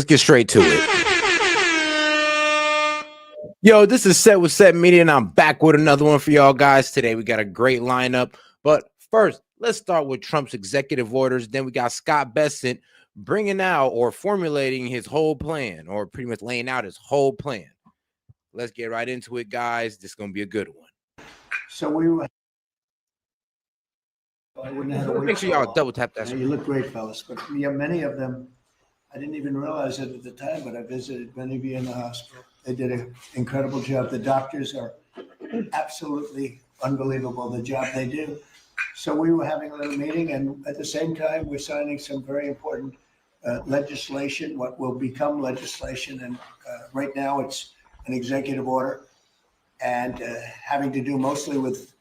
Let's get straight to it. Yo, this is Set with Set Media, and I'm back with another one for y'all guys. Today we got a great lineup, but first, let's start with Trump's executive orders. Then we got Scott Bessent bringing out or formulating his whole plan, or pretty much laying out his whole plan. Let's get right into it, guys. This is going to be a good one. So we were. I wouldn't have to wait. Make sure y'all double tap that. You look great, fellas. But yeah, many of them, I didn't even realize it at the time, but I visited many of you in the hospital. They did an incredible job. The doctors are absolutely unbelievable, the job they do. So we were having a little meeting, and at the same time, we're signing some very important legislation, what will become legislation. And right now, it's an executive order and having to do mostly with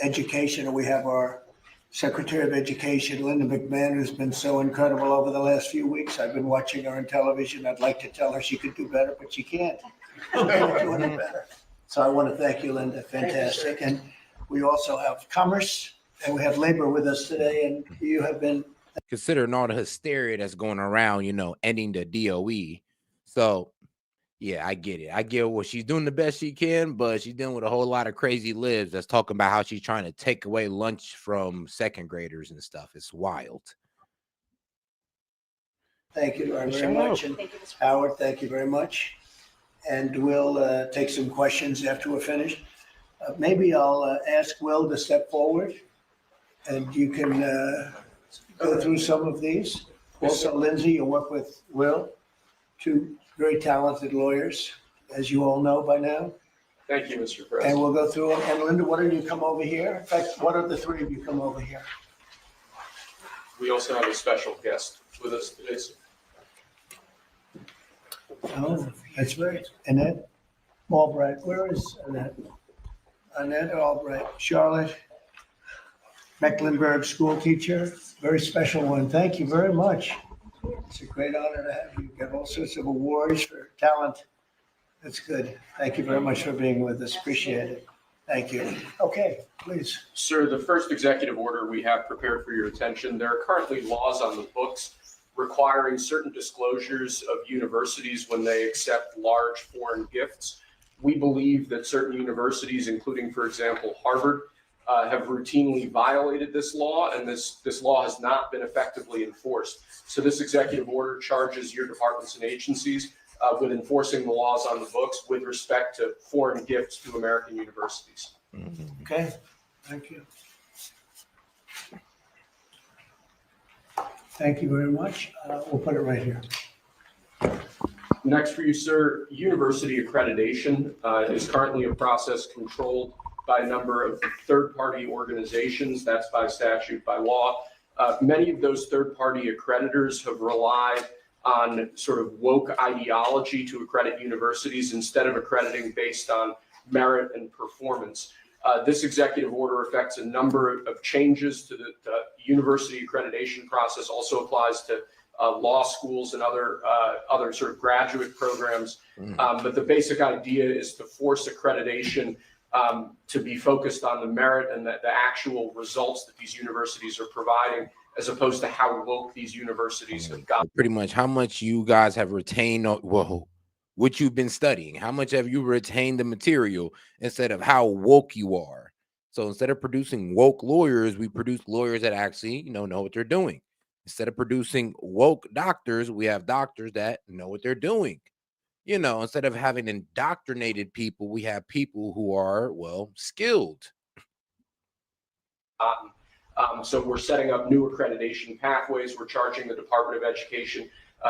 education. And we have our Secretary of Education, Linda McMahon, who's been so incredible over the last few weeks. I've been watching her on television. I'd like to tell her she could do better, but she can't. She's doing it better. So I want to thank you, Linda. Fantastic. And we also have Commerce, and we have Labor with us today. And you have been considering all the hysteria that's going around, ending the DOE. So, yeah, I get it. I get what she's doing the best she can, but she's dealing with a whole lot of crazy libs that's talking about how she's trying to take away lunch from second graders and stuff. It's wild. Thank you very much. And Howard, thank you very much. And we'll take some questions after we're finished. Maybe I'll ask Will to step forward, and you can go through some of these. Also, Lindsay, you'll work with Will, two very talented lawyers, as you all know by now. Thank you, Mr. President. And we'll go through them. And Linda, why don't you come over here? In fact, why don't the three of you come over here? We also have a special guest with us today. Oh, that's right. Annette Albright. Where is Annette? Annette Albright. Charlotte Mecklenburg, school teacher. Very special one. Thank you very much. It's a great honor to have you. You get all sorts of awards for talent. That's good. Thank you very much for being with us. Appreciate it. Thank you. Okay, please. Sir, the first executive order we have prepared for your attention, there are currently laws on the books requiring certain disclosures of universities when they accept large foreign gifts. We believe that certain universities, including, for example, Harvard, have routinely violated this law, and this law has not been effectively enforced. So this executive order charges your departments and agencies with enforcing the laws on the books with respect to foreign gifts to American universities. Okay, thank you. Thank you very much. We'll put it right here. Next for you, sir, university accreditation is currently a process controlled by a number of third-party organizations. That's by statute, by law. Many of those third-party accreditors have relied on sort of woke ideology to accredit universities instead of accrediting based on merit and performance. This executive order affects a number of changes to the university accreditation process, also applies to law schools and other sort of graduate programs. But the basic idea is to force accreditation to be focused on the merit and the actual results that these universities are providing, as opposed to how woke these universities have got. Pretty much how much you guys have retained, what you've been studying, how much have you retained the material instead of how woke you are. So instead of producing woke lawyers, we produce lawyers that actually, know what they're doing. Instead of producing woke doctors, we have doctors that know what they're doing. Instead of having indoctrinated people, we have people who are, skilled. So we're setting up new accreditation pathways. We're charging the Department of Education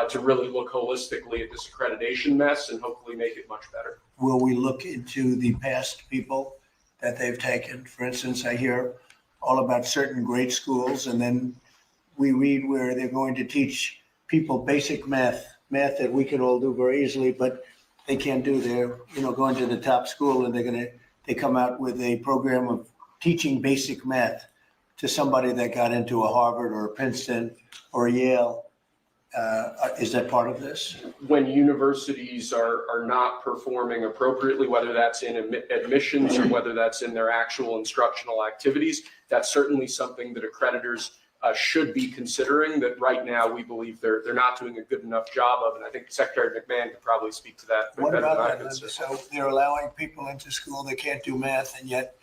to really look holistically at this accreditation mess and hopefully make it much better. Will we look into the past people that they've taken? For instance, I hear all about certain great schools, and then we read where they're going to teach people basic math that we could all do very easily, but they can't do. They're, going to the top school, and they come out with a program of teaching basic math to somebody that got into a Harvard or a Princeton or a Yale. Is that part of this? When universities are not performing appropriately, whether that's in admissions or whether that's in their actual instructional activities, that's certainly something that accreditors should be considering that right now we believe they're not doing a good enough job of. And I think Secretary McMahon could probably speak to that What better than I about could. that? So they're allowing people into school, they can't do math, and yet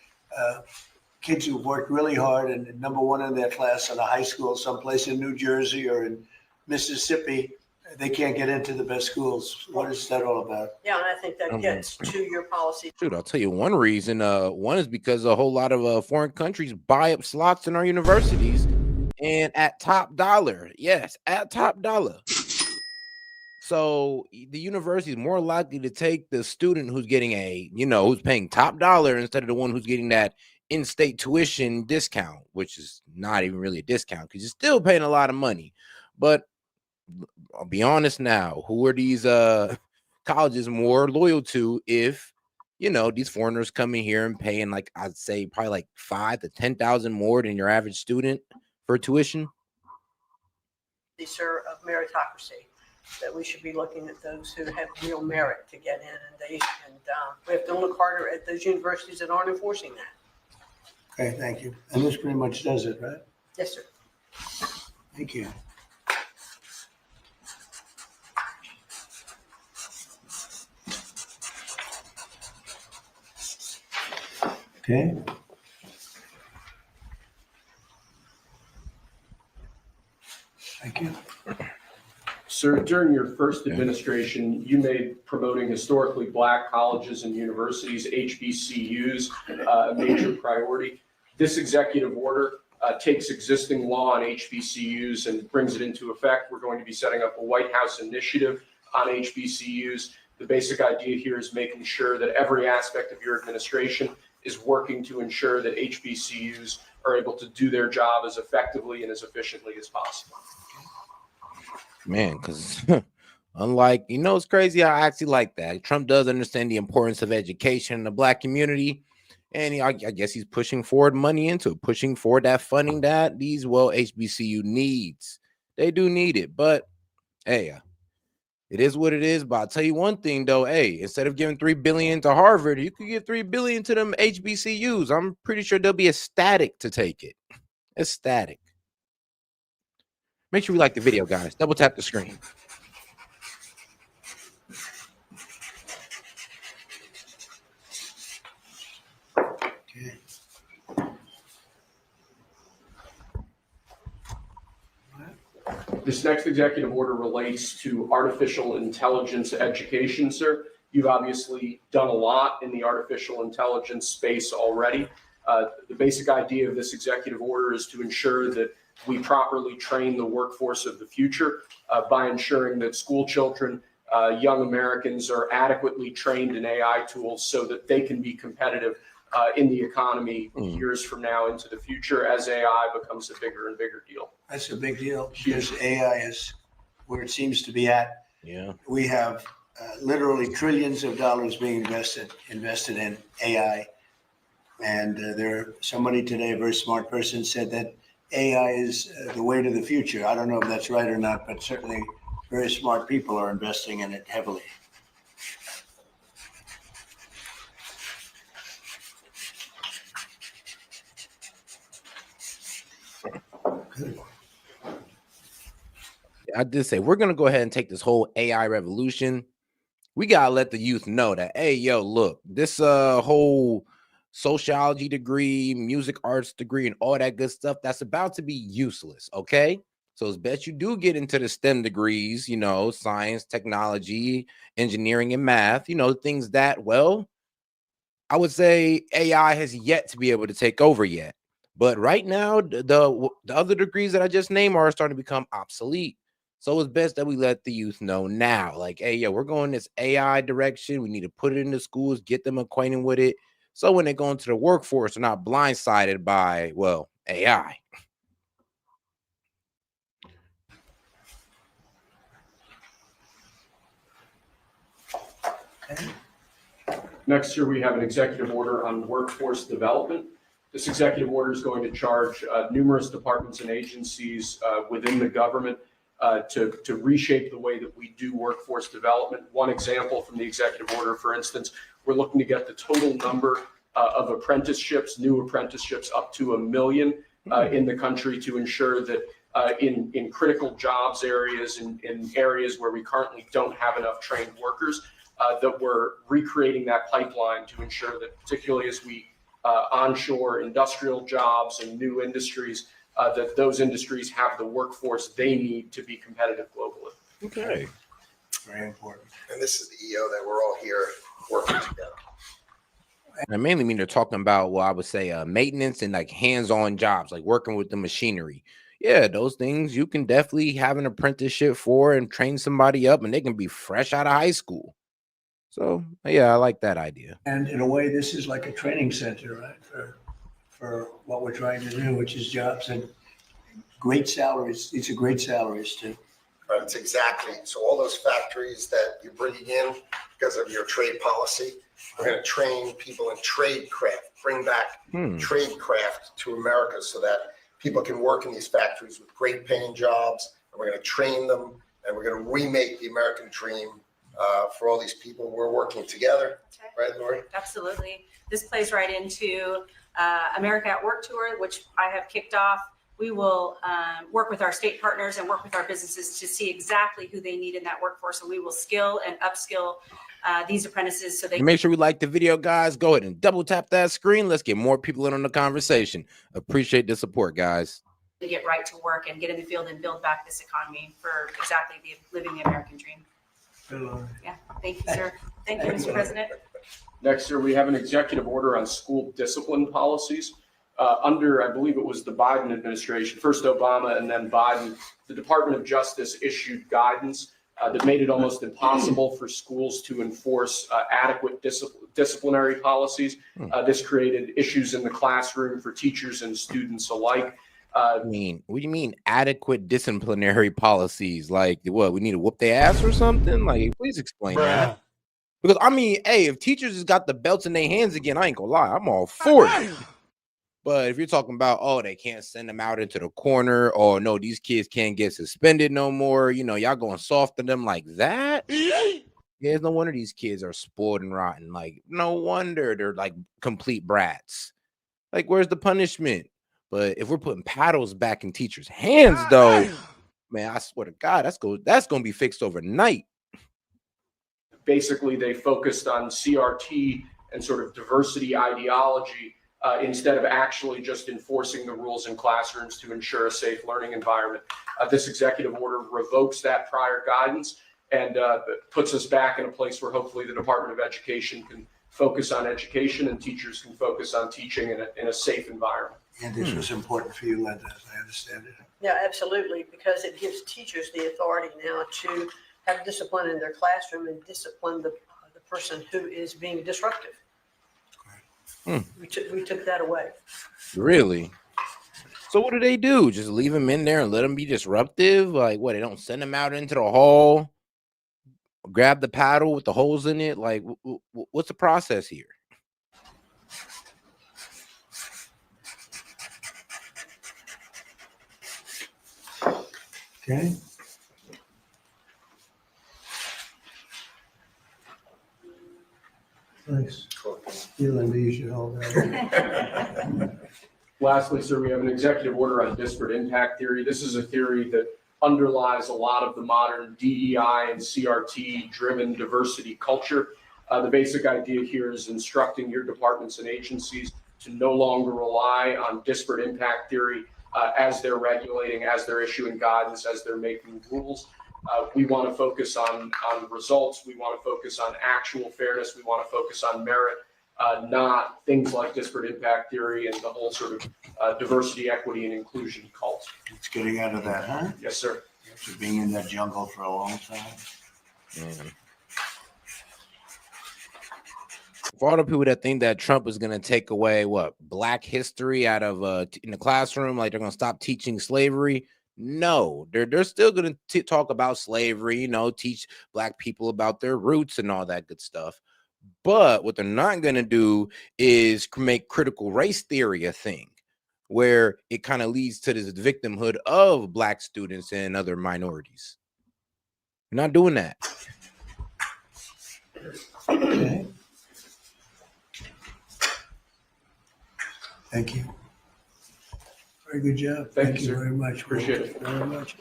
kids who've worked really hard and number one in their class in a high school someplace in New Jersey or in Mississippi, they can't get into the best schools. What is that all about? Yeah, and I think that gets to your policy. Shoot, I'll tell you one reason. One is because a whole lot of foreign countries buy up slots in our universities, and at top dollar. Yes, at top dollar. So the university is more likely to take the student who's getting who's paying top dollar instead of the one who's getting that in-state tuition discount, which is not even really a discount because you're still paying a lot of money. But I'll be honest now, who are these colleges more loyal to if these foreigners coming here and paying, like, I'd say probably like 5,000 to 10,000 more than your average student for tuition? Sir, of meritocracy, that we should be looking at those who have real merit to get in, and we have to look harder at those universities that aren't enforcing that. Okay, thank you. And this pretty much does it, right? Yes, sir. Thank you. Okay. Thank you. Sir, during your first administration, you made promoting historically Black colleges and universities, HBCUs, a major priority. This executive order takes existing law on HBCUs and brings it into effect. We're going to be setting up a White House initiative on HBCUs. The basic idea here is making sure that every aspect of your administration is working to ensure that HBCUs are able to do their job as effectively and as efficiently as possible. Man, because unlike, it's crazy. I actually like that. Trump does understand the importance of education in the Black community. And I guess he's pushing forward money into it, pushing forward that funding that these HBCU needs. They do need it. But hey, it is what it is. But I'll tell you one thing, though. Hey, instead of giving $3 billion to Harvard, you could give $3 billion to them HBCUs. I'm pretty sure they'll be ecstatic to take it. Ecstatic. Make sure you like the video, guys. Double tap the screen. Okay. This next executive order relates to artificial intelligence education, sir. You've obviously done a lot in the artificial intelligence space already. The basic idea of this executive order is to ensure that we properly train the workforce of the future by ensuring that school children, young Americans are adequately trained in AI tools so that they can be competitive in the economy years from now into the future as AI becomes a bigger and bigger deal. That's a big deal because AI is where it seems to be at. Yeah. We have literally trillions of dollars being invested in AI. And somebody today, a very smart person, said that AI is the way to the future. I don't know if that's right or not, but certainly very smart people are investing in it heavily. Good. I did say we're going to go ahead and take this whole AI revolution. We got to let the youth know that, hey, yo, look, this whole sociology degree, music arts degree, and all that good stuff, that's about to be useless, okay? So it's best you do get into the STEM degrees, science, technology, engineering, and math, things that, well, I would say AI has yet to be able to take over yet. But right now, the other degrees that I just named are starting to become obsolete. So it's best that we let the youth know now, like, hey, yo, we're going this AI direction. We need to put it into schools, get them acquainted with it. So when they go into the workforce, they're not blindsided by, well, AI. Okay. Next year, we have an executive order on workforce development. This executive order is going to charge numerous departments and agencies within the government to reshape the way that we do workforce development. One example from the executive order, for instance, we're looking to get the total number of apprenticeships, new apprenticeships, up to 1 million. in the country to ensure that in critical jobs areas, in areas where we currently don't have enough trained workers, that we're recreating that pipeline to ensure that, particularly as we onshore industrial jobs and new industries, that those industries have the workforce they need to be competitive globally. Okay. Very important. And this is the EO that we're all here working together. I mainly mean they're talking about, well, I would say maintenance and like hands-on jobs, like working with the machinery. Yeah, those things you can definitely have an apprenticeship for and train somebody up, and they can be fresh out of high school. So yeah, I like that idea. And in a way, this is like a training center, right, for what we're trying to do, which is jobs and great salaries. These are great salaries too. Right, it's exactly. So all those factories that you're bringing in because of your trade policy, we're going to train people in trade craft, bring back trade craft to America so that people can work in these factories with great paying jobs. And we're going to train them, and we're going to remake the American dream for all these people. We're working together. Right, Lori? Absolutely. This plays right into America at Work Tour, which I have kicked off. We will work with our state partners and work with our businesses to see exactly who they need in that workforce. And we will skill and upskill these apprentices so they And make sure we like the video, guys. Go ahead and double tap that screen. Let's get more people in on the conversation. Appreciate the support, guys. can get right to work and get in the field and build back this economy for exactly living the American dream. Yeah, thank you, sir. Thank you, Mr. President. Next, sir, we have an executive order on school discipline policies. Under, I believe it was the Biden administration, first Obama and then Biden, the Department of Justice issued guidance that made it almost impossible for schools to enforce adequate disciplinary policies. This created issues in the classroom for teachers and students alike. What do you mean adequate disciplinary policies? Like what, we need to whoop their ass or something? Like, please explain that. Because I mean, hey, if teachers just got the belts in their hands again, I ain't gonna lie, I'm all for it. But if you're talking about, oh, they can't send them out into the corner, or no, these kids can't get suspended no more, you know, y'all going soft on them like that. Yeah, no wonder these kids are spoiled and rotten. Like, no wonder they're like complete brats. Like, where's the punishment? But if we're putting paddles back in teachers' hands, though, man, I swear to God, that's gonna be fixed overnight. Basically, they focused on CRT and sort of diversity ideology instead of actually just enforcing the rules in classrooms to ensure a safe learning environment. This executive order revokes that prior guidance and puts us back in a place where hopefully the Department of Education can focus on education and teachers can focus on teaching in a safe environment. And this was important for you, Linda, as I understand it. Yeah, absolutely, because it gives teachers the authority now to have discipline in their classroom and discipline the person who is being disruptive. We took that away. Really? So what do? Just leave them in there and let them be disruptive? Like what? They don't send them out into the hall, grab the paddle with the holes in it? Like what's the process here? Okay. Nice. Cool. You, Linda, you should hold that. Lastly, sir, we have an executive order on disparate impact theory. This is a theory that underlies a lot of the modern DEI and CRT driven diversity culture. The basic idea here is instructing your departments and agencies to no longer rely on disparate impact theory as they're regulating, as they're issuing guidance, as they're making rules. We want to focus on results. We want to focus on actual fairness. We want to focus on merit, not things like disparate impact theory and the whole sort of diversity, equity, and inclusion cult. It's getting out of that, huh? Yes, sir. After being in that jungle for a long time. For all the people that think that Trump is going to take away Black history out of in the classroom, like they're going to stop teaching slavery. No, they're still going to talk about slavery, you know, teach Black people about their roots and all that good stuff. But what they're not going to do is make critical race theory a thing where it kind of leads to this victimhood of Black students and other minorities. You're not doing that. Okay. Thank you. Very good job. Thank you, sir. Very much. Appreciate it. Very much.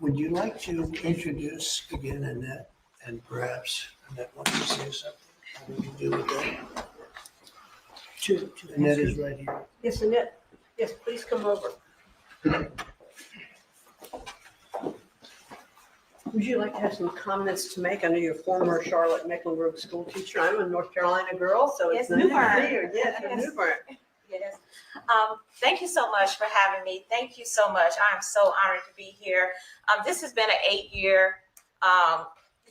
Would you like to introduce again Annette, and perhaps Annette wants to say something? How do you do with that? Annette is right here. Yes, Annette, yes, please come over. Would you like to have some comments to make? I know you're a former Charlotte Mecklenburg school teacher. I'm a North Carolina girl, so it's Yes, nice to Newbern. be here. Yes, you're Yes. Newbern. Yes. Thank you so much for having me. Thank you so much. I'm so honored to be here. This has been an 8-year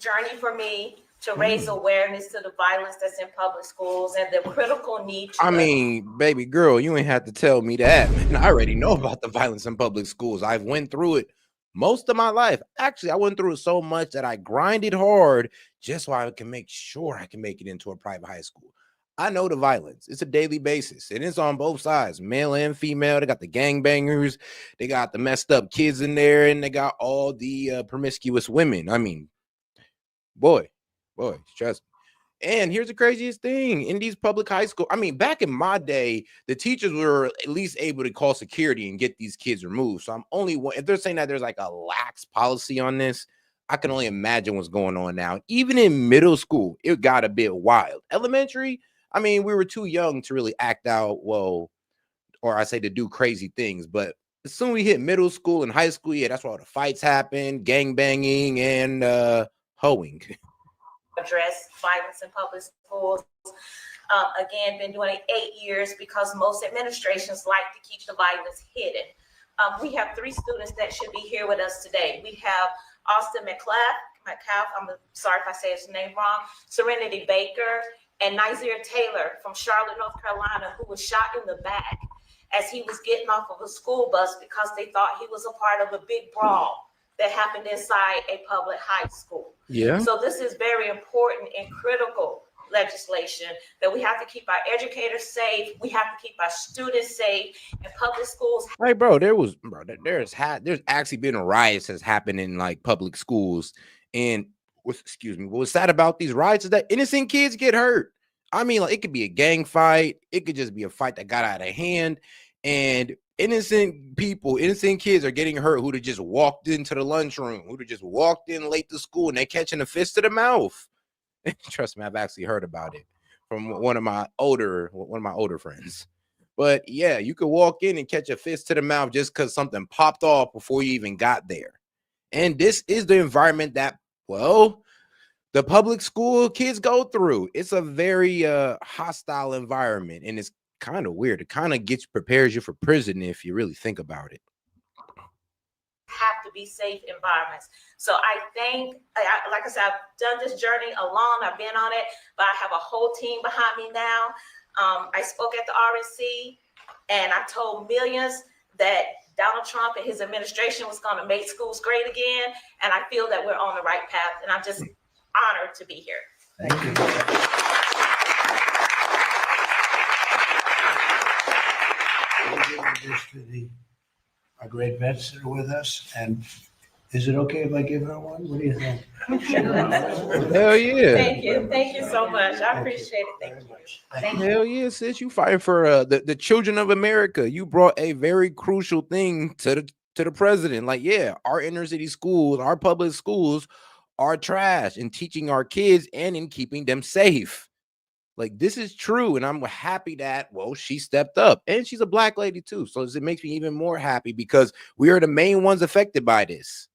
journey for me to raise awareness to the violence that's in public schools and the critical need to. I mean, baby girl, you ain't have to tell me that, man. I already know about the violence in public schools. I've went through it most of my life. Actually, I went through it so much that I grinded hard just so I can make sure I can make it into a private high school. I know the violence. It's a daily basis, and it's on both sides, male and female. They got the gangbangers, they got the messed up kids in there, and they got all the promiscuous women. I mean, boy, trust me. And here's the craziest thing in these public high school. I mean, back in my day, the teachers were at least able to call security and get these kids removed. So I'm only one. If they're saying that there's like a lax policy on this, I can only imagine what's going on now. Even in middle school, it got a bit wild. Elementary, I mean, we were too young to really act out, well, or I say to do crazy things. But as soon as we hit middle school and high school, yeah, that's where all the fights happen, gang banging and hoeing. Address violence in public schools. Again, been doing it 8 years because most administrations like to keep the violence hidden. We have 3 students that should be here with us today. We have Austin McCalf, I'm sorry if I say his name wrong, Serenity Baker, and Nizir Taylor from Charlotte, North Carolina, who was shot in the back as he was getting off of a school bus because they thought he was a part of a big brawl that happened inside a public high school. Yeah. So this is very important and critical legislation that we have to keep our educators safe. We have to keep our students safe, and public schools. Hey, there's actually been riots that's happened in like public schools. And what's sad about these riots is that innocent kids get hurt. I mean, like, it could be a gang fight, it could just be a fight that got out of hand, and innocent kids are getting hurt who'd have just walked into the lunchroom, who'd have just walked in late to school, and they're catching a fist to the mouth. Trust me, I've actually heard about it from one of my older friends. But yeah, you could walk in and catch a fist to the mouth just because something popped off before you even got there. And this is the environment that, well, the public school kids go through. It's a very hostile environment, and it's kind of weird. It kind of prepares you for prison if you really think about it. Have to be safe environments. So I think, like I said, I've done this journey alone. I've been on it, but I have a whole team behind me now. I spoke at the RNC, and I told millions that Donald Trump and his administration was going to make schools great again. And I feel that we're on the right path, and I'm just honored to be here. Thank you. Our great vets that are with us, and is it okay if I give her one? What do you think? Hell yeah. Thank you so much. I appreciate it. Thank you. Thank you. Hell yeah, sis. You fighting for the children of America. You brought a very crucial thing to the president. Like, yeah, our inner city schools, our public schools are trash in teaching our kids and in keeping them safe. Like, this is true, and I'm happy that, well, she stepped up, and she's a Black lady too. So it makes me even more happy because we are the main ones affected by this.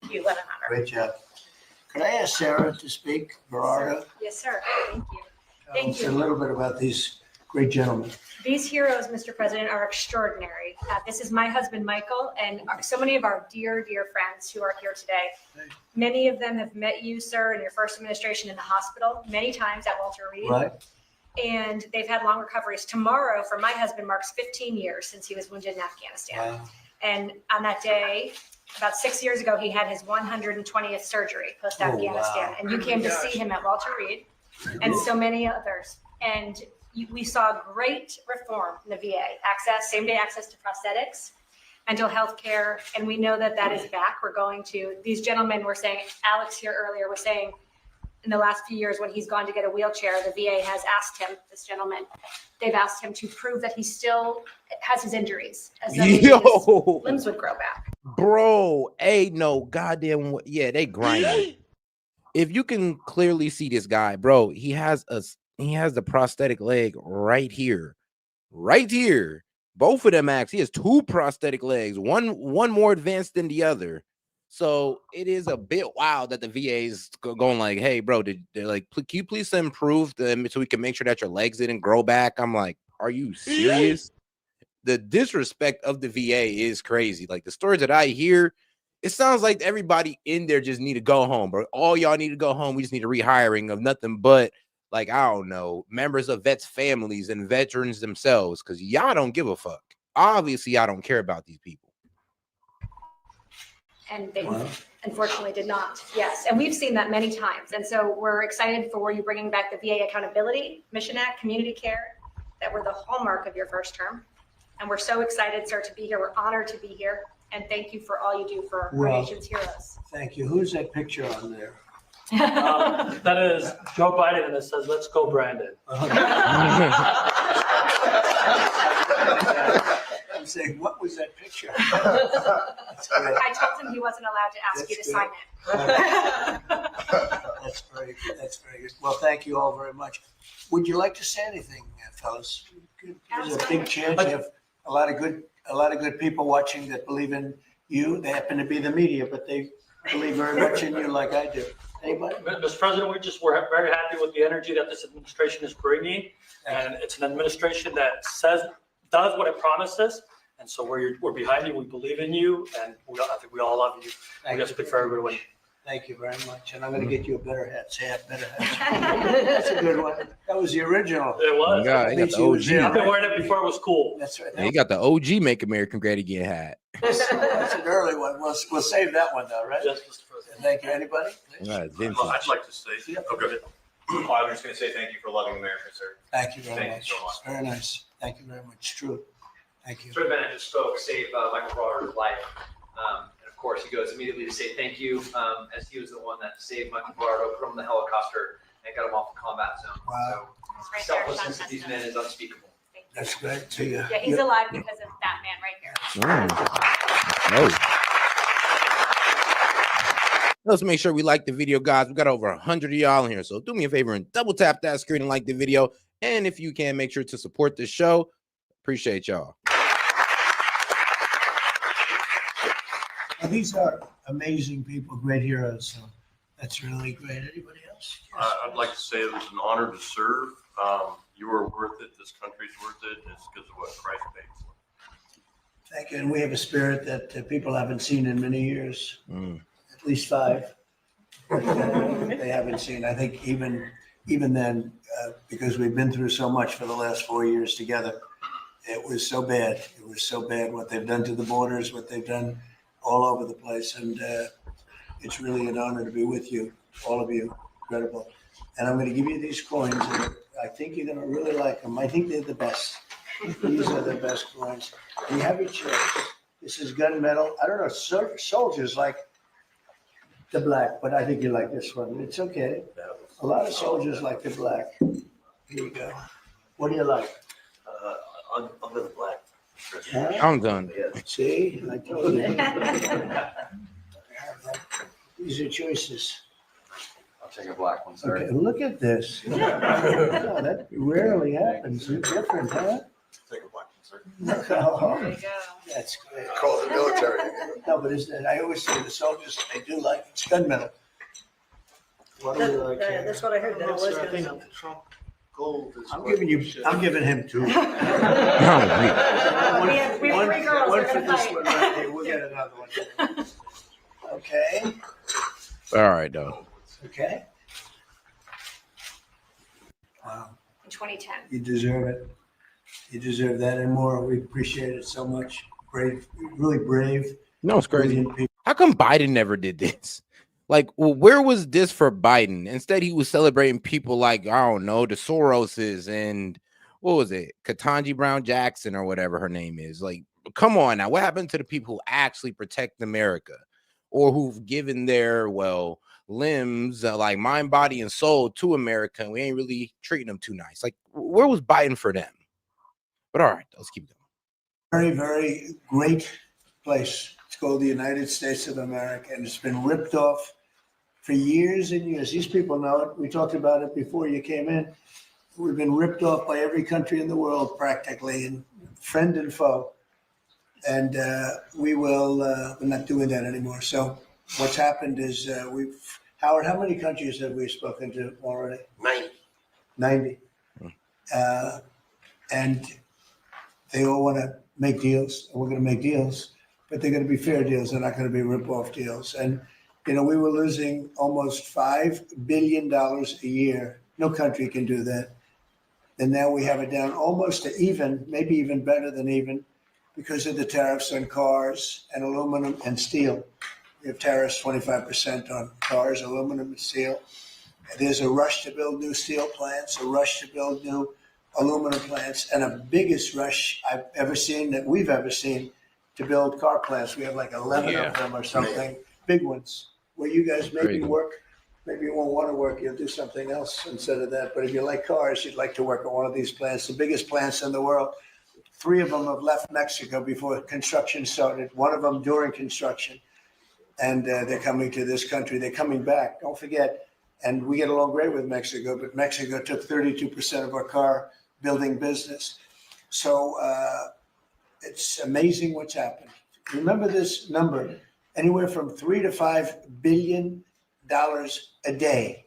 Thank you. What an honor. Great job. Could I ask Sarah to speak? Gerardo? Yes, sir. Thank you. Tell Thank us you. a little bit about these great gentlemen. These heroes, Mr. President, are extraordinary. This is my husband, Michael, and so many of our dear, dear friends who are here today. Many of them have met you, sir, in your first administration in the hospital, many times at Walter Reed. Right? And they've had long recoveries. Tomorrow, for my husband, marks 15 years since he was wounded in Afghanistan. Wow. And on that day, about 6 years ago, he had his 120th surgery post-Afghanistan. wow. And you came to see him at Walter Reed and so many others. And we saw great reform in the VA, access, same-day access to prosthetics, mental health care, and we know that that is back. We're going to, these gentlemen were saying, Alex here earlier was saying, in the last few years when he's gone to get a wheelchair, the VA has asked him, this gentleman, they've asked him to prove that he still has his injuries, as though maybe his Yo, limbs would grow back. bro, ain't no goddamn. Yeah, they grinding. If you can clearly see this guy, bro, he has the prosthetic leg right here. Right here. Both of them he has 2 prosthetic legs, one more advanced than the other. So it is a bit wild that the VA is going like, hey, bro, they're like, can you please improve them so we can make sure that your legs didn't grow back? I'm like, are you serious? The disrespect of the VA is crazy. Like the stories that I hear, it sounds like everybody in there just need to go home, bro. All y'all need to go home. We just need a rehiring of nothing but, like, I don't know, members of vets' families and veterans themselves, because y'all don't give a fuck. Obviously, y'all don't care about these people. And they unfortunately did not. Yes. And we've seen that many times. And so we're excited for you bringing back the VA accountability, Mission Act, community care, that were the hallmark of your first term. And we're so excited, sir, to be here. We're honored to be here. And thank you for all you do for our nation's heroes. Thank you. Who's that picture on there? That is Joe Biden, and it says, "Let's go, Brandon." I'm saying, what was that picture? I told him he wasn't allowed to ask you to sign it. That's very good. Well, thank you all very much. Would you like to say anything, fellas? There's a big chance you have a lot of good people watching that believe in you. They happen to be the media, but they believe very much in you like I do. Anybody? Mr. President, we're very happy with the energy that this administration is bringing, and it's an administration that does what it promises. And so we're behind you. We believe in you, and I think we all love you. We got to speak for everyone. Thank you very much. And I'm going to get you a better hat. Say it, better hat. That's a good one. That was the original. It was. Yeah, he got the OG. I've been wearing it before it was cool. That's right. Yeah, he got the OG Make America Great Again hat. That's an early one. We'll save that one though, right? Yes, Mr. President. Thank you. Anybody? Right, vintage. I'd like to say, oh, go ahead. I'm just going to say thank you for loving America, sir. Thank you very Thank you much. so much. Very nice. Thank you very much. True. Thank you. Sir Bennett just spoke, saved Michael Broder's life. And of course, he goes immediately to say thank you, as he was the one that saved Michael Broder, put him in the helicopter, and got him off the combat zone. Wow. So selflessness of these men is unspeakable. That's great. See ya. Yeah, he's alive because of that man right here. Oh. Let's make sure we like the video, guys. We got over 100 of y'all in here, so do me a favor and double tap that screen and like the video. And if you can, make sure to support the show. Appreciate y'all. Well, these are amazing people, great heroes. So that's really great. Anybody else? Yes. I'd like to say it was an honor to serve. You were worth it. This country's worth it. It's because of what Christ paid for. Thank you. And we have a spirit that people haven't seen in many years. At least 5. They haven't seen. I think even then, because we've been through so much for the last 4 years together, it was so bad. It was so bad what they've done to the borders, what they've done all over the place. And it's really an honor to be with you, all of you. Incredible. And I'm going to give you these coins. And I think you're going to really like them. I think they're the best. These are the best coins. And you have your choice. This is gunmetal. I don't know, soldiers like the black, but I think you like this one. It's okay. A lot of soldiers like the black. Here you go. What do you like? I'm with the black. Huh? I'm done. See, I told you. These are choices. I'll take a black one, sir. Okay, look at this. Oh, that rarely happens. You're different, huh? Take a black one, sir. Oh, There you go. that's great. Call the military. No, but I always say the soldiers, they do like it's gunmetal. What do you like? That's what I heard, that it was gunmetal. I'm giving him 2. We have 3 girls. One They're for gonna this fight. one right here. We'll get another one. Okay, All right, though. okay. Wow, In 2010. you deserve it. You deserve that and more. We appreciate it so much. Brave, really brave. No, it's crazy. brilliant people. How come Biden never did this? Like, well, where was this for Biden? Instead, he was celebrating people like, I don't know, the Soroses and what was it? Ketanji Brown Jackson or whatever her name is. Like, come on now. What happened to the people who actually protect America? or who've given their limbs, like mind, body, and soul to America, and we ain't really treating them too nice. Like, where was Biden for them? But all right, let's keep going. Very, very great place. It's called the United States of America, and it's been ripped off for years and years. These people know it. We talked about it before you came in. We've been ripped off by every country in the world practically, and friend and foe. And we're not doing that anymore. So what's happened is Howard, how many countries have we spoken to already? 90. And they all want to make deals, and we're going to make deals, but they're going to be fair deals. They're not going to be rip-off deals. And, we were losing almost $5 billion a year. No country can do that. And now we have it down almost to even, maybe even better than even, because of the tariffs on cars and aluminum and steel. We have tariffs 25% on cars, aluminum, and steel. There's a rush to build new steel plants, a rush to build new aluminum plants, and a biggest rush we've ever seen to build car plants. We have like 11 of them or something, big ones, where you guys maybe work. Maybe you won't want to work, you'll do something else instead of that. But if you like cars, you'd like to work at one of these plants, the biggest plants in the world. 3 of them have left Mexico before construction started, 1 of them during construction. And they're coming to this country. They're coming back. Don't forget, and we get along great with Mexico, but Mexico took 32% of our car building business. So it's amazing what's happened. Remember this number, anywhere from $3 to $5 billion a day.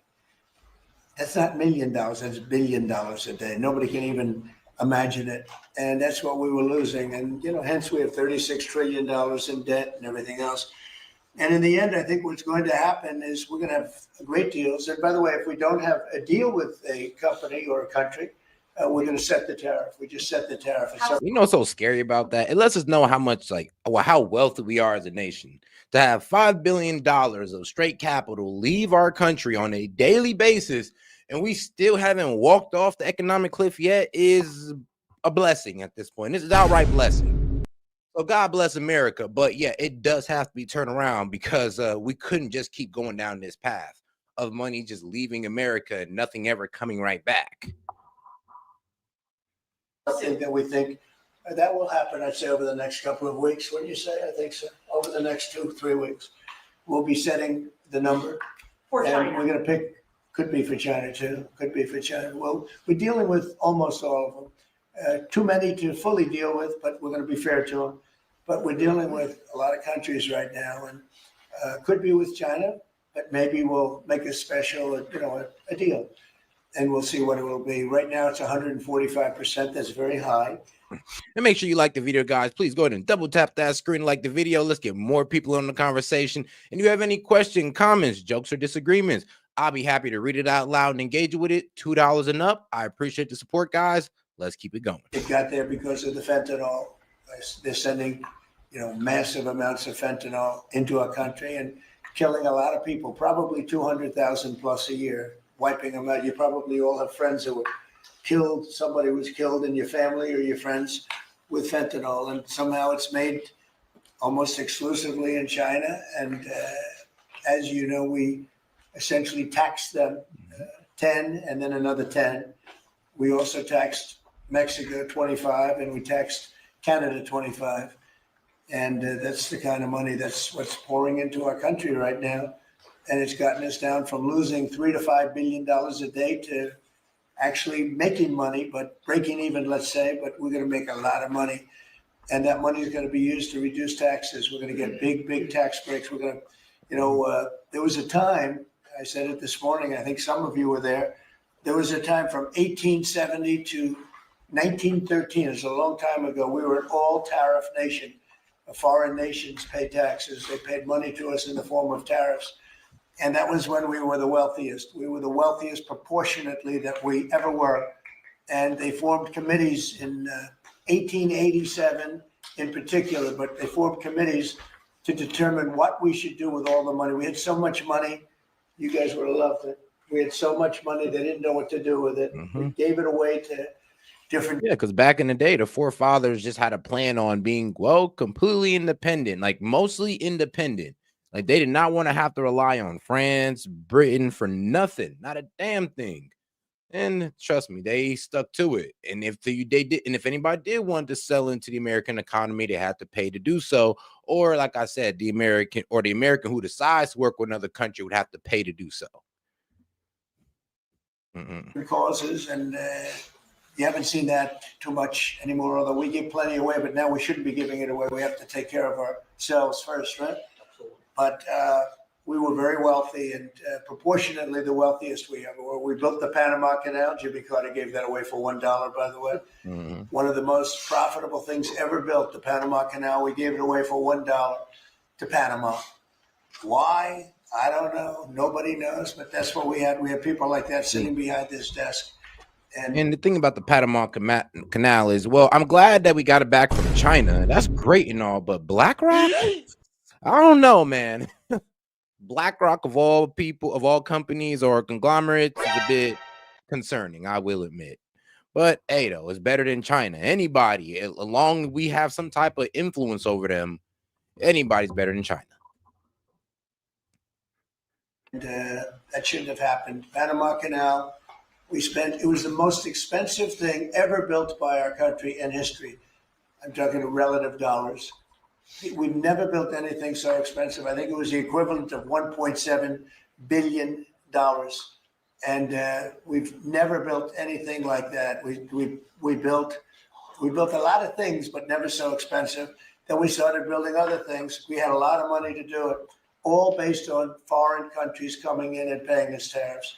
That's not $1 million, that's $1 billion a day. Nobody can even imagine it. And that's what we were losing. And, hence we have $36 trillion in debt and everything else. And in the end, I think what's going to happen is we're going to have great deals. And by the way, if we don't have a deal with a company or a country, we're going to set the tariff. We just set the tariff. What's so scary about that? It lets us know how much, how wealthy we are as a nation. To have $5 billion of straight capital leave our country on a daily basis, and we still haven't walked off the economic cliff yet, is a blessing at this point. This is outright blessing. So God bless America. But yeah, it does have to be turned around, because we couldn't just keep going down this path of money just leaving America and nothing ever coming right back. That we think that will happen, I'd say, over the next couple of weeks. What do you say? I think so. Over the next 2-3 weeks, we'll be setting the number. For China. And we're going to pick, could be for China too, could be for China. Well, we're dealing with almost all of them. Too many to fully deal with, but we're going to be fair to them. But we're dealing with a lot of countries right now, and could be with China, but maybe we'll make a special, a deal. And we'll see what it will be. Right now, it's 145%. That's very high. And make sure you like the video, guys. Please go ahead and double tap that screen, like the video. Let's get more people on the conversation. And if you have any questions, comments, jokes, or disagreements, I'll be happy to read it out loud and engage with it. $2 and up. I appreciate the support, guys. Let's keep it going. It got there because of the fentanyl. They're sending, massive amounts of fentanyl into our country and killing a lot of people, probably 200,000 plus a year. Wiping them out. You probably all have friends who were killed. Somebody was killed in your family or your friends with fentanyl, and somehow it's made almost exclusively in China. And as you know, we essentially taxed them 10 and then another 10. We also taxed Mexico 25, and we taxed Canada 25. And that's the kind of money that's what's pouring into our country right now. And it's gotten us down from losing $3 to $5 billion a day to actually making money, but breaking even, let's say, but we're going to make a lot of money. And that money is going to be used to reduce taxes. We're going to get big tax breaks. We're going to, there was a time, I said it this morning, I think some of you were there. There was a time from 1870 to 1913, it's a long time ago, we were an all tariff nation. Foreign nations paid taxes. They paid money to us in the form of tariffs. And that was when we were the wealthiest. We were the wealthiest proportionately that we ever were. And they formed committees in 1887 in particular, but they formed committees to determine what we should do with all the money. We had so much money, you guys would have loved it. We had so much money, they didn't know what to do with it. We gave it away to different. Yeah, because back in the day, the forefathers just had a plan on being, completely independent, like mostly independent. Like they did not want to have to rely on France, Britain for nothing, not a damn thing. And trust me, they stuck to it. And if they did, and if anybody did want to sell into the American economy, they had to pay to do so. Or, like I said, the American who decides to work with another country would have to pay to do so. Causes, and you haven't seen that too much anymore. Although we give plenty away, but now we shouldn't be giving it away. We have to take care of ourselves first, right? Absolutely. But we were very wealthy, and proportionately the wealthiest we ever were. We built the Panama Canal. Jimmy Carter gave that away for $1, by the way. One of the most profitable things ever built, the Panama Canal. We gave it away for $1 to Panama. Why? I don't know. Nobody knows, but that's what we had. We had people like that sitting behind this desk. And the thing about the Panama Canal is, well, I'm glad that we got it back from China. That's great and all, but BlackRock? I don't know, man. BlackRock, of all people, of all companies or conglomerates, is a bit concerning, I will admit. But hey, though, it's better than China. Anybody, as long as we have some type of influence over them, anybody's better than China. And that shouldn't have happened. Panama Canal, it was the most expensive thing ever built by our country in history. I'm talking relative dollars. We've never built anything so expensive. I think it was the equivalent of $1.7 billion. And we've never built anything like that. We built a lot of things, but never so expensive. Then we started building other things. We had a lot of money to do it, all based on foreign countries coming in and paying us tariffs.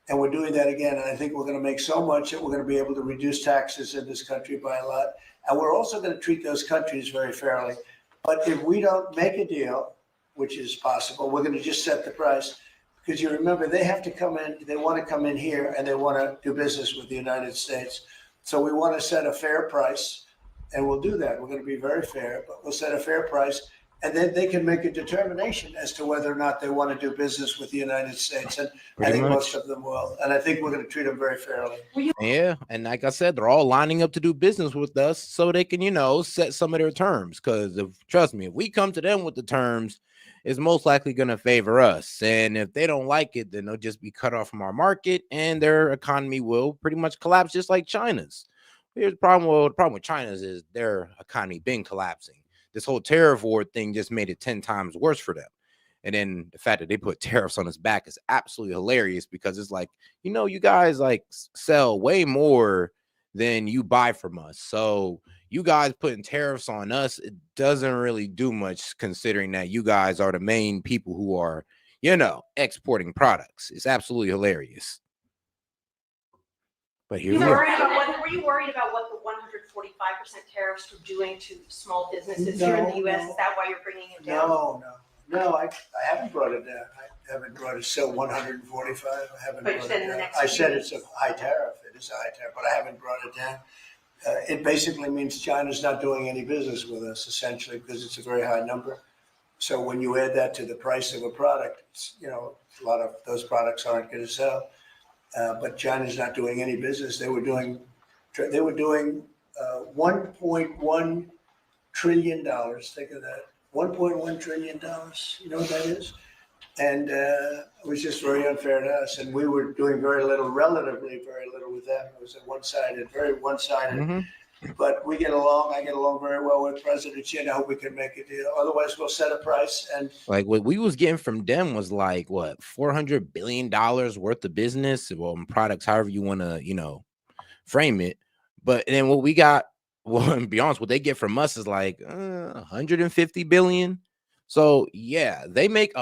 And we're doing that again. And I think we're going to make so much that we're going to be able to reduce taxes in this country by a lot. And we're also going to treat those countries very fairly. But if we don't make a deal, which is possible, we're going to just set the price. Because you remember, they have to come in, they want to come in here and they want to do business with the United States. So we want to set a fair price, and we'll do that. We're going to be very fair, but we'll set a fair price. And then they can make a determination as to whether or not they want to do business with the United States. And I think most of them will. And I think we're going to treat them very fairly. Yeah. And like I said, they're all lining up to do business with us so they can, set some of their terms. Because trust me, if we come to them with the terms, it's most likely going to favor us. And if they don't like it, then they'll just be cut off from our market and their economy will pretty much collapse just like China's. Here's the problem. Well, the problem with China's is their economy been collapsing. This whole tariff war thing just made it 10 times worse for them. And then the fact that they put tariffs on us back is absolutely hilarious because it's like, you guys like sell way more than you buy from us. So you guys putting tariffs on us, it doesn't really do much considering that you guys are the main people who are, exporting products. It's absolutely hilarious. But here we are. Were you worried about what the 145% tariffs were doing to small businesses here in the U.S.? Is that why you're bringing it down? No, I haven't brought it down. I haven't brought it so 145. I haven't brought it down. I said it's a high tariff. It is a high tariff, but I haven't brought it down. It basically means China's not doing any business with us, essentially, because it's a very high number. So when you add that to the price of a product, a lot of those products aren't going to sell. But China's not doing any business. They were doing $1.1 trillion. Think of that, $1.1 trillion. You know what that is? And it was just very unfair to us. And we were doing relatively very little with them. It was very one-sided. Mm-hmm. But we get along. I get along very well with President Xi, and I hope we can make a deal. Otherwise, we'll set a price. And like what we was getting from them was like $400 billion worth of business, products, however you want to, frame it. But then what we got, to be honest, what they get from us is like 150 billion. So yeah, they make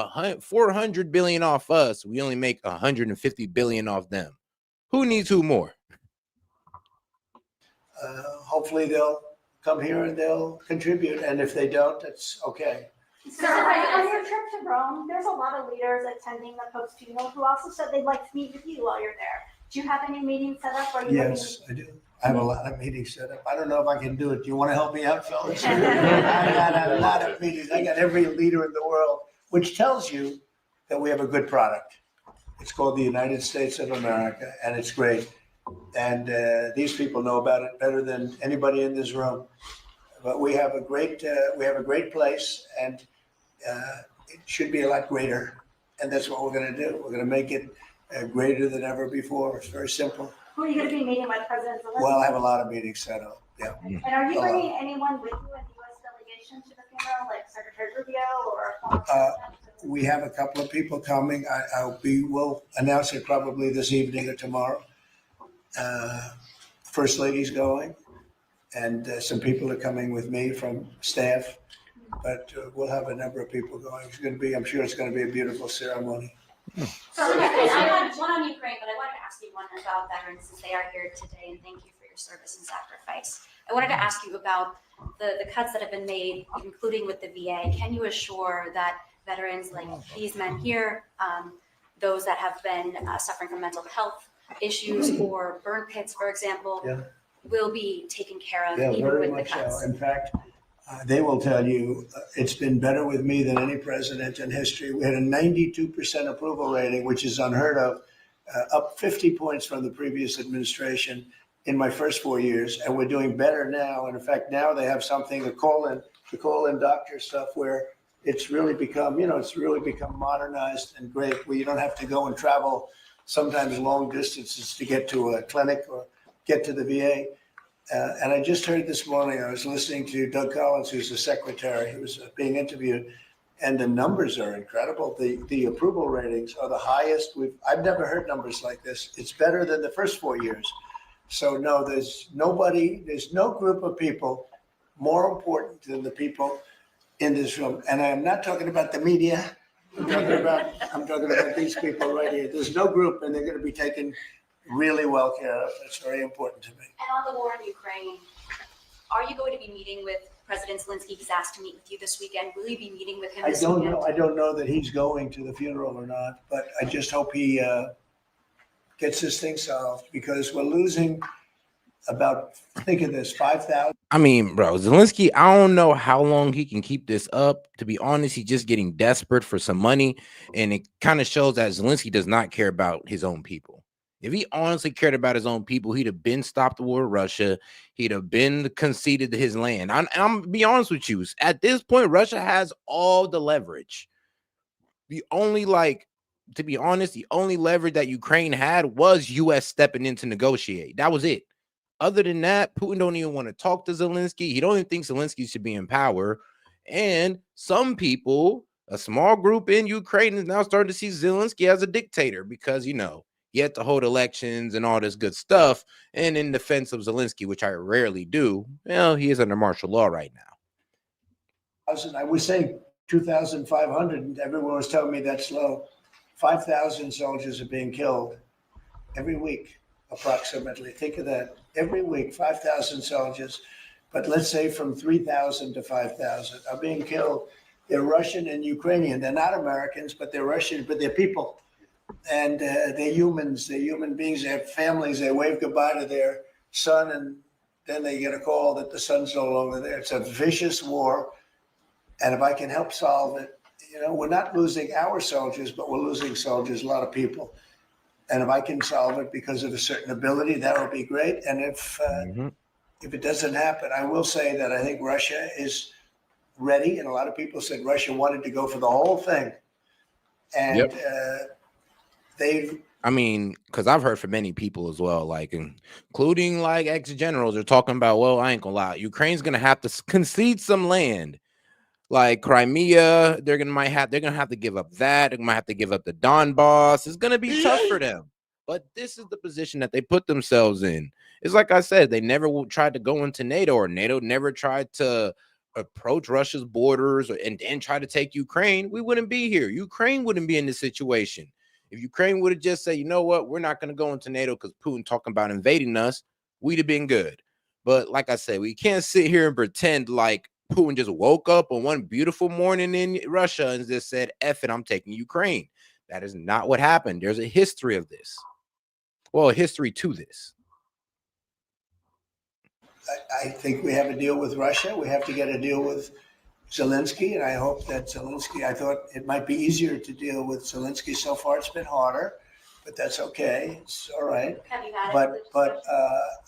400 billion off us. We only make 150 billion off them. Who needs who more? Hopefully they'll come here and they'll contribute. And if they don't, it's okay. So on your trip to Rome, there's a lot of leaders attending the Pope's funeral who also said they'd like to meet with you while you're there. Do you have any meetings set up? Yes, I do. I have a lot of meetings set up. I don't know if I can do it. Do you want to help me out, fellas? I got a lot of meetings. I got every leader in the world, which tells you that we have a good product. It's called the United States of America, and it's great. And these people know about it better than anybody in this room. But we have a great place, and it should be a lot greater. And that's what we're going to do. We're going to make it greater than ever before. It's very simple. Who are you going to be meeting with, President Zelensky? Well, I have a lot of meetings set up. Yeah. And are you bringing anyone with you in the U.S. delegation to the funeral, like Secretary Rubio or a former president? We have a couple of people coming. We'll announce it probably this evening or tomorrow. First Lady's going, and some people are coming with me from staff. But we'll have a number of people going. It's going to be, I'm sure it's going to be a beautiful ceremony. So I had one on Ukraine, but I wanted to ask you one about veterans since they are here today, and thank you for your service and sacrifice. I wanted to ask you about the cuts that have been made, including with the VA. Can you assure that veterans like these men here, those that have been suffering from mental health issues or burn pits, for example, will be taken care of even with the cuts? In fact, they will tell you it's been better with me than any president in history. We had a 92% approval rating, which is unheard of, up 50 points from the previous administration in my first 4 years. And we're doing better now. And in fact, now they have something to call in doctor stuff where it's really become, modernized and great, where you don't have to go and travel sometimes long distances to get to a clinic or get to the VA. And I just heard this morning, I was listening to Doug Collins, who's the secretary, who was being interviewed, and the numbers are incredible. The approval ratings are the highest I've never heard numbers like this. It's better than the first 4 years. So no, there's no group of people more important than the people in this room. And I'm not talking about the media. I'm talking about these people right here. There's no group, and they're going to be taken really well care of. It's very important to me. And on the war in Ukraine, are you going to be meeting with President Zelensky? He's asked to meet with you this weekend. Will you be meeting with him this weekend? I don't know that he's going to the funeral or not, but I just hope he gets this thing solved, because we're losing about, think of this, 5,000. I mean, bro, Zelensky, I don't know how long he can keep this up. To be honest, he's just getting desperate for some money, and it kind of shows that Zelensky does not care about his own people. If he honestly cared about his own people, he'd have been stopped the war with Russia. He'd have been conceded his land. I'm gonna be honest with you. At this point, Russia has all the leverage. The only, to be honest, the only leverage that Ukraine had was U.S. stepping in to negotiate. That was it. Other than that, Putin don't even want to talk to Zelensky. He don't even think Zelensky should be in power. And some people, a small group in Ukraine, is now starting to see Zelensky as a dictator because, he had to hold elections and all this good stuff. And in defense of Zelensky, which I rarely do, he is under martial law right now. I was saying 2,500, and everyone was telling me that's low. 5,000 soldiers are being killed every week, approximately. Think of that. Every week, 5,000 soldiers. But let's say from 3,000 to 5,000 are being killed. They're Russian and Ukrainian. They're not Americans, but they're Russian, but they're people. And they're humans, they're human beings, they have families, they wave goodbye to their son, and then they get a call that the son's no longer there. It's a vicious war, and if I can help solve it, we're not losing our soldiers, but we're losing soldiers, a lot of people. And if I can solve it because of a certain ability, that would be great. And if it doesn't happen, I will say that I think Russia is ready, and a lot of people said Russia wanted to go for the whole thing. And because I've heard from many people as well, including ex-generals are talking about, well, I ain't gonna lie, Ukraine's gonna have to concede some land, like Crimea. They're gonna have to give up that. They're gonna have to give up the Donbass. It's gonna be tough for them. But this is the position that they put themselves in. It's like I said, they never tried to go into NATO, or NATO never tried to approach Russia's borders and try to take Ukraine. We wouldn't be here. Ukraine wouldn't be in this situation. If Ukraine would have just said, you know what, we're not going to go into NATO because Putin talking about invading us, we'd have been good. But like I said, we can't sit here and pretend like Putin just woke up on one beautiful morning in Russia and just said, F it, I'm taking Ukraine. That is not what happened. There's a history of this. Well, a history to this. I think we have a deal with Russia. We have to get a deal with Zelensky, and I hope that Zelensky, I thought it might be easier to deal with Zelensky. So far, it's been harder, but that's okay. It's all right. Have you had But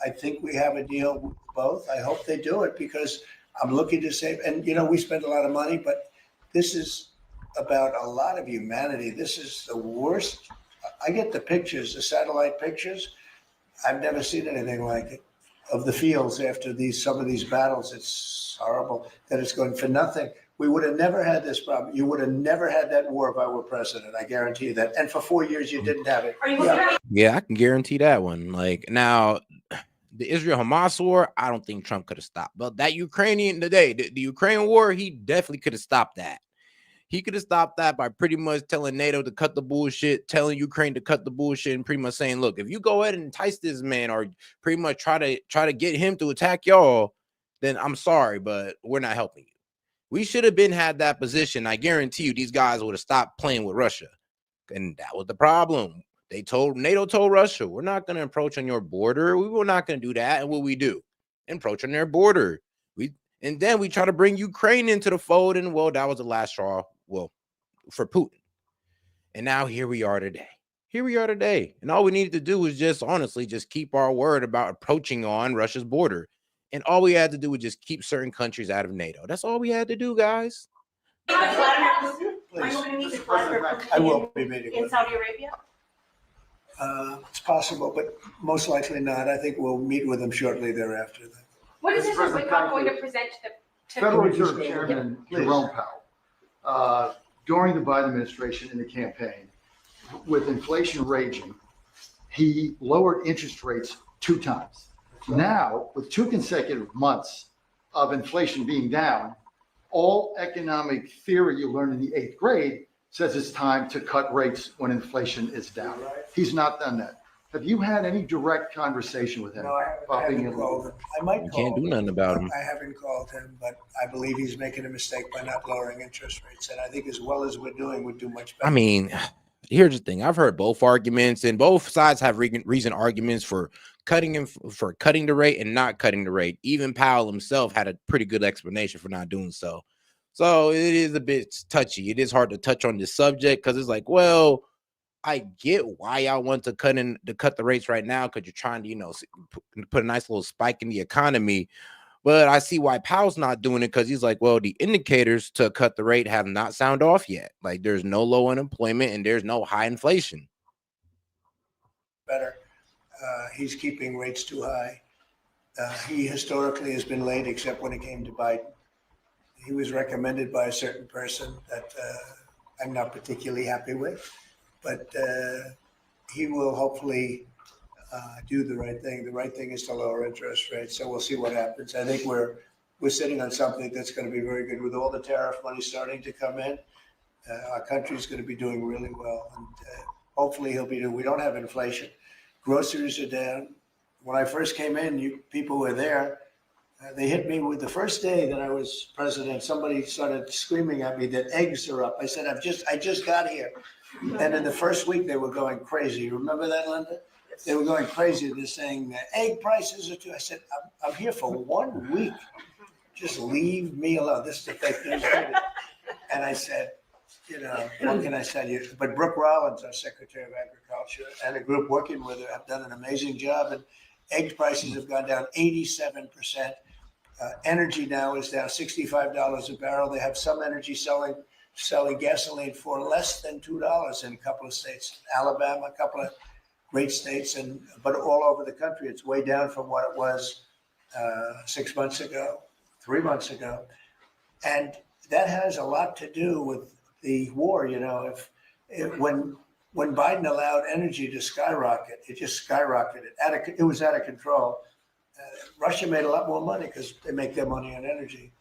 I think we have a deal with both. I hope they do it, because I'm looking to save. And, we spend a lot of money, but this is about a lot of humanity. This is the worst. I get the pictures, the satellite pictures. I've never seen anything like it of the fields after some of these battles. It's horrible that it's going for nothing. We would have never had this problem. You would have never had that war if I were president. I guarantee you that. And for 4 years, you didn't have it. Yeah, I can guarantee that one. Like now, the Israel-Hamas war, I don't think Trump could have stopped. But that Ukrainian today, the Ukraine war, he definitely could have stopped that. He could have stopped that by pretty much telling NATO to cut the bullshit, telling Ukraine to cut the bullshit, and pretty much saying, look, if you go ahead and entice this man or pretty much try to get him to attack y'all, then I'm sorry, but we're not helping you. We should have had that position. I guarantee you these guys would have stopped playing with Russia. And that was the problem. NATO told Russia, we're not going to approach on your border. We were not going to do that. And what we do? Approach on their border. And then we try to bring Ukraine into the fold. And well, that was the last straw, well, for Putin. And now here we are today. And all we needed to do was just honestly just keep our word about approaching on Russia's border. And all we had to do was just keep certain countries out of NATO. That's all we had to do, guys. Are you going to meet with Vladimir Putin I will be meeting in with Saudi Arabia? It's possible, but most likely not. I think we'll meet with him shortly thereafter. What is Mr. Mr. President, Whitcock thank going you. to present to the? Federal Reserve Chairman Jerome Powell, during the Biden administration in the campaign, with inflation raging, he lowered interest rates 2 times. Now, with 2 consecutive months of inflation being down, all economic theory you learned in the 8th grade says it's time to cut rates when inflation is down. He's not done that. Have you had any direct conversation with him? No, I haven't called him. I might You call can't do him. nothing about him. I haven't called him, but I believe he's making a mistake by not lowering interest rates. And I think as well as we're doing, we'd do much better. I mean, here's the thing. I've heard both arguments, and both sides have reason arguments for cutting the rate and not cutting the rate. Even Powell himself had a pretty good explanation for not doing so. So it is a bit touchy. It is hard to touch on this subject because it's like, well, I get why y'all want to cut the rates right now because you're trying to, put a nice little spike in the economy. But I see why Powell's not doing it because he's like, well, the indicators to cut the rate have not sound off yet. Like there's no low unemployment and there's no high inflation. Better. He's keeping rates too high. He historically has been late, except when it came to Biden. He was recommended by a certain person that I'm not particularly happy with, but he will hopefully do the right thing. The right thing is to lower interest rates. So we'll see what happens. I think we're sitting on something that's going to be very good with all the tariff money starting to come in. Our country is going to be doing really well, and hopefully we don't have inflation. Groceries are down. When I first came in, people were there. They hit me with the first day that I was president. Somebody started screaming at me that eggs are up. I said, I just got here. And in the first week, they were going crazy. Remember that, Linda? They were going crazy. They're saying that egg prices are too. I said, I'm here for 1 week. Just leave me alone. This is the fake news. And I said, what can I tell you? But Brooke Rollins, our Secretary of Agriculture, and a group working with her have done an amazing job. And egg prices have gone down 87%. Energy now is down $65 a barrel. They have some energy selling gasoline for less than $2 in a couple of states. Alabama, a couple of great states, but all over the country, it's way down from what it was 6 months ago, 3 months ago. And that has a lot to do with the war. When Biden allowed energy to skyrocket, it just skyrocketed. It was out of control. Russia made a lot more money because they make their money on energy.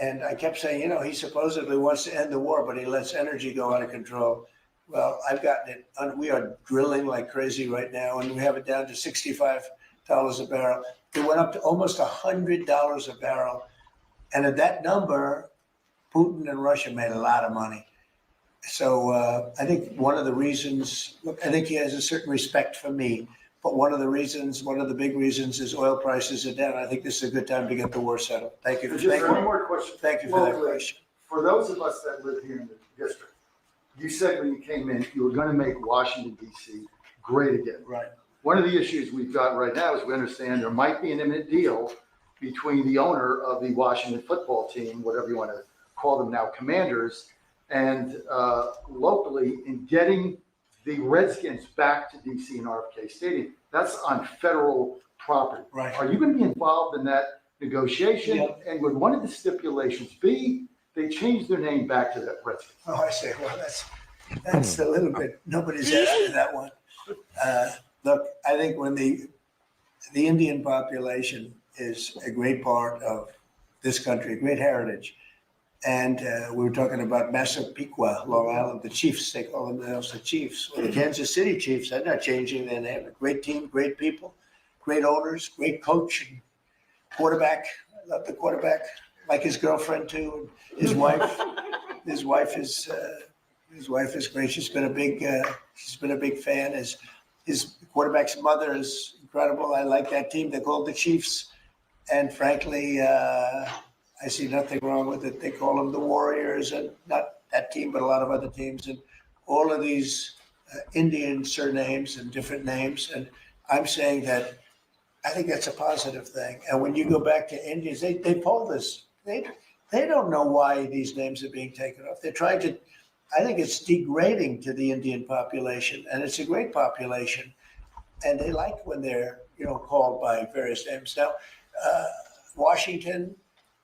And I kept saying, he supposedly wants to end the war, but he lets energy go out of control. Well, I've gotten it. We are drilling like crazy right now, and we have it down to $65 a barrel. It went up to almost $100 a barrel. And at that number, Putin and Russia made a lot of money. So I think one of the reasons, I think he has a certain respect for me, but one of the big reasons is oil prices are down. I think this is a good time to get the war settled. Thank you. Just one more question. Thank you for that question. For those of us that live here in the district, you said when you came in, you were going to make Washington, D.C. great again. Right. One of the issues we've got right now is we understand there might be an imminent deal between the owner of the Washington football team, whatever you want to call them now, Commanders, and locally in getting the Redskins back to DC and RFK Stadium. That's on federal property. Right. Are you going to be involved in that negotiation? Yeah. And would one of the stipulations be they change their name back to that Redskins? Oh, I see. Well, that's a little bit, nobody's asked me that one. Look, I think when the Indian population is a great part of this country, a great heritage. And we were talking about Massapequa, Long Island, the Chiefs, they call themselves the Chiefs. Well, the Kansas City Chiefs, they're not changing their name. A great team, great people, great owners, great coach and quarterback. I love the quarterback, like his girlfriend too, and his wife. His wife is great. She's been a big fan. His quarterback's mother is incredible. I like that team. They're called the Chiefs. And frankly, I see nothing wrong with it. They call them the Warriors, and not that team, but a lot of other teams, and all of these Indian surnames and different names. And I'm saying that I think that's a positive thing. And when you go back to Indians, they poll this. They don't know why these names are being taken off. They're trying to. I think it's degrading to the Indian population, and it's a great population, and they like when they're called by various names. Now, Washington,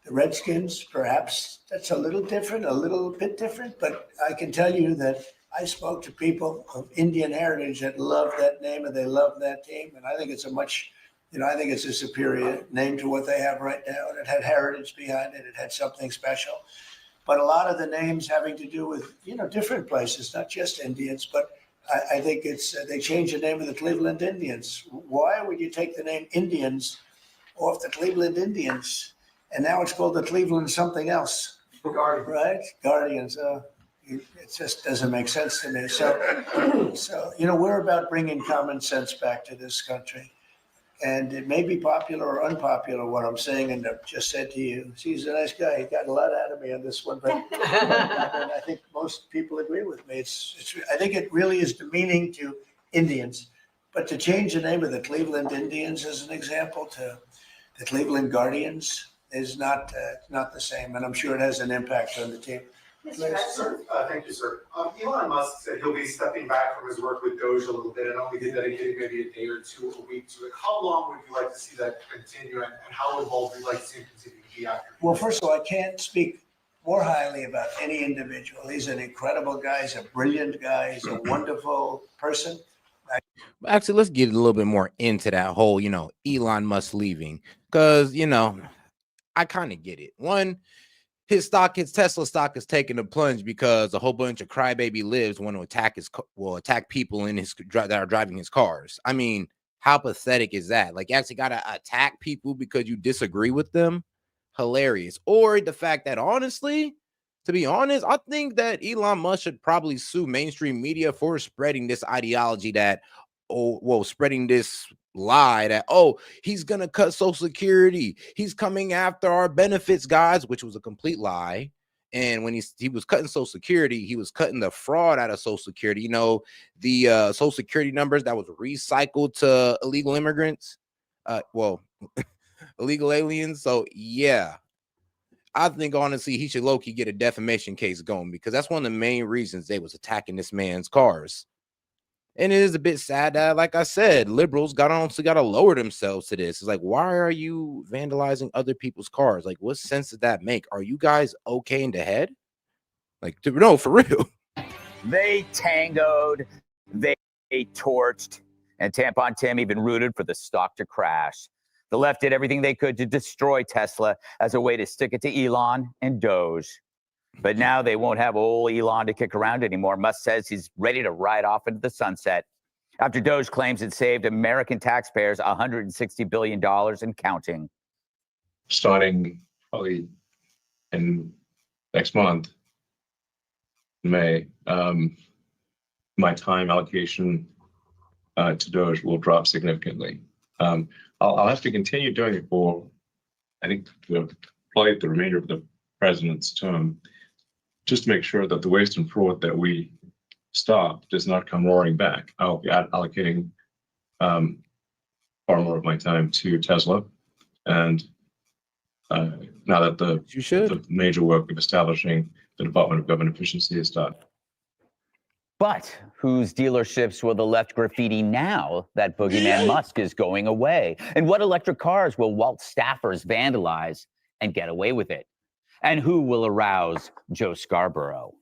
the Redskins, perhaps that's a little bit different, but I can tell you that I spoke to people of Indian heritage that love that name and they love that team, and I think it's I think it's a superior name to what they have right now, and it had heritage behind it. It had something special. But a lot of the names having to do with, different places, not just Indians, but I think they changed the name of the Cleveland Indians. Why would you take the name Indians off the Cleveland Indians? And now it's called the Cleveland something else. Guardians. Right? Guardians. It just doesn't make sense to me. So, we're about bringing common sense back to this country. And it may be popular or unpopular what I'm saying, and I've just said to you, he's a nice guy. He got a lot out of me on this one, but I think most people agree with me. I think it really is demeaning to Indians. But to change the name of the Cleveland Indians, as an example, to the Cleveland Guardians is not the same, and I'm sure it has an impact on the team. Sir, thank you, sir. Elon Musk said he'll be stepping back from his work with Doge a little bit and only be dedicating maybe a day or two a week to it. How long would you like to see that continue, and how involved would you like to see him continue to be after? Well, first of all, I can't speak more highly about any individual. He's an incredible guy. He's a brilliant guy. He's a wonderful person. Actually, let's get a little bit more into that whole, Elon Musk leaving, because, I kind of get it. One, his Tesla stock is taking a plunge because a whole bunch of crybaby libs want to attack people that are driving his cars. I mean, how pathetic is that? Like, you actually got to attack people because you disagree with them? Hilarious. Or the fact that, honestly, to be honest, I think that Elon Musk should probably sue mainstream media for spreading this ideology that, spreading this lie that, he's gonna cut Social Security, he's coming after our benefits, guys, which was a complete lie. And when he was cutting Social Security, he was cutting the fraud out of Social Security, the Social Security numbers that was recycled to illegal immigrants, illegal aliens. So yeah, I think honestly he should low-key get a defamation case going, because that's one of the main reasons they was attacking this man's cars. And it is a bit sad that, like I said, liberals got to lower themselves to this. It's like, why are you vandalizing other people's cars? Like, what sense did that make? Are you guys okay in the head? Like, no, for real. They tangoed, they torched, and Tampon Tim even rooted for the stock to crash. The left did everything they could to destroy Tesla as a way to stick it to Elon and Doge. But now they won't have old Elon to kick around anymore. Musk says he's ready to ride off into the sunset after Doge claims it saved American taxpayers $160 billion and counting. Starting probably in next month, May, my time allocation to Doge will drop significantly. I'll have to continue doing it for, I think, probably the remainder of the president's term, just to make sure that the waste and fraud that we stop does not come roaring back. I'll be allocating far more of my time to Tesla. And now that the major work of establishing the Department of Government Efficiency has done. But whose dealerships will the left graffiti now that boogeyman Musk is going away? And what electric cars will Walt staffers vandalize and get away with it? And who will arouse Joe Scarborough?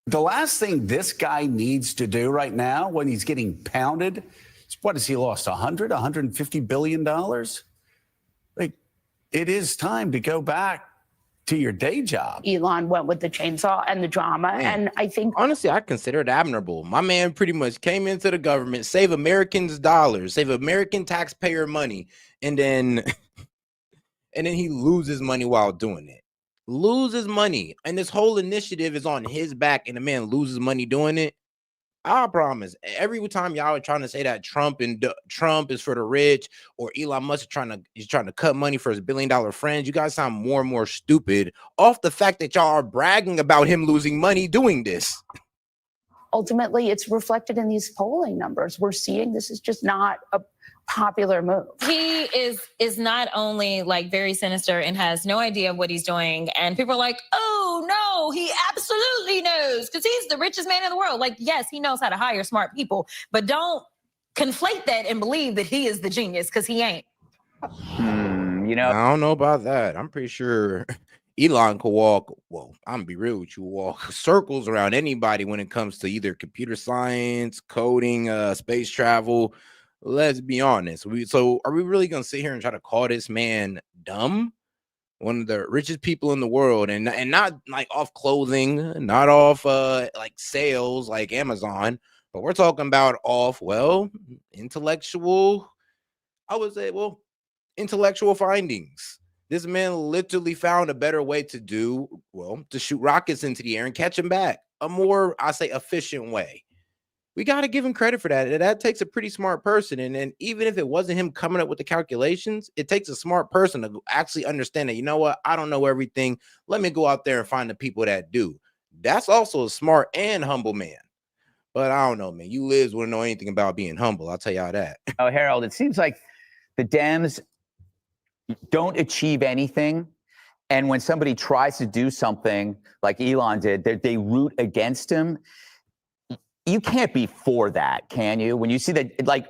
The last thing this guy needs to do right now when he's getting pounded, what has he lost, 150 billion dollars? Like, it is time to go back to your day job. Elon went with the chainsaw and the drama. Man. And I think Honestly, I consider it admirable. My man pretty much came into the government, save Americans dollars, save American taxpayer money, and then he loses money while doing it. Loses money. And this whole initiative is on his back, and the man loses money doing it. I promise. Every time y'all are trying to say that Trump is for the rich, or Elon Musk is trying to cut money for his $1 billion friends, you guys sound more and more stupid off the fact that y'all are bragging about him losing money doing this. ultimately it's reflected in these polling numbers. We're seeing this is just not a popular move. He is not only like very sinister and has no idea what he's doing, and people are like, oh no, he absolutely knows because he's the richest man in the world. Like, yes, he knows how to hire smart people, but don't conflate that and believe that he is the genius, because he ain't. You know, I don't know about that. I'm pretty sure Elon could walk, well, I'm gonna be real with you, walk circles around anybody when it comes to either computer science, coding, space travel. Let's be honest. So are we really gonna sit here and try to call this man dumb? One of the richest people in the world, and not like off clothing, not off like sales like Amazon, but we're talking about off, well, intellectual, I would say, well, intellectual findings. This man literally found a better way to do, well, to shoot rockets into the air and catch them back. A more, I say, efficient way. We got to give him credit for that. And that takes a pretty smart person. And then even if it wasn't him coming up with the calculations, it takes a smart person to actually understand that, you know what, I don't know everything. Let me go out there and find the people that do. That's also a smart and humble man. But I don't know, man. You Liz wouldn't know anything about being humble. I'll tell y'all that. Oh, Harold, it seems like the Dems don't achieve anything. And when somebody tries to do something like Elon did, they root against him. You can't be for that, can you? When you see that, like,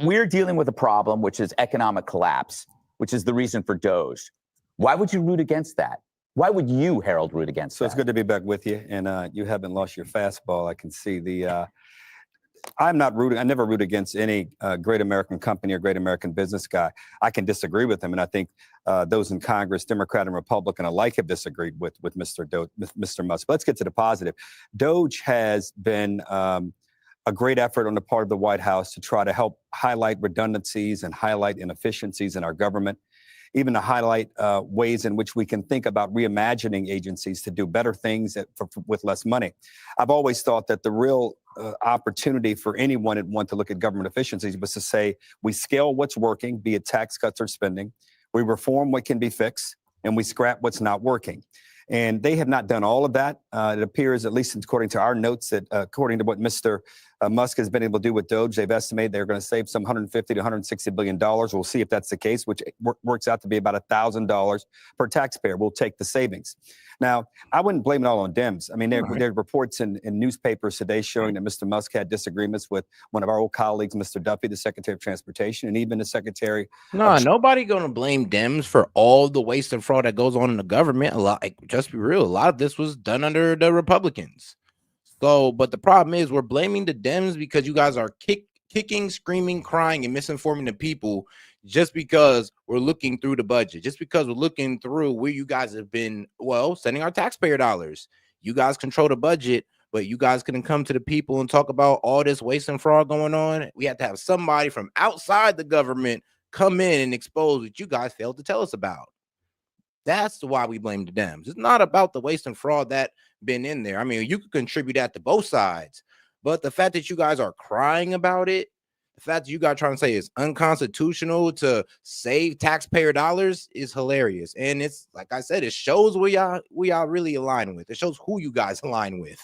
we're dealing with a problem, which is economic collapse, which is the reason for Doge. Why would you root against that? Why would you, Harold, root against that? So it's good to be back with you, and you haven't lost your fastball. I can see the. I'm not rooting. I never root against any great American company or great American business guy. I can disagree with him, and I think those in Congress, Democrat and Republican alike, have disagreed with Mr. Musk. But let's get to the positive. Doge has been a great effort on the part of the White House to try to help highlight redundancies and highlight inefficiencies in our government, even to highlight ways in which we can think about reimagining agencies to do better things with less money. I've always thought that the real opportunity for anyone that want to look at government efficiencies was to say, we scale what's working, be it tax cuts or spending, we reform what can be fixed, and we scrap what's not working. And they have not done all of that. It appears, at least according to our notes, that according to what Mr. Musk has been able to do with Doge, they've estimated they're going to save some $150 to $160 billion. We'll see if that's the case, which works out to be about $1,000 per taxpayer. We'll take the savings. Now, I wouldn't blame it all on Dems. I mean, there are reports in newspapers today showing that Mr. Musk had disagreements with one of our old colleagues, Mr. Duffy, the Secretary of Transportation, and even the Secretary. No, nobody gonna blame Dems for all the waste and fraud that goes on in the government. A lot, like, just be real, a lot of this was done under the Republicans. So, but the problem is we're blaming the Dems because you guys are kicking, screaming, crying, and misinforming the people just because we're looking through the budget, just because we're looking through where you guys have been, well, sending our taxpayer dollars. You guys control the budget, but you guys couldn't come to the people and talk about all this waste and fraud going on. We have to have somebody from outside the government come in and expose what you guys failed to tell us about. That's why we blame the Dems. It's not about the waste and fraud that been in there. I mean, you could contribute that to both sides, but the fact that you guys are crying about it, the fact that you guys trying to say it's unconstitutional to save taxpayer dollars is hilarious. And it's, like I said, it shows where y'all really align with. It shows who you guys align with.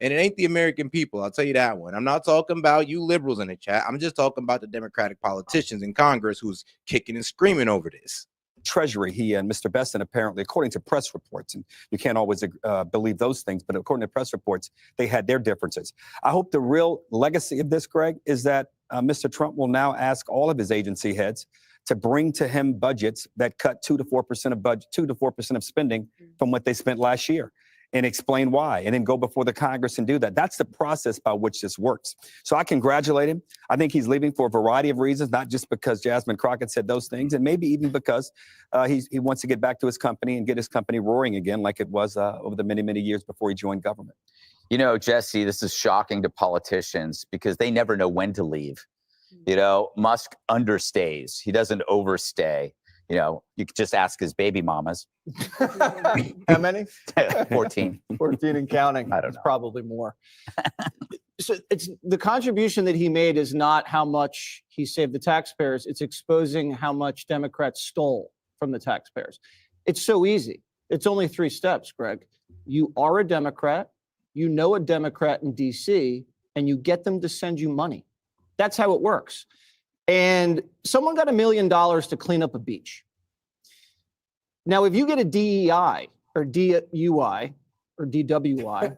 And it ain't the American people. I'll tell you that one. I'm not talking about you liberals in the chat. I'm just talking about the Democratic politicians in Congress who's kicking and screaming over this. Treasury. He and Mr. Bessent apparently, according to press reports, and you can't always believe those things, but according to press reports, they had their differences. I hope the real legacy of this, Greg, is that Mr. Trump will now ask all of his agency heads to bring to him budgets that cut 2 to 4% of budget, 2 to 4% of spending from what they spent last year, and explain why, and then go before the Congress and do that. That's the process by which this works. So I congratulate him. I think he's leaving for a variety of reasons, not just because Jasmine Crockett said those things, and maybe even because he wants to get back to his company and get his company roaring again like it was over the many, many years before he joined government. You know, Jesse, this is shocking to politicians because they never know when to leave. You know, Musk understays. He doesn't overstay. You know, you could just ask his baby mamas. How many? 14. 14 and counting. I don't know. Probably more. So it's the contribution that he made is not how much he saved the taxpayers. It's exposing how much Democrats stole from the taxpayers. It's so easy. It's only 3 steps, Greg. You are a Democrat, you know a Democrat in DC, and you get them to send you money. That's how it works. And someone got $1 million to clean up a beach. Now, if you get a DEI or DUI or DWI,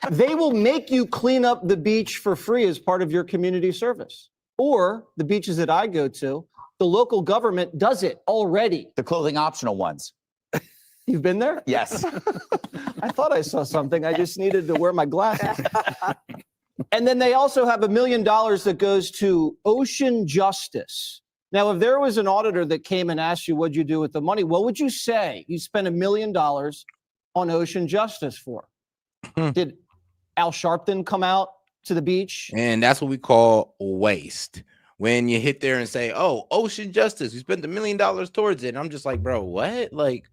they will make you clean up the beach for free as part of your community service. Or the beaches that I go to, the local government does it already. The clothing optional ones. You've been there? Yes. I thought I saw something. I just needed to wear my glasses. And then they also have $1 million that goes to ocean justice. Now, if there was an auditor that came and asked you, what'd you do with the money? What would you say you spent $1 million on ocean justice for? Did Al Sharpton come out to the beach? And that's what we call waste. When you hit there and say, oh, ocean justice, we spent $1 million towards it. And I'm just like, bro, what? Like,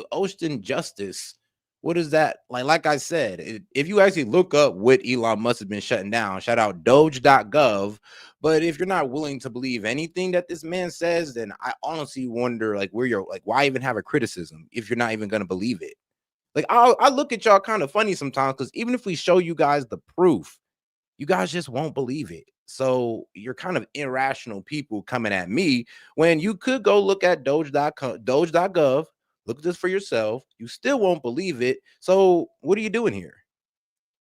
ocean justice. What is that? Like I said, if you actually look up what Elon Musk has been shutting down, shout out Doge.gov. But if you're not willing to believe anything that this man says, then I honestly wonder, like, where you're, like, why even have a criticism if you're not even going to believe it? Like, I look at y'all kind of funny sometimes because even if we show you guys the proof, you guys just won't believe it. So you're kind of irrational people coming at me when you could go look at Doge.gov. Look at this for yourself. You still won't believe it. So what are you doing here?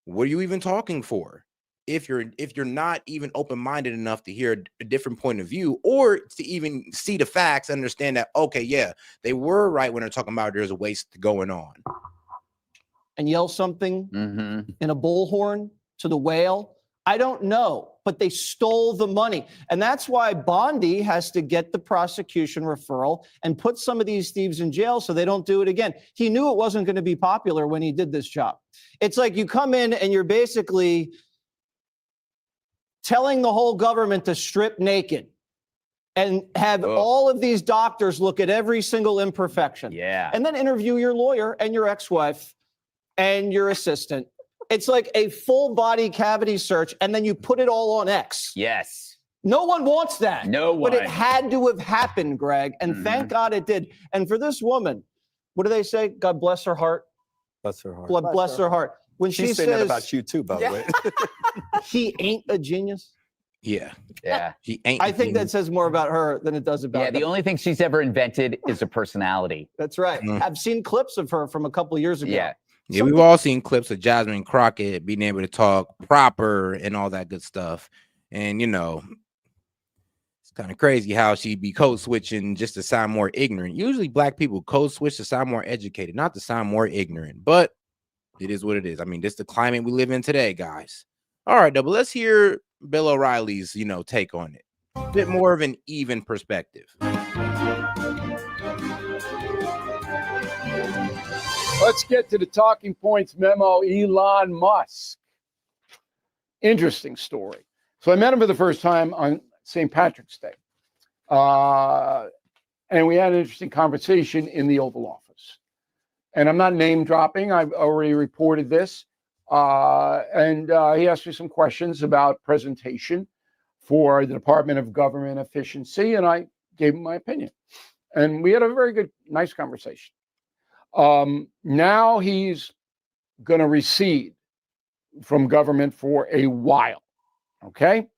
What are you even talking for? If you're not even open-minded enough to hear a different point of view or to even see the facts, understand that, okay, yeah, they were right when they're talking about there's a waste going on. And yell something in a bullhorn to the whale? I don't know, but they stole the money. And that's why Bondi has to get the prosecution referral and put some of these thieves in jail so they don't do it again. He knew it wasn't going to be popular when he did this job. It's like you come in and you're basically telling the whole government to strip naked and have all of these doctors look at every single imperfection. Yeah. And then interview your lawyer and your ex-wife and your assistant. It's like a full body cavity search, and then you put it all on X. Yes. No one wants that. No one. But it had to have happened, Greg, and thank God it did. And for this woman, what do they say? God bless her heart. Bless her heart. Bless her heart. When She's she saying that says about you too, by the way. he ain't a genius. Yeah. Yeah. He ain't. I think that says more about her than it does about Yeah, the only thing she's ever invented is a personality. That's right. I've seen clips of her from a couple of years ago. Yeah. Yeah, we've all seen clips of Jasmine Crockett being able to talk proper and all that good stuff. And, you know, it's kind of crazy how she'd be code switching just to sound more ignorant. Usually black people code switch to sound more educated, not to sound more ignorant. But it is what it is. I mean, this is the climate we live in today, guys. All right, though, but let's hear Bill O'Reilly's, take on it. A bit more of an even perspective. Let's get to the talking points memo. Elon Musk. Interesting story. So I met him for the first time on St. Patrick's Day. And we had an interesting conversation in the Oval Office. And I'm not name dropping. I've already reported this. And he asked me some questions about presentation for the Department of Government Efficiency. And I gave him my opinion. And we had a very good, nice conversation. Now he's going to recede from government for a while. Okay.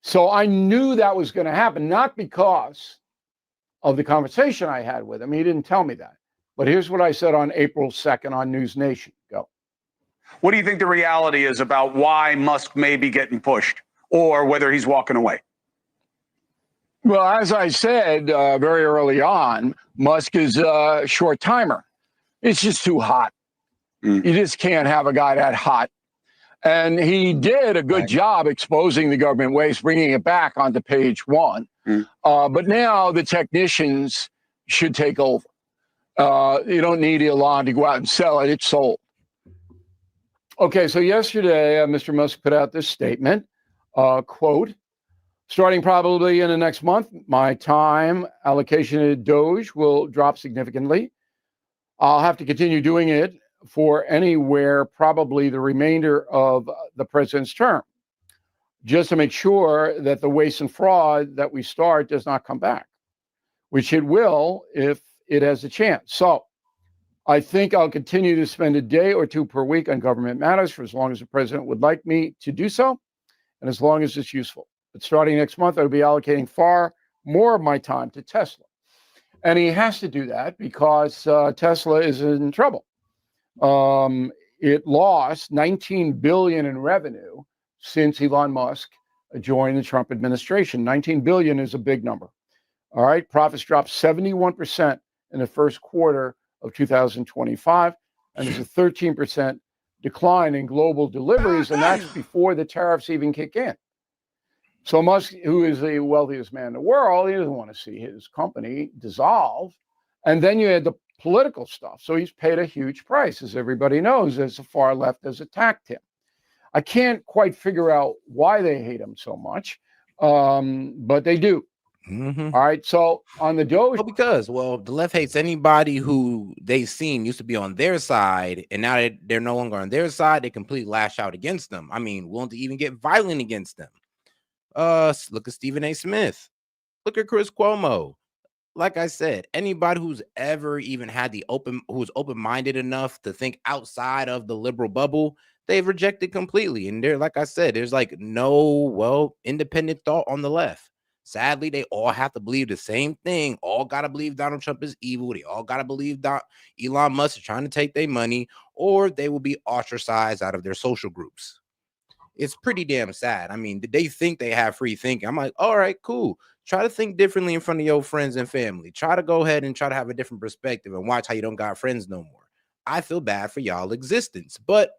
So I knew that was going to happen, not because of the conversation I had with him. He didn't tell me that. But here's what I said on April 2nd on News Nation. Go. What do you think the reality is about why Musk may be getting pushed or whether he's walking away? Well, as I said very early on, Musk is a short timer. It's just too hot. You just can't have a guy that hot. And he did a good job exposing the government waste, bringing it back onto page one. But now the technicians should take over. You don't need Elon to go out and sell it. It's sold. Okay, so yesterday, Mr. Musk put out this statement, quote, starting probably in the next month, my time allocation to Doge will drop significantly. I'll have to continue doing it for anywhere probably the remainder of the president's term, just to make sure that the waste and fraud that we start does not come back, which it will if it has a chance. So I think I'll continue to spend a day or two per week on government matters for as long as the president would like me to do so, and as long as it's useful. But starting next month, I'll be allocating far more of my time to Tesla. And he has to do that because Tesla is in trouble. It lost $19 billion in revenue since Elon Musk joined the Trump administration. $19 billion is a big number. All right. Profits dropped 71% in the first quarter of 2025. And there's a 13% decline in global deliveries. And that's before the tariffs even kick in. So Musk, who is the wealthiest man in the world, he doesn't want to see his company dissolve. And then you had the political stuff. So he's paid a huge price, as everybody knows, as the far left has attacked him. I can't quite figure out why they hate him so much, but they do. All right. So on the Doge. Because the left hates anybody who they've seen used to be on their side, and now that they're no longer on their side, they completely lash out against them. I mean, willing to even get violent against them. Look at Stephen A. Smith. Look at Chris Cuomo. Like I said, anybody who's ever even had who's open-minded enough to think outside of the liberal bubble, they've rejected completely. And they're, like I said, there's like no, independent thought on the left. Sadly, they all have to believe the same thing. All got to believe Donald Trump is evil. They all got to believe Elon Musk is trying to take their money, or they will be ostracized out of their social groups. It's pretty damn sad. I mean, they think they have free thinking. I'm like, all right, cool. Try to think differently in front of your friends and family. Try to go ahead and try to have a different perspective and watch how you don't got friends no more. I feel bad for y'all existence, but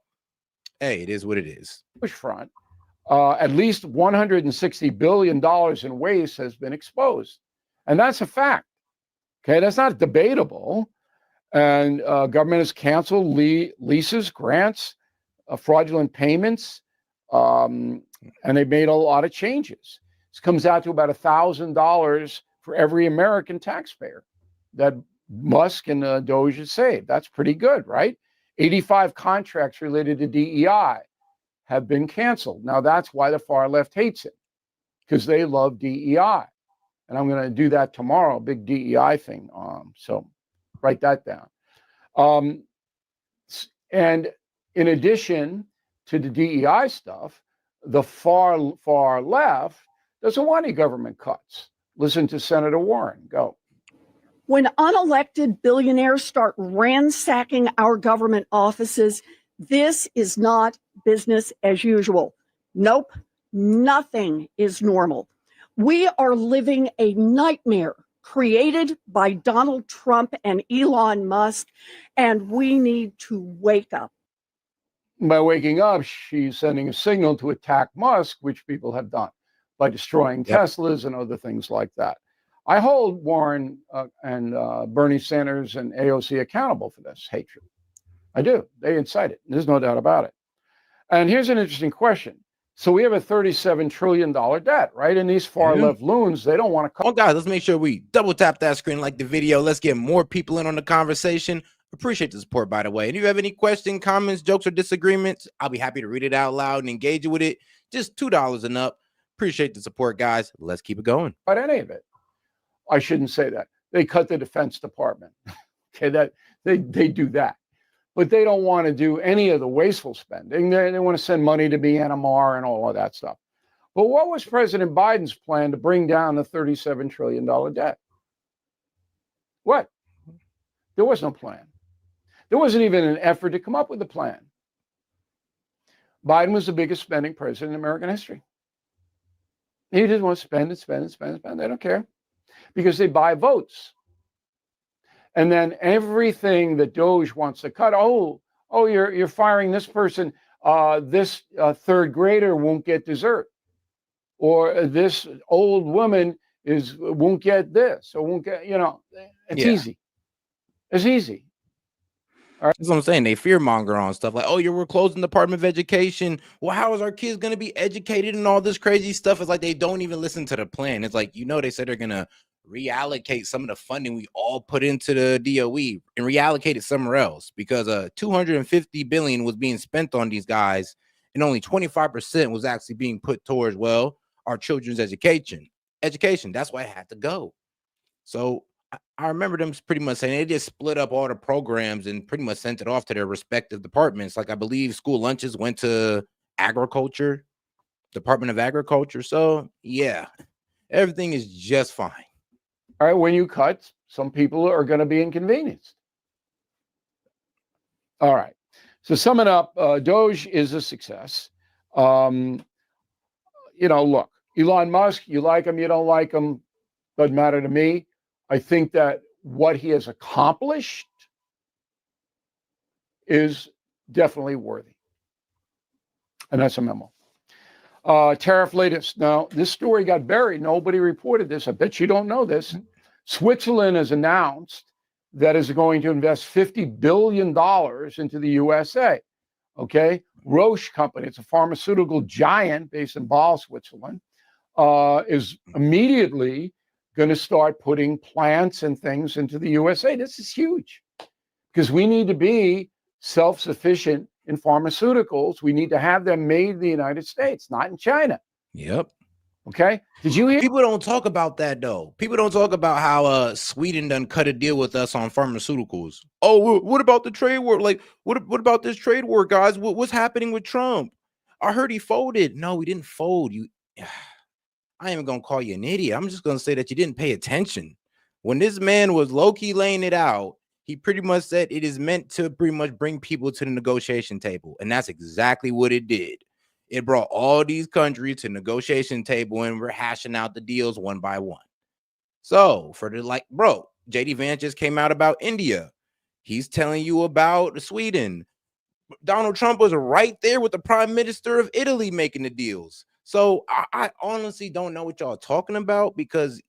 hey, it is what it is. Front, at least $160 billion in waste has been exposed. And that's a fact. Okay, that's not debatable. And government has canceled leases, grants, fraudulent payments, and they've made a lot of changes. This comes out to about $1,000 for every American taxpayer that Musk and Doge has saved. That's pretty good, right? 85 contracts related to DEI have been canceled. Now, that's why the far left hates it, because they love DEI. And I'm going to do that tomorrow, big DEI thing. So write that down. And in addition to the DEI stuff, the far left doesn't want any government cuts. Listen to Senator Warren. Go. When unelected billionaires start ransacking our government offices, this is not business as usual. Nope, nothing is normal. We are living a nightmare created by Donald Trump and Elon Musk, and we need to wake up. By waking up, she's sending a signal to attack Musk, which people have done by destroying Teslas and other things like that. I hold Warren and Bernie Sanders and AOC accountable for this hatred. I do. They incite it. There's no doubt about it. And here's an interesting question. So we have a $37 trillion debt, right? And these far left loons, they don't want to. Oh, guys, let's make sure we double tap that screen, like the video. Let's get more people in on the conversation. Appreciate the support, by the way. And if you have any questions, comments, jokes, or disagreements, I'll be happy to read it out loud and engage with it. Just $2 and up. Appreciate the support, guys. Let's keep it going. But any of it, I shouldn't say that. They cut the Defense Department. Okay, that they do that. But they don't want to do any of the wasteful spending. They want to send money to BNMR and all of that stuff. But what was President Biden's plan to bring down the $37 trillion debt? What? There was no plan. There wasn't even an effort to come up with a plan. Biden was the biggest spending president in American history. He just wants to spend and spend and spend and spend. They don't care because they buy votes. And then everything that Doge wants to cut, you're firing this person. This third grader won't get dessert, or this old woman won't get this, or won't get. It's easy. It's easy. That's what I'm saying. They fear monger on stuff like, we're closing the Department of Education. Well, how is our kids going to be educated and all this crazy stuff? It's like they don't even listen to the plan. It's like, they said they're going to reallocate some of the funding we all put into the DOE and reallocate it somewhere else because $250 billion was being spent on these guys and only 25% was actually being put towards, our children's education. That's why it had to go. So I remember them pretty much saying they just split up all the programs and pretty much sent it off to their respective departments. Like I believe school lunches went to agriculture, Department of Agriculture. So yeah, everything is just fine. All right, when you cut, some people are going to be inconvenienced. All right. So summing up, Doge is a success. Look, Elon Musk, you like him, you don't like him, doesn't matter to me. I think that what he has accomplished is definitely worthy. And that's a memo. Tariff latest. Now, this story got buried. Nobody reported this. I bet you don't know this. Switzerland has announced that is going to invest $50 billion into the USA. Okay. Roche Company, it's a pharmaceutical giant based in Basel, Switzerland, is immediately going to start putting plants and things into the USA. This is huge because we need to be self-sufficient in pharmaceuticals. We need to have them made in the United States, not in China. Yep. Okay. Did you hear? People don't talk about that though. People don't talk about how Sweden done cut a deal with us on pharmaceuticals. What about the trade war? Like, what about this trade war, guys? What's happening with Trump? I heard he folded. No, we didn't fold. I ain't even gonna call you an idiot. I'm just gonna say that you didn't pay attention. When this man was low-key laying it out, he pretty much said it is meant to pretty much bring people to the negotiation table. And that's exactly what it did. It brought all these countries to the negotiation table and we're hashing out the deals one by one. So for JD Vance just came out about India. He's telling you about Sweden. Donald Trump was right there with the prime minister of Italy making the deals. So I honestly don't know what y'all are talking about because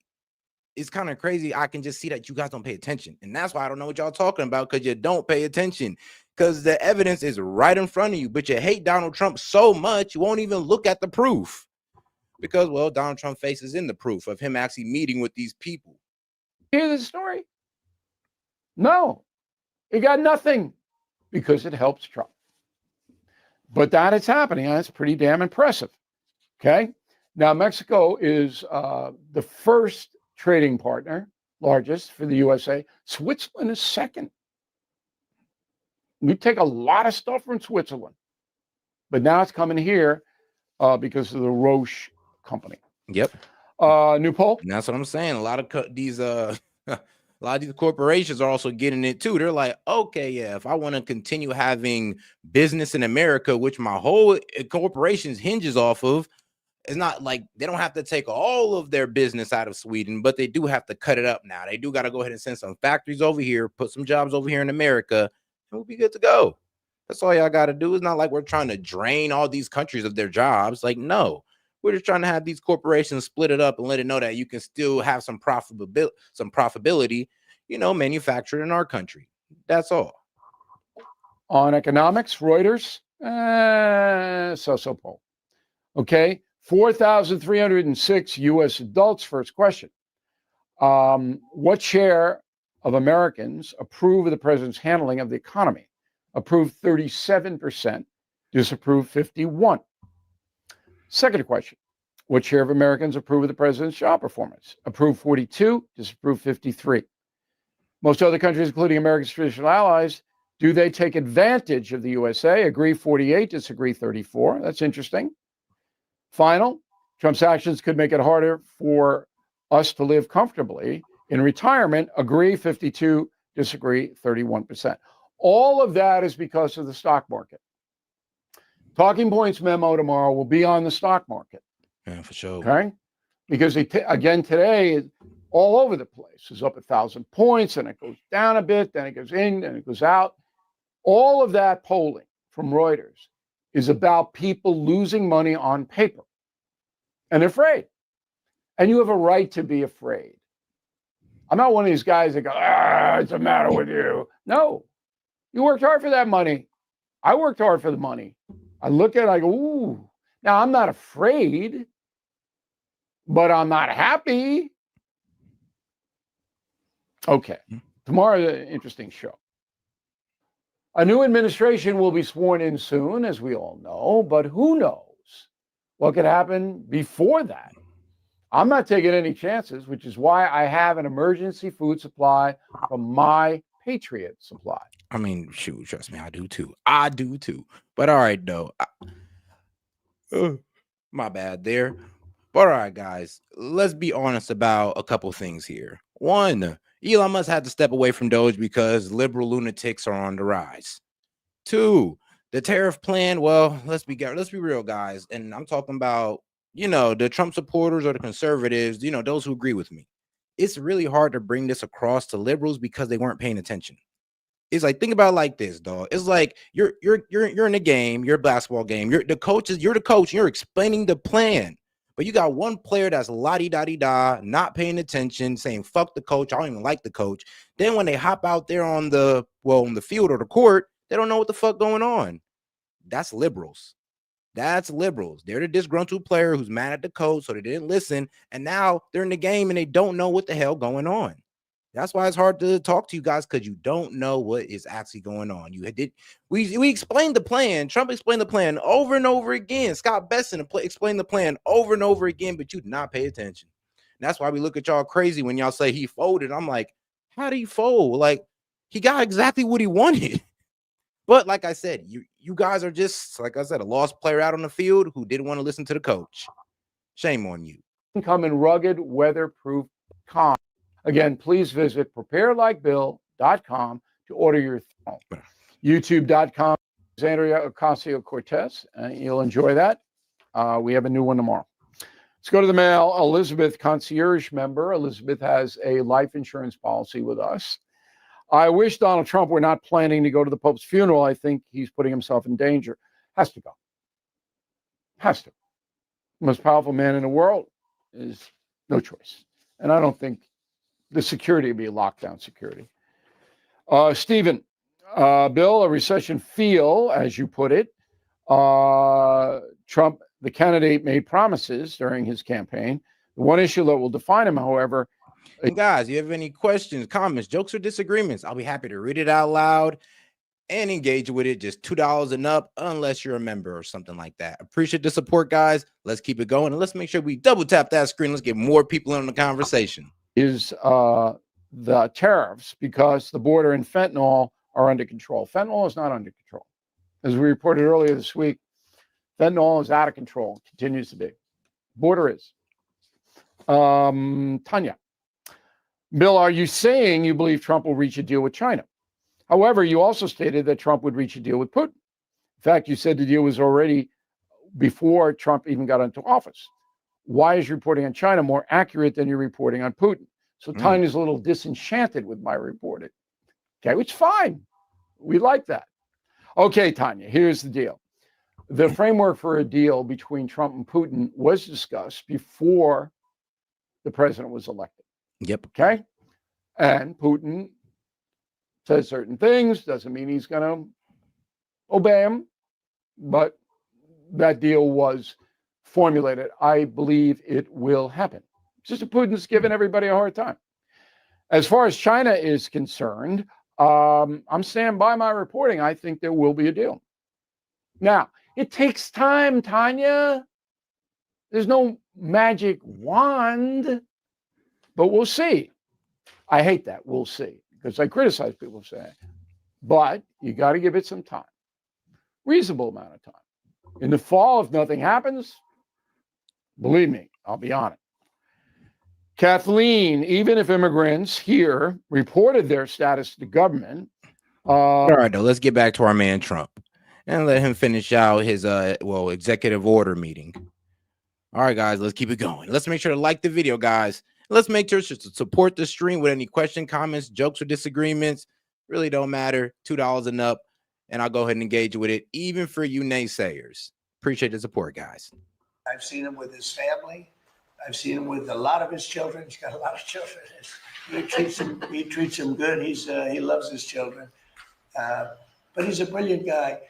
it's kind of crazy. I can just see that you guys don't pay attention. And that's why I don't know what y'all are talking about because you don't pay attention because the evidence is right in front of you. But you hate Donald Trump so much you won't even look at the proof because, Donald Trump faces in the proof of him actually meeting with these people. Hear the story? No, he got nothing because it helps Trump. But that is happening. And that's pretty damn impressive. Okay. Now, Mexico is the first trading partner, largest for the USA. Switzerland is second. We take a lot of stuff from Switzerland, but now it's coming here because of the Roche company. Yep. New poll. And that's what I'm saying. A lot of these corporations are also getting it too. They're like, okay, yeah, if I want to continue having business in America, which my whole corporations hinges off of, it's not like they don't have to take all of their business out of Sweden, but they do have to cut it up now. They do got to go ahead and send some factories over here, put some jobs over here in America, and we'll be good to go. That's all y'all got to do. It's not like we're trying to drain all these countries of their jobs. Like, no, we're just trying to have these corporations split it up and let it know that you can still have some profitability, manufactured in our country. That's all. On economics, Reuters, so poll. Okay. 4,306 U.S. adults. First question. What share of Americans approve of the president's handling of the economy? Approve 37%, disapprove 51%. Second question. What share of Americans approve of the president's job performance? Approve 42%, disapprove 53%. Most other countries, including America's traditional allies, do they take advantage of the USA? Agree 48%, disagree 34%. That's interesting. Final, Trump's actions could make it harder for us to live comfortably In retirement, agree 52, disagree 31%. All of that is because of the stock market. Talking Points memo tomorrow will be on the stock market. Yeah, for sure. Okay? Because again, today, all over the place. It's up 1,000 points, and it goes down a bit, then it goes in, and it goes out. All of that polling from Reuters is about people losing money on paper. And they're afraid. And you have a right to be afraid. I'm not one of these guys that go, what's the matter with you? No. You worked hard for that money. I worked hard for the money. I look at it, I go, ooh. Now, I'm not afraid, but I'm not happy. Okay. Tomorrow, an interesting show. A new administration will be sworn in soon, as we all know, but who knows what could happen before that? I'm not taking any chances, which is why I have an emergency food supply from my Patriot Supply. I mean, shoot, trust me, I do too. I do too. But all right, though. My bad there. But all right, guys, let's be honest about a couple things here. One, Elon Musk had to step away from Doge because liberal lunatics are on the rise. Two, the tariff plan, well, let's be real, guys. And I'm talking about, the Trump supporters or the conservatives, those who agree with me. It's really hard to bring this across to liberals because they weren't paying attention. It's like, think about it like this, dog. It's like you're in a game, you're a basketball game. You're the coach, and you're explaining the plan. But you got one player that's la-di-da-di-da, not paying attention, saying, fuck the coach, I don't even like the coach. Then when they hop out there on the field or the court, they don't know what the fuck going on. That's liberals. That's liberals. They're the disgruntled player who's mad at the coach, so they didn't listen, and now they're in the game and they don't know what the hell going on. That's why it's hard to talk to you guys, because you don't know what is actually going on. We explained the plan. Trump explained the plan over and over again. Scott Bessent explained the plan over and over again, but you did not pay attention. And that's why we look at y'all crazy when y'all say he folded. I'm like, how did he fold? Like, he got exactly what he wanted. But like I said, you guys are just, like I said, a lost player out on the field who didn't want to listen to the coach. Shame on you. Come in rugged, weatherproof con. Again, please visit preparelikebill.com to order your phone. YouTube.com, Andrea Ocasio-Cortez. You'll enjoy that. We have a new one tomorrow. Let's go to the mail. Elizabeth, concierge member. Elizabeth has a life insurance policy with us. I wish Donald Trump were not planning to go to the Pope's funeral. I think he's putting himself in danger. Has to go. Has to. The most powerful man in the world is no choice. And I don't think the security would be lockdown security. Stephen, Bill, a recession feel, as you put it. Trump, the candidate, made promises during his campaign. The one issue that will define him, however. And guys, you have any questions, comments, jokes, or disagreements? I'll be happy to read it out loud and engage with it. Just $2 and up, unless you're a member or something like that. Appreciate the support, guys. Let's keep it going, and let's make sure we double tap that screen. Let's get more people in the conversation. Is the tariffs, because the border and fentanyl are under control. Fentanyl is not under control. As we reported earlier this week, fentanyl is out of control, continues to be. Border is. Tanya. Bill, are you saying you believe Trump will reach a deal with China? However, you also stated that Trump would reach a deal with Putin. In fact, you said the deal was already before Trump even got into office. Why is your reporting on China more accurate than your reporting on Putin? So Tanya's a little disenchanted with my reporting. Okay, which is fine. We like that. Okay, Tanya, here's the deal. The framework for a deal between Trump and Putin was discussed before the president was elected. Yep. Okay. And Putin says certain things, doesn't mean he's going to obey him, but that deal was formulated. I believe it will happen. It's just that Putin's giving everybody a hard time. As far as China is concerned, I'm standing by my reporting. I think there will be a deal. Now, it takes time, Tanya. There's no magic wand, but we'll see. I hate that. We'll see, because I criticize people saying, but you got to give it some time. Reasonable amount of time. In the fall, if nothing happens, believe me, I'll be on it. Kathleen, even if immigrants here reported their status to the government. All right, though, let's get back to our man Trump and let him finish out his executive order meeting. All right, guys, let's keep it going. Let's make sure to like the video, guys. Let's make sure to support the stream with any question, comments, jokes, or disagreements. Really don't matter. $2 and up, and I'll go ahead and engage with it, even for you naysayers. Appreciate the support, guys. I've seen him with his family. I've seen him with a lot of his children. He's got a lot of children. He treats them good. He loves his children. But he's a brilliant guy.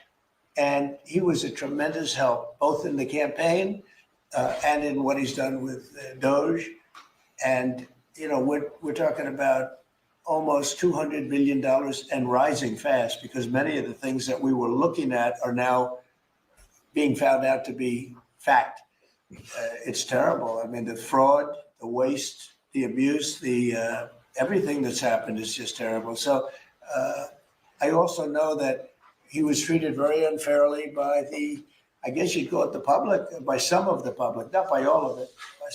And he was a tremendous help, both in the campaign and in what he's done with Doge. And, you know, we're talking about almost $200 billion and rising fast, because many of the things that we were looking at are now being found out to be fact. It's terrible. I mean, the fraud, the waste, the abuse, the everything that's happened is just terrible. So I also know that he was treated very unfairly by I guess you'd call it the public, by some of the public, not by all of it.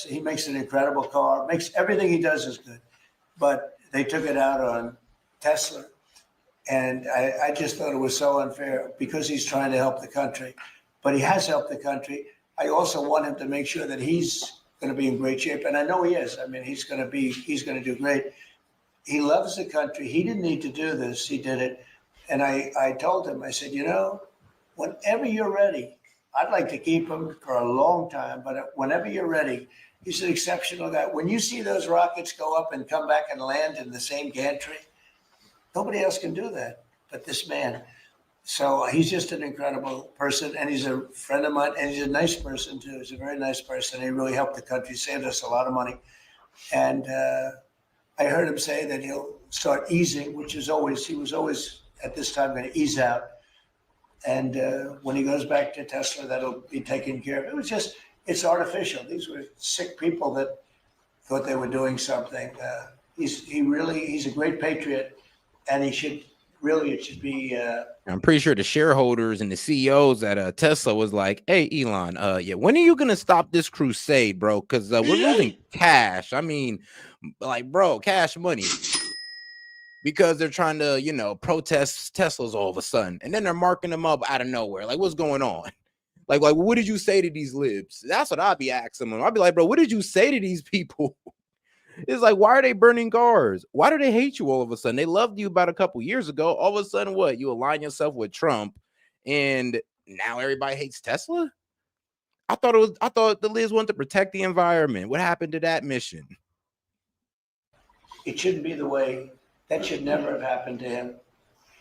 He makes an incredible car, makes everything he does is good. But they took it out on Tesla. And I just thought it was so unfair, because he's trying to help the country. But he has helped the country. I also want him to make sure that he's going to be in great shape. And I know he is. I mean, he's going to do great. He loves the country. He didn't need to do this. He did it. And I told him, I said, you know, whenever you're ready, I'd like to keep him for a long time, but whenever you're ready, he's an exceptional guy. When you see those rockets go up and come back and land in the same gantry, nobody else can do that but this man. So he's just an incredible person, and he's a friend of mine, and he's a nice person too. He's a very nice person. He really helped the country, saved us a lot of money. And I heard him say that he'll start easing, he was always at this time going to ease out. And when he goes back to Tesla, that'll be taken care of. It was just, it's artificial. These were sick people that thought they were doing something. He's a great patriot, and it should be. I'm pretty sure the shareholders and the CEOs at Tesla was like, hey, Elon, when are you going to stop this crusade, bro? Because we're losing cash. I mean, like, bro, cash money. Because they're trying to, you know, protest Teslas all of a sudden. And then they're marking them up out of nowhere. Like, what's going on? Like, what did you say to these libs? That's what I'd be asking them. I'd be like, bro, what did you say to these people? It's like, why are they burning cars? Why do they hate you all of a sudden? They loved you about a couple years ago. All of a sudden, what? You align yourself with Trump, and now everybody hates Tesla? I thought the libs wanted to protect the environment. What happened to that mission? It shouldn't be the way. That should never have happened to him.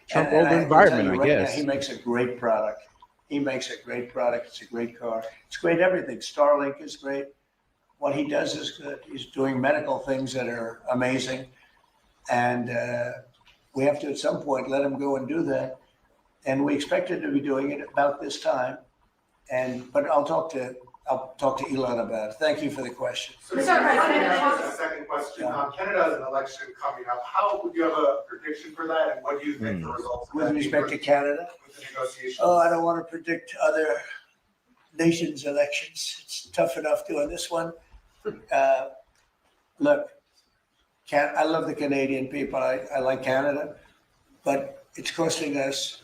Trump over environment, I guess. Now, he makes a great product. It's a great car. It's great everything. Starlink is great. What he does is good. He's doing medical things that are amazing. And we have to, at some point, let him go and do that. And we expected to be doing it about this time. But I'll talk to Elon about it. Thank you for the question. So, a second question. Canada has an election coming up. How would you have a prediction for that, and what do you think the results of With that respect to Canada? with the negotiations? Oh, I don't want to predict other nations' elections. It's tough enough doing this one. Look, I love the Canadian people. I like Canada, but it's costing us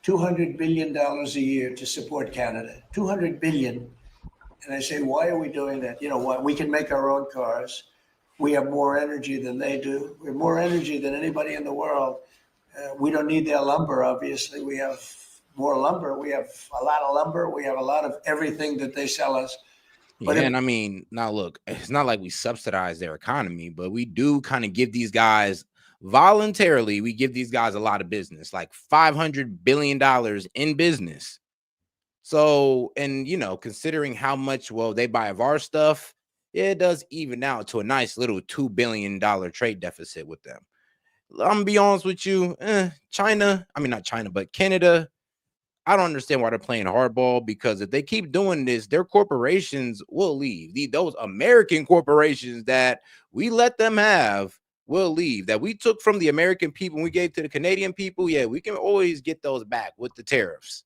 $200 billion a year to support Canada. $200 billion. And I say, why are we doing that? You know what? We can make our own cars. We have more energy than they do. We have more energy than anybody in the world. We don't need their lumber, obviously. We have more lumber. We have a lot of lumber. We have a lot of everything that they sell us. But and I mean, now look, it's not like we subsidize their economy, but we do kind of give these guys voluntarily, we give these guys a lot of business, like $500 billion in business. So, and you know, considering how much, they buy of our stuff, it does even out to a nice little $2 billion trade deficit with them. I'm gonna be honest with you, China, I mean, not China, but Canada, I don't understand why they're playing hardball, because if they keep doing this, their corporations will leave. Those American corporations that we let them have will leave, that we took from the American people and we gave to the Canadian people. Yeah, we can always get those back with the tariffs.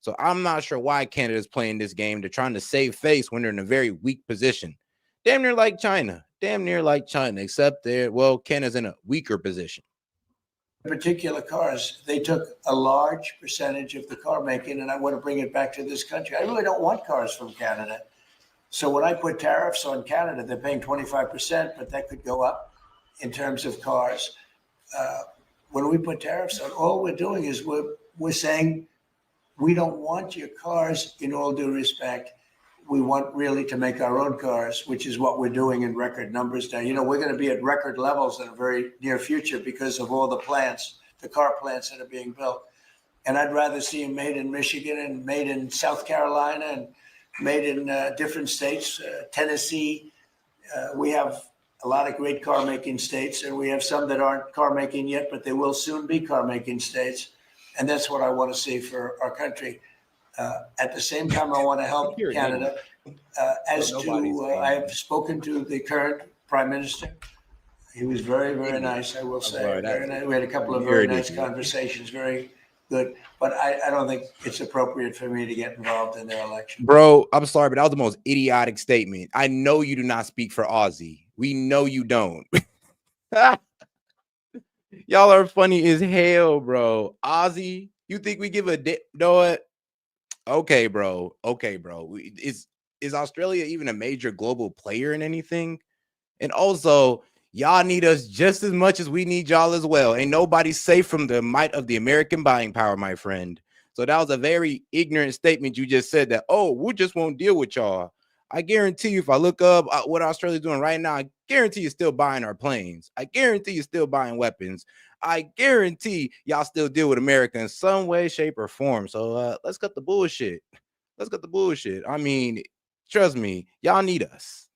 So I'm not sure why Canada's playing this game. They're trying to save face when they're in a very weak position. Damn near like China. damn near like China, except Canada's in a weaker position. Particular cars, they took a large percentage of the car making, and I want to bring it back to this country. I really don't want cars from Canada. So when I put tariffs on Canada, they're paying 25%, but that could go up in terms of cars. When we put tariffs on, all we're doing is we're saying we don't want your cars in all due respect. We want really to make our own cars, which is what we're doing in record numbers now. You know, we're going to be at record levels in a very near future because of all the plants, the car plants that are being built. And I'd rather see them made in Michigan and made in South Carolina and made in different states, Tennessee. We have a lot of great car making states, and we have some that aren't car making yet, but they will soon be car making states. And that's what I want to see for our country. At the same time, I want to help Canada. I have spoken to the current Prime Minister. He was very, very nice, I will say. Very nice. We had a couple of very nice conversations, very good. But I don't think it's appropriate for me to get involved in their election. Bro, I'm sorry, but that was the most idiotic statement. I know you do not speak for Aussie. We know you don't. Y'all are funny as hell, bro. Aussie, you think we give a know what? Okay, bro. Okay, bro. Is Australia even a major global player in anything? And also, y'all need us just as much as we need y'all as well. Ain't nobody safe from the might of the American buying power, my friend. So that was a very ignorant statement you just said that, oh, we just won't deal with y'all. I guarantee you, if I look up what Australia's doing right now, I guarantee you're still buying our planes. I guarantee you're still buying weapons. I guarantee y'all still deal with America in some way, shape, or form. So let's cut the bullshit. Let's cut the bullshit. I mean, trust me, y'all need us.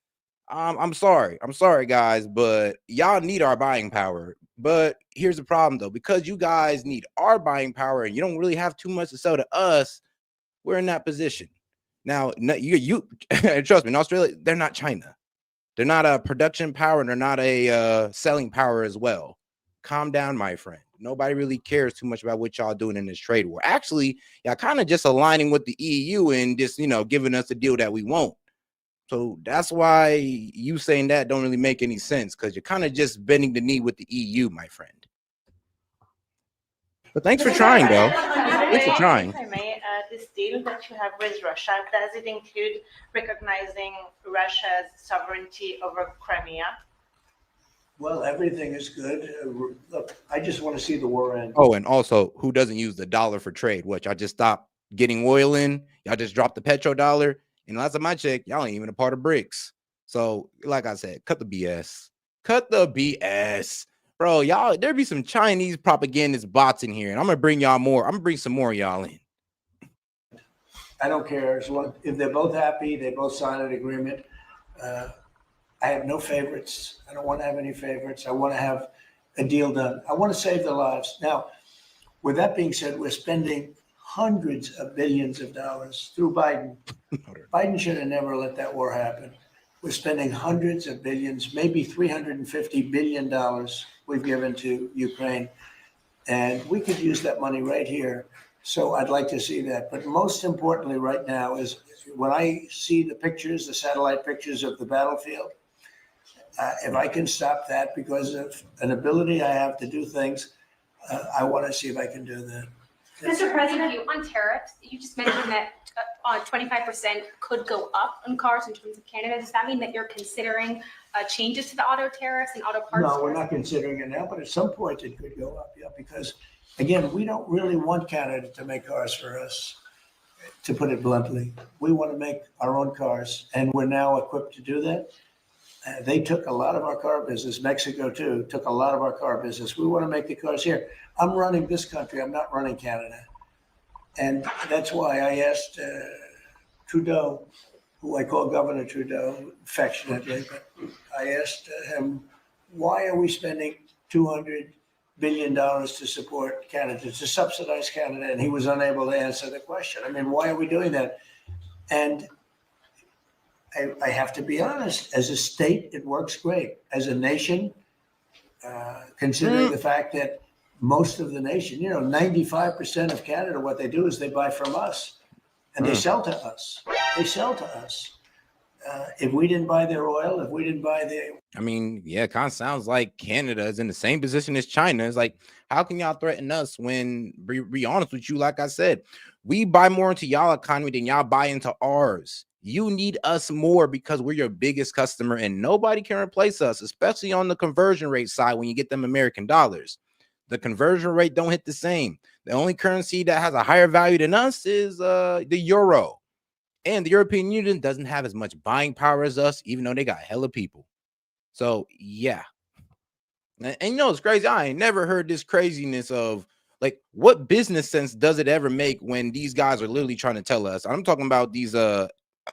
I'm sorry, guys, but y'all need our buying power. But here's the problem, though. Because you guys need our buying power and you don't really have too much to sell to us, we're in that position. Now, you trust me, in Australia, they're not China. They're not a production power, and they're not a selling power as well. Calm down, my friend. Nobody really cares too much about what y'all doing in this trade war. Actually, y'all kind of just aligning with the EU and just, giving us a deal that we won't. So that's why you saying that don't really make any sense, because you're kind of just bending the knee with the EU, my friend. But thanks for trying, though. Thanks for trying. If I may, this deal that you have with Russia, does it include recognizing Russia's sovereignty over Crimea? Well, everything is good. Look, I just want to see the war end. Oh, and also, who doesn't use the dollar for trade? What, y'all just stopped getting oil in? Y'all just dropped the petrodollar? And last time I checked, y'all ain't even a part of BRICS. So, like I said, cut the BS. Cut the BS. Bro, y'all, there be some Chinese propagandist bots in here, and I'm going to bring y'all more. I'm going to bring some more of y'all in. I don't care. As long, if they're both happy, they both sign an agreement. I have no favorites. I don't want to have any favorites. I want to have a deal done. I want to save the lives. Now, with that being said, we're spending hundreds of billions of dollars through Biden. Biden should have never let that war happen. We're spending hundreds of billions, maybe $350 billion we've given to Ukraine. And we could use that money right here. So I'd like to see that. But most importantly right now is when I see the pictures, the satellite pictures of the battlefield, if I can stop that because of an ability I have to do things, I want to see if I can do that. Mr. President, on tariffs, you just mentioned that 25% could go up on cars in terms of Canada. Does that mean that you're considering changes to the auto tariffs and auto parts? No, we're not considering it now, but at some point it could go up, yeah, because again, we don't really want Canada to make cars for us, to put it bluntly. We want to make our own cars, and we're now equipped to do that. They took a lot of our car business. Mexico, too, took a lot of our car business. We want to make the cars here. I'm running this country. I'm not running Canada. And that's why I asked Trudeau, who I call Governor Trudeau affectionately, but I asked him, why are we spending $200 billion to support Canada, to subsidize Canada? And he was unable to answer the question. I mean, why are we doing that? And I have to be honest, as a state, it works great. As a nation, considering the fact that most of the nation, 95% of Canada, what they do is they buy from us and they sell to us. They sell to us. If we didn't buy their oil, if we didn't buy their, I mean, yeah, it kind of sounds like Canada is in the same position as China. It's like, how can y'all threaten us when, be honest with you, like I said, we buy more into y'all economy than y'all buy into ours. You need us more because we're your biggest customer and nobody can replace us, especially on the conversion rate side when you get them American dollars. The conversion rate don't hit the same. The only currency that has a higher value than us is the euro. And the European Union doesn't have as much buying power as us, even though they got hella people. So yeah. And you know, it's crazy. I ain't never heard this craziness of like, what business sense does it ever make when these guys are literally trying to tell us? I'm talking about these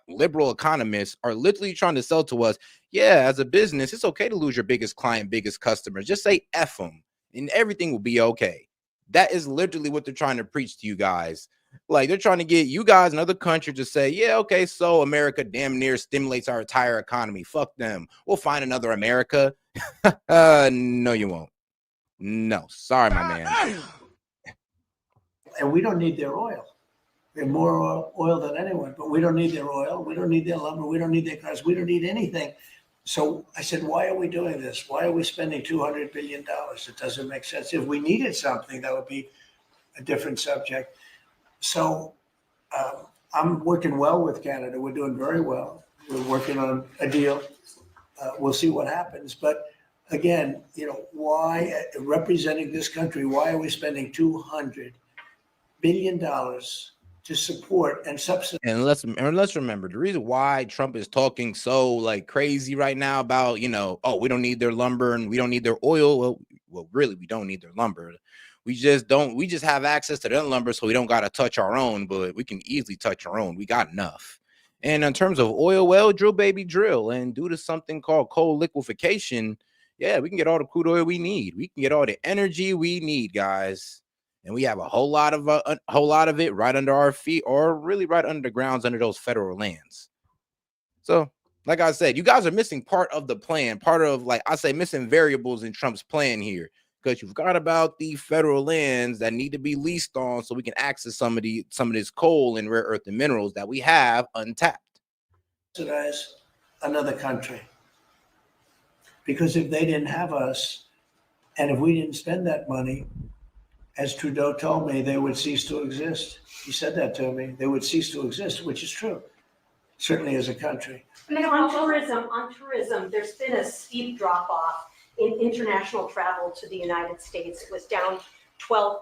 liberal economists are literally trying to sell to us. Yeah, as a business, it's okay to lose your biggest client, biggest customer. Just say F them and everything will be okay. That is literally what they're trying to preach to you guys. Like, they're trying to get you guys in other countries to say, yeah, okay, so America damn near stimulates our entire economy. Fuck them. We'll find another America. No, you won't. No, sorry, my man. and we don't need their oil. We have more oil than anyone, but we don't need their oil. We don't need their lumber. We don't need their cars. We don't need anything. So I said, why are we doing this? Why are we spending $200 billion? It doesn't make sense. If we needed something, that would be a different subject. So I'm working well with Canada. We're doing very well. We're working on a deal. We'll see what happens. But again, you know, why, representing this country, why are we spending $200 billion to support and subsidize? And let's remember the reason why Trump is talking so like crazy right now about, you know, oh, we don't need their lumber and we don't need their oil. Well, really, we don't need their lumber. We just have access to their lumber, so we don't got to touch our own, but we can easily touch our own. We got enough. And in terms of oil, well, drill, baby, drill. And due to something called coal liquefaction, yeah, we can get all the crude oil we need. We can get all the energy we need, guys. And we have a whole lot of it right under our feet, or really right under the grounds under those federal lands. So, like I said, you guys are missing part of the plan, part of, like I say, missing variables in Trump's plan here, because you've got about the federal lands that need to be leased on so we can access some of this coal and rare earth and minerals that we have untapped. Subsidize another country. Because if they didn't have us, and if we didn't spend that money, as Trudeau told me, they would cease to exist. He said that to me. They would cease to exist, which is true, certainly as a country. On tourism, there's been a steep drop off in international travel to the United States. It was down 12%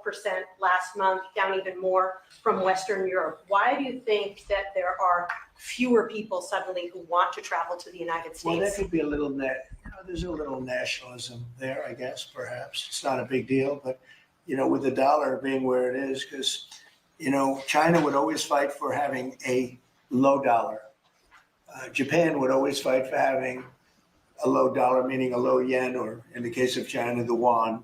last month, down even more from Western Europe. Why do you think that there are fewer people suddenly who want to travel to the United States? Well, there could be a little there's a little nationalism there, I guess, perhaps. It's not a big deal, but you know, with the dollar being where it is, because, you know, China would always fight for having a low dollar. Japan would always fight for having a low dollar, meaning a low yen, or in the case of China, the yuan.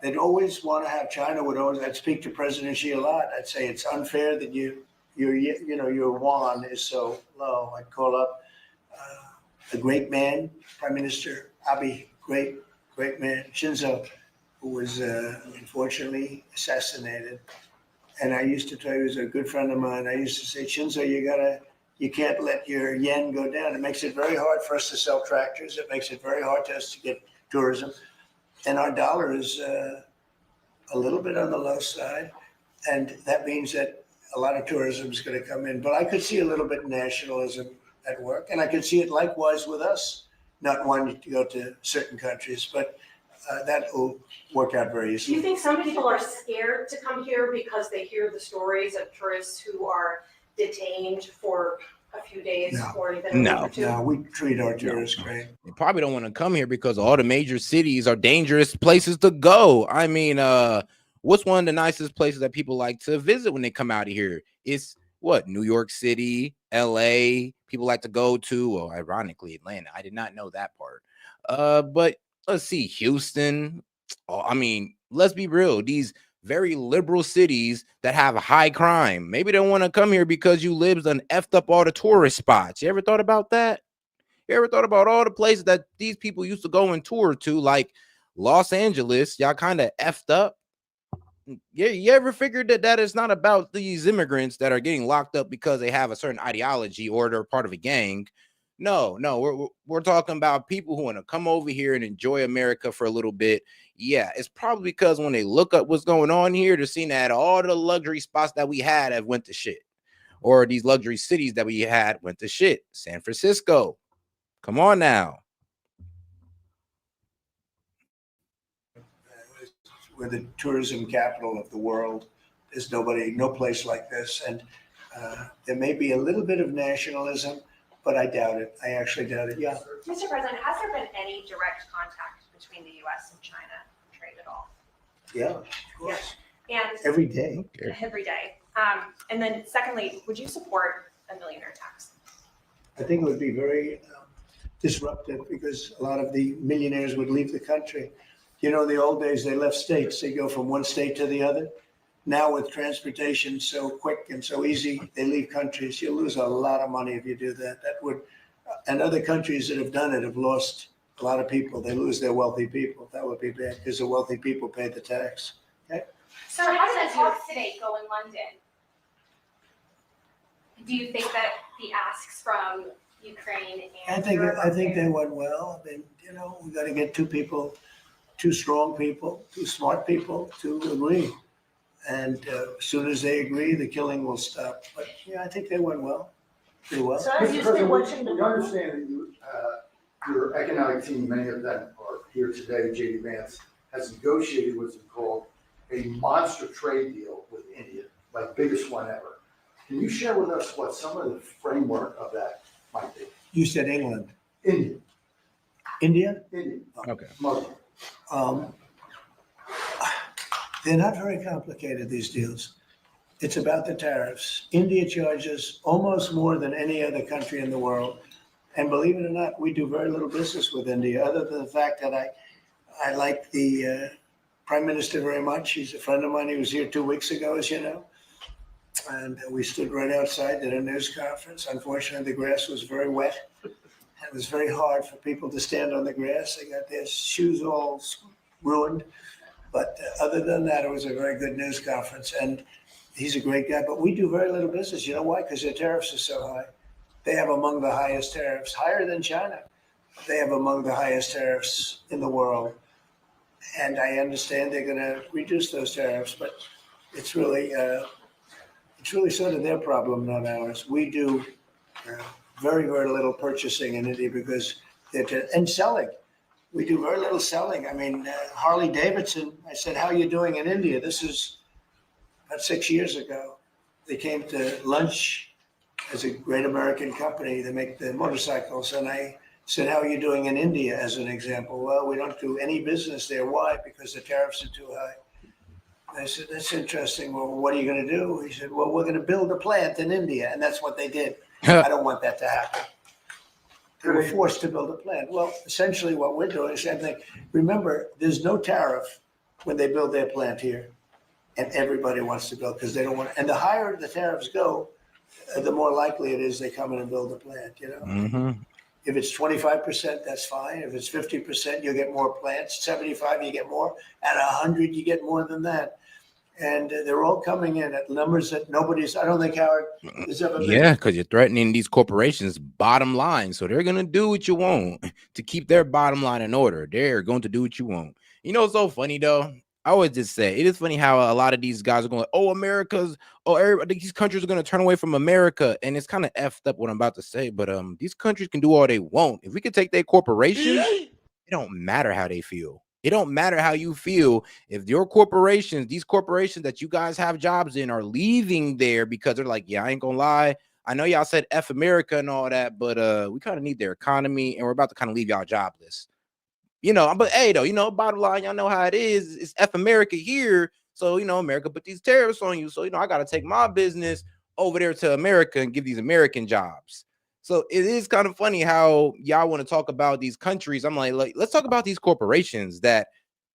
They'd always want to have, China would always, I'd speak to President Xi a lot. I'd say it's unfair that your yuan is so low. I'd call up a great man, Prime Minister Abe, great man, Shinzo, who was unfortunately assassinated. And I used to tell you, he was a good friend of mine. I used to say, Shinzo, you can't let your yen go down. It makes it very hard for us to sell tractors. It makes it very hard to us to get tourism. And our dollar is a little bit on the low side. And that means that a lot of tourism is going to come in. But I could see a little bit of nationalism at work. And I could see it likewise with us, not wanting to go to certain countries. But that will work out very Do easily. you think some people are scared to come here because they hear the stories of tourists who are detained for a few days or even a week or two? No, we treat our tourists great. They probably don't want to come here because all the major cities are dangerous places to go. I mean, what's one of the nicest places that people like to visit when they come out of here? It's what? New York City, LA. People like to go to, well, ironically, Atlanta. I did not know that part. But let's see, Houston. Oh, I mean, let's be real. These very liberal cities that have high crime. Maybe they want to come here because you libs done effed up all the tourist spots. You ever thought about that? You ever thought about all the places that these people used to go and tour to, like Los Angeles? Y'all kind of effed up. You ever figured that it's not about these immigrants that are getting locked up because they have a certain ideology or they're part of a gang? No, we're talking about people who want to come over here and enjoy America for a little bit. Yeah, it's probably because when they look up what's going on here, they're seeing that all the luxury spots that we had have went to shit, or these luxury cities that we had went to shit. San Francisco, come on now. We're the tourism capital of the world. There's no place like this. And there may be a little bit of nationalism, but I doubt it. I actually doubt it. Yeah. Mr. President, has there been any direct contact between the U.S. and China trade at all? Yeah, of course. Yeah. And Every day. every day. And then secondly, would you support a millionaire tax? I think it would be very disruptive because a lot of the millionaires would leave the country. You know, in the old days, they left states. They go from one state to the other. Now with transportation so quick and so easy, they leave countries. You lose a lot of money if you do that. That would, and other countries that have done it have lost a lot of people. They lose their wealthy people. That would be bad because the wealthy people pay the tax. Okay. So how did the talks today go in London? Do you think that the asks from Ukraine and I think they went well. I mean, you know, we got to get two strong people, two smart people to agree. And as soon as they agree, the killing will stop. But yeah, I think they went well. Pretty well. Mr. President, we understand that your economic team, many of them are here today, J.D. Vance, has negotiated what's called a monster trade deal with India, like biggest one ever. Can you share with us what some of the framework of that might be? You said England. India. India? India. Okay. They're not very complicated, these deals. It's about the tariffs. India charges almost more than any other country in the world. And believe it or not, we do very little business with India, other than the fact that I like the Prime Minister very much. He's a friend of mine. He was here 2 weeks ago, as you know. And we stood right outside at a news conference. Unfortunately, the grass was very wet. It was very hard for people to stand on the grass. They got their shoes all ruined. But other than that, it was a very good news conference. And he's a great guy. But we do very little business. You know why? Because their tariffs are so high. They have among the highest tariffs, higher than China. They have among the highest tariffs in the world. And I understand they're going to reduce those tariffs, but it's really sort of their problem, not ours. We do very, very little purchasing in India because and selling. We do very little selling. I mean, Harley Davidson, I said, how are you doing in India? This is about 6 years ago. They came to lunch as a great American company. They make the motorcycles. And I said, how are you doing in India, as an example? Well, we don't do any business there. Why? Because the tariffs are too high. I said, that's interesting. Well, what are you going to do? He said, well, we're going to build a plant in India. And that's what they did. I don't want that to happen. They were forced to build a plant. Well, essentially what we're doing is the same thing. Remember, there's no tariff when they build their plant here. And everybody wants to build because they don't want to. And the higher the tariffs go, the more likely it is they come in and build a plant, you know? Mm-hmm. If it's 25%, that's fine. If it's 50%, you'll get more plants. 75, you get more. At 100, you get more than that. And they're all coming in at numbers that I don't think Howard has ever been. Yeah, because you're threatening these corporations' bottom line. So they're going to do what you want to keep their bottom line in order. They're going to do what you want. You know, it's so funny, though. I always just say it is funny how a lot of these guys are going, these countries are going to turn away from America. And it's kind of effed up what I'm about to say. But these countries can do all they want. If we could take their corporations, it don't matter how they feel. It don't matter how you feel. If your corporations, these corporations that you guys have jobs in are leaving there because they're like, yeah, I ain't gonna lie. I know y'all said F America and all that, but we kind of need their economy and we're about to kind of leave y'all jobless. You know, but hey, though, you know, bottom line, y'all know how it is. It's F America here. So, you know, America put these tariffs on you. So, you know, I got to take my business over there to America and give these American jobs. So it is kind of funny how y'all want to talk about these countries. I'm like, let's talk about these corporations that,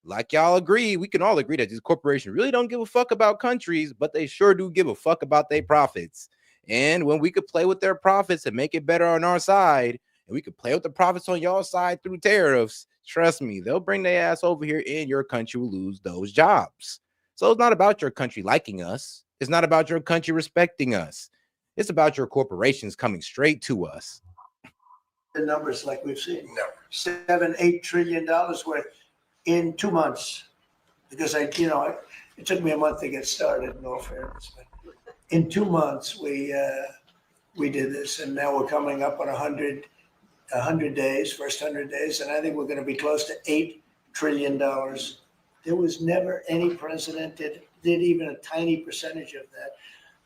like y'all agree, we can all agree that these corporations really don't give a fuck about countries, but they sure do give a fuck about their profits. And when we could play with their profits and make it better on our side, and we could play with the profits on y'all side through tariffs, trust me, they'll bring their ass over here and your country will lose those jobs. So it's not about your country liking us. It's not about your country respecting us. It's about your corporations coming straight to us. The numbers like we've seen, $7-8 trillion worth in 2 months. Because it took me a month to get started, in all fairness. But in 2 months, we did this, and now we're coming up on 100 days, first 100 days, and I think we're going to be close to $8 trillion. There was never any president that did even a tiny percentage of that.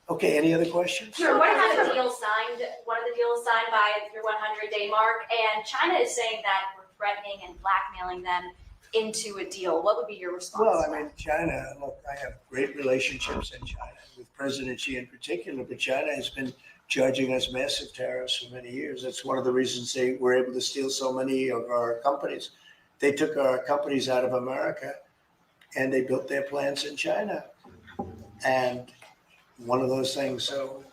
Okay, any other questions? Sure. What about a deal signed, one of the deals signed by your 100-day mark, and China is saying that we're threatening and blackmailing them into a deal? What would be your response? Well, I mean, China, look, I have great relationships in China, with President Xi in particular, but China has been charging us massive tariffs for many years. That's one of the reasons they were able to steal so many of our companies. They took our companies out of America and they built their plants in China. And one of those things, so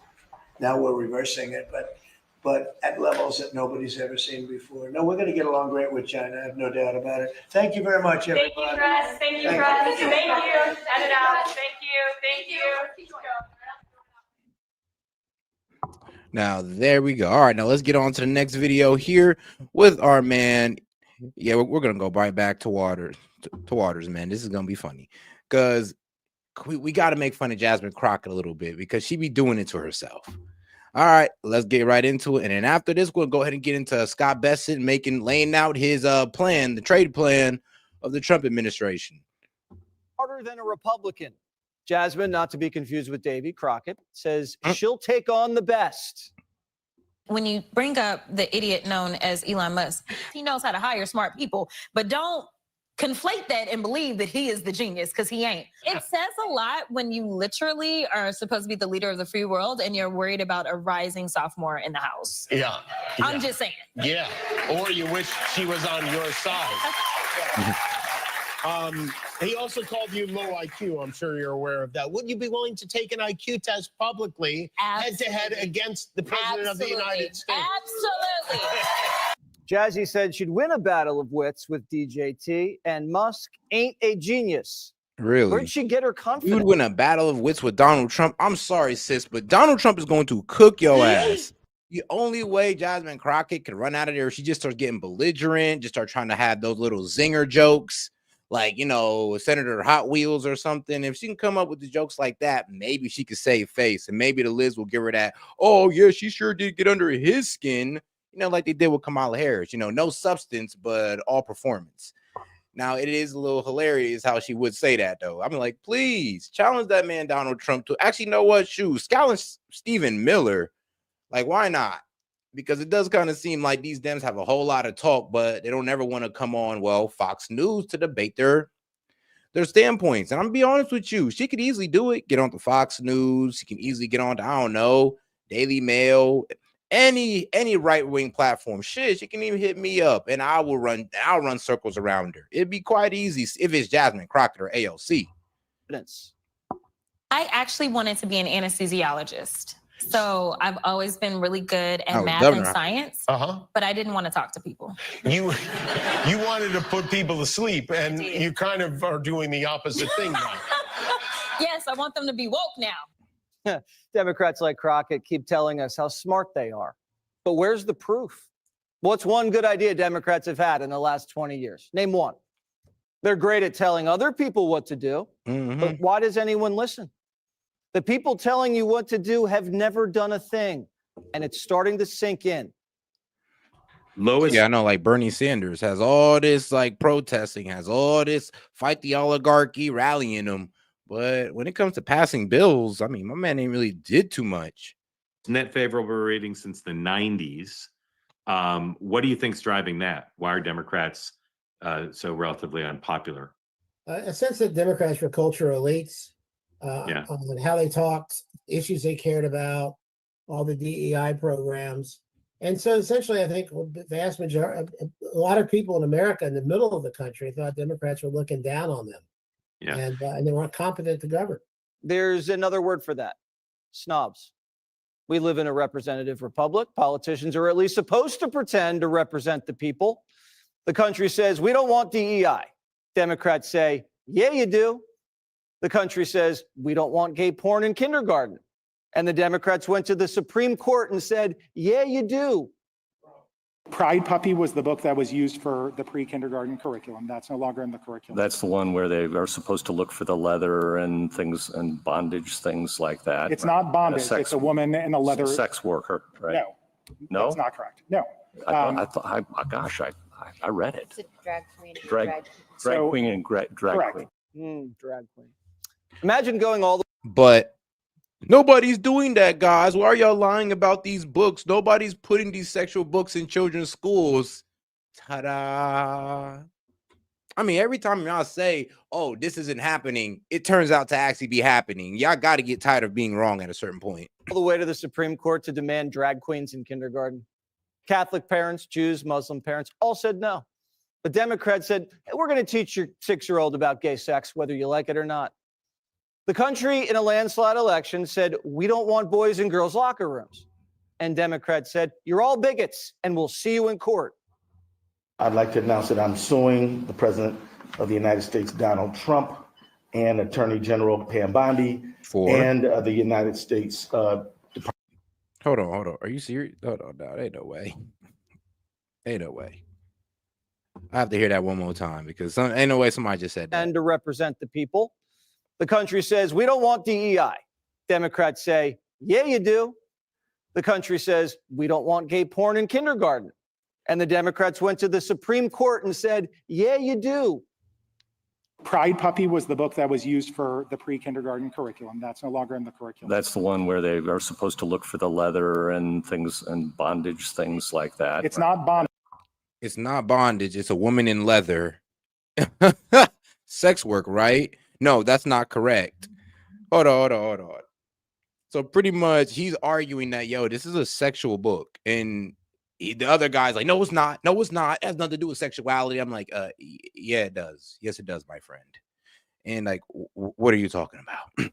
now we're reversing it, but at levels that nobody's ever seen before. No, we're going to get along great with China. I have no doubt about it. Thank you very much, everybody. Thank you, Russ. Thank you, Russ. Thank you. Send it out. Thank you. Now, there we go. All right, now let's get on to the next video here with our man. Yeah, we're going to go right back to Waters, man. This is going to be funny because we got to make fun of Jasmine Crockett a little bit because she be doing it to herself. All right, let's get right into it. And then after this, we'll go ahead and get into Scott Bessent laying out his plan, the trade plan of the Trump administration. Harder than a Republican. Jasmine, not to be confused with Davy Crockett, says she'll take on the best. When you bring up the idiot known as Elon Musk, he knows how to hire smart people, but don't conflate that and believe that he is the genius, because he ain't. It says a lot when you literally are supposed to be the leader of the free world and you're worried about a rising sophomore in the house. Yeah. I'm just saying. Yeah. Or you wish she was on your side. He also called you low IQ. I'm sure you're aware of that. Would you be willing to take an IQ test publicly, head-to-head against the President of the United States? Absolutely. Jazzy said she'd win a battle of wits with DJT, and Musk ain't a genius. Really? Where'd she get her confidence? You'd win a battle of wits with Donald Trump. I'm sorry, sis, but Donald Trump is going to cook your ass. The only way Jasmine Crockett can run out of there, she just starts getting belligerent, just start trying to have those little zinger jokes, like, Senator Hot Wheels or something. If she can come up with the jokes like that, maybe she could save face, and maybe the Liz will give her that, oh, yeah, she sure did get under his skin, like they did with Kamala Harris, no substance, but all performance. Now, it is a little hilarious how she would say that, though. I'm like, please challenge that man, Donald Trump, to actually know what shoes. Challenge Stephen Miller. Like, why not? Because it does kind of seem like these Dems have a whole lot of talk, but they don't ever want to come on, Fox News to debate their standpoints. And I'm going to be honest with you. She could easily do it. Get on to Fox News. She can easily get on to, I don't know, Daily Mail, any right-wing platform. Shit, she can even hit me up and I'll run circles around her. It'd be quite easy if it's Jasmine Crockett or AOC. I actually wanted to be an anesthesiologist. So I've always been really good at math and science, but I didn't want to talk to people. You wanted to put people to sleep, and you kind of are doing the opposite thing now. Yes, I want them to be woke now. Democrats like Crockett keep telling us how smart they are. But where's the proof? What's one good idea Democrats have had in the last 20 years? Name one. They're great at telling other people what to do, but why does anyone listen? The people telling you what to do have never done a thing, and it's starting to sink in. Yeah, I know, like Bernie Sanders has all this protesting, has all this fight the oligarchy, rallying them. But when it comes to passing bills, I mean, my man ain't really did too much. Net favorable rating since the 90s. What do you think's driving that? Why are Democrats so relatively unpopular? A sense that Democrats were cultural elites. On how they talked, issues they cared about, all the DEI programs. And so essentially, I think the vast majority, a lot of people in America in the middle of the country thought Democrats were looking down on them. Yeah. And they weren't competent to govern. There's another word for that: snobs. We live in a representative republic. Politicians are at least supposed to pretend to represent the people. The country says, we don't want DEI. Democrats say, yeah, you do. The country says, we don't want gay porn in kindergarten. And the Democrats went to the Supreme Court and said, yeah, you do. Pride Puppy was the book that was used for the pre-kindergarten curriculum. That's no longer in the curriculum. That's the one where they are supposed to look for the leather and things and bondage, things like that. It's not bondage. It's a woman in a leather. Sex worker, right? No. No? That's not correct. No. Gosh, I read it. It's a drag queen. Drag So- queen and drag Correct. queen. Drag queen. Imagine going all the But nobody's doing that, guys. Why are y'all lying about these books? Nobody's putting these sexual books in children's schools. Ta-da. I mean, every time y'all say, oh, this isn't happening, it turns out to actually be happening. Y'all got to get tired of being wrong at a certain point. all the way to the Supreme Court to demand drag queens in kindergarten. Catholic parents, Jews, Muslim parents all said no. But Democrats said, hey, we're going to teach your 6-year-old about gay sex, whether you like it or not. The country in a landslide election said, we don't want boys in girls' locker rooms. And Democrats said, you're all bigots and we'll see you in court. I'd like to announce that I'm suing the President of the United States, Donald Trump, and Attorney General Pam Bondi, and the United States Department. Hold on. Are you serious? Hold on. No, ain't no way. Ain't no way. I have to hear that one more time because ain't no way somebody just said that. And to represent the people. The country says, we don't want DEI. Democrats say, yeah, you do. The country says, we don't want gay porn in kindergarten. And the Democrats went to the Supreme Court and said, yeah, you do. Pride Puppy was the book that was used for the pre-kindergarten curriculum. That's no longer in the curriculum. That's the one where they are supposed to look for the leather and things and bondage, things like that. It's not bondage. It's not bondage. It's a woman in leather. Sex work, right? No, that's not correct. Hold on. So pretty much he's arguing that, yo, this is a sexual book. And the other guy's like, no, it's not. No, it's not. It has nothing to do with sexuality. I'm like, yeah, it does. Yes, it does, my friend. And like, what are you talking about?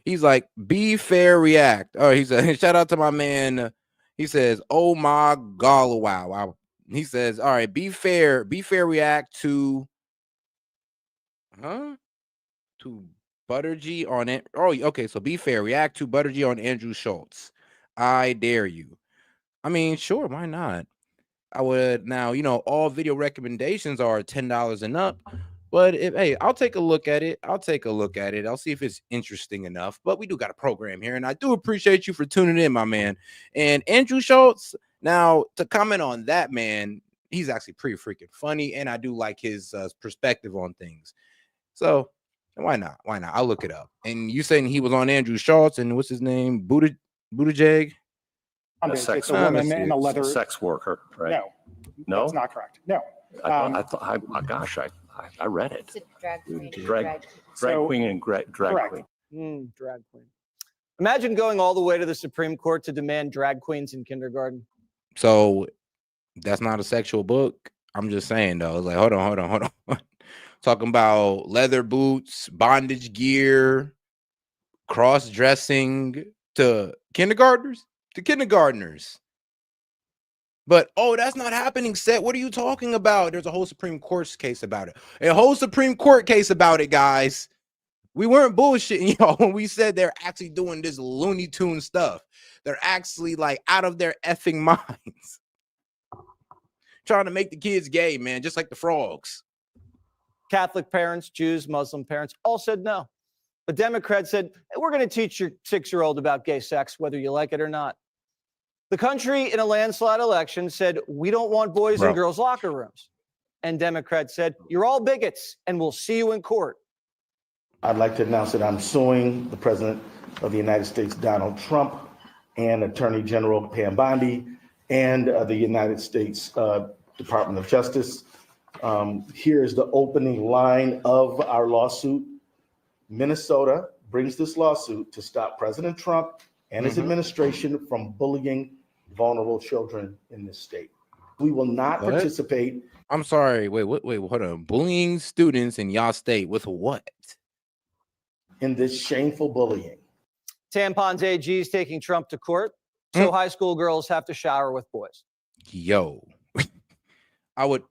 He's like, be fair, react. Oh, he said, shout out to my man. He says, oh my God, wow. He says, all right, be fair, react to, to Buttigieg on it. Oh, okay. So be fair, react to Buttigieg on Andrew Schultz. I dare you. I mean, sure, why not? I would now, all video recommendations are $10 and up. But hey, I'll take a look at it. I'll see if it's interesting enough. But we do got a program here, and I do appreciate you for tuning in, my man. And Andrew Schultz, now to comment on that, man, he's actually pretty freaking funny, and I do like his perspective on things. So why not? I'll look it up. And you saying he was on Andrew Schultz, and what's his name? Buttigieg? It's a woman in a leather. Sex worker, right? No, that's not correct. No. Gosh, I read it. It's a drag queen. Drag queen and drag queen. Drag queen. Imagine going all the way to the Supreme Court to demand drag queens in kindergarten. So that's not a sexual book. I'm just saying, though. It's like, hold on. Talking about leather boots, bondage gear, cross-dressing to kindergartners. But, that's not happening, Seth. What are you talking about? There's a whole Supreme Court case about it. A whole Supreme Court case about it, guys. We weren't bullshitting y'all when we said they're actually doing this Looney Tune stuff. They're actually like out of their effing minds. Trying to make the kids gay, man, just like the frogs. Catholic parents, Jews, Muslim parents all said no. But Democrats said, hey, we're going to teach your 6-year-old about gay sex, whether you like it or not. The country in a landslide election said, we don't want boys in girls' locker rooms. And Democrats said, you're all bigots and we'll see you in court. I'd like to announce that I'm suing the President of the United States, Donald Trump, and Attorney General Pam Bondi, and the United States Department of Justice. Here's the opening line of our lawsuit. Minnesota brings this lawsuit to stop President Trump and his administration from bullying vulnerable children in this state. We will not participate. I'm sorry. Wait, hold on. Bullying students in y'all state with what? In this shameful bullying. Tampons AG is taking Trump to court, so high school girls have to shower with boys. Yo, I would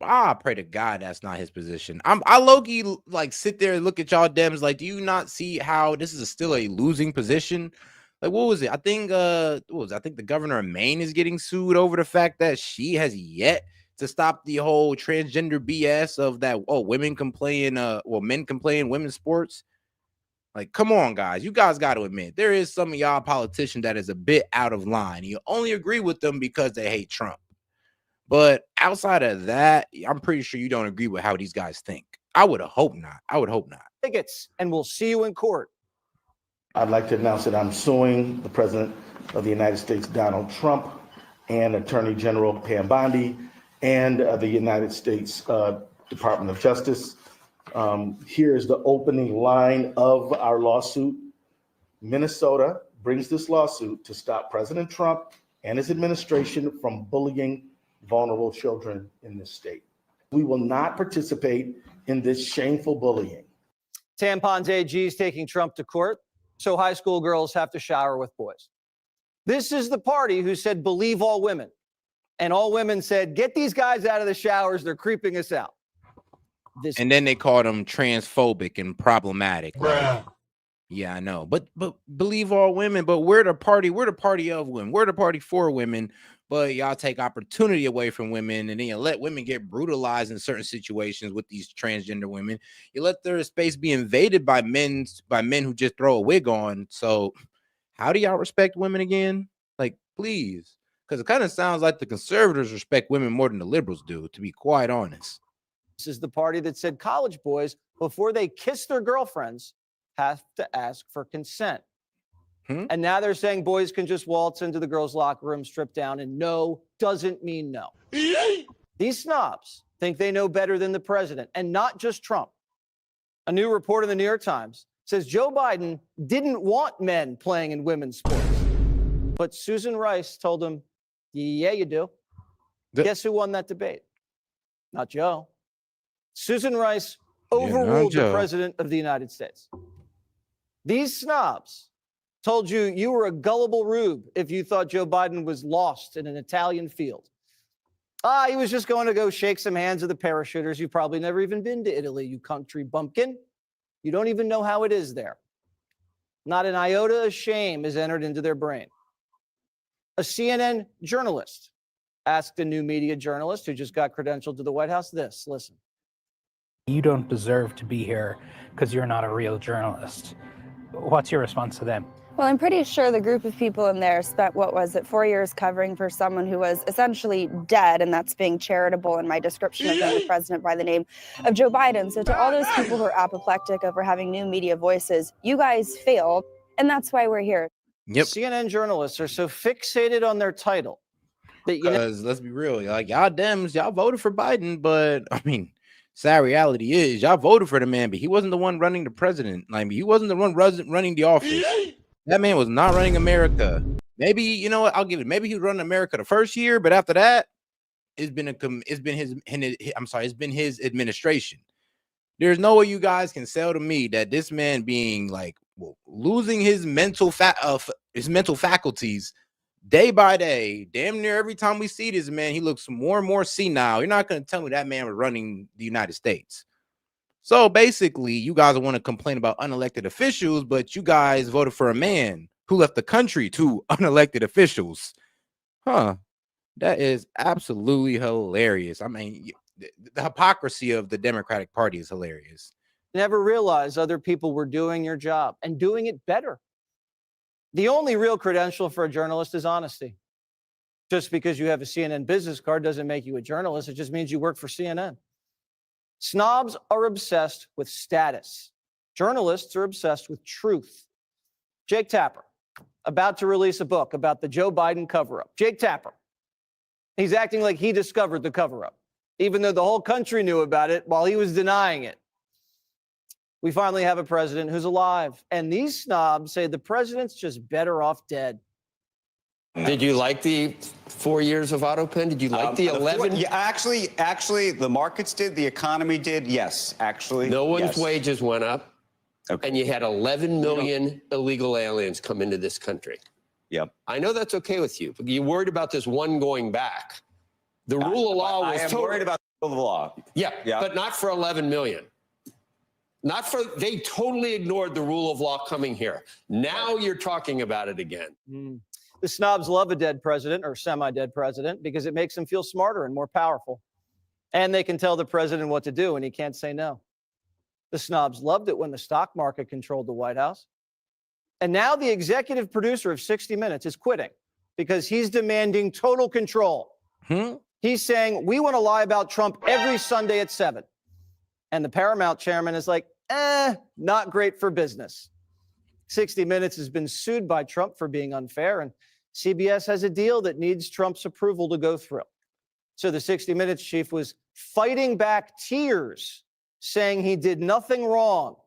I pray to God that's not his position. I low-key like sit there and look at y'all Dems like, do you not see how this is still a losing position? Like, what was it? I think I think the governor of Maine is getting sued over the fact that she has yet to stop the whole transgender BS of that. Oh, women can play in men can play in women's sports. Like, come on, guys. You guys got to admit there is some of y'all politicians that is a bit out of line. You only agree with them because they hate Trump. But outside of that, I'm pretty sure you don't agree with how these guys think. I would hope not. I would hope not. Tickets, and we'll see you in court. I'd like to announce that I'm suing the President of the United States, Donald Trump, and Attorney General Pam Bondi, and the United States Department of Justice. Here is the opening line of our lawsuit. Minnesota brings this lawsuit to stop President Trump and his administration from bullying vulnerable children in this state. We will not participate in this shameful bullying. Tampons AG is taking Trump to court, so high school girls have to shower with boys. This is the party who said, believe all women. And all women said, get these guys out of the showers. They're creeping us out. And then they called them transphobic and problematic. Like, yeah, I know. But believe all women. But we're the party of women. We're the party for women. But y'all take opportunity away from women, and then you let women get brutalized in certain situations with these transgender women. You let their space be invaded by men who just throw a wig on. So how do y'all respect women again? Like, please. Because it kind of sounds like the conservatives respect women more than the liberals do, to be quite honest. This is the party that said college boys, before they kiss their girlfriends, have to ask for consent. And now they're saying boys can just waltz into the girls' locker room, strip down, and no doesn't mean no. These snobs think they know better than the president, and not just Trump. A new report in the New York Times says Joe Biden didn't want men playing in women's sports. But Susan Rice told him, yeah, you do. Guess who won that debate? Not Joe. Susan Rice overruled the president of the United States. These snobs told you you were a gullible rube if you thought Joe Biden was lost in an Italian field. He was just going to go shake some hands of the parachuters. You've probably never even been to Italy, you country bumpkin. You don't even know how it is there. Not an iota of shame is entered into their brain. A CNN journalist asked a new media journalist who just got credentialed to the White House this. Listen. You don't deserve to be here because you're not a real journalist. What's your response to them? Well, I'm pretty sure the group of people in there spent, 4 years covering for someone who was essentially dead, and that's being charitable in my description of the president by the name of Joe Biden. So to all those people who are apoplectic over having new media voices, you guys failed, and that's why we're here. Yep. CNN journalists are so fixated on their title that because let's be real, like y'all Dems, y'all voted for Biden, but I mean, sad reality is y'all voted for the man, but he wasn't the one running the president. Like, he wasn't the one running the office. That man was not running America. Maybe, you know what? I'll give it. Maybe he was running America the first year, but after that, it's been his administration. There's no way you guys can sell to me that this man being like losing his mental faculties day by day, damn near every time we see this man, he looks more and more senile. You're not going to tell me that man was running the United States. So basically, you guys want to complain about unelected officials, but you guys voted for a man who left the country to unelected officials. Huh. That is absolutely hilarious. I mean, the hypocrisy of the Democratic Party is hilarious. Never realized other people were doing your job and doing it better. The only real credential for a journalist is honesty. Just because you have a CNN business card doesn't make you a journalist. It just means you work for CNN. Snobs are obsessed with status. Journalists are obsessed with truth. Jake Tapper, about to release a book about the Joe Biden cover-up. Jake Tapper, he's acting like he discovered the cover-up, even though the whole country knew about it while he was denying it. We finally have a president who's alive, and these snobs say the president's just better off dead. Did you like the 4 years of auto pen? Did you like the 11? Yeah, actually, the markets did, the economy did. Yes, actually. No one's yes. wages went up, and you had 11 million illegal aliens come into this country. Yep. I know that's okay with you, but you're worried about this one going back. The rule of law was I am worried about The law. Yeah, but not for 11 million. Not for, they totally ignored the rule of law coming here. Now you're talking about it again. The snobs love a dead president or semi-dead president because it makes them feel smarter and more powerful. And they can tell the president what to do and he can't say no. The snobs loved it when the stock market controlled the White House. And now the executive producer of 60 Minutes is quitting because he's demanding total control. He's saying, we want to lie about Trump every Sunday at 7. And the Paramount chairman is like, not great for business. 60 Minutes has been sued by Trump for being unfair, and CBS has a deal that needs Trump's approval to go through. So the 60 Minutes chief was fighting back tears, saying he did nothing wrong.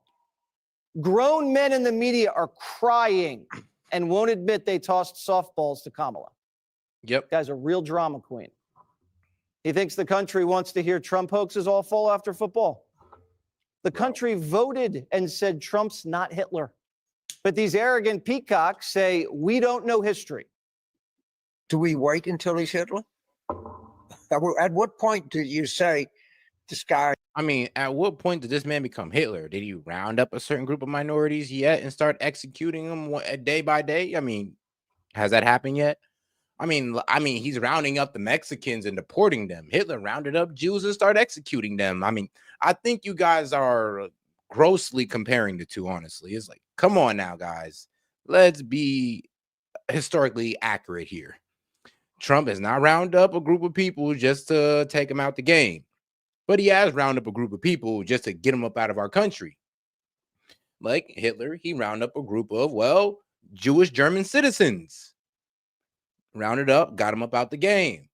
Grown men in the media are crying and won't admit they tossed softballs to Kamala. Yep. Guy's a real drama queen. He thinks the country wants to hear Trump hoaxes all fall after football. The country voted and said Trump's not Hitler. But these arrogant peacocks say, we don't know history. Do we wait until he's Hitler? At what point do you say this guy? I mean, at what point did this man become Hitler? Did he round up a certain group of minorities yet and start executing them day by day? I mean, has that happened yet? I mean, he's rounding up the Mexicans and deporting them. Hitler rounded up Jews and started executing them. I mean, I think you guys are grossly comparing the two, honestly. It's like, come on now, guys. Let's be historically accurate here. Trump has not rounded up a group of people just to take them out the game. But he has rounded up a group of people just to get them up out of our country. Like Hitler, he rounded up a group of, well, Jewish German citizens. Rounded up, got them up out the game.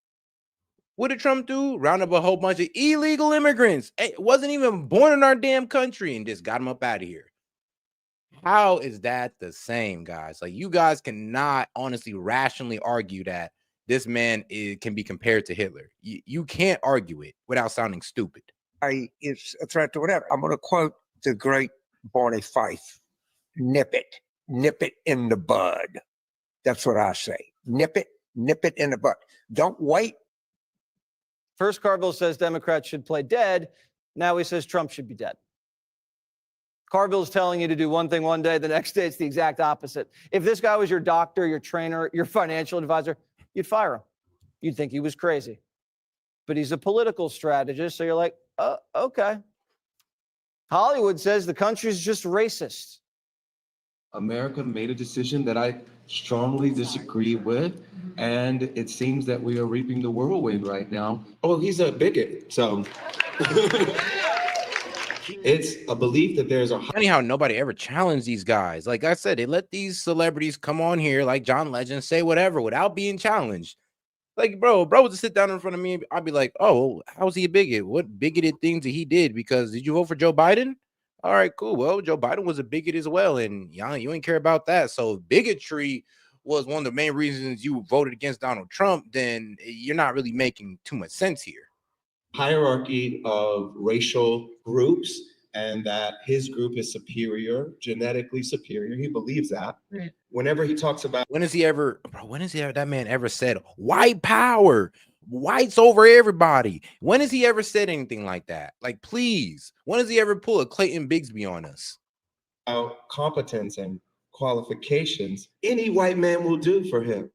What did Trump do? Round up a whole bunch of illegal immigrants. Wasn't even born in our damn country and just got them up out of here. How is that the same, guys? Like, you guys cannot honestly rationally argue that this man can be compared to Hitler. You can't argue it without sounding stupid. Is a threat to whatever. I'm going to quote the great Barney Fife. Nip it in the bud. That's what I say. Nip it in the bud. Don't wait. First, Carville says Democrats should play dead. Now he says Trump should be dead. Carville's telling you to do one thing one day. The next day, it's the exact opposite. If this guy was your doctor, your trainer, your financial advisor, you'd fire him. You'd think he was crazy. But he's a political strategist, so you're like, oh, okay. Hollywood says the country's just racist. America made a decision that I strongly disagree with, and it seems that we are reaping the whirlwind right now. Oh, he's a bigot, so it's a belief that there's a... Funny how nobody ever challenged these guys. Like I said, they let these celebrities come on here like John Legend, say whatever without being challenged. Like, bro would just sit down in front of me. I'd be like, oh, how's he a bigot? What bigoted things that he did? Because did you vote for Joe Biden? All right, cool. Well, Joe Biden was a bigot as well, and you ain't care about that. So bigotry was one of the main reasons you voted against Donald Trump. Then you're not really making too much sense here. Hierarchy of racial groups, and that his group is superior, genetically superior. He believes that. Right. Whenever he talks about... When has that man ever said white power? Whites over everybody. When has he ever said anything like that? Like, please. When has he ever pulled a Clayton Bigsby on us? Competence and qualifications, any white man will do for him.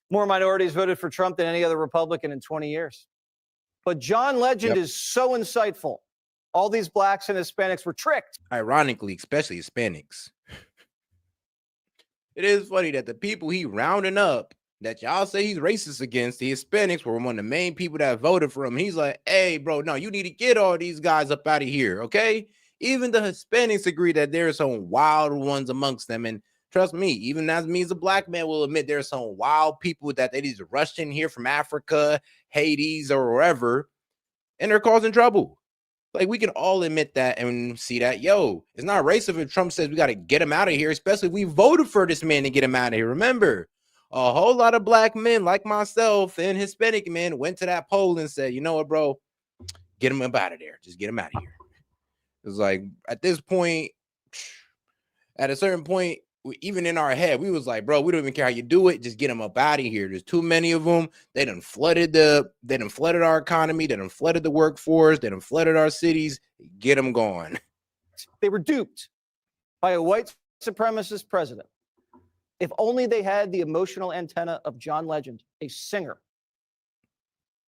More minorities voted for Trump than any other Republican in 20 years. But John Legend is so insightful. All these blacks and Hispanics were tricked. Ironically, especially Hispanics. It is funny that the people he rounding up that y'all say he's racist against, the Hispanics were one of the main people that voted for him. He's like, hey, bro, no, you need to get all these guys up out of here, okay? Even the Hispanics agree that there are some wild ones amongst them. And trust me, even as me as a black man will admit there are some wild people that they just rushed in here from Africa, Hades, or wherever, and they're causing trouble. Like, we can all admit that and see that, yo, it's not racist if Trump says we got to get him out of here, especially if we voted for this man to get him out of here. Remember, a whole lot of black men like myself and Hispanic men went to that poll and said, you know what, bro, get him up out of there. Just get him out of here. It's like, at this point, at a certain point, even in our head, we was like, bro, we don't even care how you do it. Just get them up out of here. There's too many of them. They done flooded our economy. They done flooded the workforce. They done flooded our cities. Get them gone. They were duped by a white supremacist president. If only they had the emotional antenna of John Legend, a singer.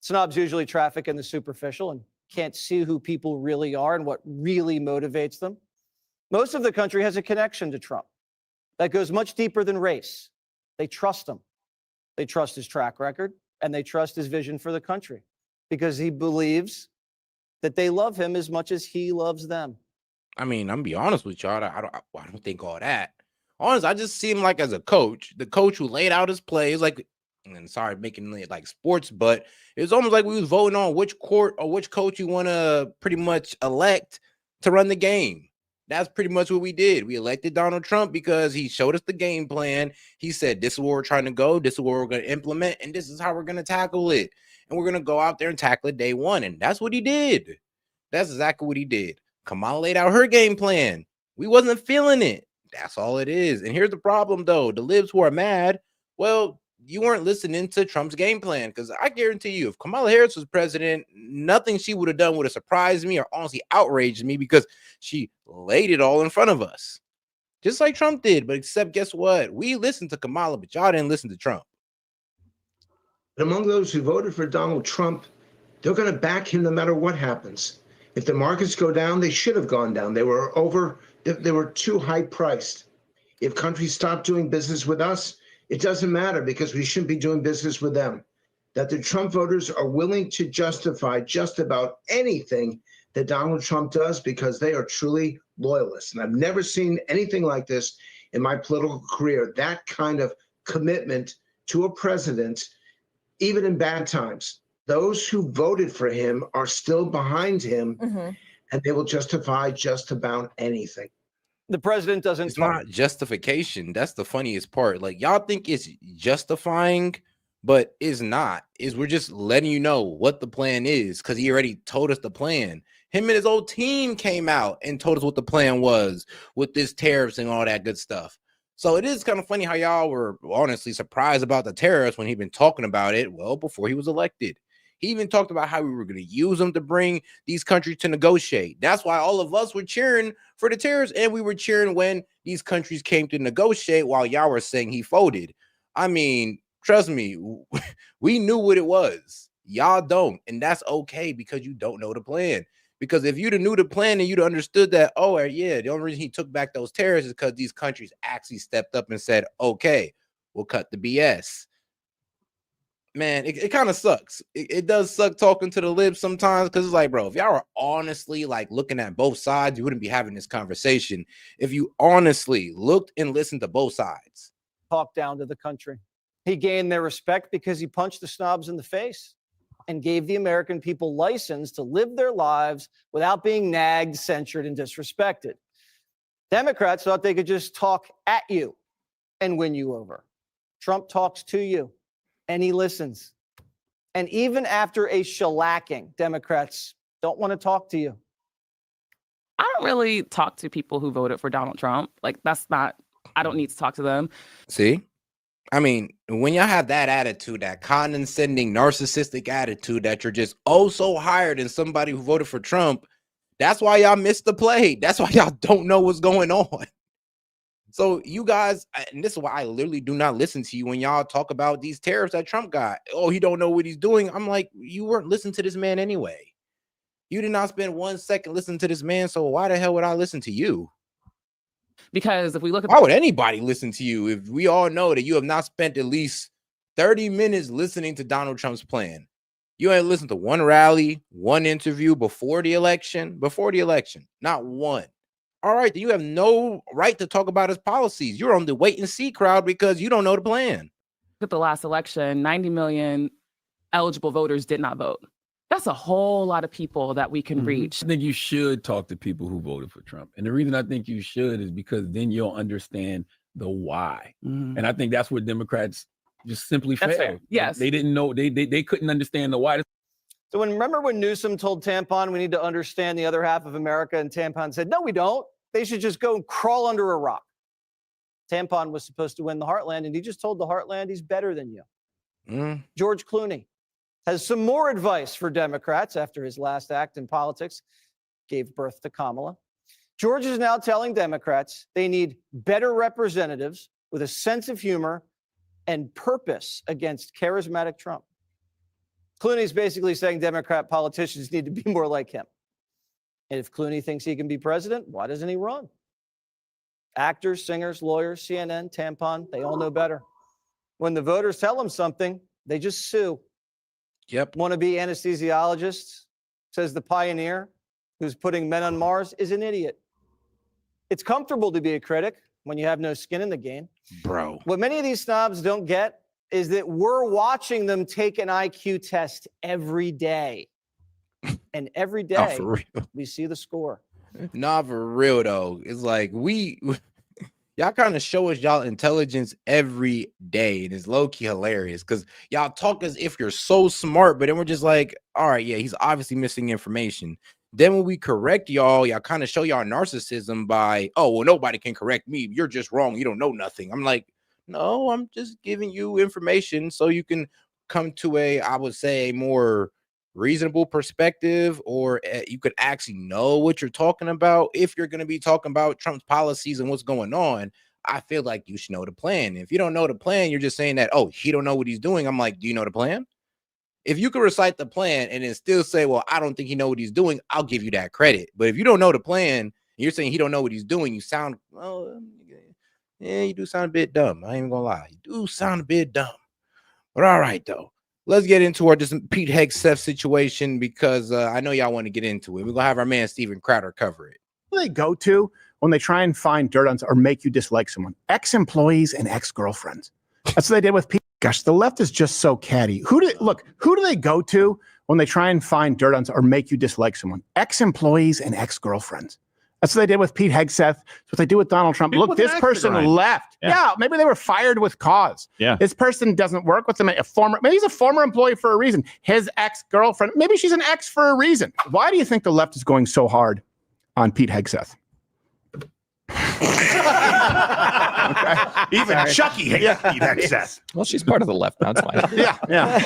Snobs usually traffic in the superficial and can't see who people really are and what really motivates them. Most of the country has a connection to Trump that goes much deeper than race. They trust him. They trust his track record, and they trust his vision for the country because he believes that they love him as much as he loves them. I mean, I'm gonna be honest with y'all. I don't think all that. Honestly, I just see him like as a coach, the coach who laid out his plays, like, and sorry, making it like sports, but it's almost like we was voting on which court or which coach you want to pretty much elect to run the game. That's pretty much what we did. We elected Donald Trump because he showed us the game plan. He said, this is where we're trying to go. This is what we're going to implement. And this is how we're going to tackle it. And we're going to go out there and tackle it day one. And that's what he did. That's exactly what he did. Kamala laid out her game plan. We wasn't feeling it. That's all it is. And here's the problem, though. The libs who are mad, well, you weren't listening to Trump's game plan, because I guarantee you, if Kamala Harris was president, nothing she would have done would have surprised me or honestly outraged me, because she laid it all in front of us, just like Trump did. But except, guess what? We listened to Kamala, but y'all didn't listen to Trump. But among those who voted for Donald Trump, they're going to back him no matter what happens. If the markets go down, they should have gone down. They were too high priced. If countries stop doing business with us, it doesn't matter, because we shouldn't be doing business with them. That the Trump voters are willing to justify just about anything that Donald Trump does because they are truly loyalists. And I've never seen anything like this in my political career, that kind of commitment to a president, even in bad times. Those who voted for him are still behind him, and they will justify just about anything. The president doesn't. It's not justification. That's the funniest part. Like, y'all think it's justifying, but it's not. We're just letting you know what the plan is, because he already told us the plan. Him and his old team came out and told us what the plan was with this tariffs and all that good stuff. So it is kind of funny how y'all were honestly surprised about the tariffs when he'd been talking about it, well, before he was elected. He even talked about how we were going to use them to bring these countries to negotiate. That's why all of us were cheering for the tariffs, and we were cheering when these countries came to negotiate, while y'all were saying he folded. I mean, trust me, we knew what it was. Y'all don't, and that's okay, because you don't know the plan. Because if you'd have knew the plan and you'd have understood that, oh, yeah, the only reason he took back those tariffs is because these countries actually stepped up and said, okay, we'll cut the BS. Man, it kind of sucks. It does suck talking to the libs sometimes, because it's like, bro, if y'all are honestly like looking at both sides, you wouldn't be having this conversation. If you honestly looked and listened to both sides. Talk down to the country. He gained their respect because he punched the snobs in the face and gave the American people license to live their lives without being nagged, censured, and disrespected. Democrats thought they could just talk at you and win you over. Trump talks to you, and he listens. And even after a shellacking, Democrats don't want to talk to you. I don't really talk to people who voted for Donald Trump. Like, I don't need to talk to them. See? I mean, when y'all have that attitude, that condescending, narcissistic attitude that you're just so higher than somebody who voted for Trump, that's why y'all missed the play. That's why y'all don't know what's going on. So you guys, and this is why I literally do not listen to you when y'all talk about these tariffs that Trump got. Oh, he don't know what he's doing. I'm like, you weren't listening to this man anyway. You did not spend 1 second listening to this man. So why the hell would I listen to you? Because if we look at, why would anybody listen to you if we all know that you have not spent at least 30 minutes listening to Donald Trump's plan? You ain't listened to one rally, one interview before the election, not one. All right, then you have no right to talk about his policies. You're on the wait and see crowd because you don't know the plan. At the last election, 90 million eligible voters did not vote. That's a whole lot of people that we can reach. I think you should talk to people who voted for Trump. And the reason I think you should is because then you'll understand the why. And I think that's where Democrats just simply failed. Fair. Yes. They didn't know, they couldn't understand the why. So remember when Newsom told Tampon we need to understand the other half of America, and Tampon said, no, we don't. They should just go and crawl under a rock. Tampon was supposed to win the Heartland, and he just told the Heartland he's better than you. Mm. George Clooney has some more advice for Democrats after his last act in politics gave birth to Kamala. George is now telling Democrats they need better representatives with a sense of humor and purpose against charismatic Trump. Clooney's basically saying Democrat politicians need to be more like him. And if Clooney thinks he can be president, why doesn't he run? Actors, singers, lawyers, CNN, Tampon, they all know better. When the voters tell them something, they just sue. Yep. Wannabe anesthesiologist says the pioneer who's putting men on Mars is an idiot. It's comfortable to be a critic when you have no skin in the game. Bro. What many of these snobs don't get is that we're watching them take an IQ test every day. And every day for real. we see the score. Nah, for real though. It's like y'all kind of show us y'all intelligence every day, and it's low-key hilarious because y'all talk as if you're so smart, but then we're just like, all right, yeah, he's obviously missing information. Then when we correct y'all kind of show y'all narcissism by, oh, well, nobody can correct me. You're just wrong. You don't know nothing. I'm like, no, I'm just giving you information so you can come to I would say, more reasonable perspective, or you could actually know what you're talking about. If you're going to be talking about Trump's policies and what's going on, I feel like you should know the plan. If you don't know the plan, you're just saying that, oh, he don't know what he's doing. I'm like, do you know the plan? If you can recite the plan and then still say, well, I don't think he know what he's doing, I'll give you that credit. But if you don't know the plan and you're saying he don't know what he's doing, you sound, well, yeah, you do sound a bit dumb. I ain't even gonna lie. You do sound a bit dumb. But all right, though. Let's get into our Pete Hegseth situation because I know y'all want to get into it. We're going to have our man Steven Crowder cover it. Who do they go to when they try and find dirt on or make you dislike someone? Ex-employees and ex-girlfriends. That's what they did with Pete. Gosh, the left is just so catty. Who do they go to when they try and find dirt on or make you dislike someone? Ex-employees and ex-girlfriends. That's what they did with Pete Hegseth. That's what they do with Donald Trump. People Look, with this an person accident. left. Yeah, maybe they were fired with cause. Yeah. This person doesn't work with them. Maybe he's a former employee for a reason. His ex-girlfriend, maybe she's an ex for a reason. Why do you think the left is going so hard on Pete Hegseth? Okay. Even Chucky hates Pete Hegseth. Well, she's part of the left. That's fine. Yeah.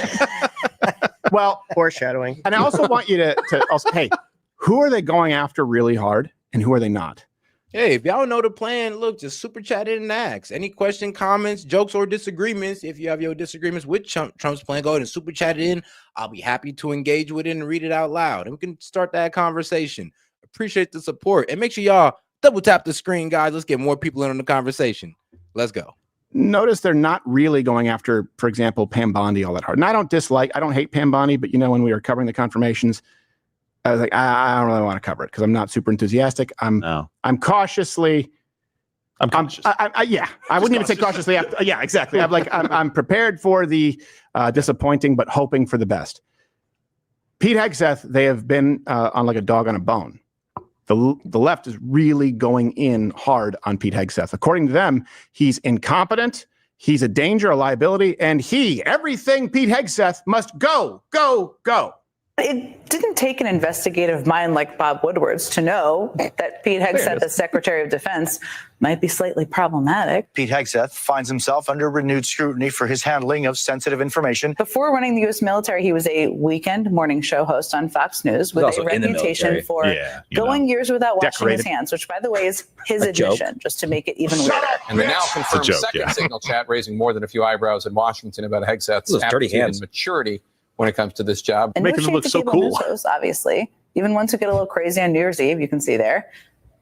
Well, foreshadowing. And I also want you to also, hey, who are they going after really hard and who are they not? Hey, if y'all know the plan, look, just super chat it and ask. Any question, comments, jokes, or disagreements. If you have your disagreements with Trump's plan, go ahead and super chat it in. I'll be happy to engage with it and read it out loud. And we can start that conversation. Appreciate the support. And make sure y'all double tap the screen, guys. Let's get more people in on the conversation. Let's go. Notice they're not really going after, for example, Pam Bondi all that hard. And I don't hate Pam Bondi, but when we were covering the confirmations, I was like, I don't really want to cover it because I'm not super enthusiastic. I'm cautiously. I'm cautious. I wouldn't even say cautiously. Yeah, exactly. I'm prepared for the disappointing, but hoping for the best. Pete Hegseth, they have been on like a dog on a bone. The left is really going in hard on Pete Hegseth. According to them, he's incompetent, he's a danger, a liability, and everything Pete Hegseth must go. It didn't take an investigative mind like Bob Woodward's to know that Pete Hegseth, as Secretary of Defense, might be slightly problematic. Pete Hegseth finds himself under renewed scrutiny for his handling of sensitive information. Before running the U.S. military, he was a weekend morning show host on Fox News with a reputation for going years without washing his hands, which, by the way, is his admission, just to make it even weirder. And the now confirmed second signal chat raising more than a few eyebrows in Washington about Hegseth's aptitude and maturity when it comes to this job. And making him look so cool. News hosts, obviously, even ones who get a little crazy on New Year's Eve, you can see there.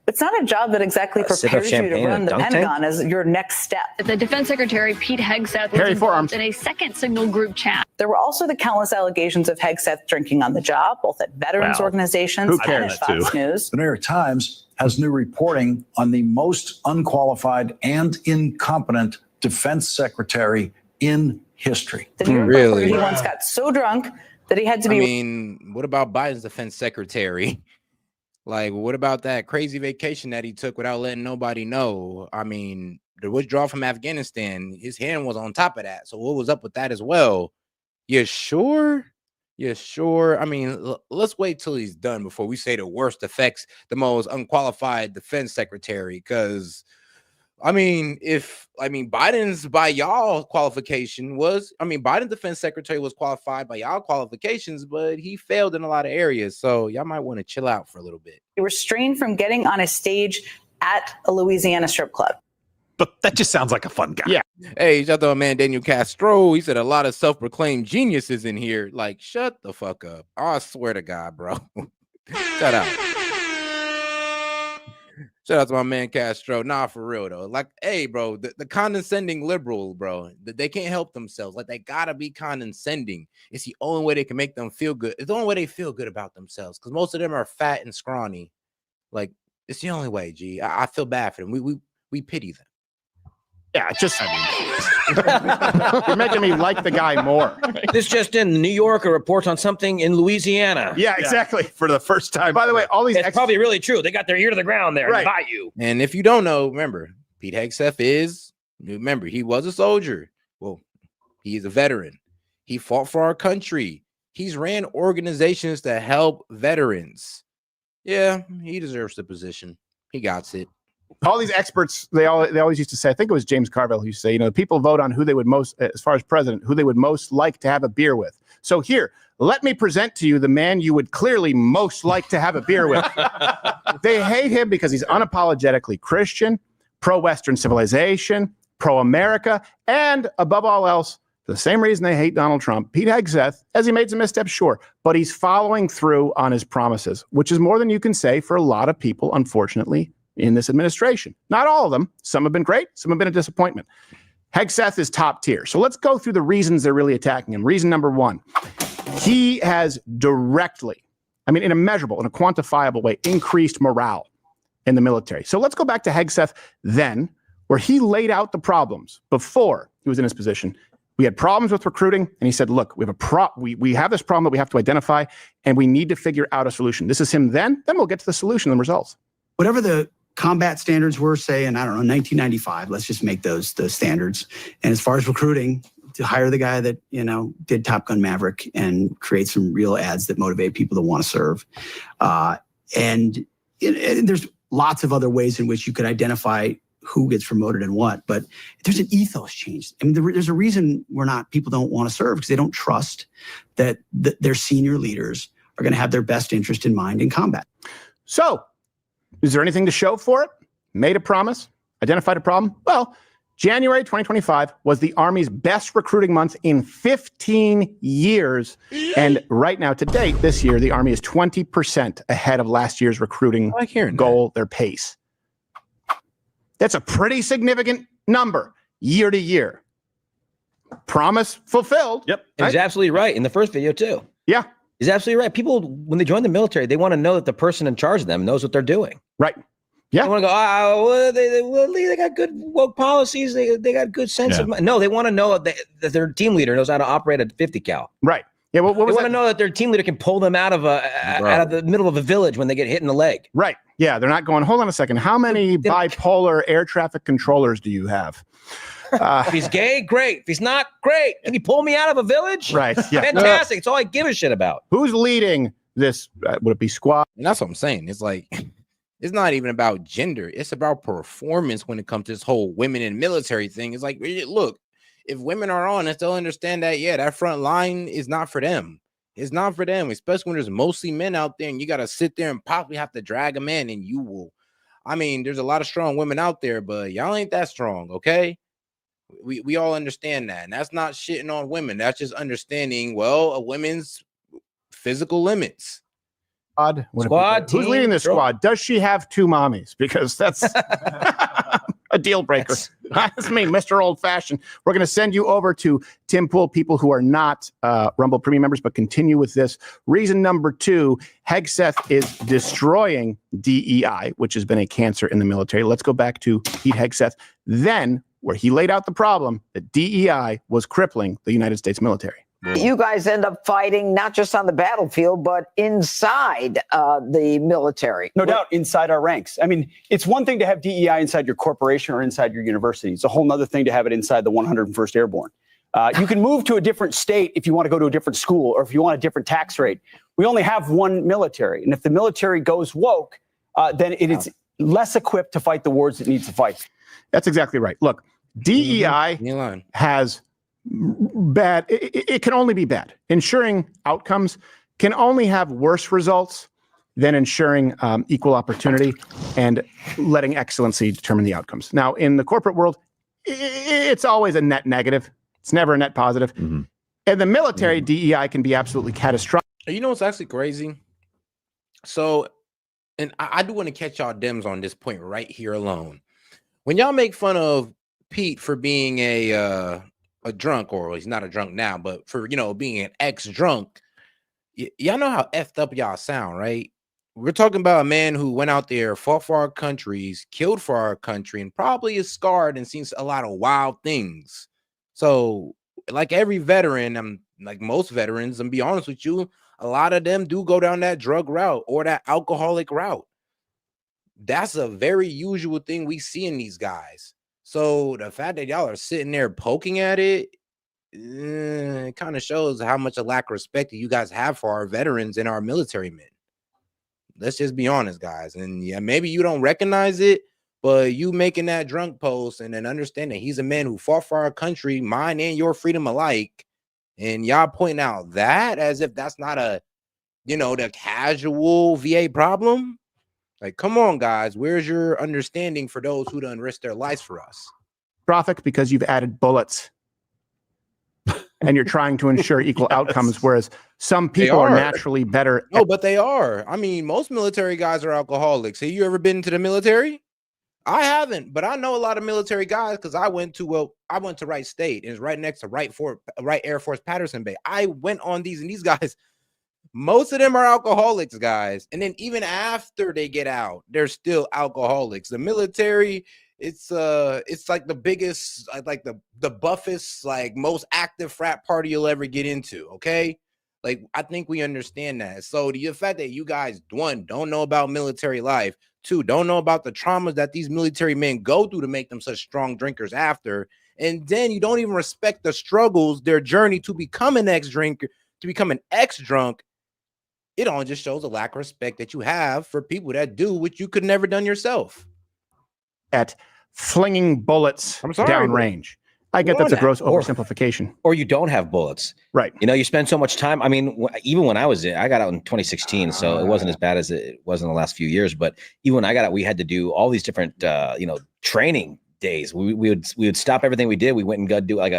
It's not a job that exactly prepares you to run the Pentagon as your next step. The Defense Secretary Pete Hegseth was involved in a second signal group chat. There were also the countless allegations of Hegseth drinking on the job, both at veterans organizations and at Fox News. The New York Times has new reporting on the most unqualified and incompetent defense secretary in history. The New York reporter, he once got so drunk that he had to be. I mean, what about Biden's defense secretary? Like, what about that crazy vacation that he took without letting nobody know? I mean, the withdrawal from Afghanistan, his hand was on top of that. So what was up with that as well? You sure? I mean, let's wait till he's done before we say the worst affects the most unqualified defense secretary, because Biden's by y'all qualification was, Biden's defense secretary was qualified by y'all qualifications, but he failed in a lot of areas. So y'all might want to chill out for a little bit. Restrained from getting on a stage at a Louisiana strip club. But that just sounds like a fun guy. Yeah. Hey, shout out to my man Daniel Castro. He said a lot of self-proclaimed geniuses in here. Like, shut the fuck up. I swear to God, bro. Shut up. Shout out to my man Castro. Nah, for real though. Like, hey, bro, the condescending liberal, bro, they can't help themselves. Like, they gotta be condescending. It's the only way they can make them feel good. It's the only way they feel good about themselves, because most of them are fat and scrawny. Like, it's the only way, G. I feel bad for them. We pity them. Yeah, you're making me like the guy more. This just in, the New Yorker reports on something in Louisiana. Yeah, exactly. For the first time. By the way, all these... It's probably really true. They got their ear to the ground there Right. by you. And if you don't know, remember, Pete Hegseth he was a soldier. Well, he's a veteran. He fought for our country. He's ran organizations to help veterans. Yeah, he deserves the position. He got it. All these experts, they always used to say, I think it was James Carville who used to say, people vote on who they would most, as far as president, who they would most like to have a beer with. So here, let me present to you the man you would clearly most like to have a beer with. They hate him because he's unapologetically Christian, pro-Western civilization, pro-America, and above all else, for the same reason they hate Donald Trump, Pete Hegseth, as he made some missteps, sure, but he's following through on his promises, which is more than you can say for a lot of people, unfortunately, in this administration. Not all of them. Some have been great. Some have been a disappointment. Hegseth is top tier. So let's go through the reasons they're really attacking him. Reason number one, he has directly, in a measurable, in a quantifiable way, increased morale in the military. So let's go back to Hegseth then, where he laid out the problems before he was in his position. We had problems with recruiting, and he said, look, we have this problem that we have to identify, and we need to figure out a solution. This is him then we'll get to the solution and results. Whatever the combat standards were, say, in, 1995, let's just make those standards. And as far as recruiting, to hire the guy that, did Top Gun Maverick and create some real ads that motivate people to want to serve. And there's lots of other ways in which you could identify who gets promoted and what, but there's an ethos change. There's a reason people don't want to serve, because they don't trust that their senior leaders are going to have their best interest in mind in combat. So, is there anything to show for it? Made a promise? Identified a problem? Well, January 2025 was the Army's best recruiting month in 15 years. And right now, to date, this year, the Army is 20% ahead of last year's recruiting goal, their pace. That's a pretty significant number year to year. Promise fulfilled. Yep. And he's absolutely right in the first video, too. Yeah. He's absolutely right. People, when they join the military, they want to know that the person in charge of them knows what they're doing. Right. Yeah. They want to go, they got good woke policies. They got good sense of. No, they want to know that their team leader knows how to operate a 50 cal. Right. Yeah. What they want to know that their team leader can pull them out of the middle of a village when they get hit in the leg. Right. Yeah. They're not going, hold on a second. How many bipolar air traffic controllers do you have? If he's gay, great. If he's not, great. Can he pull me out of a village? Right. Yeah. Fantastic. It's all I give a shit about. Who's leading this? Would it be squad? And that's what I'm saying. It's like, it's not even about gender. It's about performance when it comes to this whole women in military thing. It's like, look, if women are honest, they'll understand that, that front line is not for them. It's not for them, especially when there's mostly men out there and you got to sit there and possibly have to drag them in, and you will. There's a lot of strong women out there, but y'all ain't that strong, okay? We all understand that. And that's not shitting on women. That's just understanding, a women's physical limits. Squad team, who's leading this squad? Does she have two mommies? Because that's a deal breaker. That's me, Mr. Old Fashioned. We're going to send you over to Tim Pool, people who are not Rumble Premium members, but continue with this. Reason number 2, Hegseth is destroying DEI, which has been a cancer in the military. Let's go back to Pete Hegseth. Then, where he laid out the problem that DEI was crippling the United States military. You guys end up fighting not just on the battlefield, but inside the military. No doubt, inside our ranks. It's one thing to have DEI inside your corporation or inside your university. It's a whole other thing to have it inside the 101st Airborne. You can move to a different state if you want to go to a different school or if you want a different tax rate. We only have one military. And if the military goes woke, then less equipped to fight the wars it needs to fight. That's exactly right. Look, DEI has bad, it can only be bad. Ensuring outcomes can only have worse results than ensuring equal opportunity and letting excellency determine the outcomes. Now, in the corporate world, it's always a net negative. It's never a net positive. In the military, DEI can be absolutely catastrophic. You know what's actually crazy? So, and I do want to catch y'all Dems on this point right here alone. When y'all make fun of Pete for being a drunk, or he's not a drunk now, but for, you know, being an ex-drunk, y'all know how effed up y'all sound, right? We're talking about a man who went out there, fought for our countries, killed for our country, and probably is scarred and seen a lot of wild things. So, like every veteran, like most veterans, and be honest with you, a lot of them do go down that drug route or that alcoholic route. That's a very usual thing we see in these guys. So the fact that y'all are sitting there poking at it, it kind of shows how much a lack of respect that you guys have for our veterans and our military men. Let's just be honest, guys. And yeah, maybe you don't recognize it, but you making that drunk post and then understand that he's a man who fought for our country, mine and your freedom alike. And y'all pointing out that as if that's not a, you know, the casual VA problem. Like, come on, guys. Where's your understanding for those who done risk their lives for us? Profit because you've added bullets. And you're trying to ensure equal outcomes, whereas some people are naturally better. No, but they are. I mean, most military guys are alcoholics. Have you ever been to the military? I haven't, but I know a lot of military guys because I went to Wright State, and it's right next to Wright Air Force Patterson Bay. I went on these, and these guys, most of them are alcoholics, guys. And then even after they get out, they're still alcoholics. The military, it's like the biggest, like the buffest, like most active frat party you'll ever get into. Okay, like I think we understand that. So the fact that you guys, one, don't know about military life, two, don't know about the traumas that these military men go through to make them such strong drinkers after, and then you don't even respect the struggles, their journey to become an ex-drinker, to become an ex-drunk. It all just shows a lack of respect that you have for people that do what you could never done yourself. At flinging bullets downrange. I get that's a gross oversimplification. Or you don't have bullets. Right. You know, you spend so much time. I mean, even when I got out in 2016, so it wasn't as bad as it was in the last few years. But even when I got out, we had to do all these different, training days. We would stop everything we did. We went and go do like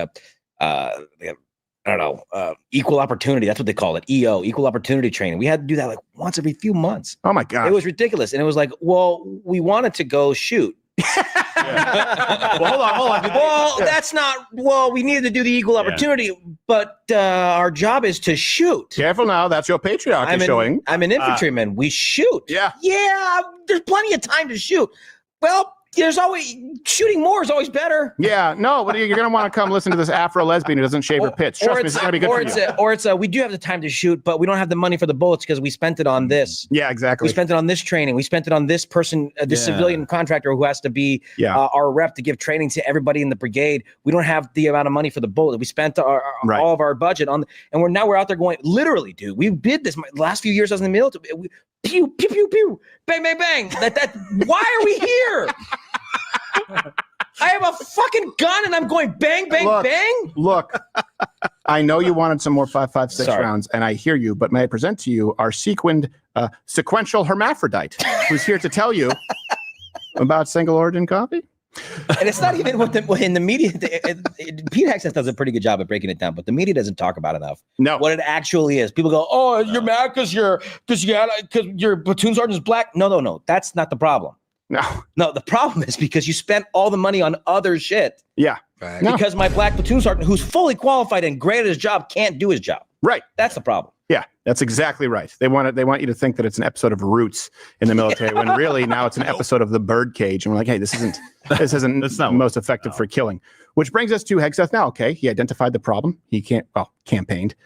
equal opportunity. That's what they call it. EO, equal opportunity training. We had to do that like once every few months. Oh my God. It was ridiculous. And it was like, well, we wanted to go shoot. Well, hold on. Well, that's not, we needed to do the equal opportunity, but our job is to shoot. Careful now. That's your patriarchy showing. I'm an infantryman. We shoot. Yeah. Yeah. There's plenty of time to shoot. Well, there's always shooting more is always better. Yeah, no, but you're gonna want to come listen to this Afro lesbian who doesn't shave her pits. Trust me, it's gonna be good for you. We do have the time to shoot, but we don't have the money for the bullets because we spent it on this. Yeah, exactly. We spent it on this training. We spent it on this person, this civilian contractor who has to be our rep to give training to everybody in the brigade. We don't have the amount of money for the bullet. We spent all of our budget on, and we're out there going, literally, dude. We did this the last few years I was in the military. Pew pew pew pew, bang bang bang. Why are we here? I have a fucking gun and I'm going bang, bang, bang. Look, I know you wanted some more 5.56 rounds, and I hear you, but may I present to you our sequential hermaphrodite, who's here to tell you about single origin coffee? And it's not even in the media. Pete Hegseth does a pretty good job at breaking it down, but the media doesn't talk about enough. No, what it actually is. People go, "Oh, you're mad because your platoon sergeant's black." No. That's not the problem. No, the problem is because you spent all the money on other shit. Yeah. Because my black platoon sergeant, who's fully qualified and great at his job, can't do his job. Right. That's the problem. Yeah, that's exactly right. They want you to think that it's an episode of Roots in the military when really now it's an episode of The Birdcage, and we're like, hey, this isn't the most effective for killing. Which brings us to Hegseth now. Okay, he identified the problem. He campaigned.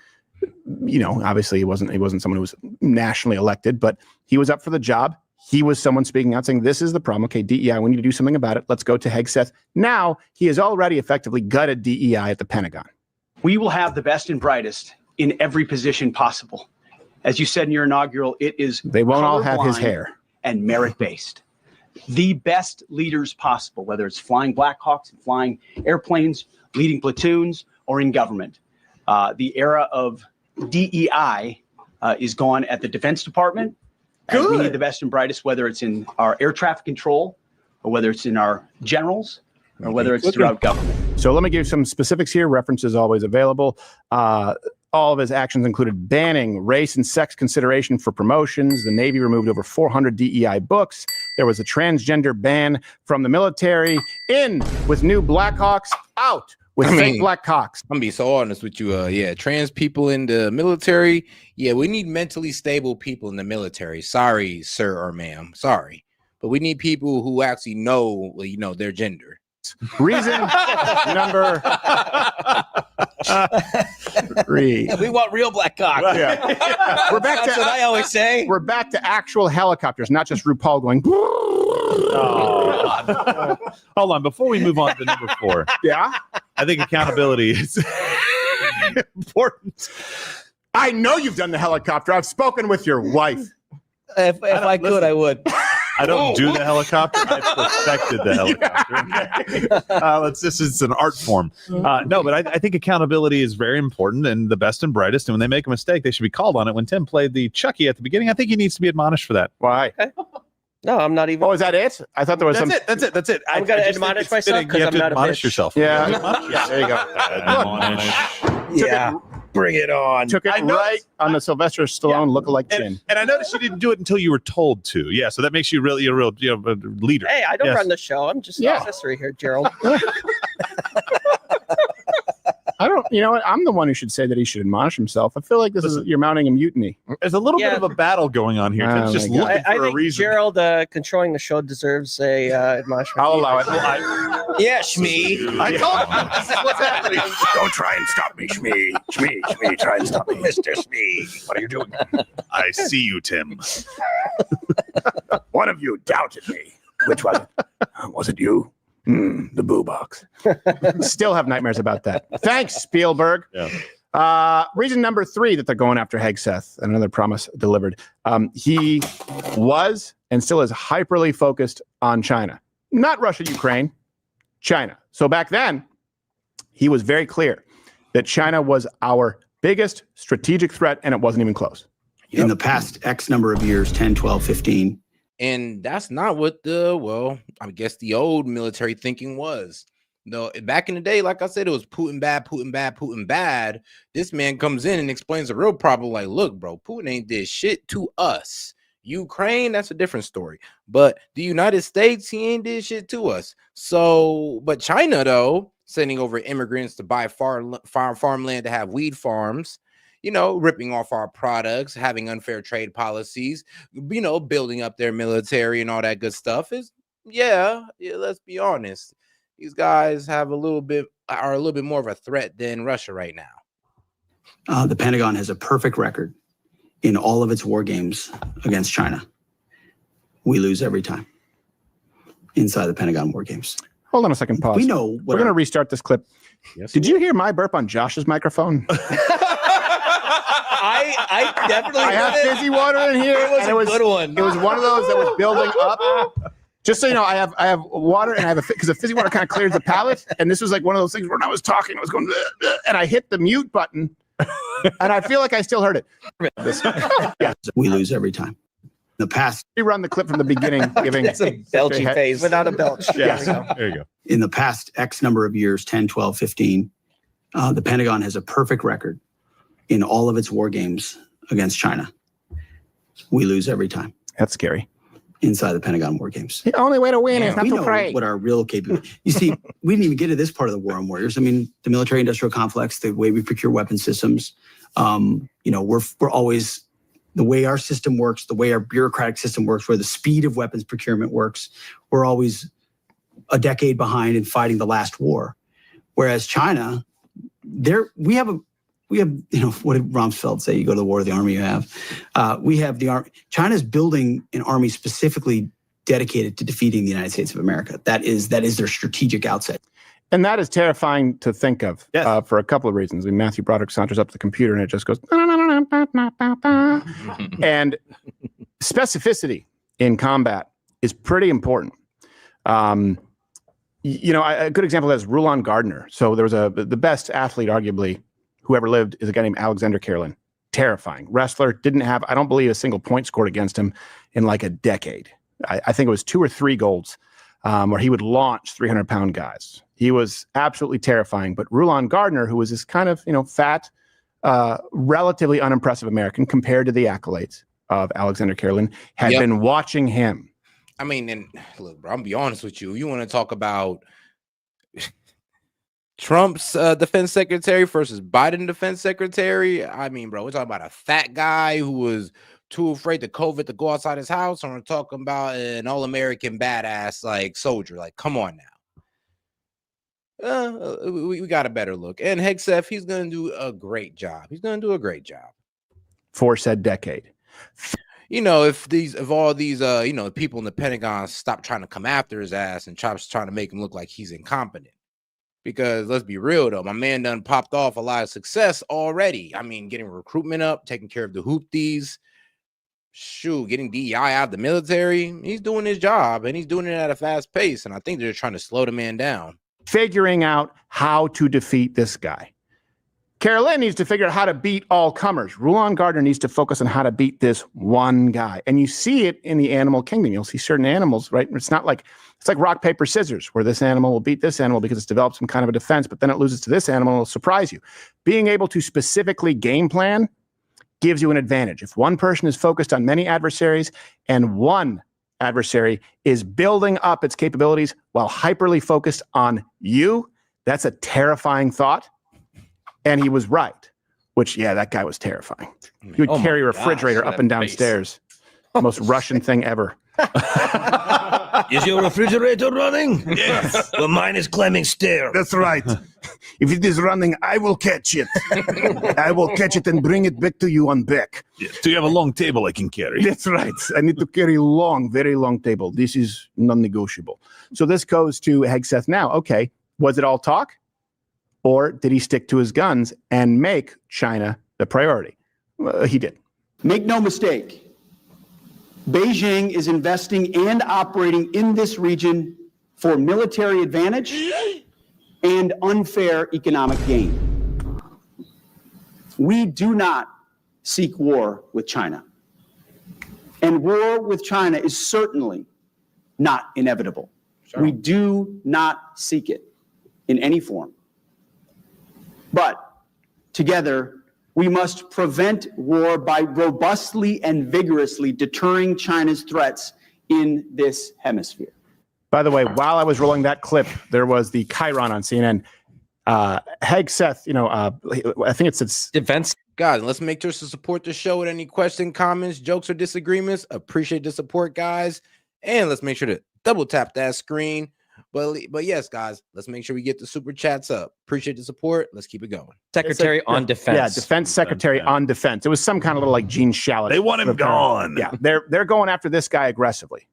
You know, obviously he wasn't someone who was nationally elected, but he was up for the job. He was someone speaking out saying, this is the problem. Okay, DEI, we need to do something about it. Let's go to Hegseth. Now, he has already effectively gutted DEI at the Pentagon. We will have the best and brightest in every position possible. As you said in your inaugural, it is they won't all have his hair and merit-based. the best leaders possible, whether it's flying Black Hawks, flying airplanes, leading platoons, or in government. The era of DEI is gone at the Defense Department. And we need the best and brightest, whether it's in our air traffic control, or whether it's in our generals, or whether it's throughout government. So let me give some specifics here. References always available. All of his actions included banning race and sex consideration for promotions. The Navy removed over 400 DEI books. There was a transgender ban from the military. In with new Blackhawks, out with fake Blackhawks. I'm gonna be so honest with you. Yeah, trans people in the military. Yeah, we need mentally stable people in the military. Sorry, sir or ma'am. Sorry, but we need people who actually know, their gender. Reason number 3. We want real black cock. Yeah. We're back That's to what I always say. We're back to actual helicopters, not just RuPaul going. Oh. Hold on, before we move on to number 4. Yeah, I think accountability is important. I know you've done the helicopter. I've spoken with your wife. If I could, I would. I don't do the helicopter. I perfected the helicopter. This is an art form. No, but I think accountability is very important, and the best and brightest. And when they make a mistake, they should be called on it. When Tim played the Chucky at the beginning, I think he needs to be admonished for that. Why? Okay. No, I'm not even. Oh, is that it? I thought there was That's some. it. That's it. I'm gonna admonish myself because I'm not a admonish bitch. yourself. Yeah. Yeah. There you go. Admonish. Yeah. Bring it on. Took it right on the Sylvester Stallone lookalike chin. And I noticed you didn't do it until you were told to. Yeah, so that makes you really a real a leader. Hey, I don't Yes. run the show. I'm just an accessory here, Gerald. I don't. You know what? I'm the one who should say that he should admonish himself. I feel like you're mounting a mutiny. There's a little bit of a battle going on here. Tim's just looking I for a think reason. Gerald controlling the show deserves a admonishment. I'll allow it. Yeah, Shmee. I told him this is what's happening. Don't try and stop me, Shmee. Shmee, try and stop me. Mr. Shmee, what are you doing? I see you, Tim. One of you doubted me. Which was it? Was it you? The boo box. Still have nightmares about that. Thanks, Spielberg. Yeah. Reason number 3 that they're going after Hegseth, another promise delivered. He was and still is hyperly focused on China, not Russia, Ukraine, China. So back then, he was very clear that China was our biggest strategic threat, and it wasn't even close. In the past X number of years, 10, 12, 15. And that's not what I guess the old military thinking was. No, back in the day, like I said, it was Putin bad, Putin bad, Putin bad. This man comes in and explains the real problem. Like, look, bro, Putin ain't did shit to us. Ukraine, that's a different story. But the United States, he ain't did shit to us. So, but China, though, sending over immigrants to buy farmland to have weed farms, ripping off our products, having unfair trade policies, building up their military and all that good stuff is, let's be honest. These guys are a little bit more of a threat than Russia right now. The Pentagon has a perfect record in all of its war games against China. We lose every time inside the Pentagon war games. Hold on a second, pause. We know we're going to restart this clip. Yes, Did you hear my burp on Josh's microphone? I definitely I have fizzy water in here. It was and a good one. It was one of those that was building up. Just so you know, I have water and I have because the fizzy water kind of clears the palate. And this was like one of those things where when I was talking, I was going, and I hit the mute button, and I feel like I still heard it. Yeah, we lose every time. The past, we run the clip from the beginning, giving it's a belchy phase without a belch. Yes. There you go. In the past X number of years, 10, 12, 15, the Pentagon has a perfect record in all of its war games against China. We lose every time. That's scary. Inside the Pentagon war games. The only way to win is not we to know pray. What our real capability. You see, we didn't even get to this part of the war on warriors. I mean, the military-industrial complex, the way we procure weapon systems. We're always the way our system works, the way our bureaucratic system works, where the speed of weapons procurement works. We're always a decade behind in fighting the last war, whereas China, we have what did Rumsfeld say? You go to the war, the army you have. We have the army. China's building an army specifically dedicated to defeating the United States of America. That is their strategic outset. And that is terrifying to think of for a couple of reasons. I mean, Matthew Broderick saunters up to the computer and it just goes, and specificity in combat is pretty important. A good example is Rulon Gardner. So there was the best athlete, arguably, who ever lived, is a guy named Alexander Karelin. Terrifying wrestler. Didn't have, I don't believe, a single point scored against him in like a decade. I think it was 2 or 3 golds where he would launch 300-pound guys. He was absolutely terrifying. But Rulon Gardner, who was this kind of, fat, relatively unimpressive American compared to the accolades of Alexander Karelin, had been watching him. I mean, and look, bro, I'm gonna be honest with you. You want to talk about Trump's defense secretary versus Biden defense secretary? I mean, bro, we're talking about a fat guy who was too afraid to COVID to go outside his house, and we're talking about an all-American badass like soldier. Like, come on now. We got a better look. And Hegseth, he's gonna do a great job. He's gonna do a great job for said decade. If all these people in the Pentagon stop trying to come after his ass and trying to make him look like he's incompetent. Because let's be real though, my man done popped off a lot of success already. I mean, getting recruitment up, taking care of the hoopties, getting DEI out of the military. He's doing his job and he's doing it at a fast pace. And I think they're trying to slow the man down. Figuring out how to defeat this guy. Karelin needs to figure out how to beat all comers. Rulon Gardner needs to focus on how to beat this one guy. And you see it in the animal kingdom. You'll see certain animals, right? It's like rock, paper, scissors, where this animal will beat this animal because it's developed some kind of a defense, but then it loses to this animal and it'll surprise you. Being able to specifically game plan gives you an advantage. If one person is focused on many adversaries and one adversary is building up its capabilities while hyperly focused on you, that's a terrifying thought. And he was right, which, that guy was terrifying. He would carry a refrigerator up and down stairs. Most Russian thing ever. Is your refrigerator running? Yes. Well, mine is climbing stairs. That's right. If it is running, I will catch it. I will catch it and bring it back to you on back. Yes. Do you have a long table I can carry? That's right. I need to carry very long table. This is non-negotiable. So this goes to Hegseth now. Okay, was it all talk? Or did he stick to his guns and make China the priority? He did. Make no mistake, Beijing is investing and operating in this region for military advantage and unfair economic gain. We do not seek war with China. And war with China is certainly not inevitable. Sure. We do not seek it in any form. But together, we must prevent war by robustly and vigorously deterring China's threats in this hemisphere. By the way, while I was rolling that clip, there was the Chiron on CNN. Hegseth, I think it's defense. Guys, let's make sure to support the show with any questions, comments, jokes, or disagreements. Appreciate the support, guys. And let's make sure to double tap that screen. But yes, guys, let's make sure we get the super chats up. Appreciate the support. Let's keep it going. Secretary on defense. Yeah, defense secretary on defense. It was some kind of little like Gene Shalit. They want him gone. Yeah, they're going after this guy aggressively.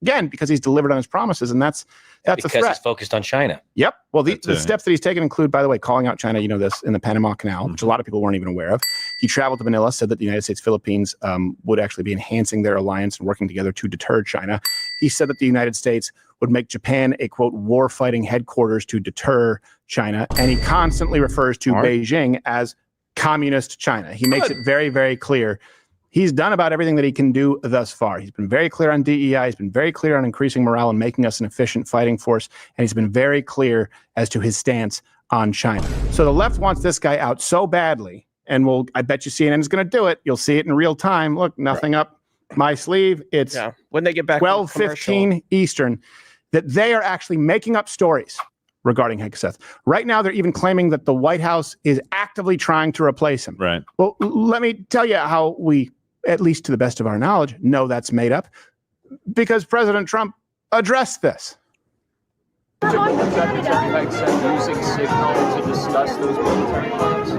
Again, because he's delivered on his promises, and that's a threat. Because he's focused on China. Yep. Well, the steps that he's taken include, by the way, calling out China, this in the Panama Canal, which a lot of people weren't even aware of. He traveled to Manila, said that the United States, Philippines would actually be enhancing their alliance and working together to deter China. He said that the United States would make Japan a, quote, war-fighting headquarters to deter China. And he constantly refers to Beijing as communist China. He makes it very, very clear. He's done about everything that he can do thus far. He's been very clear on DEI. He's been very clear on increasing morale and making us an efficient fighting force. And he's been very clear as to his stance on China. So the left wants this guy out so badly. And I bet you CNN is going to do it. You'll see it in real time. Look, nothing up my sleeve. It's when they get back 12:15 Eastern. That they are actually making up stories regarding Hegseth. Right now, they're even claiming that the White House is actively trying to replace him. Right. Well, let me tell you how we, at least to the best of our knowledge, know that's made up. Because President Trump addressed this. Hegseth using Signal to discuss those military plans.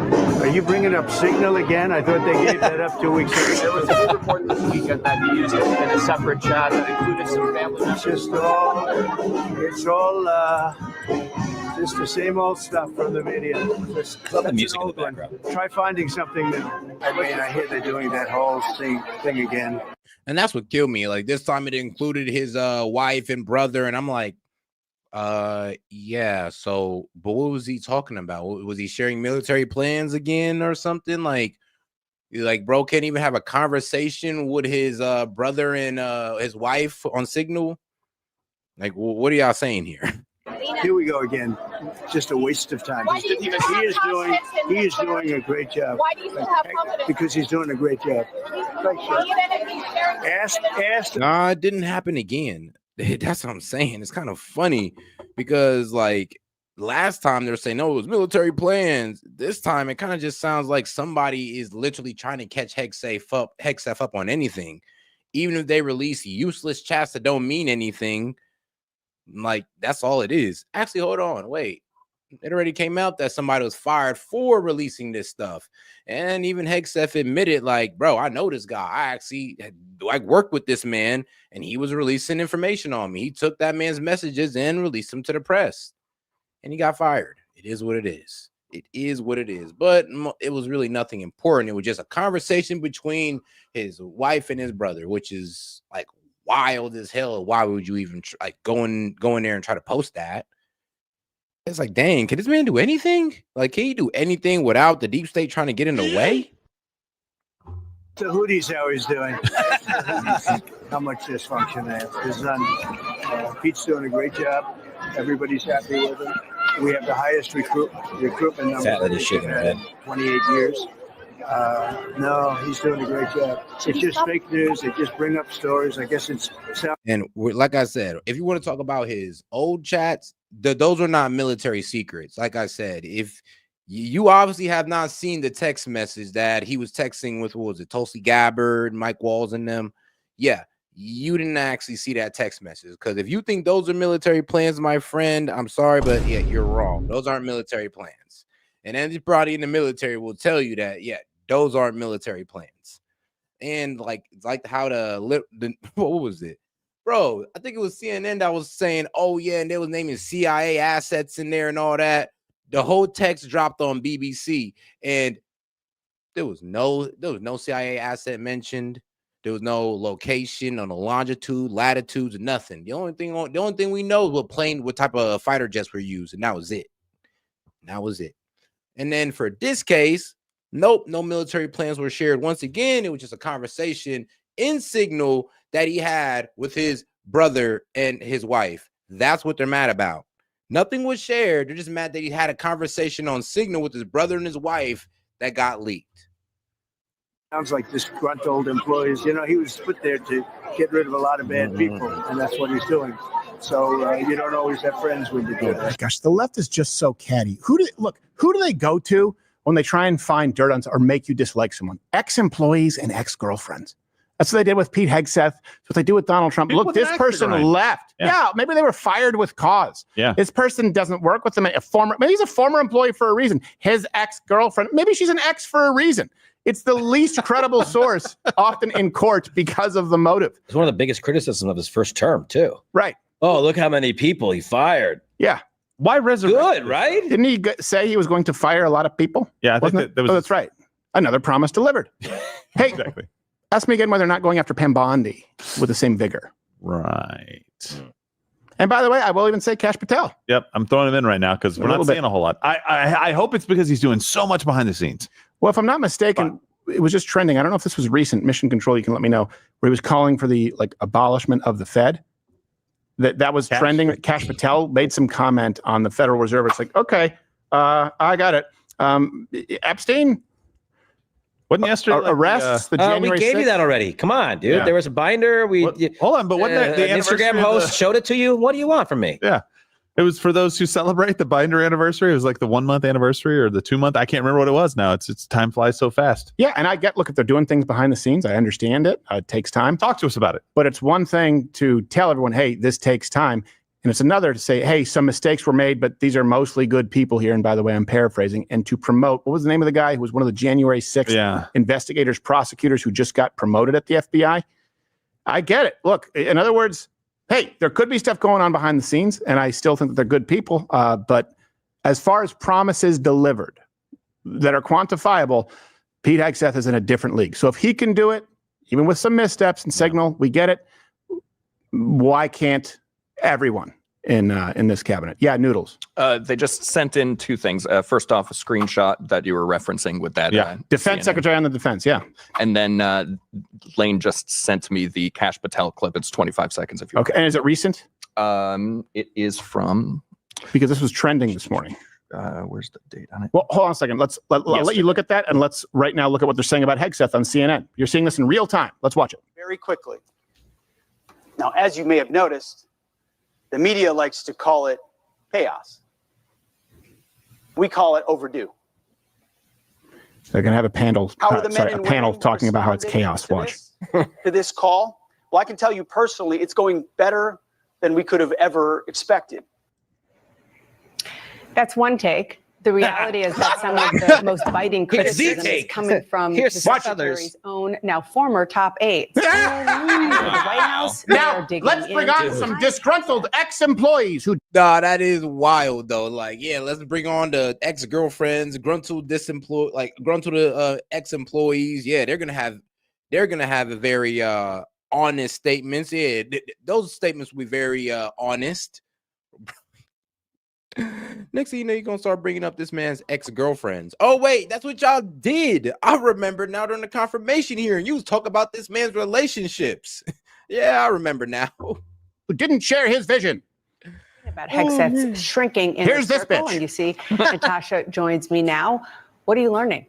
Are you bringing up Signal again? I thought they gave that up 2 weeks ago. There was a new report this weekend that he used it in a separate chat that included some family members. It's all just the same old stuff from the media. Love the music in the background. Try finding something that, I hear they're doing that whole thing again. And that's what killed me. Like this time it included his wife and brother. And I'm like, yeah. So, but what was he talking about? Was he sharing military plans again or something? Like bro can't even have a conversation with his brother and his wife on Signal. Like, what are y'all saying here? Here we go again. Just a waste of time. He is doing a great job. Why do you still have confidence? Because he's doing a great job. Nah, it didn't happen again. That's what I'm saying. It's kind of funny because like last time they were saying, no, it was military plans. This time it kind of just sounds like somebody is literally trying to catch Hegseth up on anything. Even if they release useless chats that don't mean anything, like that's all it is. Actually, hold on, wait. It already came out that somebody was fired for releasing this stuff. And even Hegseth admitted, like, bro, I know this guy. I actually worked with this man and he was releasing information on me. He took that man's messages and released them to the press and he got fired. It is what it is. It is what it is. But it was really nothing important. It was just a conversation between his wife and his brother, which is like wild as hell. Why would you even go in there and try to post that? It's like, dang, can this man do anything? Like, can he do anything without the deep state trying to get in the way? So Hootie's how he's doing. How much dysfunction they have. His son, Pete's doing a great job. Everybody's happy with him. We have the highest recruitment number in 28 years. No, he's doing a great job. It's just fake news. They just bring up stories. I guess it's... And like I said, if you want to talk about his old chats, those are not military secrets. Like I said, if you obviously have not seen the text message that he was texting with, what was it, Tulsi Gabbard, Mike Walls and them. Yeah, you didn't actually see that text message. Because if you think those are military plans, my friend, I'm sorry, but yeah, you're wrong. Those aren't military plans. And anybody in the military will tell you that, yeah, those aren't military plans. And like how what was it? Bro, I think it was CNN that was saying, oh, yeah, and they was naming CIA assets in there and all that. The whole text dropped on BBC, and there was no CIA asset mentioned. There was no location on the longitude, latitudes, nothing. The only thing we know is what type of fighter jets were used, and that was it. And then for this case, nope, no military plans were shared. Once again, it was just a conversation in Signal that he had with his brother and his wife. That's what they're mad about. Nothing was shared. They're just mad that he had a conversation on Signal with his brother and his wife that got leaked. Sounds like disgruntled employees. You know, he was put there to get rid of a lot of bad people, and that's what he's doing. So you don't always have friends when you do that. Gosh, the left is just so catty. Who do they go to when they try and find dirt on or make you dislike someone? Ex-employees and ex-girlfriends. That's what they did with Pete Hegseth. That's what they do with Donald Trump. Look, this person left. Yeah, maybe they were fired with cause. Yeah. This person doesn't work with them. Maybe he's a former employee for a reason. His ex-girlfriend, maybe she's an ex for a reason. It's the least credible source often in court because of the motive. It's one of the biggest criticisms of his first term, too. Right. Oh, look how many people he fired. Yeah. Why resurrect? Good, right? Didn't he say he was going to fire a lot of people? Yeah, I think that was... Oh, that's right. Another promise delivered. Hey, exactly. Ask me again why they're not going after Pam Bondi with the same vigor. Right. And by the way, I will even say Kash Patel. Yep, I'm throwing him in right now because we're not seeing a whole lot. I hope it's because he's doing so much behind the scenes. Well, if I'm not mistaken, it was just trending. I don't know if this was recent. Mission Control, you can let me know, where he was calling for the abolishment of the Fed. That was trending. Kash Patel made some comment on the Federal Reserve. It's like, okay, I got it. Epstein. Wasn't yesterday arrests the January we gave 6th? you that already. Come on, dude. Yeah. There was a binder. Hold on, but wasn't the Instagram host showed it to you? What do you want from me? Yeah. It was for those who celebrate the binder anniversary. It was like the 1 month anniversary or the 2 month. I can't remember what it was now. It's time flies so fast. Yeah, and look, if they're doing things behind the scenes, I understand it. It takes time. Talk to us about it. But it's one thing to tell everyone, hey, this takes time. And it's another to say, hey, some mistakes were made, but these are mostly good people here. And by the way, I'm paraphrasing. And to promote, what was the name of the guy who was one of the January 6th investigators, prosecutors who just got promoted at the FBI? I get it. Look, in other words, hey, there could be stuff going on behind the scenes, and I still think that they're good people. But as far as promises delivered that are quantifiable, Pete Hegseth is in a different league. So if he can do it, even with some missteps and signal, we get it. Why can't everyone in this cabinet? Yeah, Noodles. They just sent in two things. First off, a screenshot that you were referencing with that. Defense CNN. Secretary on the defense. Yeah. And then Lane just sent me the Kash Patel clip. It's 25 seconds. If you okay. And is it recent? It is from. Because this was trending this morning. Where's the date on it? Well, hold on a second. I'll let you look at that, and let's right now look at what they're saying about Hegseth on CNN. You're seeing this in real time. Let's watch it. Very quickly. Now, as you may have noticed, the media likes to call it chaos. We call it overdue. They're going to have a panel, How are the men and a panel women talking about how it's responding chaos. to Watch. to this call? Well, I can tell you personally, it's going better than we could have ever expected. That's one take. The reality is that some of the most biting criticism is coming from the Secretary's own, now former top aides. The White House, now, let's bring on some disgruntled ex-employees who... Nah, that is wild, though. Like, yeah, let's bring on the ex-girlfriends, gruntled ex-employees. Yeah, they're gonna have a very honest statements. Yeah, those statements will be very honest. Next thing you know, you're gonna start bringing up this man's ex-girlfriends. Oh wait, that's what y'all did. I remember now during the confirmation hearing, you was talking about this man's relationships. Yeah, I remember now. Who didn't share his vision about Hegseth's shrinking in Here's the this circle. bitch. And you see, Natasha joins me now. What are you learning?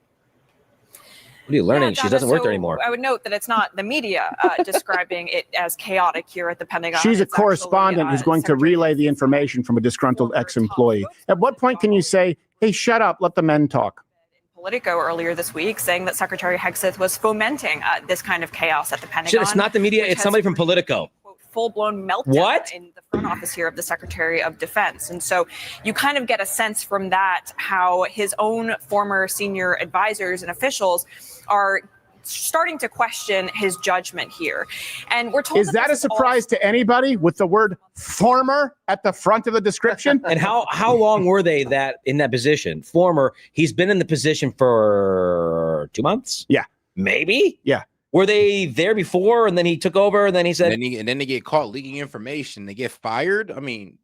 What are you learning? Yeah, She doesn't work there so anymore. I would note that it's not the media describing it as chaotic here at the Pentagon. She's a It's correspondent actually, who's going to relay the information from a disgruntled ex-employee. At what point can you say, hey, shut up, let the men talk? Politico earlier this week saying that Secretary Hegseth was fomenting this kind of chaos at the Pentagon. It's not the media. It's somebody from Politico. Full-blown meltdown in the front office here of the Secretary of Defense. And so you kind of get a sense from that how his own former senior advisors and officials are starting to question his judgment here. And we're told Is that a surprise to anybody with the word former at the front of the description? And how long were they in that position? Former, he's been in the position for 2 months? Yeah. Maybe? Yeah. Were they there before and then he took over and then he said... And then they get caught leaking information. They get fired? I mean,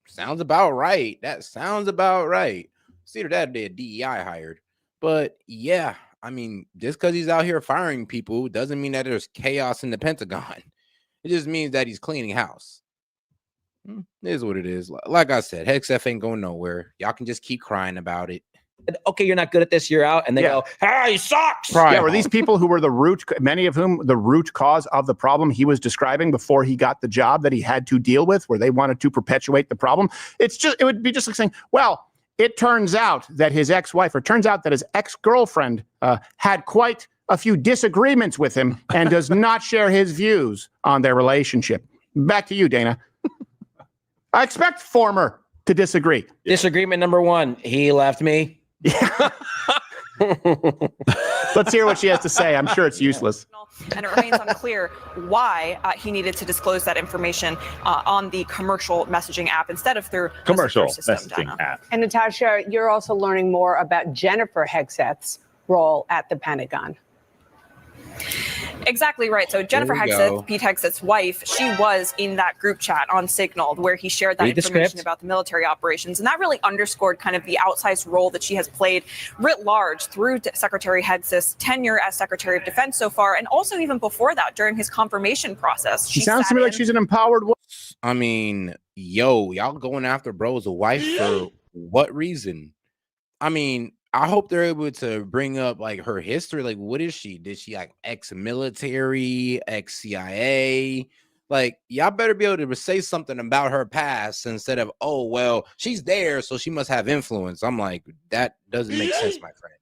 sounds about right. That sounds about right. It's either that or they had DEI hired. But yeah, I mean, just because he's out here firing people doesn't mean that there's chaos in the Pentagon. It just means that he's cleaning house. It is what it is. Like I said, Hegseth ain't going nowhere. Y'all can just keep crying about it. Okay, you're not good at this, you're out. And they go, he sucks. Yeah, were these people who were many of whom the root cause of the problem he was describing before he got the job that he had to deal with, where they wanted to perpetuate the problem? It would be just like saying, well, it turns out that his ex-wife, or turns out that his ex-girlfriend had quite a few disagreements with him and does not share his views on their relationship. Back to you, Dana. I expect former to disagree. Disagreement number one, he left me. Let's hear what she has to say. I'm sure it's useless. And it remains unclear why he needed to disclose that information on the commercial messaging app instead of through commercial system, messaging Dana. app. And Natasha, you're also learning more about Jennifer Hegseth's role at the Pentagon. Exactly right. So Jennifer Hegseth, Pete Hegseth's wife, she was in that group chat on Signal where he shared that information about the military operations. And that really underscored kind of the outsized role that she has played writ large through Secretary Hegseth's tenure as Secretary of Defense so far. And also even before that, during his confirmation process. She sounds to me like she's an empowered woman. I mean, y'all going after bro's wife for what reason? I mean, I hope they're able to bring up like her history. Like, what is she? Did she like ex-military, ex-CIA? Like, y'all better be able to say something about her past instead of, oh, well, she's there, so she must have influence. I'm like, that doesn't make sense, my friend.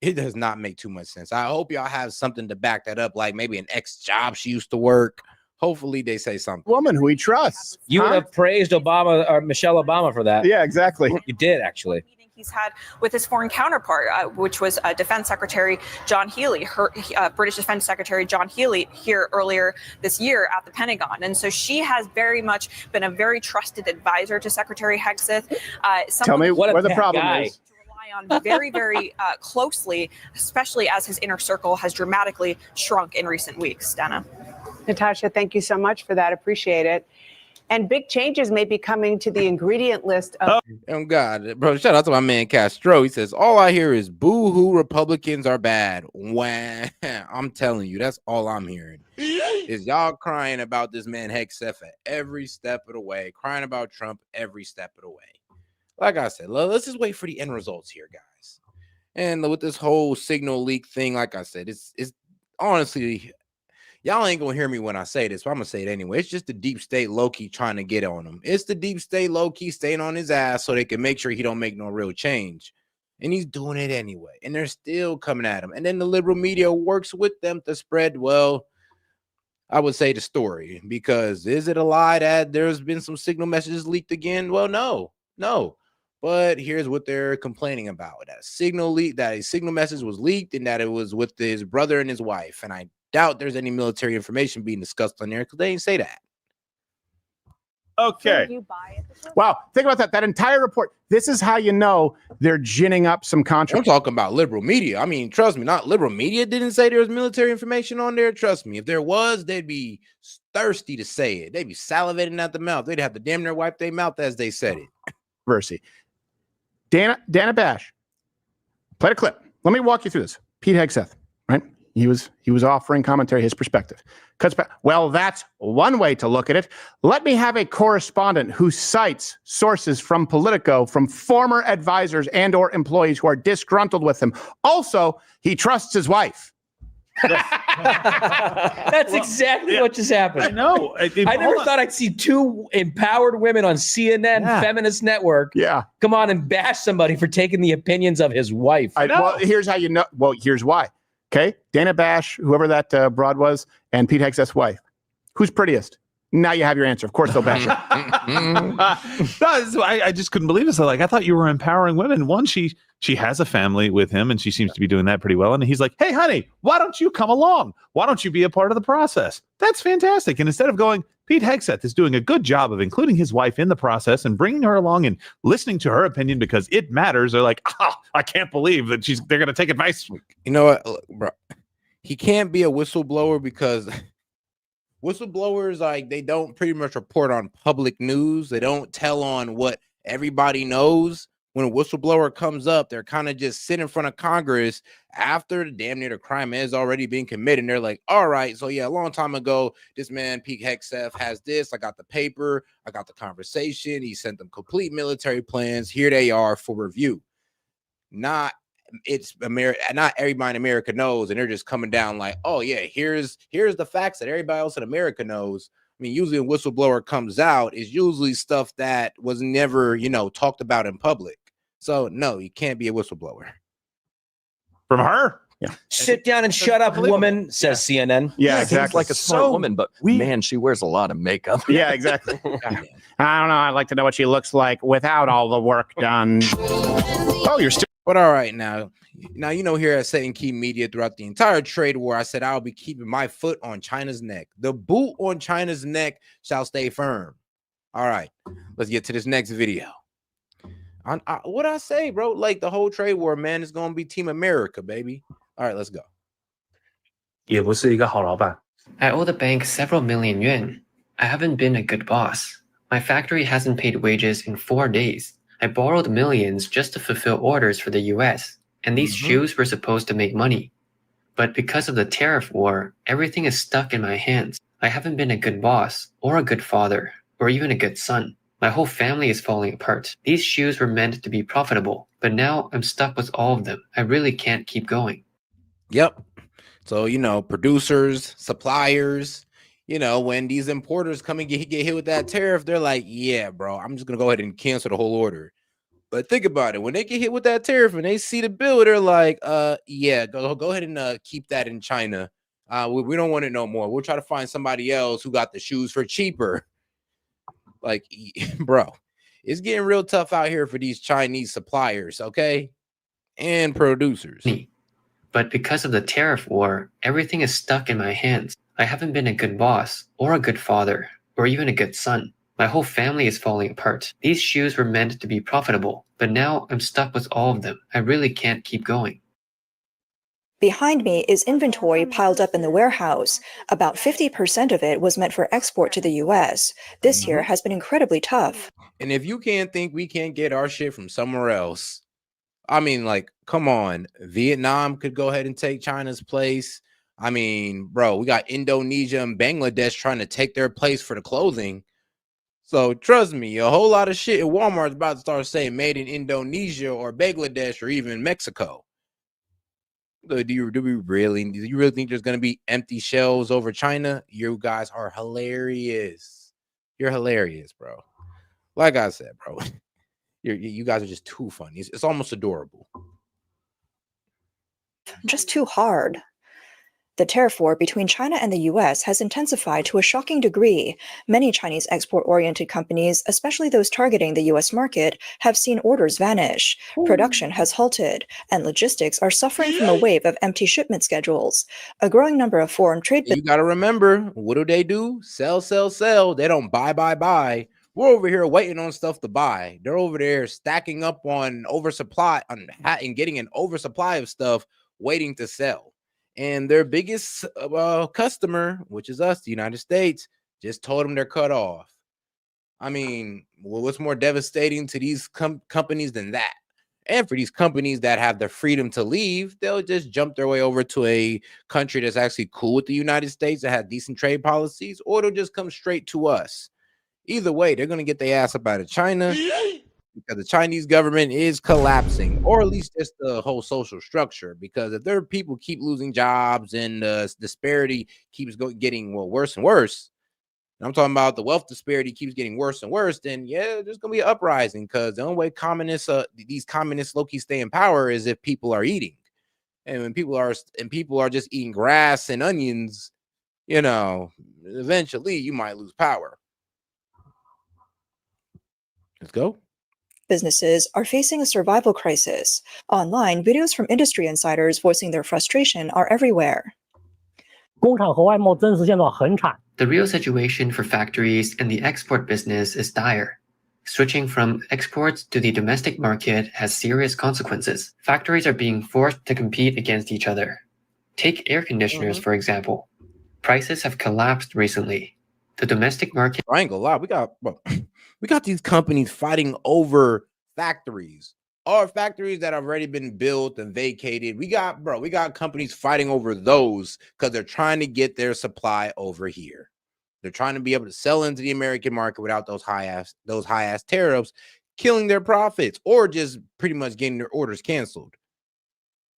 It does not make too much sense. I hope y'all have something to back that up, like maybe an ex-job she used to work. Hopefully they say something. Woman who he trusts. You would have praised Obama or Michelle Obama for that. Yeah, exactly. You did, actually. He's had with his foreign counterpart, which was Defense Secretary John Healey, British Defense Secretary John Healey here earlier this year at the Pentagon. And so she has very much been a very trusted advisor to Secretary Hegseth. Tell me what the problem is. on very, very closely, especially as his inner circle has dramatically shrunk in recent weeks. Dana. Natasha, thank you so much for that. Appreciate it. And big changes may be coming to the ingredient list of. Oh God, bro! Shout out to my man Castro. He says all I hear is "boo-hoo, Republicans are bad." Wah. I'm telling you, that's all I'm hearing. Is y'all crying about this man Hegseth at every step of the way, crying about Trump every step of the way. Like I said, let's just wait for the end results here, guys. And with this whole signal leak thing, like I said, it's honestly. Y'all ain't gonna hear me when I say this, but I'm gonna say it anyway. It's just the deep state low-key trying to get on him. It's the deep state low-key staying on his ass so they can make sure he don't make no real change. And he's doing it anyway. And they're still coming at him. And then the liberal media works with them to spread, well, I would say the story. Because is it a lie that there's been some signal messages leaked again? Well, no. But here's what they're complaining about. That a signal message was leaked and that it was with his brother and his wife. And I doubt there's any military information being discussed on there because they didn't say that. Okay. Wow. Think about that. That entire report. This is how you know they're ginning up some controversy. I'm talking about liberal media. I mean, trust me, not liberal media didn't say there was military information on there. Trust me. If there was, they'd be thirsty to say it. They'd be salivating at the mouth. They'd have to damn near wipe their mouth as they said it. Versi. Dana Bash played a clip. Let me walk you through this. Pete Hegseth, right? He was offering commentary, his perspective. Well, that's one way to look at it. Let me have a correspondent who cites sources from Politico, from former advisors and or employees who are disgruntled with him. Also, he trusts his wife. That's exactly what just happened. I know. I never thought I'd see two empowered women on CNN Feminist Network come on and bash somebody for taking the opinions of his wife. Well, here's how you know. Well, here's why. Okay, Dana Bash, whoever that broad was, and Pete Hegseth's wife. Who's prettiest? Now you have your answer. Of course they'll bash No, I just couldn't believe it. So, I thought you were empowering women. One, she has a family with him, and she seems to be doing that pretty well. And he's like, "Hey, honey, why don't you come along? Why don't you be a part of the process?" That's fantastic. And instead of going, Pete Hegseth is doing a good job of including his wife in the process and bringing her along and listening to her opinion because it matters. They're like, I can't believe that they're going to take advice. You know what, bro? He can't be a whistleblower because whistleblowers, they don't pretty much report on public news. They don't tell on what everybody knows. When a whistleblower comes up, they're kind of just sit in front of Congress after damn near the crime has already been committed. And they're like, all right, so yeah, a long time ago, this man, Pete Hegseth, has this. I got the paper. I got the conversation. He sent them complete military plans. Here they are for review. Not everybody in America knows. And they're just coming down like, oh yeah, here's the facts that everybody else in America knows. I mean, usually a whistleblower comes out is usually stuff that was never, talked about in public. So no, you can't be a whistleblower. From her? Yeah. Sit down and shut up, woman, says CNN. Yeah, Seems like a smart woman, but man, she wears a lot of makeup. Yeah, exactly. I don't know. I'd like to know what she looks like without all the work done. Oh, you're still. But all right, now, here at Set and Key Media throughout the entire trade war, I said I'll be keeping my foot on China's neck. The boot on China's neck shall stay firm. All right, let's get to this next video. What I say, bro? Like the whole trade war, man, is gonna be Team America, baby. All right, let's go. I owe the bank several million yuan. I haven't been a good boss. My factory hasn't paid wages in 4 days. I borrowed millions just to fulfill orders for the US, and these shoes were supposed to make money. But because of the tariff war, everything is stuck in my hands. I haven't been a good boss, or a good father, or even a good son. My whole family is falling apart. These shoes were meant to be profitable, but now I'm stuck with all of them. I really can't keep going. Yep. So, producers, suppliers, when these importers come and get hit with that tariff, they're like, yeah, bro, I'm just going to go ahead and cancel the whole order. But think about it. When they get hit with that tariff and they see the bill, they're like, yeah, go ahead and keep that in China. We don't want it no more. We'll try to find somebody else who got the shoes for cheaper. Like, bro, it's getting real tough out here for these Chinese suppliers, okay? And producers. But because of the tariff war, everything is stuck in my hands. I haven't been a good boss, or a good father, or even a good son. My whole family is falling apart. These shoes were meant to be profitable, but now I'm stuck with all of them. I really can't keep going. Behind me is inventory piled up in the warehouse. About 50% of it was meant for export to the US. This year has been incredibly tough. And if you can't think we can't get our shit from somewhere else, I mean, like, come on. Vietnam could go ahead and take China's place. I mean, bro, we got Indonesia and Bangladesh trying to take their place for the clothing. So trust me, a whole lot of shit at Walmart is about to start saying made in Indonesia or Bangladesh or even Mexico. Do you really think there's going to be empty shelves over China? You guys are hilarious. You're hilarious, bro. Like I said, bro, you guys are just too funny. It's almost adorable. Just too hard. The tariff war between China and the US has intensified to a shocking degree. Many Chinese export-oriented companies, especially those targeting the US market, have seen orders vanish. Production has halted, and logistics are suffering from a wave of empty shipment schedules. A growing number of foreign trade... You got to remember, what do? Sell, sell, sell. They don't buy. We're over here waiting on stuff to buy. They're over there stacking up on oversupply and getting an oversupply of stuff waiting to sell. And their biggest customer, which is us, the United States, just told them they're cut off. I mean, well, what's more devastating to these companies than that? And for these companies that have the freedom to leave, they'll just jump their way over to a country that's actually cool with the United States, that has decent trade policies, or they'll just come straight to us. Either way, they're going to get their ass up out of China because the Chinese government is collapsing, or at least just the whole social structure. Because if their people keep losing jobs and the disparity keeps getting worse and worse, and I'm talking about the wealth disparity keeps getting worse and worse, then yeah, there's going to be an uprising. Because the only way these communists low-key stay in power is if people are eating. And when people are just eating grass and onions, you know, eventually you might lose power. Let's go. Businesses are facing a survival crisis. Online, videos from industry insiders voicing their frustration are everywhere. The real situation for factories and the export business is dire. Switching from exports to the domestic market has serious consequences. Factories are being forced to compete against each other. Take air conditioners, for example. Prices have collapsed recently. The domestic market... I ain't gonna lie, we got these companies fighting over factories, or factories that have already been built and vacated. We got companies fighting over those because they're trying to get their supply over here. They're trying to be able to sell into the American market without those high ass tariffs, killing their profits, or just pretty much getting their orders canceled.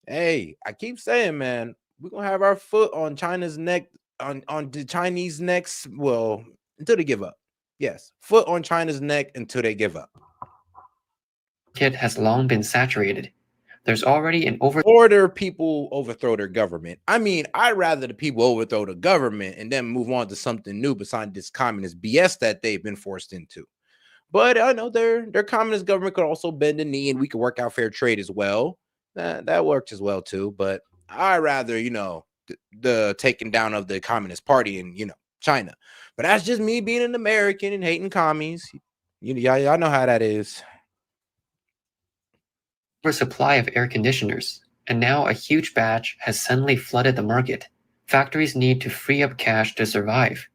Hey, I keep saying, man, we're gonna have our foot on China's neck, on the Chinese necks, well, until they give up. Yes, foot on China's neck until they give up. Market has long been saturated. There's already an Order people overthrow their government. I mean, I'd rather the people overthrow the government and then move on to something new besides this communist BS that they've been forced into. But I know their communist government could also bend the knee and we could work out fair trade as well. That worked as well too. But I'd rather, you know, the taking down of the Communist Party in, you know, China. But that's just me being an American and hating commies. Y'all know how that is. Oversupply of air conditioners, and now a huge batch has suddenly flooded the market. Factories need to free up cash to survive.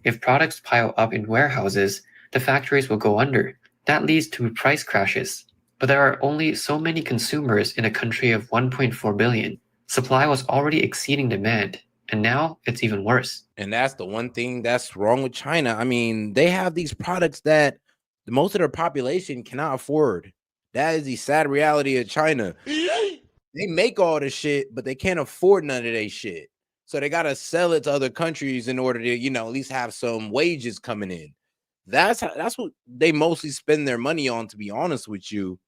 If products pile up in warehouses, the factories will go under. That leads to price crashes. But there are only so many consumers in a country of 1.4 billion. Supply was already exceeding demand, and now it's even worse. And that's the one thing that's wrong with China. I mean, they have these products that most of their population cannot afford. That is the sad reality of China. They make all the shit, but they can't afford none of their shit. So they got to sell it to other countries in order to, you know, at least have some wages coming in. That's what they mostly spend their money on, to be honest with you.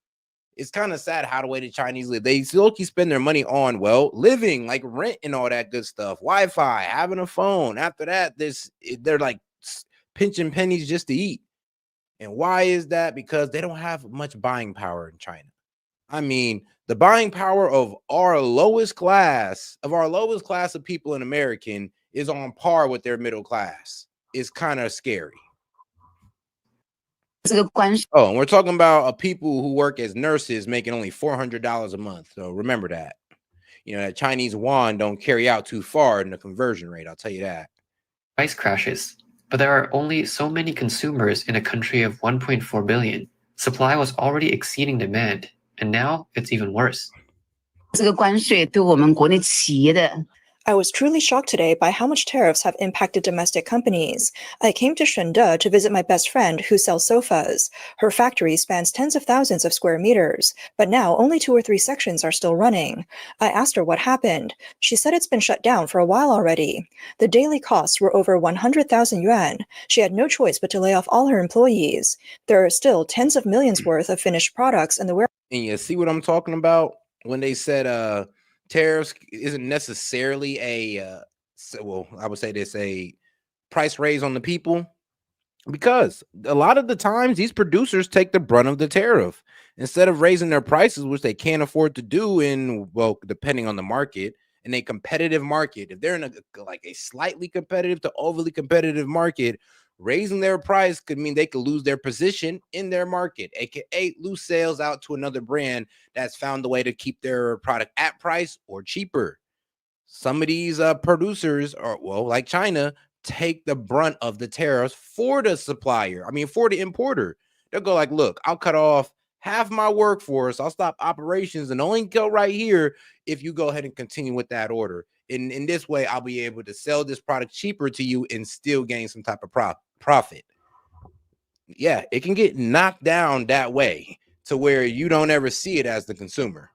It's kind of sad how the way the Chinese live. They still keep spending their money on, well, living, like rent and all that good stuff. Wi-Fi, having a phone. After that, they're like pinching pennies just to eat. And why is that? Because they don't have much buying power in China. I mean, the buying power of our lowest class of people in American is on par with their middle class. It's kind of scary. Oh, and we're talking about people who work as nurses making only $400 a month. So remember that. You know, that Chinese yuan don't carry out too far in the conversion rate. I'll tell you that. Price crashes. But there are only so many consumers in a country of 1.4 billion. Supply was already exceeding demand, and now it's even worse. I was truly shocked today by how much tariffs have impacted domestic companies. I came to Shende to visit my best friend who sells sofas. Her factory spans tens of thousands of square meters, but now only 2 or 3 sections are still running. I asked her what happened. She said it's been shut down for a while already. The daily costs were over 100,000 yuan. She had no choice but to lay off all her employees. There are still tens of millions worth of finished products in the warehouse. And you see what I'm talking about when they said tariffs isn't necessarily I would say this, a price raise on the people, because a lot of the times these producers take the brunt of the tariff instead of raising their prices, which they can't afford to do depending on the market, in a competitive market. If they're in a slightly competitive to overly competitive market, raising their price could mean they could lose their position in their market, aka lose sales out to another brand that's found a way to keep their product at price or cheaper. Some of these producers are, like China, take the brunt of the tariffs for the supplier. For the importer. They'll go like, look, I'll cut off half my workforce. I'll stop operations and only go right here if you go ahead and continue with that order. In this way, I'll be able to sell this product cheaper to you and still gain some type of profit. Yeah, it can get knocked down that way to where you don't ever see it as the consumer.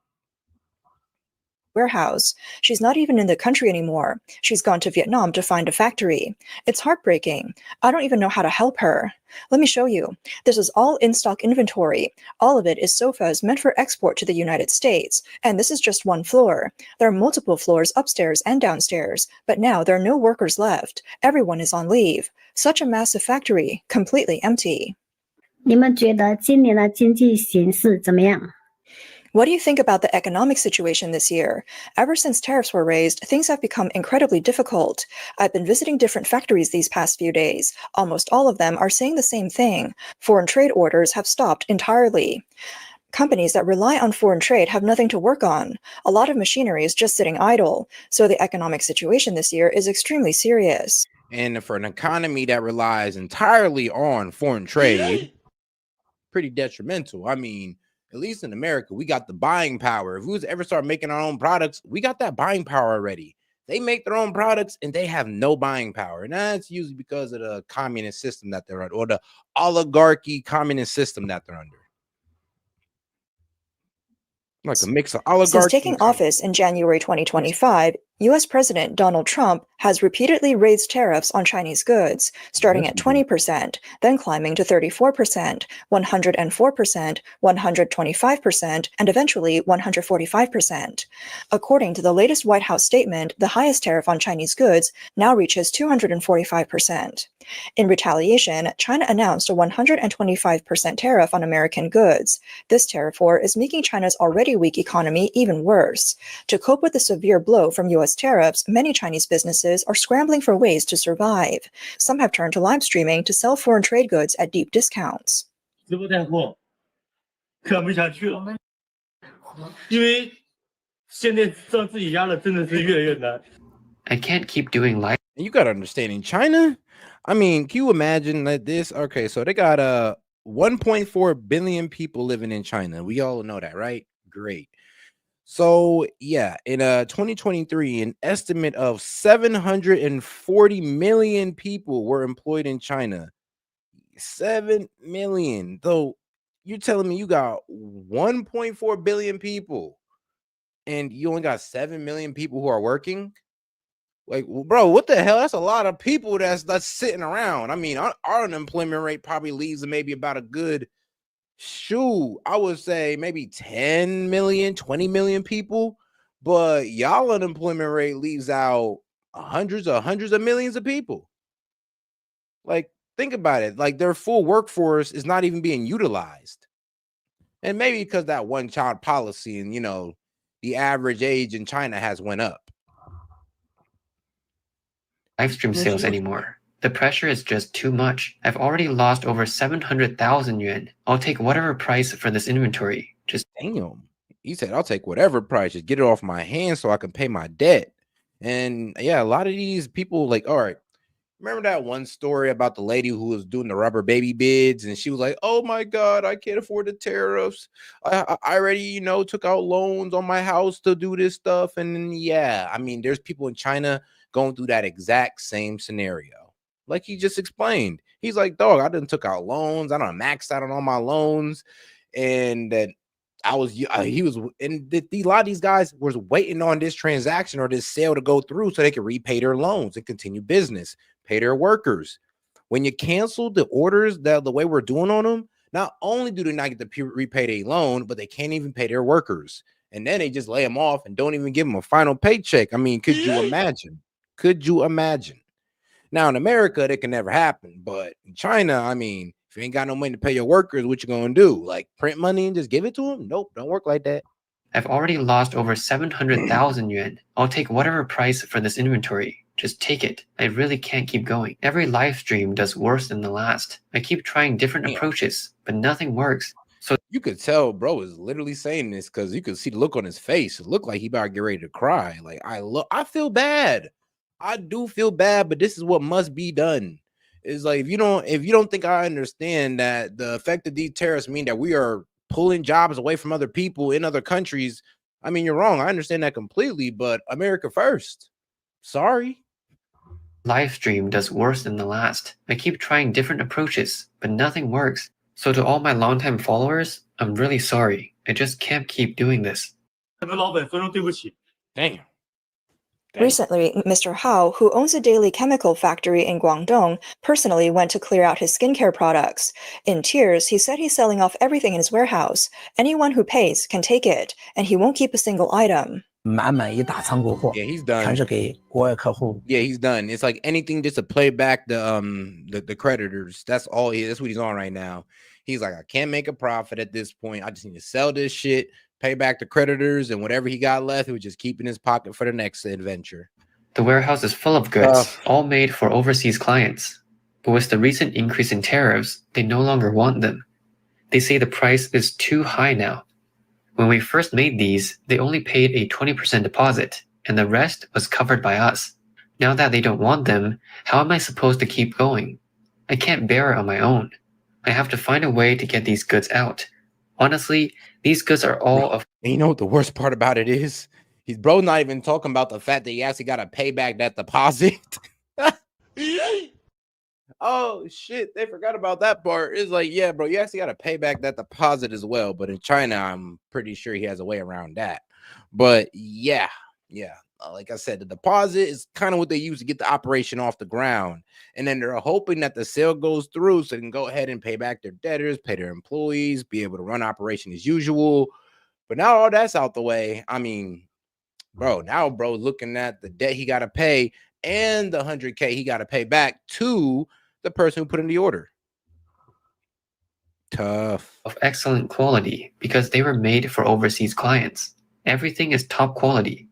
Warehouse. She's not even in the country anymore. She's gone to Vietnam to find a factory. It's heartbreaking. I don't even know how to help her. Let me show you. This is all in-stock inventory. All of it is sofas meant for export to the United States. And this is just one floor. There are multiple floors upstairs and downstairs, but now there are no workers left. Everyone is on leave. Such a massive factory, completely empty. 你们觉得今年的经济形势怎么样？ What do you think about the economic situation this year? Ever since tariffs were raised, things have become incredibly difficult. I've been visiting different factories these past few days. Almost all of them are saying the same thing. Foreign trade orders have stopped entirely. Companies that rely on foreign trade have nothing to work on. A lot of machinery is just sitting idle. So the economic situation this year is extremely serious. And for an economy that relies entirely on foreign trade, pretty detrimental. At least in America, we got the buying power. If we was ever start making our own products, we got that buying power already. They make their own products and they have no buying power. And that's usually because of the communist system that they're under, or the oligarchy communist system that they're under. Like a mix of oligarchy. Since taking office in January 2025, U.S. President Donald Trump has repeatedly raised tariffs on Chinese goods, starting at 20%, then climbing to 34%, 104%, 125%, and eventually 145%. According to the latest White House statement, the highest tariff on Chinese goods now reaches 245%. In retaliation, China announced a 125% tariff on American goods. This tariff war is making China's already weak economy even worse. To cope with the severe blow from U.S. tariffs, many Chinese businesses are scrambling for ways to survive. Some have turned to live streaming to sell foreign trade goods at deep discounts. 直播带货看不下去了，因为现在让自己压的真的是越来越难。 I can't keep doing live. You got to understand, in China, can you imagine that this? Okay, so they got 1.4 billion people living in China. We all know that, right? Great. So yeah, in 2023, an estimate of 740 million people were employed in China. 7 million. So you're telling me you got 1.4 billion people and you only got 7 million people who are working? Like, well, bro, what the hell? That's a lot of people that's sitting around. Our unemployment rate probably leaves maybe about a good, I would say maybe 10 million, 20 million people. But y'all unemployment rate leaves out hundreds of millions of people. Like, think about it. Like, their full workforce is not even being utilized. And maybe because that one-child policy and, the average age in China has went up. Live stream sales anymore. The pressure is just too much. I've already lost over 700,000 yuan. I'll take whatever price for this inventory. Just damn. He said, I'll take whatever price, just get it off my hands so I can pay my debt. And yeah, a lot of these people like, all right, remember that one story about the lady who was doing the rubber baby bids and she was like, oh my God, I can't afford the tariffs. I already, took out loans on my house to do this stuff. And then, yeah, I mean, there's people in China going through that exact same scenario. Like he just explained. He's like, dog, I done took out loans. I done maxed out on all my loans. And that a lot of these guys was waiting on this transaction or this sale to go through so they could repay their loans and continue business, pay their workers. When you cancel the orders the way we're doing on them, not only do they not get to repay their loan, but they can't even pay their workers. And then they just lay them off and don't even give them a final paycheck. I mean, could you imagine? Could you imagine? Now in America, that can never happen. But in China, I mean, if you ain't got no money to pay your workers, what you gonna do? Like print money and just give it to them? Nope, don't work like that. I've already lost over 700,000 yuan. I'll take whatever price for this inventory. Just take it. I really can't keep going. Every live stream does worse than the last. I keep trying different approaches, but nothing works. So you could tell bro is literally saying this because you could see the look on his face. It looked like he about to get ready to cry. Like I feel bad. I do feel bad, but this is what must be done. It's like if you don't think I understand that the effect of these tariffs mean that we are pulling jobs away from other people in other countries, I mean, you're wrong. I understand that completely, but America first. Sorry. Live stream does worse than the last. I keep trying different approaches, but nothing works. So to all my longtime followers, I'm really sorry. I just can't keep doing this. Damn. Recently, Mr. Hao, who owns a daily chemical factory in Guangdong, personally went to clear out his skincare products. In tears, he said he's selling off everything in his warehouse. Anyone who pays can take it, and he won't keep a single item. Yeah, he's done. Yeah, he's done. It's like anything just to play back the creditors. That's all. That's what he's on right now. He's like, I can't make a profit at this point. I just need to sell this shit, pay back the creditors, and whatever he got left, he would just keep in his pocket for the next adventure. The warehouse is full of goods, all made for overseas clients. But with the recent increase in tariffs, they no longer want them. They say the price is too high now. When we first made these, they only paid a 20% deposit, and the rest was covered by us. Now that they don't want them, how am I supposed to keep going? I can't bear it on my own. I have to find a way to get these goods out. Honestly, these goods are all of. And you know what the worst part about it is? He's not even talking about the fact that he actually got to pay back that deposit. Oh shit, they forgot about that part. It's like, yeah, bro, you actually got to pay back that deposit as well. But in China, I'm pretty sure he has a way around that. But yeah, like I said, the deposit is kind of what they use to get the operation off the ground. And then they're hoping that the sale goes through so they can go ahead and pay back their debtors, pay their employees, be able to run operation as usual. But now all that's out the way. I mean, bro, looking at the debt he got to pay and the $100K he got to pay back to the person who put in the order. Tough. Of excellent quality because they were made for overseas clients. Everything is top quality.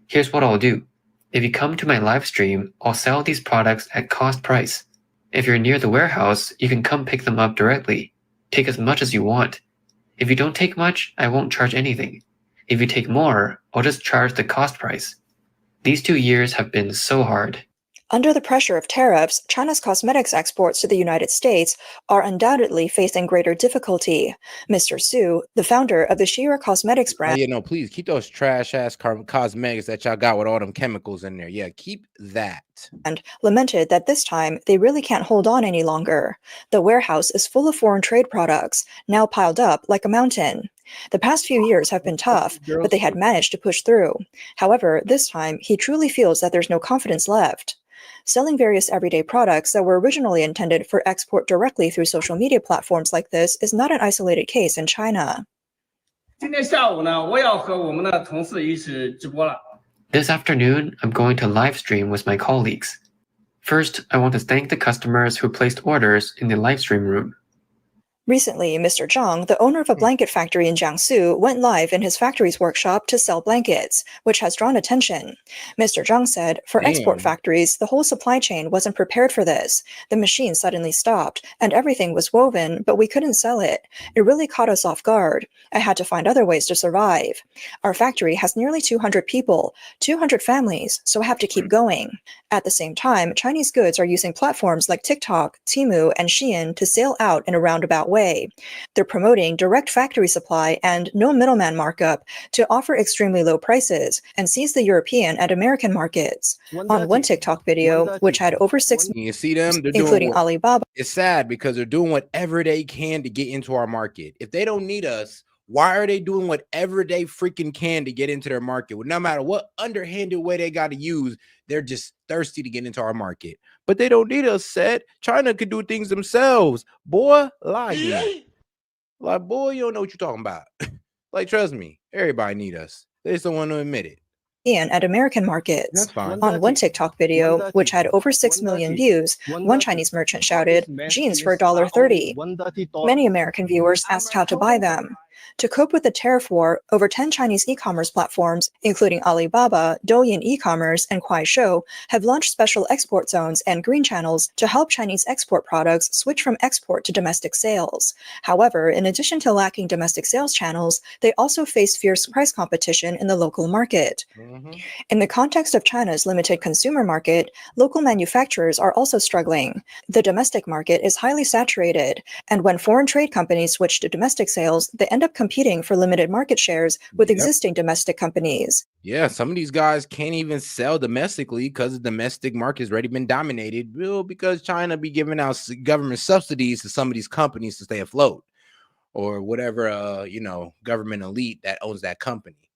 Here's what I'll do. If you come to my live stream, I'll sell these products at cost price. If you're near the warehouse, you can come pick them up directly. Take as much as you want. If you don't take much, I won't charge anything. If you take more, I'll just charge the cost price. These 2 years have been so hard. Under the pressure of tariffs, China's cosmetics exports to the United States are undoubtedly facing greater difficulty. Mr. Su, the founder of the Shira Cosmetics brand. Yeah, no, please keep those trash ass cosmetics that y'all got with all them chemicals in there. Yeah, keep that. And lamented that this time they really can't hold on any longer. The warehouse is full of foreign trade products, now piled up like a mountain. The past few years have been tough, but they had managed to push through. However, this time he truly feels that there's no confidence left. Selling various everyday products that were originally intended for export directly through social media platforms like this is not an isolated case in China. This afternoon, I'm going to live stream with my colleagues. First, I want to thank the customers who placed orders in the live stream room. Recently, Mr. Zhang, the owner of a blanket factory in Jiangsu, went live in his factory's workshop to sell blankets, which has drawn attention. Mr. Zhang said, for export factories, the whole supply chain wasn't prepared for this. The machine suddenly stopped, and everything was woven, but we couldn't sell it. It really caught us off guard. I had to find other ways to survive. Our factory has nearly 200 people, 200 families, so I have to keep going. At the same time, Chinese goods are using platforms like TikTok, Temu, and Shein to sail out in a roundabout way. They're promoting direct factory supply and no middleman markup to offer extremely low prices and seize the European and American markets. On one TikTok video, which had over 6 million, you see them, including Alibaba. It's sad because they're doing whatever they can to get into our market. If they don't need us, why are they doing whatever they freaking can to get into their market? Well, no matter what underhanded way they got to use, they're just thirsty to get into our market. But they don't need us, S.E.T. China could do things themselves. Boy, lie here. Like, boy, you don't know what you're talking about. Like, trust me, everybody need us. They just don't want to admit it. At American markets. On one TikTok video, which had over 6 million views, one Chinese merchant shouted, jeans for $1.30. Many American viewers asked how to buy them. To cope with the tariff war, over 10 Chinese e-commerce platforms, including Alibaba, Douyin e-commerce, and Kuaishou, have launched special export zones and green channels to help Chinese export products switch from export to domestic sales. However, in addition to lacking domestic sales channels, they also face fierce price competition in the local market. In the context of China's limited consumer market, local manufacturers are also struggling. The domestic market is highly saturated, and when foreign trade companies switch to domestic sales, they end up competing for limited market shares with existing domestic companies. Yeah, some of these guys can't even sell domestically because the domestic market has already been dominated. Well, because China be giving out government subsidies to some of these companies to stay afloat, or whatever, government elite that owns that company.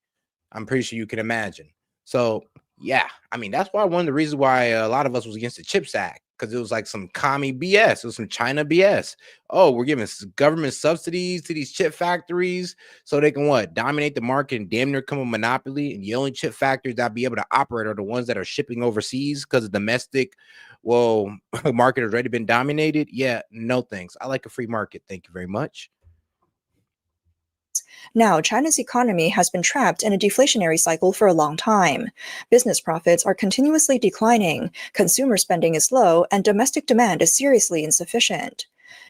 I'm pretty sure you can imagine. So, yeah, I mean, that's why one of the reasons why a lot of us was against the CHIPS Act, because it was like some commie BS. It was some China BS. Oh, we're giving government subsidies to these chip factories so they can dominate the market and damn near become a monopoly. And the only chip factories that be able to operate are the ones that are shipping overseas because the domestic, market has already been dominated. Yeah, no thanks. I like a free market. Thank you very much. Now, China's economy has been trapped in a deflationary cycle for a long time. Business profits are continuously declining, consumer spending is low, and domestic demand is seriously insufficient.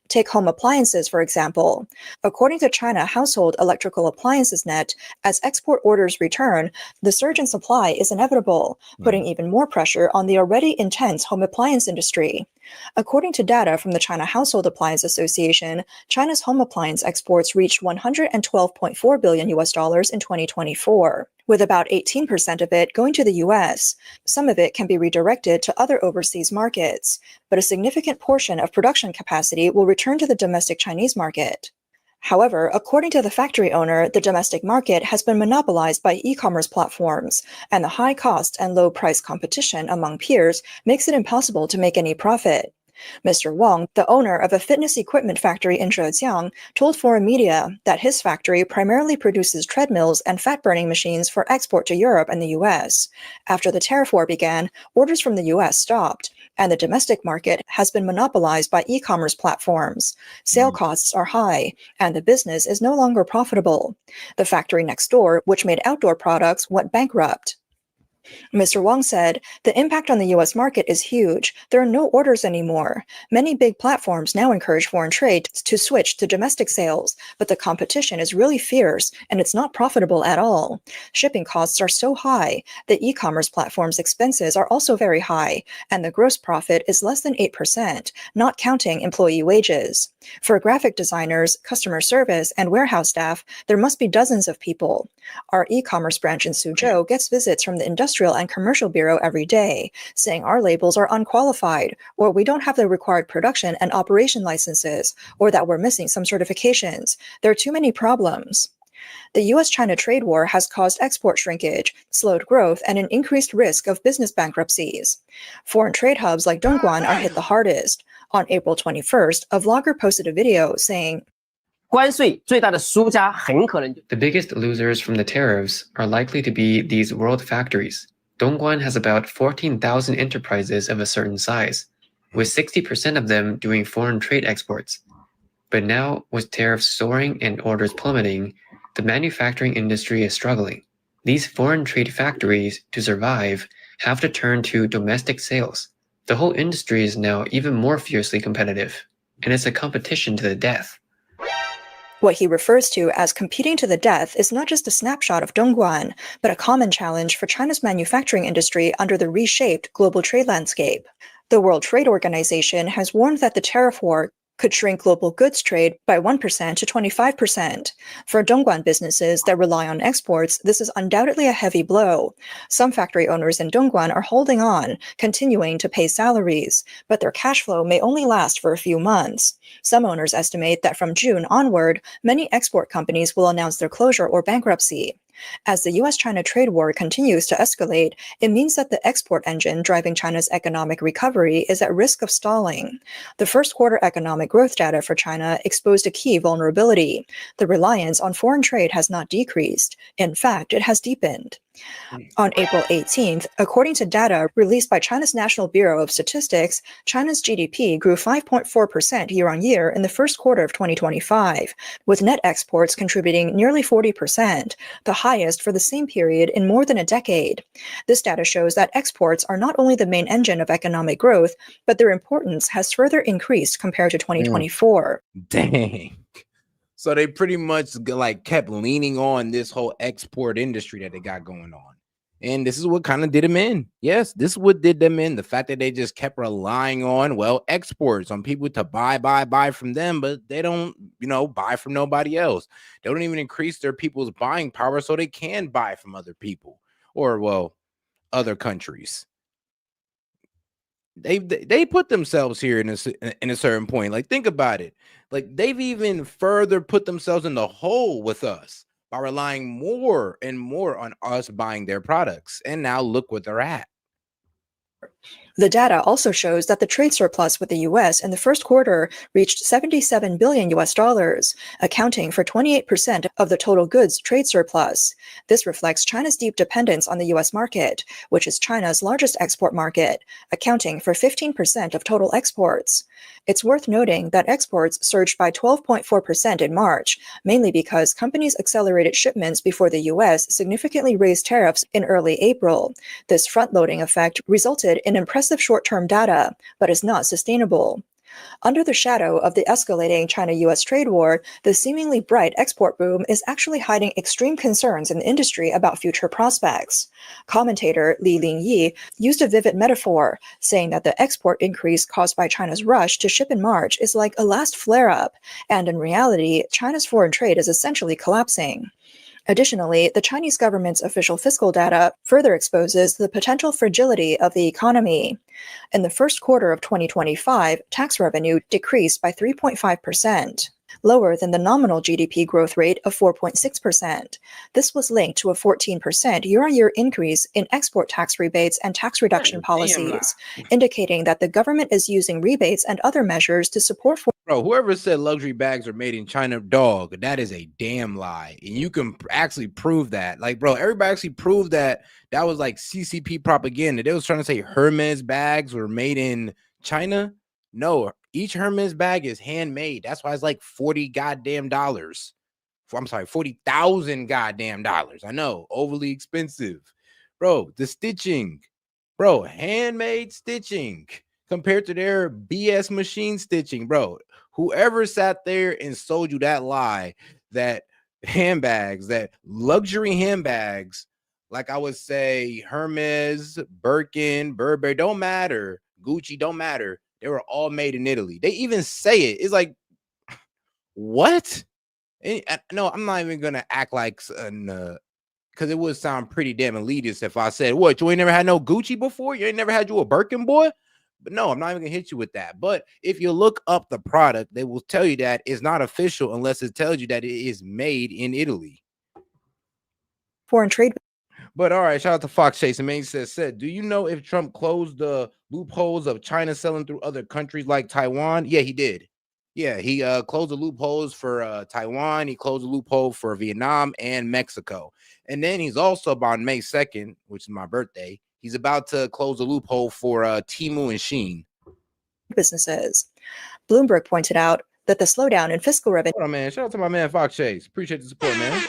Take home appliances, for example. According to China Household Electrical Appliances Net, as export orders return, the surge in supply is inevitable, putting even more pressure on the already intense home appliance industry. According to data from the China Household Appliance Association, China's home appliance exports reached $112.4 billion in 2024, with about 18% of it going to the US. Some of it can be redirected to other overseas markets, but a significant portion of production capacity will return to the domestic Chinese market. However, according to the factory owner, the domestic market has been monopolized by e-commerce platforms, and the high cost and low price competition among peers makes it impossible to make any profit. Mr. Wang, the owner of a fitness equipment factory in Zhejiang, told foreign media that his factory primarily produces treadmills and fat-burning machines for export to Europe and the US. After the tariff war began, orders from the US stopped, and the domestic market has been monopolized by e-commerce platforms. Sale costs are high, and the business is no longer profitable. The factory next door, which made outdoor products, went bankrupt. Mr. Wang said, the impact on the U.S. market is huge. There are no orders anymore. Many big platforms now encourage foreign trade to switch to domestic sales, but the competition is really fierce, and it's not profitable at all. Shipping costs are so high. The e-commerce platform's expenses are also very high, and the gross profit is less than 8%, not counting employee wages. For graphic designers, customer service, and warehouse staff, there must be dozens of people. Our e-commerce branch in Suzhou gets visits from the Industrial and Commercial Bureau every day, saying our labels are unqualified, or we don't have the required production and operation licenses, or that we're missing some certifications. There are too many problems. The U.S.-China trade war has caused export shrinkage, slowed growth, and an increased risk of business bankruptcies. Foreign trade hubs like Dongguan are hit the hardest. On April 21st, a vlogger posted a video saying, The biggest losers from the tariffs are likely to be these world factories. Dongguan has about 14,000 enterprises of a certain size, with 60% of them doing foreign trade exports. But now, with tariffs soaring and orders plummeting, the manufacturing industry is struggling. These foreign trade factories, to survive, have to turn to domestic sales. The whole industry is now even more fiercely competitive, and it's a competition to the death. What he refers to as competing to the death is not just a snapshot of Dongguan, but a common challenge for China's manufacturing industry under the reshaped global trade landscape. The World Trade Organization has warned that the tariff war could shrink global goods trade by 1% to 25%. For Dongguan businesses that rely on exports, this is undoubtedly a heavy blow. Some factory owners in Dongguan are holding on, continuing to pay salaries, but their cash flow may only last for a few months. Some owners estimate that from June onward, many export companies will announce their closure or bankruptcy. As the US-China trade war continues to escalate, it means that the export engine driving China's economic recovery is at risk of stalling. The first quarter economic growth data for China exposed a key vulnerability. The reliance on foreign trade has not decreased. In fact, it has deepened. On April 18th, according to data released by China's National Bureau of Statistics, China's GDP grew 5.4% year-on-year in the first quarter of 2025, with net exports contributing nearly 40%, the highest for the same period in more than a decade. This data shows that exports are not only the main engine of economic growth, but their importance has further increased compared to 2024. Dang. So they pretty much like kept leaning on this whole export industry that they got going on. And this is what kind of did them in. Yes, this is what did them in. The fact that they just kept relying on, well, exports, on people to buy from them, but they don't, buy from nobody else. They don't even increase their people's buying power so they can buy from other people or, well, other countries. They put themselves here in a certain point. Like, think about it. Like, they've even further put themselves in the hole with us by relying more and more on us buying their products. And now look what they're at. The data also shows that the trade surplus with the US in the first quarter reached $77 billion, accounting for 28% of the total goods trade surplus. This reflects China's deep dependence on the US market, which is China's largest export market, accounting for 15% of total exports. It's worth noting that exports surged by 12.4% in March, mainly because companies accelerated shipments before the US significantly raised tariffs in early April. This front-loading effect resulted in impressive short-term data, but is not sustainable. Under the shadow of the escalating China-US trade war, the seemingly bright export boom is actually hiding extreme concerns in the industry about future prospects. Commentator Li Lingyi used a vivid metaphor, saying that the export increase caused by China's rush to ship in March is like a last flare-up, and in reality, China's foreign trade is essentially collapsing. Additionally, the Chinese government's official fiscal data further exposes the potential fragility of the economy. In the first quarter of 2025, tax revenue decreased by 3.5%, lower than the nominal GDP growth rate of 4.6%. This was linked to a 14% year-on-year increase in export tax rebates and tax reduction policies, indicating that the government is using rebates and other measures to support. Bro, whoever said luxury bags are made in China, dog, that is a damn lie. And you can actually prove that. Like, bro, everybody actually proved that was like CCP propaganda. They was trying to say Hermes bags were made in China. No, each Hermes bag is handmade. That's why it's like $40 goddamn dollars. I'm sorry, $40,000 goddamn dollars. I know, overly expensive. Bro, the stitching. Bro, handmade stitching compared to their BS machine stitching, bro. Whoever sat there and sold you that lie, that handbags, that luxury handbags, like I would say Hermes, Birkin, Burberry, don't matter, Gucci, don't matter. They were all made in Italy. They even say it. It's like, what? No, I'm not even gonna act like because it would sound pretty damn elitist if I said, what, you ain't never had no Gucci before? You ain't never had you a Birkin, boy? But no, I'm not even gonna hit you with that. But if you look up the product, they will tell you that it's not official unless it tells you that it is made in Italy. Foreign trade. But all right, shout out to Fox Chase. And Main said, do you know if Trump closed the loopholes of China selling through other countries like Taiwan? Yeah, he did. Yeah, he closed the loopholes for Taiwan. He closed the loophole for Vietnam and Mexico. And then he's also, on May 2nd, which is my birthday, he's about to close the loophole for Temu and Shein. Businesses. Bloomberg pointed out that the slowdown in fiscal revenue. Hold on, man. Shout out to my man Fox Chase. Appreciate the support, man.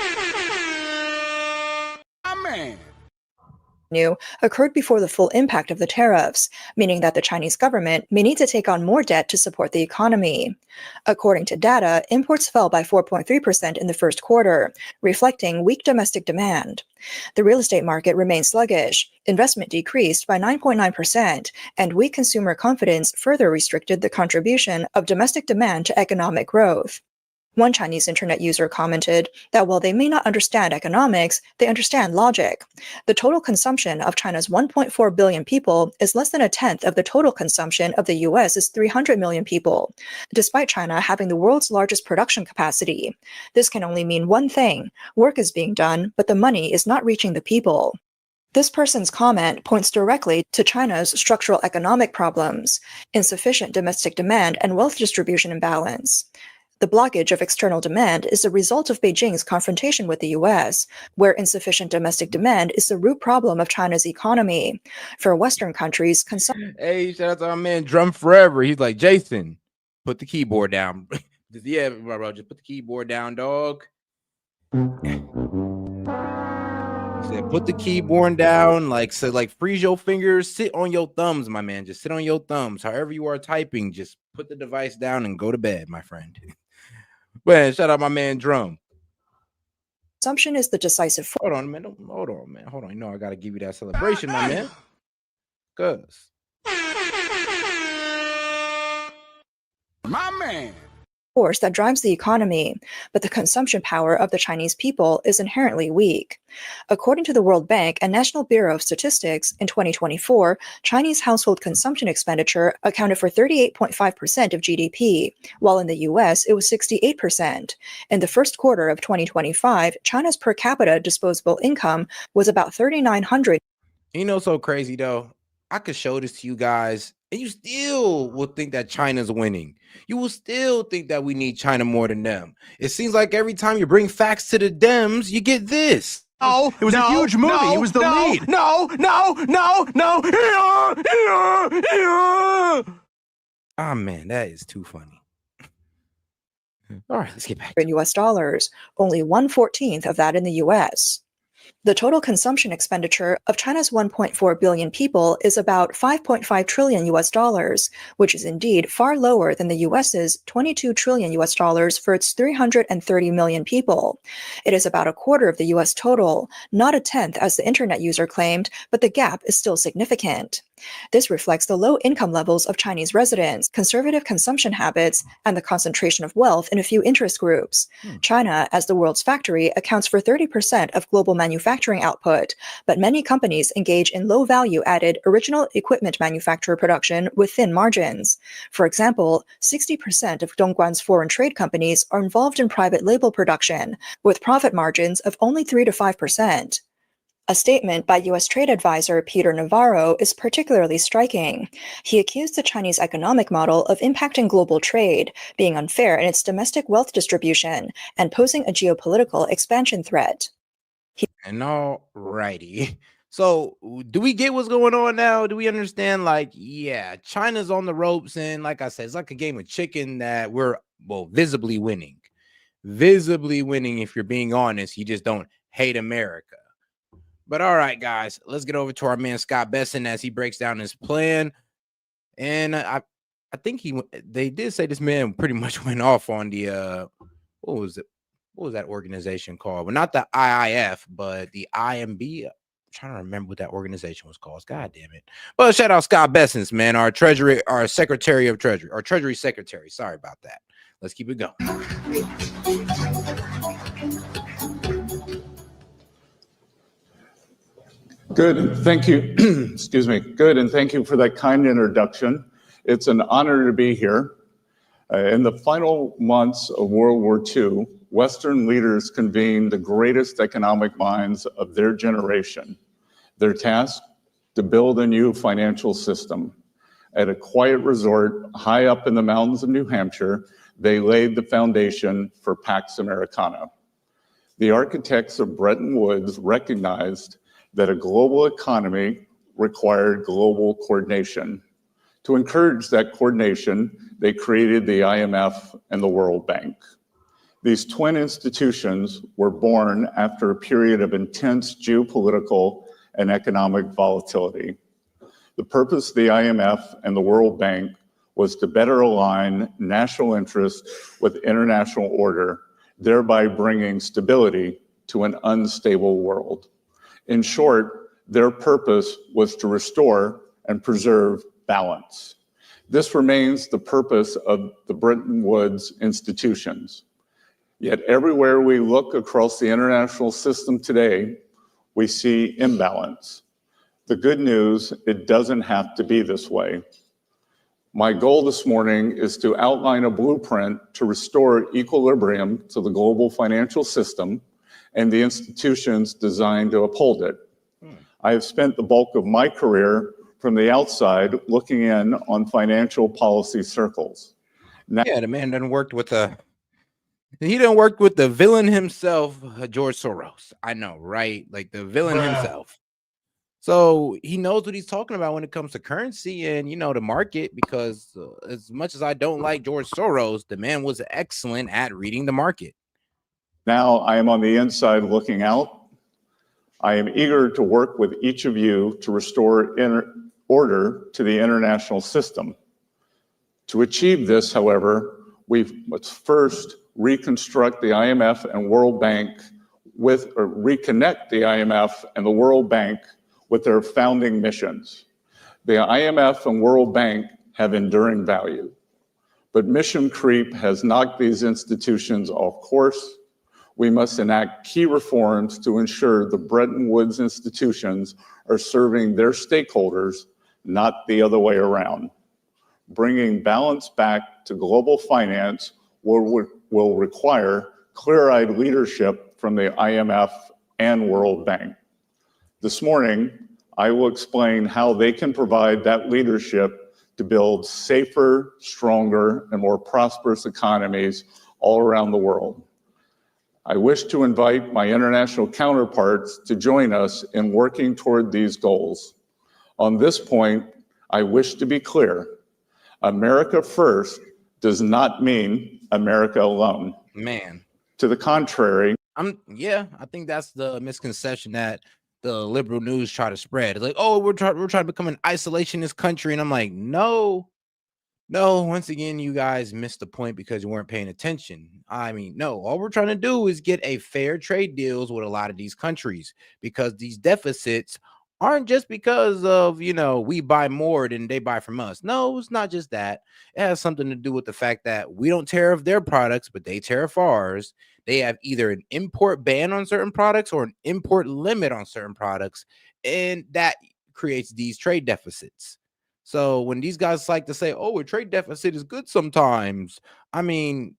Occurred before the full impact of the tariffs, meaning that the Chinese government may need to take on more debt to support the economy. According to data, imports fell by 4.3% in the first quarter, reflecting weak domestic demand. The real estate market remained sluggish, investment decreased by 9.9%, and weak consumer confidence further restricted the contribution of domestic demand to economic growth. One Chinese internet user commented that while they may not understand economics, they understand logic. The total consumption of China's 1.4 billion people is less than a tenth of the total consumption of the US's 300 million people, despite China having the world's largest production capacity. This can only mean one thing: work is being done, but the money is not reaching the people. This person's comment points directly to China's structural economic problems, insufficient domestic demand and wealth distribution imbalance. The blockage of external demand is a result of Beijing's confrontation with the US, where insufficient domestic demand is the root problem of China's economy. For Western countries, Hey, shout out to our man Drum Forever. He's like, Jason, put the keyboard down. Yeah, bro, just put the keyboard down, dog. He said, put the keyboard down, like freeze your fingers, sit on your thumbs, my man. Just sit on your thumbs. However you are typing, just put the device down and go to bed, my friend. Man, shout out my man Drum. Consumption is the decisive. Hold on, man. Hold on, man. Hold on. You know I gotta give you that celebration, my man. Cause my man. Force that drives the economy, but the consumption power of the Chinese people is inherently weak. According to the World Bank and National Bureau of Statistics, in 2024, Chinese household consumption expenditure accounted for 38.5% of GDP, while in the US it was 68%. In the first quarter of 2025, China's per capita disposable income was about $3,900. You know, so crazy though. I could show this to you guys, and you still will think that China's winning. You will still think that we need China more than them. It seems like every time you bring facts to the Dems, you get this. Oh, it was a huge movie. It was the lead. Ah, man, that is too funny. All right, let's get back. In US dollars, only 1/14 of that in the US. The total consumption expenditure of China's 1.4 billion people is about 5.5 trillion US dollars, which is indeed far lower than the US's 22 trillion US dollars for its 330 million people. It is about a quarter of the US total, not a tenth as the internet user claimed, but the gap is still significant. This reflects the low income levels of Chinese residents, conservative consumption habits, and the concentration of wealth in a few interest groups. China, as the world's factory, accounts for 30% of global manufacturing output, but many companies engage in low value added original equipment manufacturer production with thin margins. For example, 60% of Dongguan's foreign trade companies are involved in private label production, with profit margins of only 3 to 5%. A statement by U.S. trade advisor Peter Navarro is particularly striking. He accused the Chinese economic model of impacting global trade, being unfair in its domestic wealth distribution, and posing a geopolitical expansion threat. And all righty. So do we get what's going on now? Do we understand? Like, yeah, China's on the ropes. And like I said, it's like a game of chicken that we're, well, visibly winning. Visibly winning, if you're being honest. You just don't hate America. But all right, guys, let's get over to our man Scott Bessent as he breaks down his plan. And I think they did say this man pretty much went off on the what was it? What was that organization called? Well, not the IIF, but the IMB. I'm trying to remember what that organization was called. God damn it. Well, shout out Scott Bessent, man, our Secretary of Treasury, our Treasury Secretary. Sorry about that. Let's keep it going. Good, and thank you. Excuse me. Good, and thank you for that kind introduction. It's an honor to be here. In the final months of World War II, Western leaders convened the greatest economic minds of their generation. Their task, to build a new financial system. At a quiet resort high up in the mountains of New Hampshire, they laid the foundation for Pax Americana. The architects of Bretton Woods recognized that a global economy required global coordination. To encourage that coordination, they created the IMF and the World Bank. These twin institutions were born after a period of intense geopolitical and economic volatility. The purpose of the IMF and the World Bank was to better align national interests with international order, thereby bringing stability to an unstable world. In short, their purpose was to restore and preserve balance. This remains the purpose of the Bretton Woods institutions. Yet everywhere we look across the international system today, we see imbalance. The good news, it doesn't have to be this way. My goal this morning is to outline a blueprint to restore equilibrium to the global financial system and the institutions designed to uphold it. I have spent the bulk of my career from the outside looking in on financial policy circles. Now, yeah, the man done worked with he done worked with the villain himself, George Soros. I know, right? Like the villain himself. So he knows what he's talking about when it comes to currency and, the market, because as much as I don't like George Soros, the man was excellent at reading the market. Now I am on the inside looking out. I am eager to work with each of you to restore order to the international system. To achieve this, however, we must first reconstruct the IMF and World Bank reconnect the IMF and the World Bank with their founding missions. The IMF and World Bank have enduring value, but mission creep has knocked these institutions off course. We must enact key reforms to ensure the Bretton Woods institutions are serving their stakeholders, not the other way around. Bringing balance back to global finance will require clear-eyed leadership from the IMF and World Bank. This morning, I will explain how they can provide that leadership to build safer, stronger, and more prosperous economies all around the world. I wish to invite my international counterparts to join us in working toward these goals. On this point, I wish to be clear. America first does not mean America alone. Man. To the contrary. I think that's the misconception that the liberal news try to spread. It's like, oh, we're trying to become an isolationist country. And I'm like, no, once again, you guys missed the point because you weren't paying attention. I mean, no, all we're trying to do is get a fair trade deals with a lot of these countries, because these deficits aren't just because of, we buy more than they buy from us. No, it's not just that. It has something to do with the fact that we don't tariff their products, but they tariff ours. They have either an import ban on certain products or an import limit on certain products, and that creates these trade deficits. So when these guys like to say, oh, a trade deficit is good sometimes, I mean,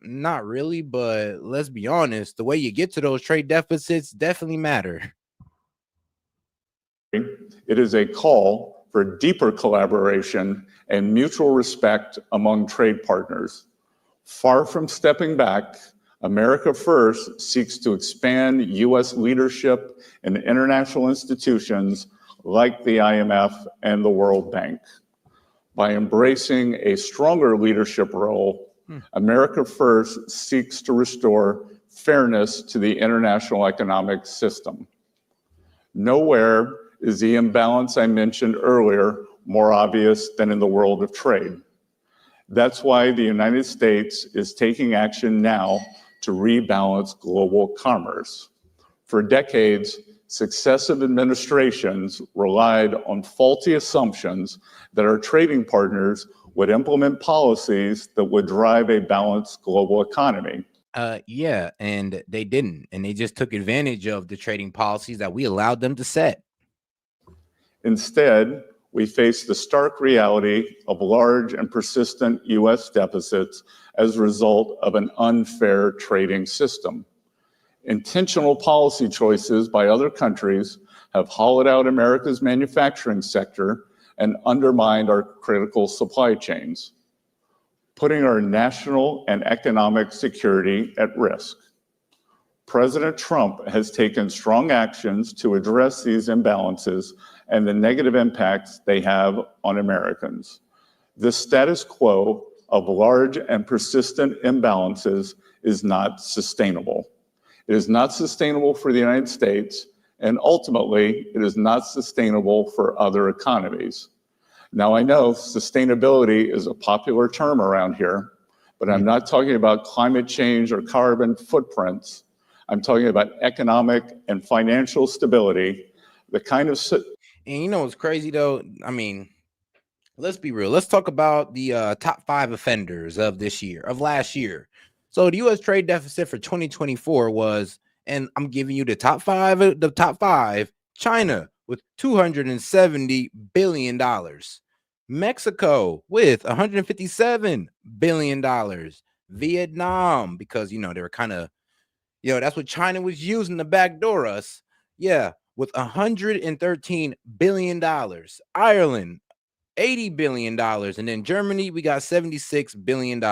not really, but let's be honest, the way you get to those trade deficits definitely matter. It is a call for deeper collaboration and mutual respect among trade partners. Far from stepping back, America First seeks to expand U.S. leadership in international institutions like the IMF and the World Bank. By embracing a stronger leadership role, America First seeks to restore fairness to the international economic system. Nowhere is the imbalance I mentioned earlier more obvious than in the world of trade. That's why the United States is taking action now to rebalance global commerce. For decades, successive administrations relied on faulty assumptions that our trading partners would implement policies that would drive a balanced global economy. And they didn't. And they just took advantage of the trading policies that we allowed them to set. Instead, we face the stark reality of large and persistent U.S. deficits as a result of an unfair trading system. Intentional policy choices by other countries have hollowed out America's manufacturing sector and undermined our critical supply chains, putting our national and economic security at risk. President Trump has taken strong actions to address these imbalances and the negative impacts they have on Americans. This status quo of large and persistent imbalances is not sustainable. It is not sustainable for the United States, and ultimately, it is not sustainable for other economies. Now, I know sustainability is a popular term around here, but I'm not talking about climate change or carbon footprints. I'm talking about economic and financial stability, the kind of... And you know what's crazy, though? I mean, let's be real. Let's talk about the top 5 offenders of this year, of last year. So the U.S. trade deficit for 2024 was, and I'm giving you the top 5, China with $270 billion. Mexico with $157 billion. Vietnam, because, you know, they were kind of, you know, that's what China was using to backdoor us. Yeah, with $113 billion. Ireland, $80 billion. And then Germany, we got $76 billion.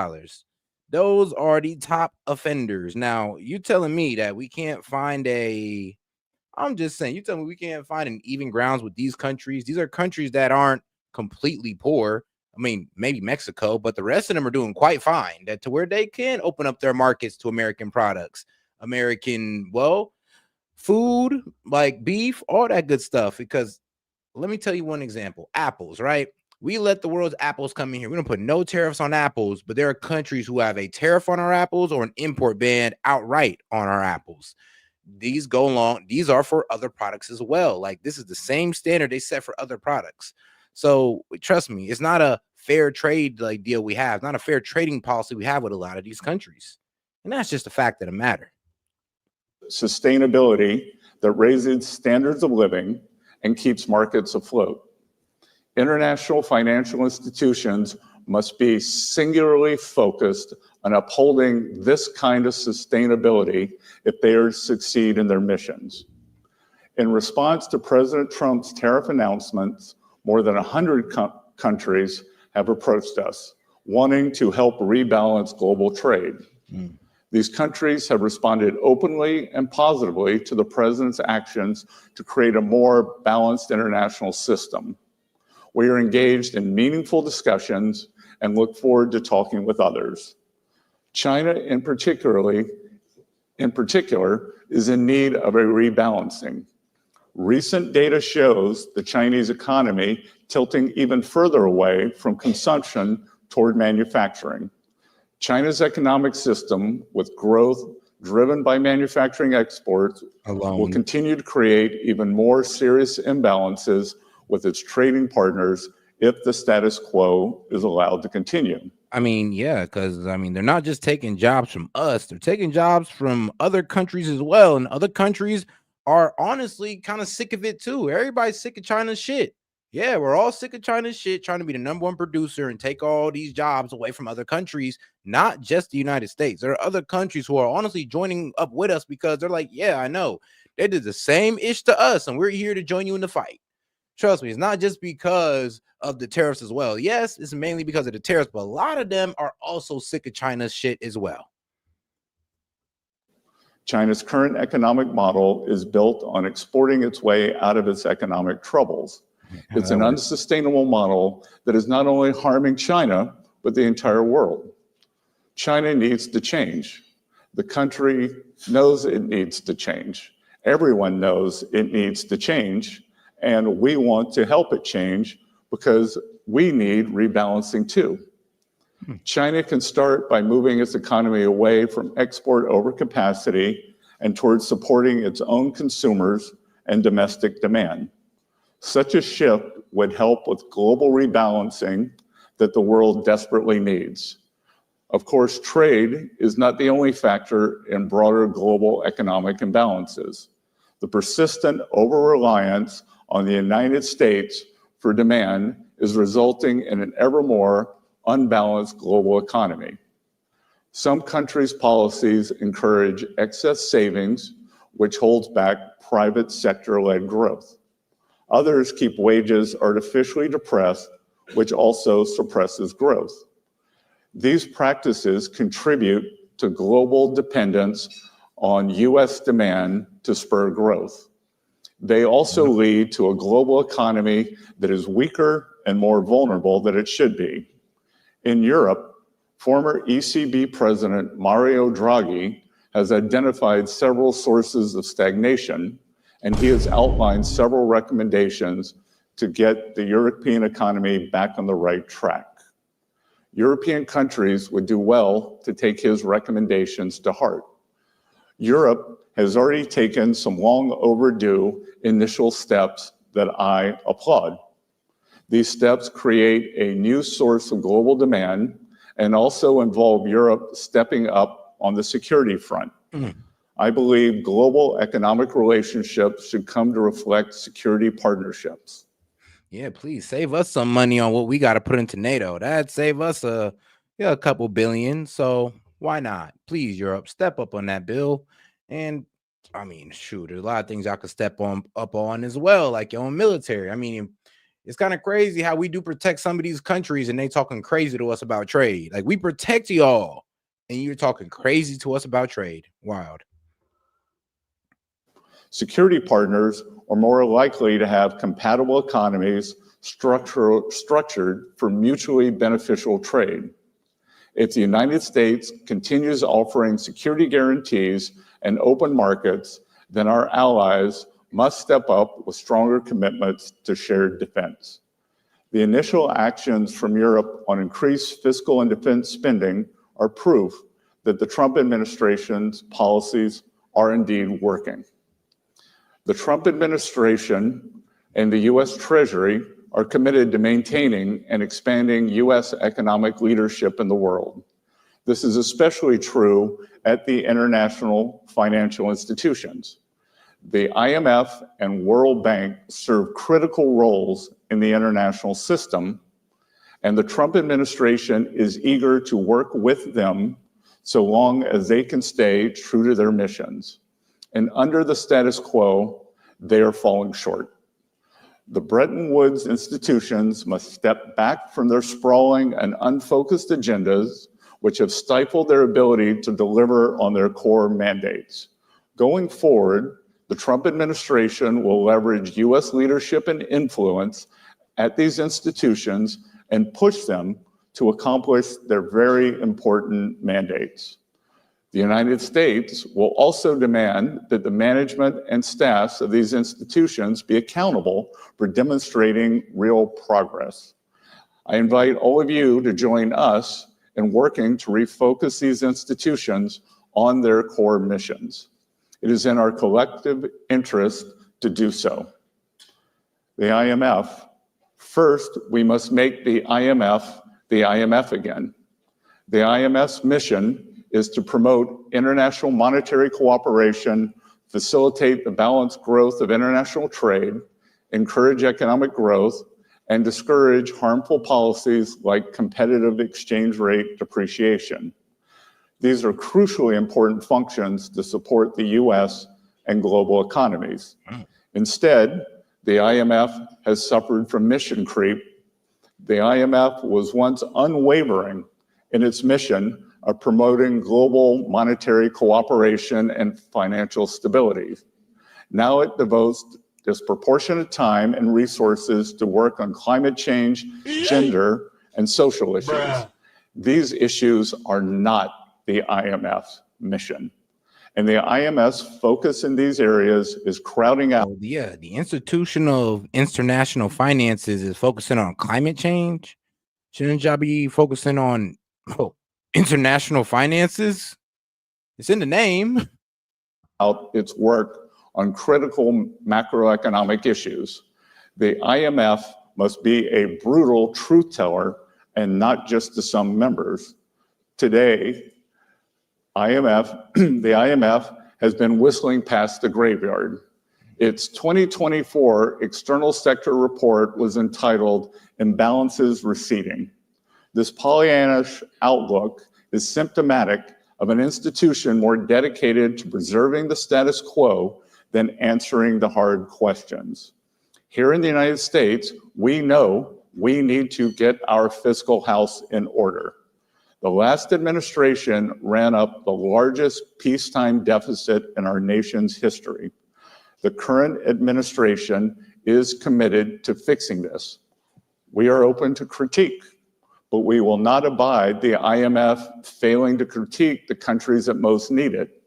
Those are the top offenders. Now, you telling me that we can't find I'm just saying, you tell me we can't find an even grounds with these countries. These are countries that aren't completely poor. I mean, maybe Mexico, but the rest of them are doing quite fine, that to where they can open up their markets to American products, American, well, food, like beef, all that good stuff. Because let me tell you one example, apples, right? We let the world's apples come in here. We don't put no tariffs on apples, but there are countries who have a tariff on our apples or an import ban outright on our apples. These go along. These are for other products as well. Like, this is the same standard they set for other products. So trust me, it's not a fair trade like deal we have, not a fair trading policy we have with a lot of these countries. And that's just a fact of the matter. Sustainability that raises standards of living and keeps markets afloat. International financial institutions must be singularly focused on upholding this kind of sustainability if they are to succeed in their missions. In response to President Trump's tariff announcements, more than 100 countries have approached us, wanting to help rebalance global trade. These countries have responded openly and positively to the president's actions to create a more balanced international system. We are engaged in meaningful discussions and look forward to talking with others. China in particular is in need of a rebalancing. Recent data shows the Chinese economy tilting even further away from consumption toward manufacturing. China's economic system, with growth driven by manufacturing exports, will continue to create even more serious imbalances with its trading partners if the status quo is allowed to continue. I mean, yeah, because I mean, they're not just taking jobs from us, they're taking jobs from other countries as well. And other countries are honestly kind of sick of it too. Everybody's sick of China's shit. Yeah, we're all sick of China's shit, trying to be the #1 producer and take all these jobs away from other countries, not just the United States. There are other countries who are honestly joining up with us because they're like, yeah, I know. They did the same ish to us, and we're here to join you in the fight. Trust me, it's not just because of the tariffs as well. Yes, it's mainly because of the tariffs, but a lot of them are also sick of China's shit as well. China's current economic model is built on exporting its way out of its economic troubles. It's an unsustainable model that is not only harming China, but the entire world. China needs to change. The country knows it needs to change. Everyone knows it needs to change, and we want to help it change because we need rebalancing too. China can start by moving its economy away from export overcapacity and towards supporting its own consumers and domestic demand. Such a shift would help with global rebalancing that the world desperately needs. Of course, trade is not the only factor in broader global economic imbalances. The persistent over-reliance on the United States for demand is resulting in an ever more unbalanced global economy. Some countries' policies encourage excess savings, which holds back private sector-led growth. Others keep wages artificially depressed, which also suppresses growth. These practices contribute to global dependence on U.S. demand to spur growth. They also lead to a global economy that is weaker and more vulnerable than it should be. In Europe, former ECB President Mario Draghi has identified several sources of stagnation, and he has outlined several recommendations to get the European economy back on the right track. European countries would do well to take his recommendations to heart. Europe has already taken some long overdue initial steps that I applaud. These steps create a new source of global demand and also involve Europe stepping up on the security front. I believe global economic relationships should come to reflect security partnerships. Yeah, please save us some money on what we got to put into NATO. That'd save us a couple billion. So why not? Please, Europe, step up on that bill. And I mean, shoot, there's a lot of things y'all could step up on as well, like your own military. I mean, it's kind of crazy how we do protect some of these countries and they talking crazy to us about trade. Like, we protect y'all and you're talking crazy to us about trade. Wild. Security partners are more likely to have compatible economies structured for mutually beneficial trade. If the United States continues offering security guarantees and open markets, then our allies must step up with stronger commitments to shared defense. The initial actions from Europe on increased fiscal and defense spending are proof that the Trump administration's policies are indeed working. The Trump administration and the U.S. Treasury are committed to maintaining and expanding U.S. economic leadership in the world. This is especially true at the international financial institutions. The IMF and World Bank serve critical roles in the international system, and the Trump administration is eager to work with them so long as they can stay true to their missions. And under the status quo, they are falling short. The Bretton Woods institutions must step back from their sprawling and unfocused agendas, which have stifled their ability to deliver on their core mandates. Going forward, the Trump administration will leverage U.S. leadership and influence at these institutions and push them to accomplish their very important mandates. The United States will also demand that the management and staffs of these institutions be accountable for demonstrating real progress. I invite all of you to join us in working to refocus these institutions on their core missions. It is in our collective interest to do so. The IMF. First, we must make the IMF again. The IMF's mission is to promote international monetary cooperation, facilitate the balanced growth of international trade, encourage economic growth, and discourage harmful policies like competitive exchange rate depreciation. These are crucially important functions to support the US and global economies. Instead, the IMF has suffered from mission creep. The IMF was once unwavering in its mission of promoting global monetary cooperation and financial stability. Now it devotes disproportionate time and resources to work on climate change, gender, and social issues. These issues are not the IMF's mission. And the IMF's focus in these areas is crowding out. Yeah, the Institution of International Finances is focusing on climate change. Shouldn't y'all be focusing on international finances? It's in the name. Out its work on critical macroeconomic issues. The IMF must be a brutal truth teller and not just to some members. Today, the IMF has been whistling past the graveyard. Its 2024 external sector report was entitled Imbalances Receding. This Pollyannish outlook is symptomatic of an institution more dedicated to preserving the status quo than answering the hard questions. Here in the United States, we know we need to get our fiscal house in order. The last administration ran up the largest peacetime deficit in our nation's history. The current administration is committed to fixing this. We are open to critique, but we will not abide the IMF failing to critique the countries that most need it,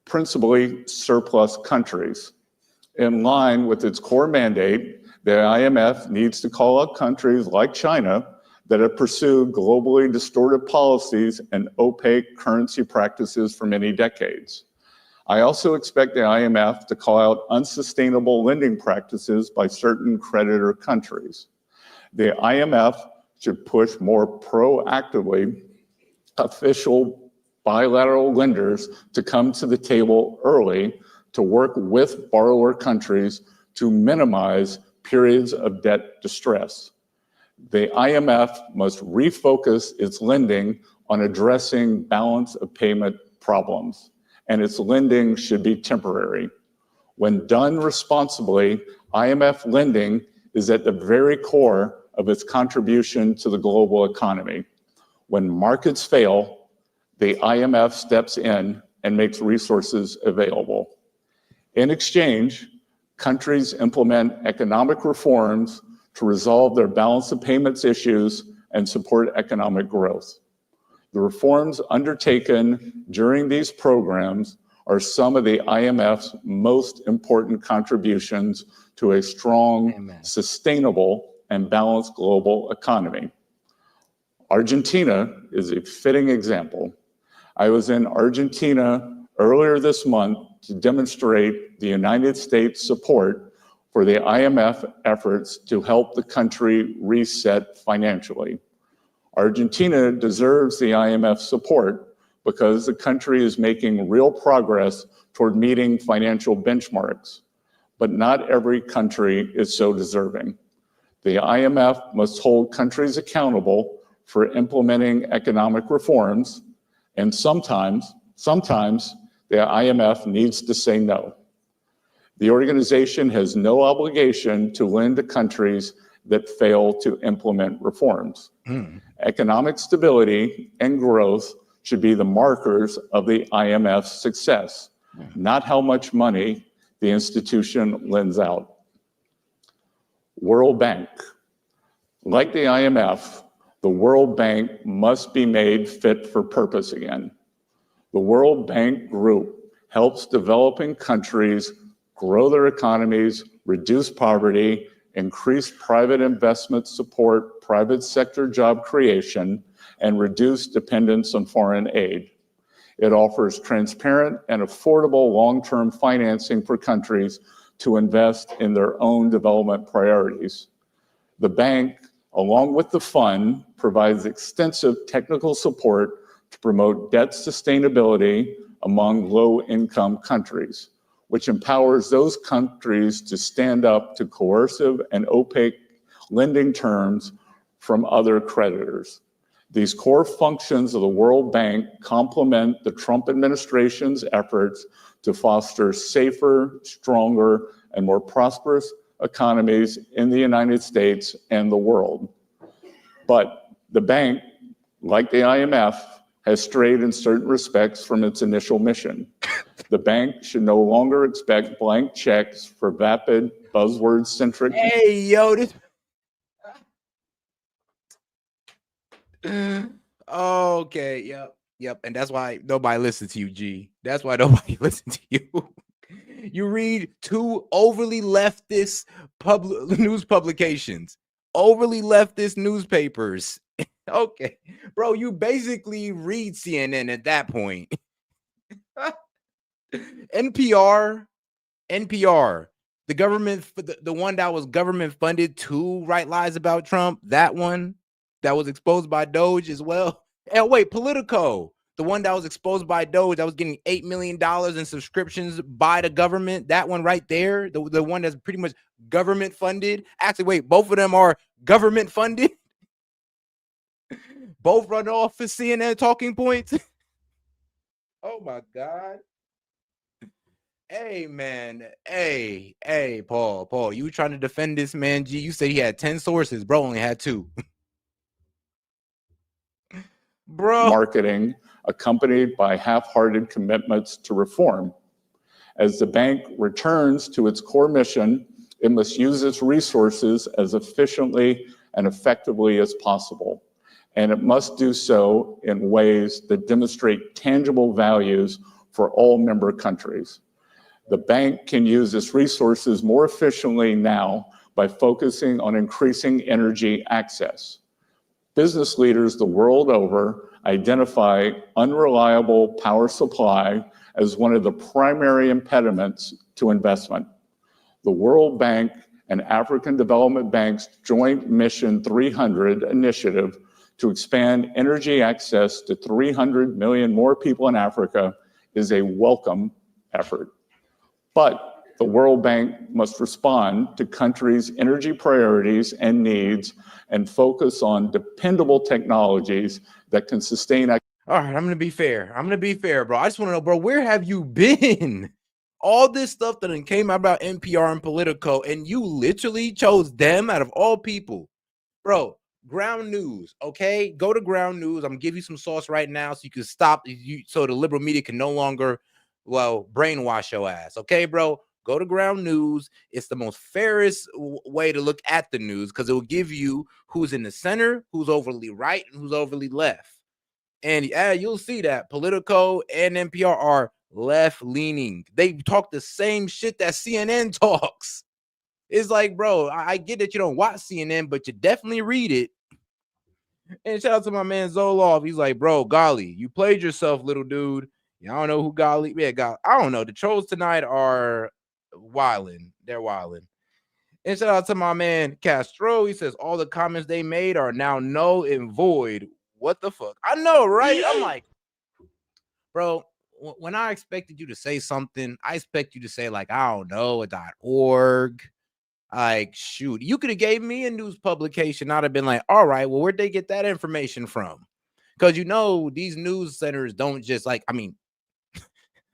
principally surplus countries. In line with its core mandate, the IMF needs to call out countries like China that have pursued globally distorted policies and opaque currency practices for many decades. I also expect the IMF to call out unsustainable lending practices by certain creditor countries. The IMF should push more proactively official bilateral lenders to come to the table early to work with borrower countries to minimize periods of debt distress. The IMF must refocus its lending on addressing balance of payment problems, and its lending should be temporary. When done responsibly, IMF lending is at the very core of its contribution to the global economy. When markets fail, the IMF steps in and makes resources available. In exchange, countries implement economic reforms to resolve their balance of payments issues and support economic growth. The reforms undertaken during these programs are some of the IMF's most important contributions to a strong, sustainable, and balanced global economy. Argentina is a fitting example. I was in Argentina earlier this month to demonstrate the United States support for the IMF efforts to help the country reset financially. Argentina deserves the IMF support because the country is making real progress toward meeting financial benchmarks, but not every country is so deserving. The IMF must hold countries accountable for implementing economic reforms, and sometimes the IMF needs to say no. The organization has no obligation to lend to countries that fail to implement reforms. Economic stability and growth should be the markers of the IMF's success, not how much money the institution lends out. World Bank. Like the IMF, the World Bank must be made fit for purpose again. The World Bank Group helps developing countries grow their economies, reduce poverty, increase private investment support, private sector job creation, and reduce dependence on foreign aid. It offers transparent and affordable long-term financing for countries to invest in their own development priorities. The bank, along with the fund, provides extensive technical support to promote debt sustainability among low-income countries, which empowers those countries to stand up to coercive and opaque lending terms from other creditors. These core functions of the World Bank complement the Trump administration's efforts to foster safer, stronger, and more prosperous economies in the United States and the world. But the bank, like the IMF, has strayed in certain respects from its initial mission. The bank should no longer expect blank checks for vapid, buzzword-centric. Hey, yo, this. Okay, yep. And that's why nobody listens to you, G. That's why nobody listens to you. You read two overly leftist news publications, overly leftist newspapers. Okay, bro, you basically read CNN at that point. NPR, the government, the one that was government funded to write lies about Trump, that one that was exposed by Doge as well. And wait, Politico, the one that was exposed by Doge, that was getting $8 million in subscriptions by the government, that one right there, the one that's pretty much government funded. Actually, wait, both of them are government funded. Both run off for CNN talking points. Oh my God. Hey, man. Hey, Paul, you trying to defend this man, G? You said he had 10 sources. Bro only had 2. Bro. Marketing accompanied by half-hearted commitments to reform. As the bank returns to its core mission, it must use its resources as efficiently and effectively as possible. And it must do so in ways that demonstrate tangible values for all member countries. The bank can use its resources more efficiently now by focusing on increasing energy access. Business leaders the world over identify unreliable power supply as one of the primary impediments to investment. The World Bank and African Development Bank's joint Mission 300 initiative to expand energy access to 300 million more people in Africa is a welcome effort. But the World Bank must respond to countries' energy priorities and needs and focus on dependable technologies that can sustain. All right, I'm going to be fair. Bro. I just want to know, bro, where have you been? All this stuff that came out about NPR and Politico, and you literally chose them out of all people. Bro, Ground News, okay? Go to Ground News. I'm going to give you some sauce right now so you can stop, so the liberal media can no longer, brainwash your ass, okay, bro? Go to Ground News. It's the most fairest way to look at the news because it will give you who's in the center, who's overly right, and who's overly left. And you'll see that Politico and NPR are left-leaning. They talk the same shit that CNN talks. It's like, bro, I get that you don't watch CNN, but you definitely read it. And shout out to my man Zoloff. He's like, bro, golly, you played yourself, little dude. I don't know who golly. Yeah, golly. I don't know. The trolls tonight are wilding. They're wilding. And shout out to my man Castro. He says all the comments they made are now null and void. What the fuck? I know, right? I'm like, bro, when I expected you to say something, I expect you to say like, I don't know, .org. Like, shoot, you could have gave me a news publication. I'd have been like, all right, well, where'd they get that information from? Because these news centers don't just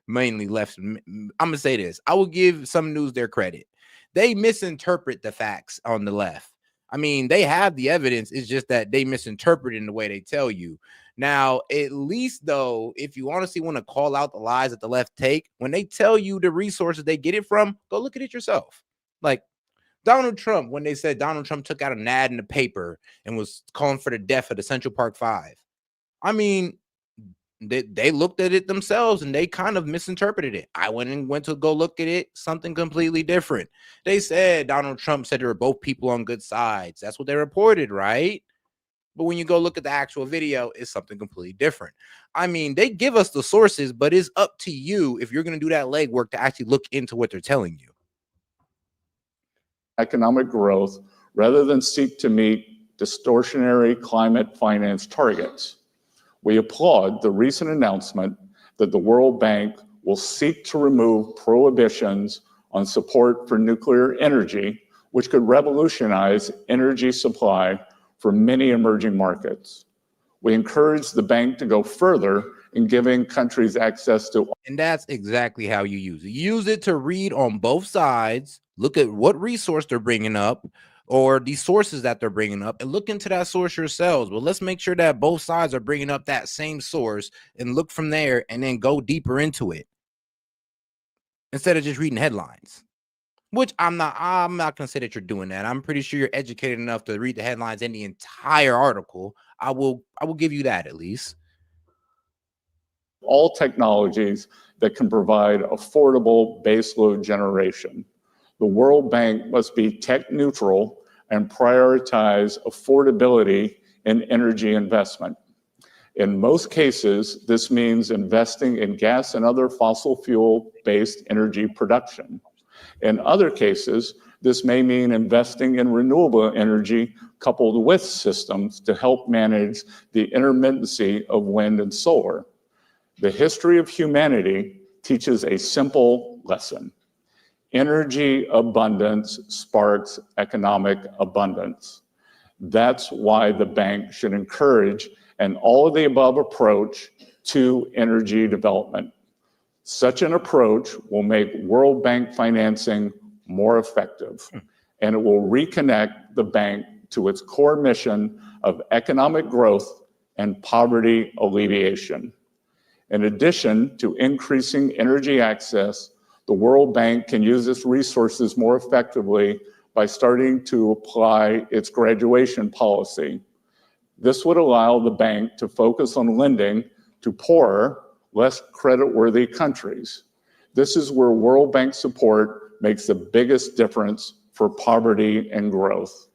mainly left. I'm gonna say this. I will give some news their credit. They misinterpret the facts on the left. They have the evidence. It's just that they misinterpret it in the way they tell you. Now, at least though, if you honestly want to call out the lies that the left take, when they tell you the resources they get it from, go look at it yourself. Like Donald Trump, when they said Donald Trump took out an ad in the paper and was calling for the death of the Central Park Five. They looked at it themselves and they kind of misinterpreted it. I went to go look at it, something completely different. They said Donald Trump said there were both people on good sides. That's what they reported, right? But when you go look at the actual video, it's something completely different. They give us the sources, but it's up to you if you're going to do that legwork to actually look into what they're telling you. Economic growth rather than seek to meet distortionary climate finance targets. We applaud the recent announcement that the World Bank will seek to remove prohibitions on support for nuclear energy, which could revolutionize energy supply for many emerging markets. We encourage the bank to go further in giving countries access to. And that's exactly how you use it. Use it to read on both sides, look at what resource they're bringing up or the sources that they're bringing up and look into that source yourselves. But let's make sure that both sides are bringing up that same source and look from there and then go deeper into it instead of just reading headlines, which I'm not going to say that you're doing that. I'm pretty sure you're educated enough to read the headlines in the entire article. I will give you that at least. All technologies that can provide affordable baseload generation. The World Bank must be tech neutral and prioritize affordability in energy investment. In most cases, this means investing in gas and other fossil fuel-based energy production. In other cases, this may mean investing in renewable energy coupled with systems to help manage the intermittency of wind and solar. The history of humanity teaches a simple lesson. Energy abundance sparks economic abundance. That's why the bank should encourage an all-of-the-above approach to energy development. Such an approach will make World Bank financing more effective, and it will reconnect the bank to its core mission of economic growth and poverty alleviation. In addition to increasing energy access, The World Bank can use its resources more effectively by starting to apply its graduation policy. This would allow the bank to focus on lending to poorer, less creditworthy countries. This is where World Bank support makes the biggest difference for poverty and growth.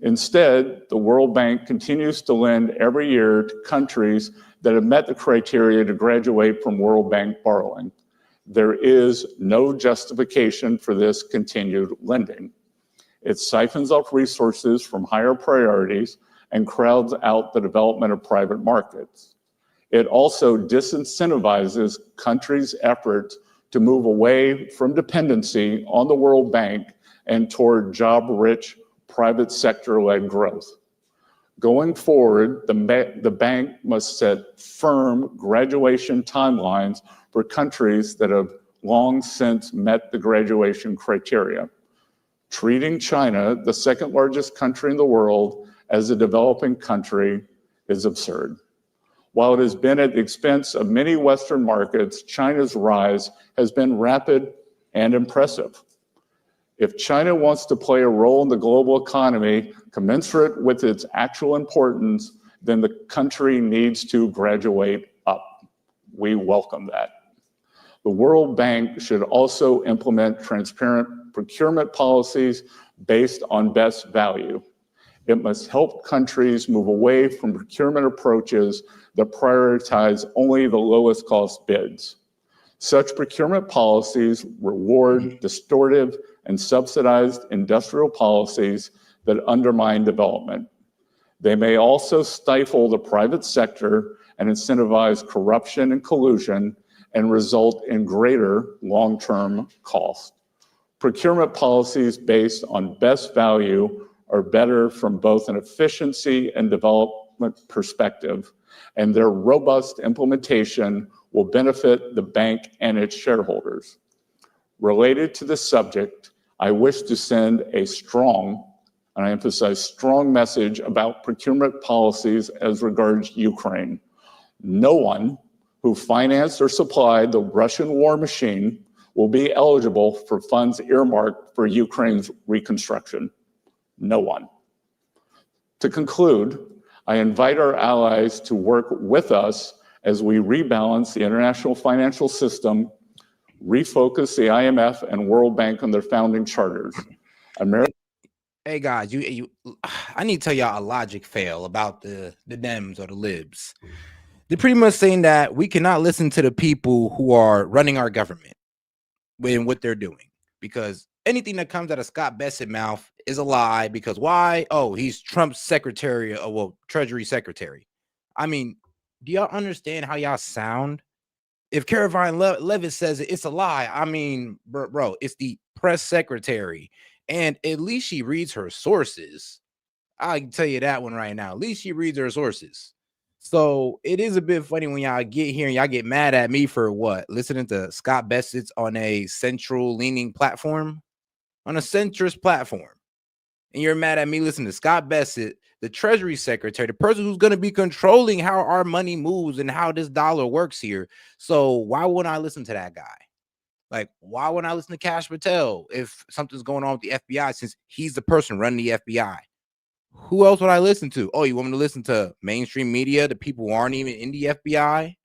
Instead, the World Bank continues to lend every year to countries that have met the criteria to graduate from World Bank borrowing. There is no justification for this continued lending. It siphons off resources from higher priorities and crowds out the development of private markets. It also disincentivizes countries' efforts to move away from dependency on the World Bank and toward job-rich, private sector-led growth. Going forward, the bank must set firm graduation timelines for countries that have long since met the graduation criteria. Treating China, the second largest country in the world, as a developing country is absurd. While it has been at the expense of many Western markets, China's rise has been rapid and impressive. If China wants to play a role in the global economy commensurate with its actual importance, then the country needs to graduate up. We welcome that. The World Bank should also implement transparent procurement policies based on best value. It must help countries move away from procurement approaches that prioritize only the lowest cost bids. Such procurement policies reward distortive and subsidized industrial policies that undermine development. They may also stifle the private sector and incentivize corruption and collusion and result in greater long-term cost. Procurement policies based on best value are better from both an efficiency and development perspective, and their robust implementation will benefit the bank and its shareholders. Related to this subject, I wish to send a strong, and I emphasize strong, message about procurement policies as regards Ukraine. No one who financed or supplied the Russian war machine will be eligible for funds earmarked for Ukraine's reconstruction. No one. To conclude, I invite our allies to work with us as we rebalance the international financial system, refocus the IMF and World Bank on their founding charters. Hey guys, I need to tell y'all a logic fail about the Dems or the Libs. They're pretty much saying that we cannot listen to the people who are running our government in what they're doing, because anything that comes out of Scott Bessent mouth is a lie. Because why? Oh, he's Trump's secretary, Treasury secretary. I mean, do y'all understand how y'all sound? If Caroline Levitt says it's a lie, I mean, bro, it's the press secretary, and at least she reads her sources. I can tell you that one right now. At least she reads her sources. So it is a bit funny when y'all get here and y'all get mad at me for what? Listening to Scott Bessent on a central leaning platform, on a centrist platform. And you're mad at me listening to Scott Bessent, the Treasury secretary, the person who's going to be controlling how our money moves and how this dollar works here. So why wouldn't I listen to that guy? Like, why wouldn't I listen to Kash Patel if something's going on with the FBI, since he's the person running the FBI? Who else would I listen to? Oh, you want me to listen to mainstream media, the people who aren't even in the FBI?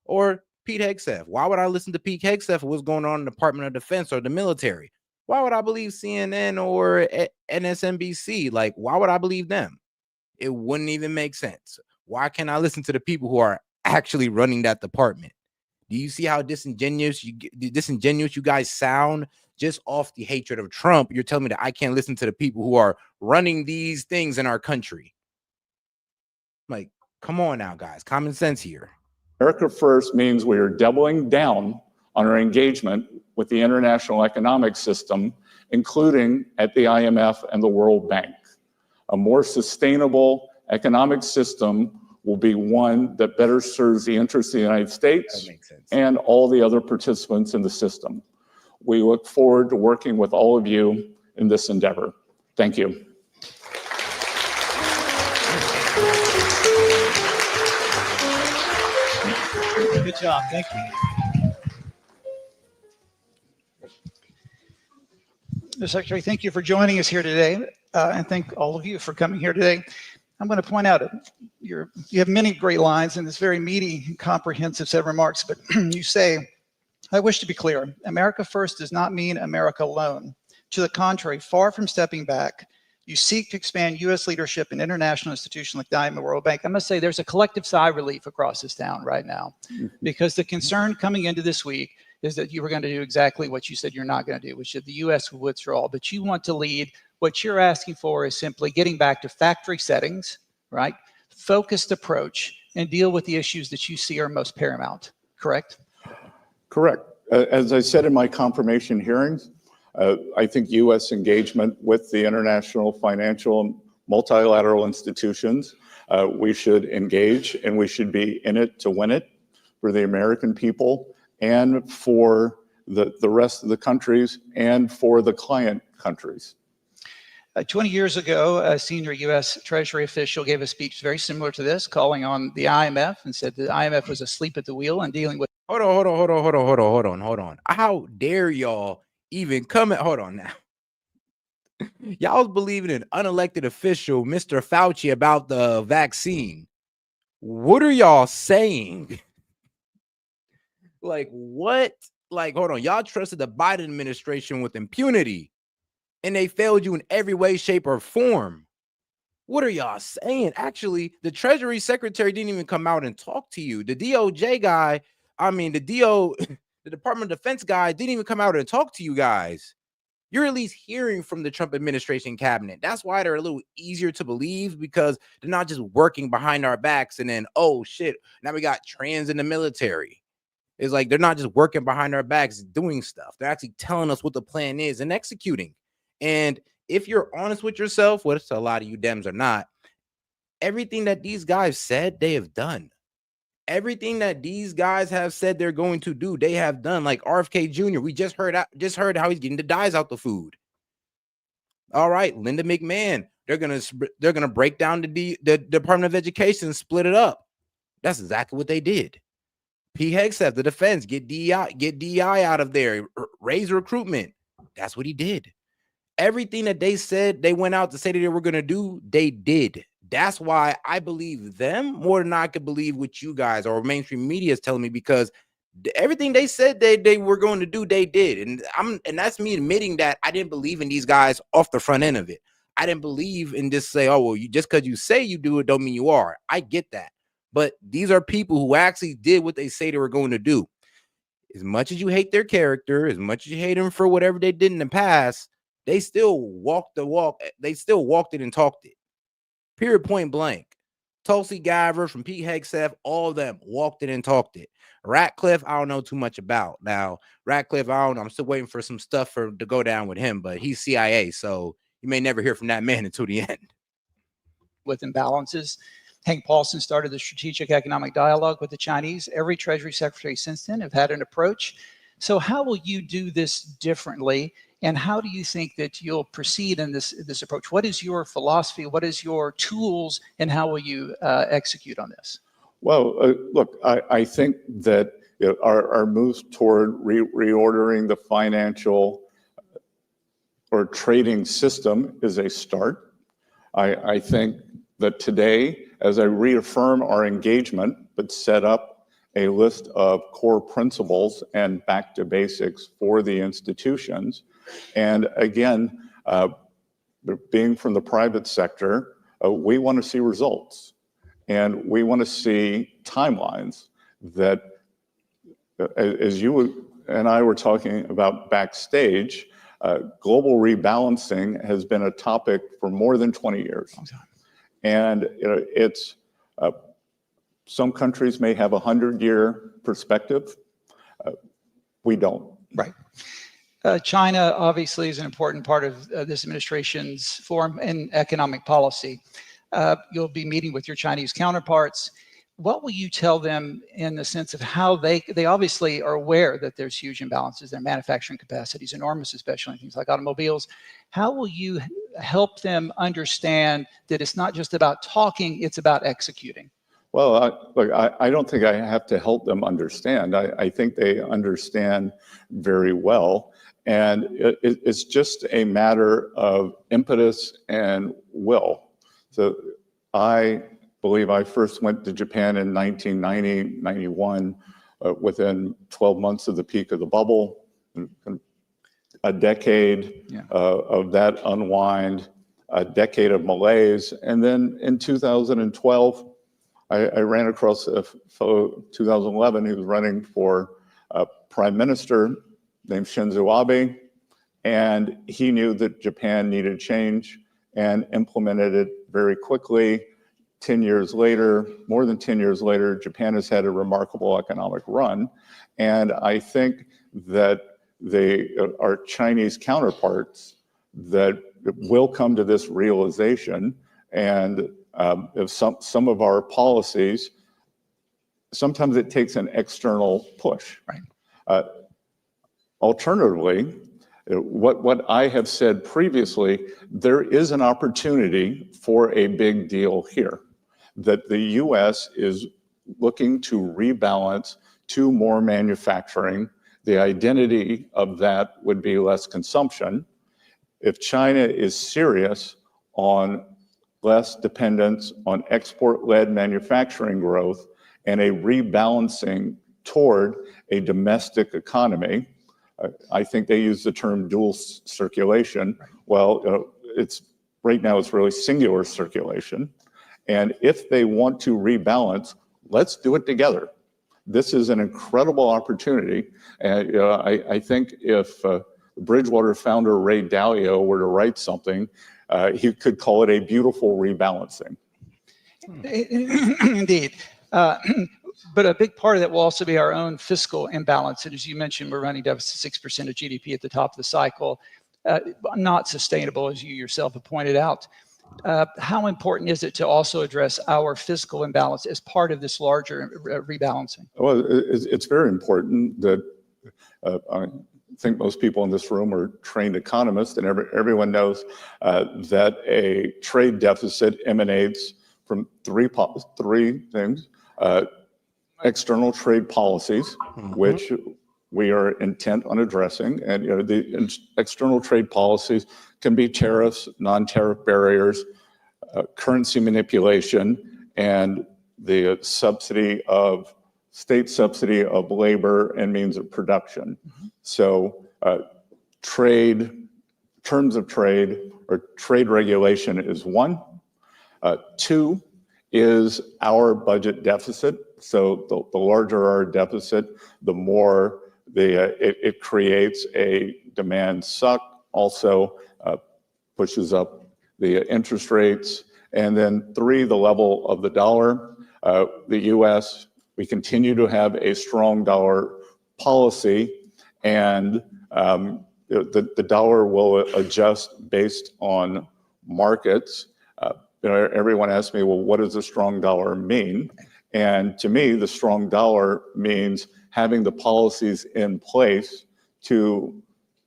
Or Pete Hegseth? Why would I listen to Pete Hegseth for what's going on in the Department of Defense or the military? Why would I believe CNN or MSNBC? Like, why would I believe them? It wouldn't even make sense. Why can't I listen to the people who are actually running that department? Do you see how disingenuous you guys sound just off the hatred of Trump? You're telling me that I can't listen to the people who are running these things in our country. Like, come on now, guys. Common sense here. America First means we are doubling down on our engagement with the international economic system, including at the IMF and the World Bank. A more sustainable economic system will be one that better serves the interests of the United States and all the other participants in the system. We look forward to working with all of you in this endeavor. Thank you. Good job. Thank you. Mr. Secretary, thank you for joining us here today, and thank all of you for coming here today. I'm going to point out you have many great lines in this very meaty, comprehensive set of remarks, but you say, I wish to be clear, America first does not mean America alone. To the contrary, far from stepping back, you seek to expand U.S. leadership in international institutions like the IMF and World Bank. I must say there's a collective sigh of relief across this town right now, because the concern coming into this week is that you were going to do exactly what you said you're not going to do, which is the U.S. would withdraw, but you want to lead. What you're asking for is simply getting back to factory settings, right? Focused approach, and deal with the issues that you see are most paramount, correct? Correct. As I said in my confirmation hearings, I think U.S. engagement with the international financial and multilateral institutions, we should engage, and we should be in it to win it for the American people and for the rest of the countries and for the client countries. 20 years ago, a senior U.S. Treasury official gave a speech very similar to this, calling on the IMF and said the IMF was asleep at the wheel and dealing with. Hold on. How dare y'all even come at, hold on now. Y'all was believing an unelected official, Mr. Fauci, about the vaccine. What are y'all saying? Like, what? Like, hold on. Y'all trusted the Biden administration with impunity, and they failed you in every way, shape, or form. What are y'all saying? Actually, the Treasury Secretary didn't even come out and talk to you. The DOJ guy, the Department of Defense guy didn't even come out and talk to you guys. You're at least hearing from the Trump administration cabinet. That's why they're a little easier to believe, because they're not just working behind our backs and then, oh shit, now we got trans in the military. It's like they're not just working behind our backs doing stuff. They're actually telling us what the plan is and executing. And if you're honest with yourself, which a lot of you Dems are not, everything that these guys said, they have done. Everything that these guys have said they're going to do, they have done. Like RFK Jr., we just heard how he's getting the dyes out the food. All right, Linda McMahon, they're gonna break down the Department of Education and split it up. That's exactly what they did. P. Hegseth, the defense, get DEI out of there, raise recruitment. That's what he did. Everything that they said they went out to say that they were going to do, they did. That's why I believe them more than I could believe what you guys or mainstream media is telling me, because everything they said they were going to do, they did. And that's me admitting that I didn't believe in these guys off the front end of it. I didn't believe in just say, oh, well, just because you say you do it don't mean you are. I get that. But these are people who actually did what they say they were going to do. As much as you hate their character, as much as you hate them for whatever they did in the past, they still walked the walk. They still walked it and talked it. Period, point blank. Tulsi Gabbard, from Pete Hegseth, all of them walked it and talked it. Ratcliffe, I don't know too much about. Now, Ratcliffe, I don't know. I'm still waiting for some stuff to go down with him, but he's CIA, so you may never hear from that man until the end. With imbalances. Hank Paulson started the strategic economic dialogue with the Chinese. Every Treasury Secretary since then have had an approach. So how will you do this differently? And how do you think that you'll proceed in this approach? What is your philosophy? What is your tools? And how will you execute on this? Well, look, I think that our moves toward reordering the financial or trading system is a start. I think that today, as I reaffirm our engagement, but set up a list of core principles and back to basics for the institutions. And again, being from the private sector, we want to see results. And we want to see timelines that, as you and I were talking about backstage, global rebalancing has been a topic for more than 20 years. And it's some countries may have a 100-year perspective. We don't. Right. China obviously is an important part of this administration's foreign and economic policy. You'll be meeting with your Chinese counterparts. What will you tell them in the sense of how they obviously are aware that there's huge imbalances, their manufacturing capacity is enormous, especially in things like automobiles. How will you help them understand that it's not just about talking, it's about executing? Well, look, I don't think I have to help them understand. I think they understand very well. And it's just a matter of impetus and will. So I believe I first went to Japan in 1990, 91, within 12 months of the peak of the bubble. A decade of that unwind, a decade of malaise. And then in 2012, I ran across a fellow, 2011, he was running for prime minister named Shinzo Abe, and he knew that Japan needed change and implemented it very quickly. 10 years later, more than 10 years later, Japan has had a remarkable economic run. And I think that our Chinese counterparts that will come to this realization, and if some of our policies, sometimes it takes an external push. Right. Alternatively, what I have said previously, there is an opportunity for a big deal here, that the U.S. is looking to rebalance to more manufacturing. The identity of that would be less consumption. If China is serious on less dependence on export-led manufacturing growth and a rebalancing toward a domestic economy, I think they use the term dual circulation. Well, right now it's really singular circulation. And if they want to rebalance, let's do it together. This is an incredible opportunity. And I think if Bridgewater founder Ray Dalio were to write something, he could call it a beautiful rebalancing. Indeed. But a big part of that will also be our own fiscal imbalance. And as you mentioned, we're running deficit 6% of GDP at the top of the cycle, not sustainable, as you yourself have pointed out. How important is it to also address our fiscal imbalance as part of this larger rebalancing? Well, it's very important that I think most people in this room are trained economists, and everyone knows that a trade deficit emanates from three things. External trade policies, which we are intent on addressing. And the external trade policies can be tariffs, non-tariff barriers, currency manipulation, and the state subsidy of labor and means of production. So terms of trade or trade regulation is one. Two is our budget deficit. So the larger our deficit, the more it creates a demand suck, also pushes up the interest rates. And then three, the level of the dollar. The US, we continue to have a strong dollar policy, and the dollar will adjust based on markets. Everyone asks me, well, what does a strong dollar mean? And to me, the strong dollar means having the policies in place to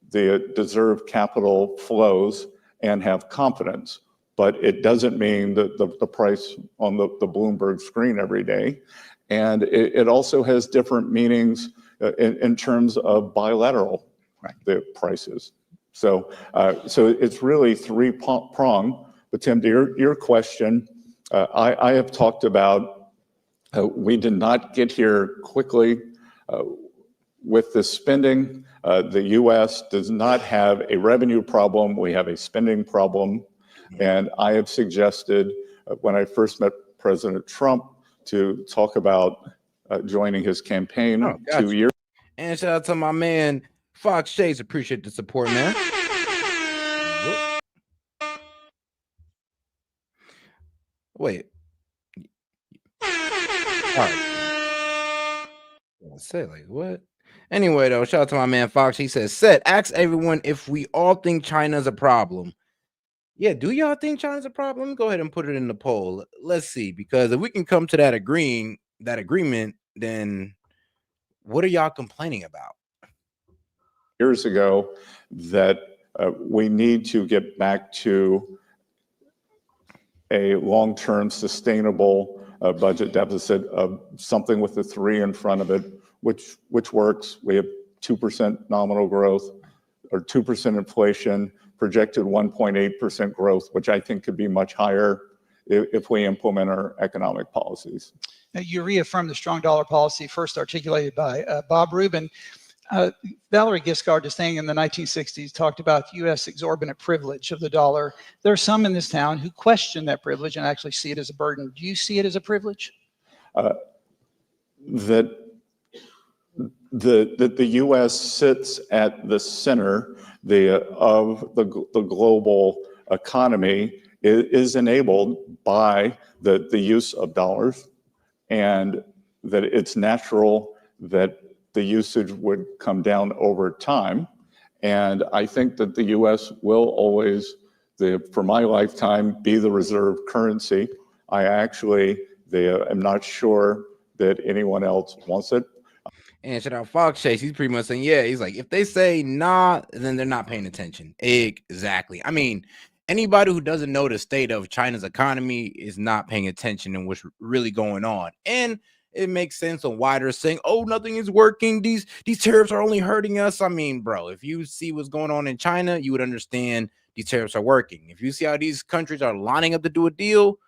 deserve capital flows and have confidence. But it doesn't mean that the price on the Bloomberg screen every day. And it also has different meanings in terms of bilateral the prices. So it's really three-pronged. But Tim, to your question, I have talked about we did not get here quickly with the spending. The U.S. does not have a revenue problem. We have a spending problem. And I have suggested when I first met President Trump to talk about joining his campaign 2 years. And shout out to my man, Fox Chase. Appreciate the support, man. Wait. All right. Say like what? Anyway, though, shout out to my man Fox. He says, "Set, ask everyone if we all think China's a problem." Yeah, do y'all think China's a problem? Go ahead and put it in the poll. Let's see, because if we can come to that agreement, then what are y'all complaining about? Years ago, that we need to get back to a long-term sustainable budget deficit of something with the 3 in front of it, which works. We have 2% nominal growth. or 2% inflation, projected 1.8% growth, which I think could be much higher if we implement our economic policies. Now, you reaffirm the strong dollar policy first articulated by Bob Rubin. Valerie Giscard d'Estaing in the 1960s talked about the U.S. exorbitant privilege of the dollar. There are some in this town who question that privilege and actually see it as a burden. Do you see it as a privilege? That the U.S. sits at the center of the global economy is enabled by the use of dollars, and that it's natural that the usage would come down over time. And I think that the U.S. will always, for my lifetime, be the reserve currency. I actually am not sure that anyone else wants it. And shout out Fox Chase, he's pretty much saying, yeah, he's like, if they say nah, then they're not paying attention. Exactly. I mean, anybody who doesn't know the state of China's economy is not paying attention and what's really going on. And it makes sense on why they're saying, oh, nothing is working. These tariffs are only hurting us. I mean, bro, if you see what's going on in China, you would understand these tariffs are working. If you see how these countries are lining up to do a deal,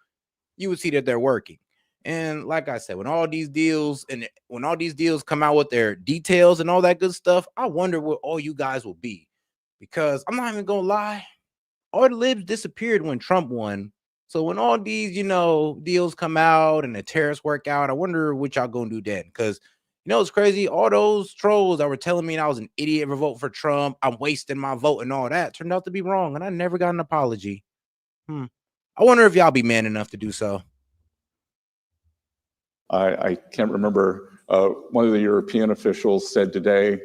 you would see that they're working. And like I said, when all these deals come out with their details and all that good stuff, I wonder what all you guys will be. Because I'm not even gonna lie, all the libs disappeared when Trump won. So when all these, deals come out and the tariffs work out, I wonder what y'all gonna do then. Because it's crazy. All those trolls that were telling me I was an idiot for voting for Trump, I'm wasting my vote and all that, turned out to be wrong, and I never got an apology. I wonder if y'all be man enough to do so. I can't remember. One of the European officials said today,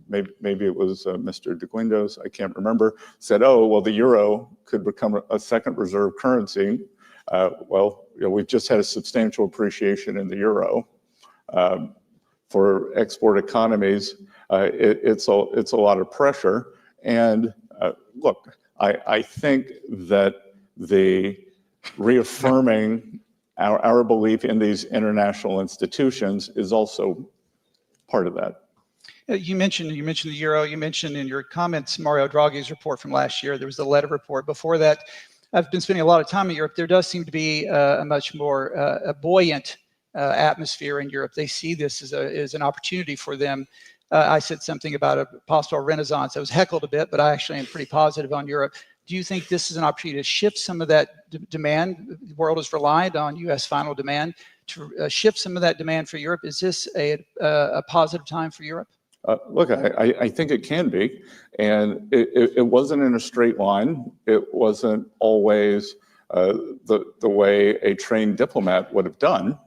maybe it was Mr. de Guindos, I can't remember, said, oh, well, the euro could become a second reserve currency. We've just had a substantial appreciation in the euro. For export economies, it's a lot of pressure. And look, I think that the reaffirming our belief in these international institutions is also part of that. You mentioned the euro. You mentioned in your comments Mario Draghi's report from last year. There was the letter report. Before that, I've been spending a lot of time in Europe. There does seem to be a much more a buoyant atmosphere in Europe. They see this as an opportunity for them. I said something about a possible renaissance. I was heckled a bit, but I actually am pretty positive on Europe. Do you think this is an opportunity to shift some of that demand? The world is reliant on U.S. final demand to shift some of that demand for Europe. Is this a positive time for Europe? Look, I think it can be. And it wasn't in a straight line. It wasn't always the way a trained diplomat would have done.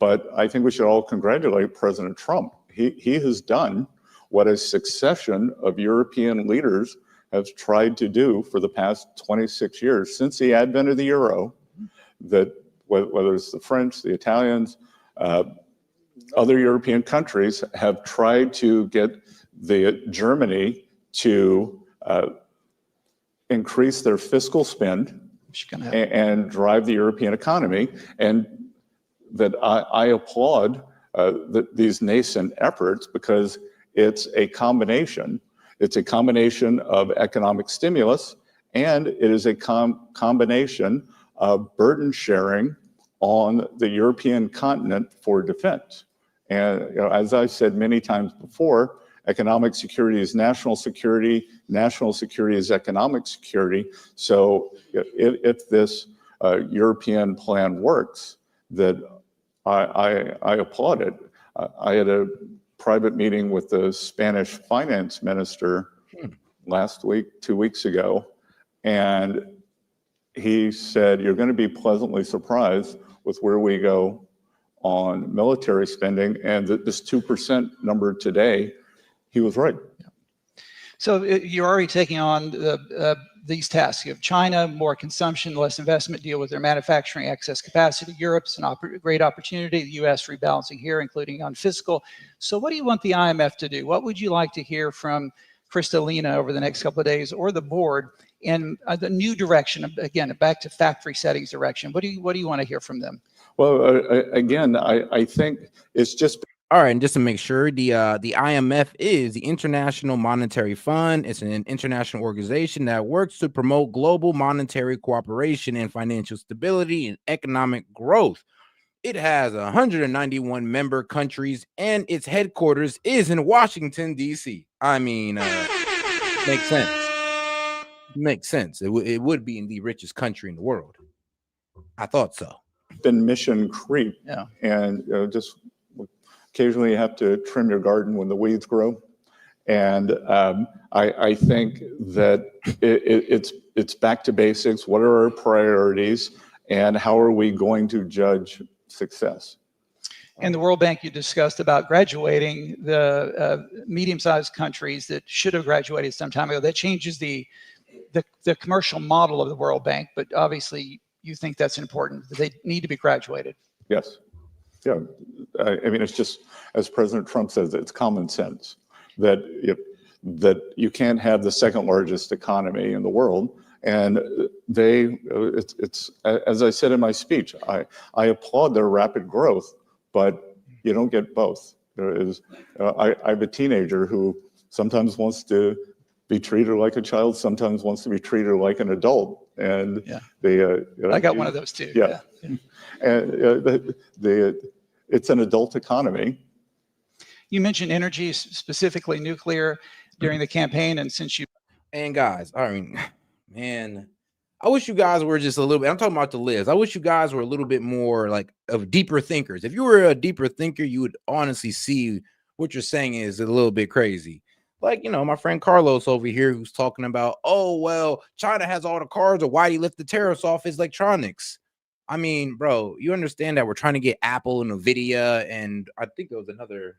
But I think we should all congratulate President Trump. He has done what a succession of European leaders have tried to do for the past 26 years, since the advent of the euro, that whether it's the French, the Italians, other European countries have tried to get Germany to increase their fiscal spend and drive the European economy. And that I applaud these nascent efforts, because it's a combination. It's a combination of economic stimulus, and it is a combination of burden sharing on the European continent for defense. And as I've said many times before, economic security is national security is economic security. So if this European plan works, that I applaud it. I had a private meeting with the Spanish finance minister last week, 2 weeks ago, and he said, you're going to be pleasantly surprised with where we go on military spending, and this 2% number today, he was right. So you're already taking on these tasks. You have China, more consumption, less investment, deal with their manufacturing excess capacity. Europe's a great opportunity. The U.S. rebalancing here, including on fiscal. So what do you want the IMF to do? What would you like to hear from Kristalina over the next couple of days, or the board, in the new direction, again, back to factory settings direction? What do you want to hear from them? Well, again, I think it's just All right, and just to make sure, the IMF is the International Monetary Fund. It's an international organization that works to promote global monetary cooperation and financial stability and economic growth. It has 191 member countries, and its headquarters is in Washington, D.C. I mean, makes sense. Makes sense. It would be in the richest country in the world. I thought so. Been mission creep. Yeah. And just occasionally you have to trim your garden when the weeds grow. And I think that it's back to basics. What are our priorities, and how are we going to judge success? And the World Bank, you discussed about graduating the medium-sized countries that should have graduated some time ago. That changes the commercial model of the World Bank, but obviously you think that's important, that they need to be graduated. Yes. Yeah. I mean, it's just, as President Trump says, it's common sense that that you can't have the second largest economy in the world. And it's as I said in my speech, I applaud their rapid growth, but you don't get both. I have a teenager who sometimes wants to be treated like a child, sometimes wants to be treated like an adult. And I got one of those too. Yeah. And it's an adult economy. You mentioned energy, specifically nuclear, during the campaign, and since you and guys, I mean, man, I wish you guys were just a little bit. I'm talking about the list. I wish you guys were a little bit more like of deeper thinkers. If you were a deeper thinker, you would honestly see what you're saying is a little bit crazy. Like, my friend Carlos over here who's talking about, oh, well, China has all the cars, or why do you lift the tariffs off his electronics? I mean, bro, you understand that we're trying to get Apple and NVIDIA, and I think there was another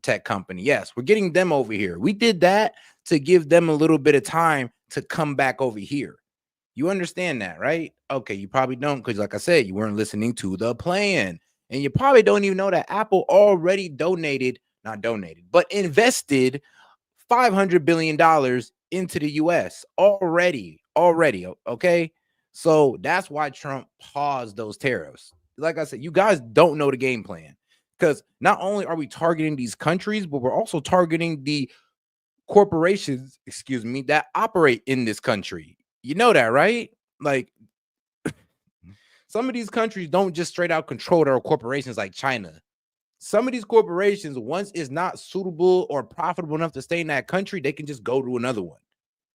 tech company. Yes, we're getting them over here. We did that to give them a little bit of time to come back over here. You understand that, right? Okay, you probably don't, because like I said, you weren't listening to the plan. And you probably don't even know that Apple already invested $500 billion into the US already. Okay. So that's why Trump paused those tariffs. Like I said, you guys don't know the game plan, because not only are we targeting these countries, but we're also targeting the corporations, that operate in this country. You know that, right? Like, some of these countries don't just straight out control their corporations like China. Some of these corporations, once it's not suitable or profitable enough to stay in that country, they can just go to another one.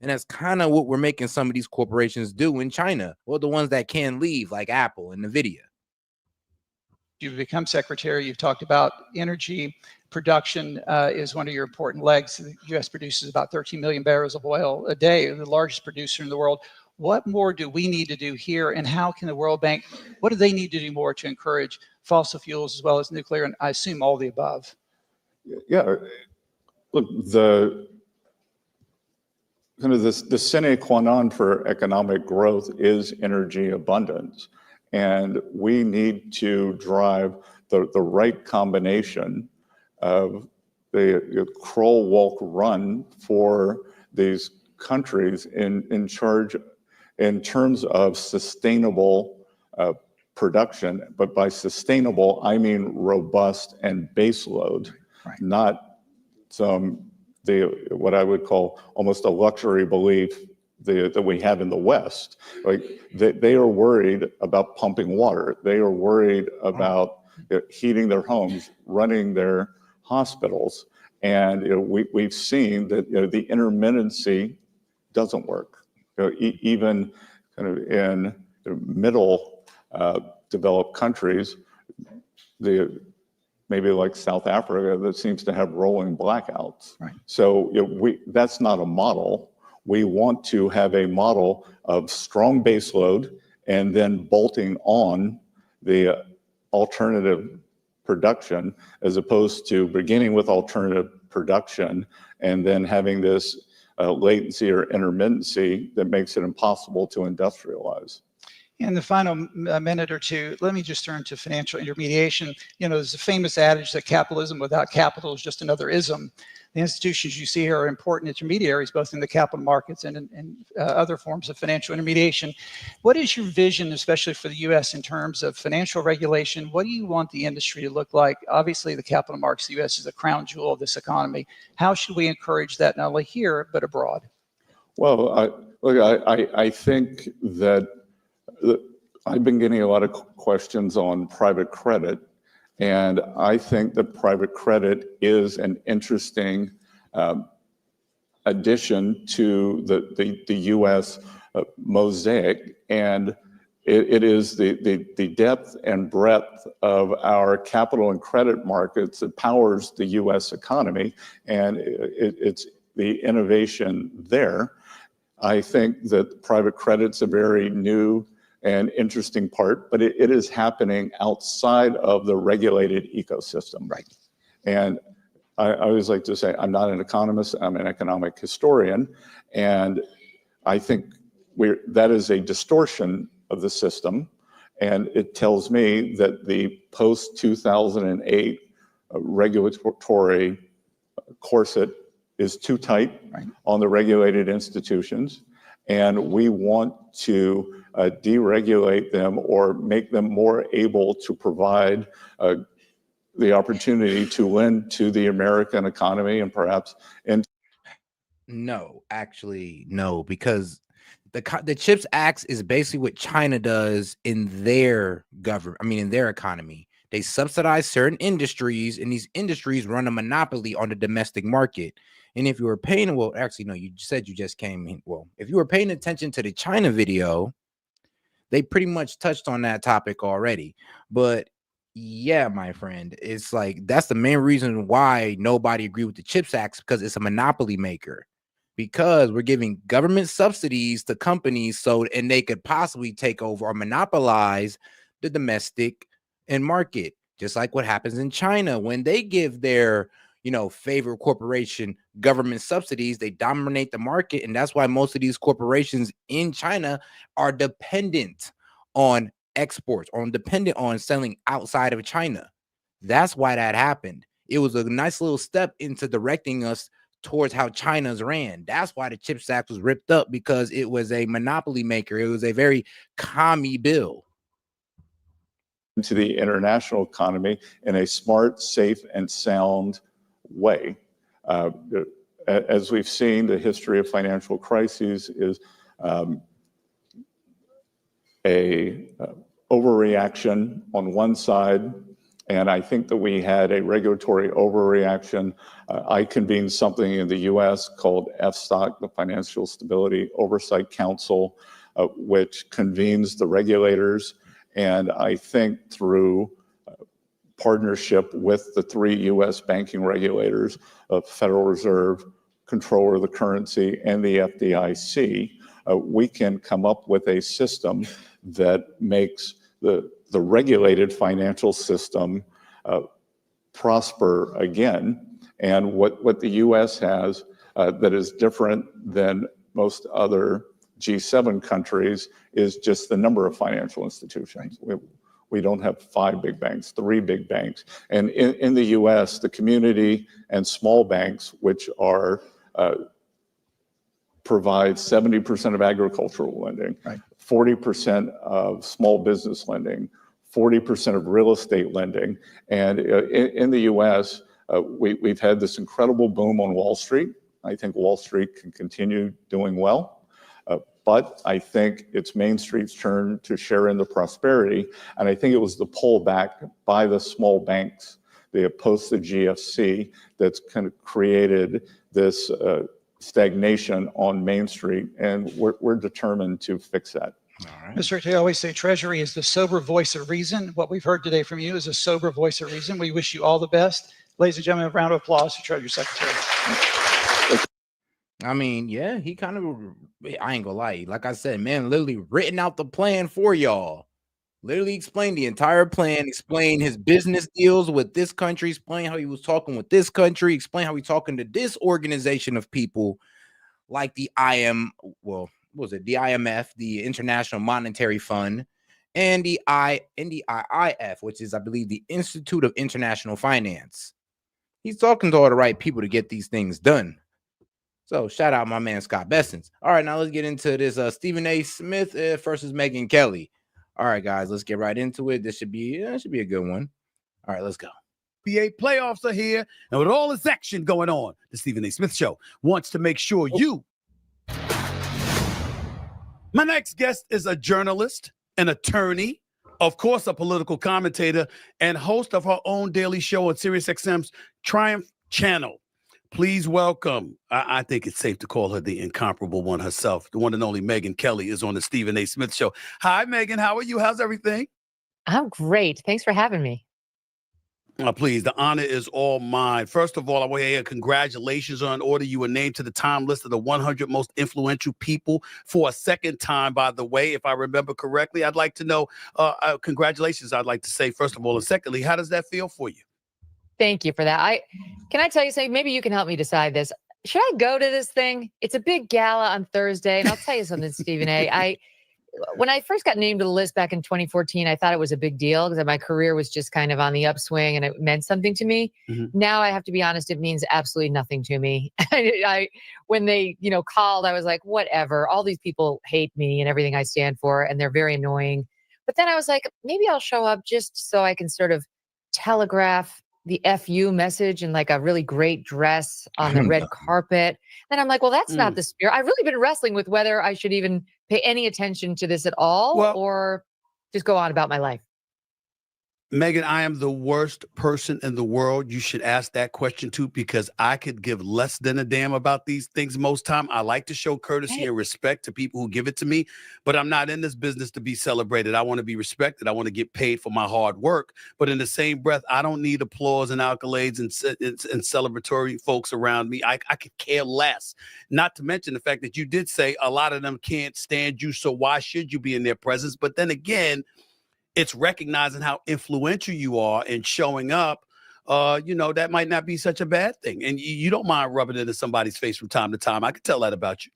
And that's kind of what we're making some of these corporations do in China, or the ones that can leave, like Apple and NVIDIA. You've become secretary. You've talked about energy production is one of your important legs. The U.S. produces about 13 million barrels of oil a day, the largest producer in the world. What more do we need to do here, and how can the World Bank, what do they need to do more to encourage fossil fuels as well as nuclear, and I assume all the above? Yeah, look, the sine qua non for economic growth is energy abundance, and we need to drive the right combination of the crawl, walk, run for these countries in terms of sustainable production. But by sustainable, I mean robust and baseload, not what I would call almost a luxury belief that we have in the West. Like they are worried about pumping water. They are worried about heating their homes, running their hospitals. And we've seen that the intermittency doesn't work. Even kind of in middle developed countries, maybe like South Africa, that seems to have rolling blackouts. Right. So that's not a model. We want to have a model of strong baseload and then bolting on the alternative production, as opposed to beginning with alternative production and then having this latency or intermittency that makes it impossible to industrialize. In the final minute or two, let me just turn to financial intermediation. There's a famous adage that capitalism without capital is just another ism. The institutions you see here are important intermediaries, both in the capital markets and in other forms of financial intermediation. What is your vision, especially for the U.S., in terms of financial regulation? What do you want the industry to look like? Obviously, the capital markets, the U.S. is the crown jewel of this economy. How should we encourage that not only here, but abroad? Well, I think that I've been getting a lot of questions on private credit. And I think that private credit is an interesting addition to the U.S. mosaic. And it is the depth and breadth of our capital and credit markets that powers the U.S. economy. And it's the innovation there. I think that private credit's a very new and interesting part, but it is happening outside of the regulated ecosystem. Right. And I always like to say, I'm not an economist, I'm an economic historian. And I think that is a distortion of the system. And it tells me that the post-2008 regulatory corset is too tight on the regulated institutions. And we want to deregulate them or make them more able to provide the opportunity to lend to the American economy and perhaps No, actually, no, because the CHIPS Act is basically what China does in their government. I mean, in their economy, they subsidize certain industries, and these industries run a monopoly on the domestic market. And if you were paying, well, actually, no, you said you just came in. Well, if you were paying attention to the China video, they pretty much touched on that topic already. But yeah, my friend, it's like that's the main reason why nobody agreed with the CHIPS Act, because it's a monopoly maker. Because we're giving government subsidies to companies and they could possibly take over or monopolize the domestic and market, just like what happens in China when they give their favorite corporation government subsidies. They dominate the market, and that's why most of these corporations in China are dependent on exports, or dependent on selling outside of China. That's why that happened. It was a nice little step into directing us towards how China's ran. That's why the CHIPS Act was ripped up, because it was a monopoly maker. It was a very commie bill. To the international economy in a smart, safe, and sound way. As we've seen, the history of financial crises is a overreaction on one side, and I think that we had a regulatory overreaction. I convened something in the U.S. called FSOC, the Financial Stability Oversight Council, which convenes the regulators. And I think through partnership with the 3 U.S. banking regulators of Federal Reserve, Controller of the Currency, and the FDIC, we can come up with a system that makes the regulated financial system prosper again. And what the U.S. has that is different than most other G7 countries is just the number of financial institutions. We don't have 5 big banks, 3 big banks. And in the U.S., the community and small banks, which are provide 70% of agricultural lending, 40% of small business lending, 40% of real estate lending. And in the U.S., we've had this incredible boom on Wall Street. I think Wall Street can continue doing well. But I think it's Main Street's turn to share in the prosperity. And I think it was the pullback by the small banks, the post the GFC, that's kind of created this stagnation on Main Street. And we're determined to fix that. Mr. Richter, I always say Treasury is the sober voice of reason. What we've heard today from you is a sober voice of reason. We wish you all the best. Ladies and gentlemen, a round of applause for Treasury Secretary. I mean, yeah, he kind of, I ain't gonna lie. Like I said, man, literally written out the plan for y'all. Literally explained the entire plan, explain his business deals with this country, explain how he was talking with this country, explain how he's talking to this organization of people like the what was it? The IMF, the International Monetary Fund, and the NDIIF, which is, I believe, the Institute of International Finance. He's talking to all the right people to get these things done. So shout out my man Scott Bessent. All right, now let's get into this Stephen A. Smith versus Megyn Kelly. All right, guys, let's get right into it. This should be a good one. All right, let's go. NBA playoffs are here, and with all this action going on, the Stephen A. Smith Show wants to make sure you. My next guest is a journalist, an attorney, of course, a political commentator, and host of her own daily show on SiriusXM's Triumph Channel. Please welcome, I think it's safe to call her the incomparable one herself. The one and only Megyn Kelly is on the Stephen A. Smith Show. Hi, Megyn. How are you? How's everything? I'm great. Thanks for having me. Please, the honor is all mine. First of all, I want to hear congratulations on order. You were named to the Time list of the 100 most influential people for a second time, by the way, if I remember correctly. I'd like to know, congratulations, I'd like to say, first of all. And secondly, how does that feel for you? Thank you for that. Can I tell you something? Maybe you can help me decide this. Should I go to this thing? It's a big gala on Thursday. And I'll tell you something, Stephen A. When I first got named to the list back in 2014, I thought it was a big deal because my career was just kind of on the upswing and it meant something to me. Mm-hmm. Now I have to be honest, it means absolutely nothing to me. When they, called, I was like, whatever. All these people hate me and everything I stand for, and they're very annoying. But then I was like, maybe I'll show up just so I can sort of telegraph the FU message in like a really great dress on the red carpet. Then I'm like, well, that's not the spirit. I've really been wrestling with whether I should even pay any attention to this at all or just go on about my life. Megyn, I am the worst person in the world you should ask that question to, because I could give less than a damn about these things most time. I like to show courtesy and respect to people who give it to me, but I'm not in this business to be celebrated. I want to be respected. I want to get paid for my hard work. But in the same breath, I don't need applause and accolades and celebratory folks around me. I could care less. Not to mention the fact that you did say a lot of them can't stand you, so why should you be in their presence? But then again, it's recognizing how influential you are and showing up. That might not be such a bad thing. And you don't mind rubbing it in somebody's face from time to time. I can tell that about you.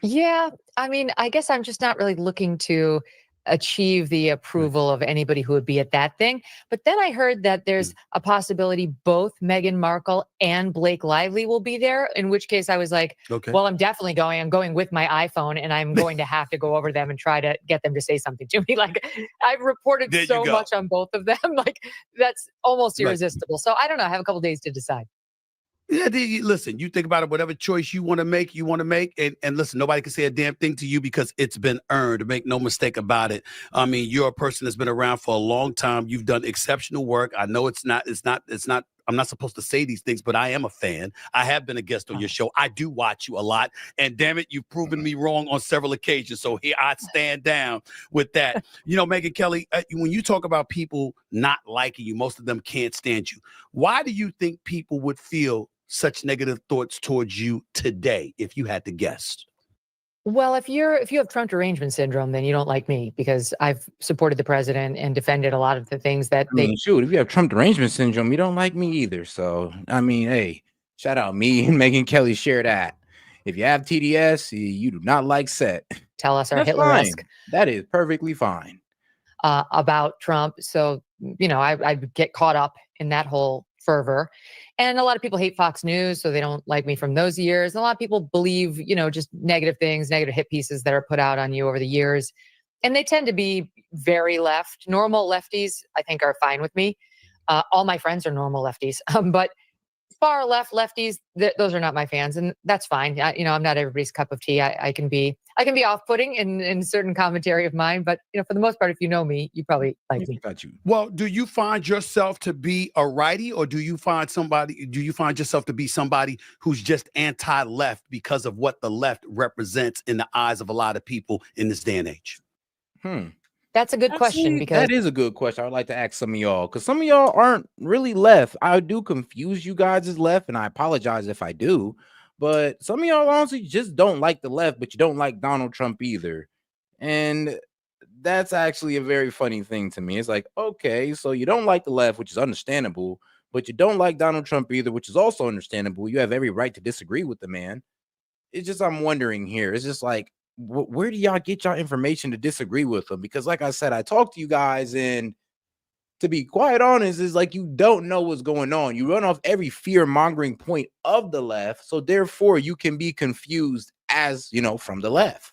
Yeah. I mean, I guess I'm just not really looking to achieve the approval of anybody who would be at that thing. But then I heard that there's a possibility both Meghan Markle and Blake Lively will be there, in which case I was like, well, I'm definitely going. I'm going with my iPhone, and I'm going to have to go over them and try to get them to say something to me. Like, I've reported so much on both of them. Like, that's almost irresistible. So I don't know. I have a couple days to decide. Yeah, listen, you think about it, whatever choice you want to make. And listen, nobody can say a damn thing to you because it's been earned. Make no mistake about it. I mean, you're a person that's been around for a long time. You've done exceptional work. I know it's not, I'm not supposed to say these things, but I am a fan. I have been a guest on your show. I do watch you a lot. And damn it, you've proven me wrong on several occasions. So here I stand down with that. Megyn Kelly, when you talk about people not liking you, most of them can't stand you. Why do you think people would feel such negative thoughts towards you today, if you had to guess? Well, if you have Trump derangement syndrome, then you don't like me because I've supported the president and defended a lot of the things that shoot, if you have Trump derangement syndrome, you don't like me either. So, I mean, hey, shout out me and Megyn Kelly share that. If you have TDS, you do not like S.E.T. Tell us our Hitler-esque. That is perfectly fine. About Trump. So, I get caught up in that whole fervor. And a lot of people hate Fox News, so they don't like me from those years. And a lot of people believe, just negative things, negative hit pieces that are put out on you over the years. And they tend to be very left. Normal lefties, I think, are fine with me. All my friends are normal lefties. But far left lefties, those are not my fans. And that's fine. I'm not everybody's cup of tea. I can be off-putting in certain commentary of mine, but for the most part, if you know me, you probably like me. Got you. Well, do you find yourself to be a righty, or do you find yourself to be somebody who's just anti-left because of what the left represents in the eyes of a lot of people in this day and age? That's a good question, because that is a good question. I would like to ask some of y'all, because some of y'all aren't really left. I do confuse you guys as left, and I apologize if I do. But some of y'all honestly just don't like the left, but you don't like Donald Trump either. And that's actually a very funny thing to me. It's like, okay, so you don't like the left, which is understandable, but you don't like Donald Trump either, which is also understandable. You have every right to disagree with the man. It's just, I'm wondering here. It's just like, where do y'all get y'all information to disagree with them? Because like I said, I talked to you guys, and to be quite honest, is like you don't know what's going on. You run off every fear-mongering point of the left, so therefore you can be confused as, from the left.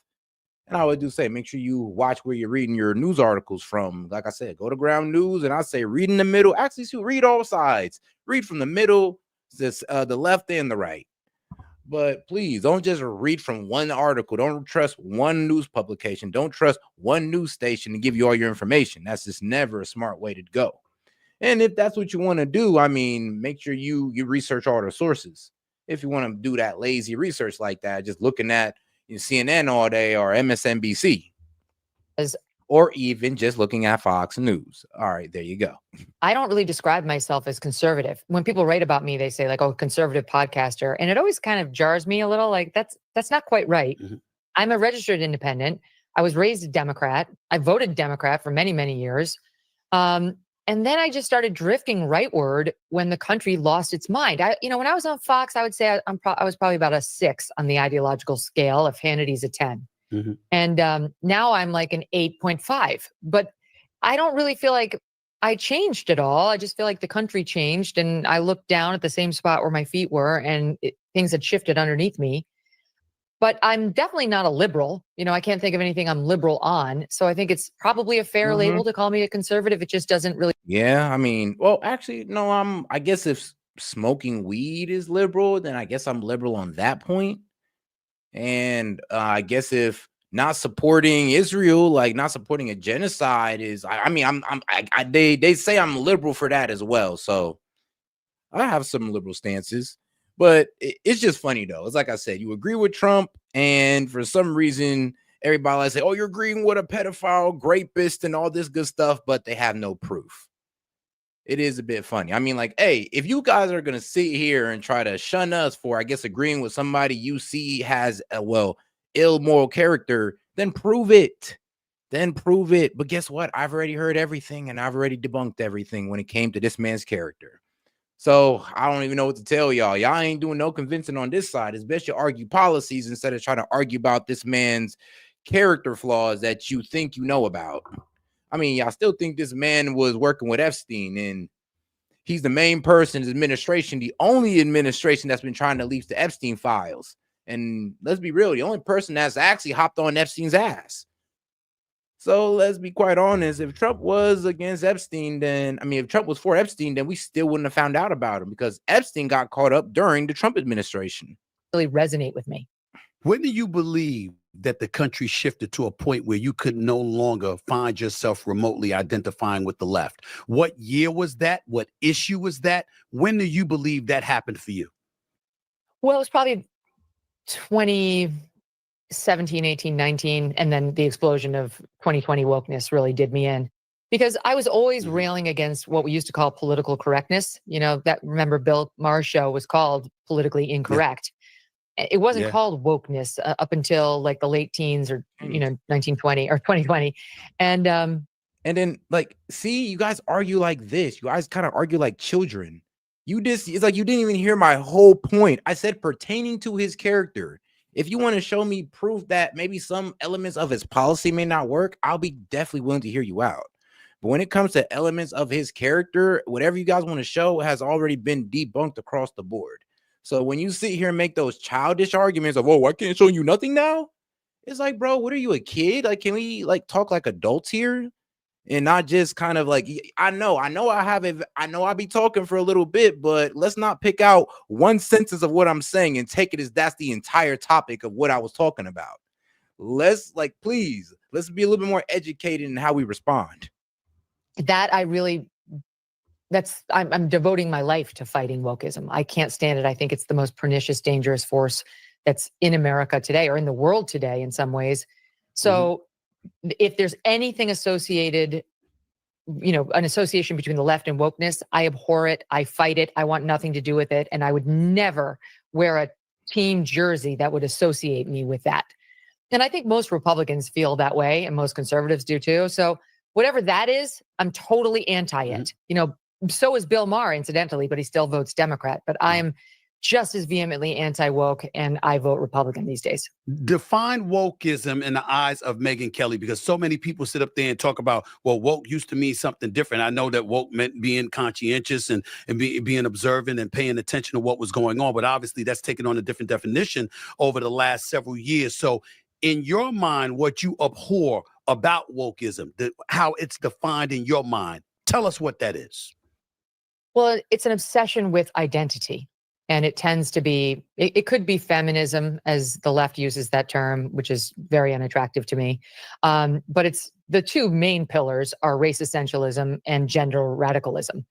And I would do say, make sure you watch where you're reading your news articles from. Like I said, go to Ground News, and I say read in the middle. Actually, read all sides. Read from the middle, the left and the right. But please don't just read from one article. Don't trust one news publication. Don't trust one news station to give you all your information. That's just never a smart way to go. And if that's what you want to do, I mean, make sure you research all the sources. If you want to do that lazy research like that, just looking at CNN all day or MSNBC, or even just looking at Fox News. All right, there you go. I don't really describe myself as conservative. When people write about me, they say like, oh, conservative podcaster. And it always kind of jars me a little, like that's not quite right. Mm-hmm. I'm a registered independent. I was raised a Democrat. I voted Democrat for many, many years. And then I just started drifting rightward when the country lost its mind. When I was on Fox, I would say I was probably about a 6 on the ideological scale if Hannity's a 10. Mm-hmm. And now I'm like an 8.5, but I don't really feel like I changed at all. I just feel like the country changed, and I looked down at the same spot where my feet were, and things had shifted underneath me. But I'm definitely not a liberal. I can't think of anything I'm liberal on. So I think it's probably a fair label to call me a conservative. It just doesn't really. Yeah, I mean, well, actually, no, I guess if smoking weed is liberal, then I guess I'm liberal on that point. And I guess if not supporting Israel, like not supporting a genocide is, they say I'm liberal for that as well. So I have some liberal stances, but it's just funny though. It's like I said, you agree with Trump, and for some reason, everybody like say, oh, you're agreeing with a pedophile, rapist, and all this good stuff, but they have no proof. It is a bit funny. I mean, like, hey, if you guys are going to sit here and try to shun us for, I guess, agreeing with somebody you see has ill moral character, then prove it. But guess what? I've already heard everything, and I've already debunked everything when it came to this man's character. So I don't even know what to tell y'all. Y'all ain't doing no convincing on this side. It's best you argue policies instead of trying to argue about this man's character flaws that you think you know about. I mean, y'all still think this man was working with Epstein, and he's the main person in his administration, the only administration that's been trying to leak the Epstein files. And let's be real, the only person that's actually hopped on Epstein's ass. So let's be quite honest. If Trump was against Epstein, if Trump was for Epstein, then we still wouldn't have found out about him, because Epstein got caught up during the Trump administration. Really resonate with me. When do you believe that the country shifted to a point where you could no longer find yourself remotely identifying with the left? What year was that? What issue was that? When do you believe that happened for you? Well, it was probably 2017, 18, 19. And then the explosion of 2020 wokeness really did me in, because I was always railing against what we used to call political correctness. Remember Bill Maher's show was called Politically Incorrect. Yeah. It wasn't called wokeness up until like the late teens or 1920 or 2020, and then see, you guys argue like this. You guys kind of argue like children. It's like you didn't even hear my whole point. I said pertaining to his character. If you want to show me proof that maybe some elements of his policy may not work, I'll be definitely willing to hear you out. But when it comes to elements of his character, whatever you guys want to show has already been debunked across the board. So when you sit here and make those childish arguments of, oh, I can't show you nothing now. It's like, bro, what are you, a kid? Like, can we talk like adults here and not just kind of like, I know I be talking for a little bit, but let's not pick out one sentence of what I'm saying and take it as that's the entire topic of what I was talking about. Please, let's be a little bit more educated in how we respond. I'm devoting my life to fighting wokeism. I can't stand it. I think it's the most pernicious, dangerous force that's in America today, or in the world today in some ways. So if there's anything associated, an association between the left and wokeness, I abhor it. I fight it. I want nothing to do with it. And I would never wear a team jersey that would associate me with that. And I think most Republicans feel that way, and most conservatives do too. So whatever that is, I'm totally anti it. So is Bill Maher, incidentally, but he still votes Democrat. But I'm just as vehemently anti-woke, and I vote Republican these days. Define wokeism in the eyes of Megyn Kelly, because so many people sit up there and talk about, well, woke used to mean something different. I know that woke meant being conscientious and being observant and paying attention to what was going on, but obviously that's taken on a different definition over the last several years. So in your mind, what you abhor about wokeism, how it's defined in your mind, tell us what that is. Well, it's an obsession with identity. And it tends to be, it could be feminism, as the left uses that term, which is very unattractive to me. But it's the two main pillars are race essentialism and gender radicalism,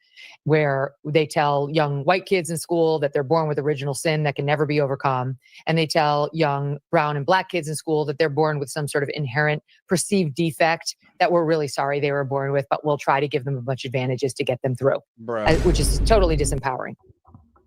where they tell young white kids in school that they're born with original sin that can never be overcome. And they tell young brown and black kids in school that they're born with some sort of inherent perceived defect that we're really sorry they were born with, but we'll try to give them a bunch of advantages to get them through, which is totally disempowering.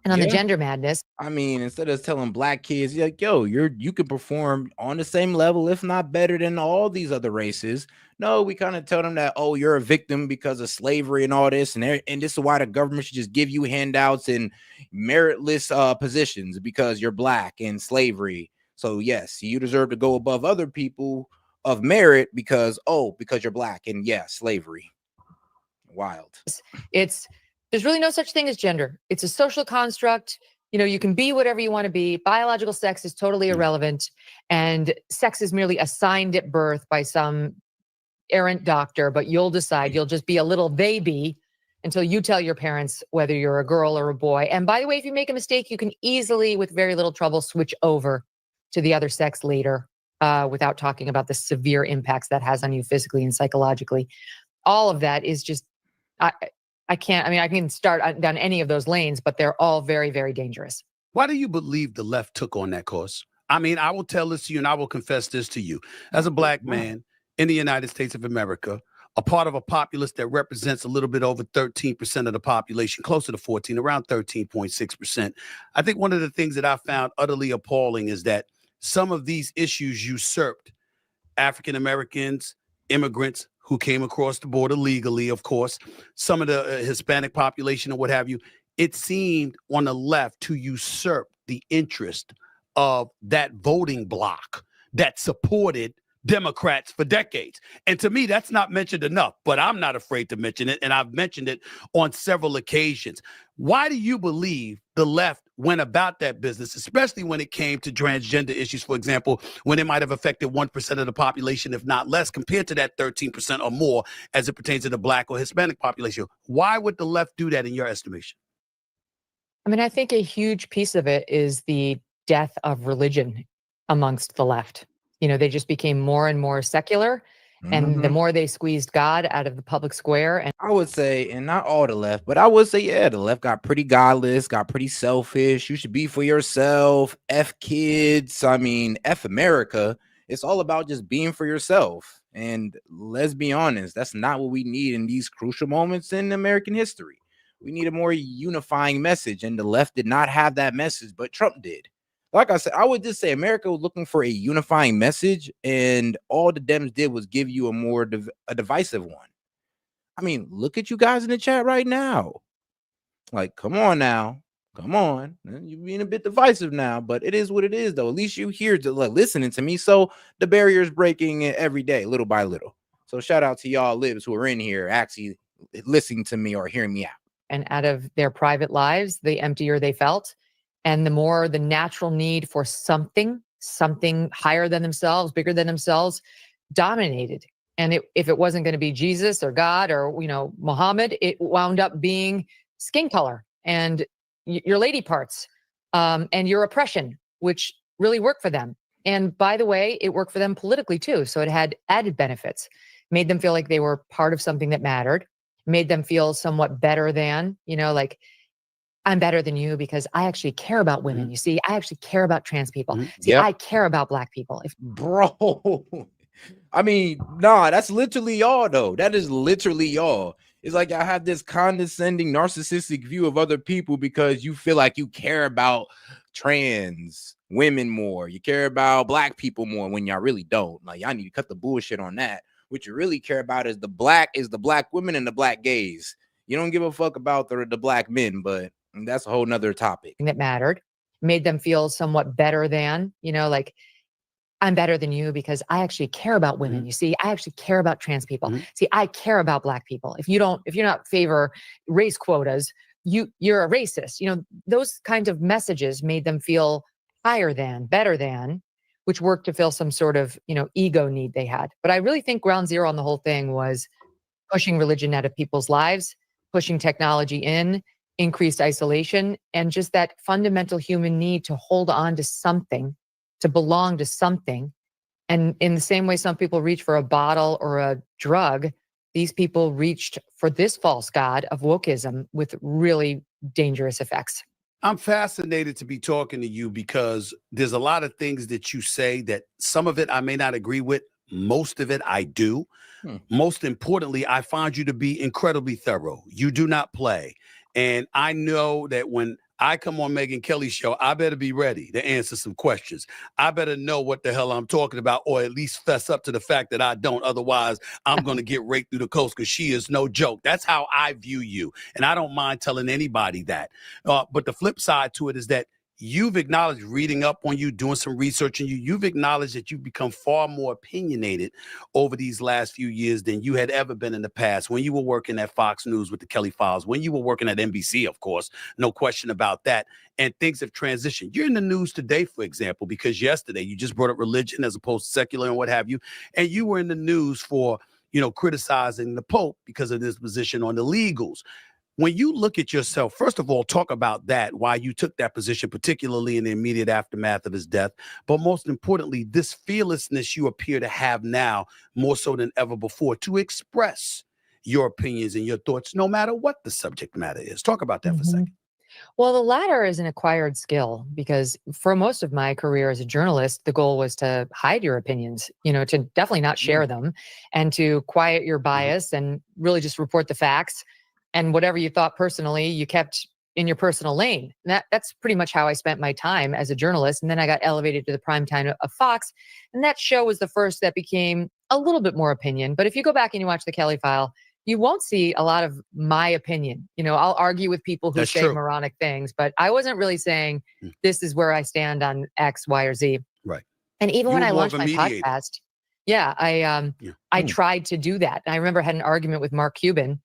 And on the gender madness, I mean, instead of telling black kids, like, yo, you can perform on the same level, if not better than all these other races. No, we kind of tell them that, oh, you're a victim because of slavery and all this. And this is why the government should just give you handouts and meritless positions because you're black and slavery. So, yes, you deserve to go above other people of merit because you're black and slavery. Wild. There's really no such thing as gender. It's a social construct. You know, you can be whatever you want to be. Biological sex is totally irrelevant. And sex is merely assigned at birth by some errant doctor, but you'll decide. You'll just be a little baby until you tell your parents whether you're a girl or a boy. And by the way, if you make a mistake, you can easily, with very little trouble, switch over to the other sex later without talking about the severe impacts that has on you physically and psychologically. All of that is just... I can start down any of those lanes, but they're all very, very dangerous. Why do you believe the left took on that course? I mean, I will tell this to you and I will confess this to you. As a black man in the United States of America, a part of a populace that represents a little bit over 13% of the population, closer to 14, around 13.6%. I think one of the things that I found utterly appalling is that some of these issues usurped African Americans, immigrants who came across the border legally, of course, some of the Hispanic population or what have you. It seemed on the left to usurp the interest of that voting bloc that supported Democrats for decades. And to me, that's not mentioned enough, but I'm not afraid to mention it. And I've mentioned it on several occasions. Why do you believe the left went about that business, especially when it came to transgender issues, for example, when it might have affected 1% of the population, if not less, compared to that 13% or more as it pertains to the black or Hispanic population? Why would the left do that in your estimation? I mean, I think a huge piece of it is the death of religion amongst the left. You know, they just became more and more secular. And the more they squeezed God out of the public square. And I would say, and not all the left, but I would say, the left got pretty godless, got pretty selfish. You should be for yourself. F kids. I mean, F America. It's all about just being for yourself. And let's be honest, that's not what we need in these crucial moments in American history. We need a more unifying message. And the left did not have that message, but Trump did. Like I said, I would just say America was looking for a unifying message, and all the Dems did was give you a divisive one. I mean, look at you guys in the chat right now. Like, come on now. Come on. You're being a bit divisive now, but it is what it is, though. At least you're here to listening to me. So the barrier is breaking every day, little by little. So shout out to y'all libs who are in here actually listening to me or hearing me out. And out of their private lives, the emptier they felt. And the more the natural need for something higher than themselves, bigger than themselves, dominated. And if it wasn't going to be Jesus or God or, Muhammad, it wound up being skin color and your lady parts and your oppression, which really worked for them. And by the way, it worked for them politically too. So it had added benefits, made them feel like they were part of something that mattered, made them feel somewhat better than, like, I'm better than you because I actually care about women. You see, I actually care about trans people. See, I care about black people. Bro, I mean, nah, that's literally y'all, though. That is literally y'all. It's like I have this condescending, narcissistic view of other people because you feel like you care about trans women more. You care about black people more when y'all really don't. Like, y'all need to cut the bullshit on that. What you really care about is the black women and the black gays. You don't give a fuck about the black men, but that's a whole nother topic. That mattered, made them feel somewhat better than, like, I'm better than you because I actually care about women. You see, I actually care about trans people. See, I care about Black people. If you're not favor race quotas, you're a racist. Those kinds of messages made them feel higher than, better than, which worked to fill some sort of, ego need they had. But I really think ground zero on the whole thing was pushing religion out of people's lives, pushing technology in, increased isolation, and just that fundamental human need to hold on to something, to belong to something. And in the same way some people reach for a bottle or a drug, these people reached for this false god of wokeism with really dangerous effects. I'm fascinated to be talking to you because there's a lot of things that you say that some of it I may not agree with. Most of it I do. Most importantly, I find you to be incredibly thorough. You do not play. And I know that when I come on Megyn Kelly's show, I better be ready to answer some questions. I better know what the hell I'm talking about, or at least fess up to the fact that I don't. Otherwise, I'm going to get raked through the coast because she is no joke. That's how I view you. And I don't mind telling anybody that. But the flip side to it is that you've acknowledged, reading up on you, doing some research on you, you've acknowledged that you've become far more opinionated over these last few years than you had ever been in the past. When you were working at Fox News with the Kelly Files, when you were working at NBC, of course, no question about that. And things have transitioned. You're in the news today, for example, because yesterday you just brought up religion as opposed to secular and what have you. And you were in the news for, criticizing the Pope because of this position on the legals. When you look at yourself, first of all, talk about that, why you took that position, particularly in the immediate aftermath of his death. But most importantly, this fearlessness you appear to have now more so than ever before to express your opinions and your thoughts, no matter what the subject matter is. Talk about that for a second. Well, the latter is an acquired skill because for most of my career as a journalist, the goal was to hide your opinions, to definitely not share them and to quiet your bias and really just report the facts. And whatever you thought personally, you kept in your personal lane. That's pretty much how I spent my time as a journalist. And then I got elevated to the prime time of Fox. And that show was the first that became a little bit more opinion. But if you go back and you watch the Kelly File, you won't see a lot of my opinion. I'll argue with people who say moronic things, but I wasn't really saying this is where I stand on X, Y, or Z. Right. And even when I launched my podcast, I tried to do that. And I remember I had an argument with Mark Cuban,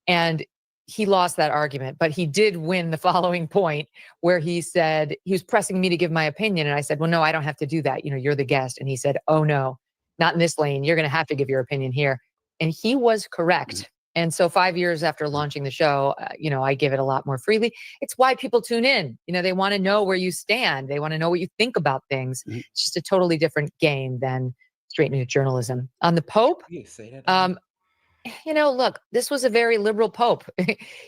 and he lost that argument, but he did win the following point where he said he was pressing me to give my opinion. And I said, well, no, I don't have to do that. You're the guest. And he said, oh, no, not in this lane. You're going to have to give your opinion here. And he was correct. And so 5 years after launching the show, I give it a lot more freely. It's why people tune in. They want to know where you stand. They want to know what you think about things. It's just a totally different game than straight news journalism. On the Pope, look, this was a very liberal Pope.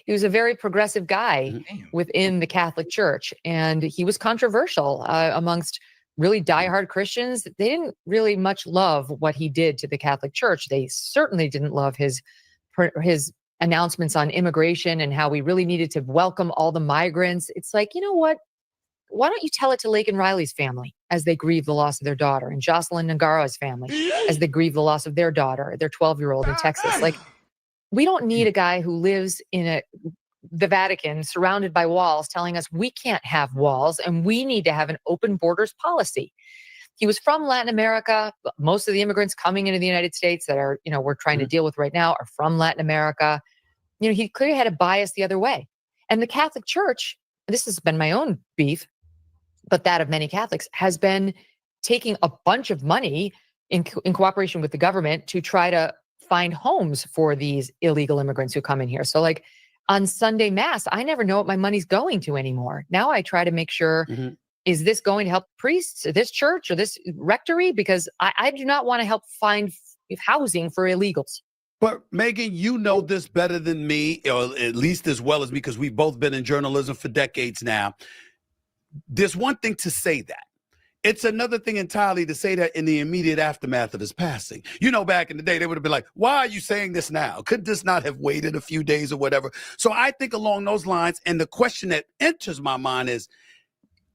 He was a very progressive guy within the Catholic Church. And he was controversial amongst really diehard Christians. They didn't really much love what he did to the Catholic Church. They certainly didn't love his announcements on immigration and how we really needed to welcome all the migrants. It's like, you know what? Why don't you tell it to Laken Riley's family as they grieve the loss of their daughter, and Jocelyn Ngara's family as they grieve the loss of their daughter, their 12-year-old in Texas? Like, we don't need a guy who lives in the Vatican surrounded by walls telling us we can't have walls and we need to have an open borders policy. He was from Latin America. Most of the immigrants coming into the United States that are, we're trying to deal with right now are from Latin America. He clearly had a bias the other way. And the Catholic Church, this has been my own beef, but that of many Catholics, has been taking a bunch of money in cooperation with the government to try to find homes for these illegal immigrants who come in here. So like on Sunday Mass, I never know what my money's going to anymore. Now I try to make sure, is this going to help priests, or this church, or this rectory? Because I do not want to help find housing for illegals. But Megyn, you know this better than me, or at least as well as me, because we've both been in journalism for decades now. There's one thing to say that. It's another thing entirely to say that in the immediate aftermath of his passing. Back in the day, they would have been like, why are you saying this now? Could this not have waited a few days or whatever? So I think along those lines, and the question that enters my mind is,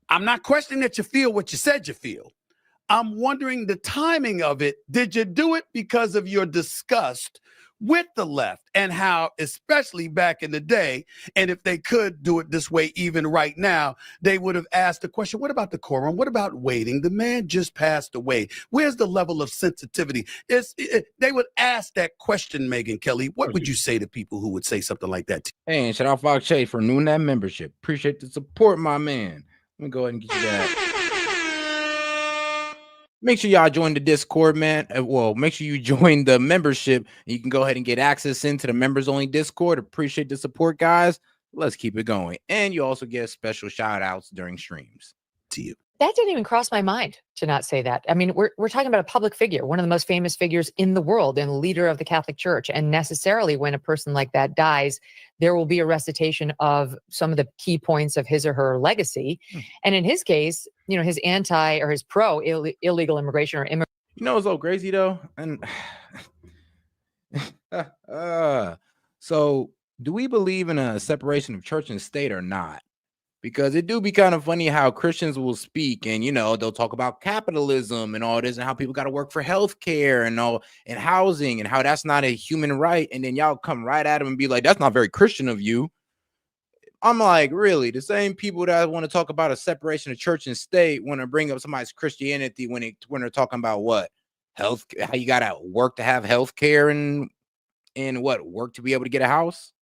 I'm not questioning that you feel what you said you feel. I'm wondering the timing of it. Did you do it because of your disgust with the left, and how, especially back in the day, and if they could do it this way even right now, they would have asked the question, what about decorum? What about waiting? The man just passed away. Where's the level of sensitivity? They would ask that question, Megyn Kelly. What would you say to people who would say something like that? Hey, and shout out Fox Chase for renewing that membership. Appreciate the support, my man. Let me go ahead and get you that. Make sure y'all join the Discord, man. Well, make sure you join the membership. You can go ahead and get access into the members only Discord. Appreciate the support, guys. Let's keep it going. And you also get special shout outs during streams. To you. That didn't even cross my mind to not say that. I mean, we're talking about a public figure, one of the most famous figures in the world and leader of the Catholic Church. And necessarily when a person like that dies, there will be a recitation of some of the key points of his or her legacy. And in his case, you know, his anti or his pro illegal immigration or immigrant. You know, it's so crazy though. And so do we believe in a separation of church and state or not? Because it do be kind of funny how Christians will speak and, you know, they'll talk about capitalism and all this and how people got to work for healthcare and all and housing and how that's not a human right. And then y'all come right at them and be like, that's not very Christian of you. I'm like, really? The same people that want to talk about a separation of church and state want to bring up somebody's Christianity when they're talking about what? Health, how you got to work to have healthcare and what? Work to be able to get a house?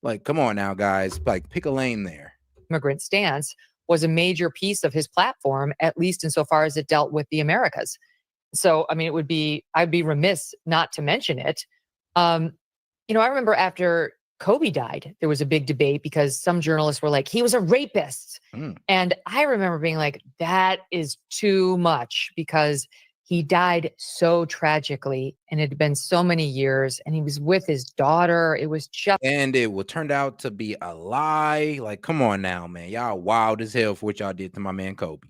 Like, come on now, guys. Like, pick a lane there. Immigrant stance was a major piece of his platform, at least insofar as it dealt with the Americas. So, I mean, I'd be remiss not to mention it. You know, I remember after Kobe died, there was a big debate because some journalists were like, he was a rapist. And I remember being like, that is too much because he died so tragically and it had been so many years and he was with his daughter. It was just. And it turned out to be a lie. Like, come on now, man. Y'all wild as hell for what y'all did to my man Kobe.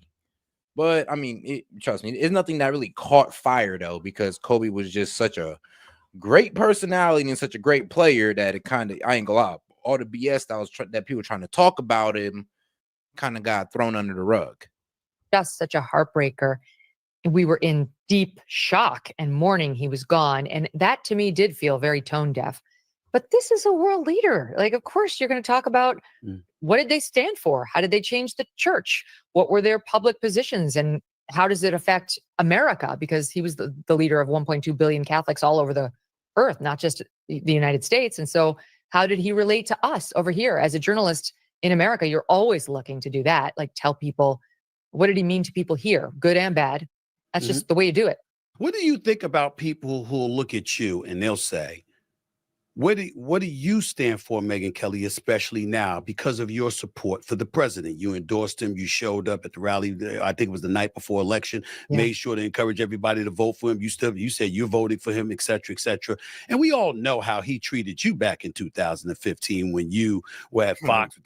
But I mean, trust me, it's nothing that really caught fire though, because Kobe was just such a great personality and such a great player that it kind of, I ain't gonna lie, all the BS that people were trying to talk about him kind of got thrown under the rug. Just such a heartbreaker. We were in deep shock and mourning he was gone. And that to me did feel very tone deaf. But this is a world leader. Like, of course, you're going to talk about what did they stand for? How did they change the church? What were their public positions? And how does it affect America? Because he was the leader of 1.2 billion Catholics all over the earth, not just the United States. And so how did he relate to us over here? As a journalist in America, you're always looking to do that. Like, tell people, what did he mean to people here? Good and bad. That's just the way you do it. What do you think about people who will look at you and they'll say, what do you stand for, Megyn Kelly, especially now because of your support for the president? You endorsed him. You showed up at the rally. I think it was the night before election, made sure to encourage everybody to vote for him. You said you're voting for him, et cetera, et cetera. And we all know how he treated you back in 2015 when you were at Fox.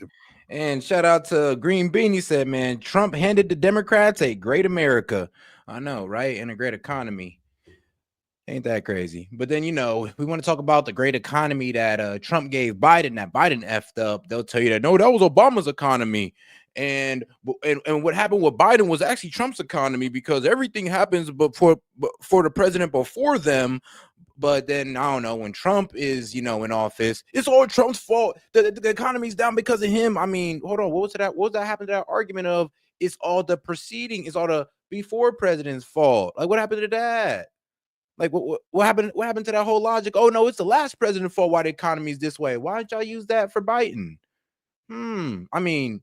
And shout out to Green Bean. He said, man, Trump handed the Democrats a great America. I know, right? And a great economy. Ain't that crazy? But then, you know, we want to talk about the great economy that Trump gave Biden, that Biden effed up. They'll tell you that, no, that was Obama's economy. And what happened with Biden was actually Trump's economy, because everything happens for the president before them. But then, I don't know, when Trump is, you know, in office, it's all Trump's fault. The economy's down because of him. I mean, hold on. What was that happened to that argument of it's all the preceding, it's all the before president's fault? Like, what happened to that? Like, what happened? What happened to that whole logic? Oh, no, it's the last president's fault why the economy is this way. Why don't y'all use that for Biden? I mean,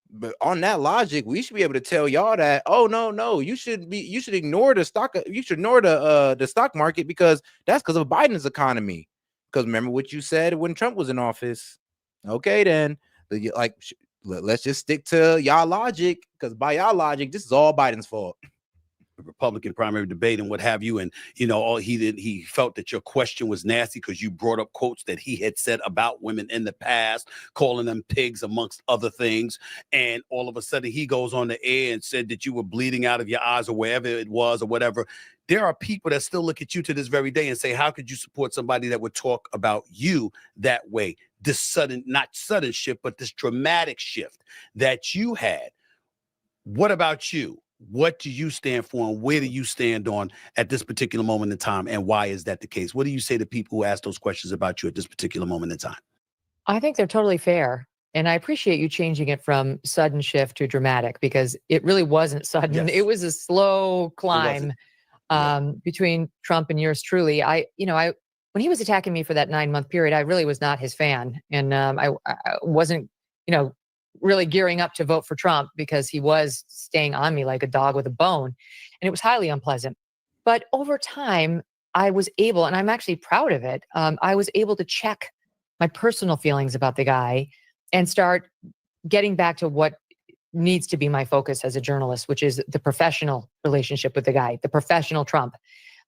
but on that logic, we should be able to tell y'all that, oh, no, you should ignore the stock. You should ignore the stock market because that's because of Biden's economy. Because remember what you said when Trump was in office. Okay, then, let's just stick to y'all logic, because by y'all logic, this is all Biden's fault. Republican primary debate and what have you, and you know, he felt that your question was nasty because you brought up quotes that he had said about women in the past, calling them pigs amongst other things, and all of a sudden he goes on the air and said that you were bleeding out of your eyes or wherever it was or whatever. There are people that still look at you to this very day and say, how could you support somebody that would talk about you that way? This sudden, not sudden shift, but this dramatic shift that you had. What about you? what do you stand for and where do you stand on at this particular moment in time? And why is that the case? What do you say to people who ask those questions about you at this particular moment in time? I think they're totally fair. And I appreciate you changing it from sudden shift to dramatic, because it really wasn't sudden. Yes. It was a slow climb between Trump and yours truly. When he was attacking me for that 9-month period, I really was not his fan. And I wasn't, really gearing up to vote for Trump, because he was staying on me like a dog with a bone. And it was highly unpleasant. But over time, I was able, and I'm actually proud of it, I was able to check my personal feelings about the guy and start getting back to what needs to be my focus as a journalist, which is the professional relationship with the guy, the professional Trump.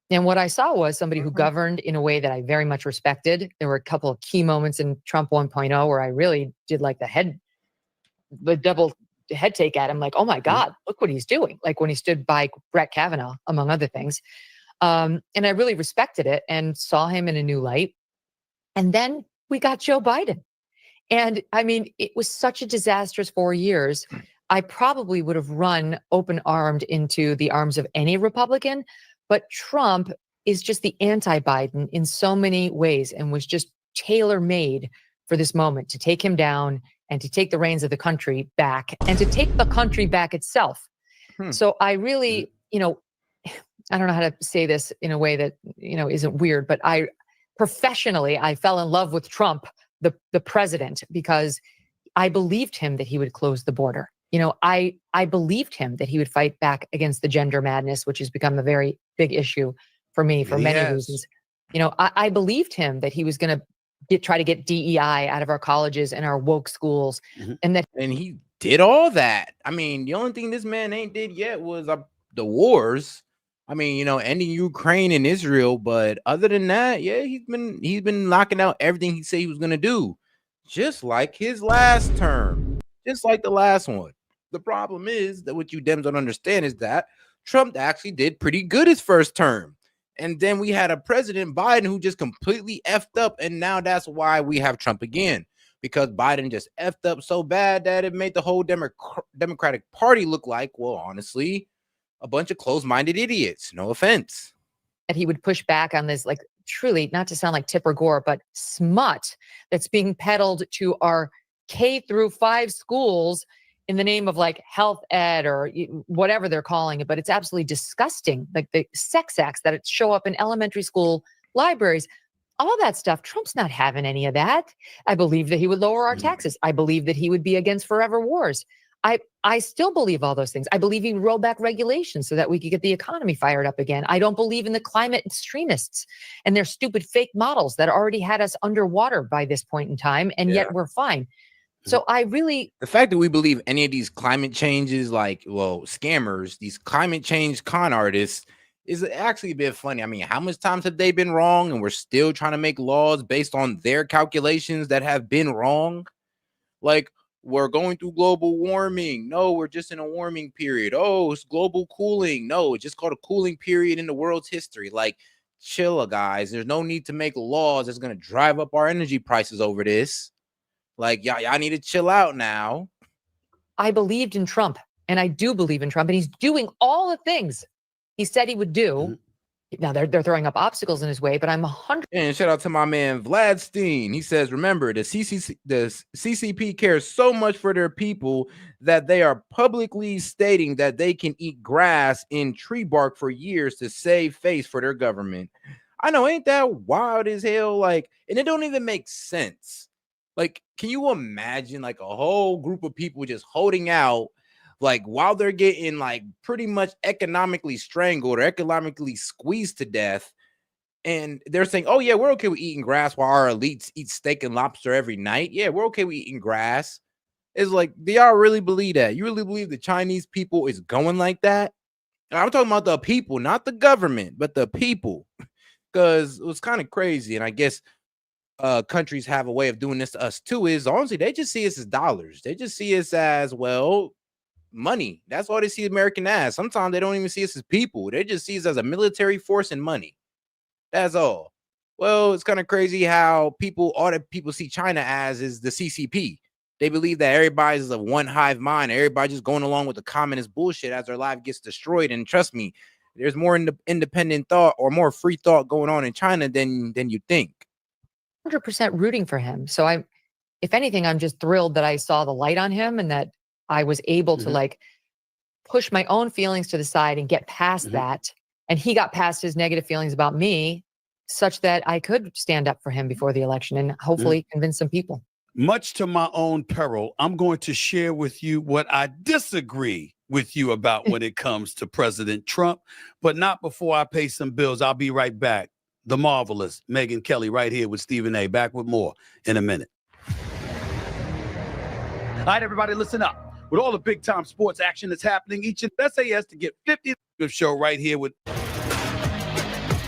And what I saw was somebody who governed in a way that I very much respected. There were a couple of key moments in Trump 1.0 where I really did like the double head take at him, like, oh my God, look what he's doing. Like when he stood by Brett Kavanaugh, among other things. And I really respected it and saw him in a new light. And then we got Joe Biden. And I mean, it was such a disastrous 4 years. I probably would have run open-armed into the arms of any Republican, but Trump is just the anti-Biden in so many ways and was just tailor-made for this moment to take him down and to take the reins of the country back and to take the country back itself. So I really, I don't know how to say this in a way that, isn't weird, but professionally, I fell in love with Trump, the president, because I believed him that he would close the border. I believed him that he would fight back against the gender madness, which has become a very big issue for me for many reasons. I believed him that he was going to try to get DEI out of our colleges and our woke schools. And he did all that. I mean, the only thing this man ain't did yet was the wars. I mean, ending Ukraine and Israel. But other than that, yeah, he's been knocking out everything he said he was going to do, just like his last term, just like the last one. The problem is that what you Dems don't understand is that Trump actually did pretty good his first term. And then we had a President Biden who just completely effed up. And now that's why we have Trump again, because Biden just effed up so bad that it made the whole Democratic Party look like, well, honestly, a bunch of closed-minded idiots. No offense. That he would push back on this, like, truly, not to sound like Tipper Gore, but smut that's being peddled to our K-5 schools in the name of like health ed or whatever they're calling it. But it's absolutely disgusting. Like the sex acts that show up in elementary school libraries, all that stuff. Trump's not having any of that. I believe that he would lower our taxes. I believe that he would be against forever wars. I still believe all those things. I believe he would roll back regulations so that we could get the economy fired up again. I don't believe in the climate extremists and their stupid fake models that already had us underwater by this point in time. And yet we're fine. So the fact that we believe any of these climate changes, scammers, these climate change con artists, is actually a bit funny. I mean, how much times have they been wrong? And we're still trying to make laws based on their calculations that have been wrong. Like, we're going through global warming. No, we're just in a warming period. Oh, it's global cooling. No, it's just called a cooling period in the world's history. Like, chill, guys. There's no need to make laws that's going to drive up our energy prices over this. Like, y'all need to chill out now. I believed in Trump, and I do believe in Trump, and he's doing all the things he said he would do. Now they're throwing up obstacles in his way, but I'm 100. And shout out to my man Vlad Steen. He says, remember, the CCP cares so much for their people that they are publicly stating that they can eat grass in tree bark for years to save face for their government. I know, ain't that wild as hell? Like, and it don't even make sense. Like, can you imagine like a whole group of people just holding out, like while they're getting like pretty much economically strangled or economically squeezed to death, and they're saying, oh yeah, we're okay with eating grass while our elites eat steak and lobster every night. Yeah, we're okay with eating grass. It's like, do y'all really believe that? You really believe the Chinese people is going like that? And I'm talking about the people, not the government, but the people, because it was kind of crazy. And I guess countries have a way of doing this to us too, is honestly, they just see us as dollars. They just see us as, well, money. That's all they see American as. Sometimes they don't even see us as people. They just see us as a military force and money. That's all. Well, it's kind of crazy how all that people see China as is the CCP. They believe that everybody's of one hive mind. Everybody just going along with the communist bullshit as their life gets destroyed. And trust me, there's more independent thought or more free thought going on in China than you think. 100% rooting for him. So if anything, I'm just thrilled that I saw the light on him and that I was able to like push my own feelings to the side and get past that. And he got past his negative feelings about me such that I could stand up for him before the election and hopefully convince some people. Much to my own peril, I'm going to share with you what I disagree with you about when it comes to President Trump, but not before I pay some bills. I'll be right back. The marvelous Megyn Kelly right here with Stephen A. Back with more in a minute. All right, everybody, listen up. With all the big time sports action that's happening each and SAS to get 50 show right here with. All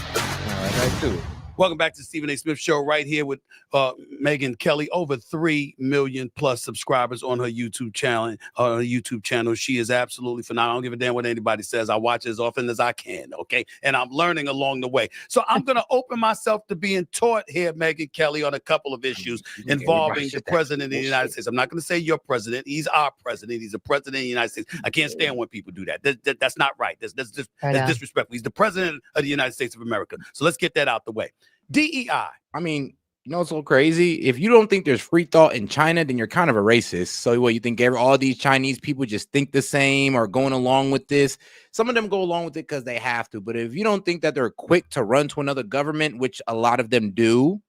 right, too. Welcome back to Stephen A. Smith Show right here with Megyn Kelly. Over 3 million plus subscribers on her YouTube channel. She is absolutely phenomenal. I don't give a damn what anybody says. I watch as often as I can, okay? And I'm learning along the way. So I'm going to open myself to being taught here, Megyn Kelly, on a couple of issues involving the president of the United States. I'm not going to say your president. He's our president. He's the president of the United States. I can't stand when people do that. That's not right. That's disrespectful. He's the president of the United States of America. So let's get that out the way. DEI. I mean, you know what's so crazy? If you don't think there's free thought in China, then you're kind of a racist. So what, you think all these Chinese people just think the same or going along with this? Some of them go along with it because they have to. But if you don't think that they're quick to run to another government, which a lot of them do,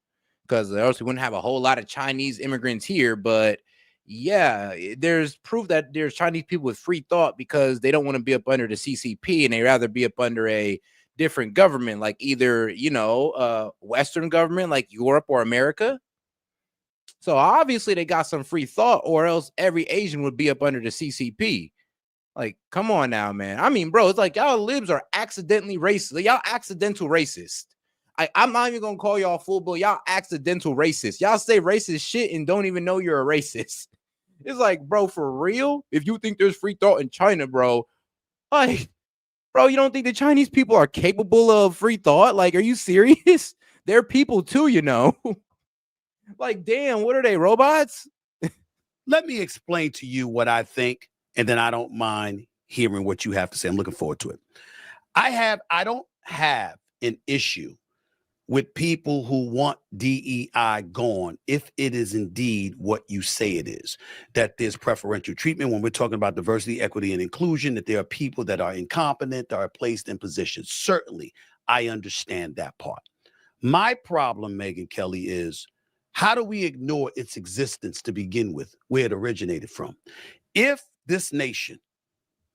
because else we wouldn't have a whole lot of Chinese immigrants here. But yeah, there's proof that there's Chinese people with free thought because they don't want to be up under the CCP and they rather be up under a different government, like either, Western government like Europe or America. So obviously they got some free thought, or else every Asian would be up under the CCP. Like, come on now, man. I mean, bro, it's like y'all libs are accidentally racist. Y'all accidental racist. I'm not even gonna call y'all full, but y'all accidental racist. Y'all say racist shit and don't even know you're a racist. It's like, bro, for real? If you think there's free thought in China, bro, like, bro, you don't think the Chinese people are capable of free thought? Like, are you serious? They're people too, you know. Like, damn, what are they, robots? Let me explain to you what I think, and then I don't mind hearing what you have to say. I'm looking forward to it. I don't have an issue with people who want DEI gone if it is indeed what you say it is, that there's preferential treatment when we're talking about diversity, equity, and inclusion, that there are people that are incompetent, that are placed in positions. Certainly, I understand that part. My problem, Megyn Kelly, is how do we ignore its existence to begin with, where it originated from? If this nation,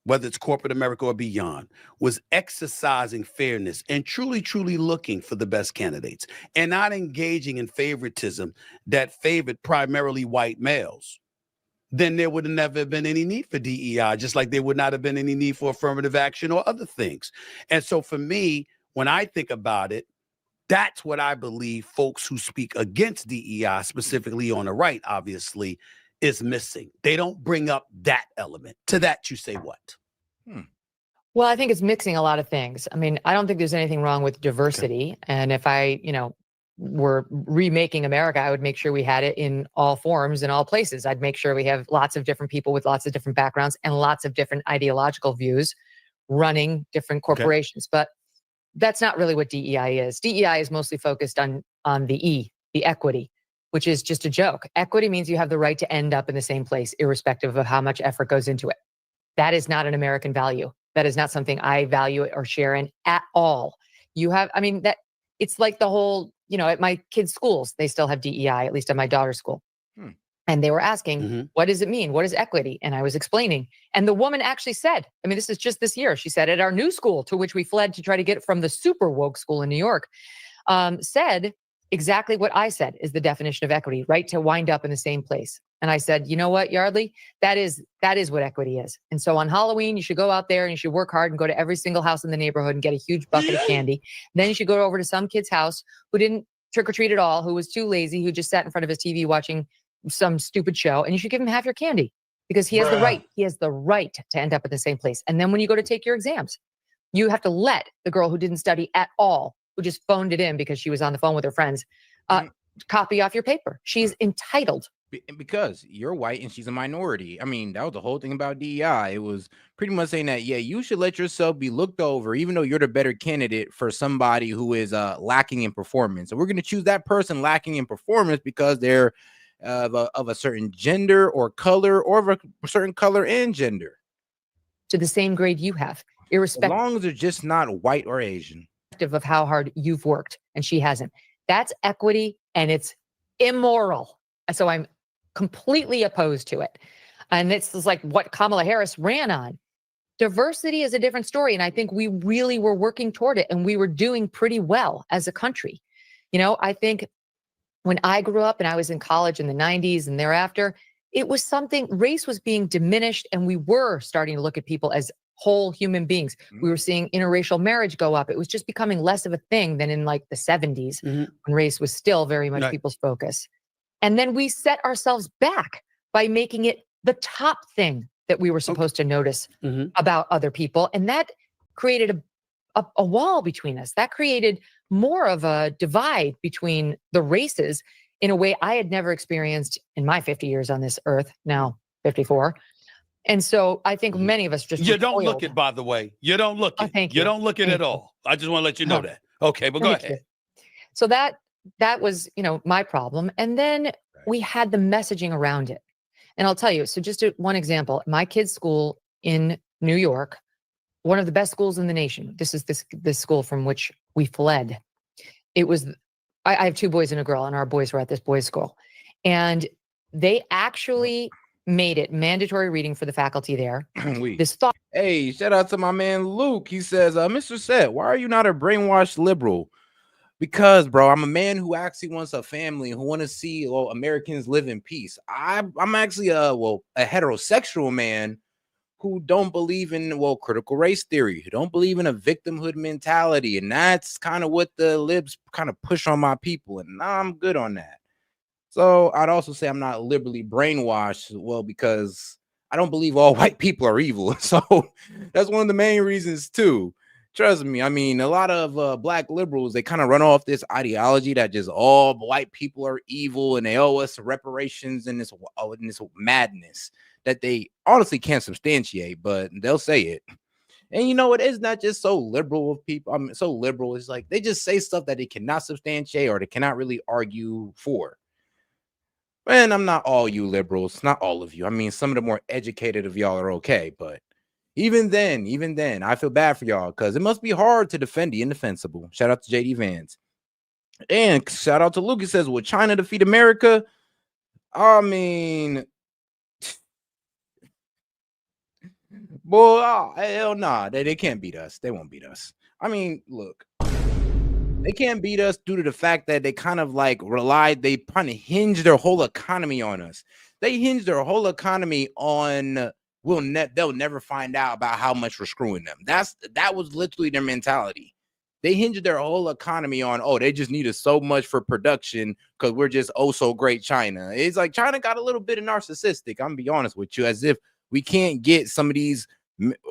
whether it's corporate America or beyond, was exercising fairness and truly, truly looking for the best candidates and not engaging in favoritism that favored primarily white males, then there would have never been any need for DEI, just like there would not have been any need for affirmative action or other things. And so for me, when I think about it, that's what I believe folks who speak against DEI, specifically on the right, obviously, is missing. They don't bring up that element. To that, you say what? Well, I think it's mixing a lot of things. I mean, I don't think there's anything wrong with diversity. Okay. And if I, were remaking America, I would make sure we had it in all forms, in all places. I'd make sure we have lots of different people with lots of different backgrounds and lots of different ideological views running different corporations. Okay. But that's not really what DEI is. DEI is mostly focused on the E, the equity, which is just a joke. Equity means you have the right to end up in the same place, irrespective of how much effort goes into it. That is not an American value. That is not something I value or share in at all. That it's like the whole, at my kids' schools, they still have DEI, at least at my daughter's school. And they were asking, what does it mean? What is equity? And I was explaining. And the woman actually said, this is just this year, she said, at our new school, to which we fled to try to get from the super woke school in New York, said exactly what I said is the definition of equity, right? To wind up in the same place. And I said, you know what, Yardley, that is what equity is. And so on Halloween, you should go out there and you should work hard and go to every single house in the neighborhood and get a huge bucket of candy. Then you should go over to some kid's house who didn't trick or treat at all, who was too lazy, who just sat in front of his TV watching some stupid show, and you should give him half your candy because he has the right. He has the right to end up at the same place. And then when you go to take your exams, you have to let the girl who didn't study at all, who just phoned it in because she was on the phone with her friends, copy off your paper. She's entitled Because you're white and she's a minority. I mean, that was the whole thing about DEI. It was pretty much saying that, yeah, you should let yourself be looked over, even though you're the better candidate for somebody who is lacking in performance. And we're going to choose that person lacking in performance because they're of a certain gender or color, or of a certain color and gender. To the same grade you have, As irrespective long as they're just not white or Asian. of how hard you've worked and she hasn't. That's equity, and it's immoral. So I'm completely opposed to it. And this is like what Kamala Harris ran on. Diversity is a different story. And I think we really were working toward it, and we were doing pretty well as a country. You know, I think when I grew up and I was in college in the 90s and thereafter, it was something, race was being diminished, and we were starting to look at people as whole human beings. We were seeing interracial marriage go up. It was just becoming less of a thing than in like the 70s when race was still very much people's focus. And then we set ourselves back by making it the top thing that we were supposed to notice about other people. And that created a wall between us. That created more of a divide between the races in a way I had never experienced in my 50 years on this earth, now 54. And so I think many of us just You don't look it, by the way. You don't look it. Thank You you. don't look it at all. I just want to let you know that. Okay, but go Thank ahead. you. So that was, my problem. And then we had the messaging around it. And I'll tell you, so just one example, my kid's school in New York, one of the best schools in the nation. This is this school from which we fled. It was, I have two boys and a girl, and our boys were at this boys' school. And they actually made it mandatory reading for the faculty there. This thought. Hey, shout out to my man Luke. He says, Mr. S.E.T, why are you not a brainwashed liberal? Because, bro, I'm a man who actually wants a family, who want to see Americans live in peace. I'm actually a heterosexual man who don't believe in critical race theory, who don't believe in a victimhood mentality, and that's kind of what the libs kind of push on my people, and I'm good on that. So I'd also say I'm not liberally brainwashed, because I don't believe all white people are evil. So that's one of the main reasons too. Trust me. I mean, a lot of black liberals, they kind of run off this ideology that just all white people are evil and they owe us reparations and this madness that they honestly can't substantiate, but they'll say it. And you know what? It's not just so liberal of people. So liberal. It's like they just say stuff that they cannot substantiate or they cannot really argue for. And I'm not all you liberals, not all of you. I mean, some of the more educated of y'all are okay, but even then, I feel bad for y'all because it must be hard to defend the indefensible. Shout out to JD Vance. And shout out to Luke. He says, will China defeat America? I mean, boy, hell nah. They can't beat us. They won't beat us. I mean, look, they can't beat us due to the fact that they kind of they kind of hinge their whole economy on us. They hinge their whole economy on they'll never find out about how much we're screwing them. That was literally their mentality. They hinged their whole economy on, they just need us so much for production because we're just so great China. It's like China got a little bit of narcissistic. I'm gonna be honest with you, as if we can't get some of these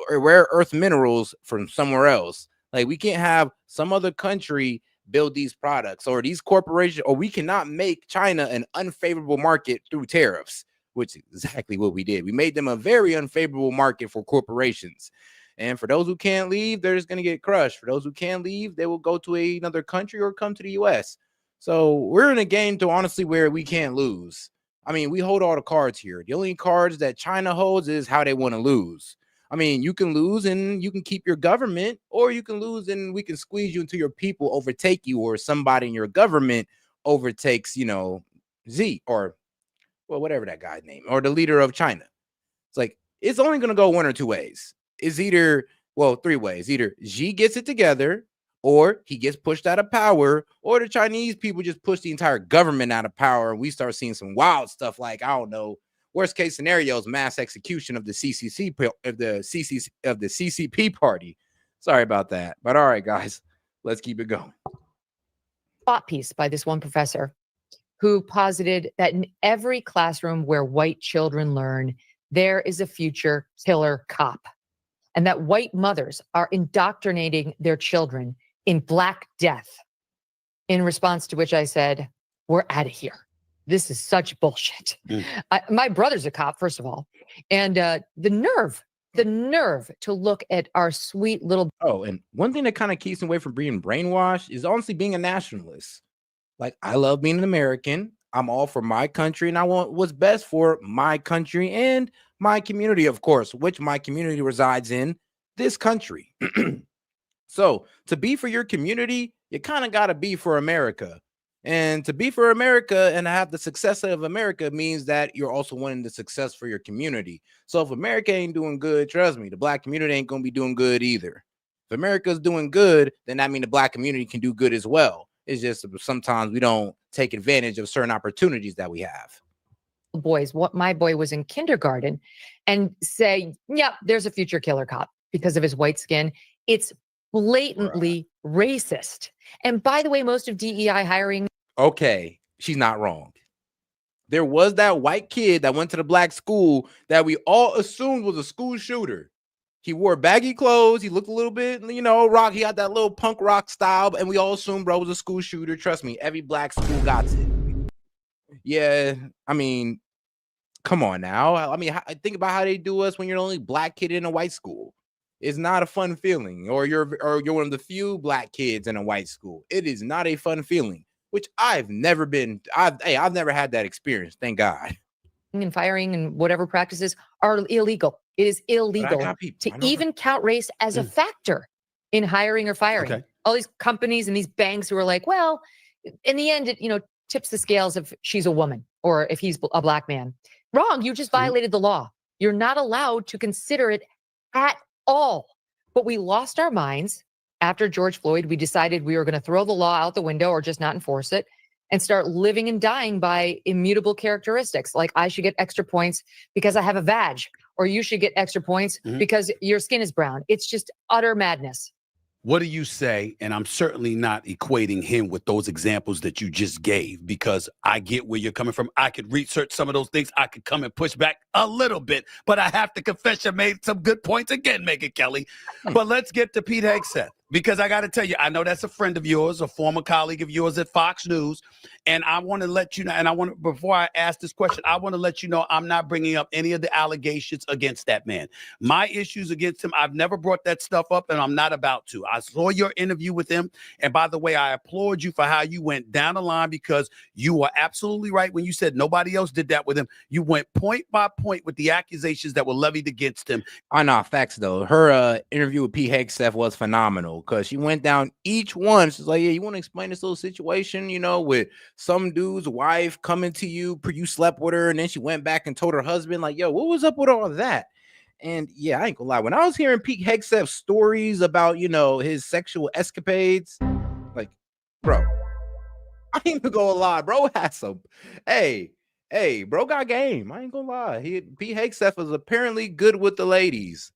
rare earth minerals from somewhere else. Like we can't have some other country build these products or these corporations, or we cannot make China an unfavorable market through tariffs, which is exactly what we did. We made them a very unfavorable market for corporations. And for those who can't leave, they're just going to get crushed. For those who can leave, they will go to another country or come to the U.S. So we're in a game to honestly where we can't lose. I mean, we hold all the cards here. The only cards that China holds is how they want to lose. I mean, you can lose and you can keep your government, or you can lose and we can squeeze you until your people overtake you, or somebody in your government overtakes, Z or whatever that guy's name, or the leader of China. It's like, it's only going to go one or two ways. It's either, three ways. Either Xi gets it together, or he gets pushed out of power, or the Chinese people just push the entire government out of power, and we start seeing some wild stuff like, I don't know, worst case scenarios, mass execution of the CCP party. Sorry about that. But all right, guys, let's keep it going. Thought piece by this one professor who posited that in every classroom where white children learn, there is a future killer cop, and that white mothers are indoctrinating their children in Black death. In response to which I said, we're out of here. this is such bullshit. My brother's a cop, first of all. And the nerve to look at our sweet little. Oh, and one thing that kind of keeps me away from being brainwashed is honestly being a nationalist. Like, I love being an American. I'm all for my country, and I want what's best for my country and my community, of course, which my community resides in this country. So to be for your community, you kind of got to be for America. And to be for America and have the success of America means that you're also wanting the success for your community. So if America ain't doing good, trust me, the black community ain't going to be doing good either. If America's doing good, then that means the black community can do good as well. It's just sometimes we don't take advantage of certain opportunities that we have. Boys, what my boy was in kindergarten, and say, yeah, there's a future killer cop because of his white skin. It's blatantly racist. And by the way, most of DEI hiring. Okay, she's not wrong. There was that white kid that went to the black school that we all assumed was a school shooter. He wore baggy clothes. He looked a little bit, rock. He had that little punk rock style, and we all assumed bro was a school shooter. Trust me, every black school got it. Yeah, I mean, come on now. I mean, think about how they do us when you're the only black kid in a white school. It's not a fun feeling. Or you're one of the few black kids in a white school. It is not a fun feeling, which I've never been. I've never had that experience. Thank God. And firing and whatever practices are illegal. It is illegal to even count race as a factor in hiring or firing. Okay. All these companies and these banks who are like, well, in the end, it tips the scales if she's a woman or if he's a black man. Wrong. You just violated the law. You're not allowed to consider it at all. But we lost our minds after George Floyd. We decided we were going to throw the law out the window or just not enforce it and start living and dying by immutable characteristics. Like I should get extra points because I have a vag, or you should get extra points because your skin is brown. It's just utter madness. What do you say? And I'm certainly not equating him with those examples that you just gave, because I get where you're coming from. I could research some of those things. I could come and push back a little bit, but I have to confess you made some good points again, Megyn Kelly. But let's get to Pete Hegseth, because I got to tell you, I know that's a friend of yours, a former colleague of yours at Fox News. And I want to let you know, and before I ask this question, I want to let you know I'm not bringing up any of the allegations against that man. My issues against him, I've never brought that stuff up, and I'm not about to. I saw your interview with him. And by the way, I applaud you for how you went down the line, because you were absolutely right when you said nobody else did that with him. You went point by point with the accusations that were levied against him. I know, facts though. Her interview with Pete Hegseth was phenomenal, because she went down each one. She's like, yeah, you want to explain this little situation, with some dude's wife coming to you, you slept with her, and then she went back and told her husband, like, yo, what was up with all of that? And yeah, I ain't gonna lie, when I was hearing Pete Hegseth's stories about, his sexual escapades, like, bro, I ain't gonna lie, bro had some, hey, bro got game. I ain't gonna lie. Pete Hegseth was apparently good with the ladies.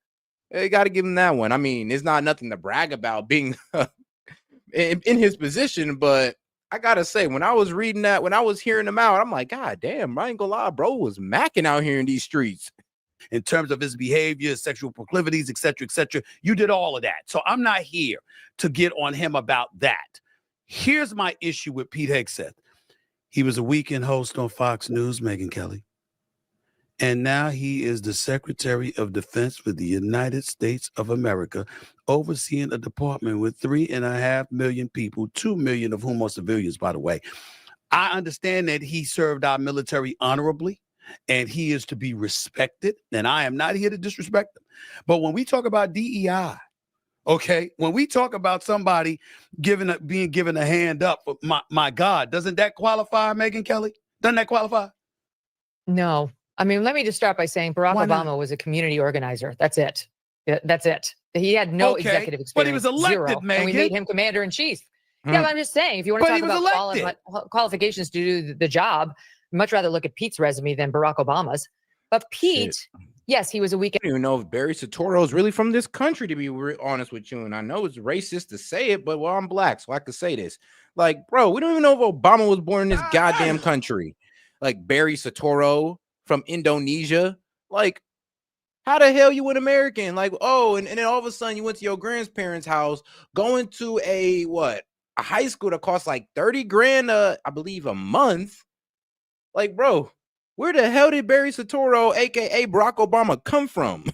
You got to give him that one. I mean, it's not nothing to brag about being in his position, but I gotta say, when I was reading that, when I was hearing him out, I'm like, God damn, I ain't gonna lie, bro was macking out here in these streets. In terms of his behavior, sexual proclivities, et cetera, you did all of that. So I'm not here to get on him about that. Here's my issue with Pete Hegseth. He was a weekend host on Fox News, Megyn Kelly. And now he is the Secretary of Defense for the United States of America, overseeing a department with 3.5 million people, 2 million of whom are civilians, by the way. I understand that he served our military honorably, and he is to be respected. And I am not here to disrespect him. But when we talk about DEI, okay, when we talk about somebody being given a hand up, my God, doesn't that qualify, Megyn Kelly? Doesn't that qualify? No. I mean, let me just start by saying Barack Obama was a community organizer. That's it. That's it. He had no executive experience. But he was elected, zero, Megyn. And we made him commander in chief. Yeah, but I'm just saying, if you want to talk about qualifications to do the job, I'd much rather look at Pete's resume than Barack Obama's. But Pete, yes, he was a weekend. I don't even know if Barry Soetoro is really from this country, to be honest with you. And I know it's racist to say it, but I'm black, so I could say this. Like, bro, we don't even know if Obama was born in this goddamn country. Like Barry Soetoro from Indonesia. Like, how the hell you an American? Like, oh, and then all of a sudden you went to your grandparents' house, going to a high school that costs like 30 grand, I believe, a month. Like, bro, where the hell did Barry Soetoro, aka Barack Obama, come from?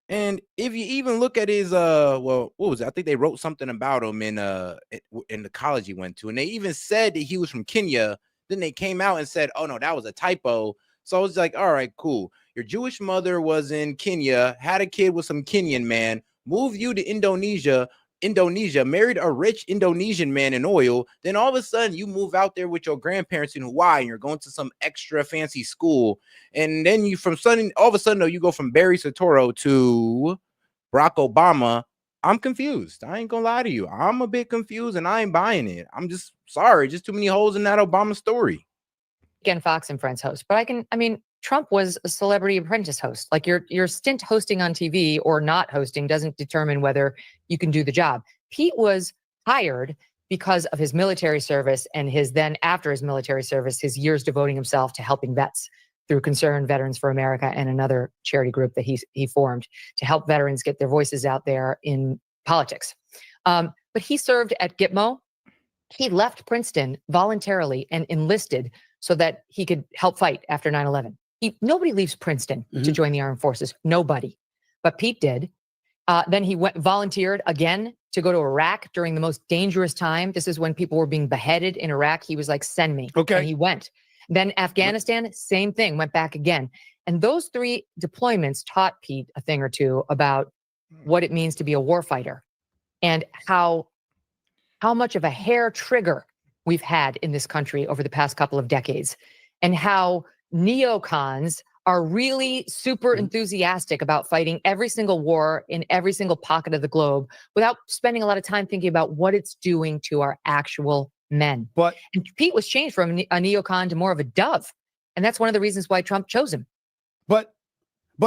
And if you even look at his well, what was it? I think they wrote something about him in the college he went to, and they even said that he was from Kenya. Then they came out and said, oh no, that was a typo. So I was like, all right, cool. Your Jewish mother was in Kenya, had a kid with some Kenyan man, moved you to Indonesia, married a rich Indonesian man in oil. Then all of a sudden you move out there with your grandparents in Hawaii and you're going to some extra fancy school. And then you all of a sudden, though, you go from Barry Soetoro to Barack Obama. I'm confused. I ain't gonna lie to you. I'm a bit confused and I ain't buying it. I'm just sorry. Just too many holes in that Obama story. Again, Fox and Friends host, but Trump was a Celebrity Apprentice host. Like your stint hosting on TV or not hosting doesn't determine whether you can do the job. Pete was hired because of his military service and after his military service, his years devoting himself to helping vets through Concerned Veterans for America and another charity group that he formed to help veterans get their voices out there in politics. But he served at Gitmo. He left Princeton voluntarily and enlisted so that he could help fight after 9/11. Nobody leaves Princeton to join the armed forces. Nobody. But Pete did. Then he volunteered again to go to Iraq during the most dangerous time. This is when people were being beheaded in Iraq. He was like, send me. Okay. And he went. Then Afghanistan, same thing, went back again. And those 3 deployments taught Pete a thing or two about what it means to be a warfighter and how much of a hair trigger we've had in this country over the past couple of decades, and how neocons are really super enthusiastic about fighting every single war in every single pocket of the globe without spending a lot of time thinking about what it's doing to our actual men. And Pete was changed from a neocon to more of a dove. And that's one of the reasons why Trump chose him. But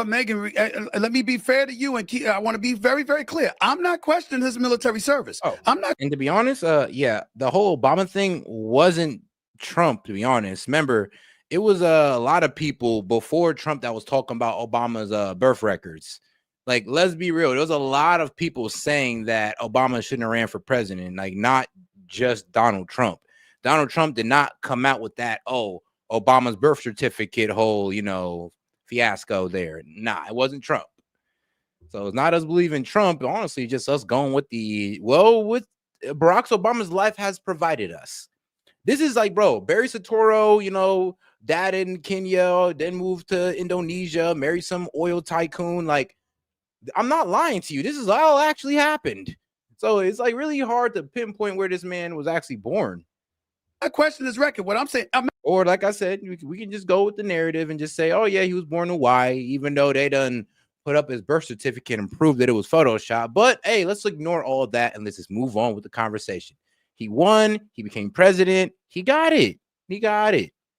Megan, let me be fair to you, and I want to be very, very clear. I'm not questioning his military service. I'm not. And to be honest, the whole Obama thing wasn't Trump, to be honest. Remember, it was a lot of people before Trump that was talking about Obama's birth records. Like, let's be real. There was a lot of people saying that Obama shouldn't have ran for president, like not just Donald Trump. Donald Trump did not come out with that, Obama's birth certificate whole, fiasco there. Nah, it wasn't Trump. So it's not us believing Trump. Honestly, just us going with with Barack Obama's life has provided us. This is like, bro, Barry Soetoro, dad in Kenya, then moved to Indonesia, married some oil tycoon. Like, I'm not lying to you. This is all actually happened. So it's like really hard to pinpoint where this man was actually born. I question his record. What I'm saying, or like I said, we can just go with the narrative and just say, oh yeah, he was born in Hawaii, even though they done put up his birth certificate and prove that it was Photoshop. But hey, let's ignore all of that and let's just move on with the conversation. He won. He became president. He got it.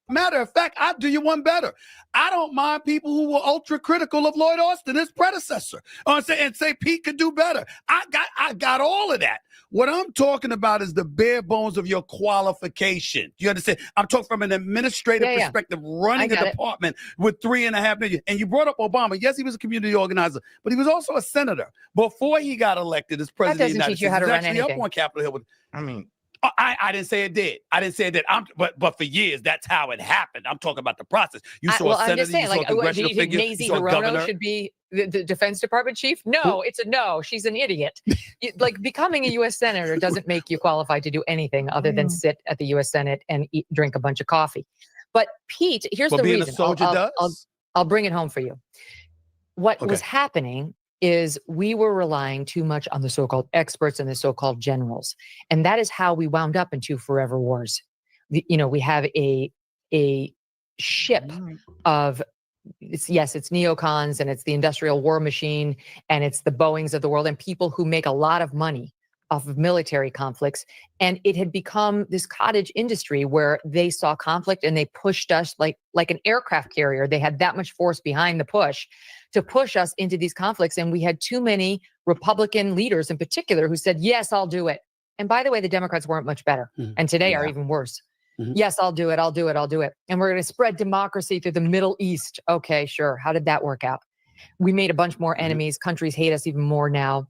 Matter of fact, I'll do you one better. I don't mind people who were ultra critical of Lloyd Austin, his predecessor, and say Pete could do better. I got all of that. What I'm talking about is the bare bones of your qualification. You understand? I'm talking from an administrative perspective, running a department with $3.5 million. And you brought up Obama. Yes, he was a community organizer, but he was also a senator before he got elected as president of the United States. He was actually up on Capitol Hill. I didn't say it did. I didn't say it did. But for years, that's how it happened. I'm talking about the process. You saw a senator, you saw a congressional figure, Maisie you saw a Hirono governor. should be the Defense Department chief? No, it's a no. She's an idiot. Like, becoming a U.S. senator doesn't make you qualified to do anything other than sit at the U.S. Senate and drink a bunch of coffee. But Pete, here's the reason. Being a soldier does. I'll bring it home for you. What was happening is we were relying too much on the so-called experts and the so-called generals. And that is how we wound up in 2 forever wars. We have a ship of, it's neocons and it's the industrial war machine and it's the Boeings of the world and people who make a lot of money off of military conflicts. And it had become this cottage industry where they saw conflict and they pushed us like an aircraft carrier. They had that much force behind the push to push us into these conflicts. And we had too many Republican leaders in particular who said, yes, I'll do it. And by the way, the Democrats weren't much better. And today are even worse. Yes, I'll do it. I'll do it. I'll do it. And we're going to spread democracy through the Middle East. Okay, sure. How did that work out? We made a bunch more enemies. Countries hate us even more now.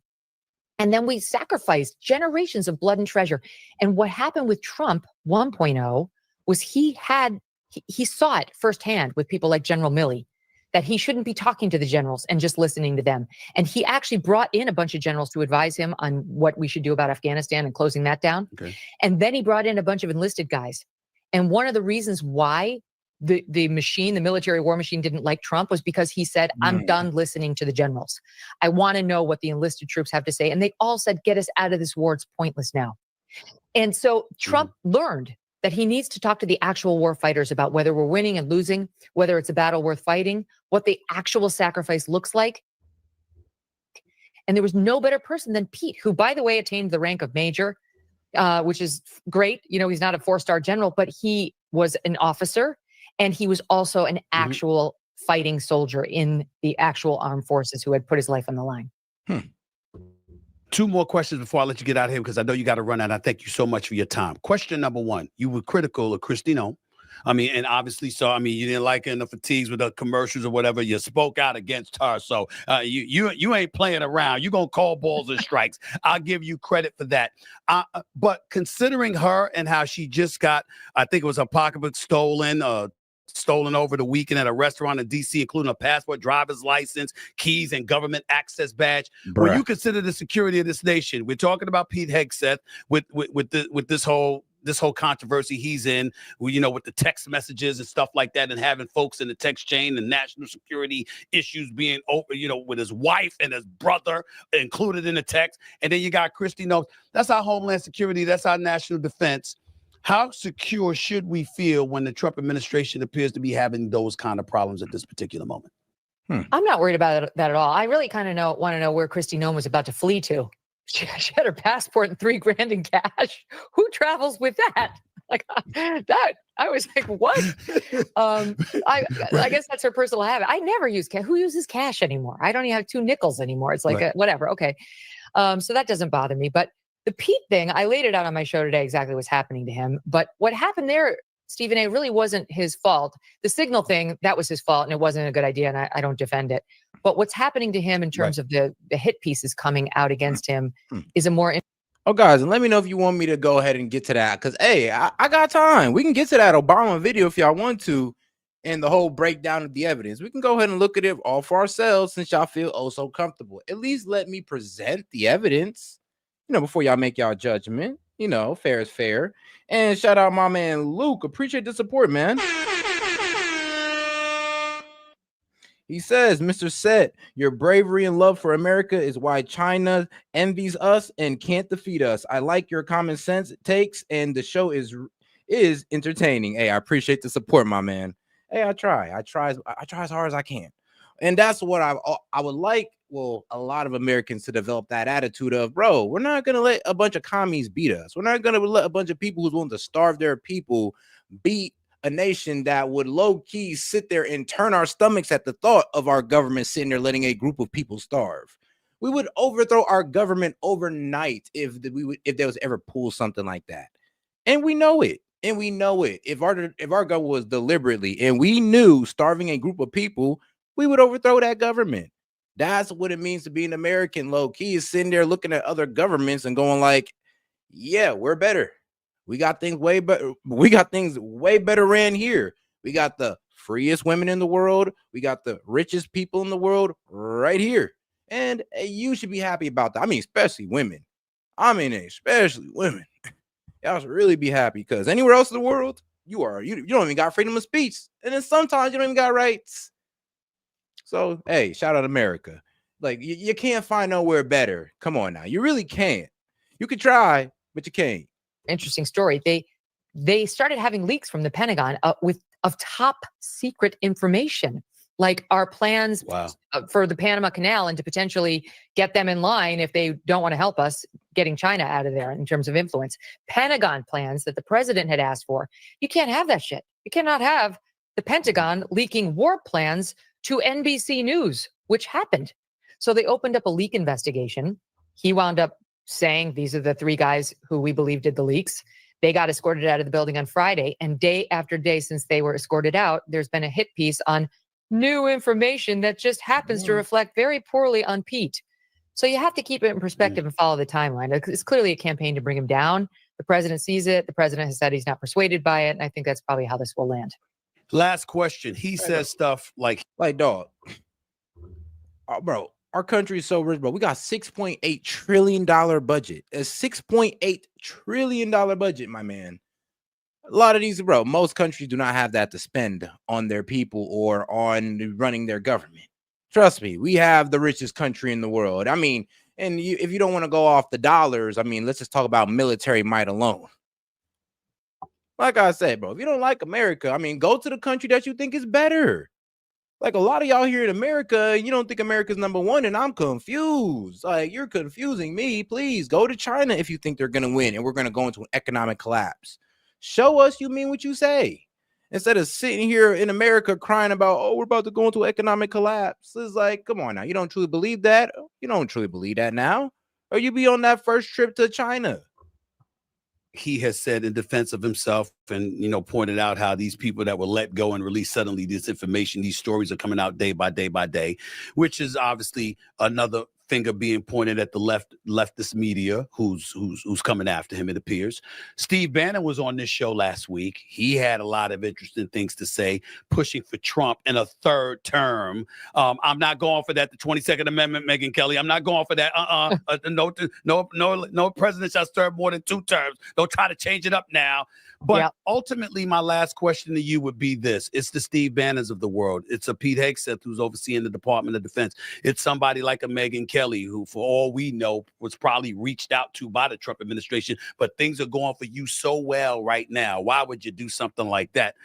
And then we sacrificed generations of blood and treasure. And what happened with Trump 1.0 was he had he saw it firsthand with people like General Milley, that he shouldn't be talking to the generals and just listening to them. And he actually brought in a bunch of generals to advise him on what we should do about Afghanistan and closing that down. Okay. And then he brought in a bunch of enlisted guys. And one of the reasons why the military war machine didn't like Trump was because he said, I'm done listening to the generals. I want to know what the enlisted troops have to say. And they all said, get us out of this war. It's pointless now. And so Trump learned that he needs to talk to the actual war fighters about whether we're winning and losing, whether it's a battle worth fighting, what the actual sacrifice looks like. And there was no better person than Pete, who, by the way, attained the rank of major, which is great. You know, he's not a 4-star general, but he was an officer, and he was also an actual fighting soldier in the actual armed forces who had put his life on the line. 2 more questions before I let you get out of here, because I know you got to run out. I thank you so much for your time. Question number 1, you were critical of Christino. I mean, and obviously, so, I mean, you didn't like her in the fatigues with the commercials or whatever. You spoke out against her. So you ain't playing around. You're going to call balls and strikes. I'll give you credit for that. But considering her and how she just got, I think it was her pocketbook stolen over the weekend at a restaurant in D.C., including a passport, driver's license, keys, and government access badge. Bruh. When you consider the security of this nation, we're talking about Pete Hegseth with this whole controversy he's in, you know, with the text messages and stuff like that, and having folks in the text chain and national security issues being open, you know, with his wife and his brother included in the text. And then you got Christy Notes. That's our homeland security. That's our national defense. How secure should we feel when the Trump administration appears to be having those kind of problems at this particular moment? I'm not worried about that at all. I really kind of want to know where Kristi Noem was about to flee to. She had her passport and $3,000 in cash. Who travels with that? Like that, I was like, what? I guess that's her personal habit. I never use cash. Who uses cash anymore? I don't even have 2 nickels anymore. It's like whatever. Okay, so that doesn't bother me. But the Pete thing, I laid it out on my show today exactly what's happening to him. But what happened there, Stephen A., really wasn't his fault. The signal thing, that was his fault, and it wasn't a good idea, and I don't defend it. But what's happening to him in terms of the hit pieces coming out against him is a more... Oh, guys, and let me know if you want me to go ahead and get to that, because, hey, I got time. We can get to that Obama video if y'all want to, and the whole breakdown of the evidence. We can go ahead and look at it all for ourselves since y'all feel oh so comfortable. At least let me present the evidence, you know, before y'all make y'all judgment. You know, fair is fair. And shout out my man Luke. Appreciate the support, man. He says, Mr. S.E.T, your bravery and love for America is why China envies us and can't defeat us. I like your common sense takes, and the show is entertaining. Hey, I appreciate the support, my man. Hey, I try as hard as I can. And that's what I would like, well, a lot of Americans to develop that attitude of, bro, we're not going to let a bunch of commies beat us. We're not going to let a bunch of people who's willing to starve their people beat a nation that would low-key sit there and turn our stomachs at the thought of our government sitting there letting a group of people starve. We would overthrow our government overnight if there was ever pull something like that. And we know it. And we know it. If our government was deliberately and we knew starving a group of people, we would overthrow that government. That's what it means to be an American. Low-key is sitting there looking at other governments and going like, yeah, we're better. We got things way better. We got things way better ran here. We got the freest women in the world. We got the richest people in the world right here. And you should be happy about that. I mean, especially women. Especially women. Y'all should really be happy, because anywhere else in the world, you don't even got freedom of speech. And then sometimes you don't even got rights. So, hey, shout out America. Like, you can't find nowhere better. Come on now. You really can't. You could try, but you can't. Interesting story. They started having leaks from the Pentagon of top secret information, like our plans for the Panama Canal, and to potentially get them in line if they don't want to help us getting China out of there in terms of influence. Pentagon plans that the president had asked for. You can't have that shit. You cannot have the Pentagon leaking war plans to NBC News, which happened. So they opened up a leak investigation. He wound up saying these are the 3 guys who we believe did the leaks. They got escorted out of the building on Friday, and day after day since they were escorted out, there's been a hit piece on new information that just happens to reflect very poorly on Pete. So you have to keep it in perspective and follow the timeline. It's clearly a campaign to bring him down. The president sees it. The president has said he's not persuaded by it. And I think that's probably how this will land. Last question. He says stuff like dog, bro, our country is so rich, bro. We got $6.8 trillion budget. A $6.8 trillion budget, my man. A lot of these, bro, most countries do not have that to spend on their people or on running their government. Trust me, we have the richest country in the world. I mean, and if you don't want to go off the dollars, I mean, let's just talk about military might alone. Like I said, bro, if you don't like America, I mean, go to the country that you think is better. Like a lot of y'all here in America, you don't think America's number one, and I'm confused. Like, you're confusing me. Please go to China if you think they're going to win and we're going to go into an economic collapse. Show us you mean what you say. Instead of sitting here in America crying about, oh, we're about to go into economic collapse. It's like, come on now. You don't truly believe that? You don't truly believe that now? Or you be on that first trip to China? he has said in defense of himself and, pointed out how these people that were let go and released suddenly this information, these stories are coming out day by day by day, which is obviously another finger being pointed at the leftist media who's coming after him, it appears. Steve Bannon was on this show last week. He had a lot of interesting things to say, pushing for Trump in a third term. I'm not going for that. The 22nd Amendment, Megyn Kelly. I'm not going for that. No president shall serve more than 2 terms. Don't try to change it up now. But ultimately, my last question to you would be this. It's the Steve Bannons of the world. It's a Pete Hegseth who's overseeing the Department of Defense. It's somebody like a Megyn Kelly who, for all we know, was probably reached out to by the Trump administration. But things are going for you so well right now. Why would you do something like that?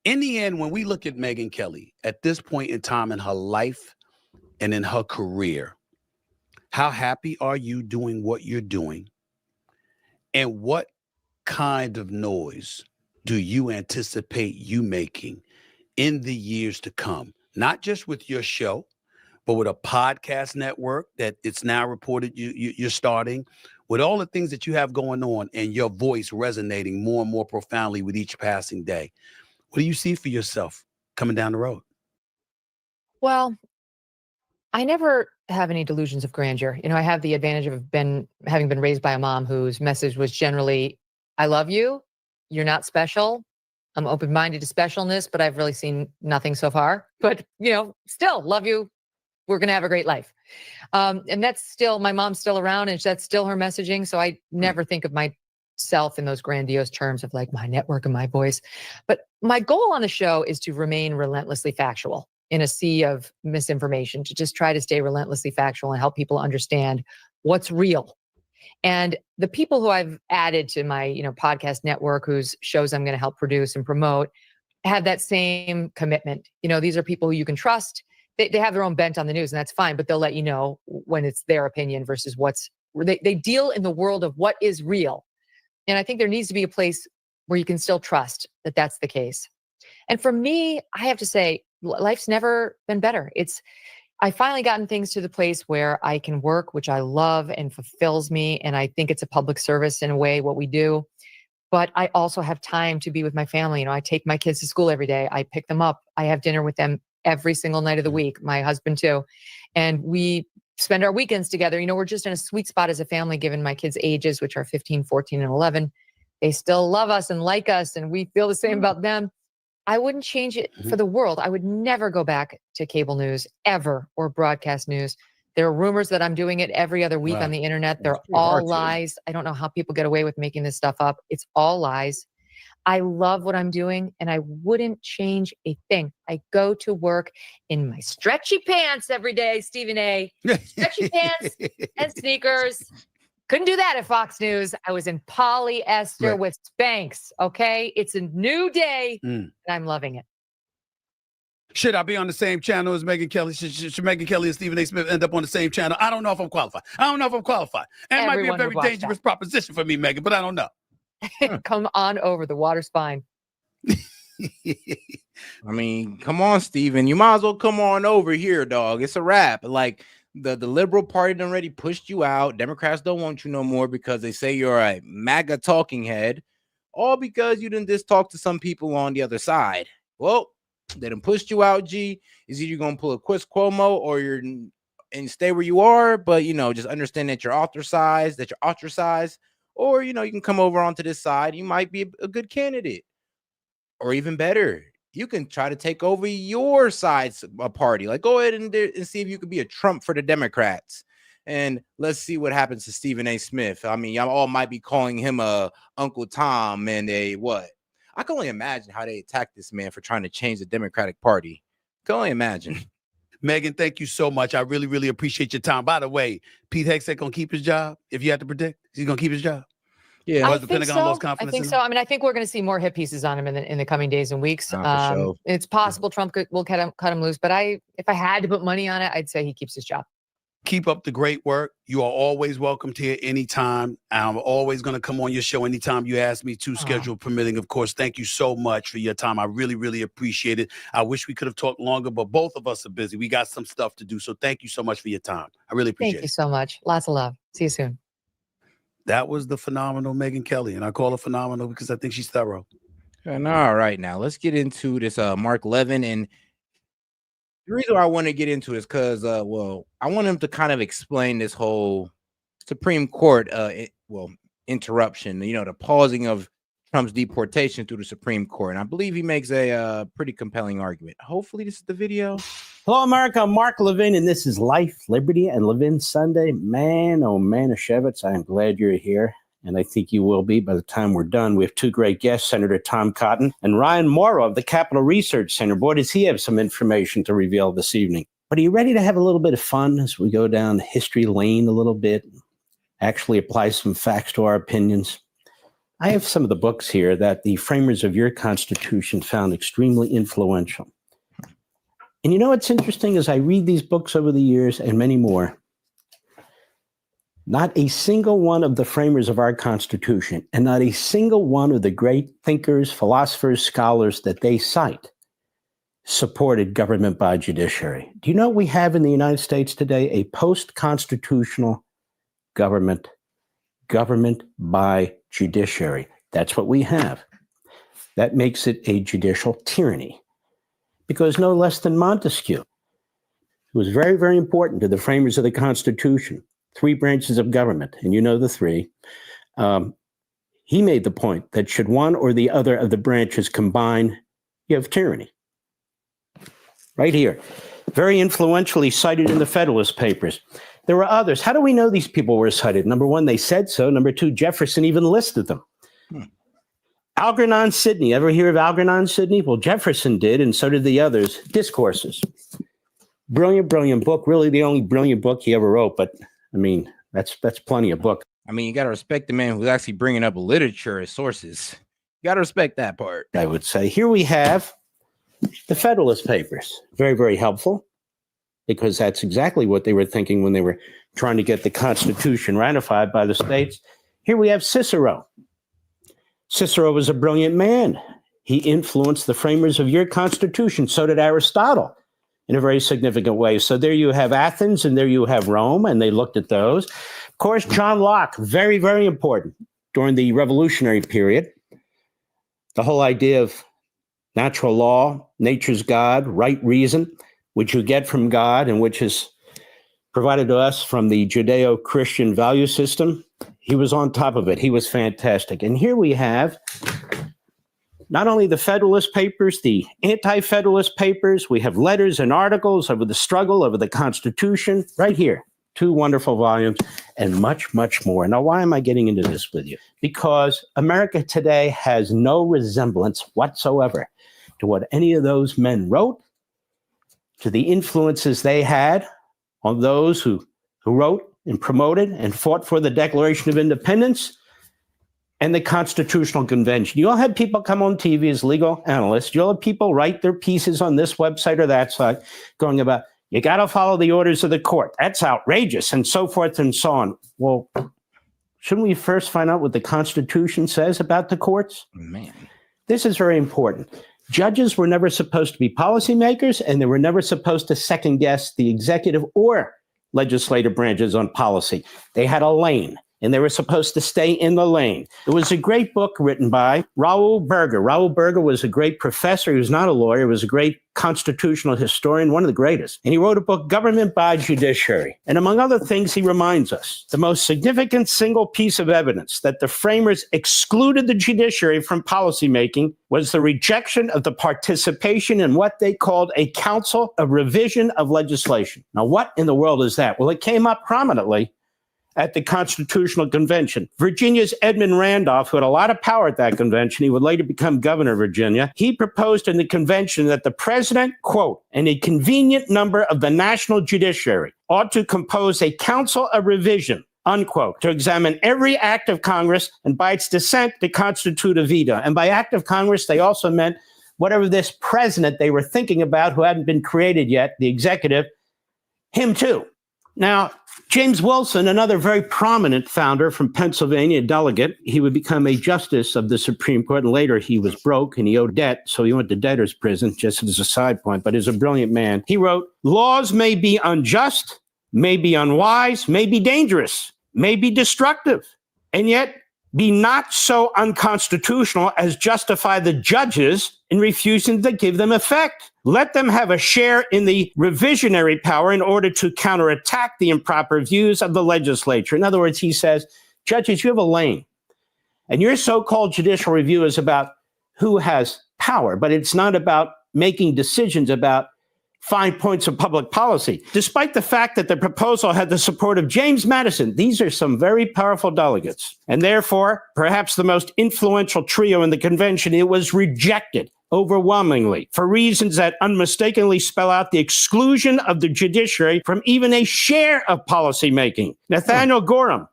In the end, when we look at Megyn Kelly, at this point in time in her life and in her career, how happy are you doing what you're doing? And what kind of noise do you anticipate you making in the years to come? Not just with your show, but with a podcast network that it's now reported you're starting, with all the things that you have going on and your voice resonating more and more profoundly with each passing day. What do you see for yourself coming down the road? Well, I never have any delusions of grandeur. I have the advantage of having been raised by a mom whose message was generally, I love you. You're not special. I'm open-minded to specialness, but I've really seen nothing so far. But, still love you. We're going to have a great life. And that's still, my mom's still around and that's still her messaging. So I never think of myself in those grandiose terms of like my network and my voice. But my goal on the show is to remain relentlessly factual in a sea of misinformation, to just try to stay relentlessly factual and help people understand what's real. And the people who I've added to my, podcast network, whose shows I'm going to help produce and promote, have that same commitment. These are people who you can trust. They have their own bent on the news, and that's fine, but they'll let you know when it's their opinion versus they deal in the world of what is real. And I think there needs to be a place where you can still trust that that's the case. And for me, I have to say, life's never been better. I finally gotten things to the place where I can work, which I love and fulfills me. And I think it's a public service in a way, what we do. But I also have time to be with my family. I take my kids to school every day. I pick them up. I have dinner with them every single night of the week, my husband too. And we spend our weekends together. We're just in a sweet spot as a family, given my kids' ages, which are 15, 14, and 11. They still love us and like us, and we feel the same about them. I wouldn't change it for the world. I would never go back to cable news ever or broadcast news. There are rumors that I'm doing it every other week on the internet. They're all lies. I don't know how people get away with making this stuff up. It's all lies. I love what I'm doing and I wouldn't change a thing. I go to work in my stretchy pants every day, Stephen A. Stretchy pants and sneakers. Couldn't do that at Fox News. I was in polyester with Spanx. Okay. It's a new day and I'm loving it. Should I be on the same channel as Megyn Kelly? Should Megyn Kelly and Stephen A. Smith end up on the same channel? I don't know if I'm qualified. And it might be a very dangerous proposition for me, Megyn, but I don't know. Come on over. The water's fine. I mean, come on, Stephen. You might as well come on over here, dog. It's a wrap. Like, the liberal party done already pushed you out. Democrats don't want you no more because they say you're a MAGA talking head, all because you didn't just talk to some people on the other side. Well, they done pushed you out, G. Is either you're going to pull a Chris Cuomo or you're and stay where you are, but, just understand that you're ostracized, or, you can come over onto this side. You might be a good candidate, or even better, you can try to take over your side's party. Like, go ahead and see if you can be a Trump for the Democrats. And let's see what happens to Stephen A. Smith. I mean, y'all all might be calling him a Uncle Tom and a what? I can only imagine how they attacked this man for trying to change the Democratic Party. Can only imagine. Megan, thank you so much. I really, really appreciate your time. By the way, Pete Hegseth gonna keep his job? If you had to predict, he's gonna keep his job? Yeah, I think so. I think so. I mean, I think we're going to see more hit pieces on him in the coming days and weeks. For sure. It's possible Trump will cut him loose, but if I had to put money on it, I'd say he keeps his job. Keep up the great work. You are always welcome here anytime. I'm always going to come on your show anytime you ask me to, schedule permitting. Of course, thank you so much for your time. I really, really appreciate it. I wish we could have talked longer, but both of us are busy. We got some stuff to do. So thank you so much for your time. I really appreciate it. Thank you so much. Lots of love. See you soon. That was the phenomenal Megyn Kelly, and I call her phenomenal because I think she's thorough. And all right, now let's get into this Mark Levin. And the reason why I want to get into it is because, I want him to kind of explain this whole Supreme Court, interruption, the pausing of Trump's deportation through the Supreme Court. And I believe he makes a pretty compelling argument. Hopefully this is the video. Hello, America. I'm Mark Levin, and this is Life, Liberty, and Levin Sunday. Man, oh, Manischewitz, I am glad you're here, and I think you will be by the time we're done. We have two great guests, Senator Tom Cotton and Ryan Morrow of the Capital Research Center. Boy, does he have some information to reveal this evening. But are you ready to have a little bit of fun as we go down history lane a little bit, actually apply some facts to our opinions? I have some of the books here that the framers of your Constitution found extremely influential. And you know what's interesting is I read these books over the years and many more. Not a single one of the framers of our Constitution and not a single one of the great thinkers, philosophers, scholars that they cite supported government by judiciary. Do you know what we have in the United States today? A post-constitutional government by judiciary. That's what we have. That makes it a judicial tyranny. Because no less than Montesquieu, who was very, very important to the framers of the Constitution, 3 branches of government, and you know the 3, he made the point that should one or the other of the branches combine, you have tyranny. Right here. Very influentially cited in the Federalist Papers. There were others. How do we know these people were cited? Number 1, they said so. Number 2, Jefferson even listed them. Algernon Sidney. Ever hear of Algernon Sidney? Well, Jefferson did, and so did the others. Discourses. Brilliant, brilliant book. Really the only brilliant book he ever wrote, but I mean, that's plenty of book. I mean, you got to respect the man who's actually bringing up literature as sources. You got to respect that part. I would say. Here we have the Federalist Papers. Very, very helpful, because that's exactly what they were thinking when they were trying to get the Constitution ratified by the states. Here we have Cicero. Cicero was a brilliant man. He influenced the framers of your Constitution. So did Aristotle in a very significant way. So there you have Athens and there you have Rome, and they looked at those. Of course, John Locke, very, very important during the revolutionary period. The whole idea of natural law, nature's God, right reason, which you get from God and which is provided to us from the Judeo-Christian value system. He was on top of it. He was fantastic. And here we have not only the Federalist Papers, the Anti-Federalist Papers, we have letters and articles over the struggle over the Constitution, right here. 2 wonderful volumes and much, much more. Now, why am I getting into this with you? Because America today has no resemblance whatsoever to what any of those men wrote, to the influences they had on those who wrote and promoted and fought for the Declaration of Independence and the Constitutional Convention. You all have people come on TV as legal analysts. You all have people write their pieces on this website or that site going about, you got to follow the orders of the court. That's outrageous, and so forth and so on. Well, shouldn't we first find out what the Constitution says about the courts? Man, this is very important. Judges were never supposed to be policymakers, and they were never supposed to second guess the executive or legislative branches on policy. They had a lane. and they were supposed to stay in the lane. It was a great book written by Raoul Berger. Raoul Berger was a great professor. He was not a lawyer. He was a great constitutional historian, one of the greatest. And he wrote a book, Government by Judiciary. And among other things, he reminds us the most significant single piece of evidence that the framers excluded the judiciary from policymaking was the rejection of the participation in what they called a council of revision of legislation. Now, what in the world is that? Well, it came up prominently at the Constitutional Convention. Virginia's Edmund Randolph, who had a lot of power at that convention, he would later become governor of Virginia, he proposed in the convention that the president, quote, and a convenient number of the national judiciary ought to compose a council of revision, unquote, to examine every act of Congress and by its dissent to constitute a veto. And by act of Congress, they also meant whatever this president they were thinking about who hadn't been created yet, the executive, him too. Now, James Wilson, another very prominent founder from Pennsylvania, delegate, he would become a justice of the Supreme Court, and later he was broke and he owed debt, so he went to debtor's prison, just as a side point, but he's a brilliant man. He wrote, laws may be unjust, may be unwise, may be dangerous, may be destructive, and yet be not so unconstitutional as justify the judges in refusing to give them effect. Let them have a share in the revisionary power in order to counterattack the improper views of the legislature. In other words, he says, judges, you have a lane, and your so-called judicial review is about who has power, but it's not about making decisions about fine points of public policy. Despite the fact that the proposal had the support of James Madison, these are some very powerful delegates, and therefore, perhaps the most influential trio in the convention, it was rejected overwhelmingly for reasons that unmistakably spell out the exclusion of the judiciary from even a share of policymaking. Nathaniel Gorham,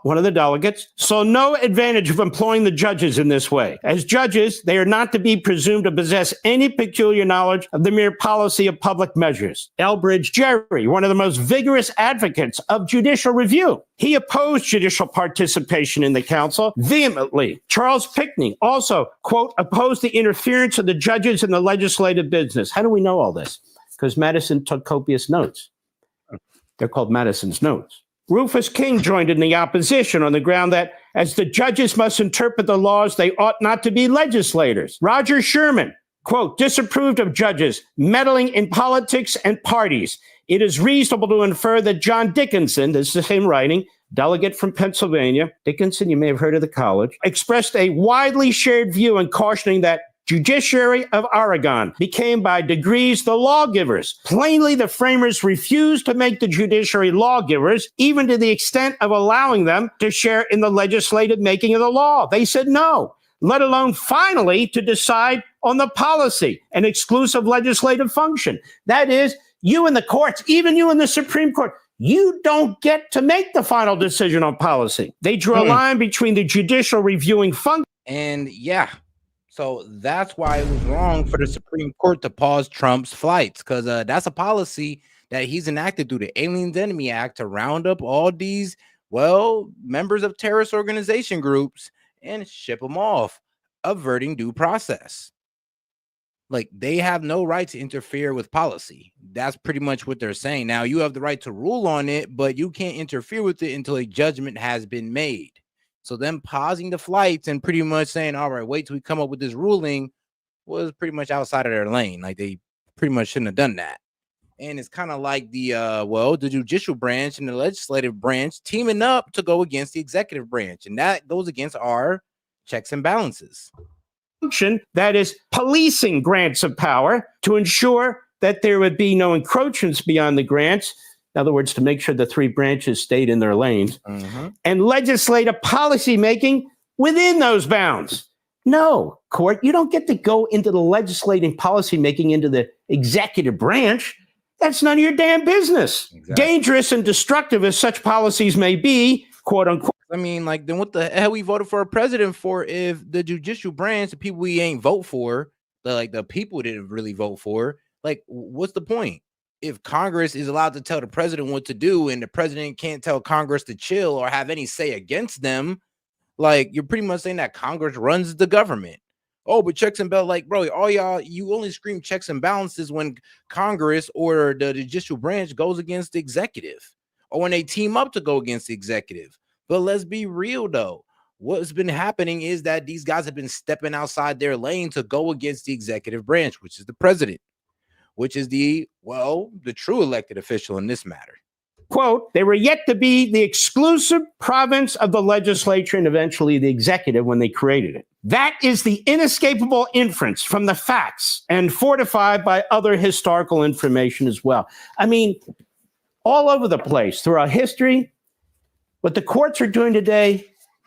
one of the delegates, saw no advantage of employing the judges in this way. As judges, they are not to be presumed to possess any peculiar knowledge of the mere policy of public measures. Elbridge Gerry, one of the most vigorous advocates of judicial review, he opposed judicial participation in the council vehemently. Charles Pinckney also, quote, opposed the interference of the judges in the legislative business. How do we know all this? Because Madison took copious notes. They're called Madison's notes. Rufus King joined in the opposition on the ground that as the judges must interpret the laws, they ought not to be legislators. Roger Sherman, quote, disapproved of judges meddling in politics and parties. It is reasonable to infer that John Dickinson, this is the same writing, delegate from Pennsylvania, Dickinson, you may have heard of the college, expressed a widely shared view in cautioning that Judiciary of Oregon became by degrees the lawgivers. Plainly, the framers refused to make the judiciary lawgivers, even to the extent of allowing them to share in the legislative making of the law. They said no, let alone finally to decide on the policy, an exclusive legislative function. That is, you in the courts, even you in the Supreme Court, you don't get to make the final decision on policy. They drew a line between the judicial reviewing function. And yeah. So that's why it was wrong for the Supreme Court to pause Trump's flights, because that's a policy that he's enacted through the Aliens Enemy Act to round up all these, members of terrorist organization groups and ship them off, averting due process. Like, they have no right to interfere with policy. That's pretty much what they're saying. Now, you have the right to rule on it, but you can't interfere with it until a judgment has been made. So them pausing the flights and pretty much saying, all right, wait till we come up with this ruling was pretty much outside of their lane. Like, they pretty much shouldn't have done that. And it's kind of like the judicial branch and the legislative branch teaming up to go against the executive branch. And that goes against our checks and balances. Function that is policing grants of power to ensure that there would be no encroachments beyond the grants. In other words, to make sure the three branches stayed in their lanes, and legislative policy making within those bounds. No, court, you don't get to go into the legislating policy making into the executive branch. That's none of your damn business. Exactly. Dangerous and destructive as such policies may be, quote unquote. I mean, like, then what the hell we voted for a president for if the judicial branch, the people we ain't vote for, the people didn't really vote for, like, what's the point? If Congress is allowed to tell the president what to do and the president can't tell Congress to chill or have any say against them, like, you're pretty much saying that Congress runs the government. Oh, but checks and balances, like, bro, all y'all, you only scream checks and balances when Congress or the judicial branch goes against the executive or when they team up to go against the executive. But let's be real though. What's been happening is that these guys have been stepping outside their lane to go against the executive branch, which is the president, which is the true elected official in this matter. Quote, they were yet to be the exclusive province of the legislature and eventually the executive when they created it. That is the inescapable inference from the facts and fortified by other historical information as well. I mean, all over the place throughout history, what the courts are doing today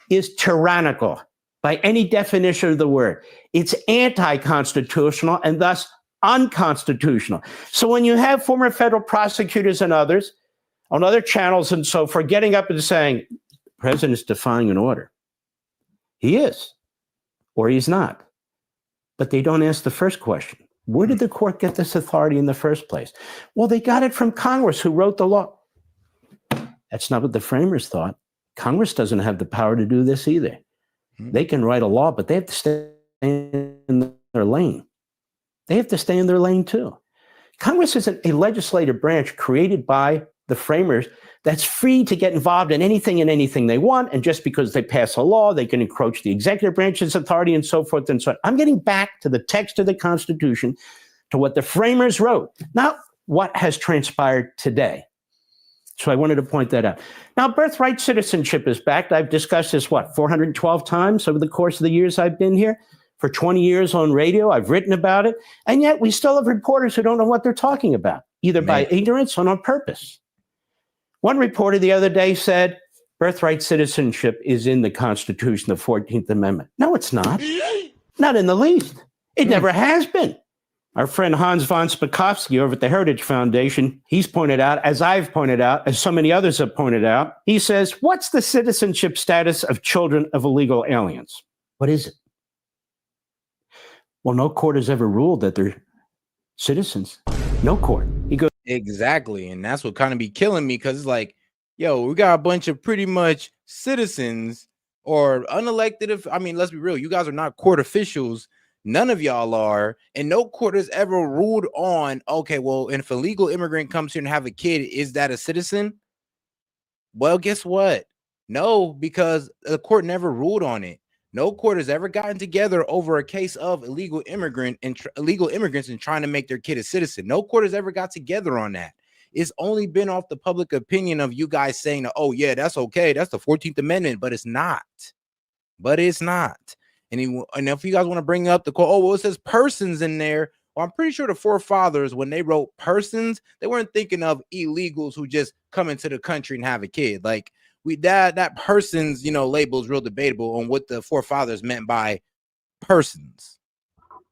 is tyrannical by any definition of the word. It's anti-constitutional and thus unconstitutional. So when you have former federal prosecutors and others on other channels and so forth getting up and saying, the president's defying an order. He is, or he's not. But they don't ask the first question. Where did the court get this authority in the first place? Well, they got it from Congress, who wrote the law. That's not what the framers thought. Congress doesn't have the power to do this either. They can write a law, but they have to stay in their lane. They have to stay in their lane too. Congress isn't a legislative branch created by the framers that's free to get involved in anything and anything they want. And just because they pass a law, they can encroach the executive branch's authority and so forth and so on. I'm getting back to the text of the Constitution, to what the framers wrote, not what has transpired today. So I wanted to point that out. Now, birthright citizenship is back. I've discussed this, 412 times over the course of the years I've been here. For 20 years on radio, I've written about it. And yet we still have reporters who don't know what they're talking about, either by ignorance or on purpose. One reporter the other day said, birthright citizenship is in the Constitution, the 14th Amendment. No, it's not. Not in the least. It never has been. Our friend Hans von Spakovsky over at the Heritage Foundation, he's pointed out, as I've pointed out, as so many others have pointed out, he says, what's the citizenship status of children of illegal aliens? What is it? Well, no court has ever ruled that they're citizens. No court. He goes, exactly. And that's what kind of be killing me, because it's like, yo, we got a bunch of pretty much citizens or unelected. I mean, let's be real. You guys are not court officials. None of y'all are. And no court has ever ruled on, okay, well, if a legal immigrant comes here and have a kid, is that a citizen? Well, guess what? No, because the court never ruled on it. No court has ever gotten together over a case of illegal immigrants and trying to make their kid a citizen. No court has ever got together on that. It's only been off the public opinion of you guys saying, oh, yeah, that's okay. That's the 14th Amendment, but it's not. But it's not. And if you guys want to bring up the quote, oh, well, it says persons in there. Well, I'm pretty sure the forefathers, when they wrote persons, they weren't thinking of illegals who just come into the country and have a kid. Like, that person's, label is real debatable on what the forefathers meant by persons.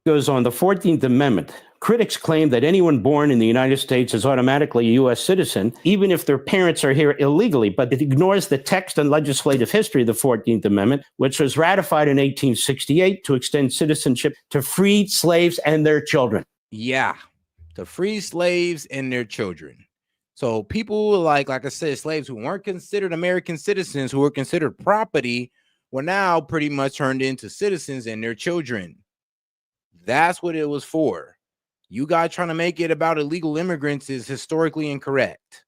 Goes on, the 14th Amendment. Critics claim that anyone born in the United States is automatically a U.S. citizen, even if their parents are here illegally, but it ignores the text and legislative history of the 14th Amendment, which was ratified in 1868 to extend citizenship to freed slaves and their children. Yeah, to free slaves and their children. So people like I said, slaves who weren't considered American citizens, who were considered property, were now pretty much turned into citizens and their children. That's what it was for. You guys trying to make it about illegal immigrants is historically incorrect.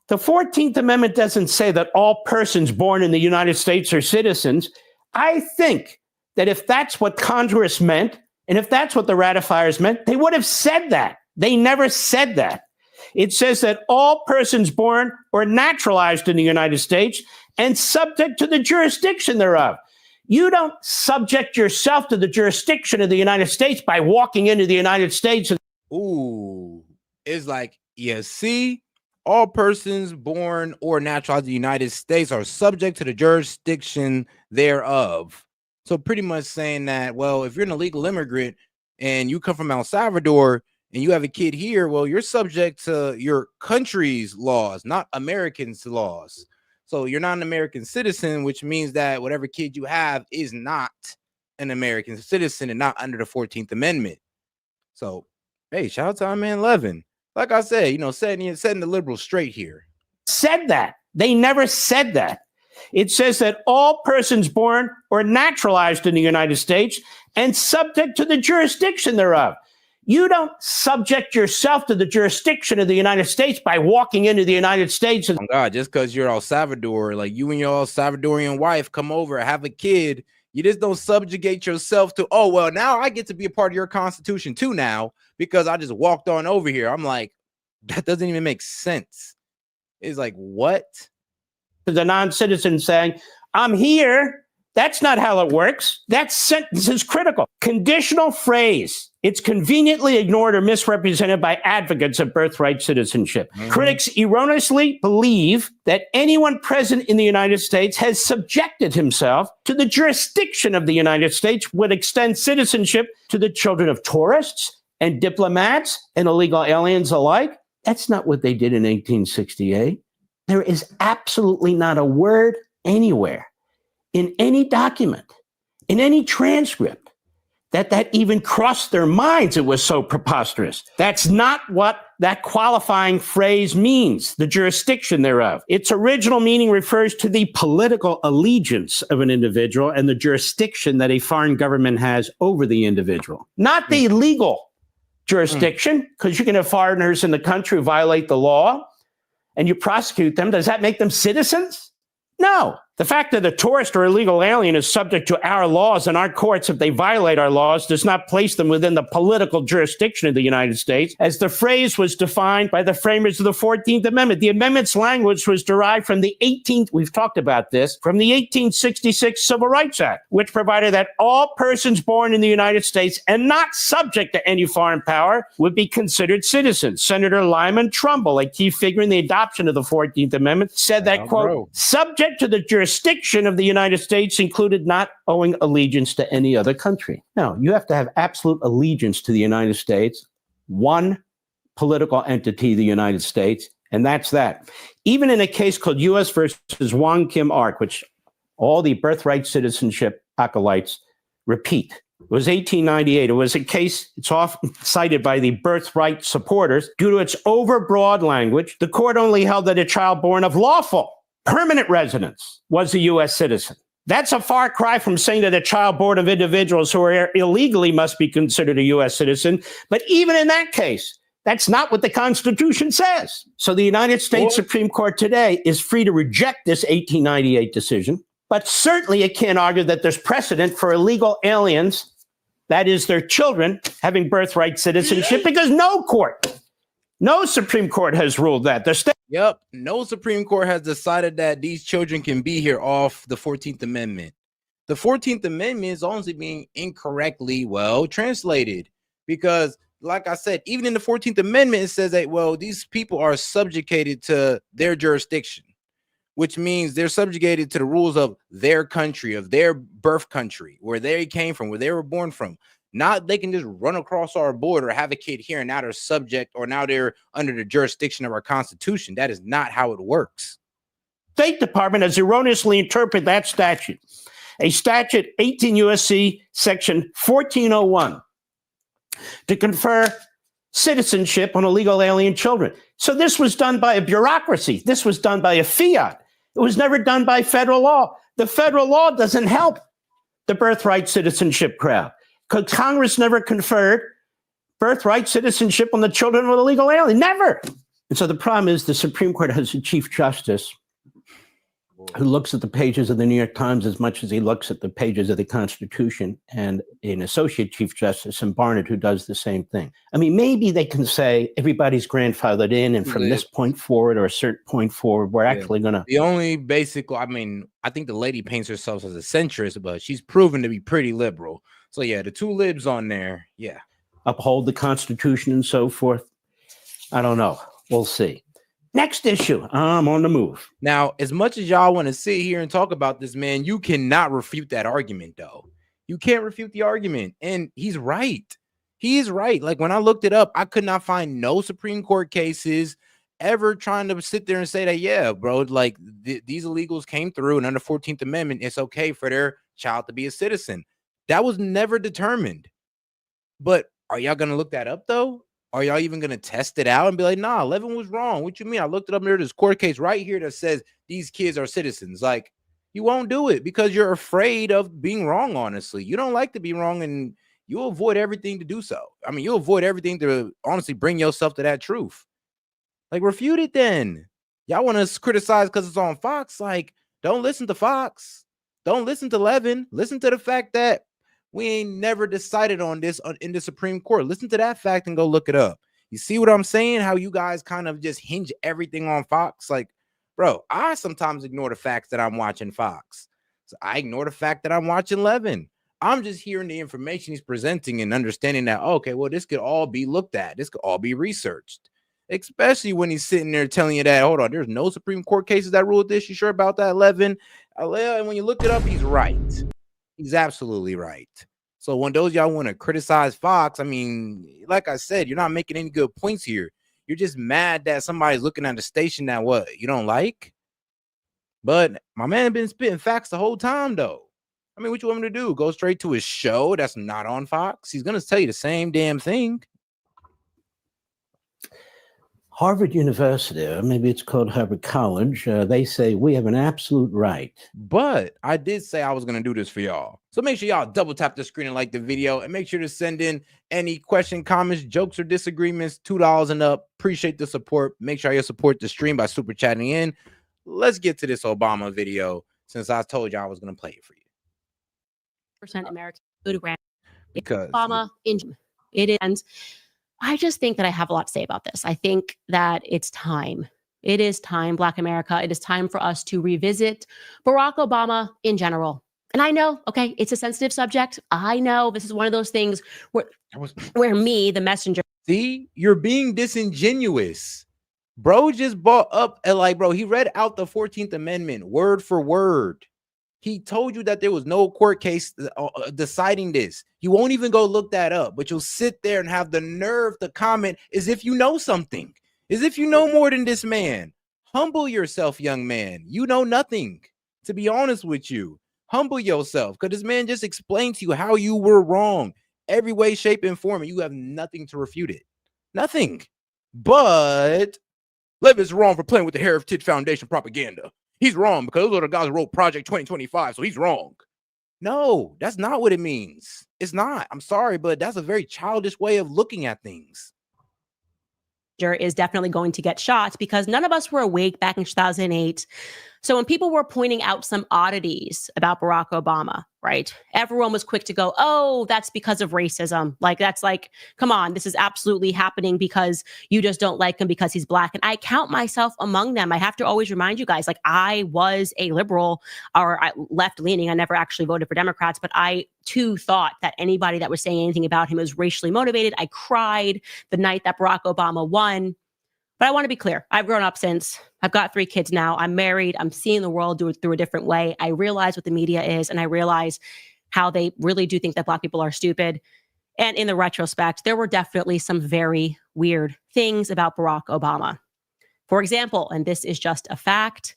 The 14th Amendment doesn't say that all persons born in the United States are citizens. I think that if that's what Congress meant, and if that's what the ratifiers meant, they would have said that. They never said that. It says that all persons born or naturalized in the United States and subject to the jurisdiction thereof. You don't subject yourself to the jurisdiction of the United States by walking into the United States. Ooh, it's like, yeah, see, all persons born or naturalized in the United States are subject to the jurisdiction thereof. So pretty much saying that, well, if you're an illegal immigrant and you come from El Salvador and you have a kid here, well, you're subject to your country's laws, not Americans' laws. So you're not an American citizen, which means that whatever kid you have is not an American citizen and not under the 14th Amendment. So, hey, shout out to our man Levin. Like I said, setting the liberals straight here. Said that. They never said that. It says that all persons born or naturalized in the United States and subject to the jurisdiction thereof. You don't subject yourself to the jurisdiction of the United States by walking into the United States. Oh God, just because you're El Salvador, like you and your El Salvadorian wife come over, have a kid, you just don't subjugate yourself to, oh, well, now I get to be a part of your constitution too now because I just walked on over here. I'm like, that doesn't even make sense. It's like, what? The non-citizen saying, I'm here. That's not how it works. That sentence is critical. Conditional phrase. It's conveniently ignored or misrepresented by advocates of birthright citizenship. Critics erroneously believe that anyone present in the United States has subjected himself to the jurisdiction of the United States, would extend citizenship to the children of tourists and diplomats and illegal aliens alike. That's not what they did in 1868. There is absolutely not a word anywhere in any document, in any transcript, that even crossed their minds. It was so preposterous. That's not what that qualifying phrase means, the jurisdiction thereof. Its original meaning refers to the political allegiance of an individual and the jurisdiction that a foreign government has over the individual, not the legal jurisdiction, because you can have foreigners in the country who violate the law and you prosecute them. Does that make them citizens? No. The fact that a tourist or illegal alien is subject to our laws and our courts if they violate our laws does not place them within the political jurisdiction of the United States, as the phrase was defined by the framers of the 14th Amendment. The amendment's language was derived from the 1866 Civil Rights Act, which provided that all persons born in the United States and not subject to any foreign power would be considered citizens. Senator Lyman Trumbull, a key figure in the adoption of the 14th Amendment, said that, quote, subject to the jurisdiction of the United States included not owing allegiance to any other country. No, you have to have absolute allegiance to the United States, one political entity, the United States, and that's that. Even in a case called U.S. versus Wong Kim Ark, which all the birthright citizenship acolytes repeat. It was 1898. It was a case, it's often cited by the birthright supporters. Due to its overbroad language, the court only held that a child born of lawful permanent residence was a U.S. citizen. That's a far cry from saying that a child born of individuals who are illegally must be considered a U.S. citizen. But even in that case, that's not what the Constitution says. So the United States Supreme Court today is free to reject this 1898 decision, but certainly it can't argue that there's precedent for illegal aliens, that is their children, having birthright citizenship, because no Supreme Court has ruled that. Yep. No Supreme Court has decided that these children can be here off the 14th Amendment. The 14th Amendment is only being incorrectly, translated because, like I said, even in the 14th Amendment, it says that, these people are subjugated to their jurisdiction, which means they're subjugated to the rules of their country, of their birth country, where they came from, where they were born from. Not they can just run across our border, have a kid here, and now they're subject, or now they're under the jurisdiction of our Constitution. That is not how it works. State Department has erroneously interpreted that statute. A statute, 18 U.S.C. section 1401, to confer citizenship on illegal alien children. So this was done by a bureaucracy. This was done by a fiat. It was never done by federal law. The federal law doesn't help the birthright citizenship crowd, because Congress never conferred birthright citizenship on the children of illegal aliens. Never. And so the problem is the Supreme Court has a Chief Justice who looks at the pages of the New York Times as much as he looks at the pages of the Constitution, and an Associate Chief Justice in Barnett who does the same thing. I mean, maybe they can say everybody's grandfathered in, and from this point forward or a certain point forward, we're actually going to... The only basic, I think the lady paints herself as a centrist, but she's proven to be pretty liberal. So yeah, the two libs on there, uphold the Constitution and so forth. I don't know. We'll see. Next issue. I'm on the move. Now, as much as y'all want to sit here and talk about this, man, you cannot refute that argument, though. You can't refute the argument. And he's right. He is right. Like, when I looked it up, I could not find no Supreme Court cases ever trying to sit there and say that, yeah, bro, like these illegals came through, and under 14th Amendment, it's okay for their child to be a citizen. That was never determined. But are y'all going to look that up, though? Are y'all even going to test it out and be like, nah, 11 was wrong? What you mean? I looked it up, there's this court case right here that says these kids are citizens. Like, you won't do it because you're afraid of being wrong, honestly. You don't like to be wrong, and you'll avoid everything to do so. I mean, you'll avoid everything to honestly bring yourself to that truth. Like, refute it then. Y'all want to criticize because it's on Fox? Like, don't listen to Fox. Don't listen to Levin. Listen to the fact that we ain't never decided on this in the Supreme Court. Listen to that fact and go look it up. You see what I'm saying? How you guys kind of just hinge everything on Fox? Like, bro, I sometimes ignore the facts that I'm watching Fox. So I ignore the fact that I'm watching Levin. I'm just hearing the information he's presenting and understanding that, okay, well, this could all be looked at. This could all be researched, especially when he's sitting there telling you that, hold on, there's no Supreme Court cases that ruled this. You sure about that, Levin? And when you look it up, he's right. He's absolutely right. So when those y'all want to criticize Fox, I mean, like I said, you're not making any good points here. You're just mad that somebody's looking at the station that what you don't like. But my man been spitting facts the whole time, though. I mean, what you want me to do? Go straight to his show that's not on Fox? He's going to tell you the same damn thing. Harvard University, or maybe it's called Harvard College, they say we have an absolute right. But I did say I was going to do this for y'all. So make sure y'all double tap the screen and like the video, and make sure to send in any question, comments, jokes, or disagreements, $2 and up. Appreciate the support. Make sure you support the stream by super chatting in. Let's get to this Obama video, since I told y'all I was going to play it for you. American food grant Because Obama in it is. And I just think that I have a lot to say about this. I think that it's time. It is time, Black America. It is time for us to revisit Barack Obama in general. And I know, okay, it's a sensitive subject. I know this is one of those things where me, the messenger. See, you're being disingenuous. Bro just brought up, bro, he read out the 14th Amendment word for word. He told you that there was no court case deciding this. You won't even go look that up, but you'll sit there and have the nerve to comment as if you know something, as if you know more than this man. Humble yourself, young man. You know nothing, to be honest with you. Humble yourself, because this man just explained to you how you were wrong, every way, shape, and form, and you have nothing to refute it. Nothing. But Levin's wrong for playing with the Heritage Foundation propaganda. He's wrong because those are the guys who wrote Project 2025, so he's wrong. No, that's not what it means. It's not. I'm sorry, but that's a very childish way of looking at things. Is definitely going to get shot because none of us were awake back in 2008. So when people were pointing out some oddities about Barack Obama, right, everyone was quick to go, oh, that's because of racism. Like, that's like, come on, this is absolutely happening because you just don't like him because he's Black. And I count myself among them. I have to always remind you guys, like, I was a liberal or left leaning. I never actually voted for Democrats, but I too thought that anybody that was saying anything about him was racially motivated. I cried the night that Barack Obama won. But I want to be clear. I've grown up since. I've got 3 kids now. I'm married. I'm seeing the world through a different way. I realize what the media is, and I realize how they really do think that Black people are stupid. And in the retrospect, there were definitely some very weird things about Barack Obama. For example, and this is just a fact,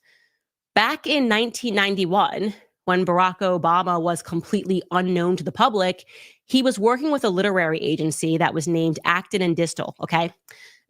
back in 1991, when Barack Obama was completely unknown to the public, he was working with a literary agency that was named Acton and Distal, okay?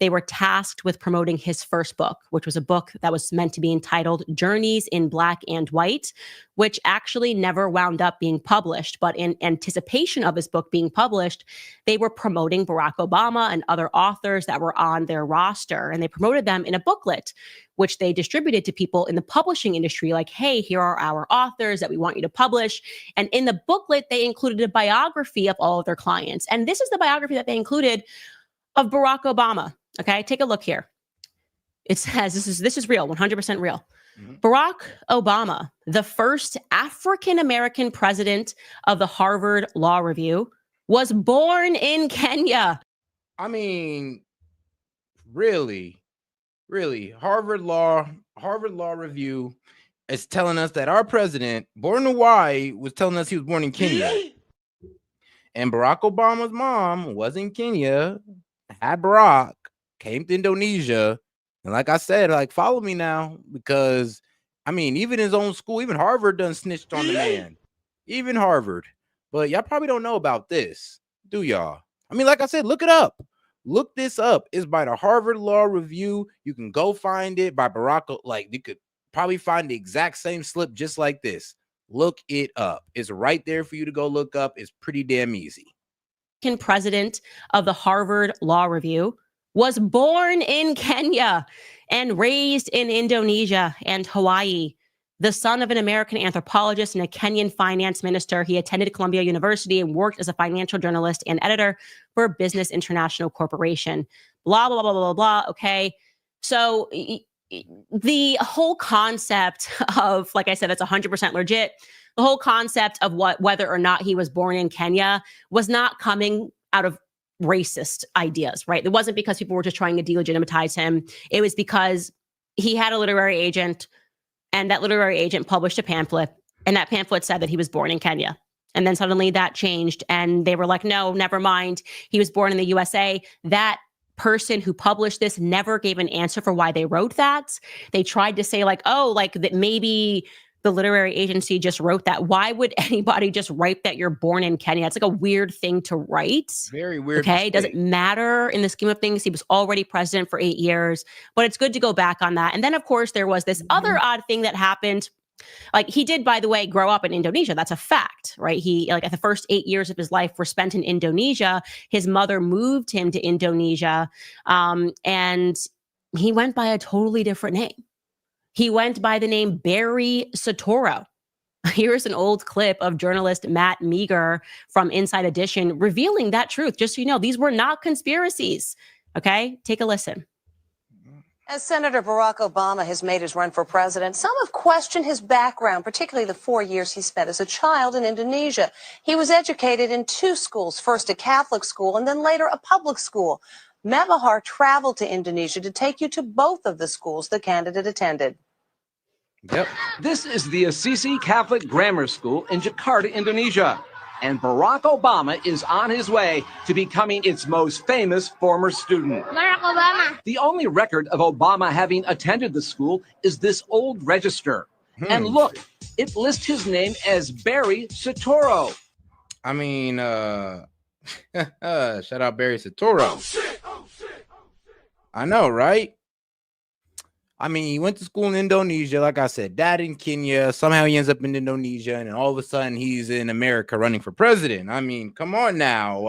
They were tasked with promoting his first book, which was a book that was meant to be entitled Journeys in Black and White, which actually never wound up being published. But in anticipation of his book being published, they were promoting Barack Obama and other authors that were on their roster. And they promoted them in a booklet, which they distributed to people in the publishing industry, like, hey, here are our authors that we want you to publish. And in the booklet, they included a biography of all of their clients. And this is the biography that they included of Barack Obama. Okay, take a look here. It says, this is real, 100% real. Barack Obama, the first African-American president of the Harvard Law Review, was born in Kenya. I mean, really, Harvard Law Review is telling us that our president, born in Hawaii, was telling us he was born in Kenya. And Barack Obama's mom was in Kenya, had Barack, came to Indonesia, and like I said, like, follow me now, because I mean, even his own school, even Harvard done snitched on the man, even Harvard. But y'all probably don't know about this, do y'all? I mean, like I said, look it up. Look this up. It's by the Harvard Law Review. You can go find it by Barack. Like, you could probably find the exact same slip just like this. Look it up. It's right there for you to go look up. It's pretty damn easy. Republican president of the Harvard Law Review, was born in Kenya and raised in Indonesia and Hawaii. The son of an American anthropologist and a Kenyan finance minister, he attended Columbia University and worked as a financial journalist and editor for Business International Corporation. Blah, blah, blah, blah, blah, blah. Okay. So the whole concept of, like I said, that's 100% legit. The whole concept of whether or not he was born in Kenya was not coming out of racist ideas, right? It wasn't because people were just trying to delegitimize him. It was because he had a literary agent, and that literary agent published a pamphlet, and that pamphlet said that he was born in Kenya. And then suddenly that changed, and they were like, no, never mind. He was born in the USA. That person who published this never gave an answer for why they wrote that. They tried to say like, oh, like that maybe the literary agency just wrote that. Why would anybody just write that you're born in Kenya? It's like a weird thing to write. Very weird. Okay. Does it matter in the scheme of things? He was already president for 8 years, but it's good to go back on that. And then of course there was this other odd thing that happened. Like he did, by the way, grow up in Indonesia. That's a fact, right? He, like, the first 8 years of his life were spent in Indonesia. His mother moved him to Indonesia. And he went by a totally different name. He went by the name Barry Soetoro. Here's an old clip of journalist Matt Meager from Inside Edition revealing that truth. Just so you know, these were not conspiracies. Okay, take a listen. As Senator Barack Obama has made his run for president, some have questioned his background, particularly the 4 years he spent as a child in Indonesia. He was educated in 2 schools, first a Catholic school and then later a public school. Matt Mahar traveled to Indonesia to take you to both of the schools the candidate attended. Yep. This is the S.E.T Catholic Grammar School in Jakarta, Indonesia. And Barack Obama is on his way to becoming its most famous former student. Barack Obama. The only record of Obama having attended the school is this old register. And look, it lists his name as Barry Soetoro. I mean, shout out Barry Soetoro. I know, right? I mean, he went to school in Indonesia, like I said, dad in Kenya. Somehow he ends up in Indonesia, and then all of a sudden he's in America running for president. I mean, come on now.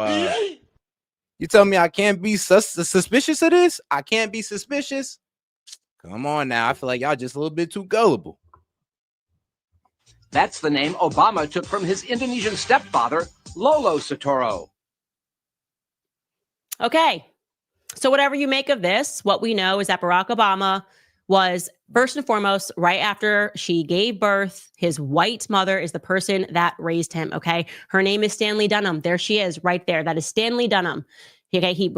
You tell me I can't be suspicious of this? I can't be suspicious? Come on now. I feel like y'all just a little bit too gullible. That's the name Obama took from his Indonesian stepfather, Lolo Soetoro. Okay. So whatever you make of this, what we know is that Barack Obama was, first and foremost, right after she gave birth, his white mother is the person that raised him, okay? Her name is Stanley Dunham. There she is, right there. That is Stanley Dunham. Okay, he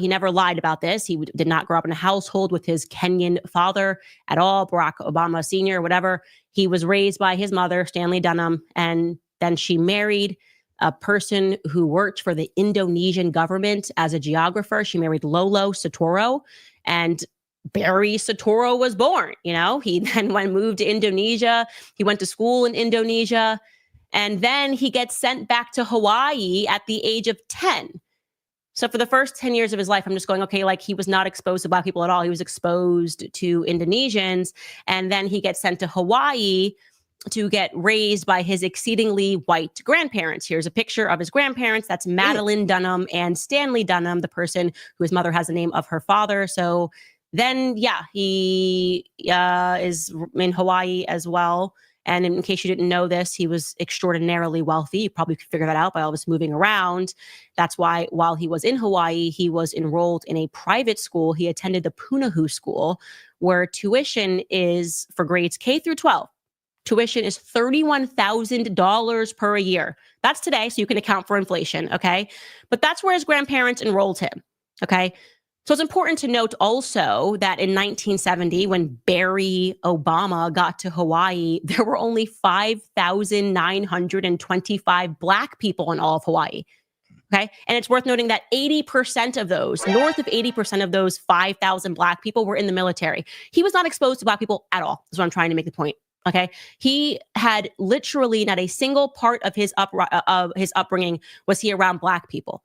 never lied about this. He did not grow up in a household with his Kenyan father at all, Barack Obama Sr., whatever. He was raised by his mother, Stanley Dunham, and then she married a person who worked for the Indonesian government as a geographer. She married Lolo Soetoro, and Barry Soetoro was born. You know, he then moved to Indonesia. He went to school in Indonesia, and then he gets sent back to Hawaii at the age of 10. So for the first 10 years of his life, I'm just going, okay, like he was not exposed to Black people at all. He was exposed to Indonesians, and then he gets sent to Hawaii to get raised by his exceedingly white grandparents. Here's a picture of his grandparents. That's Madeline Dunham and Stanley Dunham, the person whose mother has the name of her father. So then, yeah, he is in Hawaii as well. And in case you didn't know this, he was extraordinarily wealthy. You probably could figure that out by all this moving around. That's why while he was in Hawaii, he was enrolled in a private school. He attended the Punahou School, where tuition is for grades K through 12. Tuition is $31,000 per year. That's today, so you can account for inflation, okay? But that's where his grandparents enrolled him, okay? So it's important to note also that in 1970, when Barry Obama got to Hawaii, there were only 5,925 Black people in all of Hawaii. Okay. And it's worth noting that 80% of those, north of 80% of those 5,000 Black people were in the military. He was not exposed to Black people at all, is what I'm trying to make the point. Okay. He had literally not a single part of his upbringing was he around Black people.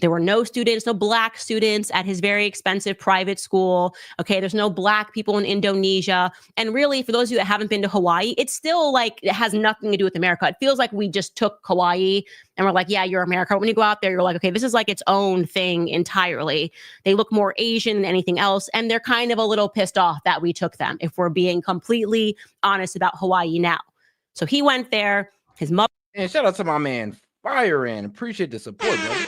There were no students, no black students at his very expensive private school. Okay, there's no black people in Indonesia. And really, for those of you that haven't been to Hawaii, it's still like it has nothing to do with America. It feels like we just took Hawaii and we're like, yeah, you're America. But when you go out there, you're like, okay, this is like its own thing entirely. They look more Asian than anything else. And they're kind of a little pissed off that we took them, if we're being completely honest about Hawaii now. So he went there, his mother. And shout out to my man, Fire In. Appreciate the support, brother.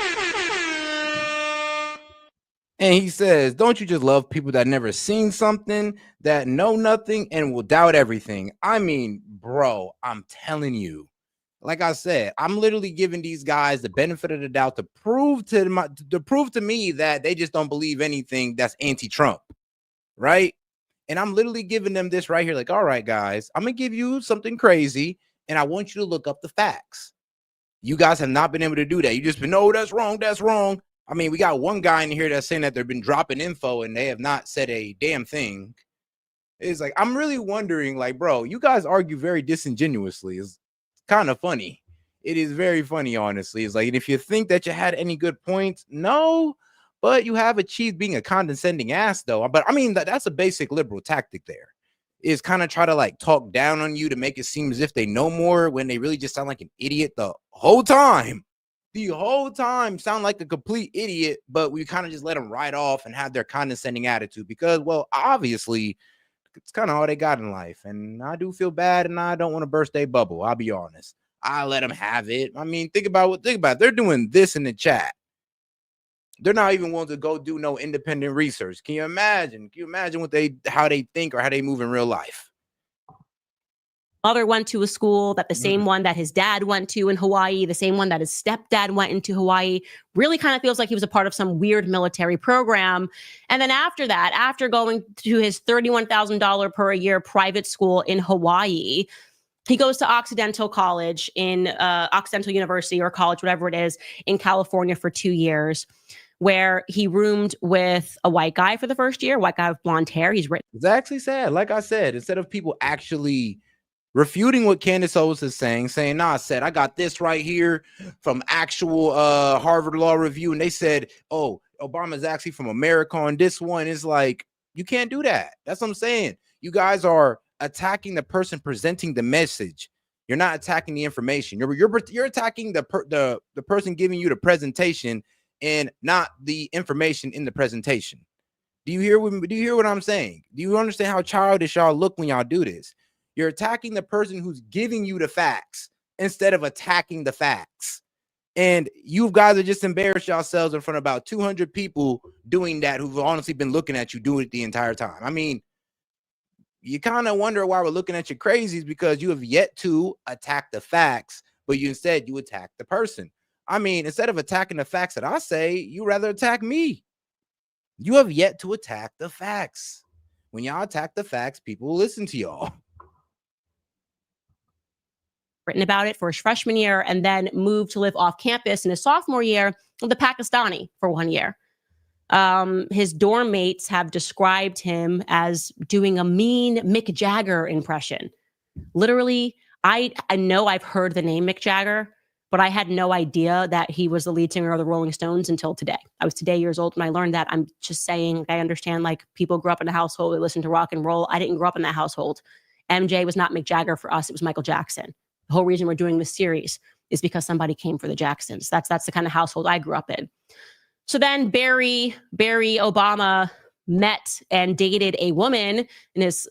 And he says, don't you just love people that never seen something, that know nothing, and will doubt everything? I mean, bro, I'm telling you, like I said, I'm literally giving these guys the benefit of the doubt to prove to me that they just don't believe anything that's anti-Trump, right? And I'm literally giving them this right here, like, all right, guys, I'm going to give you something crazy, and I want you to look up the facts. You guys have not been able to do that. You just been, no, that's wrong, that's wrong. I mean, we got one guy in here that's saying that they've been dropping info and they have not said a damn thing. It's like, I'm really wondering, like, bro, you guys argue very disingenuously. It's kind of funny. It is very funny, honestly. It's like, and if you think that you had any good points, no, but you have achieved being a condescending ass, though. But I mean, that's a basic liberal tactic there. Is kind of try to like talk down on you to make it seem as if they know more when they really just sound like an idiot the whole time. The whole time sound like a complete idiot, but we kind of just let them ride off and have their condescending attitude because, well, obviously it's kind of all they got in life. And I do feel bad and I don't want to burst their bubble. I'll be honest. I let them have it. I mean, think about it. They're doing this in the chat. They're not even willing to go do no independent research. Can you imagine? Can you imagine how they think or how they move in real life? Mother went to a school that the same one that his dad went to in Hawaii, the same one that his stepdad went into Hawaii, really kind of feels like he was a part of some weird military program. And then after that, after going to his $31,000 per year private school in Hawaii, he goes to Occidental College in Occidental University or college, whatever it is, in California for 2 years, where he roomed with a white guy for the first year, white guy with blonde hair. He's written. It's actually sad. Like I said, instead of people actually refuting what Candace Owens is saying, nah, said, I got this right here from actual Harvard Law Review. And they said, oh, Obama's actually from America on this one. It's like, you can't do that. That's what I'm saying. You guys are attacking the person presenting the message. You're not attacking the information. You're attacking the person giving you the presentation and not the information in the presentation. Do you hear what I'm saying? Do you understand how childish y'all look when y'all do this? You're attacking the person who's giving you the facts instead of attacking the facts. And you guys are just embarrassed yourselves in front of about 200 people doing that who've honestly been looking at you doing it the entire time. I mean, you kind of wonder why we're looking at you crazies because you have yet to attack the facts, but you attack the person. I mean, instead of attacking the facts that I say, you rather attack me. You have yet to attack the facts. When y'all attack the facts, people will listen to y'all. Written about it for his freshman year and then moved to live off campus in his sophomore year with a Pakistani for 1 year. His dorm mates have described him as doing a mean Mick Jagger impression. Literally, I know I've heard the name Mick Jagger, but I had no idea that he was the lead singer of the Rolling Stones until today. I was today years old when I learned that. I'm just saying, I understand like people grew up in a household that listened to rock and roll. I didn't grow up in that household. MJ was not Mick Jagger for us. It was Michael Jackson. The whole reason we're doing this series is because somebody came for the Jacksons. That's the kind of household I grew up in. So then Barry Obama met and dated a woman in his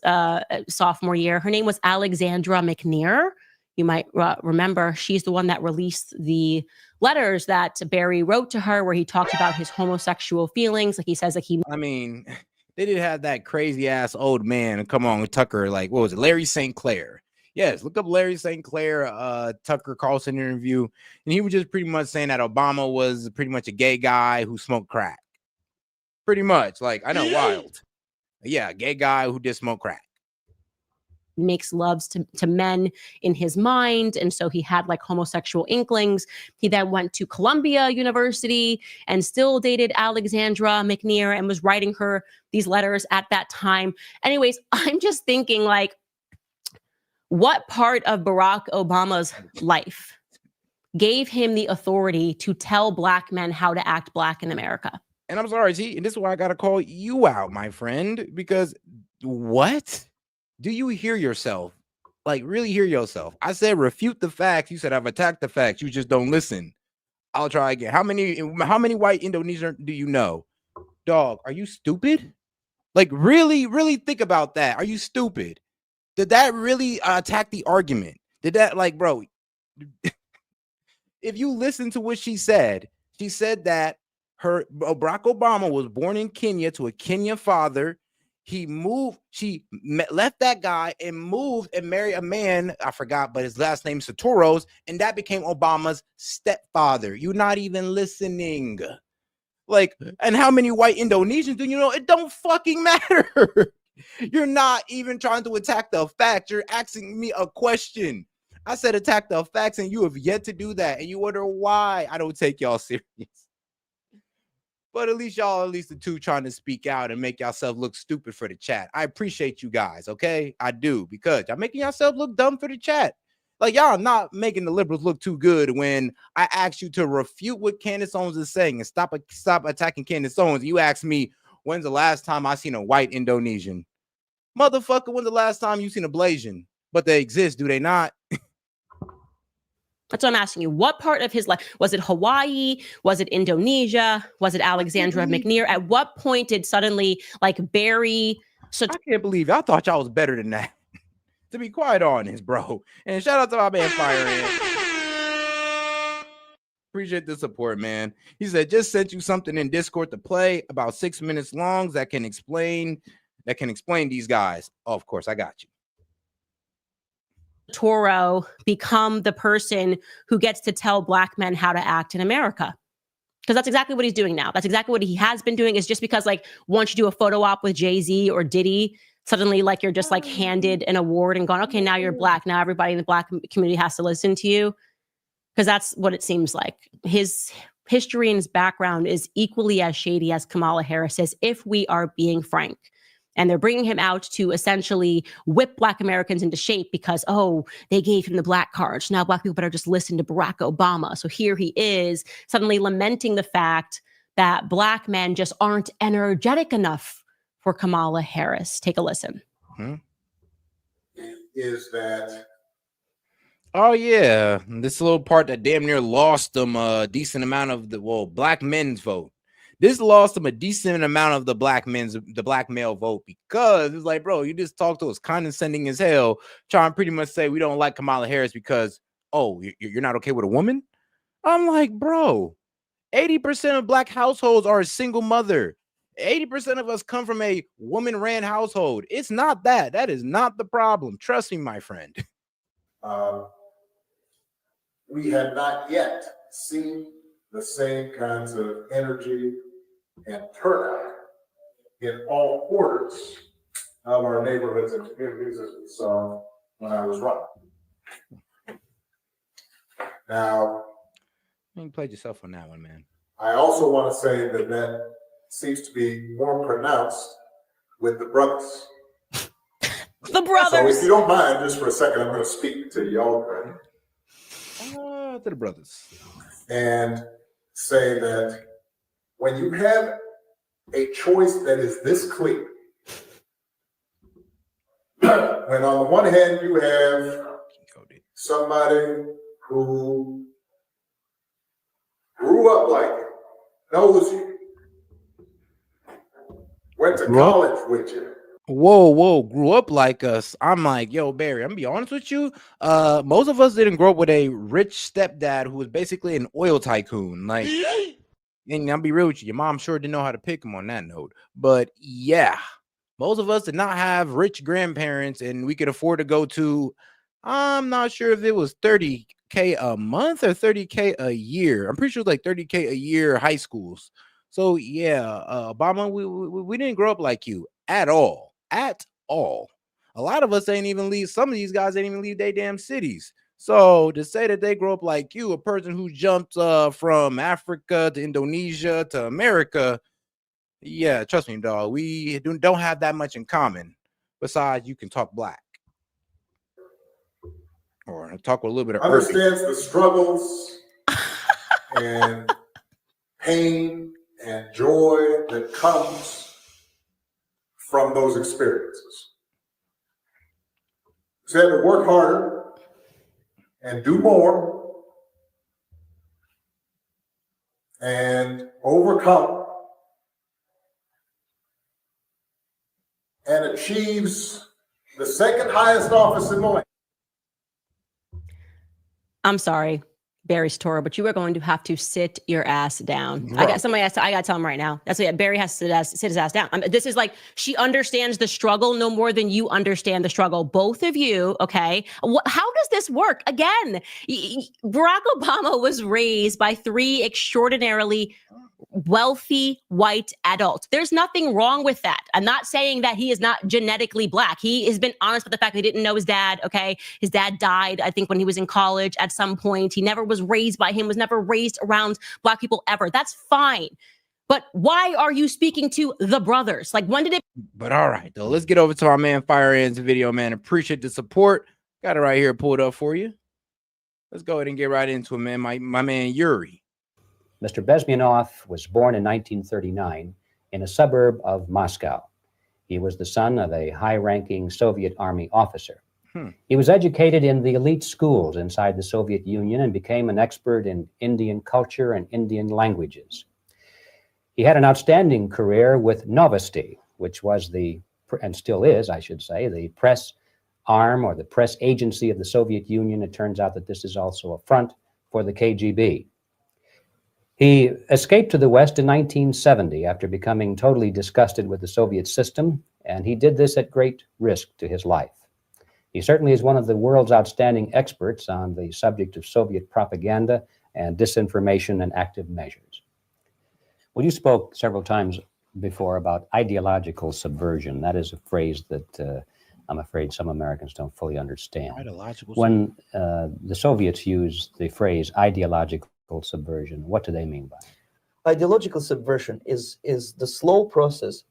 sophomore year. Her name was Alexandra McNear. You might remember she's the one that released the letters that Barry wrote to her where he talked about his homosexual feelings. Like he says, like I mean, they did have that crazy ass old man come on Tucker, like, what was it? Larry St. Clair. Yes, look up Larry St. Clair, Tucker Carlson interview. And he was just pretty much saying that Obama was pretty much a gay guy who smoked crack. Pretty much. Like, I know, wild. Yeah, a gay guy who did smoke crack. Makes loves to men in his mind. And so he had like homosexual inklings. He then went to Columbia University and still dated Alexandra McNear and was writing her these letters at that time. Anyways, I'm just thinking like, what part of Barack Obama's life gave him the authority to tell black men how to act black in America. And I'm sorry, Z, and this is why I got to call you out, my friend, because what? Do you hear yourself? Like, really hear yourself? I said refute the facts. You said I've attacked the facts. You just don't listen. I'll try again. How many white Indonesian do you know? Dog, are you stupid? Like, really, really think about that. Are you stupid? Did that really attack the argument? Did that, like, bro, if you listen to what she said that Barack Obama was born in Kenya to a Kenyan father. He moved, left that guy and moved and married a man, I forgot, but his last name Satoros, and that became Obama's stepfather. You're not even listening. Like, and how many white Indonesians do you know? It don't fucking matter. You're not even trying to attack the facts. You're asking me a question. I said attack the facts, and you have yet to do that. And you wonder why I don't take y'all serious. But at least the two trying to speak out and make yourself look stupid for the chat. I appreciate you guys, okay? I do, because y'all making yourself look dumb for the chat. Like, y'all not making the liberals look too good when I asked you to refute what Candace Owens is saying and stop attacking Candace Owens. You asked me, when's the last time I seen a white Indonesian? Motherfucker, when's the last time you seen a Blasian? But they exist, do they not? That's what I'm asking you. What part of his life? Was it Hawaii? Was it Indonesia? Was it Alexandra McNear? At what point did suddenly, like, Barry... I can't believe I thought y'all was better than that. To be quite honest, bro. And shout out to my man Fire Ant. Appreciate the support, man. He said, just sent you something in Discord to play about 6 minutes long that can explain these guys. Oh, of course, I got you. Toro become the person who gets to tell black men how to act in America. Because that's exactly what he's doing now. That's exactly what he has been doing. Is just because, like, once you do a photo op with Jay-Z or Diddy, suddenly, like, you're just, like, handed an award and gone, okay, now you're black. Now everybody in the black community has to listen to you. Because that's what it seems like. His history and his background is equally as shady as Kamala Harris's, if we are being frank. And they're bringing him out to essentially whip black Americans into shape because, oh, they gave him the black card. So now black people better just listen to Barack Obama. So here he is suddenly lamenting the fact that black men just aren't energetic enough for Kamala Harris. Take a listen. Is that... Oh, yeah. This little part that damn near lost them a decent amount of the, black men's vote. This lost him a decent amount of the black male vote, because it's like, bro, you just talk to us condescending as hell, trying to pretty much say we don't like Kamala Harris because, oh, you're not okay with a woman? I'm like, bro, 80% of black households are a single mother. 80% of us come from a woman-ran household. It's not that. That is not the problem. Trust me, my friend. We have not yet seen the same kinds of energy and turnout in all quarters of our neighborhoods and communities as we saw when I was running. Now, you played yourself on that one, man. I also want to say that that seems to be more pronounced with the brothers. The brothers. So if you don't mind, just for a second, I'm going to speak to y'all, right? To the brothers. And say that when you have a choice that is this clear, when on the one hand you have somebody who grew up like you, knows you, went to college with you. Whoa, grew up like us. I'm like, yo, Barry, I'm gonna be honest with you. Most of us didn't grow up with a rich stepdad who was basically an oil tycoon. Like, and I'll be real with you, your mom sure didn't know how to pick him on that note. But yeah, most of us did not have rich grandparents, and we could afford to go to, I'm not sure if it was $30K a month or $30K a year. I'm pretty sure it was like $30K a year high schools. So yeah, Obama, we didn't grow up like you at all. At all. A lot of us ain't even leave. Some of these guys ain't even leave their damn cities. So to say that they grow up like you, a person who jumped from Africa to Indonesia to America, yeah, trust me, dog. We don't have that much in common. Besides, you can talk black or talk with a little bit of understands the struggles and pain and joy that comes from those experiences. So you have to work harder and do more and overcome and achieves the second highest office in the land. I'm sorry, Barry Toro, but you are going to have to sit your ass down. Right. I got to tell him right now. That's what Barry has to sit his ass down. This is like, she understands the struggle no more than you understand the struggle. Both of you, okay? How does this work? Again, Barack Obama was raised by 3 extraordinarily wealthy white adults. There's nothing wrong with that. I'm not saying that he is not genetically black. He has been honest with the fact that he didn't know his dad, okay? His dad died, I think, when he was in college at some point. He never was raised by him, was never raised around black people ever. That's fine. But why are you speaking to the brothers? Like, when did it? But all right, though, let's get over to our man Fire Ends video, man. Appreciate the support. Got it right here pulled up for you. Let's go ahead and get right into it, man. My man Yuri. Mr. Bezmenov was born in 1939 in a suburb of Moscow. He was the son of a high-ranking Soviet Army officer. He was educated in the elite schools inside the Soviet Union and became an expert in Indian culture and Indian languages. He had an outstanding career with Novosti, which was and still is, I should say, the press arm or the press agency of the Soviet Union. It turns out that this is also a front for the KGB. He escaped to the West in 1970 after becoming totally disgusted with the Soviet system, and he did this at great risk to his life. He certainly is one of the world's outstanding experts on the subject of Soviet propaganda and disinformation and active measures. Well, you spoke several times before about ideological subversion. That is a phrase that I'm afraid some Americans don't fully understand. When the Soviets used the phrase ideological subversion, what do they mean by it? Ideological subversion is the slow process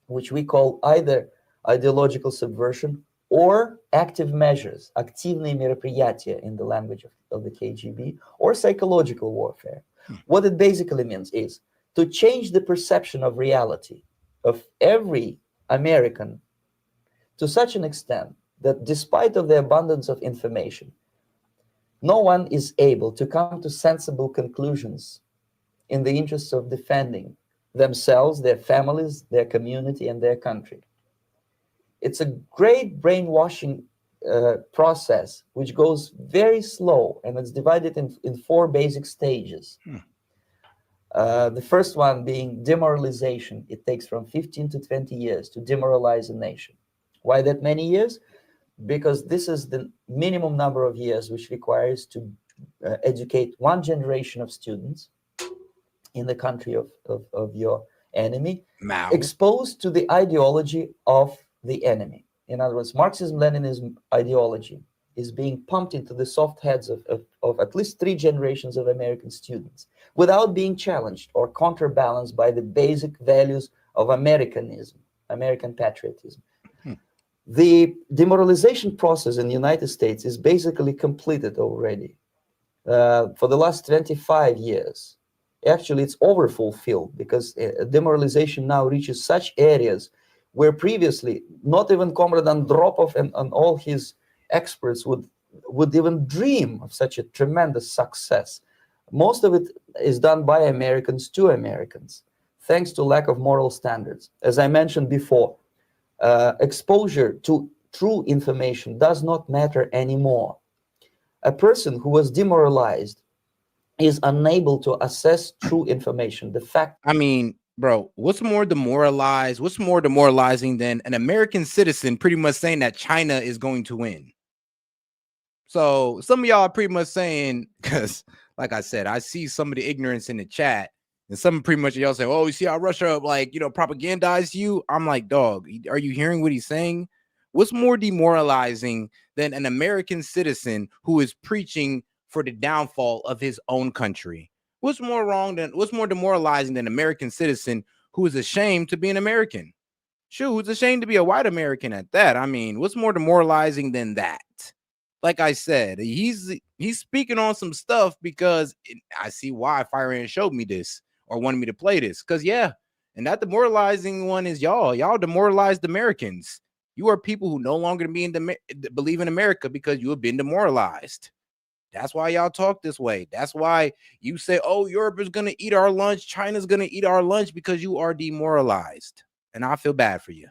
which we call either ideological subversion or active measures, активные мероприятия in the language of the KGB, or psychological warfare. What it basically means is to change the perception of reality of every American to such an extent that despite of the abundance of information, no one is able to come to sensible conclusions in the interests of defending themselves, their families, their community, and their country. It's a great brainwashing process which goes very slow, and it's divided in 4 basic stages. The first one being demoralization. It takes from 15 to 20 years to demoralize a nation. Why that many years? Because this is the minimum number of years which requires to educate 1 generation of students in the country of your enemy, exposed to the ideology of the enemy. In other words, Marxism-Leninism ideology is being pumped into the soft heads of at least 3 generations of American students without being challenged or counterbalanced by the basic values of Americanism, American patriotism. The demoralization process in the United States is basically completed already. For the last 25 years, actually it's overfulfilled because demoralization now reaches such areas where previously not even Comrade Andropov and all his experts would even dream of such a tremendous success. Most of it is done by Americans to Americans, thanks to lack of moral standards. As I mentioned before, exposure to true information does not matter anymore. A person who was demoralized is unable to assess true information. The fact, I mean, bro, what's more demoralizing than an American citizen pretty much saying that China is going to win? So some of y'all are pretty much saying, because like I said, I see some of the ignorance in the chat, and some pretty much y'all say, oh, you see how Russia propagandized you? I'm like, dog, are you hearing what he's saying? What's more demoralizing than an American citizen who is preaching for the downfall of his own country? What's more demoralizing than an American citizen who is ashamed to be an American? Shoot, who's ashamed to be a white American at that? I mean, what's more demoralizing than that? like I said, he's speaking on some stuff because I see why Fireman showed me this or wanted me to play this. Because and that demoralizing one is y'all demoralized Americans. You are people who no longer believe in America because you have been demoralized. That's why y'all talk this way. That's why you say, oh, Europe is going to eat our lunch. China's going to eat our lunch, because you are demoralized. And I feel bad for you.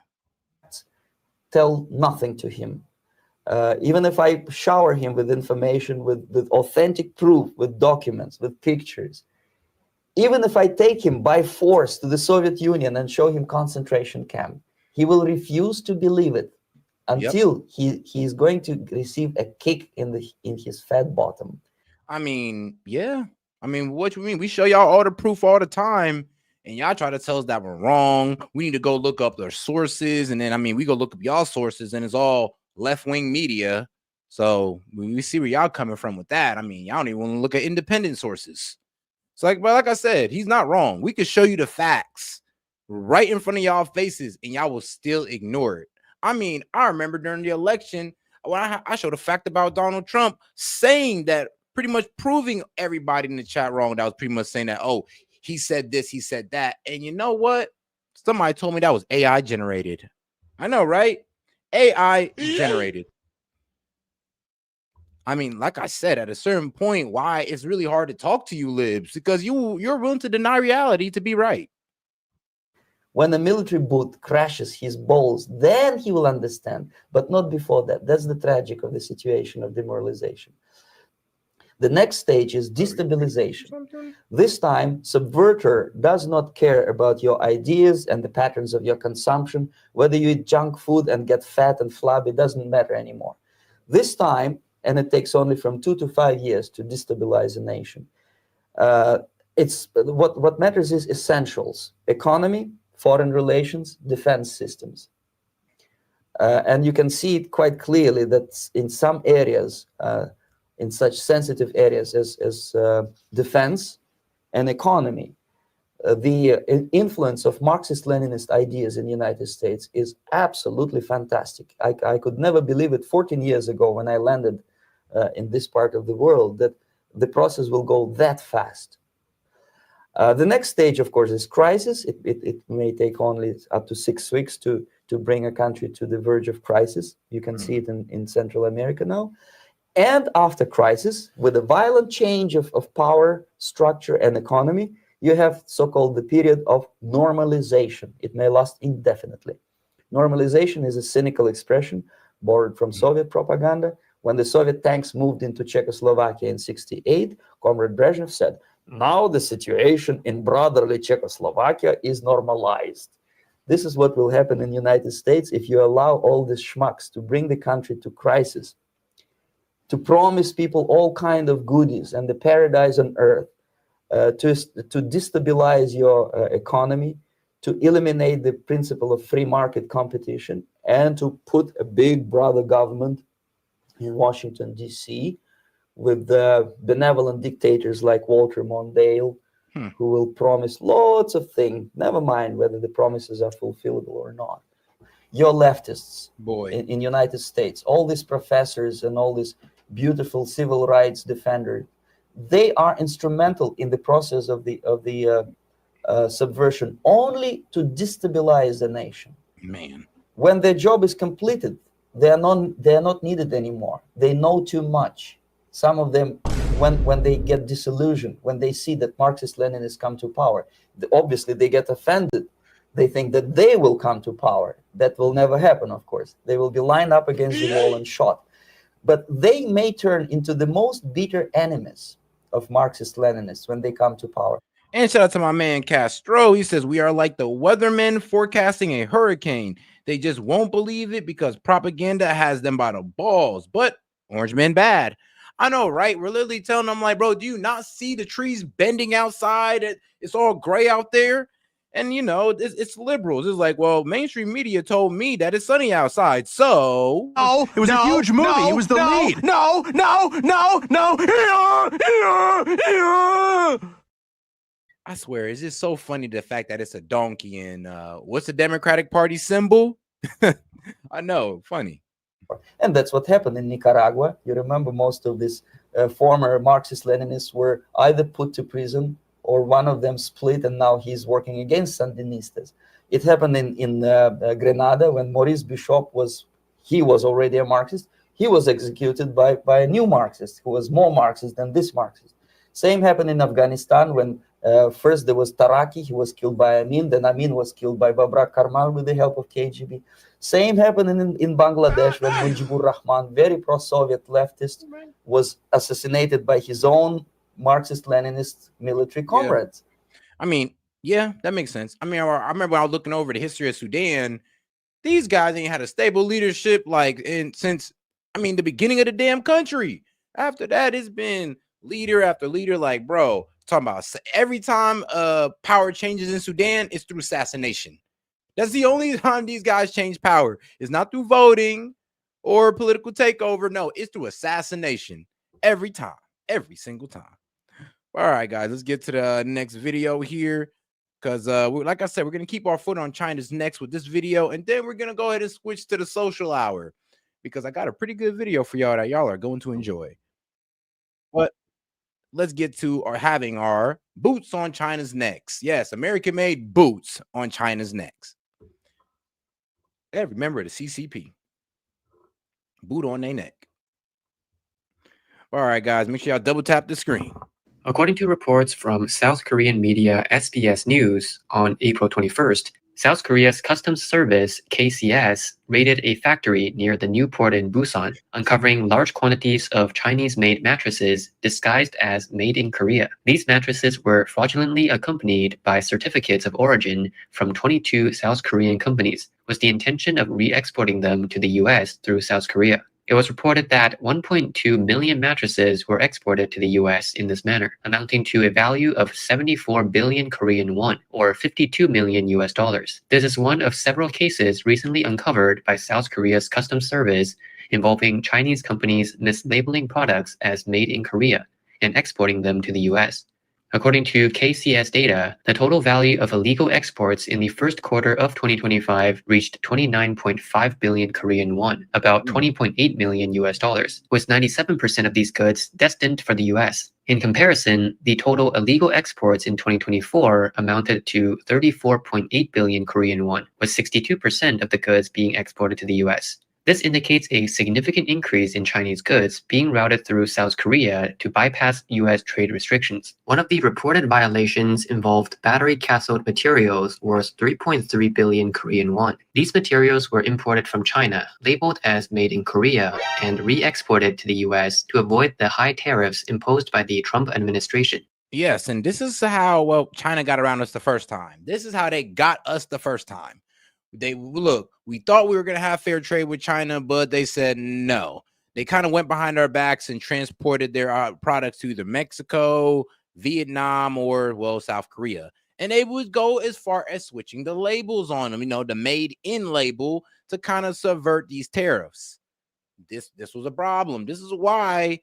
Tell nothing to him. Even if I shower him with information, with authentic proof, with documents, with pictures, even if I take him by force to the Soviet Union and show him concentration camp, he will refuse to believe it until he is going to receive a kick in his fat bottom. I mean, yeah. I mean, what you mean? We show y'all all the proof all the time, and y'all try to tell us that we're wrong. We need to go look up their sources, and then we go look up y'all sources, and it's all left-wing media. So we see where y'all coming from with that. I mean, y'all don't even want to look at independent sources. So like I said, he's not wrong. We could show you the facts right in front of y'all faces, and y'all will still ignore it. I mean, I remember during the election when I showed a fact about Donald Trump saying that, pretty much proving everybody in the chat wrong. That was pretty much saying that, oh, he said this, he said that. And you know what? Somebody told me that was AI generated. I know, right? AI generated. I mean, like I said, at a certain point, why it's really hard to talk to you libs, because you're willing to deny reality to be right. When a military boot crashes his balls, then he will understand, but not before that. That's the tragic of the situation of demoralization. The next stage is destabilization. This time, subverter does not care about your ideas and the patterns of your consumption. Whether you eat junk food and get fat and flabby, doesn't matter anymore. This time, and it takes only from 2 to 5 years to destabilize a nation. It's what matters is essentials: economy, foreign relations, defense systems. And you can see it quite clearly that in some areas, in such sensitive areas as defense and economy, the influence of Marxist-Leninist ideas in the United States is absolutely fantastic. I could never believe it 14 years ago when I landed in this part of the world, that the process will go that fast. The next stage, of course, is crisis. It may take only up to 6 weeks to bring a country to the verge of crisis. You can see it in Central America now. And after crisis, with a violent change of power, structure, and economy, you have so-called the period of normalization. It may last indefinitely. Normalization is a cynical expression borrowed from Soviet propaganda. When the Soviet tanks moved into Czechoslovakia in '68, Comrade Brezhnev said, "Now the situation in brotherly Czechoslovakia is normalized." This is what will happen in the United States if you allow all these schmucks to bring the country to crisis, to promise people all kind of goodies and the paradise on earth, to destabilize your economy, to eliminate the principle of free market competition, and to put a big brother government in Washington, D.C., with benevolent dictators like Walter Mondale, who will promise lots of things, never mind whether the promises are fulfillable or not. Your leftists in United States, all these professors and all these beautiful civil rights defenders, they are instrumental in the process of the subversion only to destabilize the nation. Man, when their job is completed, they are not needed anymore. They know too much. Some of them, when they get disillusioned, when they see that Marxist-Leninists come to power, obviously they get offended. They think that they will come to power. That will never happen, of course. They will be lined up against the wall and shot. But they may turn into the most bitter enemies of Marxist-Leninists when they come to power. And shout out to my man Castro. He says, we are like the weathermen forecasting a hurricane. They just won't believe it because propaganda has them by the balls. But orange men bad. I know, right? We're literally telling them, like, bro, do you not see the trees bending outside? It's all gray out there. And, you know, it's liberals. It's like, well, mainstream media told me that it's sunny outside. So it was a huge movie. It was the lead. No. I swear, it's just so funny, the fact that it's a donkey and what's the Democratic Party symbol? I know, funny. And that's what happened in Nicaragua. You remember most of these former Marxist-Leninists were either put to prison or one of them split, and now he's working against Sandinistas. It happened in Grenada when Maurice Bishop was already a Marxist. He was executed by a new Marxist who was more Marxist than this Marxist. Same happened in Afghanistan when first there was Taraki, he was killed by Amin, then Amin was killed by Babrak Karmal with the help of KGB. Same happened in Bangladesh when Mujibur Rahman, very pro-Soviet leftist, was assassinated by his own Marxist-Leninist military comrades. I mean, yeah, that makes sense. I mean, I remember when I was looking over the history of Sudan, these guys ain't had a stable leadership since the beginning of the damn country. After that, it's been leader after leader. Like, bro, talking about every time power changes in Sudan, it's through assassination. That's the only time these guys change power. It's not through voting or political takeover. No, it's through assassination. Every time. Every single time. All right, guys, let's get to the next video here. Because, like I said, we're going to keep our foot on China's necks with this video. And then we're going to go ahead and switch to the social hour. Because I got a pretty good video for y'all that y'all are going to enjoy. But let's get to having our boots on China's necks. Yes, American-made boots on China's necks. Yeah, remember the CCP. Boot on their neck. All right, guys, make sure y'all double tap the screen. According to reports from South Korean media SBS News on April 21st, South Korea's Customs Service, KCS, raided a factory near the new port in Busan, uncovering large quantities of Chinese-made mattresses disguised as made in Korea. These mattresses were fraudulently accompanied by certificates of origin from 22 South Korean companies, with the intention of re-exporting them to the US through South Korea. It was reported that 1.2 million mattresses were exported to the US in this manner, amounting to a value of 74 billion Korean won, or $52 million US. This is one of several cases recently uncovered by South Korea's Customs Service involving Chinese companies mislabeling products as made in Korea and exporting them to the US. According to KCS data, the total value of illegal exports in the first quarter of 2025 reached 29.5 billion Korean won, about $20.8 million US, with 97% of these goods destined for the US. In comparison, the total illegal exports in 2024 amounted to 34.8 billion Korean won, with 62% of the goods being exported to the US. This indicates a significant increase in Chinese goods being routed through South Korea to bypass US trade restrictions. One of the reported violations involved battery cathode materials worth 3.3 billion Korean won. These materials were imported from China, labeled as made in Korea, and re-exported to the US to avoid the high tariffs imposed by the Trump administration. Yes, and this is how, China got around us the first time. This is how they got us the first time. We thought we were going to have fair trade with China, but they said no. They kind of went behind our backs and transported their products to either Mexico, Vietnam, or, South Korea. And they would go as far as switching the labels on them, the made in label, to kind of subvert these tariffs. This was a problem. This is why,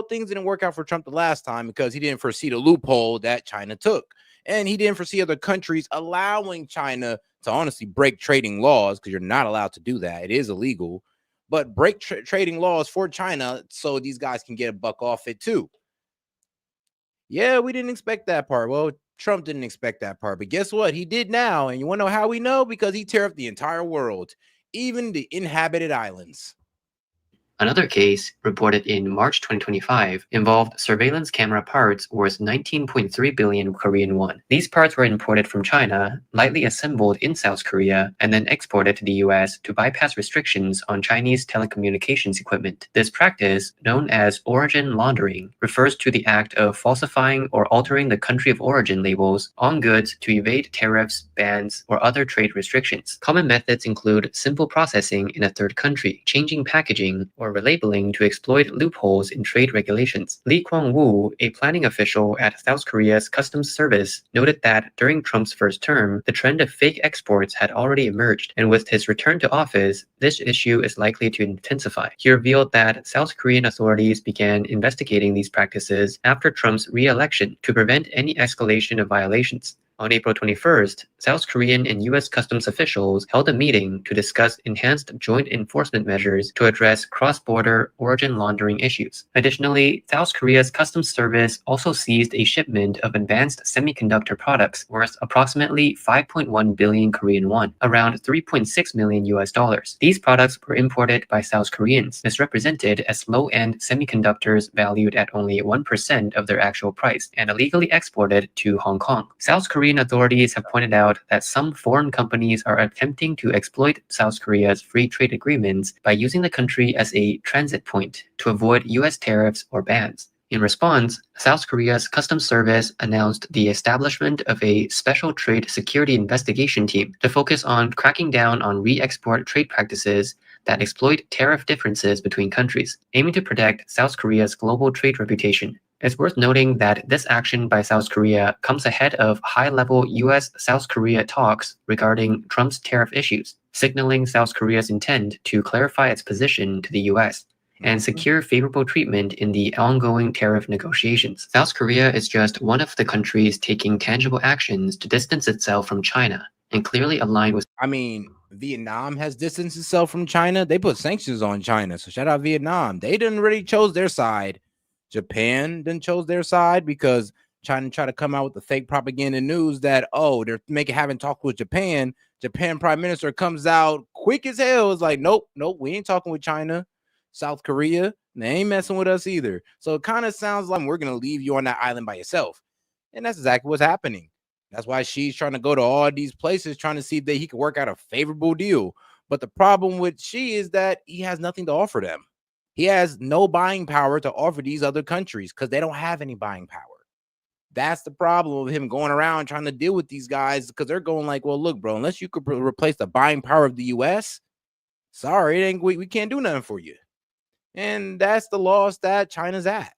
things didn't work out for Trump the last time, because he didn't foresee the loophole that China took. And he didn't foresee other countries allowing China to honestly break trading laws, because you're not allowed to do that. It is illegal, but break trading laws for China so these guys can get a buck off it too. Yeah, we didn't expect that part. Trump didn't expect that part, but guess what? He did now. And you want to know how we know? Because he tariffed the entire world, even the inhabited islands. Another case, reported in March 2025, involved surveillance camera parts worth 19.3 billion Korean won. These parts were imported from China, lightly assembled in South Korea, and then exported to the US to bypass restrictions on Chinese telecommunications equipment. This practice, known as origin laundering, refers to the act of falsifying or altering the country of origin labels on goods to evade tariffs, bans, or other trade restrictions. Common methods include simple processing in a third country, changing packaging, or relabeling to exploit loopholes in trade regulations. Lee Kwang-woo, a planning official at South Korea's Customs Service, noted that during Trump's first term, the trend of fake exports had already emerged, and with his return to office, this issue is likely to intensify. He revealed that South Korean authorities began investigating these practices after Trump's re-election to prevent any escalation of violations. On April 21st, South Korean and U.S. customs officials held a meeting to discuss enhanced joint enforcement measures to address cross-border origin laundering issues. Additionally, South Korea's customs service also seized a shipment of advanced semiconductor products worth approximately 5.1 billion Korean won, around 3.6 million US dollars. These products were imported by South Koreans, misrepresented as low-end semiconductors valued at only 1% of their actual price, and illegally exported to Hong Kong. South Korean authorities have pointed out that some foreign companies are attempting to exploit South Korea's free trade agreements by using the country as a transit point to avoid US tariffs or bans. In response, South Korea's Customs Service announced the establishment of a special trade security investigation team to focus on cracking down on re-export trade practices that exploit tariff differences between countries, aiming to protect South Korea's global trade reputation. It's worth noting that this action by South Korea comes ahead of high-level US-South Korea talks regarding Trump's tariff issues, signaling South Korea's intent to clarify its position to the US and secure favorable treatment in the ongoing tariff negotiations. South Korea is just one of the countries taking tangible actions to distance itself from China and clearly aligned with... I mean, Vietnam has distanced itself from China. They put sanctions on China, so shout out Vietnam. They didn't really chose their side. Japan then chose their side because China tried to come out with the fake propaganda news that, oh, they're having talk with Japan. Japan prime minister comes out quick as hell. It's like, nope, we ain't talking with China. South Korea, they ain't messing with us either. So it kind of sounds like we're going to leave you on that island by yourself. And that's exactly what's happening. That's why Xi's trying to go to all these places, trying to see if he can work out a favorable deal. But the problem with Xi is that he has nothing to offer them. He has no buying power to offer these other countries because they don't have any buying power. That's the problem with him going around trying to deal with these guys, because they're going like, well, look, bro, unless you could replace the buying power of the U.S., sorry, we can't do nothing for you. And that's the loss that China's at.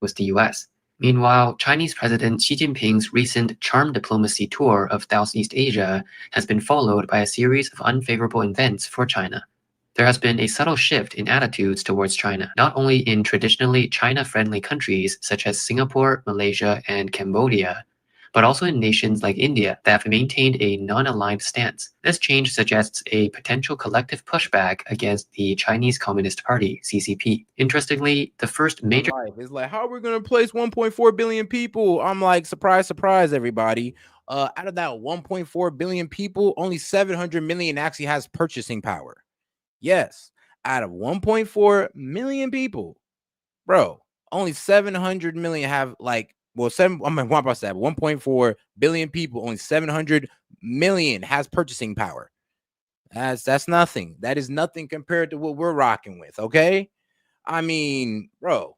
With the US. Meanwhile, Chinese President Xi Jinping's recent charm diplomacy tour of Southeast Asia has been followed by a series of unfavorable events for China. There has been a subtle shift in attitudes towards China, not only in traditionally China-friendly countries such as Singapore, Malaysia, and Cambodia, but also in nations like India that have maintained a non-aligned stance. This change suggests a potential collective pushback against the Chinese Communist Party, CCP. Interestingly, the first major... It's like, how are we going to replace 1.4 billion people? I'm like, surprise, surprise, everybody. Out of that 1.4 billion people, only 700 million actually has purchasing power. Yes, out of 1.4 million people, bro, only 700 million have like, well, 1.4 billion people, only 700 million has purchasing power. That's nothing. That is nothing compared to what we're rocking with, okay? I mean, bro,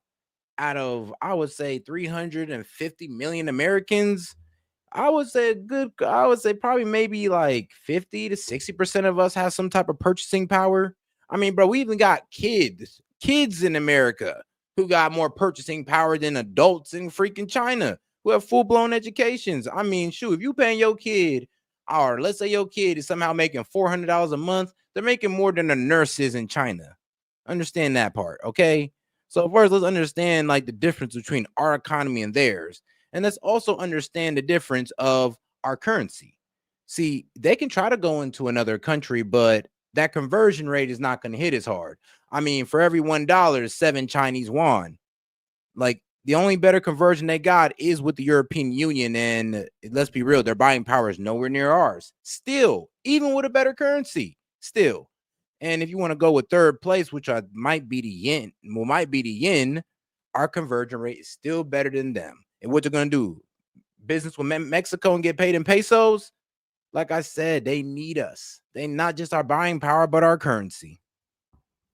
out of, I would say 350 million Americans, I would say probably maybe like 50 to 60% of us have some type of purchasing power. I mean, bro, we even got kids in America who got more purchasing power than adults in freaking China who have full-blown educations. I mean, shoot, if you paying your kid, or let's say your kid is somehow making $400 a month, they're making more than a nurse is in China. Understand that part, okay? So first, let's understand like the difference between our economy and theirs. And let's also understand the difference of our currency. See, they can try to go into another country, but that conversion rate is not going to hit as hard. I mean, for every $1 is 7 Chinese yuan. Like, the only better conversion they got is with the European Union. And let's be real, their buying power is nowhere near ours. Still, even with a better currency, still. And if you want to go with third place, which might be the yen, our conversion rate is still better than them. And what they're going to do, business with Mexico and get paid in pesos? Like I said, they need us. They not just our buying power, but our currency.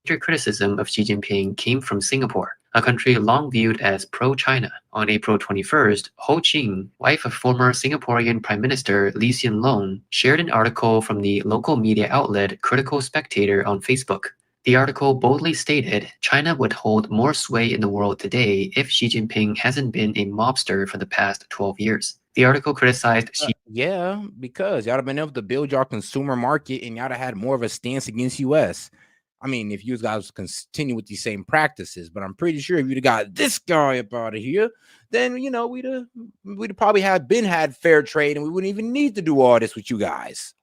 Major criticism of Xi Jinping came from Singapore, a country long viewed as pro-China. On April 21st, Ho Ching, wife of former Singaporean Prime Minister Lee Hsien Loong, shared an article from the local media outlet Critical Spectator on Facebook. The article boldly stated China would hold more sway in the world today if Xi Jinping hasn't been a mobster for the past 12 years. The article criticized Xi. Yeah, because y'all have been able to build your consumer market and y'all have had more of a stance against U.S. I mean, if you guys continue with these same practices, but I'm pretty sure if you'd have got this guy up out of here, then we'd probably had fair trade, and we wouldn't even need to do all this with you guys.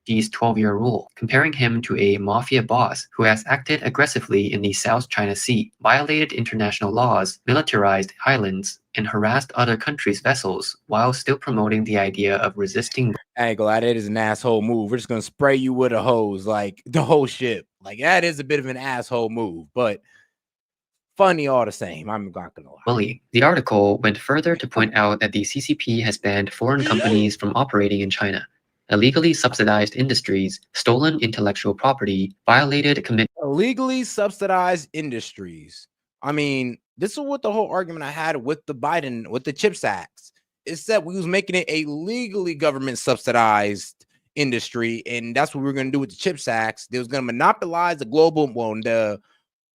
Xi's 12-year rule, comparing him to a mafia boss who has acted aggressively in the South China Sea, violated international laws, militarized islands, and harassed other countries' vessels while still promoting the idea of resisting. I ain't gonna lie, that is an asshole move. We're just gonna spray you with a hose, like the whole ship. Like, that is a bit of an asshole move, but funny all the same. I'm not gonna lie. Bully. The article went further to point out that the CCP has banned foreign companies from operating in China, illegally subsidized industries, stolen intellectual property, violated illegally subsidized industries. I mean, this is what the whole argument I had with the CHIPS Act. It's that we was making it a legally government subsidized industry, and that's what we were going to do with the CHIPS Act. They was going to monopolize the the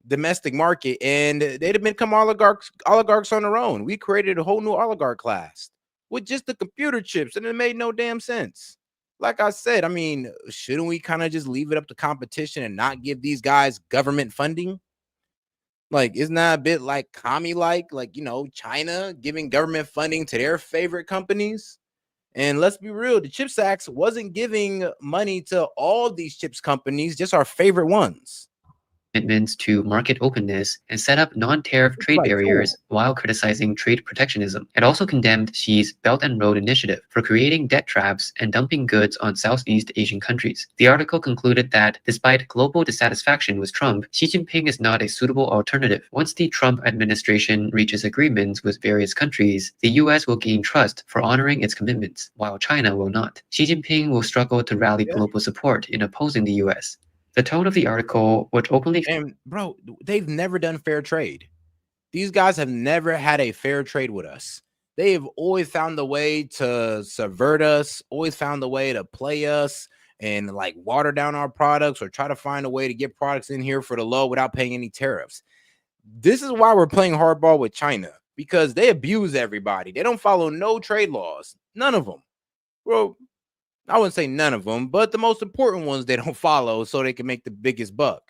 domestic market, and they'd have become oligarchs on their own. We created a whole new oligarch class with just the computer chips, and it made no damn sense. Like I said, I mean, shouldn't we kind of just leave it up to competition and not give these guys government funding? Like, isn't that a bit like commie-like, China giving government funding to their favorite companies? And let's be real, the CHIPS Act wasn't giving money to all these chips companies, just our favorite ones. Commitments to market openness and set up non-tariff trade barriers while criticizing trade protectionism. It also condemned Xi's Belt and Road Initiative for creating debt traps and dumping goods on Southeast Asian countries. The article concluded that despite global dissatisfaction with Trump, Xi Jinping is not a suitable alternative. Once the Trump administration reaches agreements with various countries, the U.S. will gain trust for honoring its commitments, while China will not. Xi Jinping will struggle to rally global support in opposing the U.S. The tone of the article, which openly... And bro, they've never done fair trade. These guys have never had a fair trade with us. They have always found a way to subvert us, always found a way to play us and like water down our products or try to find a way to get products in here for the low without paying any tariffs. This is why we're playing hardball with China, because they abuse everybody. They don't follow no trade laws. None of them. Bro, I wouldn't say none of them, but the most important ones they don't follow so they can make the biggest buck.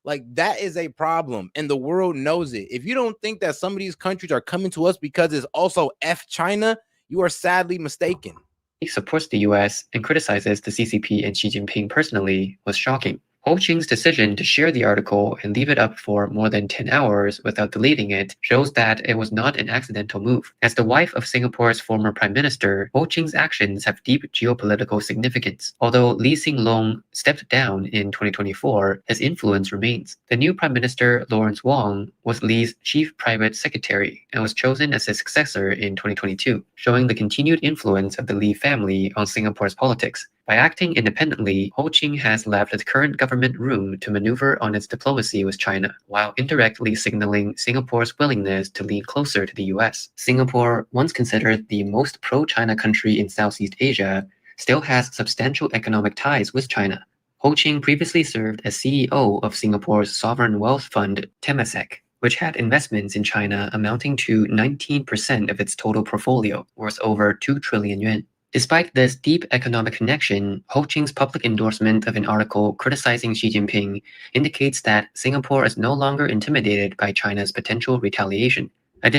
Like, that is a problem, and the world knows it. If you don't think that some of these countries are coming to us because it's also F China, you are sadly mistaken. He supports the U.S. and criticizes the CCP and Xi Jinping personally was shocking. Ho Qing's decision to share the article and leave it up for more than 10 hours without deleting it shows that it was not an accidental move. As the wife of Singapore's former prime minister, Ho Qing's actions have deep geopolitical significance. Although Lee Hsien Loong stepped down in 2024, his influence remains. The new prime minister, Lawrence Wong, was Lee's chief private secretary and was chosen as his successor in 2022, showing the continued influence of the Lee family on Singapore's politics. By acting independently, Ho Qing has left the current government room to maneuver on its diplomacy with China, while indirectly signaling Singapore's willingness to lean closer to the US. Singapore, once considered the most pro-China country in Southeast Asia, still has substantial economic ties with China. Ho Qing previously served as CEO of Singapore's sovereign wealth fund, Temasek, which had investments in China amounting to 19% of its total portfolio, worth over 2 trillion yuan. Despite this deep economic connection, Ho Qing's public endorsement of an article criticizing Xi Jinping indicates that Singapore is no longer intimidated by China's potential retaliation. I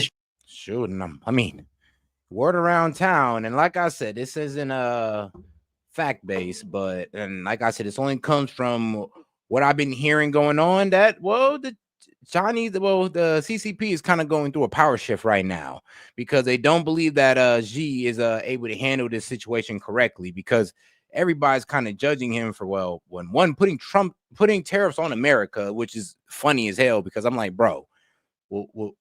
mean, word around town, and like I said, this isn't a fact-based, but like I said, this only comes from what I've been hearing going on, that, well, the CCP is kind of going through a power shift right now because they don't believe that Xi is able to handle this situation correctly, because everybody's kind of judging him for, well, putting tariffs on America, which is funny as hell, because I'm like, bro, well,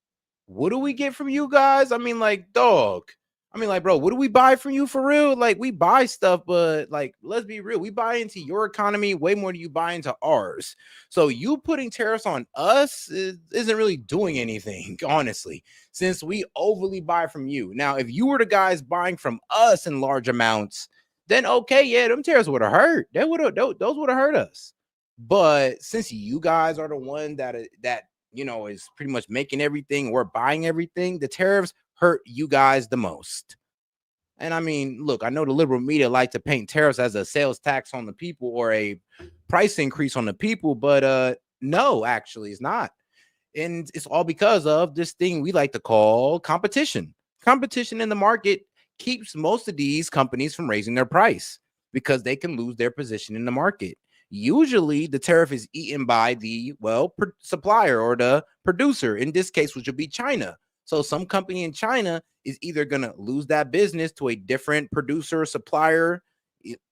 what do we get from you guys? I mean, like, dog. I mean, like, bro, what do we buy from you for real? Like, we buy stuff, but like, let's be real. We buy into your economy way more than you buy into ours. So you putting tariffs on us isn't really doing anything, honestly, since we overly buy from you. Now, if you were the guys buying from us in large amounts, then okay, yeah, them tariffs would have hurt. Those would have hurt us. But since you guys are the one that is pretty much making everything, we're buying everything, the tariffs hurt you guys the most. And I mean, look, I know the liberal media like to paint tariffs as a sales tax on the people or a price increase on the people, but No, actually, it's not. And it's all because of this thing we like to call competition. Competition in the market keeps most of these companies from raising their price because they can lose their position in the market. Usually the tariff is eaten by the supplier or the producer, in this case, which would be China. So some company in China is either going to lose that business to a different producer or supplier.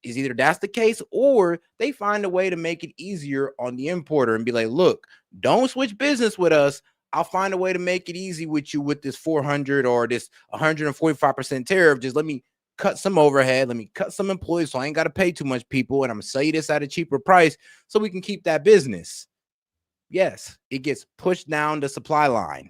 Is either that's the case, or they find a way to make it easier on the importer and be like, look, don't switch business with us. I'll find a way to make it easy with you with this 400 or this 145% tariff. Just let me cut some overhead. Let me cut some employees so I ain't got to pay too much people. And I'm going to sell you this at a cheaper price so we can keep that business. Yes, it gets pushed down the supply line.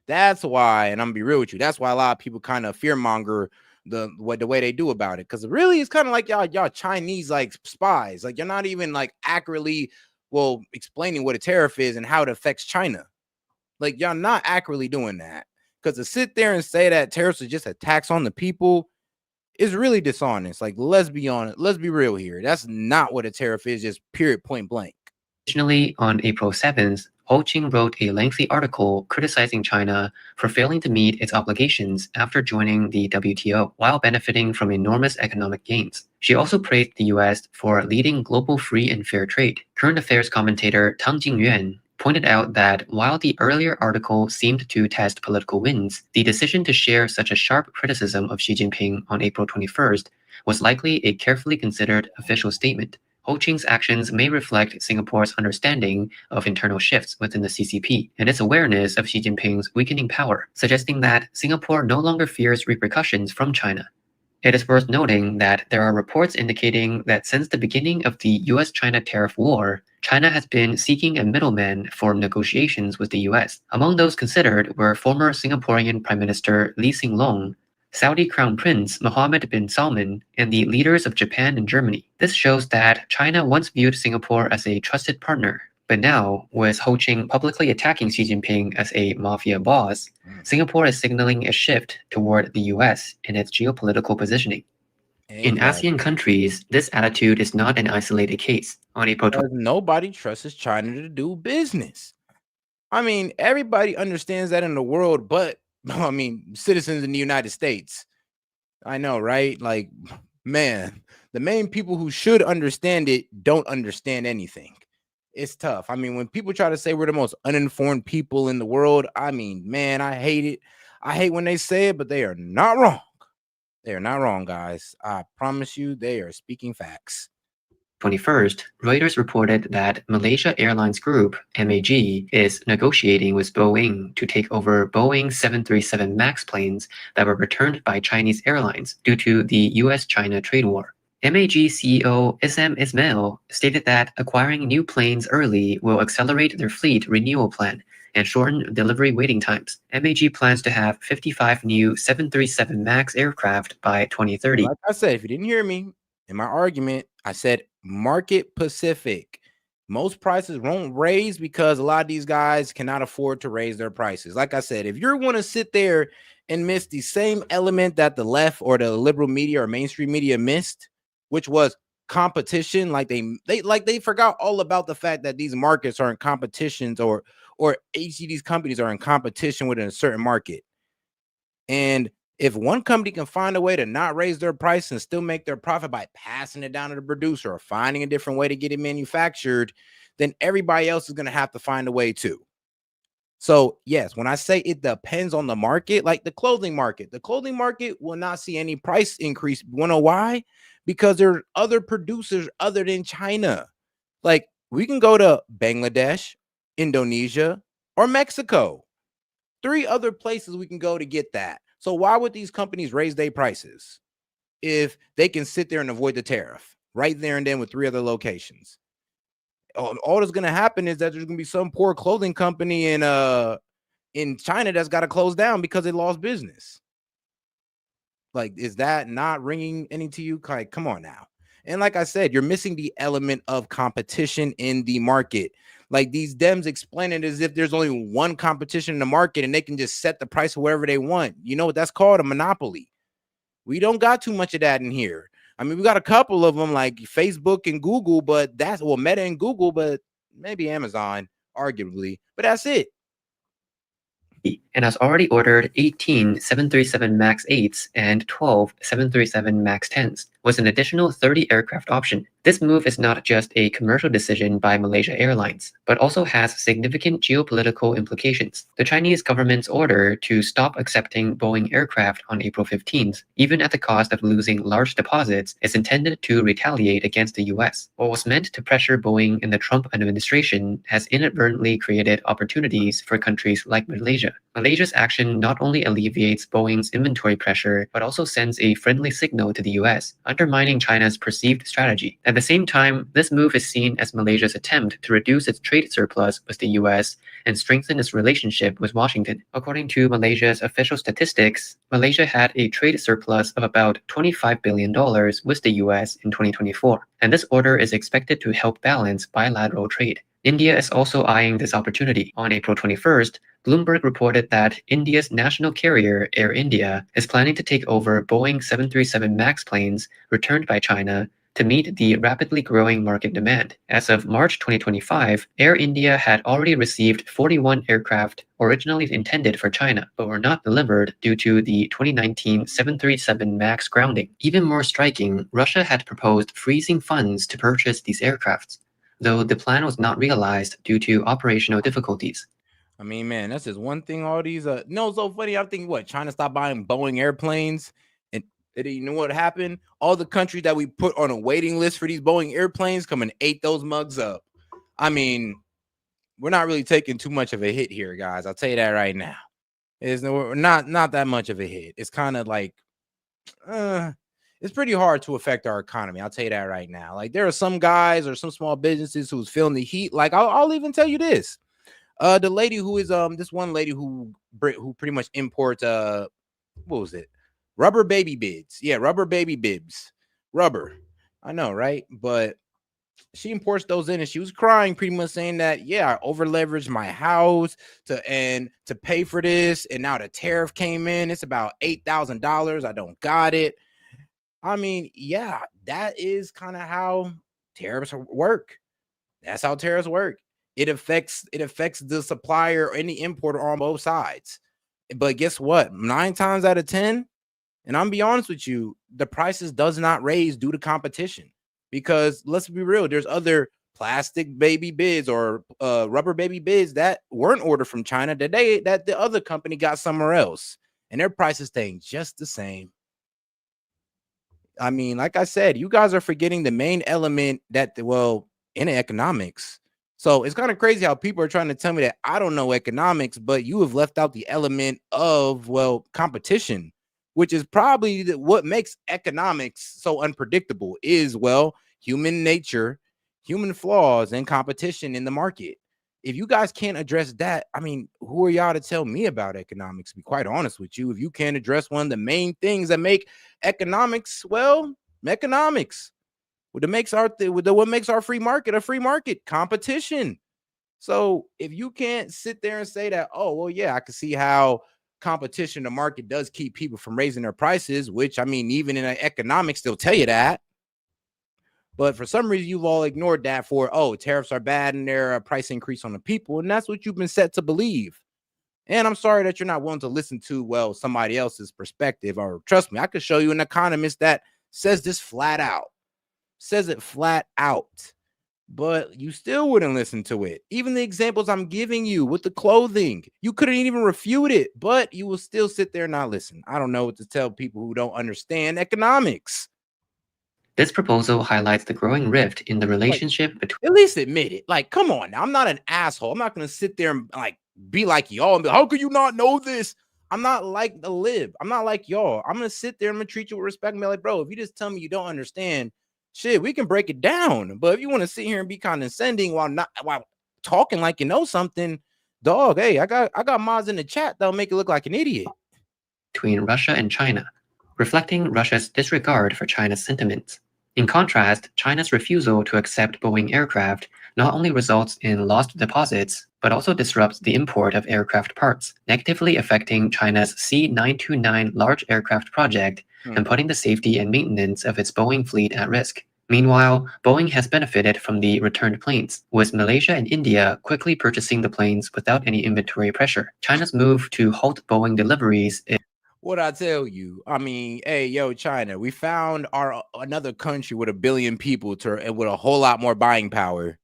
That's why, and I'm going to be real with you, that's why a lot of people kind of fearmonger the way they do about it, because really it's kind of like y'all Chinese like spies. Like, you're not even like accurately explaining what a tariff is and how it affects China. Like, y'all not accurately doing that, because to sit there and say that tariffs are just a tax on the people is really dishonest. Like, let's be honest, let's be real here. That's not what a tariff is, just period, point blank. Additionally, on April 7th, Ho Qing wrote a lengthy article criticizing China for failing to meet its obligations after joining the WTO while benefiting from enormous economic gains. She also praised the US for leading global free and fair trade. Current affairs commentator Tang Jingyuan pointed out that while the earlier article seemed to test political winds, the decision to share such a sharp criticism of Xi Jinping on April 21st was likely a carefully considered official statement. Ho Qing's actions may reflect Singapore's understanding of internal shifts within the CCP and its awareness of Xi Jinping's weakening power, suggesting that Singapore no longer fears repercussions from China. It is worth noting that there are reports indicating that since the beginning of the US-China tariff war, China has been seeking a middleman for negotiations with the US. Among those considered were former Singaporean Prime Minister Lee Hsien Loong, Saudi Crown Prince Mohammed bin Salman, and the leaders of Japan and Germany. This shows that China once viewed Singapore as a trusted partner, but now, with Ho Qing publicly attacking Xi Jinping as a mafia boss, Singapore is signaling a shift toward the US in its geopolitical positioning. In ASEAN countries, this attitude is not an isolated case. On April 20th, nobody trusts China to do business. I mean, everybody understands that in the world, but I mean, citizens in the United States. I know, right? Like, man, the main people who should understand it don't understand anything. It's tough. I mean, when people try to say we're the most uninformed people in the world, I mean, man, I hate it. I hate when they say it, but they are not wrong. They are not wrong, guys. I promise you, they are speaking facts. 21st, Reuters reported that Malaysia Airlines Group, MAG, is negotiating with Boeing to take over Boeing 737 MAX planes that were returned by Chinese airlines due to the US-China trade war. MAG CEO Isam Ismail stated that acquiring new planes early will accelerate their fleet renewal plan and shorten delivery waiting times. MAG plans to have 55 new 737 MAX aircraft by 2030. Like I said, if you didn't hear me in my argument, I said market Pacific. Most prices won't raise because a lot of these guys cannot afford to raise their prices. Like I said, if you're going to sit there and miss the same element that the left or the liberal media or mainstream media missed, which was competition, like they forgot all about the fact that these markets are in competitions or these companies are in competition within a certain market. And if one company can find a way to not raise their price and still make their profit by passing it down to the producer or finding a different way to get it manufactured, then everybody else is going to have to find a way too. So yes, when I say it depends on the market, like the clothing market will not see any price increase. You know why? Because there are other producers other than China. Like, we can go to Bangladesh, Indonesia, or Mexico. 3 other places we can go to get that. So why would these companies raise their prices if they can sit there and avoid the tariff right there and then with 3 other locations? All that's going to happen is that there's going to be some poor clothing company in China that's got to close down because they lost business. Like, is that not ringing any to you? Like, come on now. And like I said, you're missing the element of competition in the market. Like, these Dems explain it as if there's only one competition in the market and they can just set the price wherever they want. You know what that's called? A monopoly. We don't got too much of that in here. I mean, we got a couple of them like Facebook and Google, but Meta and Google, but maybe Amazon, arguably, but that's it. And has already ordered 18 737 MAX 8s and 12 737 MAX 10s, with an additional 30 aircraft option. This move is not just a commercial decision by Malaysia Airlines, but also has significant geopolitical implications. The Chinese government's order to stop accepting Boeing aircraft on April 15th, even at the cost of losing large deposits, is intended to retaliate against the US. What was meant to pressure Boeing in the Trump administration has inadvertently created opportunities for countries like Malaysia. Malaysia's action not only alleviates Boeing's inventory pressure, but also sends a friendly signal to the US, undermining China's perceived strategy. At the same time, this move is seen as Malaysia's attempt to reduce its trade surplus with the US and strengthen its relationship with Washington. According to Malaysia's official statistics, Malaysia had a trade surplus of about $25 billion with the US in 2024, and this order is expected to help balance bilateral trade. India is also eyeing this opportunity. On April 21st, Bloomberg reported that India's national carrier, Air India, is planning to take over Boeing 737 MAX planes returned by China to meet the rapidly growing market demand. As of March 2025, Air India had already received 41 aircraft originally intended for China, but were not delivered due to the 2019 737 MAX grounding. Even more striking, Russia had proposed freezing funds to purchase these aircrafts, though the plan was not realized due to operational difficulties. I mean, man, that's just one thing. All these, no, so funny. I'm thinking, what, China stopped buying Boeing airplanes, and you know what happened? All the countries that we put on a waiting list for these Boeing airplanes come and ate those mugs up. I mean, we're not really taking too much of a hit here, guys. I'll tell you that right now. It's not that much of a hit. It's kind of like, it's pretty hard to affect our economy. I'll tell you that right now. Like, there are some guys or some small businesses who's feeling the heat. Like, I'll even tell you this. The lady who is this one lady who pretty much imports what was it? Rubber baby bibs. Yeah, rubber baby bibs. Rubber. I know, right? But she imports those in, and she was crying, pretty much saying that, yeah, I over leveraged my house to pay for this, and now the tariff came in. It's about $8,000. I don't got it. I mean, yeah, that is kind of how tariffs work. That's how tariffs work. It affects the supplier or any importer on both sides. But guess what? 9 times out of 10, and I'm be honest with you, the prices does not raise due to competition. Because let's be real, there's other plastic baby bids or rubber baby bids that weren't ordered from China that the other company got somewhere else, and their prices staying just the same. I mean, like I said, you guys are forgetting the main element in economics. So it's kind of crazy how people are trying to tell me that I don't know economics, but you have left out the element of, competition, which is probably what makes economics so unpredictable is, human nature, human flaws, and competition in the market. If you guys can't address that, I mean, who are y'all to tell me about economics? To be quite honest with you, if you can't address one of the main things that make economics, economics. What makes our free market a free market? Competition. So if you can't sit there and say that, I can see how competition in the market does keep people from raising their prices, which, I mean, even in economics, they'll tell you that. But for some reason, you've all ignored that for, tariffs are bad and they're a price increase on the people. And that's what you've been set to believe. And I'm sorry that you're not willing to listen to, somebody else's perspective. Or trust me, I could show you an economist that says this flat out. Says it flat out. But you still wouldn't listen to it. Even the examples I'm giving you with the clothing, you couldn't even refute it, but you will still sit there and not listen. I don't know what to tell people who don't understand economics. This proposal highlights the growing rift in the relationship between... At least admit it. Like, come on now. I'm not an asshole. I'm not going to sit there and be like y'all and be, how could you not know this? I'm not like the lib. I'm not like y'all. I'm going to sit there and treat you with respect and be like, bro, if you just tell me you don't understand, shit, we can break it down. But if you want to sit here and be condescending while talking like you know something, dog, hey, I got mods in the chat that'll make it look like an idiot. Between Russia and China, reflecting Russia's disregard for China's sentiments. In contrast, China's refusal to accept Boeing aircraft not only results in lost deposits, but also disrupts the import of aircraft parts, negatively affecting China's C929 large aircraft project and putting the safety and maintenance of its Boeing fleet at risk. Meanwhile, Boeing has benefited from the returned planes, with Malaysia and India quickly purchasing the planes without any inventory pressure. China's move to halt Boeing deliveries is what I tell you, I mean, hey, yo, China, we found another country with 1 billion people and with a whole lot more buying power.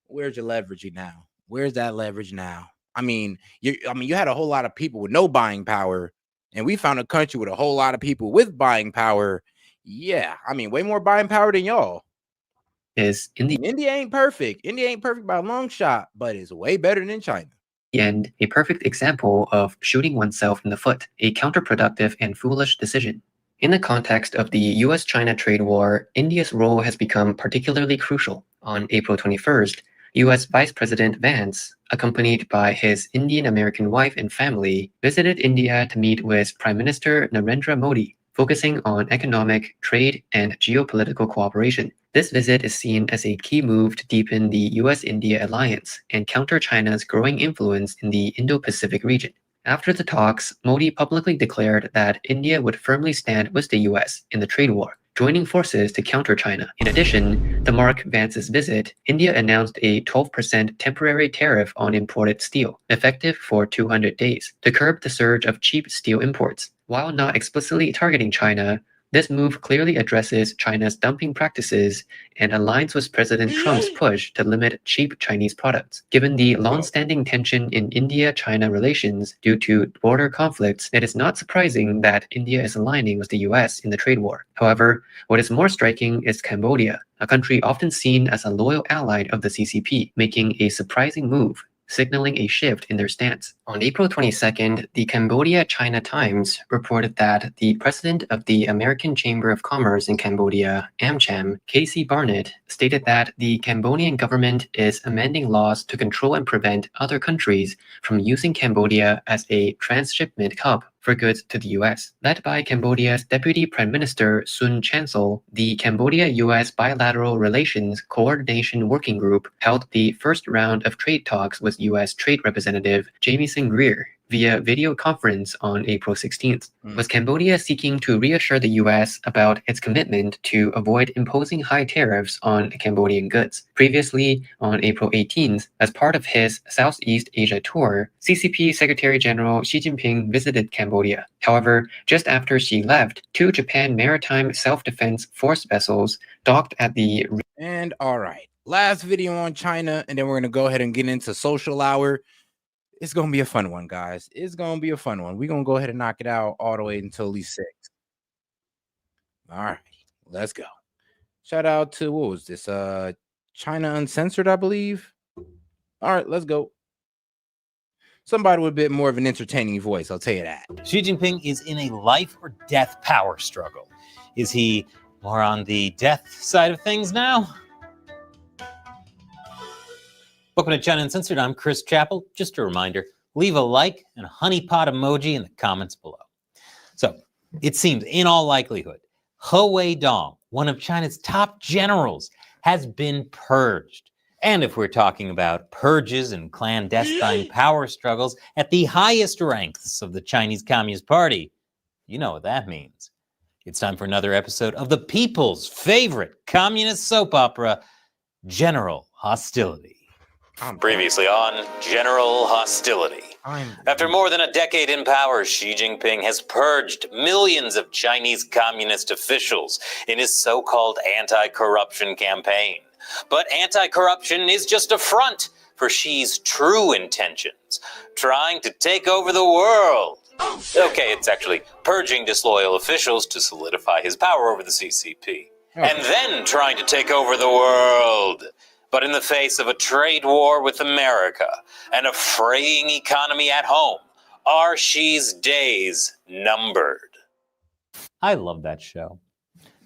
Where's your leverage now? Where's that leverage now? I mean, you had a whole lot of people with no buying power, and we found a country with a whole lot of people with buying power. Yeah, I mean, way more buying power than y'all. India ain't perfect. India ain't perfect by a long shot, but it's way better than China. And a perfect example of shooting oneself in the foot, a counterproductive and foolish decision. In the context of the US-China trade war, India's role has become particularly crucial. On April 21st, US Vice President Vance, accompanied by his Indian-American wife and family, visited India to meet with Prime Minister Narendra Modi, focusing on economic, trade, and geopolitical cooperation. This visit is seen as a key move to deepen the US-India alliance and counter China's growing influence in the Indo-Pacific region. After the talks, Modi publicly declared that India would firmly stand with the US in the trade war, joining forces to counter China. In addition, to mark Vance's visit, India announced a 12% temporary tariff on imported steel, effective for 200 days, to curb the surge of cheap steel imports. While not explicitly targeting China, this move clearly addresses China's dumping practices and aligns with President Trump's push to limit cheap Chinese products. Given the long-standing tension in India-China relations due to border conflicts, it is not surprising that India is aligning with the US in the trade war. However, what is more striking is Cambodia, a country often seen as a loyal ally of the CCP, making a surprising move, signaling a shift in their stance. On April 22nd, the Cambodia-China Times reported that the president of the American Chamber of Commerce in Cambodia, AmCham, Casey Barnett, stated that the Cambodian government is amending laws to control and prevent other countries from using Cambodia as a transshipment hub for goods to the US. Led by Cambodia's Deputy Prime Minister Sun Chansol, the Cambodia-US Bilateral Relations Coordination Working Group held the first round of trade talks with US Trade Representative Jamieson Greer via video conference on April 16th, with Cambodia seeking to reassure the US about its commitment to avoid imposing high tariffs on Cambodian goods. Previously, on April 18th, as part of his Southeast Asia tour, CCP Secretary General Xi Jinping visited Cambodia. However, just after Xi left, 2 Japan Maritime Self-Defense Force vessels docked at the... And all right, last video on China, and then we're going to go ahead and get into social hour. It's going to be a fun one, guys. It's going to be a fun one. We're going to go ahead and knock it out all the way until at least 6. All right, let's go. Shout out to, what was this? China Uncensored, I believe. All right, let's go. Somebody with a bit more of an entertaining voice, I'll tell you that. Xi Jinping is in a life or death power struggle. Is he more on the death side of things now? Welcome to China Uncensored. I'm Chris Chappell. Just a reminder, leave a like and a honeypot emoji in the comments below. So, it seems, in all likelihood, He Weidong, one of China's top generals, has been purged. And if we're talking about purges and clandestine power struggles at the highest ranks of the Chinese Communist Party, you know what that means. It's time for another episode of the people's favorite communist soap opera, General Hostility. Previously on General Hostility. After more than a decade in power, Xi Jinping has purged millions of Chinese communist officials in his so-called anti-corruption campaign. But anti-corruption is just a front for Xi's true intentions, trying to take over the world. Okay, it's actually purging disloyal officials to solidify his power over the CCP. And then trying to take over the world. But in the face of a trade war with America and a fraying economy at home, are Xi's days numbered? I love that show.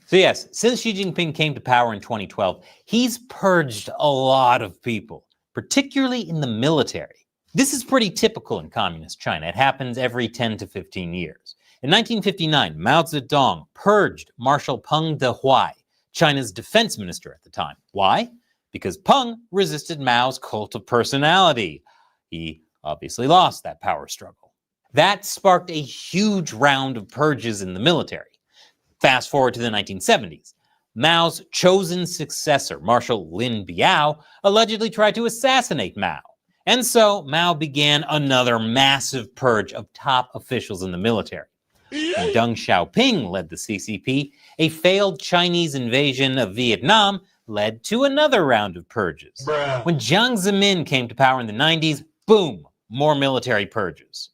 So yes, since Xi Jinping came to power in 2012, he's purged a lot of people, particularly in the military. This is pretty typical in communist China. It happens every 10 to 15 years. In 1959, Mao Zedong purged Marshal Peng Dehuai, China's defense minister at the time. Why? Because Peng resisted Mao's cult of personality. He obviously lost that power struggle. That sparked a huge round of purges in the military. Fast forward to the 1970s. Mao's chosen successor, Marshal Lin Biao, allegedly tried to assassinate Mao. And so Mao began another massive purge of top officials in the military. When Deng Xiaoping led the CCP, a failed Chinese invasion of Vietnam led to another round of purges. When Jiang Zemin came to power in the 90s, boom, more military purges.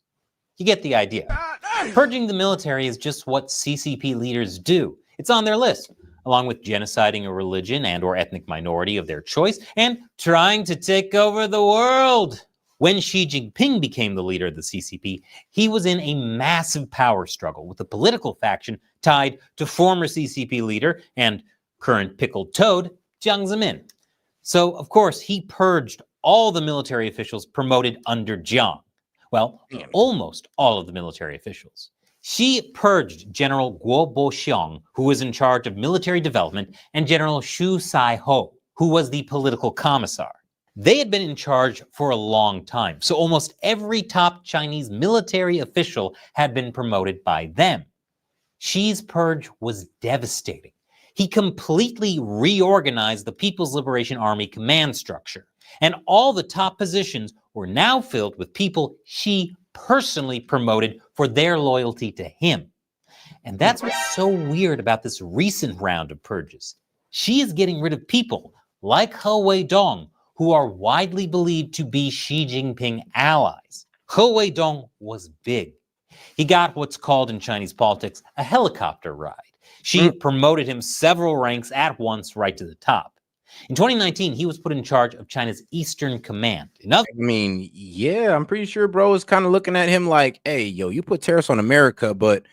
You get the idea. Purging the military is just what CCP leaders do. It's on their list, along with genociding a religion and or ethnic minority of their choice and trying to take over the world. When Xi Jinping became the leader of the CCP, he was in a massive power struggle with a political faction tied to former CCP leader and current pickled toad, Jiang Zemin. So, of course, he purged all the military officials promoted under Jiang. Well, almost all of the military officials. Xi purged General Guo Boxiong, who was in charge of military development, and General Xu Saiho, who was the political commissar. They had been in charge for a long time, so almost every top Chinese military official had been promoted by them. Xi's purge was devastating. He completely reorganized the People's Liberation Army command structure, and all the top positions were now filled with people Xi personally promoted for their loyalty to him. And that's what's so weird about this recent round of purges. Xi is getting rid of people like He Weidong, who are widely believed to be Xi Jinping allies. He Weidong was big. He got what's called in Chinese politics a helicopter ride. Xi promoted him several ranks at once right to the top. In 2019, he was put in charge of China's Eastern Command. Yeah, I'm pretty sure bro is kind of looking at him like, hey, yo, you put tariffs on America, but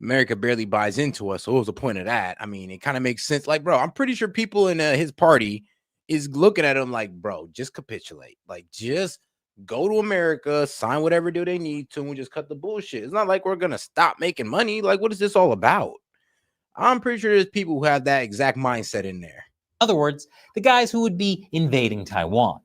America barely buys into us. So what was the point of that? I mean, it kind of makes sense. Like, bro, I'm pretty sure people in his party is looking at him like, bro, just capitulate. Like, just go to America, sign whatever deal they need to, and we just cut the bullshit. It's not like we're going to stop making money. Like, what is this all about? I'm pretty sure there's people who have that exact mindset in there. In other words, the guys who would be invading Taiwan.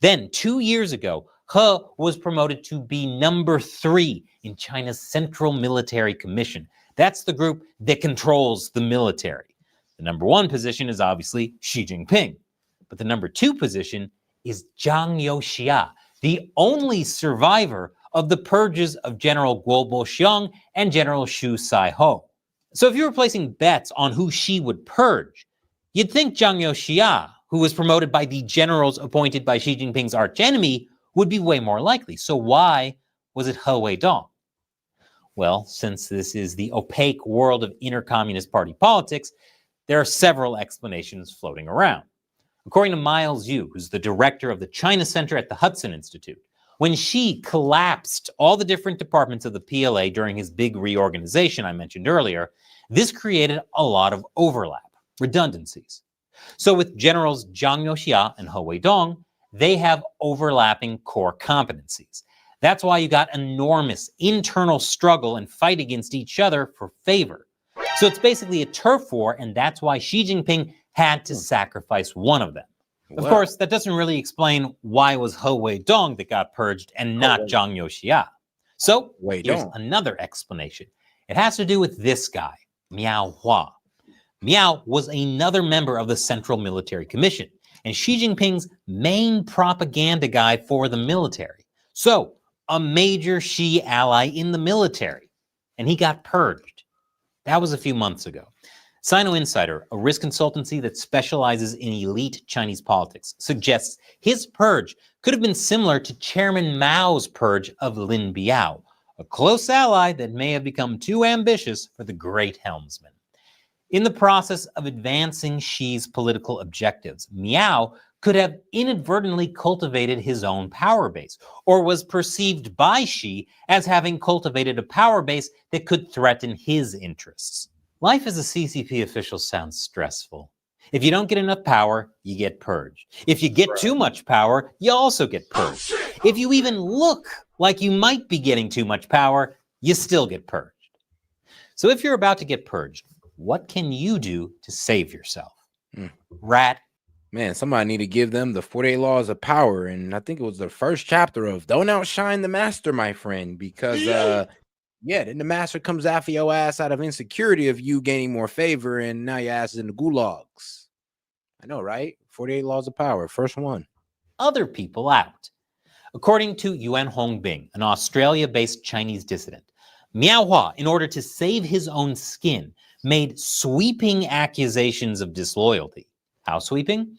Then 2 years ago, He was promoted to be number 3 in China's Central Military Commission. That's the group that controls the military. The number 1 position is obviously Xi Jinping, but the number 2 position is Zhang Youxia, the only survivor of the purges of General Guo Boxiong and General Xu Saiho. So if you were placing bets on who Xi would purge, you'd think Zhang Youxia, who was promoted by the generals appointed by Xi Jinping's archenemy, would be way more likely. So why was it He Weidong? Well, since this is the opaque world of inter-communist party politics, there are several explanations floating around. According to Miles Yu, who's the director of the China Center at the Hudson Institute, when Xi collapsed all the different departments of the PLA during his big reorganization I mentioned earlier, this created a lot of overlap, redundancies. So with generals Zhang Youxia and He Weidong, they have overlapping core competencies. That's why you got enormous internal struggle and fight against each other for favor. So it's basically a turf war, and that's why Xi Jinping had to sacrifice one of them. Of course, that doesn't really explain why it was He Weidong that got purged and not Zhang Youxia. So here's another explanation. It has to do with this guy, Miao Hua. Miao was another member of the Central Military Commission and Xi Jinping's main propaganda guy for the military. So, a major Xi ally in the military. And he got purged. That was a few months ago. Sino Insider, a risk consultancy that specializes in elite Chinese politics, suggests his purge could have been similar to Chairman Mao's purge of Lin Biao, a close ally that may have become too ambitious for the great helmsman. In the process of advancing Xi's political objectives, Miao could have inadvertently cultivated his own power base, or was perceived by Xi as having cultivated a power base that could threaten his interests. Life as a CCP official sounds stressful. If you don't get enough power, you get purged. If you get too much power, you also get purged. If you even look like you might be getting too much power, you still get purged. So if you're about to get purged, what can you do to save yourself? Rat. Man, somebody need to give them the 48 laws of power. And I think it was the first chapter of Don't Outshine the Master, my friend, because Yeah, then the master comes after your ass out of insecurity of you gaining more favor, and now your ass is in the gulags. I know, right? 48 laws of power, first one. Other people out. According to Yuan Hongbing, an Australia-based Chinese dissident, Miao Hua, in order to save his own skin, made sweeping accusations of disloyalty. How sweeping?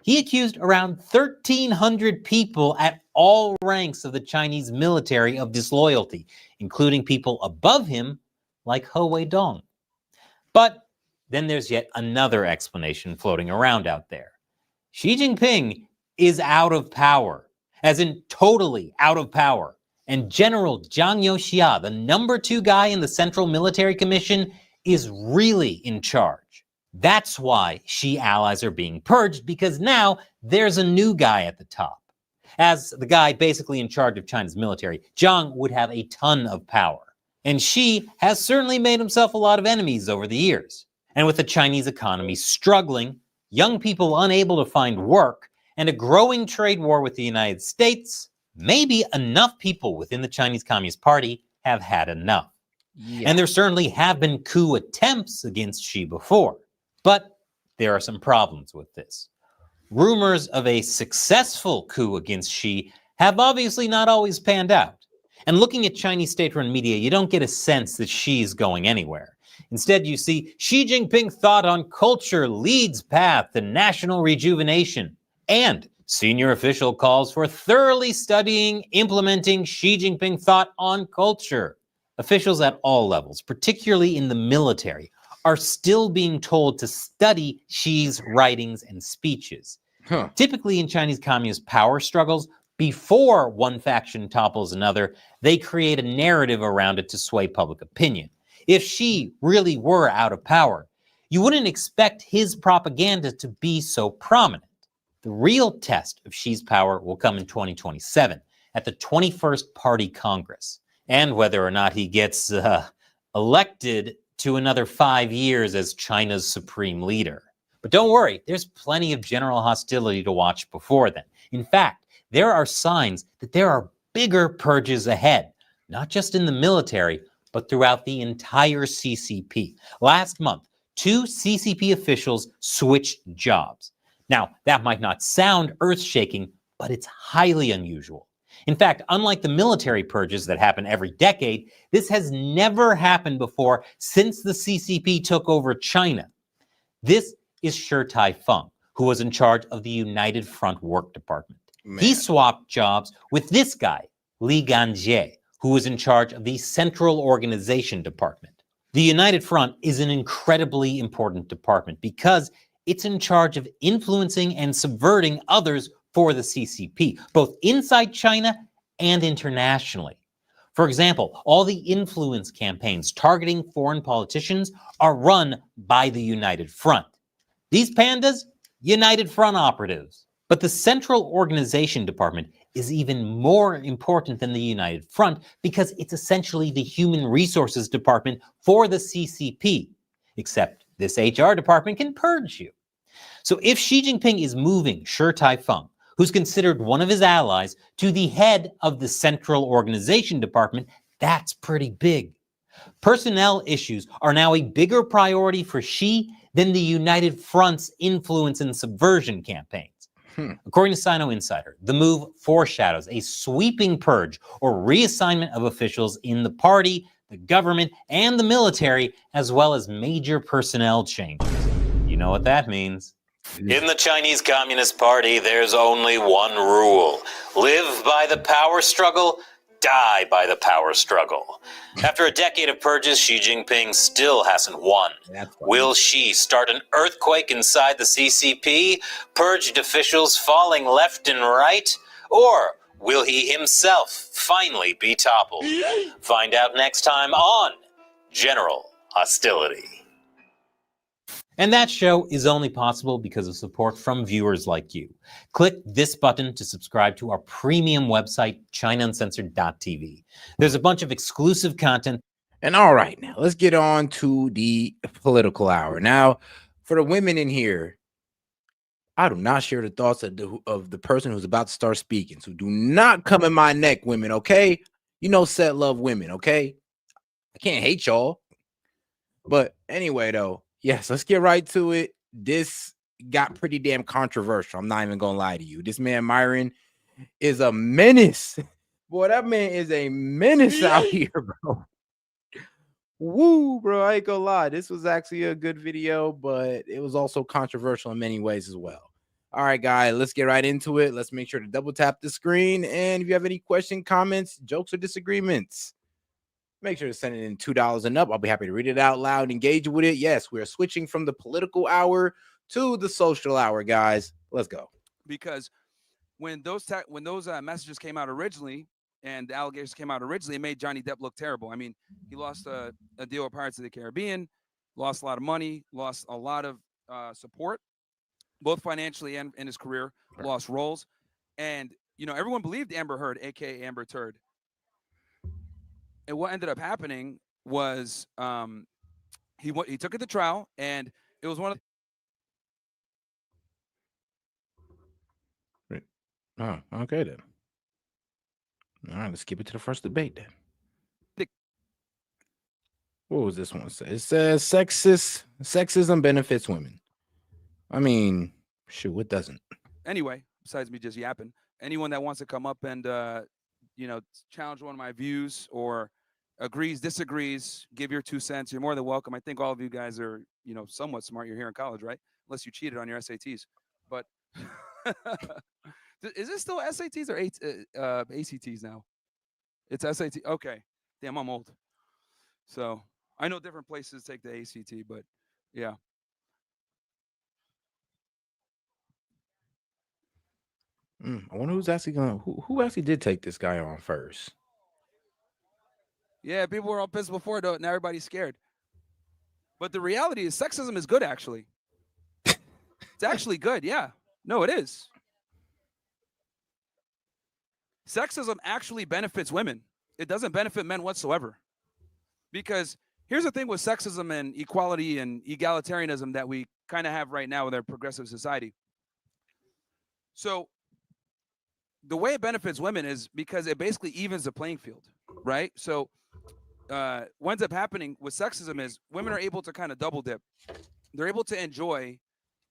He accused around 1,300 people at all ranks of the Chinese military of disloyalty, including people above him like He Weidong. But then there's yet another explanation floating around out there. Xi Jinping is out of power, as in totally out of power. And General Zhang Youxia, the number 2 guy in the Central Military Commission, is really in charge. That's why Xi allies are being purged, because now there's a new guy at the top. As the guy basically in charge of China's military, Zhang would have a ton of power. And Xi has certainly made himself a lot of enemies over the years. And with the Chinese economy struggling, young people unable to find work, and a growing trade war with the United States, maybe enough people within the Chinese Communist Party have had enough. Yeah. And there certainly have been coup attempts against Xi before. But there are some problems with this. Rumors of a successful coup against Xi have obviously not always panned out. And looking at Chinese state-run media, you don't get a sense that Xi's going anywhere. Instead, you see Xi Jinping thought on culture leads path to national rejuvenation. And senior official calls for thoroughly studying, implementing Xi Jinping thought on culture. Officials at all levels, particularly in the military, are still being told to study Xi's writings and speeches. Typically in Chinese communist power struggles, before one faction topples another, they create a narrative around it to sway public opinion. If Xi really were out of power, you wouldn't expect his propaganda to be so prominent. The real test of Xi's power will come in 2027 at the 21st Party Congress, and whether or not he gets elected to another 5 years as China's supreme leader. But don't worry, there's plenty of general hostility to watch before then. In fact, there are signs that there are bigger purges ahead, not just in the military, but throughout the entire CCP. Last month, 2 CCP officials switched jobs. Now, that might not sound earth-shaking, but it's highly unusual. In fact, unlike the military purges that happen every decade, this has never happened before since the CCP took over China. This is Shi Tai-fung, who was in charge of the United Front Work Department. He swapped jobs with this guy, Li Ganjie, who was in charge of the Central Organization Department. The United Front is an incredibly important department because it's in charge of influencing and subverting others for the CCP, both inside China and internationally. For example, all the influence campaigns targeting foreign politicians are run by the United Front. These pandas, United Front operatives. But the Central Organization Department is even more important than the United Front because it's essentially the human resources department for the CCP, except this HR department can purge you. So if Xi Jinping is moving Shi Tai-fung, who's considered one of his allies, to the head of the Central Organization Department, that's pretty big. Personnel issues are now a bigger priority for Xi than the United Front's influence and subversion campaigns. According to Sino Insider, the move foreshadows a sweeping purge or reassignment of officials in the party, the government, and the military, as well as major personnel changes. You know what that means. In the Chinese Communist Party, there's only one rule. Live by the power struggle, die by the power struggle. After a decade of purges, Xi Jinping still hasn't won. Will Xi start an earthquake inside the CCP, purged officials falling left and right? Or will he himself finally be toppled? Find out next time on General Hostility. And that show is only possible because of support from viewers like you. Click this button to subscribe to our premium website, ChinaUncensored.tv. There's a bunch of exclusive content. And all right, now let's get on to the political hour. Now, for the women in here, I do not share the thoughts of the person who's about to start speaking. So do not come in my neck, women, okay? You know, S.E.T love women, okay? can't hate y'all. But anyway, though, yes, let's get right to it. This got pretty damn controversial. I'm not even gonna lie to you. This man Myron is a menace. Boy, that man is a menace out here, bro. Woo, bro. I ain't gonna lie. This was actually a good video, but it was also controversial in many ways as well. All right, guys, let's get right into it. Let's make sure to double tap the screen. And if you have any questions, comments, jokes, or disagreements, make sure to send it in $2 and up. I'll be happy to read it out loud and engage with it. Yes, we're switching from the political hour to the social hour, guys. Let's go. Because when those messages came out originally and the allegations came out originally, it made Johnny Depp look terrible. I mean, he lost a deal with Pirates of the Caribbean, lost a lot of money, lost a lot of support, both financially and in his career, lost roles. And, everyone believed Amber Heard, a.k.a. Amber Turd. And what ended up happening was he took it to trial, and it was one of Oh, okay then. All right, let's keep it to the first debate then. What was this one say? It says sexism benefits women. I mean, shoot, what doesn't? Anyway, besides me just yapping, anyone that wants to come up and challenge one of my views or agrees, disagrees, give your 2 cents, you're more than welcome. I think all of you guys are, somewhat smart. You're here in college, right? Unless you cheated on your SATs. But is it still SATs or ACTs now? It's SAT. Okay. Damn, I'm old. So I know different places take the ACT, but yeah. I wonder who's actually going to, who actually did take this guy on first? Yeah, people were all pissed before, though. Now everybody's scared. But the reality is sexism is good, actually. It's actually good. Yeah. No, it is. Sexism actually benefits women. It doesn't benefit men whatsoever. Because here's the thing with sexism and equality and egalitarianism that we kind of have right now with our progressive society. So the way it benefits women is because it basically evens the playing field, right? So what ends up happening with sexism is women are able to kind of double dip. They're able to enjoy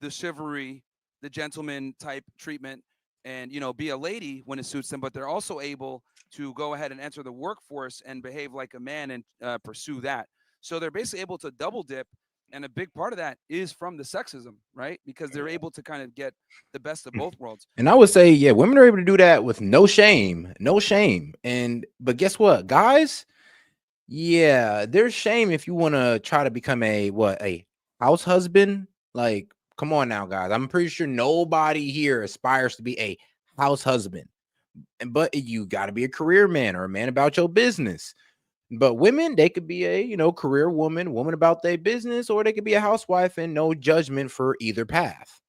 the chivalry, the gentleman type treatment, and be a lady when it suits them, but they're also able to go ahead and enter the workforce and behave like a man and pursue that. So they're basically able to double dip, and a big part of that is from the sexism, right? Because they're able to kind of get the best of both worlds. And I would say, yeah, women are able to do that with no shame. But guess what, guys? Yeah, there's shame if you want to try to become a house husband. Like, come on now, guys. I'm pretty sure nobody here aspires to be a house husband. But you got to be a career man or a man about your business. But women, they could be a, career woman about their business, or they could be a housewife, and no judgment for either path.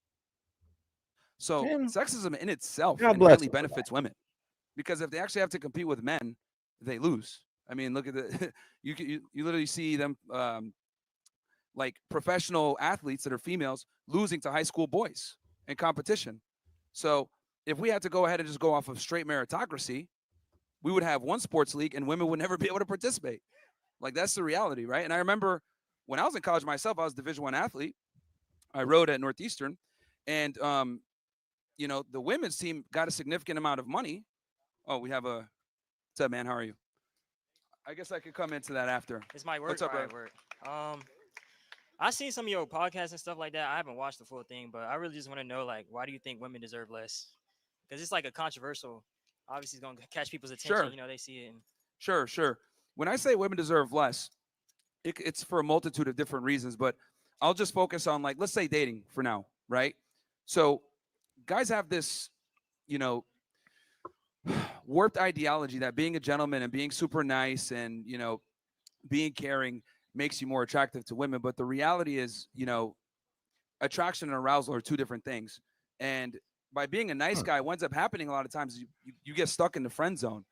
So sexism in itself God inherently benefits women, because if they actually have to compete with men, they lose. I mean, look at the you literally see them like professional athletes that are females losing to high school boys in competition. So if we had to go ahead and just go off of straight meritocracy, we would have one sports league and women would never be able to participate. Like, that's the reality, right? And I remember when I was in college myself, I was a Division I athlete. I rode at Northeastern, and the women's team got a significant amount of money. Oh, we have a what's up, man? How are you? I guess I could come into that after. It's my work. What's up, bro? Work. I've seen some of your podcasts and stuff like that. I haven't watched the full thing, but I really just want to know, like, why do you think women deserve less? Because it's like a controversial. Obviously, it's going to catch people's attention. Sure. They see it. Sure. When I say women deserve less, it's for a multitude of different reasons, but I'll just focus on, like, let's say dating for now, right? So guys have this, warped ideology that being a gentleman and being super nice and, being caring makes you more attractive to women. But the reality is, attraction and arousal are two different things. And by being a nice guy, what ends up happening a lot of times is you get stuck in the friend zone.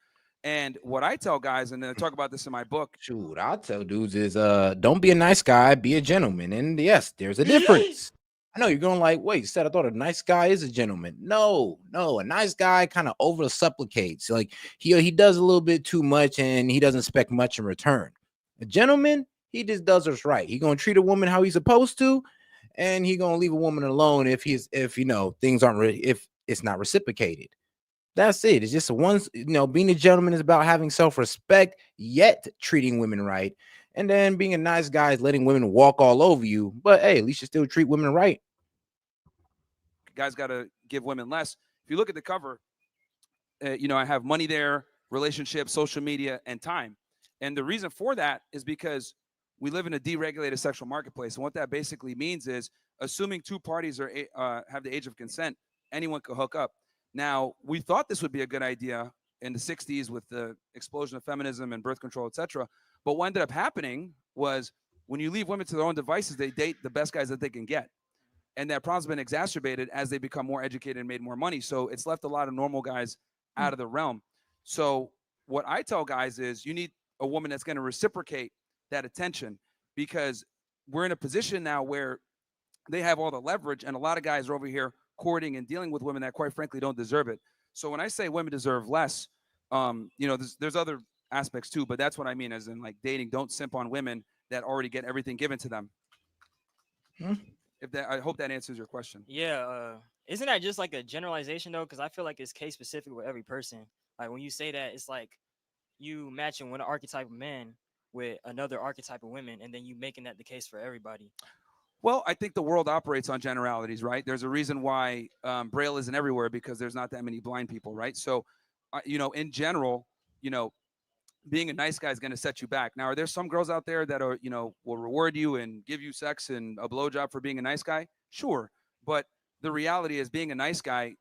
And what I tell guys, and I talk about this in my book. Shoot, I tell dudes is don't be a nice guy, be a gentleman. And yes, there's a difference. I know you're going like, wait, you said I thought a nice guy is a gentleman. No, a nice guy kind of over supplicates. Like he does a little bit too much and he doesn't expect much in return. A gentleman, he just does what's right. He gonna treat a woman how he's supposed to, and he gonna leave a woman alone if things aren't if it's not reciprocated. That's it. It's just being a gentleman is about having self-respect, yet treating women right. And then being a nice guy is letting women walk all over you. But hey, at least you still treat women right. Guys got to give women less. If you look at the cover, I have money there, relationships, social media, and time. And the reason for that is because we live in a deregulated sexual marketplace. And what that basically means is, assuming two parties have the age of consent, anyone could hook up. Now, we thought this would be a good idea in the 60s with the explosion of feminism and birth control, etc. But what ended up happening was, when you leave women to their own devices, they date the best guys that they can get. And that problem's been exacerbated as they become more educated and made more money. So it's left a lot of normal guys out of the realm. So what I tell guys is, you need a woman that's going to reciprocate that attention, because we're in a position now where they have all the leverage, and a lot of guys are over here courting and dealing with women that, quite frankly, don't deserve it. So when I say women deserve less, there's other aspects too, but that's what I mean, as in, like, dating. Don't simp on women that already get everything given to them. I hope that answers your question. Yeah. Isn't that just like a generalization though? Because I feel like it's case specific with every person. Like when you say that, it's like you matching one archetype of men with another archetype of women, and then you making that the case for everybody. Well, I think the world operates on generalities, right? There's a reason why Braille isn't everywhere, because there's not that many blind people, right? So, in general, being a nice guy is going to set you back. Now, are there some girls out there that are, will reward you and give you sex and a blowjob for being a nice guy? Sure. But the reality is, being a nice guy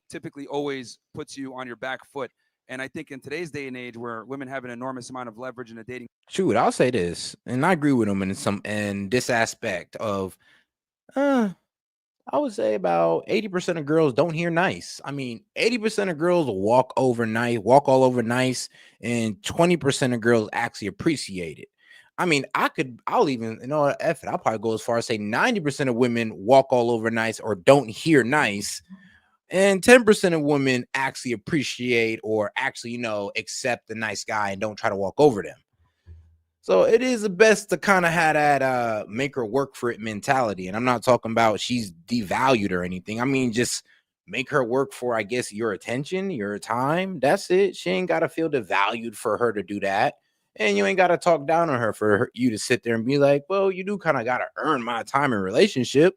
typically always puts you on your back foot. And I think in today's day and age, where women have an enormous amount of leverage in a dating. Shoot, I'll say this, and I agree with him in this aspect of, I would say about 80% of girls don't hear nice. I mean, 80% of girls walk all over nice, and 20% of girls actually appreciate it. I mean, I'll even, F it, I'll probably go as far as say 90% of women walk all over nice or don't hear nice, and 10% of women actually appreciate or actually, accept the nice guy and don't try to walk over them. So it is the best to kind of have that make her work for it mentality. And I'm not talking about she's devalued or anything. I mean, just make her work for, I guess, your attention, your time. That's it. She ain't got to feel devalued for her to do that. And you ain't got to talk down on her for you to sit there and be like, well, you do kind of got to earn my time in relationship.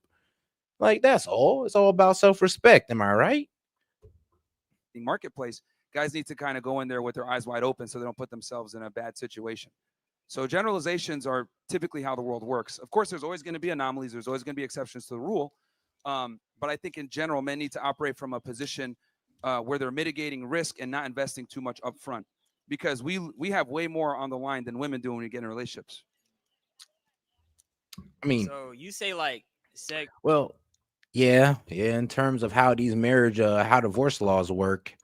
Like, that's all. It's all about self-respect. Am I right? Marketplace, guys need to kind of go in there with their eyes wide open so they don't put themselves in a bad situation. So generalizations are typically how the world works. Of course, there's always going to be anomalies. There's always going to be exceptions to the rule. But I think in general, men need to operate from a position where they're mitigating risk and not investing too much upfront, because we have way more on the line than women do when we get in relationships. I mean, so you say like sex. Well, yeah. In terms of how these how divorce laws work,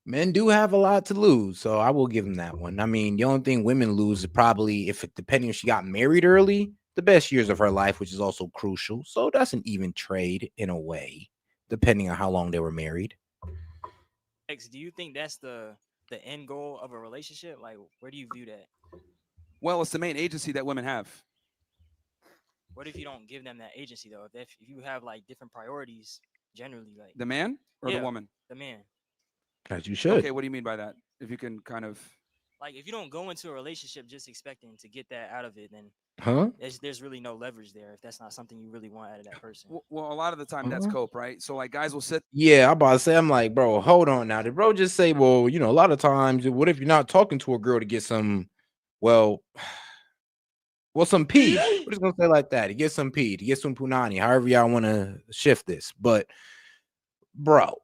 men do have a lot to lose, so I will give them that one. I mean, the only thing women lose is probably depending if she got married early, the best years of her life, which is also crucial. So that's an even trade in a way, depending on how long they were married. Do you think that's the end goal of a relationship? Like, where do you view that? Well, it's the main agency that women have. What if you don't give them that agency though? If you have like different priorities, generally, like the man or the woman? The man. As you should. Okay, what do you mean by that? If you can kind of, like, if you don't go into a relationship just expecting to get that out of it, then there's really no leverage there if that's not something you really want out of that person. Well, a lot of the time that's cope, right? So like guys will sit. Yeah, I'm about to say, I'm like, bro, hold on now. Did bro just say, well, a lot of times, what if you're not talking to a girl to get some, some pee? We're just gonna say like that. To get some pee, to get some punani, however y'all want to shift this. But bro,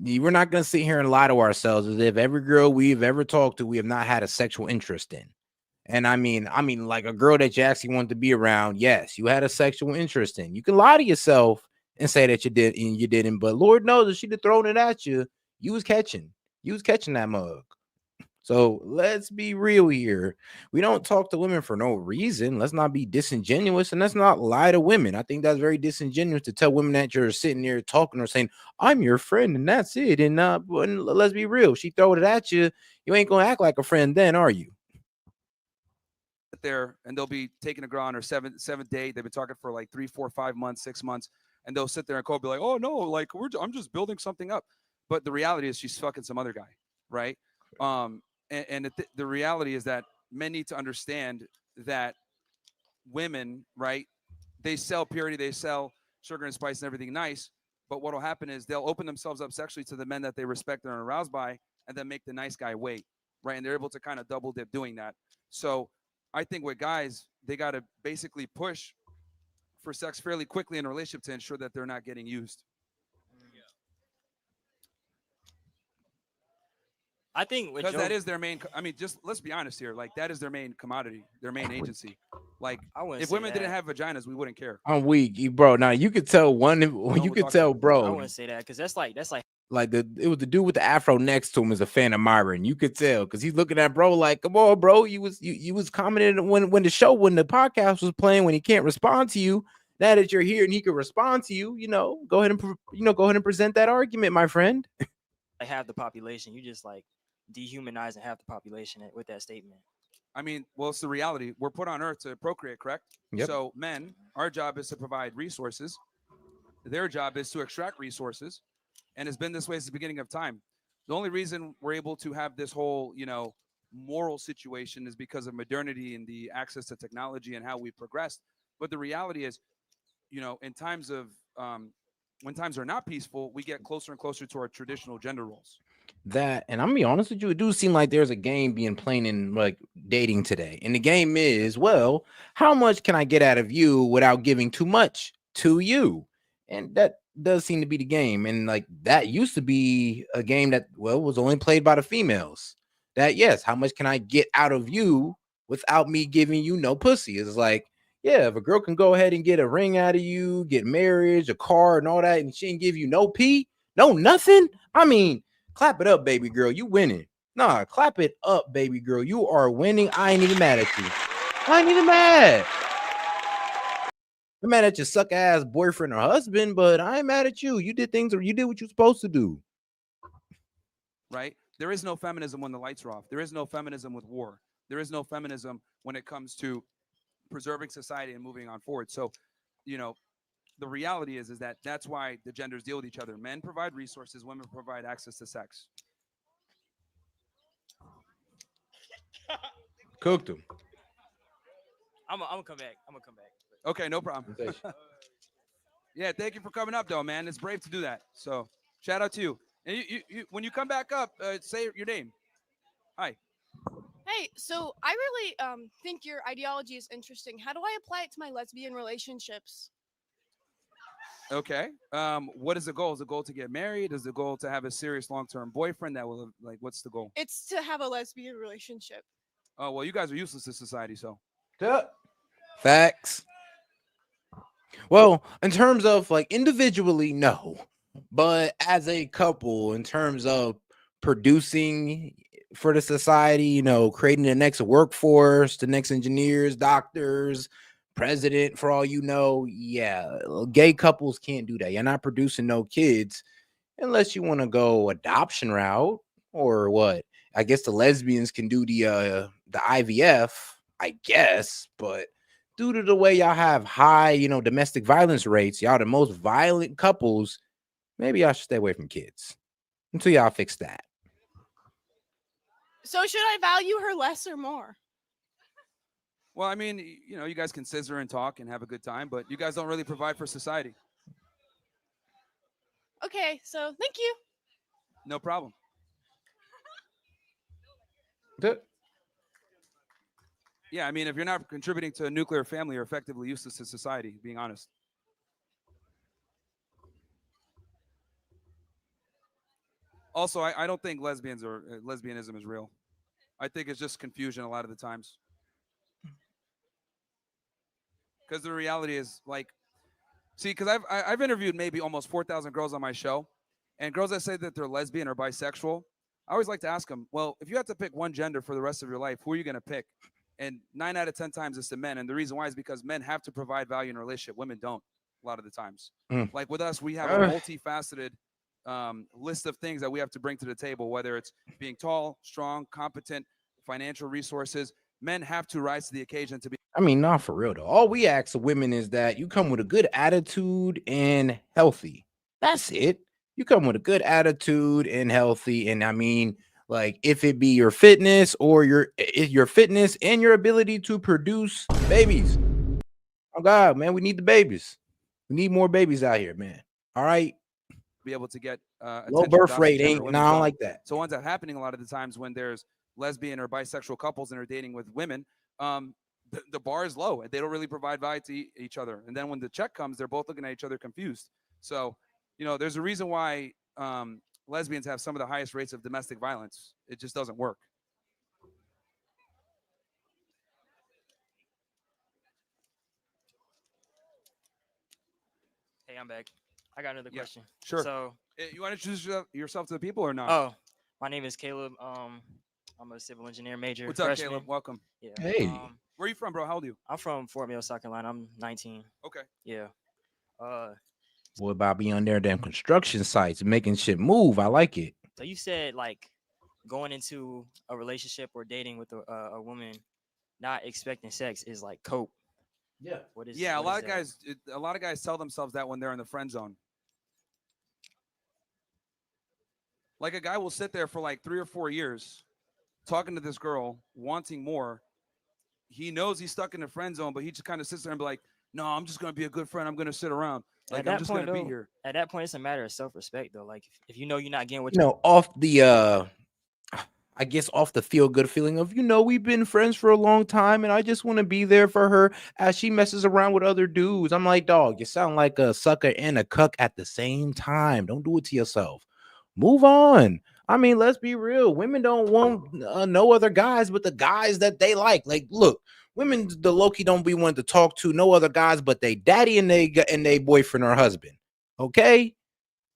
we're not gonna sit here and lie to ourselves as if every girl we've ever talked to, we have not had a sexual interest in. And I mean, like a girl that you actually wanted to be around, yes, you had a sexual interest in. You can lie to yourself and say that you did and you didn't, but Lord knows if she'd have thrown it at you, you was catching that mug. So let's be real here. We don't talk to women for no reason. Let's not be disingenuous, and let's not lie to women. I think that's very disingenuous to tell women that you're sitting there talking or saying, I'm your friend, and that's it. And let's be real. She throw it at you. You ain't going to act like a friend then, are you? there and they'll be taking a girl on her seventh date. They've been talking for like 3, 4, 5 months, 6 months, and they'll sit there and be like, "Oh no, like I'm just building something up," but the reality is she's fucking some other guy, right? And the reality is that men need to understand that women, right? They sell purity, they sell sugar and spice and everything nice, but what will happen is they'll open themselves up sexually to the men that they respect and are aroused by, and then make the nice guy wait, right? And they're able to kind of double dip doing that. So I think with guys, they got to basically push for sex fairly quickly in a relationship to ensure that they're not getting used. I think because that is their main. I mean, just let's be honest here. Like that is their main commodity, their main agency. Like if women didn't have vaginas, we wouldn't care. I'm weak, bro. Now you could tell you could tell, bro. I wouldn't say that because that's like it was the dude with the afro next to him is a fan of Myron. You could tell because he's looking at bro like, come on, bro. You was commenting when the podcast was playing when he can't respond to you. Now that you're here and he can respond to you, go ahead and present that argument, my friend. half the population. You just like dehumanizing half the population with that statement. I mean, well, it's the reality. We're put on Earth to procreate, correct? Yep. So men, our job is to provide resources. Their job is to extract resources, and it's been this way since the beginning of time. The only reason we're able to have this whole, moral situation is because of modernity and the access to technology and how we progressed. But the reality is, in times of when times are not peaceful, we get closer and closer to our traditional gender roles. That, and I'm gonna be honest with you, it do seem like there's a game being played in like dating today. And the game is, well, how much can I get out of you without giving too much to you? And that does seem to be the game. And like that used to be a game that, well, was only played by the females. That, yes, how much can I get out of you without me giving you no pussy? It's like, yeah, if a girl can go ahead and get a ring out of you, get marriage, a car, and all that, and she didn't give you no pee, no nothing. I mean, clap it up, baby girl. You winning. Nah, clap it up, baby girl. You are winning. I ain't even mad at you. I ain't even mad. I'm mad at your suck ass boyfriend or husband, but I ain't mad at you. You did things, or you did what you're supposed to do. Right? There is no feminism when the lights are off. There is no feminism with war. There is no feminism when it comes to preserving society and moving on forward. So, the reality is that that's why the genders deal with each other. Men provide resources, women provide access to sex. Cooked them. I'm gonna come back. Okay, no problem. Yeah, thank you for coming up, though, man. It's brave to do that. So, shout out to you. And you when you come back up, say your name. Hi. Hey, so I really think your ideology is interesting. How do I apply it to my lesbian relationships? Okay. What is the goal? Is the goal to get married? Is the goal to have a serious long-term boyfriend that will what's the goal? It's to have a lesbian relationship. Oh, well, you guys are useless to society, so. Facts. Well, in terms of like individually, no. But as a couple, in terms of producing for the society, creating the next workforce, the next engineers, doctors, president, for all you know, yeah, gay couples can't do that. You're not producing no kids unless you want to go adoption route or what. I guess the lesbians can do the IVF, I guess, but due to the way y'all have high, domestic violence rates, y'all the most violent couples, maybe y'all should stay away from kids until y'all fix that. So should I value her less or more? Well, I mean, you guys can scissor and talk and have a good time, but you guys don't really provide for society. Okay, so thank you. No problem. Yeah, I mean, if you're not contributing to a nuclear family, you're effectively useless to society, being honest. Also, I don't think lesbianism is real. I think it's just confusion a lot of the times. Because the reality is, because I've interviewed maybe almost 4,000 girls on my show, and girls that say that they're lesbian or bisexual, I always like to ask them, well, if you had to pick one gender for the rest of your life, who are you going to pick? And 9 out of 10 times it's the men. And the reason why is because men have to provide value in a relationship. Women don't a lot of the times. Like with us, we have a multifaceted list of things that we have to bring to the table, whether it's being tall, strong, competent, financial resources, men have to rise to the occasion to be. I mean, not for real though. All we ask of women is that you come with a good attitude and healthy. That's it. You come with a good attitude and healthy. And I mean, like, if it be your fitness or your fitness and your ability to produce babies. Oh God, man, we need the babies. We need more babies out here, man. All right. Be able to get Low attention birth to rate opposite ain't gender women no, as I don't well. like that. So what ends up happening a lot of the times when there's lesbian or bisexual couples and are dating with women, the bar is low and they don't really provide value to each other. And then when the check comes, they're both looking at each other confused. So, you know, there's a reason why lesbians have some of the highest rates of domestic violence. It just doesn't work. Hey, I'm back. I got another question. Sure. So, you want to introduce yourself to the people or not? oh, my name is Caleb. I'm a civil engineer major. What's up, freshman. Caleb? Welcome. Yeah. Hey. Where are you from, bro? How old are you? I'm from Fort Mill, South Carolina. I'm 19. Okay. Yeah. Boy, Bobby on there, damn construction sites, making shit move. I like it. So you said like going into a relationship or dating with a woman, not expecting sex is like cope. Yeah. What is? Yeah, what is that? a lot of guys tell themselves that when they're in the friend zone. Like a guy will sit there for like 3 or 4 years talking to this girl, wanting more. He knows he's stuck in the friend zone, but he just kind of sits there and be like, no, I'm just going to be a good friend. I'm going to sit around. Like, I'm just going to be here. At that point, it's a matter of self-respect, though. Like, if you know you're not getting what You know, off the I guess off the feel good feeling of, you know, we've been friends for a long time and I just want to be there for her as she messes around with other dudes. I'm like, dog, you sound like a sucker and a cuck at the same time. Don't do it to yourself. Move on. I mean, let's be real. Women don't want no other guys but the guys that they like. Like, look, women, the Loki don't be wanting to talk to no other guys but they daddy and they boyfriend or husband. Okay?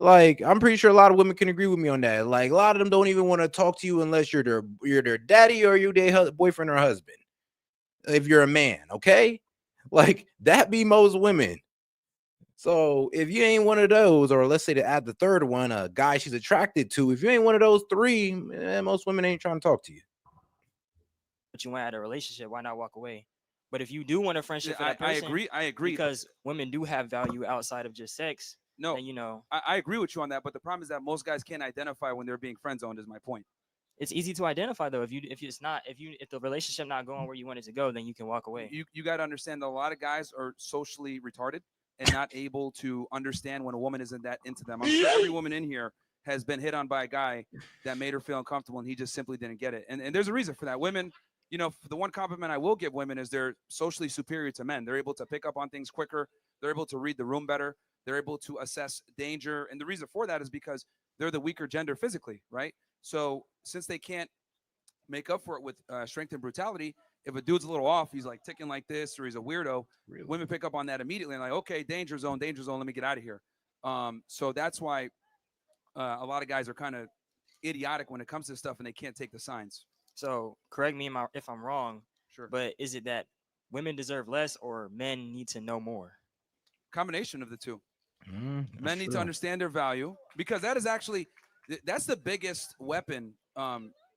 Like, I'm pretty sure a lot of women can agree with me on that. Like, a lot of them don't even want to talk to you unless you're their daddy or you're their boyfriend or husband. If you're a man, okay? Like, that be most women. So if you ain't one of those, or let's say to add the third one, a guy she's attracted to, if you ain't one of those three, most women ain't trying to talk to you. you want out of a relationship, why not walk away? But if you do want a friendship for that person, I agree. Because women do have value outside of just sex. No, and, you know, I agree with you on that. But the problem is that most guys can't identify when they're being friend zoned. Is my point. It's easy to identify though. If the relationship not going where you want it to go, then you can walk away. You got to understand that a lot of guys are socially retarded and not able to understand when a woman isn't that into them. I'm sure every woman in here has been hit on by a guy that made her feel uncomfortable and he just simply didn't get it. And there's a reason for that. Women, you know, the one compliment I will give women is they're socially superior to men. They're able to pick up on things quicker. They're able to read the room better. They're able to assess danger. And the reason for that is because they're the weaker gender physically, right? So since they can't make up for it with strength and brutality, if a dude's a little off, he's like ticking like this, or he's a weirdo, really? Women pick up on that immediately and like, okay, danger zone, let me get out of here. So that's why a lot of guys are kind of idiotic when it comes to this stuff and they can't take the signs. So correct me if I'm wrong. Sure. But is it that women deserve less or men need to know more? Combination of the two. Men need to understand their value, because that is actually, that's the biggest weapon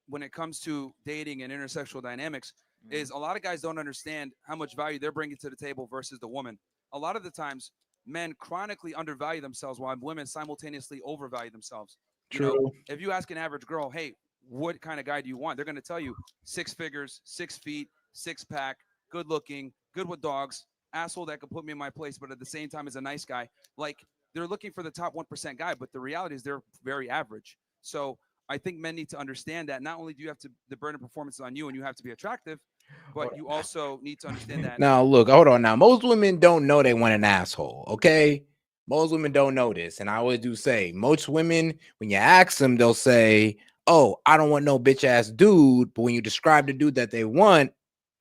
when it comes to dating and intersexual dynamics. Is a lot of guys don't understand how much value they're bringing to the table versus the woman. A lot of the times, men chronically undervalue themselves while women simultaneously overvalue themselves. True. You know, if you ask an average girl, hey, what kind of guy do you want? They're going to tell you 6 figures, 6 feet, 6-pack, good looking, good with dogs, asshole that could put me in my place, but at the same time is a nice guy. Like, they're looking for the top 1% guy, but the reality is they're very average. So I think men need to understand that not only do you have to, the burden of performance is on you and you have to be attractive, but you also need to understand that. Now, look, hold on. Now, most women don't know they want an asshole, okay? Most women don't know this. And I always do say, most women, when you ask them, they'll say, oh, I don't want no bitch-ass dude. But when you describe the dude that they want,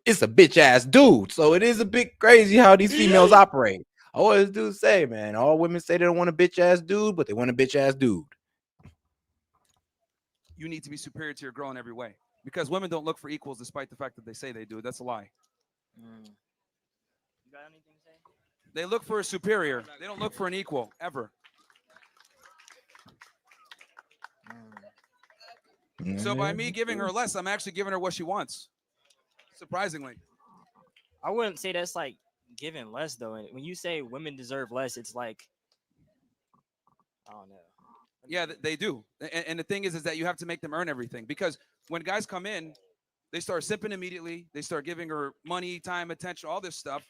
it's a bitch-ass dude. So it is a bit crazy how these females operate. I always do say, man, all women say they don't want a bitch-ass dude, but they want a bitch-ass dude. You need to be superior to your girl in every way, because women don't look for equals despite the fact that they say they do. That's a lie. You got anything to say? They look for a superior. They don't look for an equal, ever. So by me giving her less, I'm actually giving her what she wants. Surprisingly. I wouldn't say that's like giving less though. And when you say women deserve less, it's like I don't know. Yeah, they do. And the thing is that you have to make them earn everything, because when guys come in, they start sipping immediately. They start giving her money, time, attention, all this stuff.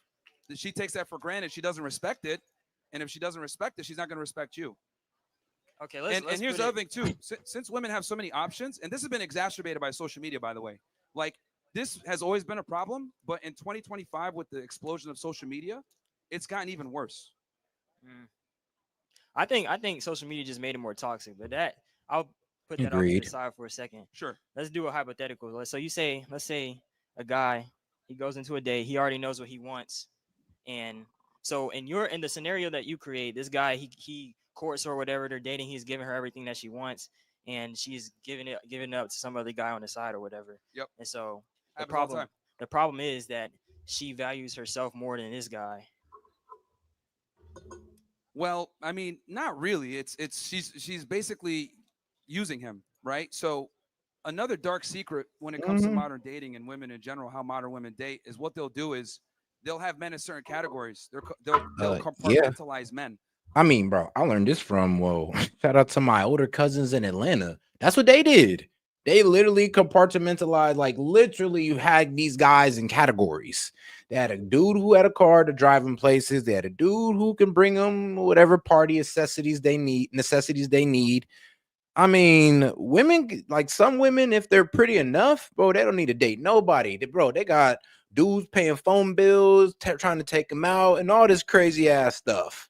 She takes that for granted. She doesn't respect it. And if she doesn't respect it, she's not going to respect you. Okay, let's and here's put the it- other thing too. Since women have so many options, and this has been exacerbated by social media, by the way. Like, this has always been a problem, but in 2025, with the explosion of social media, it's gotten even worse. I think social media just made it more toxic, but I'll put that off to Agreed. the side for a second. Sure. Let's do a hypothetical. So let's say a guy, he goes into a date, he already knows what he wants, and so in the scenario that you create, this guy he courts her or whatever, they're dating, he's giving her everything that she wants, and she's giving it up to some other guy on the side or whatever. Yep. And so Happens all the time. the problem is that she values herself more than this guy. Well, I mean, not really. She's basically using him, right? So another dark secret when it comes to modern dating and women in general, how modern women date, is what they'll do is they'll have men in certain categories. They'll compartmentalize men. I mean, bro, I learned this from, shout out to my older cousins in Atlanta. That's what they did. They literally compartmentalized, like literally you had these guys in categories. They had a dude who had a car to drive them places. They had a dude who can bring them whatever party necessities they need. I mean, women, like some women, if they're pretty enough, bro, they don't need to date nobody. They got dudes paying phone bills, trying to take them out, and all this crazy ass stuff.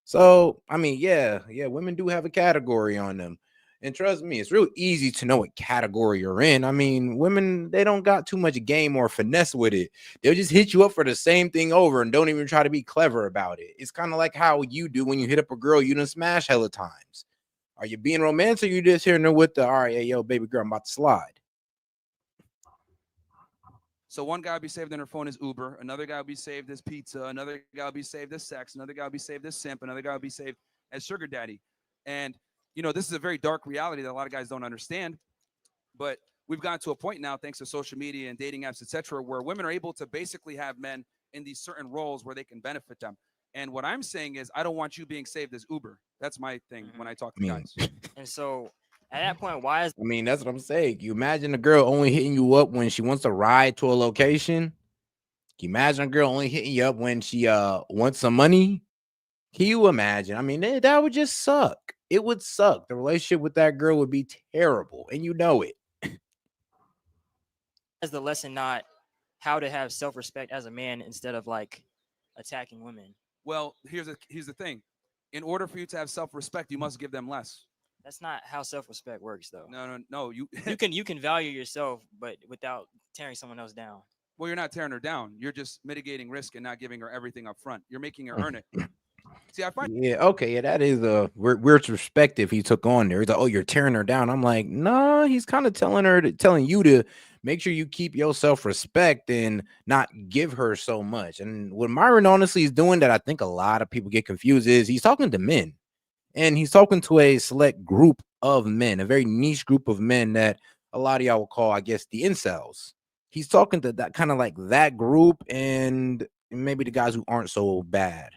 So, I mean, yeah, women do have a category on them. And trust me, it's real easy to know what category you're in. I mean, women, they don't got too much game or finesse with it. They'll just hit you up for the same thing over and don't even try to be clever about it. It's kind of like how you do when you hit up a girl you done smash hella times. Are you being romantic, or you just hearing her with the, all right, hey, yo, baby girl, I'm about to slide? So one guy will be saved on her phone as Uber. Another guy will be saved as pizza. Another guy will be saved as sex. Another guy will be saved as simp. Another guy will be saved as sugar daddy. And, this is a very dark reality that a lot of guys don't understand. But we've gotten to a point now, thanks to social media and dating apps, etc., where women are able to basically have men in these certain roles where they can benefit them. And what I'm saying is, I don't want you being saved as Uber. That's my thing when I talk to guys. And so at that point, why is I mean, that's what I'm saying. You imagine a girl only hitting you up when she wants to ride to a location? Can you imagine a girl only hitting you up when she wants some money? Can you imagine? I mean, that would just suck. It would suck. The relationship with that girl would be terrible, and you know it. the lesson not how to have self-respect as a man instead of like attacking women? Well, here's the thing. In order for you to have self-respect, you must give them less. That's not how self-respect works, though. No. You can value yourself, but without tearing someone else down. Well, you're not tearing her down. You're just mitigating risk and not giving her everything up front. You're making her earn it. See, I find That is a weird perspective he took on there. He's like, oh, you're tearing her down. I'm like, no, he's kind of telling you to make sure you keep your self-respect and not give her so much. And what Myron honestly is doing that I think a lot of people get confused is he's talking to men. And he's talking to a select group of men, a very niche group of men that a lot of y'all will call, I guess, the incels. He's talking to that kind of like that group and maybe the guys who aren't so bad.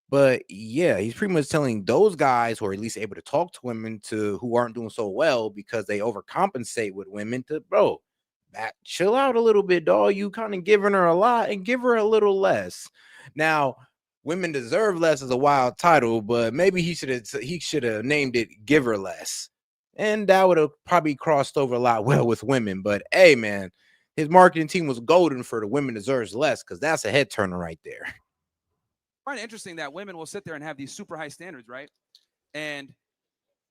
But yeah, he's pretty much telling those guys who are at least able to talk to women who aren't doing so well because they overcompensate with women to, bro, chill out a little bit, dog. You kind of giving her a lot and give her a little less. Now, women deserve less as a wild title, but maybe he should have named it Give Her Less. And that would have probably crossed over a lot well with women. But hey, man, his marketing team was golden for the women deserves less, because that's a head turner right there. I find it interesting that women will sit there and have these super high standards, right? And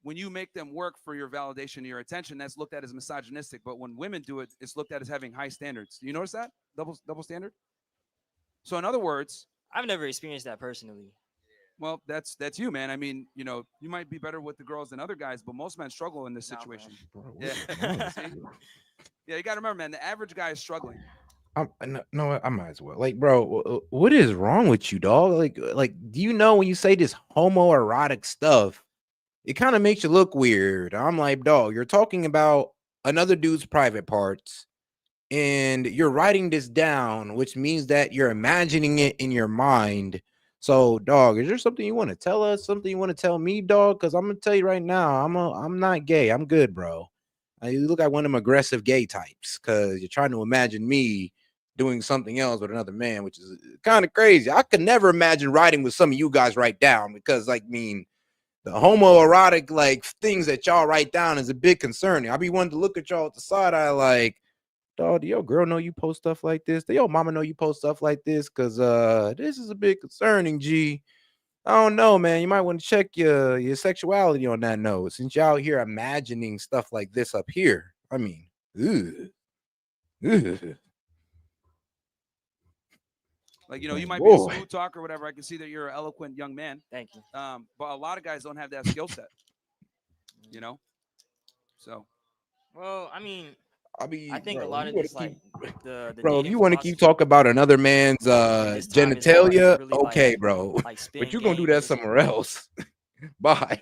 when you make them work for your validation and your attention, that's looked at as misogynistic. But when women do it, it's looked at as having high standards. Do you notice that? Double standard? So in other words, I've never experienced that personally. Well, that's you, man. I mean, you might be better with the girls than other guys, but most men struggle in this situation. Yeah. Yeah, you got to remember, man, the average guy is struggling. No, I might as well. Like, bro, what is wrong with you, dog? Like, do you know when you say this homoerotic stuff, it kind of makes you look weird. I'm like, dog, you're talking about another dude's private parts. and you're writing this down, which means that you're imagining it in your mind. So, dog, is there something you want to tell us? Something you want to tell me, dog? Because I'm gonna tell you right now, I'm not gay. I'm good, bro. You look like one of them aggressive gay types because you're trying to imagine me doing something else with another man, which is kind of crazy. I could never imagine writing with some of you guys right down because, like, the homoerotic like things that y'all write down is a bit concerning. I be wanting to look at y'all at the side eye like, dog, do your girl know you post stuff like this? Do your mama know you post stuff like this? Because this is a bit concerning, G. I don't know, man. You might want to check your sexuality on that note, since y'all here imagining stuff like this up here. I mean, ugh. Like, you know, you might be a smooth talker or whatever. I can see that you're an eloquent young man. Thank you. But a lot of guys don't have that skill set. You know? So. Well, I think bro, a lot of this, like, the bro, if dating you want to keep philosophy- talking about another man's genitalia, really, okay, like- bro. like spin But you're gonna do game that somewhere else. Bye.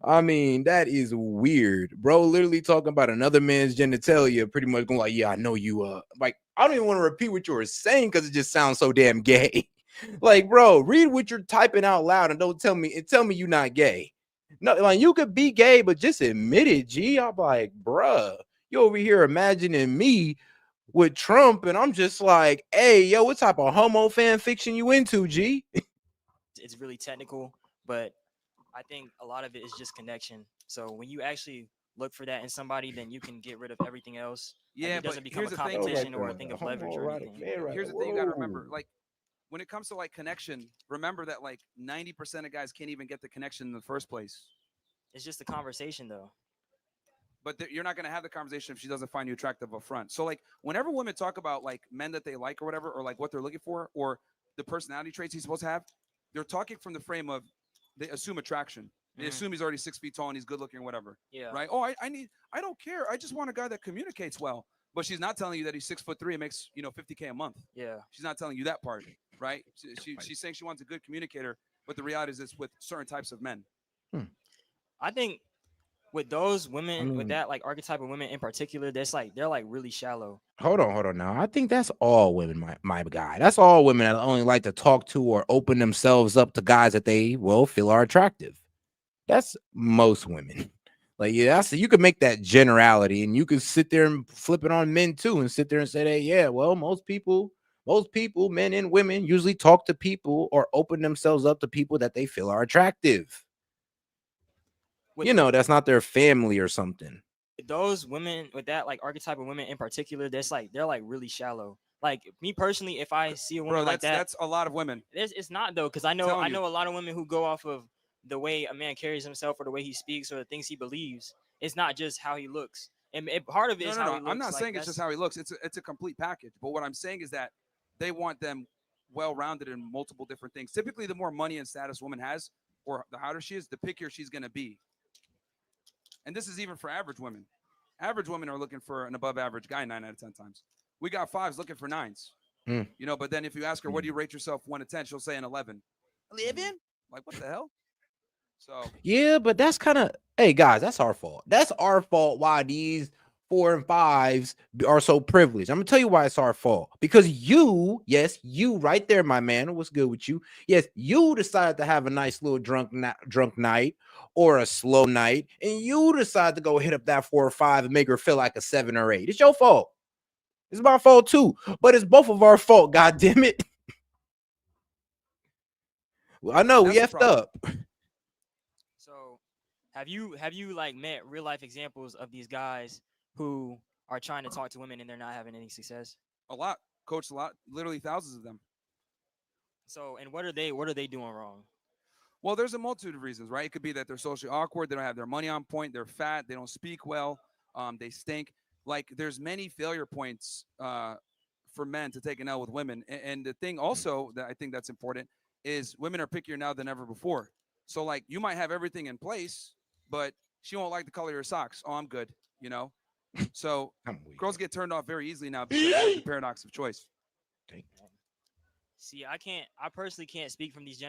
I mean, that is weird, bro. Literally talking about another man's genitalia, pretty much going like, yeah, I know you. Like, I don't even want to repeat what you were saying because it just sounds so damn gay. Like, bro, read what you're typing out loud and don't tell me you're not gay. No, like, you could be gay, but just admit it, G. I'm like, bruh, you over here imagining me with Trump, and I'm just like, hey, yo, what type of homo fan fiction you into, G? It's really technical, but I think a lot of it is just connection. So when you actually look for that in somebody, then you can get rid of everything else. Yeah, it doesn't but become a here's the thing, competition or a thing of leverage or anything. Here's the thing you got to remember. Like, when it comes to like connection, remember that like 90% of guys can't even get the connection in the first place. It's just a conversation, though. But you're not going to have the conversation if she doesn't find you attractive up front. So like whenever women talk about like men that they like or whatever, or like what they're looking for, or the personality traits he's supposed to have, they're talking from the frame of they assume attraction. They assume he's already 6 feet tall and he's good looking or whatever. Yeah. Right. Oh, I don't care. I just want a guy that communicates well. But she's not telling you that he's 6'3" and makes, $50K a month. Yeah. She's not telling you that part, right? She's saying she wants a good communicator, but the reality is it's with certain types of men. I think with those women, with that like archetype of women in particular, they're like really shallow. Hold on now. I think that's all women, my guy. That's all women that only like to talk to or open themselves up to guys that they feel are attractive. That's most women. Like, yeah, you could make that generality, and you could sit there and flip it on men too, and sit there and say that, yeah, well, most people, men and women, usually talk to people or open themselves up to people that they feel are attractive. That's not their family or something. Those women with that like archetype of women in particular, they're like really shallow. Like me personally, if I see a woman like that, that's a lot of women. It's not though, because I know a lot of women who go off of the way a man carries himself or the way he speaks or the things he believes. It's not just how he looks. And part of it is how he looks. I'm not saying it's just how he looks. It's a complete package. But what I'm saying is that they want them well-rounded in multiple different things. Typically, the more money and status a woman has, or the hotter she is, the pickier she's going to be. And this is even for average women. Average women are looking for an above-average guy 9 out of 10 times. We got 5s looking for 9s. But then if you ask her, what do you rate yourself 1 to 10? She'll say an 11. 11? Like, what the hell? So yeah, but that's kind of, hey guys, that's our fault. That's our fault why these 4 and 5s are so privileged. I'm gonna tell you why it's our fault. Because you right there, my man, what's good with you? Yes, you decided to have a nice little drunk night or a slow night, and you decide to go hit up that 4 or 5 and make her feel like a 7 or 8. It's your fault. It's my fault too, but it's both of our fault. God damn it! Well, I know we effed up. So, have you like met real life examples of these guys who are trying to talk to women and they're not having any success? A lot, coach, a lot, literally thousands of them. So, and what are they doing wrong? Well, there's a multitude of reasons, right? It could be that they're socially awkward, they don't have their money on point, they're fat, they don't speak well, they stink. Like, there's many failure points for men to take an L with women. And the thing also that I think that's important is women are pickier now than ever before. So, like, you might have everything in place, but she won't like the color of your socks. Oh, I'm good, So girls get turned off very easily now because of the paradox of choice. See, I personally can't speak from these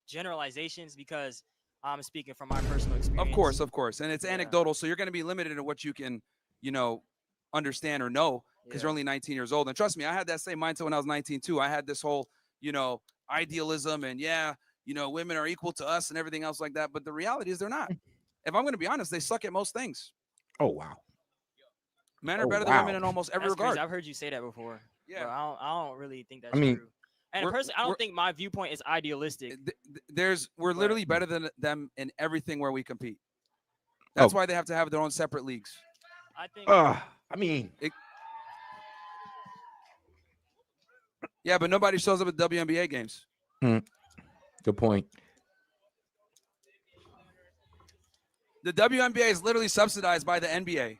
generalizations because I'm speaking from my personal experience. Of course. And it's anecdotal. So you're going to be limited in what you can, understand or know. because you're only 19 years old. And trust me, I had that same mindset when I was 19 too. I had this whole, idealism and women are equal to us and everything else like that. But the reality is they're not. If I'm going to be honest, they suck at most things. Oh, wow. Men are better than women in almost every regard. Crazy. I've heard you say that before. Yeah. But I don't really think that's I mean, true. And personally, I don't think my viewpoint is idealistic. We're literally better than them in everything where we compete. That's why they have to have their own separate leagues. I think. Yeah, but nobody shows up at WNBA games. Good point. The WNBA is literally subsidized by the NBA,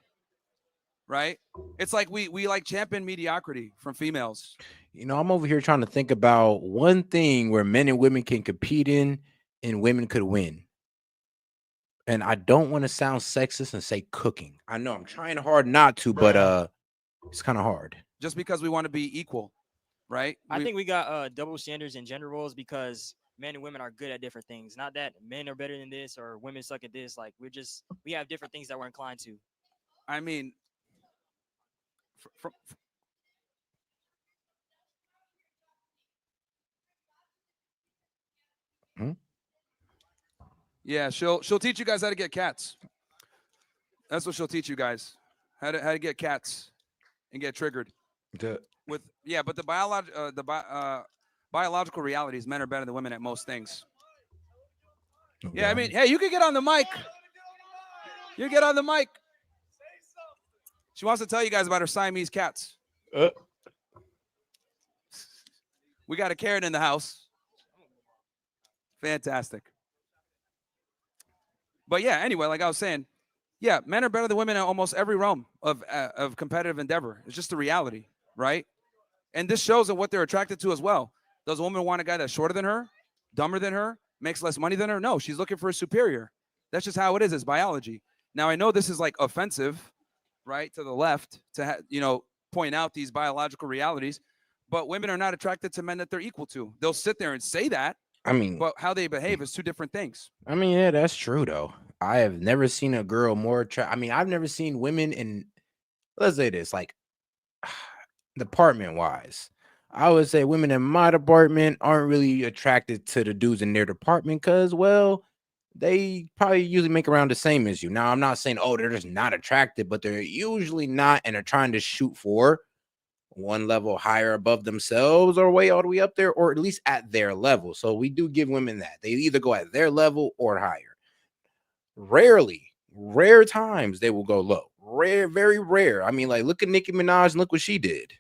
right? It's like we like champion mediocrity from females. I'm over here trying to think about one thing where men and women can compete in and women could win. And I don't want to sound sexist and say cooking. I know I'm trying hard not to, but it's kind of hard. Just because we want to be equal, right? I think we got double standards in gender roles because men and women are good at different things. Not that men are better than this or women suck at this. Like we have different things that we're inclined to. I mean, yeah, she'll teach you guys how to get cats. That's what she'll teach you guys, how to get cats and get triggered. But the biological reality is men are better than women at most things. Yeah, I mean, hey, you can get on the mic. You get on the mic. She wants to tell you guys about her Siamese cats. We got a Karen in the house. Fantastic. But yeah, anyway, like I was saying, yeah, men are better than women in almost every realm of competitive endeavor. It's just the reality, right? And this shows what they're attracted to as well. Does a woman want a guy that's shorter than her, dumber than her, makes less money than her? No, she's looking for a superior. That's just how it is. It's biology. Now, I know this is like offensive, right, to the left to point out these biological realities, but women are not attracted to men that they're equal to. They'll sit there and say that. I mean, but how they behave is two different things. I mean, yeah, that's true though. I have never seen a girl more I've never seen women in, let's say this, like department wise. I would say women in my department aren't really attracted to the dudes in their department because, well, they probably usually make around the same as you. Now, I'm not saying, they're just not attracted, but they're usually not, and are trying to shoot for one level higher above themselves or way all the way up there, or at least at their level. So we do give women that. They either go at their level or higher. Rare times they will go low. Rare, very rare. I mean, like, look at Nicki Minaj and look what she did.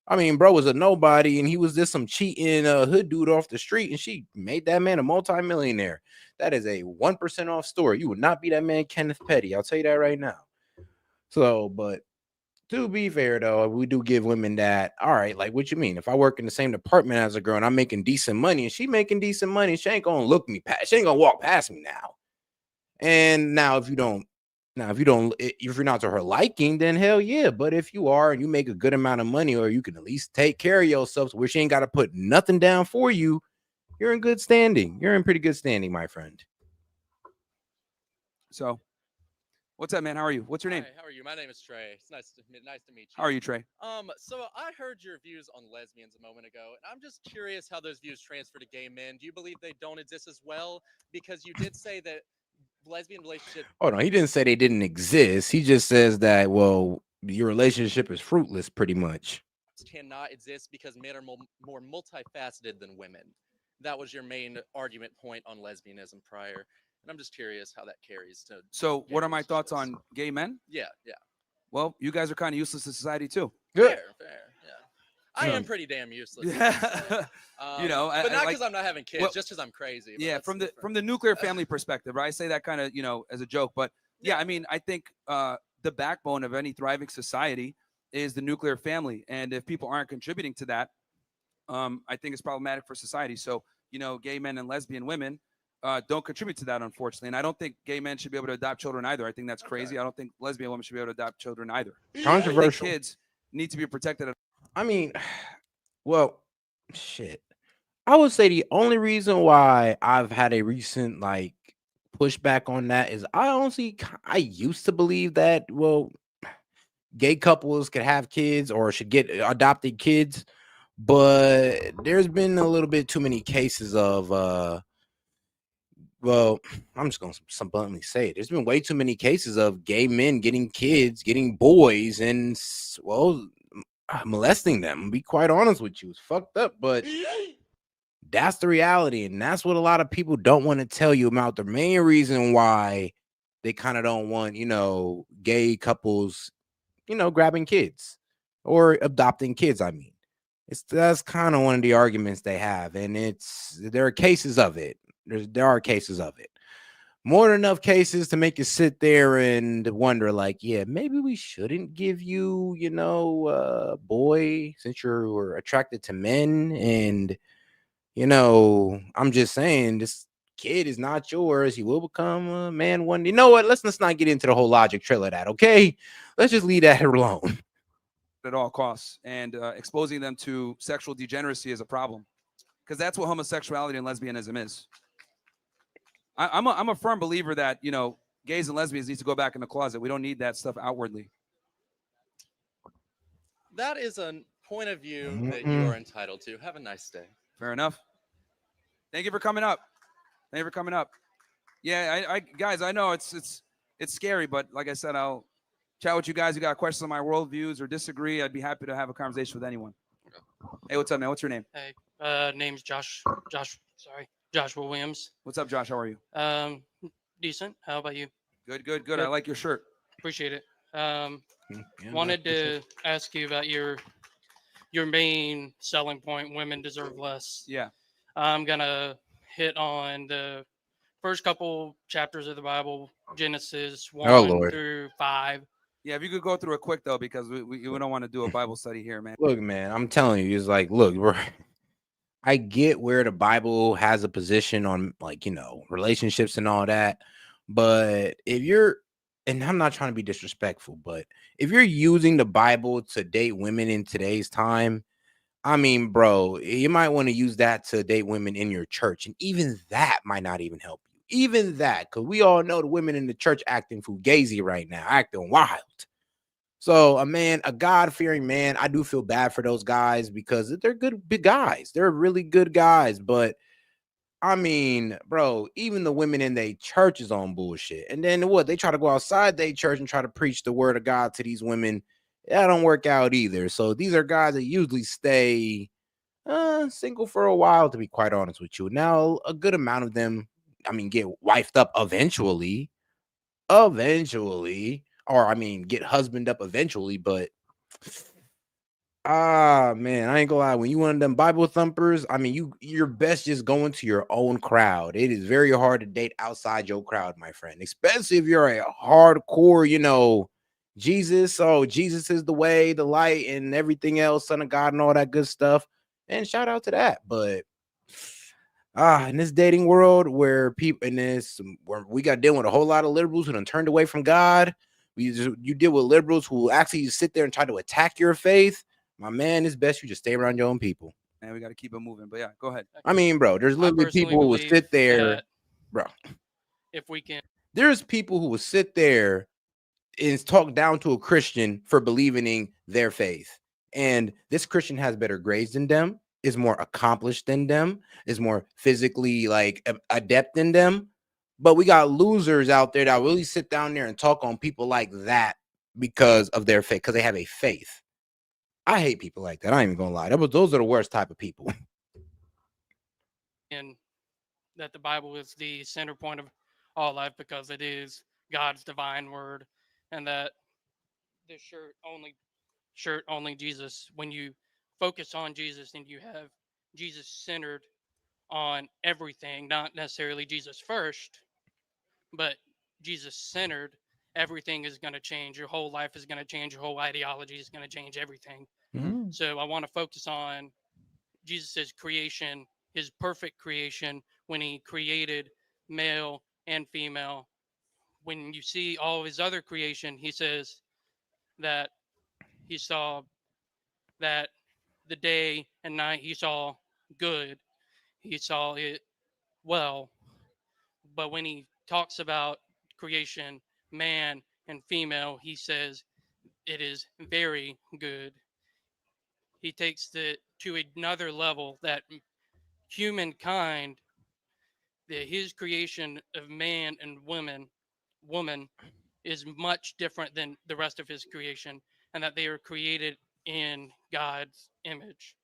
I mean, bro was a nobody, and he was just some cheating hood dude off the street, and she made that man a multimillionaire. That is a 1% off story. You would not be that man Kenneth Petty. I'll tell you that right now. So, but to be fair, though, we do give women that, all right, like, what you mean? If I work in the same department as a girl and I'm making decent money and she making decent money, she ain't going to look me past. She ain't going to walk past me now. And now, if you're not to her liking, then hell yeah. But if you are and you make a good amount of money, or you can at least take care of yourself where she ain't got to put nothing down for you, you're in good standing. You're in pretty good standing, my friend. So, what's up, man? How are you? What's your name? Hi, how are you? My name is Trey. It's nice to meet you. How are you, Trey? So I heard your views on lesbians a moment ago, and I'm just curious how those views transfer to gay men. Do you believe they don't exist as well? Because you did say that lesbian relationship. Oh no, he didn't say they didn't exist. He just says that, well, your relationship is fruitless, pretty much. Cannot exist because men are more multifaceted than women. That was your main argument point on lesbianism prior. And I'm just curious how that carries to. So, what are my thoughts on gay men? Yeah. Well, you guys are kind of useless to society too. Fair. Yeah. I am pretty damn useless. Yeah. but not because I'm not having kids, just because I'm crazy. Yeah, from the nuclear family perspective, right? I say that kind of as a joke, but yeah, I mean, I think the backbone of any thriving society is the nuclear family, and if people aren't contributing to that, I think it's problematic for society. So gay men and lesbian women don't contribute to that, unfortunately. And I don't think gay men should be able to adopt children either. I think that's crazy. I don't think lesbian women should be able to adopt children either. Controversial. Kids need to be protected. I mean, well, shit. I would say the only reason why I've had a recent pushback on that is I used to believe that, well, gay couples could have kids or should get adopted kids, but there's been a little bit too many cases of well, I'm just gonna bluntly say it. There's been way too many cases of gay men getting kids, getting boys, and well, molesting them. Be quite honest with you, it's fucked up, but that's the reality, and that's what a lot of people don't want to tell you about. The main reason why they kind of don't want, gay couples, grabbing kids or adopting kids. I mean, that's kind of one of the arguments they have, and there are cases of it. There are cases of it. More than enough cases to make you sit there and wonder, like, yeah, maybe we shouldn't give you, boy, since you're attracted to men. And, I'm just saying, this kid is not yours. He will become a man one day. You know what? Let's not get into the whole logic trail of that, okay? Let's just leave that alone. At all costs, and exposing them to sexual degeneracy is a problem, because that's what homosexuality and lesbianism is. I'm a firm believer that gays and lesbians need to go back in the closet. We don't need that stuff outwardly. That is a point of view that you are entitled to. Have a nice day. Fair enough. Thank you for coming up. Thank you for coming up. Yeah, I guys, I know it's scary, but like I said, I'll chat with you guys. You got questions on my worldviews or disagree? I'd be happy to have a conversation with anyone. Hey, what's up, man? What's your name? Hey, name's Joshua Williams. What's up, Josh? How are you? Decent. How about you? Good. I like your shirt. Appreciate it. Wanted to ask you about your main selling point, women deserve less. Yeah. I'm gonna hit on the first couple chapters of the Bible, Genesis 1 through 5. Yeah, if you could go through it quick, though, because we don't want to do a Bible study here, man. Look, man, I'm telling you, it's like, look, I get where the Bible has a position on, like, relationships and all that. But and I'm not trying to be disrespectful, but if you're using the Bible to date women in today's time, I mean, bro, you might want to use that to date women in your church. And even that might not even help you. Even that, because we all know the women in the church acting fugazi right now, acting wild. So a God-fearing man, I do feel bad for those guys because they're good big guys. They're really good guys. But I mean, bro, even the women in their church is on bullshit. And then what? They try to go outside their church and try to preach the word of God to these women. That don't work out either. So these are guys that usually stay single for a while, to be quite honest with you. Now, a good amount of them, get wifed up eventually, or get husband up eventually. But man, I ain't gonna lie. When you one of them Bible thumpers, you're best just going to your own crowd. It is very hard to date outside your crowd, my friend, especially if you're a hardcore, Jesus. Oh, Jesus is the way, the light, and everything else, Son of God, and all that good stuff. And shout out to that. But in this dating world where where we got dealing with a whole lot of liberals who done turned away from God, you deal with liberals who actually sit there and try to attack your faith. My man, it's best you just stay around your own people. And we got to keep it moving. But yeah, go ahead. Bro, there's literally people who will sit there, bro. If we can, there's people who will sit there and talk down to a Christian for believing in their faith. And this Christian has better grades than them, is more accomplished than them, is more physically adept than them. But we got losers out there that really sit down there and talk on people like that because of their faith, because they have a faith. I hate people like that. I ain't even gonna lie. Those are the worst type of people. And that the Bible is the center point of all life because it is God's divine word, and that the shirt only Jesus. When you focus on Jesus and you have Jesus centered on everything, not necessarily Jesus first, but Jesus centered, everything is going to change. Your whole life is going to change. Your whole ideology is going to change everything. So I want to focus on Jesus's creation, his perfect creation, when he created male and female. When you see all of his other creation, he says that he saw that the day and night he saw good. He saw it well. But when he talks about creation, man and female, he says it is very good. He takes it to another level that humankind, his creation of man and woman is much different than the rest of his creation, and that they are created in God's image.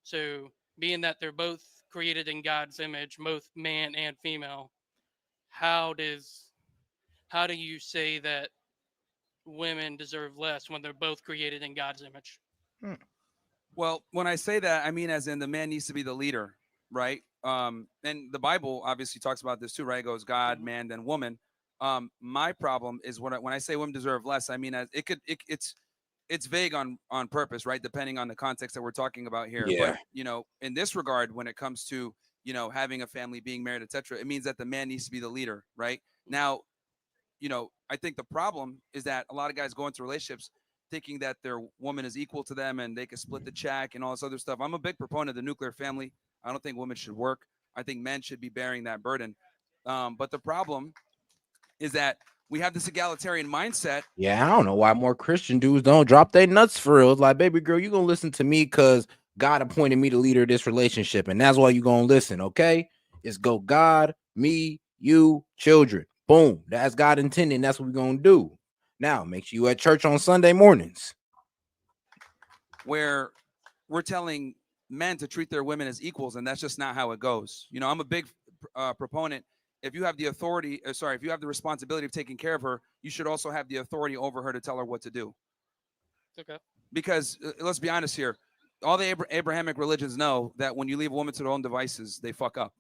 So, being that they're both created in God's image, both man and female, how do you say that women deserve less when they're both created in God's image? Well, when I say that, I mean as in the man needs to be the leader, right? And the Bible obviously talks about this too, right? It goes God, man, then woman. My problem is when I say women deserve less, I mean as it's vague on purpose, right? Depending on the context that we're talking about here. Yeah. But in this regard, when it comes to having a family, being married, etc., it means that the man needs to be the leader, right? Now, I think the problem is that a lot of guys go into relationships thinking that their woman is equal to them and they can split the check and all this other stuff. I'm a big proponent of the nuclear family. I don't think women should work. I think men should be bearing that burden. But the problem is that we have this egalitarian mindset. Yeah, I don't know why more Christian dudes don't drop their nuts for real. It's like, baby girl, you gonna listen to me because God appointed me the leader of this relationship, and that's why you gonna listen, okay? It's go God, me, you, children. Boom. That's God intended, and that's what we're gonna do. Now, make sure you at church on Sunday mornings. Where we're telling men to treat their women as equals, and that's just not how it goes. I'm a big proponent. If you have the authority, if you have the responsibility of taking care of her, you should also have the authority over her to tell her what to do. Okay. Because let's be honest here, all the Abrahamic religions know that when you leave a woman to their own devices, they fuck up.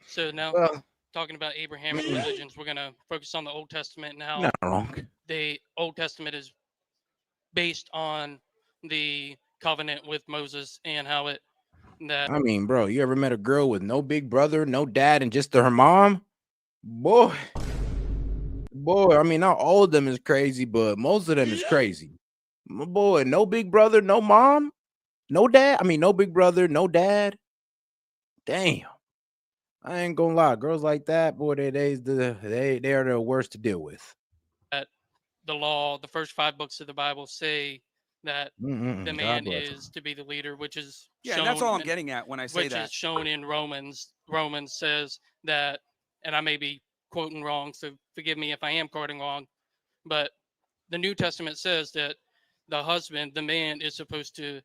So now, talking about Abrahamic religions, we're going to focus on the Old Testament now. Not wrong. The Old Testament is based on the covenant with Moses and how it I mean, bro, you ever met a girl with no big brother, no dad, and just her mom? Boy, I mean, not all of them is crazy, but most of them is crazy. My boy, no big brother, no mom, no dad. I mean, no big brother, no dad. Damn. I ain't gonna lie, girls like that, boy, they are the worst to deal with. that the law, the first 5 books of the Bible say that the man is to be the leader, which is Yeah, shown and that's all I'm getting at when I say which that. is shown in Romans. Romans says that, and I may be quoting wrong, so forgive me if I am quoting wrong, but the New Testament says that the husband, the man, is supposed to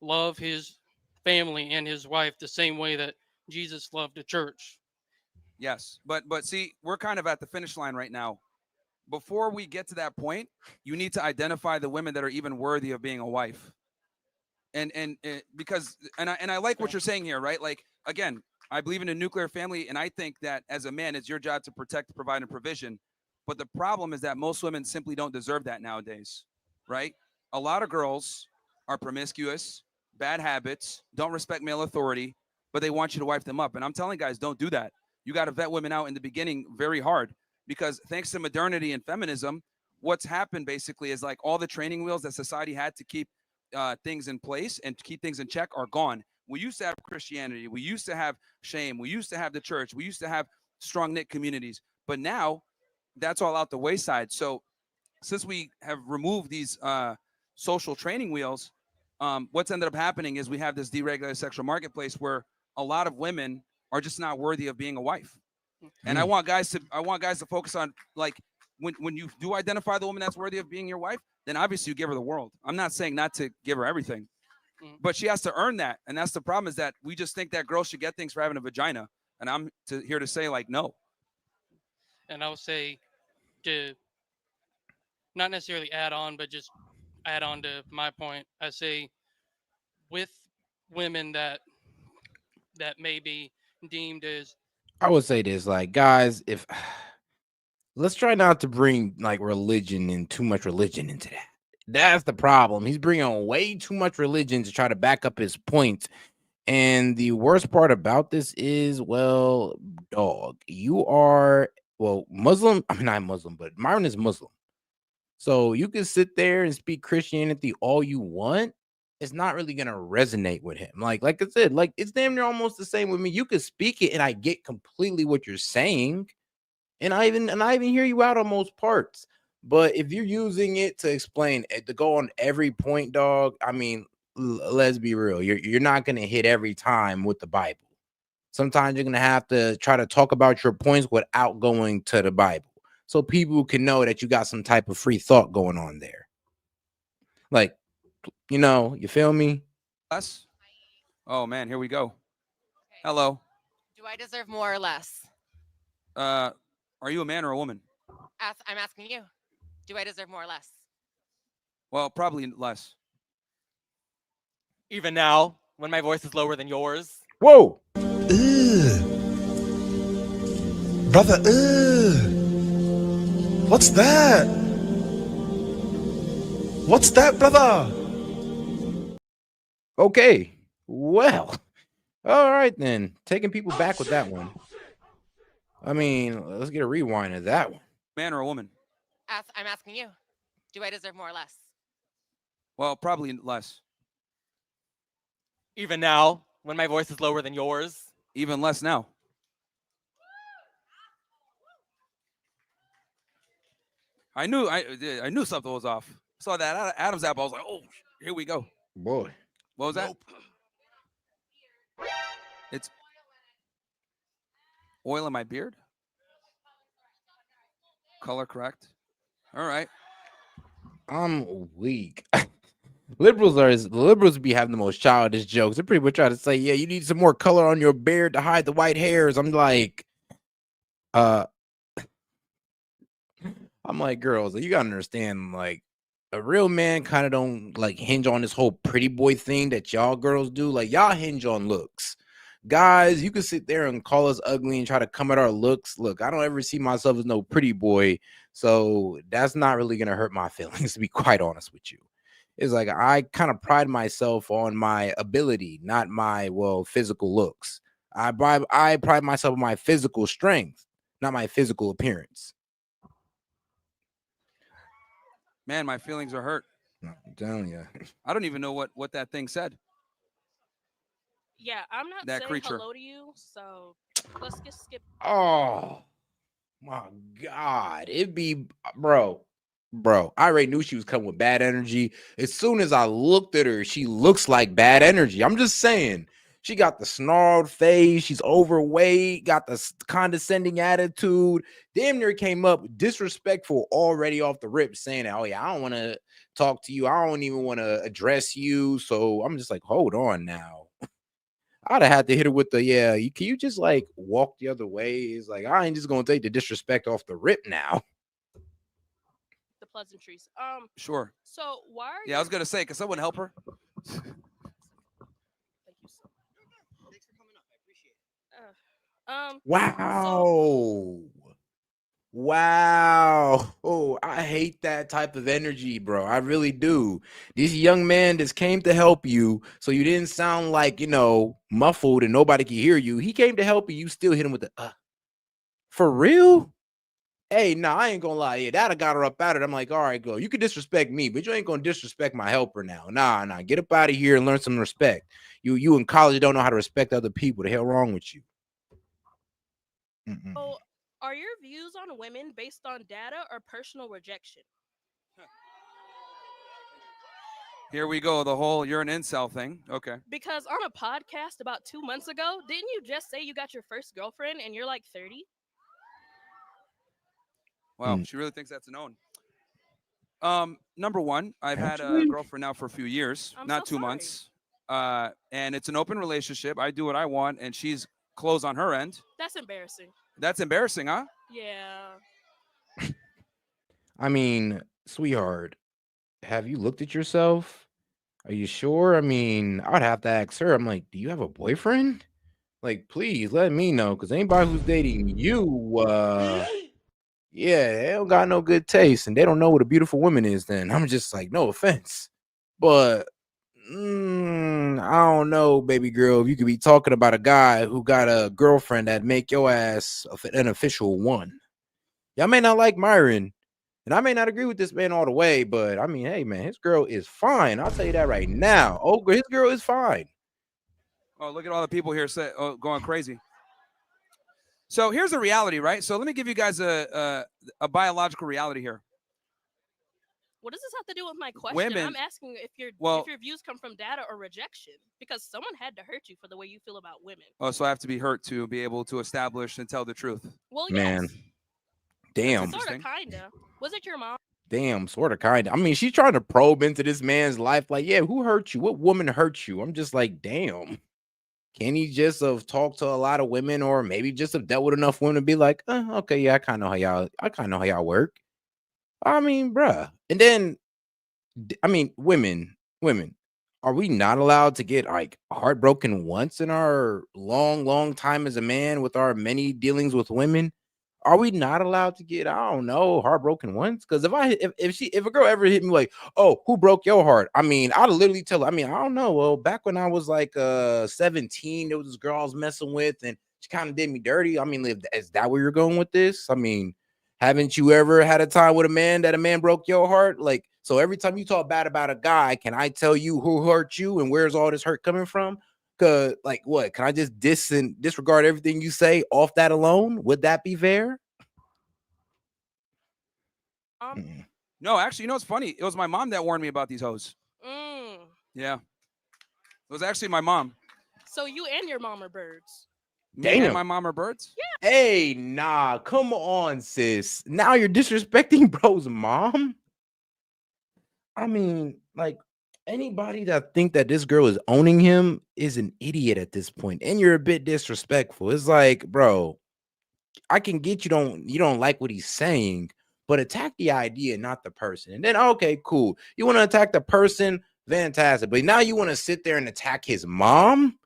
love his family and his wife the same way that Jesus loved the church. Yes, but see, we're kind of at the finish line right now. Before we get to that point, you need to identify the women that are even worthy of being a wife. And because I like what you're saying here, right? Like, again, I believe in a nuclear family, and I think that as a man, it's your job to protect, provide, and provision. But the problem is that most women simply don't deserve that nowadays, right? A lot of girls are promiscuous, bad habits, don't respect male authority, but they want you to wife them up. And I'm telling guys, don't do that. You got to vet women out in the beginning very hard, because thanks to modernity and feminism, what's happened basically is like all the training wheels that society had to keep things in place and to keep things in check are gone. We used to have Christianity. We used to have shame. We used to have the church. We used to have strong knit communities. But now that's all out the wayside. So since we have removed these social training wheels, what's ended up happening is we have this deregulated sexual marketplace where a lot of women are just not worthy of being a wife. And I want guys to focus on, like, when you do identify the woman that's worthy of being your wife, then obviously you give her the world. I'm not saying not to give her everything, but she has to earn that. And that's the problem, is that we just think that girls should get things for having a vagina. And I'm here to say, like, no. And I would say to not necessarily add on, but just add on to my point. I say with women that may be deemed as, I would say this, like, guys, if let's try not to bring like religion and too much religion into that. That's the problem. He's bringing way too much religion to try to back up his points. And the worst part about this is, well, dog, you are, well, Muslim. I mean, not Muslim, but Myron is Muslim. So you can sit there and speak Christianity all you want. It's not really gonna resonate with him. Like I said, like, it's damn near almost the same with me. You could speak it, and I get completely what you're saying, and I even hear you out on most parts. But if you're using it to explain to go on every point, dog, I mean, let's be real. You're not gonna hit every time with the Bible. Sometimes you're gonna have to try to talk about your points without going to the Bible, so people can know that you got some type of free thought going on there. Like, you feel me? Less? Oh man, here we go. Hello. Do I deserve more or less? Are you a man or a woman? I'm asking you. Do I deserve more or less? Well, probably less. Even now, when my voice is lower than yours? Whoa! Brother, what's that? What's that, brother? Okay. Well, all right then. Taking people back with that one. I mean, let's get a rewind of that one. Man or a woman? I'm asking you. Do I deserve more or less? Well, probably less. Even now, when my voice is lower than yours? Even less now. I knew something was off. Saw that Adam's apple. I was like, oh, here we go. Boy. What was that? It's oil in my beard? Color correct. All right. I'm weak. Liberals be having the most childish jokes. They're pretty much trying to say, yeah, you need some more color on your beard to hide the white hairs. I'm like, girls, you gotta understand, like, a real man kind of don't like hinge on this whole pretty boy thing that y'all girls do. Like, y'all hinge on looks. Guys, you can sit there and call us ugly and try to come at our looks. Look, I don't ever see myself as no pretty boy, so that's not really gonna hurt my feelings, to be quite honest with you. It's like I kind of pride myself on my ability, not my physical looks. I pride myself on my physical strength, not my physical appearance. Man, my feelings are hurt. I'm telling you. I don't even know what that thing said. Yeah, I'm not That saying creature. hello to you, so let's just skip. Oh my God. It'd be bro. I already knew she was coming with bad energy. As soon as I looked at her, she looks like bad energy. I'm just saying. She got the snarled face. She's overweight, got the condescending attitude. Damn near came up disrespectful already off the rip, saying, oh, yeah, I don't want to talk to you. I don't even want to address you. So I'm just like, hold on now. I'd have had to hit her with the, can you just like walk the other way? It's like, I ain't just going to take the disrespect off the rip now. The pleasantries. Sure. So why are Yeah, I was gonna say, can someone help her? Wow. Wow. Oh, I hate that type of energy, bro. I really do. This young man just came to help you, so you didn't sound like, muffled and nobody could hear you. He came to help you. You still hit him with the, for real? Hey, nah, I ain't gonna lie. Yeah, that'd have got her up out of it. I'm like, all right, go. You could disrespect me, but you ain't gonna disrespect my helper now. Nah. Get up out of here and learn some respect. You in college don't know how to respect other people. The hell wrong with you? So are your views on women based on data or personal rejection? Here we go. The whole you're an incel thing. Okay. Because on a podcast about 2 months ago, didn't you just say you got your first girlfriend and you're like 30? Wow, she really thinks that's a known. Number one, I've had a girlfriend now for a few years, not 2 months. And it's an open relationship. I do what I want, and she's closed on her end. That's embarrassing. That's embarrassing, huh? Yeah. I mean, sweetheart, have you looked at yourself? Are you sure? I mean, I'd have to ask her. I'm like, do you have a boyfriend? Like, please let me know, because anybody who's dating you, they don't got no good taste, and they don't know what a beautiful woman is. Then I'm just like, no offense, but I don't know, baby girl. If you could be talking about a guy who got a girlfriend that make your ass an official one. Y'all may not like Myron, and I may not agree with this man all the way, but I mean, hey, man, his girl is fine. I'll tell you that right now. Oh, his girl is fine. Oh, look at all the people here going crazy. So here's the reality, right? So let me give you guys a biological reality here. What does this have to do with my question? Women- I'm asking if your views come from data or rejection, because someone had to hurt you for the way you feel about women. Oh, so I have to be hurt to be able to establish and tell the truth. Well, Man. yes. Damn. Sort of, kinda. Was it your mom? Damn, sort of, kind of. I mean, she's trying to probe into this man's life. Like, yeah, who hurt you? What woman hurt you? I'm just like, damn. Can he just have talked to a lot of women, or maybe just have dealt with enough women to be like, okay, yeah, I kind of know how y'all work. I mean, bruh. And then, I mean, women, are we not allowed to get like heartbroken once in our long time as a man with our many dealings with women? Are we not allowed to get, I don't know, heartbroken once? Because if a girl ever hit me like, oh, who broke your heart? I mean, I'd literally tell her, I mean, I don't know. Well, back when I was like 17, there was this girl I was messing with, and she kind of did me dirty. I mean, is that where you're going with this? I mean, haven't you ever had a time with a man broke your heart? Like, so every time you talk bad about a guy, can I tell you who hurt you and where's all this hurt coming from? Cause like what? Can I just disregard everything you say off that alone? Would that be fair? No, actually, you know what's funny? It was my mom that warned me about these hoes. Mm. Yeah. It was actually my mom. So you and your mom are birds. Me and my mom are birds? Yeah. Hey, nah, come on, sis. Now you're disrespecting bro's mom. I mean, like, anybody that think that this girl is owning him is an idiot at this point, and you're a bit disrespectful. It's like, bro, I can get you don't like what he's saying, but attack the idea, not the person. And then, okay, cool. You want to attack the person, fantastic. But now you want to sit there and attack his mom?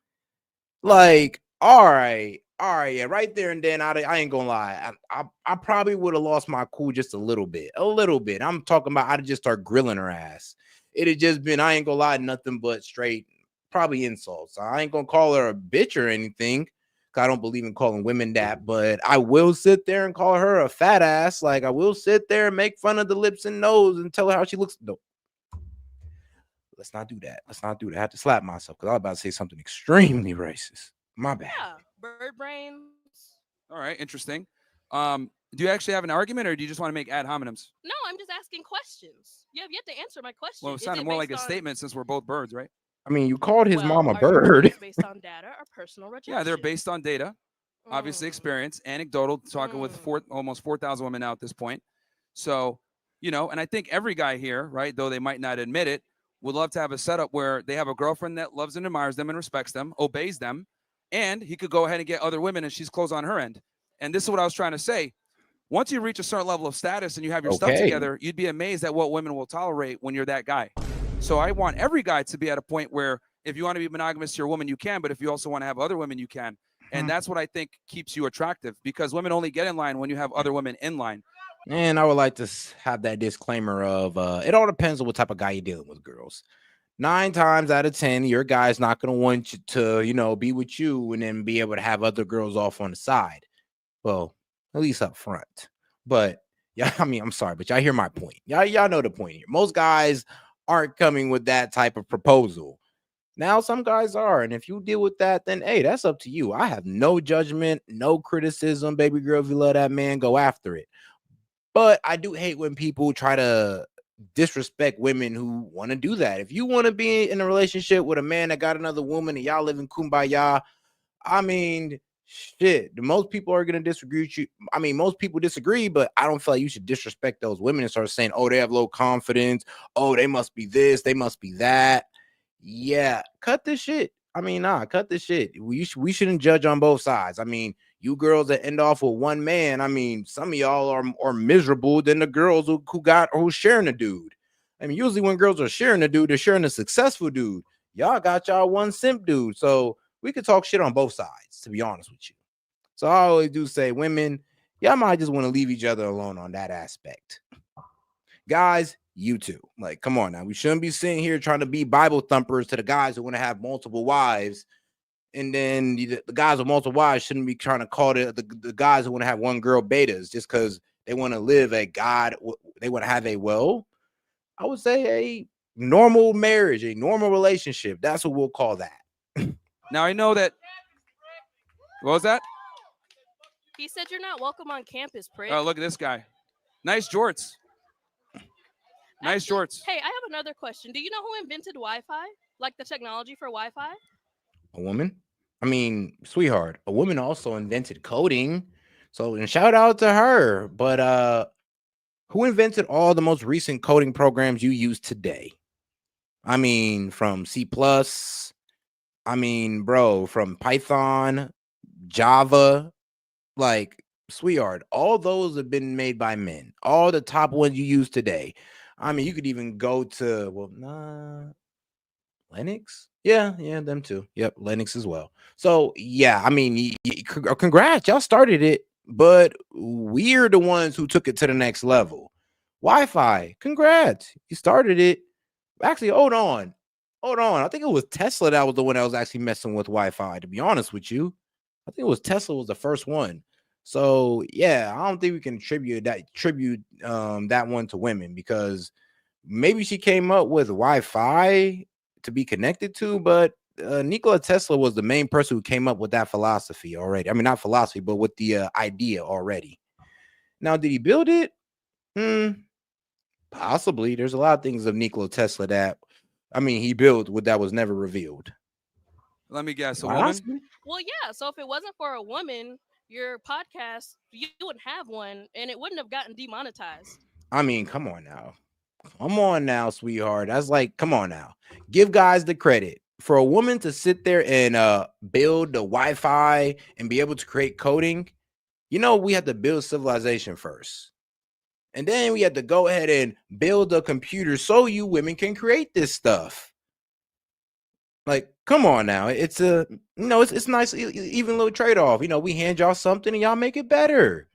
Like, all right, yeah, right there and then, I ain't gonna lie. I probably would have lost my cool just a little bit. I'm talking about I'd just start grilling her ass. It'd just been, I ain't gonna lie, nothing but straight, probably insults. I ain't gonna call her a bitch or anything. I don't believe in calling women that, but I will sit there and call her a fat ass. Like, I will sit there and make fun of the lips and nose and tell her how she looks. No, let's not do that. I have to slap myself because I was about to say something extremely racist. My bad. Yeah, bird brains. All right, interesting. Do you actually have an argument, or do you just want to make ad hominems? No, I'm just asking questions. You have yet to answer my question. Well, it sounded more like a statement since we're both birds, right? I mean, you called his mom a Are your bird. beliefs based on data or personal rejection? Yeah, they're based on data, obviously experience, anecdotal, talking with almost 4,000 women now at this point. So, you know, and I think every guy here, right, though they might not admit it, would love to have a setup where they have a girlfriend that loves and admires them and respects them, obeys them, and he could go ahead and get other women and she's close on her end. And this is what I was trying to say. Once you reach a certain level of status and you have your stuff together, you'd be amazed at what women will tolerate when you're that guy. So I want every guy to be at a point where if you want to be monogamous to your woman, you can, but if you also want to have other women, you can. And that's what I think keeps you attractive, because women only get in line when you have other women in line. And I would like to have that disclaimer of it all depends on what type of guy you're dealing with, girls. 9 times out of 10, your guy's not going to want you to, you know, be with you and then be able to have other girls off on the side. Well, at least up front. But yeah, I mean, I'm sorry, but y'all hear my point. Y'all know the point here. Most guys aren't coming with that type of proposal. Now, some guys are. And if you deal with that, then hey, that's up to you. I have no judgment, no criticism. Baby girl, if you love that man, go after it. But I do hate when people try to disrespect women who want to do that. If you want to be in a relationship with a man that got another woman and y'all live in kumbaya, I mean, shit, most people are going to disagree with you. I mean, most people disagree, but I don't feel like you should disrespect those women and start saying, oh, they have low confidence. Oh, they must be this. They must be that. Yeah, cut this shit. I mean, cut this shit. We shouldn't judge on both sides. I mean, you girls that end off with one man, I mean, some of y'all are miserable than the girls who's sharing a dude. I mean, usually when girls are sharing a dude, they're sharing a successful dude. Y'all got y'all one simp dude. So we could talk shit on both sides, to be honest with you. So I always do say, women, y'all might just want to leave each other alone on that aspect. Guys, you too. Like, come on now. We shouldn't be sitting here trying to be Bible thumpers to the guys who want to have multiple wives. And then the guys with multiple wives shouldn't be trying to call the guys who want to have one girl betas just because they want to live a God. They want to have I would say, a normal marriage, a normal relationship. That's what we'll call that. Now, I know that. What was that? He said you're not welcome on campus, prick. Oh, look at this guy. Nice jorts. Nice shorts. Hey, I have another question. Do you know who invented Wi-Fi? Like the technology for Wi-Fi? A woman? I mean, sweetheart, a woman also invented coding. So, and shout out to her. But who invented all the most recent coding programs you use today? I mean, from C++, I mean, bro, from Python, Java, like, sweetheart, all those have been made by men. All the top ones you use today. I mean, you could even go to, well, nah, Linux? Yeah, them too. Yep, Linux as well. So, yeah, I mean, congrats, y'all started it, but we're the ones who took it to the next level. Wi-Fi, congrats, you started it. Actually, hold on. I think it was Tesla that was the one that was actually messing with Wi-Fi, to be honest with you. I think it was Tesla was the first one. So, yeah, I don't think we can attribute that one to women, because maybe she came up with Wi-Fi to be connected to, but Nikola Tesla was the main person who came up with that philosophy already. I mean, not philosophy, but with the idea already. Now, did he build it? Possibly. There's a lot of things of Nikola Tesla that, I mean, he built what that was never revealed. Let me guess, a woman? Well, yeah. So if it wasn't for a woman, your podcast, you wouldn't have one, and it wouldn't have gotten demonetized. I mean, come on now. Come on now, sweetheart. That's like, come on now. Give guys the credit. For a woman to sit there and build the Wi-Fi and be able to create coding, you know, we had to build civilization first. And then we had to go ahead and build a computer so you women can create this stuff. Like, come on now. It's a, it's nice, even little trade-off. You know, we hand y'all something and y'all make it better.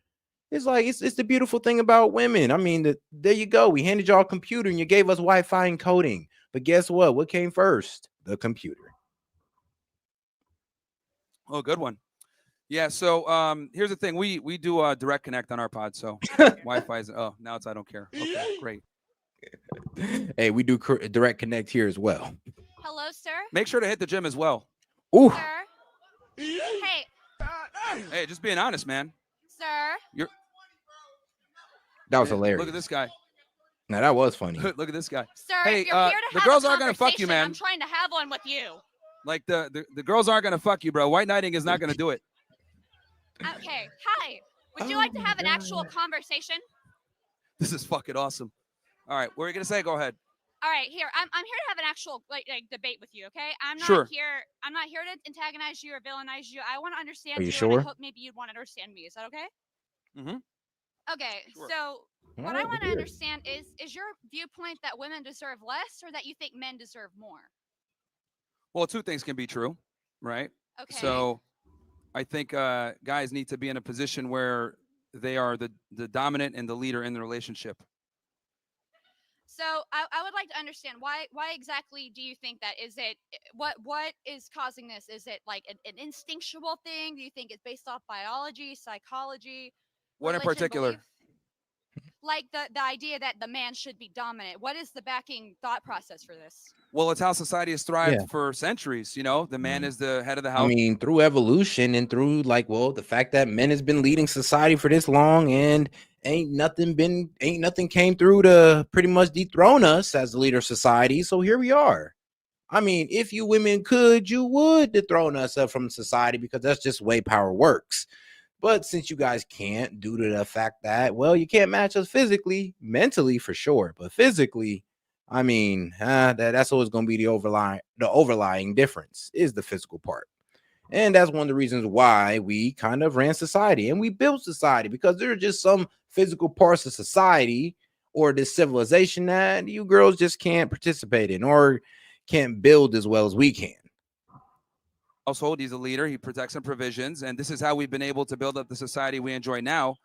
It's like, it's the beautiful thing about women. I mean, there you go. We handed y'all a computer and you gave us Wi-Fi and coding. But guess what? What came first? The computer. Oh, good one. Yeah. So here's the thing. We do direct connect on our pod. So Wi-Fi is. Oh, now it's I don't care. Okay, great. Hey, we do direct connect here as well. Hello, sir. Make sure to hit the gym as well. Ooh. Sir. Hey, Hey, just being honest, man. sir. That was hilarious. Look at this guy. Now that was funny. Look at this guy. Sir, Hey, if you're here to the have girls a aren't gonna fuck you, conversation, man. I'm trying to have one with you. Like the girls aren't gonna fuck you, bro. White knighting is not gonna do it. Okay. Hi. Would you like to have an actual conversation? This is fucking awesome. All right, what are you gonna say? Go ahead. All right, here. I'm here to have an actual like debate with you, okay? I'm not Sure. here to antagonize you or villainize you. I want to understand Are you and sure? I hope maybe you'd want to understand me. Is that okay? Mm-hmm. Okay. Sure. So what All I right, want to here. understand is your viewpoint that women deserve less or that you think men deserve more? Well, two things can be true, right? Okay. So I think guys need to be in a position where they are the dominant and the leader in the relationship. So I would like to understand why exactly do you think that? Is it what is causing this? Is it like an instinctual thing? Do you think it's based off biology, psychology? What in religion, particular? belief? Like the idea that the man should be dominant. What is the backing thought process for this? Well, it's how society has thrived Yeah. for centuries. You know, the man is the head of the I house. mean, through evolution and through the fact that men has been leading society for this long, and ain't nothing came through to pretty much dethrone us as the leader of society. So here we are. I mean, if you women could, you would dethrone us from society, because that's just the way power works. But since you guys can't, due to the fact that, well, you can't match us physically, mentally for sure, but physically, I mean, that's always going to be the overlying difference is the physical part. And that's one of the reasons why we kind of ran society and we built society, because there are just some physical parts of society or this civilization that you girls just can't participate in or can't build as well as we can. Household, he's a leader. He protects some provisions, and this is how we've been able to build up the society we enjoy now.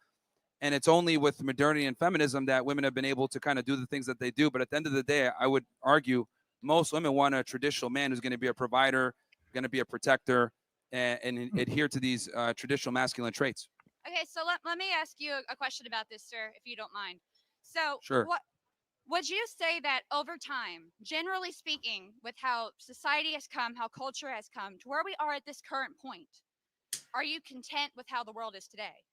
And it's only with modernity and feminism that women have been able to kind of do the things that they do. But at the end of the day, I would argue most women want a traditional man who's going to be a provider, going to be a protector, and adhere to these traditional masculine traits. Okay, so let me ask you a question about this, sir, if you don't mind. So Sure. what would you say that over time, generally speaking, with how society has come, how culture has come to where we are at this current point, are you content with how the world is today?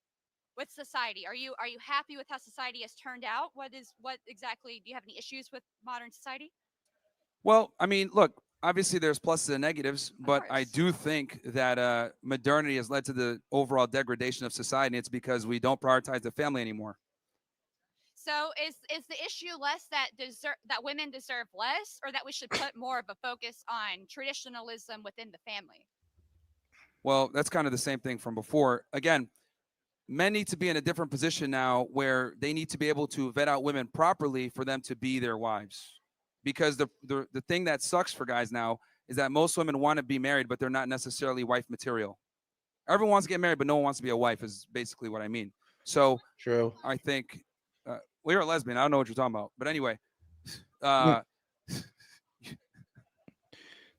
with society? Are you happy with how society has turned out? What exactly do you have any issues with modern society? Well, I mean, look, obviously there's pluses and negatives, but I do think that modernity has led to the overall degradation of society. And it's because we don't prioritize the family anymore. So is the issue less that women deserve less, or that we should put more of a focus on traditionalism within the family? Well, that's kind of the same thing from before. Again, men need to be in a different position now where they need to be able to vet out women properly for them to be their wives. Because the thing that sucks for guys now is that most women want to be married, but they're not necessarily wife material. Everyone wants to get married, but no one wants to be a wife is basically what I mean. So true. I think well, you're a lesbian. I don't know what you're talking about. But anyway,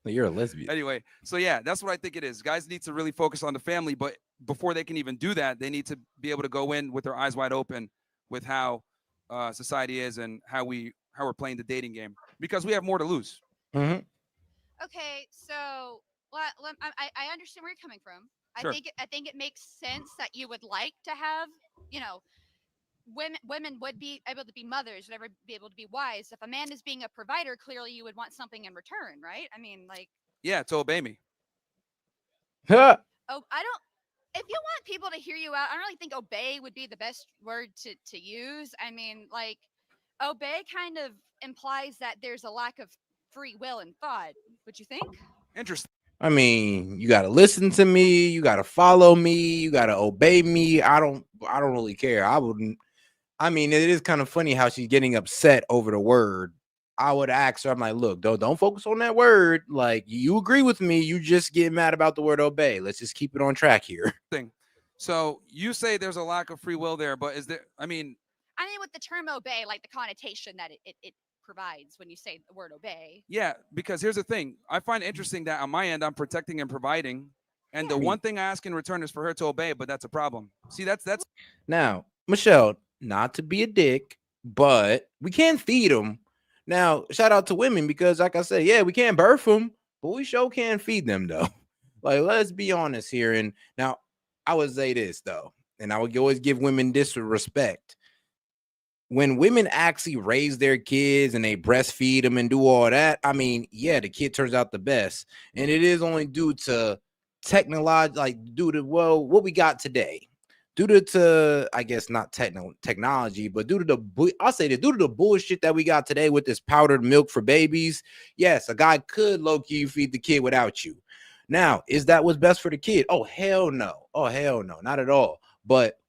You're a lesbian. anyway, so yeah, that's what I think it is. Guys need to really focus on the family, but before they can even do that, they need to be able to go in with their eyes wide open with how society is and how we're playing the dating game, because we have more to lose. Mm-hmm. Okay, so I understand where you're coming from. Sure. I think it makes sense that you would like to have, you know, women would be able to be mothers, would ever be able to be wives. If a man is being a provider, clearly you would want something in return, right? I mean, like, Yeah, to obey me. oh, I don't. If you want people to hear you out, I don't really think obey would be the best word to use. I mean, like, obey kind of implies that there's a lack of free will and thought. Would you think? Interesting. I mean, you gotta listen to me, you gotta follow me, you gotta obey me. I don't really care. I wouldn't. I mean, it is kind of funny how she's getting upset over the word. I would ask her, I'm like, look, don't focus on that word. Like, you agree with me, you just get mad about the word obey. Let's just keep it on track here. So you say there's a lack of free will there, but is there? I mean, with the term obey, like the connotation that it provides when you say the word obey. yeah, because here's the thing. I find it interesting that on my end, I'm protecting and providing, and the one thing I ask in return is for her to obey, but that's a problem. See, that's Now, Michelle, not to be a dick, but we can feed them. Now, shout out to women, because like I said, yeah, we can't birth them, but we sure can feed them though. Like, let's be honest here. And now I would say this though, and I would always give women this respect. When women actually raise their kids and they breastfeed them and do all that, I mean, yeah, the kid turns out the best. And it is only due to technology, like due to, well, what we got today. Due to I guess not technology, but due to due to the bullshit that we got today with this powdered milk for babies, yes, a guy could low-key feed the kid without you. Now, is that what's best for the kid? Oh, hell no. Oh, hell no, not at all. But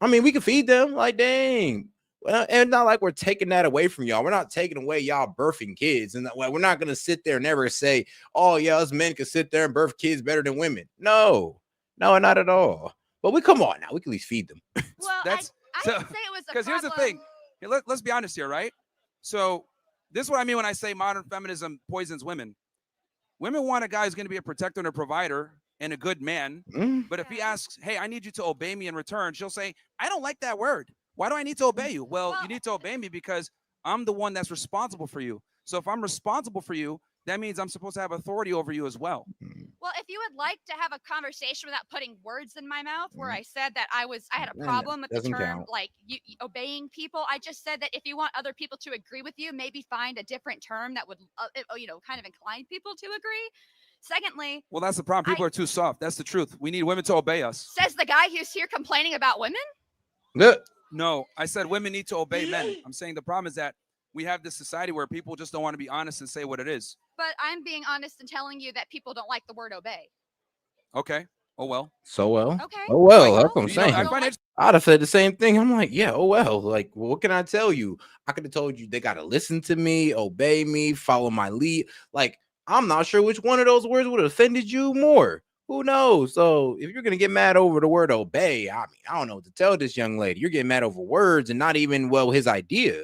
I mean, we can feed them, like, dang. Well, and not like we're taking that away from y'all. We're not taking away y'all birthing kids. And we're not going to sit there and never say, oh, yeah, us men can sit there and birth kids better than women. No, not at all. But we come on now. We can at least feed them. Well, I didn't say it was a because here's the thing. Let's be honest here, right? So this is what I mean when I say modern feminism poisons women. Women want a guy who's going to be a protector and a provider and a good man. But if he asks, hey, I need you to obey me in return, she'll say, I don't like that word. Why do I need to obey you? Well, you need to obey me because I'm the one that's responsible for you. So if I'm responsible for you, that means I'm supposed to have authority over you as well. Well, if you would like to have a conversation without putting words in my mouth, where I said that I had a problem with the term like you obeying people, I just said that if you want other people to agree with you, maybe find a different term that would kind of incline people to agree. Secondly, well, that's the problem. People are too soft. That's the truth. We need women to obey us. Says the guy who's here complaining about women. No, I said women need to obey men. I'm saying the problem is that we have this society where people just don't want to be honest and say what it is. But I'm being honest and telling you that people don't like the word obey. Okay. Oh, well. So well. Okay. Oh, well. That's what I'm You know, saying. I find it- I'd have said the same thing. I'm like, yeah, oh, well. Like, what can I tell you? I could have told you they got to listen to me, obey me, follow my lead. Like, I'm not sure which one of those words would have offended you more. Who knows? So if you're going to get mad over the word obey, I mean, I don't know what to tell this young lady. You're getting mad over words and not even, well, his idea.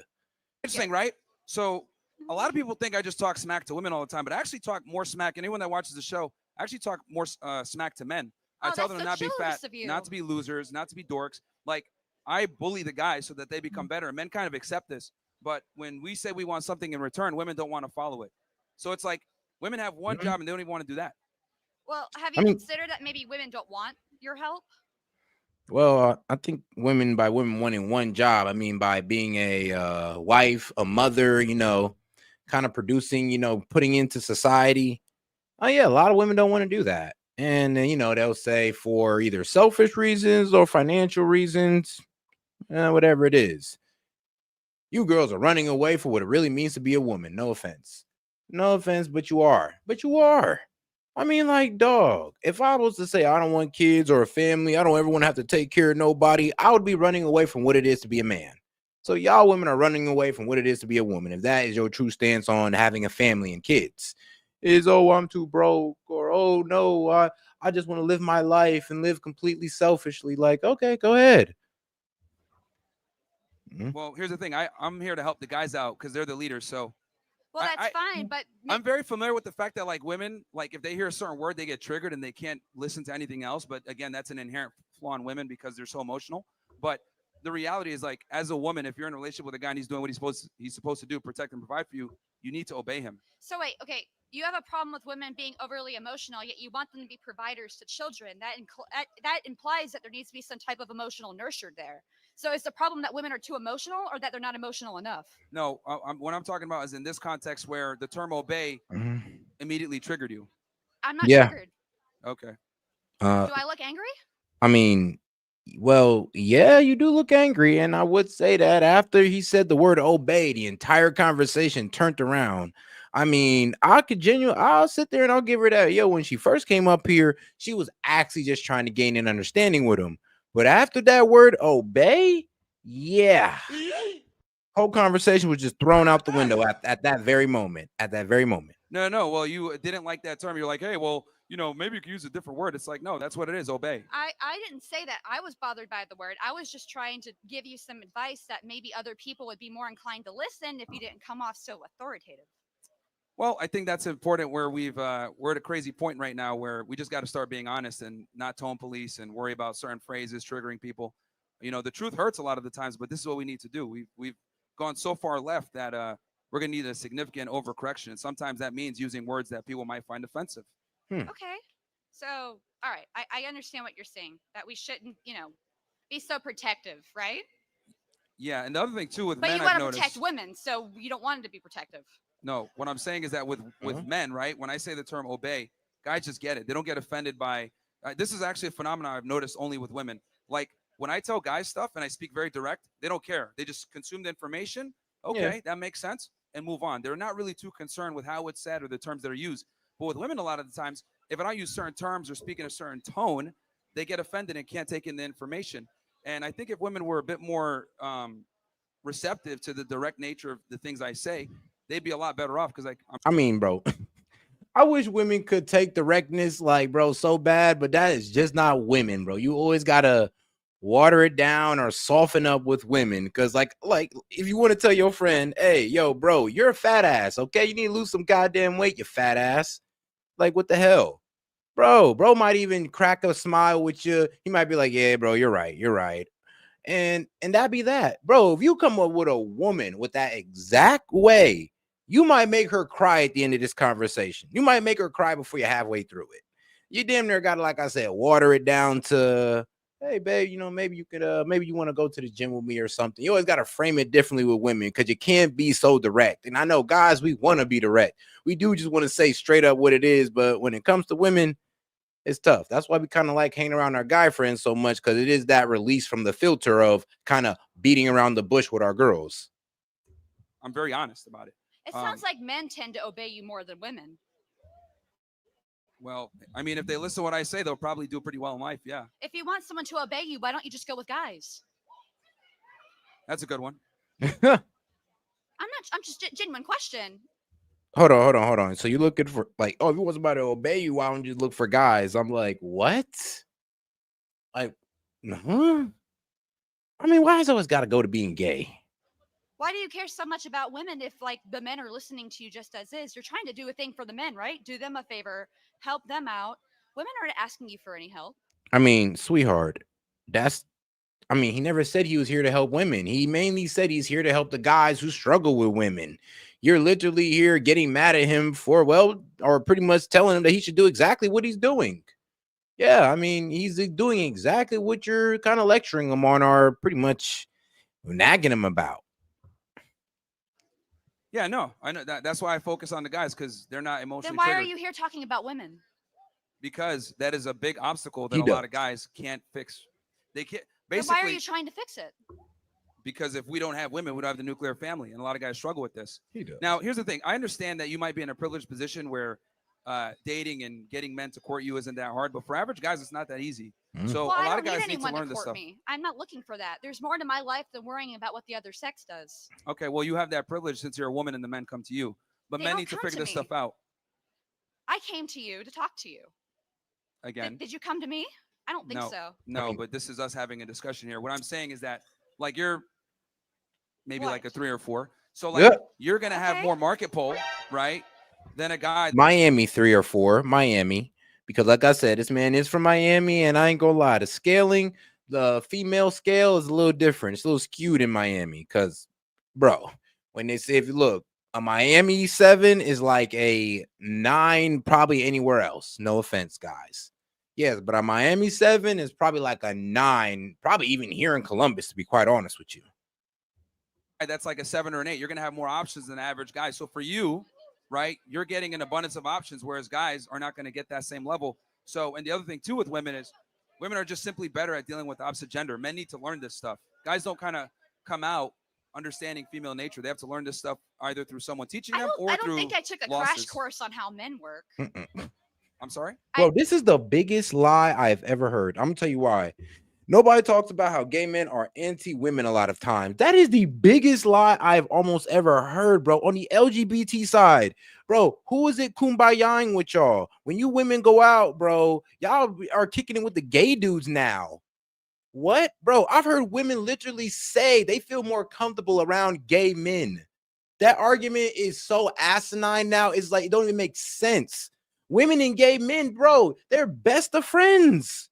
Interesting, right? So a lot of people think I just talk smack to women all the time, but I actually talk more smack. Anyone that watches the show, I actually talk more smack to men. I tell them to not be fat, not to be losers, not to be dorks. Like, I bully the guys so that they become better. Men kind of accept this. But when we say we want something in return, women don't want to follow it. So it's like women have one job and they don't even want to do that. Well, have you considered that maybe women don't want your help? Well, I think women by women wanting one job, I mean by being a wife, a mother, kind of producing, putting into society. Oh yeah, a lot of women don't want to do that. And then, they'll say for either selfish reasons or financial reasons, whatever it is. You girls are running away for what it really means to be a woman. No offense. No offense, but you are. But you are. I mean, like, dog, if I was to say I don't want kids or a family, I don't ever want to have to take care of nobody, I would be running away from what it is to be a man. So y'all women are running away from what it is to be a woman. If that is your true stance on having a family and kids, is, oh, I'm too broke, or, oh no, I just want to live my life and live completely selfishly. Like, okay, go ahead. Well, here's the thing. I'm here to help the guys out because they're the leaders. So Well, that's fine, but I'm very familiar with the fact that like women, like if they hear a certain word, they get triggered and they can't listen to anything else. But again, that's an inherent flaw in women because they're so emotional. But the reality is, like, as a woman, if you're in a relationship with a guy and he's doing what he's supposed to do, protect and provide for you, you need to obey him. so wait, okay. You have a problem with women being overly emotional, yet you want them to be providers to children. That implies that there needs to be some type of emotional nurture there. So is the problem that women are too emotional, or that they're not emotional enough? No, what I'm talking about is in this context where the term obey immediately triggered you. I'm not Yeah. triggered. Okay. Do I look angry? I mean, well, yeah, you do look angry. And I would say that after he said the word obey, the entire conversation turned around. I mean, I'll sit there and I'll give her that. Yo, when she first came up here, she was actually just trying to gain an understanding with him. But after that word obey, yeah. Whole conversation was just thrown out the window at that very moment. At that very moment. No. Well, you didn't like that term. You're like, hey, well, maybe you could use a different word. It's like, no, that's what it is. Obey. I didn't say that. I was bothered by the word. I was just trying to give you some advice that maybe other people would be more inclined to listen if you didn't come off so authoritative. Well, I think that's important where we're at a crazy point right now where we just got to start being honest and not tone police and worry about certain phrases triggering people. The truth hurts a lot of the times, but this is what we need to do. We've gone so far left that we're going to need a significant overcorrection. And sometimes that means using words that people might find offensive. Okay. So, all right. I understand what you're saying, that we shouldn't, be so protective, right? Yeah. And the other thing, too, with But men, you want I've to noticed. protect women, so you don't want them to be protective. No, what I'm saying is that with men, right? When I say the term obey, guys just get it. They don't get offended by. This is actually a phenomenon I've noticed only with women. Like when I tell guys stuff and I speak very direct, they don't care. They just consume the information. Okay, that makes sense, and move on. They're not really too concerned with how it's said or the terms that are used. But with women, a lot of the times, if I don't use certain terms or speak in a certain tone, they get offended and can't take in the information. And I think if women were a bit more receptive to the direct nature of the things I say, they'd be a lot better off because I mean, bro, I wish women could take directness, like, bro, so bad, but that is just not women, bro. You always gotta water it down or soften up with women, because like if you want to tell your friend, hey, yo, bro, you're a fat ass, okay, you need to lose some goddamn weight, you fat ass. Like, what the hell, bro? Bro might even crack a smile with you. He might be like, yeah, bro, you're right. And that be that, bro. If you come up with a woman with that exact way, you might make her cry at the end of this conversation. You might make her cry before you're halfway through it. You damn near got to, like I said, water it down to, hey, babe, maybe you could, maybe you want to go to the gym with me or something. You always got to frame it differently with women because you can't be so direct. And I know guys, we want to be direct. We do just want to say straight up what it is. But when it comes to women, it's tough. That's why we kind of like hanging around our guy friends so much, because it is that release from the filter of kind of beating around the bush with our girls. I'm very honest about it. It sounds like men tend to obey you more than women. Well, I mean, if they listen to what I say, they'll probably do pretty well in life. Yeah, If you want someone to obey you, why don't you just go with guys? that's a good one. I'm just genuine question. Hold on. So you're looking for, like, oh, if you want somebody to obey you, why don't you look for guys? I'm like, what? Like, huh? I mean, why has it always got to go to being gay? Why do you care so much about women if, like, the men are listening to you just as is? You're trying to do a thing for the men, right? Do them a favor, help them out. Women aren't asking you for any help. I mean, sweetheart, he never said he was here to help women. He mainly said he's here to help the guys who struggle with women. You're literally here getting mad at him for, or pretty much telling him that he should do exactly what he's doing. Yeah, I mean, he's doing exactly what you're kind of lecturing him on, or pretty much nagging him about. Yeah, no, I know that's why I focus on the guys, because they're not emotionally Then why are triggered. you here talking about women? Because that is a big obstacle that He a lot does. of guys can't fix. They can't Then why are basically, you trying to fix it? because if we don't have women, we don't have the nuclear family, and a lot of guys struggle with this. He does. Now, here's the thing: I understand that you might be in a privileged position where dating and getting men to court you isn't that hard, but for average guys, it's not that easy. So Well, a I lot don't of need guys need to anyone learn to this court stuff. me. I'm not looking for that. There's more to my life than worrying about what the other sex does. Okay, well, you have that privilege since you're a woman and the men come to you, but They men don't need to come figure to this me. stuff out. I came to you to talk to you. Again, Did you come to me? I don't think no, so. no, but this is us having a discussion here. What I'm saying is that, like, you're maybe like a 3 or 4. So, like, Yeah. you're gonna have more market pull, right, than a guy. Miami 3 or 4, Miami, because like I said, this man is from Miami, and I ain't gonna lie, the scaling, the female scale is a little different. It's a little skewed in Miami, because, bro, when they say, if you look, a Miami 7 is like a 9 probably anywhere else. No offense, guys. Yes, but a Miami 7 is probably like a 9, probably even here in Columbus, to be quite honest with you. That's like a 7 or an 8. You're gonna have more options than the average guy. So for you, right, you're getting an abundance of options, whereas guys are not going to get that same level. So, and the other thing too with women is, women are just simply better at dealing with the opposite gender. Men need to learn this stuff. Guys don't kind of come out understanding female nature. They have to learn this stuff either through someone teaching them or I don't through think I took a losses. crash course on how men work. I'm sorry? Bro, this is the biggest lie I've ever heard. I'm gonna tell you why. Nobody talks about how gay men are anti-women a lot of times. That is the biggest lie I've almost ever heard, bro. On the LGBT side, bro, who is it kumbayaing with y'all? When you women go out, bro, y'all are kicking it with the gay dudes now. What? Bro, I've heard women literally say they feel more comfortable around gay men. That argument is so asinine now. It's like, it don't even make sense. Women and gay men, bro, they're best of friends.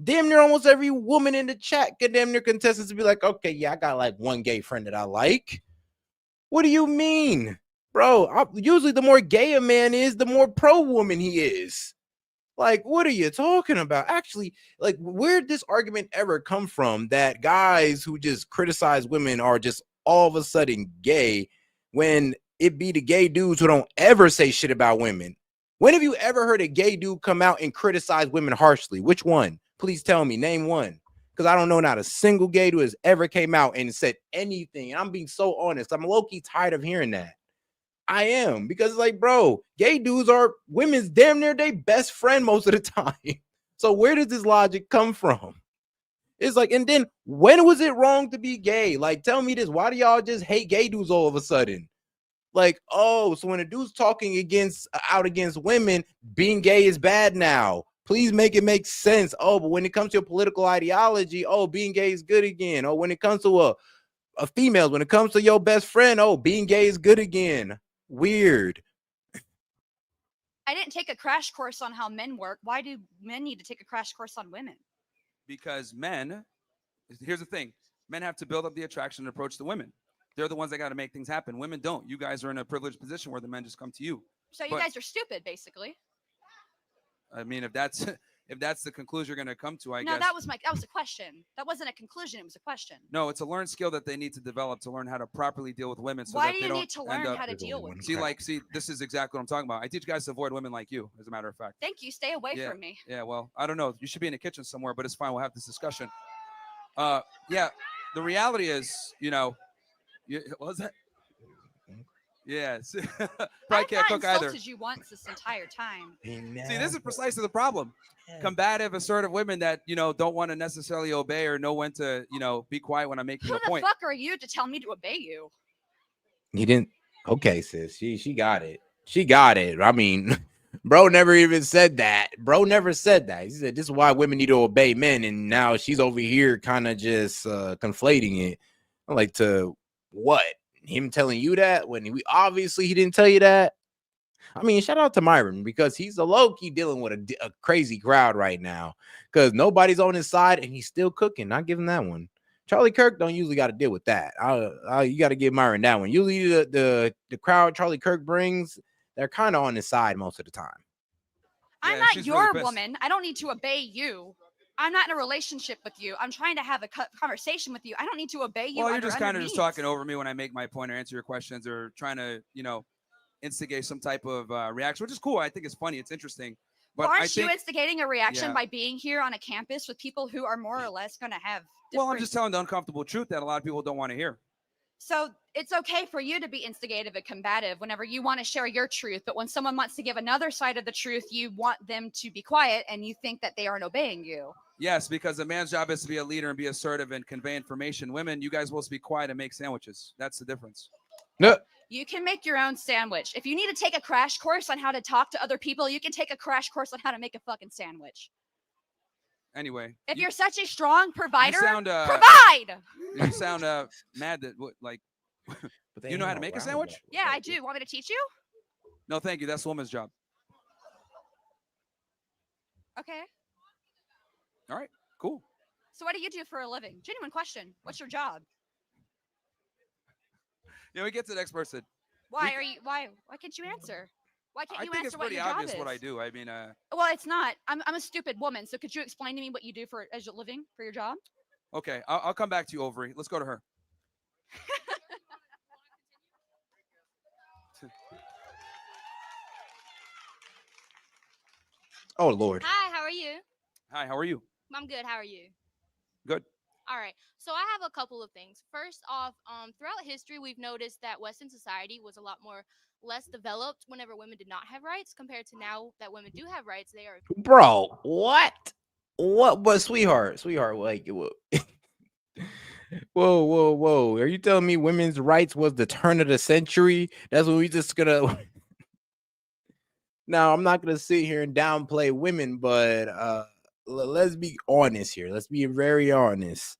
Damn near almost every woman in the chat can damn near contestants to be like, okay, yeah, I got like one gay friend that I like. What do you mean? Bro, usually the more gay a man is, the more pro-woman he is. Like, what are you talking about? Actually, like, where'd this argument ever come from that guys who just criticize women are just all of a sudden gay, when it be the gay dudes who don't ever say shit about women? When have you ever heard a gay dude come out and criticize women harshly? Which one? Please tell me, name one. Because I don't know not a single gay dude has ever came out and said anything. And I'm being so honest. I'm low-key tired of hearing that. I am, because like, bro, gay dudes are women's damn near their best friend most of the time. So where does this logic come from? It's like, and then when was it wrong to be gay? Like, tell me this. Why do y'all just hate gay dudes all of a sudden? Like, oh, so when a dude's talking out against women, being gay is bad now. Please make it make sense. Oh, but when it comes to your political ideology, oh, being gay is good again. Oh, when it comes to a females, when it comes to your best friend, oh, being gay is good again. Weird. I didn't take a crash course on how men work. Why do men need to take a crash course on women? Because men, here's the thing, men have to build up the attraction and approach the women. They're the ones that got to make things happen. Women don't. You guys are in a privileged position where the men just come to you. So you guys are stupid, basically. I mean, if that's the conclusion you're going to come to, I No, guess. that was a question. That wasn't a conclusion. It was a question. No, it's a learned skill that they need to develop to learn how to properly deal with women. So Why that do they you don't need to end learn up- how to deal with See, this is exactly what I'm talking about. I teach guys to avoid women like you, as a matter of fact. Thank you. Stay away Yeah, from me. yeah, well, I don't know. You should be in the kitchen somewhere, but it's fine. We'll have this discussion. Yeah, the reality is, what was that? Yeah, probably can't cook either. I've insulted you once this entire time. See, this is precisely the problem. Combative, assertive women that, don't want to necessarily obey or know when to, be quiet when I'm making Who a the point. fuck are you to tell me to obey you? He didn't. Okay, sis. She got it. She got it. I mean, bro never even said that. Bro never said that. He said this is why women need to obey men, and now she's over here kind of just conflating it. I'm like, to what? Him telling you that when he didn't tell you that? I mean, shout out to Myron, because he's a low-key dealing with a crazy crowd right now, because nobody's on his side and he's still cooking. Not giving that one. Charlie Kirk don't usually got to deal with that. You got to give Myron that one. Usually the crowd Charlie Kirk brings, they're kind of on his side most of the time. I'm Yeah, not she's your really pissed. woman. I don't need to obey you. I'm not in a relationship with you. I'm trying to have a conversation with you. I don't need to obey you. Well, you're under just kind of needs. just talking over me when I make my point or answer your questions or trying to, instigate some type of reaction, which is cool. I think it's funny. It's interesting. But Well, I aren't think, you instigating a reaction yeah. by being here on a campus with people who are more or less going to have Well, I'm different- just telling the uncomfortable truth that a lot of people don't want to hear. So it's okay for you to be instigative and combative whenever you want to share your truth. But when someone wants to give another side of the truth, you want them to be quiet and you think that they aren't obeying you. Yes, because a man's job is to be a leader and be assertive and convey information. Women, you guys supposed to be quiet and make sandwiches. That's the difference. No. You can make your own sandwich. If you need to take a crash course on how to talk to other people, you can take a crash course on how to make a fucking sandwich. Anyway, If you're such a strong provider, sound, provide. you sound mad that they you know how ain't to make a around sandwich? Yeah, I do. Want me to teach you? No, thank you. That's a woman's job. Okay. All right, cool. So what do you do for a living? Genuine question. What's your job? Yeah, we get to the next person. Why can't you answer? Why can't I you think answer it's what pretty your job obvious is? what I do. I mean, Well, it's not. I'm a stupid woman. So could you explain to me what you do for as a living for your job? okay, I'll come back to you, Overy. Let's go to her. Oh Lord. Hi, how are you? Hi, how are you? I'm good. How are you? Good. All right. So I have a couple of things. First off, throughout history, we've noticed that Western society was a lot more less developed whenever women did not have rights compared to now that women do have rights. They are Bro, what? What? But sweetheart, like, whoa. Are you telling me women's rights was the turn of the century? That's what we just gonna. Now, I'm not gonna sit here and downplay women, but let's be honest here. Let's be very honest.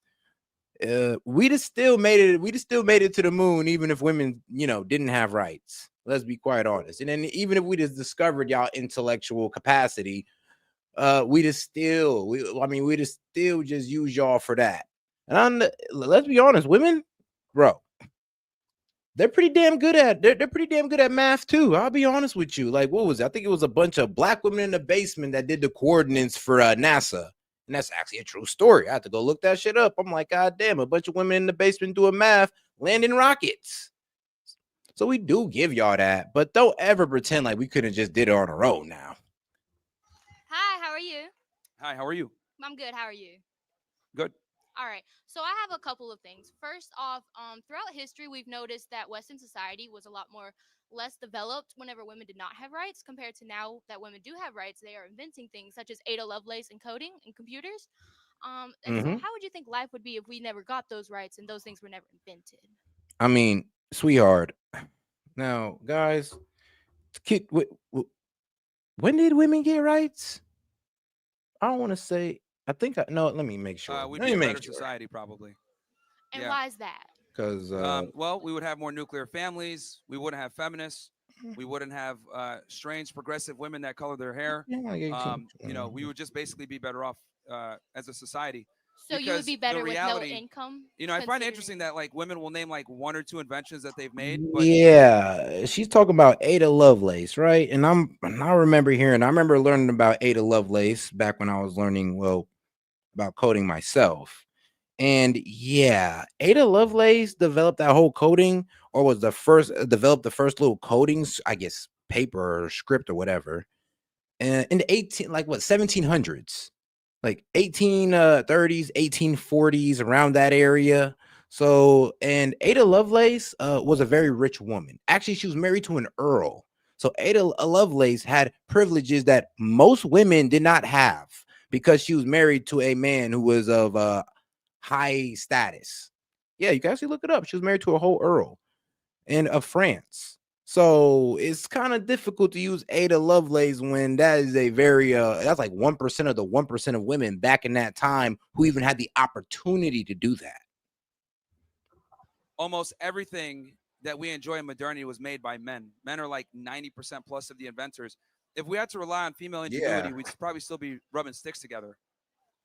We just still made it. We just still made it to the moon, even if women, didn't have rights. Let's be quite honest. And then even if we just discovered y'all intellectual capacity, we just still just use y'all for that. And let's be honest, women, bro, they're pretty damn good at they're pretty damn good at math too. I'll be honest with you. Like, what was it? I think it was a bunch of black women in the basement that did the coordinates for NASA. And that's actually a true story. I had to go look that shit up. I'm like, God damn, a bunch of women in the basement doing math, landing rockets. So we do give y'all that, but don't ever pretend like we couldn't just did it on our own now. Hi, how are you? Hi, how are you? I'm good. How are you? Good. All right. So I have a couple of things. First off, throughout history, we've noticed that Western society was a lot more less developed whenever women did not have rights compared to now that women do have rights. They are inventing things such as Ada Lovelace and coding and computers. And so how would you think life would be if we never got those rights and those things were never invented? I mean, sweetheart. Now, guys, when did women get rights? I don't want to say. I think no. Let me make sure. We'd Let be me a make better sure. society, probably. And Yeah. why is that? Because well, we would have more nuclear families. We wouldn't have feminists. We wouldn't have strange progressive women that color their hair. Yeah, like 18. We would just basically be better off as a society. So you would Because be the better with no reality- income? I find it considering- interesting that like women will name like one or two inventions that they've made. But Yeah, she's talking about Ada Lovelace, right? And I remember learning about Ada Lovelace back when I was learning about coding myself. And yeah, Ada Lovelace developed that whole coding, or was developed the first little codings, I guess, paper or script or whatever. And in the 1700s, like 1830s, 1840s, around that area. So, and Ada Lovelace was a very rich woman. Actually, she was married to an earl. So Ada Lovelace had privileges that most women did not have because she was married to a man who was of high status. Yeah, you can actually look it up. She was married to a whole earl and of France. So it's kind of difficult to use Ada Lovelace when that is a very that's like 1% of the 1% of women back in that time who even had the opportunity to do that. almost everything that we enjoy in modernity was made by men. Men are like 90% plus of the inventors. If we had to rely on female ingenuity, we'd probably still be rubbing sticks together.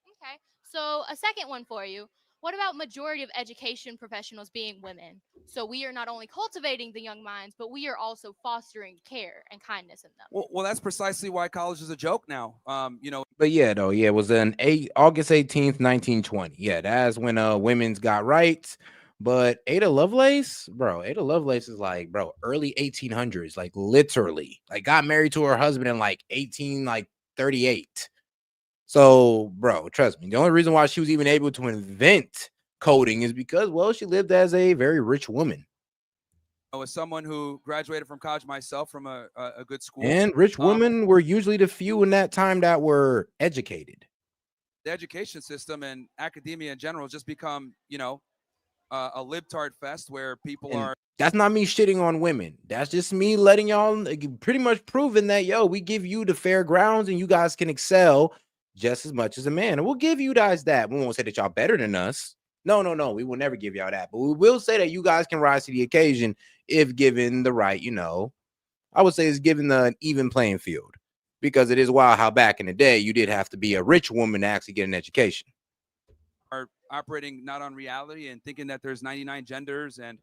Okay. So a second one for you. What about majority of education professionals being women? So we are not only cultivating the young minds, but we are also fostering care and kindness in them. Well, that's precisely why college is a joke now. But yeah, though, yeah, it was August 18th, 1920. Yeah, that's when women's got rights. But Ada Lovelace, bro, Ada Lovelace is like, bro, early 1800s, like literally, like got married to her husband in like 38. So, bro, trust me, the only reason why she was even able to invent coding is because, well, she lived as a very rich woman. As someone who graduated from college myself from a good school, And rich women were usually the few in that time that were educated. the education system and academia in general has just become, a libtard fest where people And are. that's not me shitting on women. That's just me letting y'all pretty much proving that, yo, we give you the fair grounds and you guys can excel just as much as a man. And we'll give you guys that. We won't say that y'all better than us. No. We will never give y'all that. But we will say that you guys can rise to the occasion if given the right, I would say it's given an even playing field. Because it is wild how back in the day you did have to be a rich woman to actually get an education. Are operating not on reality and thinking that there's 99 genders and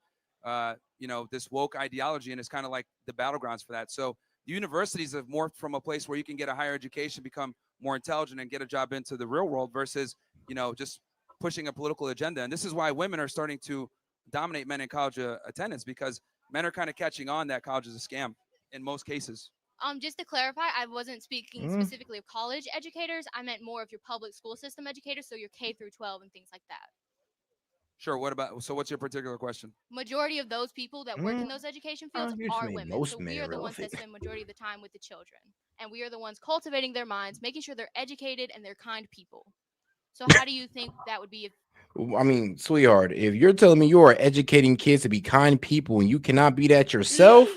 this woke ideology, and it's kind of like the battlegrounds for that. So the universities have morphed from a place where you can get a higher education, become more intelligent, and get a job into the real world versus just pushing a political agenda. And this is why women are starting to dominate men in college attendance, because men are kind of catching on that college is a scam in most cases. Just to clarify, I wasn't speaking specifically of college educators. I meant more of your public school system educators, so your K through 12 and things like that. Sure. What's your particular question? Majority of those people that work in those education fields are women. Most so we are the ones that spend majority of the time with the children. And we are the ones cultivating their minds, making sure they're educated and they're kind people. So how do you think that would be if I mean, sweetheart, if you're telling me you are educating kids to be kind people and you cannot be that yourself,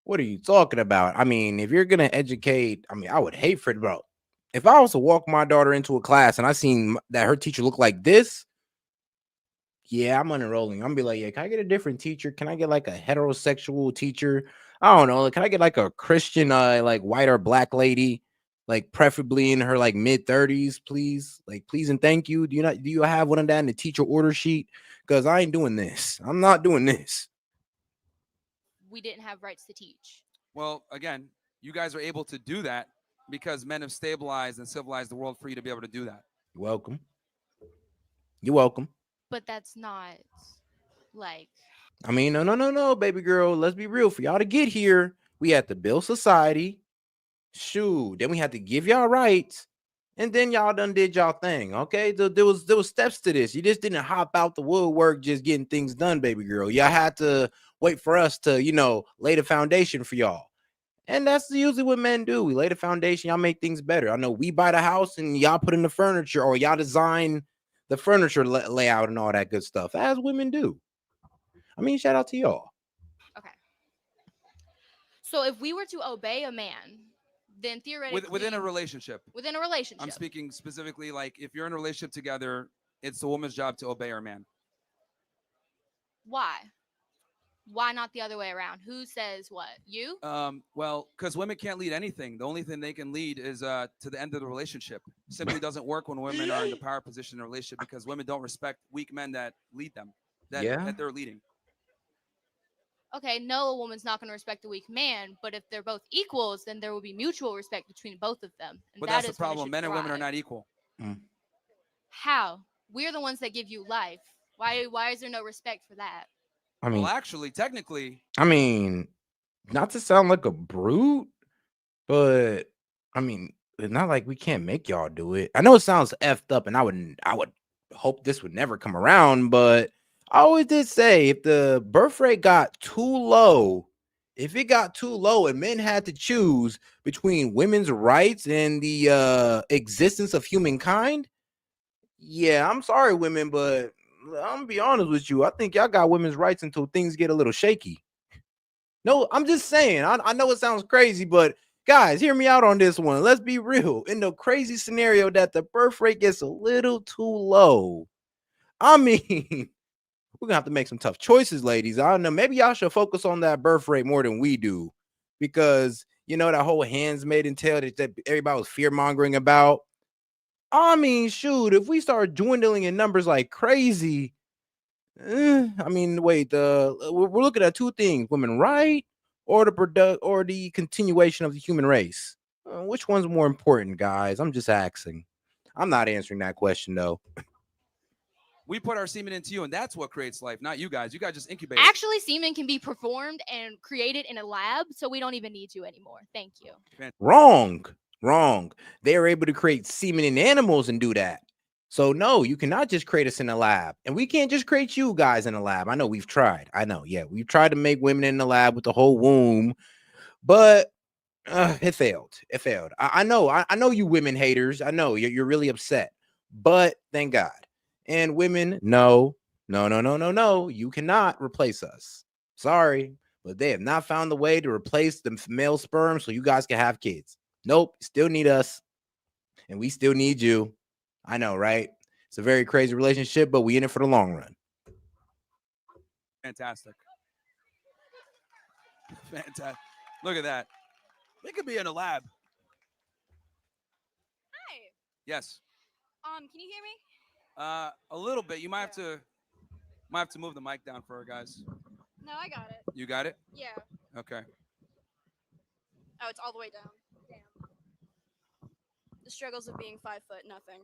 what are you talking about? I mean, if you're gonna educate, I mean, I would hate for it, bro. If I was to walk my daughter into a class and I seen that her teacher looked like this, yeah, I'm unenrolling. I'm gonna be like, yeah, can I get a different teacher? Can I get like a heterosexual teacher? I don't know. Like, can I get like a Christian, like white or black lady, like preferably in her like mid-30s, please? Like, please and thank you. Do you have one of that in the teacher order sheet? Because I ain't doing this. I'm not doing this. we didn't have rights to teach? Well, again, you guys are able to do that because men have stabilized and civilized the world for you to be able to do that. You're welcome. You're welcome. But that's not like. I mean, no, baby girl. Let's be real. For y'all to get here, we had to build society. Shoot, then we had to give y'all rights, and then y'all done did y'all thing. Okay, there was steps to this. You just didn't hop out the woodwork just getting things done, baby girl. Y'all had to wait for us to, lay the foundation for y'all. And that's usually what men do. We lay the foundation, y'all make things better. I know we buy the house and y'all put in the furniture, or y'all design the furniture layout and all that good stuff, as women do. I mean, shout out to y'all. Okay. So if we were to obey a man, then theoretically within a relationship. Within a relationship. I'm speaking specifically like if you're in a relationship together, it's the woman's job to obey her man. Why? Why not the other way around? Who says what? You? Well, because women can't lead anything. The only thing they can lead is to the end of the relationship. Simply doesn't work when women are in the power position in a relationship because women don't respect weak men that lead them, that they're leading. Okay, no, a woman's not going to respect a weak man, but if they're both equals, then there will be mutual respect between both of them. And but that's the problem. Men and women are not equal. How? We're the ones that give you life. Why is there no respect for that? I mean, well, actually, technically. I mean, not to sound like a brute, but I mean, it's not like we can't make y'all do it. I know it sounds effed up, and I would hope this would never come around, but I always did say if the birth rate got too low, and men had to choose between women's rights and the existence of humankind, yeah, I'm sorry, women, but I'm gonna be honest with you. I think y'all got women's rights until things get a little shaky. No, I'm just saying. I know it sounds crazy, but guys, hear me out on this one. Let's be real. In the crazy scenario that the birth rate gets a little too low, I mean, we're gonna have to make some tough choices, ladies. I don't know. Maybe y'all should focus on that birth rate more than we do, because that whole Handmaid's Tale that everybody was fear mongering about. I mean, shoot, if we start dwindling in numbers like crazy, I mean, wait, we're looking at two things: women right or the continuation of the human race. Which one's more important, guys? I'm just asking. I'm not answering that question though. We put our semen into you, and that's what creates life, not you guys. You guys just incubate. it. Actually, semen can be performed and created in a lab, so we don't even need you anymore. Thank you. Wrong. They are able to create semen in animals and do that. So no, you cannot just create us in a lab, and we can't just create you guys in a lab. I know we've tried. We've tried to make women in the lab with the whole womb, but it failed. I know you women haters. I know you're really upset, but thank God. And women, no. You cannot replace us. Sorry, but they have not found the way to replace the male sperm so you guys can have kids. Nope, still need us, and we still need you. I know, right? It's a very crazy relationship, but we in it for the long run. Fantastic. Look at that. They could be in a lab. Hi. Yes. Can you hear me? A little bit. You might have to move the mic down for her, guys. No, I got it. You got it? Yeah. Okay. Oh, it's all the way down. Damn. The struggles of being 5 foot nothing.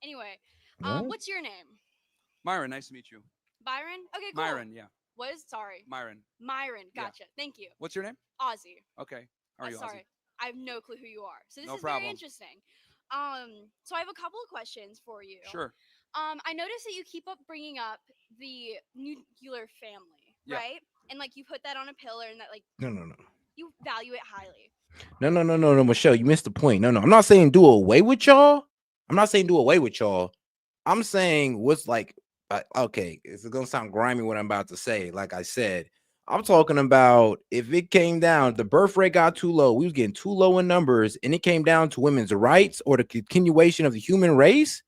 Anyway, what's your name? Myron, nice to meet you. Byron? Okay, cool. Myron, yeah. What is? Sorry. Myron. Myron. Yeah. Gotcha. Thank you. What's your name? Ozzy. Okay. How are you, Sorry. Ozzy? I have no clue who you are. So this No is problem. very interesting. So I have a couple of questions for you. Sure. I noticed that you keep up bringing up the nuclear family, Yeah. right? And like you put that on a pillar, and that like No. you value it highly. No, Michelle, you missed the point. No, I'm not saying do away with y'all. I'm saying what's like, okay, it's gonna sound grimy what I'm about to say. Like I said, I'm talking about if it came down, the birth rate got too low, we was getting too low in numbers, and it came down to women's rights or the continuation of the human race.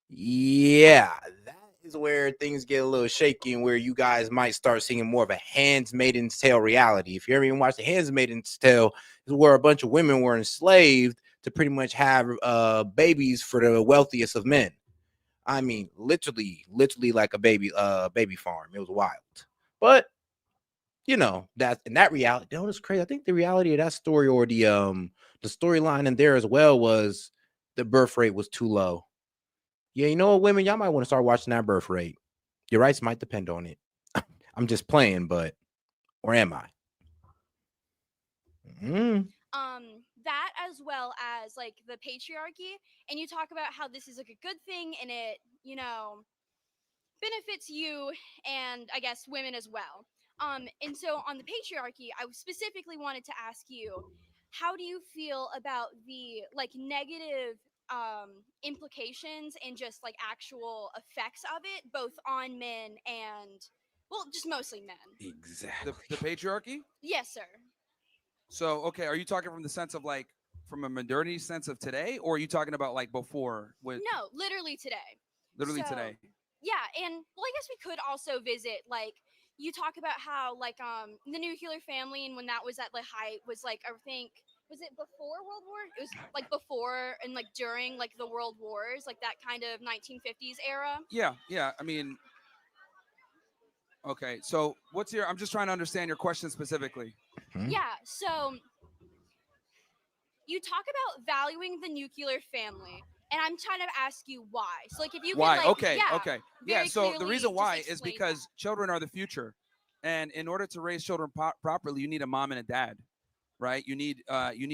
Yeah, that is where things get a little shaky and where you guys might start seeing more of a Handmaid's Tale reality. If you ever even watch the Handmaid's Tale, is where a bunch of women were enslaved to pretty much have babies for the wealthiest of men. I mean, literally like a baby farm. It was wild. But you know, that in that reality, that was crazy. I think the reality of that story or the storyline in there as well was the birth rate was too low. Yeah, you know what, women, y'all might want to start watching that birth rate. Your rights might depend on it. I'm just playing, but or am I? That as well as like the patriarchy, and you talk about how this is like a good thing and it, benefits you and I guess women as well. And so on the patriarchy, I specifically wanted to ask you, how do you feel about the like negative implications and just like actual effects of it, both on men and well, just mostly men? Exactly. The patriarchy? Yes, sir. So, okay, are you talking from the sense of like from a modernity sense of today, or are you talking about like before with No, literally today. literally So, today? Yeah, and well, I guess we could also visit like you talk about how like the nuclear family and when that was at the height was like I think was it before World War? It was like before and like during like the World Wars, like that kind of 1950s era. Yeah. I mean, okay. So, what's your? I'm just trying to understand your question specifically. Yeah, so you talk about valuing the nuclear family, and I'm trying to ask you why. So, like, if you Why? could, like, Okay. Yeah. very So the clearly reason just why is explain because children are the future, and in order to raise children properly, you need a mom and a dad, right? You need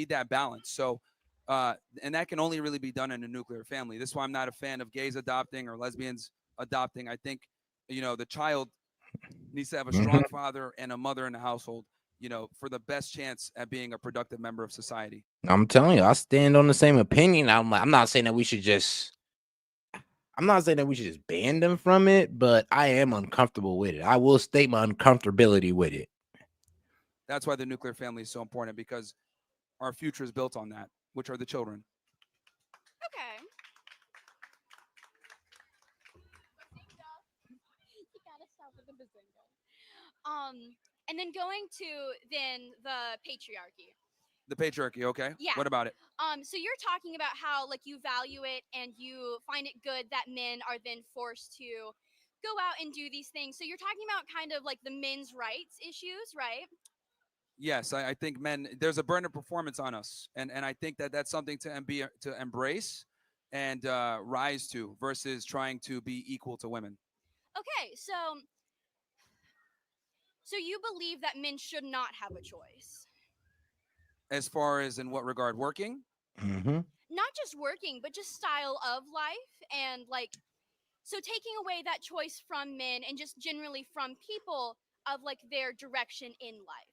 that balance. So, and that can only really be done in a nuclear family. This is why I'm not a fan of gays adopting or lesbians adopting. I think, the child needs to have a strong father and a mother in the household, for the best chance at being a productive member of society. I'm telling you, I stand on the same opinion. I'm not saying that we should just ban them from it, but I am uncomfortable with it. I will state my uncomfortability with it. That's why the nuclear family is so important, because our future is built on that, which are the children. Okay. You gotta stop with the bazinga. And then going to then the patriarchy. The patriarchy, okay. Yeah. What about it? So you're talking about how like you value it and you find it good that men are then forced to go out and do these things. So you're talking about kind of like the men's rights issues, right? Yes, I think men, there's a burden of performance on us, and I think that that's something to embrace and rise to versus trying to be equal to women. Okay, so you believe that men should not have a choice. As far as in what regard? Working? Mm-hmm. Not just working, but just style of life and like so taking away that choice from men and just generally from people of like their direction in life.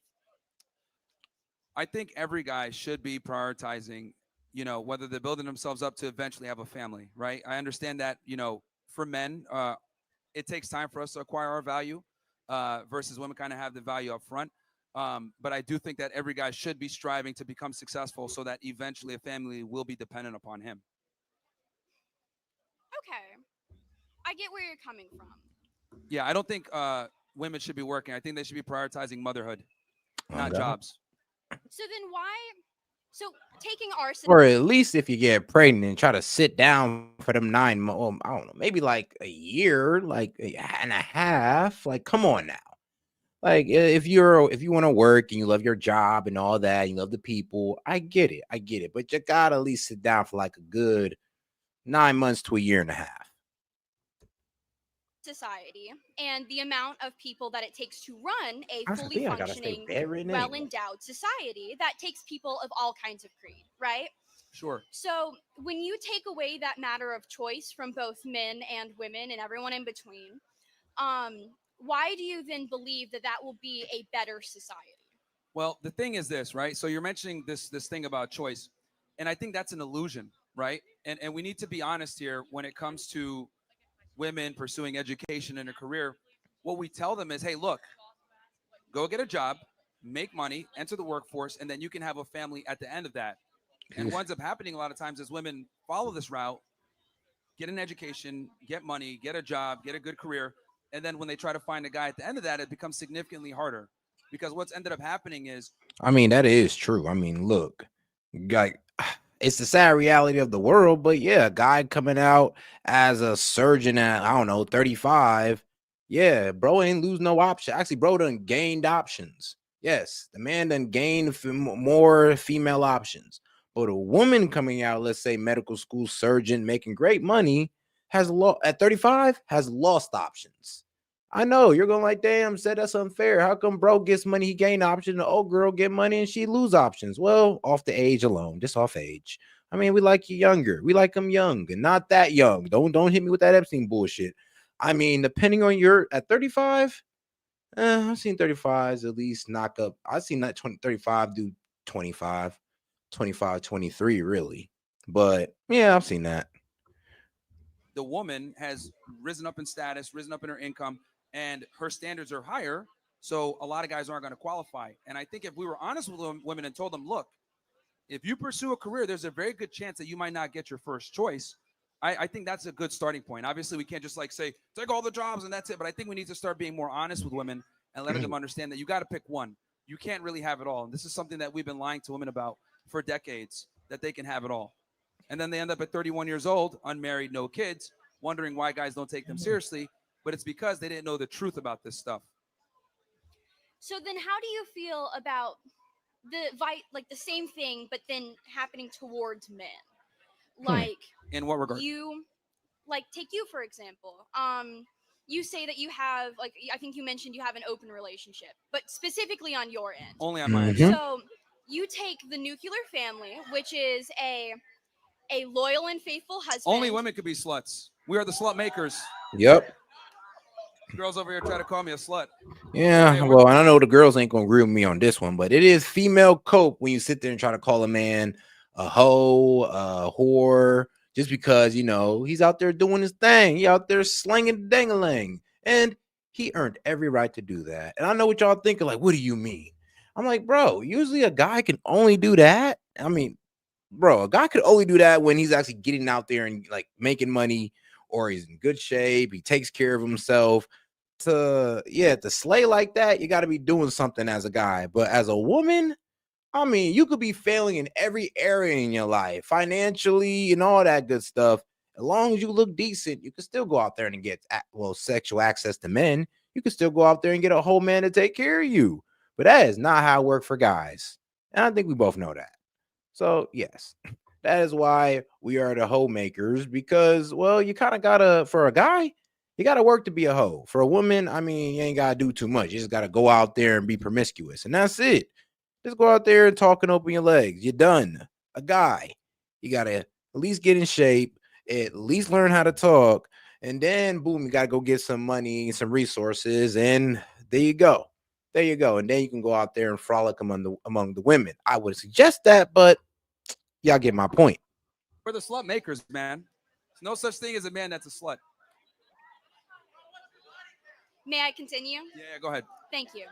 I think every guy should be prioritizing, whether they're building themselves up to eventually have a family, right? I understand that, for men, it takes time for us to acquire our value versus women kind of have the value up front. But I do think that every guy should be striving to become successful so that eventually a family will be dependent upon him. Okay. I get where you're coming from. Yeah, I don't think women should be working. I think they should be prioritizing motherhood, not Okay. jobs. So then why so taking our Or at least if you get pregnant and try to sit down for them 9 months, well, I don't know, maybe like a year, like and a half. Like, come on now. Like, if you want to work and you love your job and all that, you love the people, I get it, but you gotta at least sit down for like a good 9 months to a year and a half. society and the amount of people that it takes to run a I fully think I gotta stay functioning, very well anyway. endowed society that takes people of all kinds of creed, right? Sure. So when you take away that matter of choice from both men and women and everyone in between, why do you then believe that that will be a better society? Well, the thing is this, right? So you're mentioning this thing about choice, and I think that's an illusion, right? And we need to be honest here when it comes to women pursuing education and a career. What we tell them is, hey, look, go get a job, make money, enter the workforce, and then you can have a family at the end of that. And what ends up happening a lot of times is women follow this route, get an education, get money, get a job, get a good career, and then when they try to find a guy at the end of that, it becomes significantly harder. Because what's ended up happening is, I mean, that is true. I mean, look, like, it's the sad reality of the world, but yeah, a guy coming out as a surgeon at, I don't know, 35, yeah, bro ain't lose no option. Actually, bro done gained options. Yes, the man done gained more female options. But a woman coming out, let's say medical school surgeon, making great money, has at 35 has lost options. I know you're going like, damn, said that's unfair. How come bro gets money, he gain options, the old girl get money and she lose options? Well, off the age alone, just off age. I mean, we like you younger. We like them young and not that young. Don't hit me with that Epstein bullshit. I mean, depending on your at 35, I've seen 35s at least knock up. I've seen that 35 do 25, 25, 23 really. But yeah, I've seen that. the woman has risen up in status, risen up in her income, and her standards are higher. So a lot of guys aren't going to qualify. And I think if we were honest with women and told them, look, if you pursue a career, there's a very good chance that you might not get your first choice. I think that's a good starting point. Obviously, we can't just like say, take all the jobs and that's it. But I think we need to start being more honest with women and letting them understand that you got to pick one. You can't really have it all. And this is something that we've been lying to women about for decades, that they can have it all. And then they end up at 31 years old, unmarried, no kids, wondering why guys don't take them seriously. But it's because they didn't know the truth about this stuff. So then how do you feel about like the same thing but then happening towards men? Like in what regard? You like take you for example. You say that you have like I think you mentioned you have an open relationship, but specifically on your end. Only on my end. So you take the nuclear family, which is a loyal and faithful husband. Only women could be sluts. We are the slut makers. Yep. Girls over here try to call me a slut. Yeah, well, I know the girls ain't gonna agree with me on this one, but it is female cope when you sit there and try to call a man a hoe, a whore, just because, you know, he's out there doing his thing. He out there slanging dang-a-lang. And he earned every right to do that. And I know what y'all thinking, like, what do you mean? I'm like, bro, usually a guy can only do that. I mean, bro, a guy could only do that when he's actually getting out there and like making money, or he's in good shape, he takes care of himself. To slay like that, you got to be doing something as a guy. But as a woman, I mean, you could be failing in every area in your life, financially and all that good stuff. As long as you look decent, you can still go out there and get sexual access to men. You can still go out there and get a whole man to take care of you. But that is not how it works for guys. And I think we both know that. So, yes, that is why we are the hoe makers, because, well, you kind of gotta, for a guy, you gotta work to be a hoe. For a woman, I mean, you ain't gotta do too much. You just gotta go out there and be promiscuous, and that's it. Just go out there and talk and open your legs. You're done. A guy, you gotta at least get in shape, at least learn how to talk, and then boom, you gotta go get some money, some resources, and there you go. There you go. And then you can go out there and frolic among the women. I would suggest that, but y'all get my point. We're the slut makers, man. There's no such thing as a man that's a slut. May I continue? Yeah, go ahead. Thank you.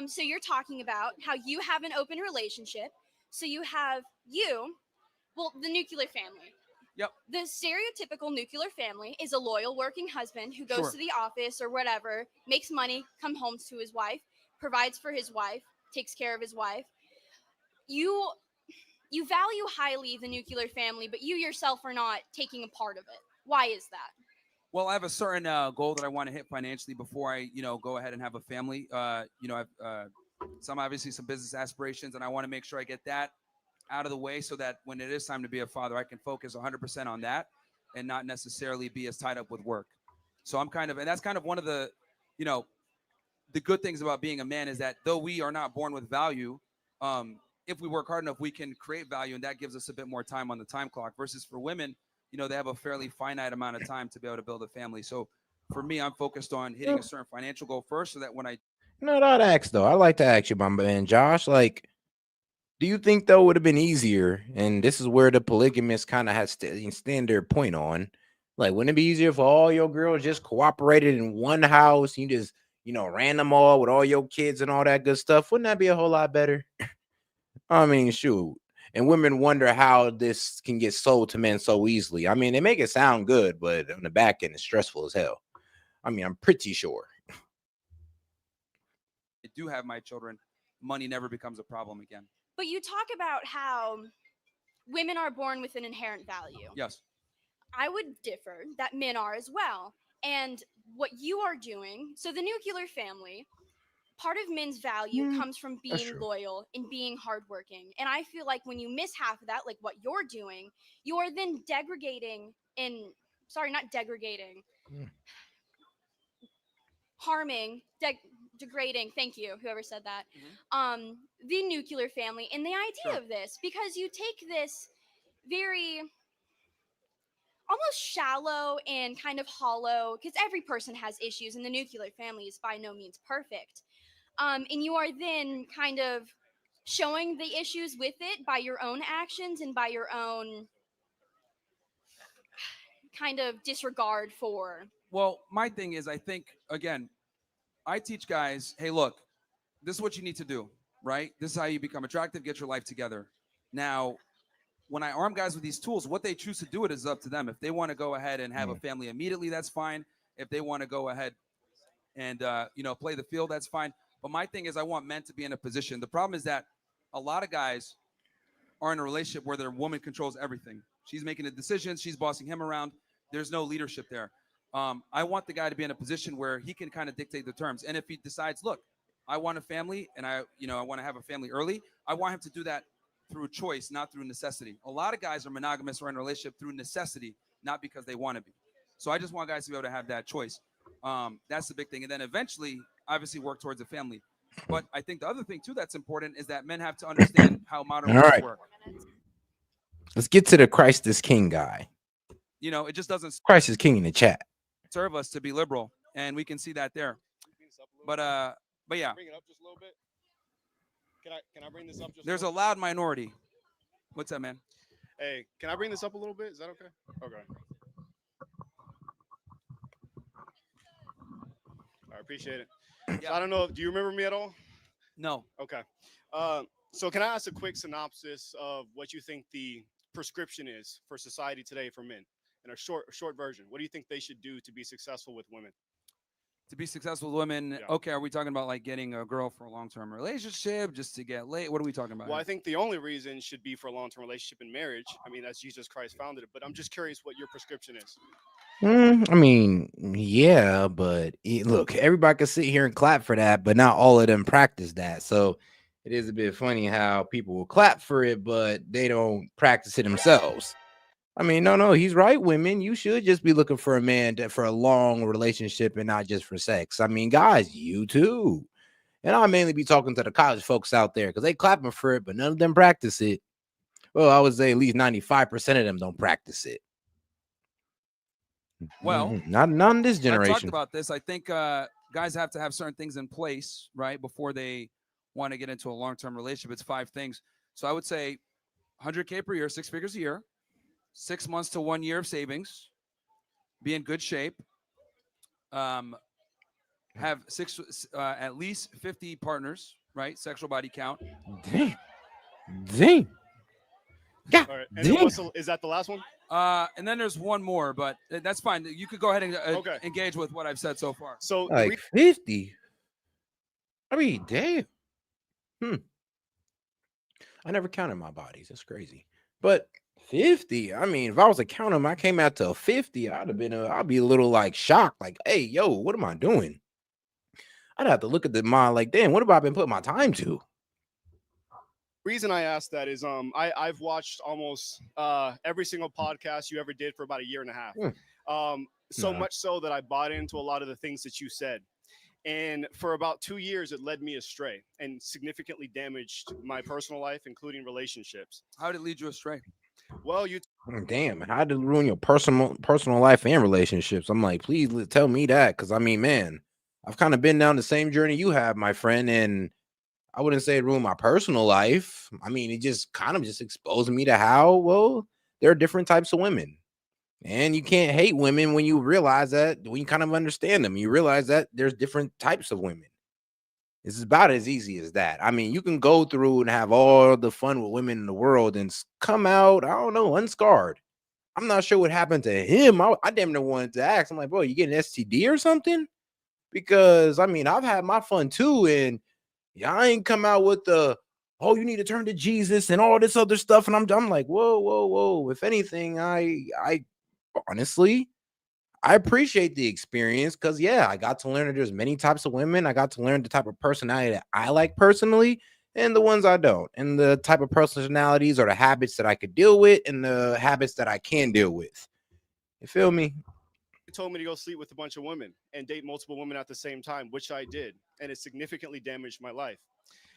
So you're talking about how you have an open relationship. So you have the nuclear family. Yep. The stereotypical nuclear family is a loyal working husband who goes Sure. to the office or whatever, makes money, come home to his wife, provides for his wife, takes care of his wife. You value highly the nuclear family, but you yourself are not taking a part of it. Why is that? Well, I have a certain goal that I want to hit financially before I, go ahead and have a family. I have some business aspirations, and I want to make sure I get that out of the way so that when it is time to be a father, I can focus 100% on that and not necessarily be as tied up with work. So and that's kind of one of the, the good things about being a man is that though we are not born with value, if we work hard enough, we can create value, and that gives us a bit more time on the time clock versus for women, they have a fairly finite amount of time to be able to build a family. So for me, I'm focused on hitting a certain financial goal first so that when I... No, I'd ask though. I like to ask you, my man Josh, like, do you think though it would have been easier? And this is where the polygamists kind of has to stand their point on. Like, wouldn't it be easier for all your girls just cooperated in one house? You just, ran them all with all your kids and all that good stuff. Wouldn't that be a whole lot better? I mean, shoot. And women wonder how this can get sold to men so easily. I mean, they make it sound good, but on the back end, it's stressful as hell. I mean, I'm pretty sure. I do have my children, money never becomes a problem again. But you talk about how women are born with an inherent value. Yes. I would differ that men are as well. And what you are doing, so the nuclear family, part of men's value comes from being loyal and being hardworking. And I feel like when you miss half of that, like what you're doing, you are then degrading harming, degrading, thank you, whoever said that, the nuclear family and the idea of this, because you take this very almost shallow and kind of hollow, because every person has issues and the nuclear family is by no means perfect. And you are then kind of showing the issues with it by your own actions and by your own kind of disregard for... Well, my thing is, I think, again, I teach guys, hey, look, this is what you need to do, right? This is how you become attractive, get your life together. Now, when I arm guys with these tools, what they choose to do it is up to them. If they want to go ahead and have a family immediately, that's fine. If they want to go ahead and, play the field, that's fine. But my thing is I want men to be in a position. The problem is that a lot of guys are in a relationship where their woman controls everything. She's making the decisions. She's bossing him around. There's no leadership there. I want the guy to be in a position where he can kind of dictate the terms. And if he decides, look, I want a family and I want to have a family early, I want him to do that through choice, not through necessity. A lot of guys are monogamous or in a relationship through necessity, not because they want to be. So I just want guys to be able to have that choice. That's the big thing. And then eventually, obviously, work towards a family. But I think the other thing, too, that's important is that men have to understand how modern worlds work. Let's get to the Christ is King guy. It just doesn't... Christ is King in the chat. Serve us to be liberal, and we can see that there. But yeah. Bring it up just a little bit. Can I bring this up just There's a loud minority. What's that, man? Hey, can I bring this up a little bit? Is that okay? Okay. I appreciate it. Yeah. So I don't know. Do you remember me at all? No. Okay. So can I ask a quick synopsis of what you think the prescription is for society today for men? In a short version, what do you think they should do to be successful with women? To be successful with women, okay, are we talking about like getting a girl for a long-term relationship, just to get laid? What are we talking about? Well, here? I think the only reason should be for a long-term relationship and marriage. I mean, that's Jesus Christ founded it. But I'm just curious what your prescription is. I mean, yeah, but look, everybody can sit here and clap for that, but not all of them practice that. So it is a bit funny how people will clap for it, but they don't practice it themselves. I mean, no, he's right, women. You should just be looking for a man for a long relationship and not just for sex. I mean, guys, you too. And I'll mainly be talking to the college folks out there because they clapping for it, but none of them practice it. Well, I would say at least 95% of them don't practice it. Well, not in this I've generation. talked about this. I think guys have to have certain things in place, right, before they want to get into a long-term relationship. It's 5 things. So I would say 100K per year, 6 figures a year, 6 months to 1 year of savings, be in good shape, have at least 50 partners, right? Sexual body count. Dang. All right. And then is that the last one? And then there's one more, but that's fine. You could go ahead and engage with what I've said so far. So like 50. I mean, damn. I never counted my bodies. That's crazy. But 50. I mean, if I was to count them, I came out to 50. I'd be a little like shocked. Like, hey, yo, what am I doing? I'd have to look at the mind like, damn, what have I been putting my time to? Reason I asked that is I've watched almost every single podcast you ever did for about a year and a half. So much so that I bought into a lot of the things that you said. And for about 2 years, it led me astray and significantly damaged my personal life, including relationships. How did it lead you astray? Well, you Damn, how did it ruin your personal life and relationships? I'm like, please tell me that, because I mean, man, I've kind of been down the same journey you have, my friend, and I wouldn't say it ruined my personal life. I mean, it just kind of just exposed me to how, well, there are different types of women. And you can't hate women when you realize that, when you kind of understand them. You realize that there's different types of women. It's about as easy as that. I mean, you can go through and have all the fun with women in the world and come out, I don't know, unscarred. I'm not sure what happened to him. I damn near wanted to ask. I'm like, bro, you get an STD or something? Because, I mean, I've had my fun too. And I ain't come out with the, oh, you need to turn to Jesus and all this other stuff. And I'm like, whoa. If anything, I honestly, I appreciate the experience because, yeah, I got to learn that there's many types of women. I got to learn the type of personality that I like personally and the ones I don't, and the type of personalities or the habits that I could deal with and the habits that I can deal with. You feel me? You told me to go sleep with a bunch of women and date multiple women at the same time, which I did. And it significantly damaged my life.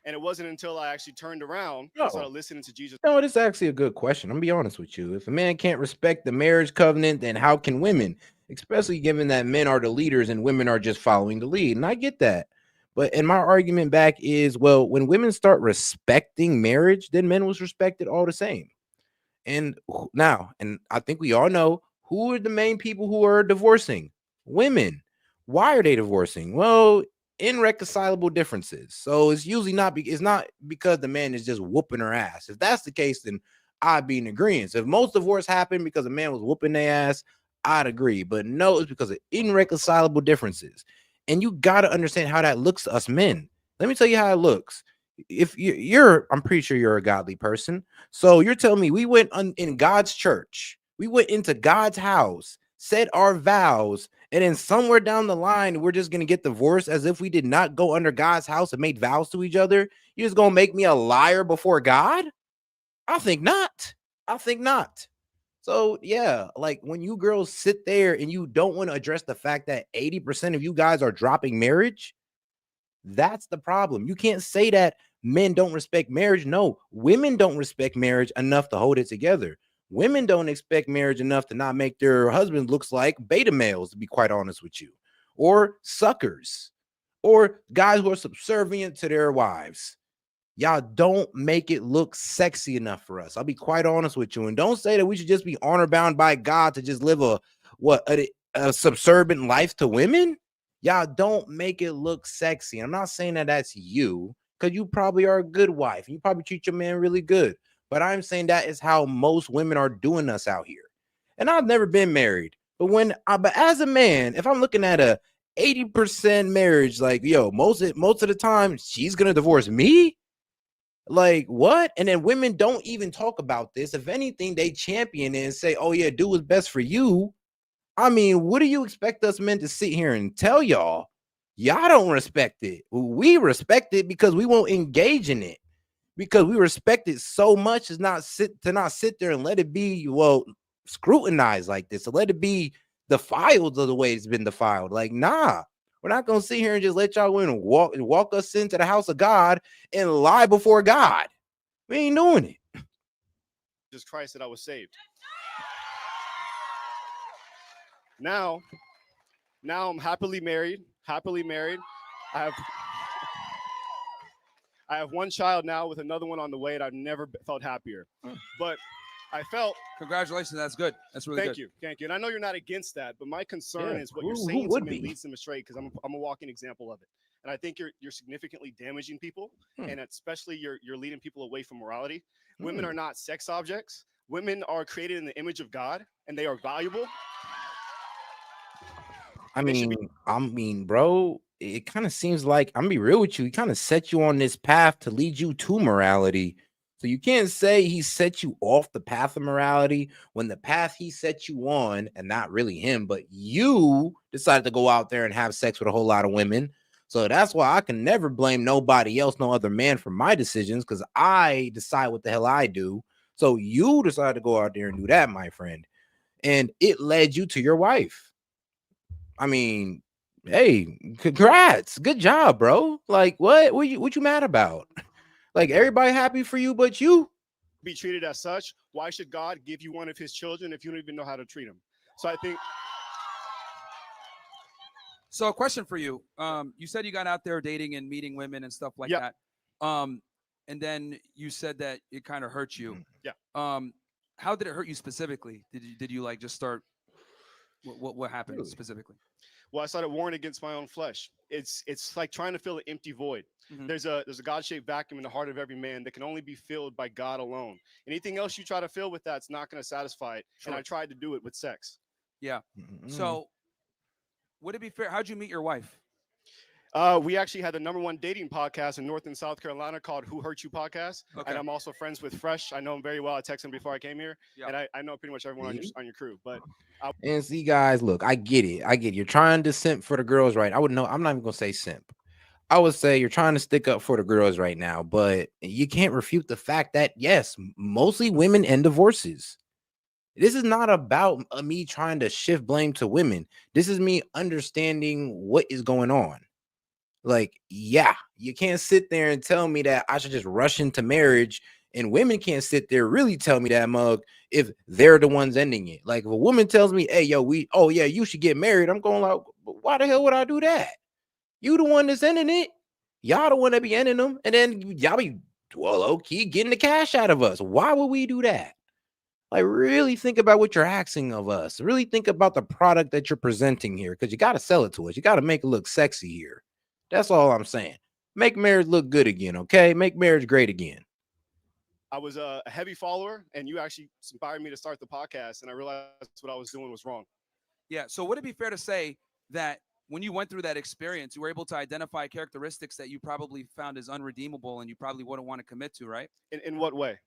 And it wasn't until I actually turned around and started listening to Jesus. No, this is actually a good question. I'm gonna be honest with you. If a man can't respect the marriage covenant, then how can women? Especially given that men are the leaders and women are just following the lead. And I get that. But and my argument back is, well, when women start respecting marriage, then men was respected all the same. And now, and I think we all know who are the main people who are divorcing? Women. Why are they divorcing? Well, irreconcilable differences. So it's usually not because the man is just whooping her ass. If that's the case, then I'd be in agreement. If most divorce happened because a man was whooping their ass, I'd agree. But no, it's because of irreconcilable differences. And you got to understand how that looks to us men. Let me tell you how it looks. If I'm pretty sure you're a godly person. So you're telling me we went in God's church. We went into God's house, said our vows, and then somewhere down the line, we're just going to get divorced as if we did not go under God's house and made vows to each other. You're just going to make me a liar before God? I think not. So, yeah, like when you girls sit there and you don't want to address the fact that 80% of you guys are dropping marriage, that's the problem. You can't say that men don't respect marriage. No, women don't respect marriage enough to hold it together. Women don't expect marriage enough to not make their husbands looks like beta males, to be quite honest with you, or suckers, or guys who are subservient to their wives. Y'all don't make it look sexy enough for us. I'll be quite honest with you. And don't say that we should just be honor bound by God to just live a subservient life to women. Y'all don't make it look sexy. I'm not saying that that's you, because you probably are a good wife. You probably treat your man really good. But I'm saying that is how most women are doing us out here. And I've never been married. But but as a man, if I'm looking at a 80% marriage. Like, yo, most of the time she's gonna divorce me. Like, what? And then women don't even talk about this. If anything, they champion it and say, oh yeah, do what's best for you. I mean, what do you expect us men to sit here and tell y'all? Y'all don't respect it. We respect it because we won't engage in it. Because we respect it so much as not sit there and let it be scrutinized like this, to let it be defiled of the way it's been defiled. Like, nah, we're not gonna sit here and just let y'all in and walk us into the house of God and lie before God. We ain't doing it. Jesus Christ that I was saved. Now I'm happily married. I have one child now with another one on the way, and I've never felt happier. But I felt. Congratulations, that's good. That's really Thank good. you. And I know you're not against that, but my concern Yeah, is what who you're saying to would men be? leads them astray, because I'm a walking example of it. And I think you're significantly damaging people, and especially you're leading people away from morality. Women are not sex objects. Women are created in the image of God, and they are valuable. I mean, bro, it kind of seems like, I'm gonna be real with you, he kind of set you on this path to lead you to morality. So you can't say he set you off the path of morality when the path he set you on, and not really him, but you decided to go out there and have sex with a whole lot of women. So that's why I can never blame nobody else, no other man, for my decisions, because I decide what the hell I do. So you decided to go out there and do that, my friend, and it led you to your wife. I mean, hey, congrats. Good job, bro. Like, what you mad about? Like, everybody happy for you but you? Be treated as such. Why should God give you one of his children if you don't even know how to treat him? So I think. So a question for you. You said you got out there dating and meeting women and stuff like that. And then you said that it kind of hurt you. Yeah. How did it hurt you specifically? Did you like just start? What happened specifically? Well, I started warring against my own flesh. It's like trying to fill an empty void. There's a God-shaped vacuum in the heart of every man that can only be filled by God alone. Anything else you try to fill with that's not going to satisfy it. And I tried to do it with sex. Yeah. So would it be fair? How'd you meet your wife? We actually had the #1 dating podcast in North and South Carolina called Who Hurt You Podcast. Okay. And I'm also friends with Fresh. I know him very well. I texted him before I came here. And I know pretty much everyone on your crew. But And see, guys, look, I get it. You're trying to simp for the girls, right? I'm not even gonna say simp. I would say you're trying to stick up for the girls right now, but you can't refute the fact that yes, mostly women end divorces. This is not about me trying to shift blame to women. This is me understanding what is going on. Like, yeah, you can't sit there and tell me that I should just rush into marriage, and women can't sit there really tell me that, mug, if they're the ones ending it. Like, if a woman tells me, hey, yo, you should get married, I'm going like, why the hell would I do that? You the one that's ending it. Y'all the one that be ending them, and then y'all be, well, low-key getting the cash out of us. Why would we do that? Like, really think about what you're asking of us. Really think about the product that you're presenting here, because you got to sell it to us. You got to make it look sexy here. That's all I'm saying. Make marriage look good again, okay? Make marriage great again. I was a heavy follower, and you actually inspired me to start the podcast, and I realized what I was doing was wrong. Yeah. So would it be fair to say that when you went through that experience, you were able to identify characteristics that you probably found as unredeemable and you probably wouldn't want to commit to, right? In what way?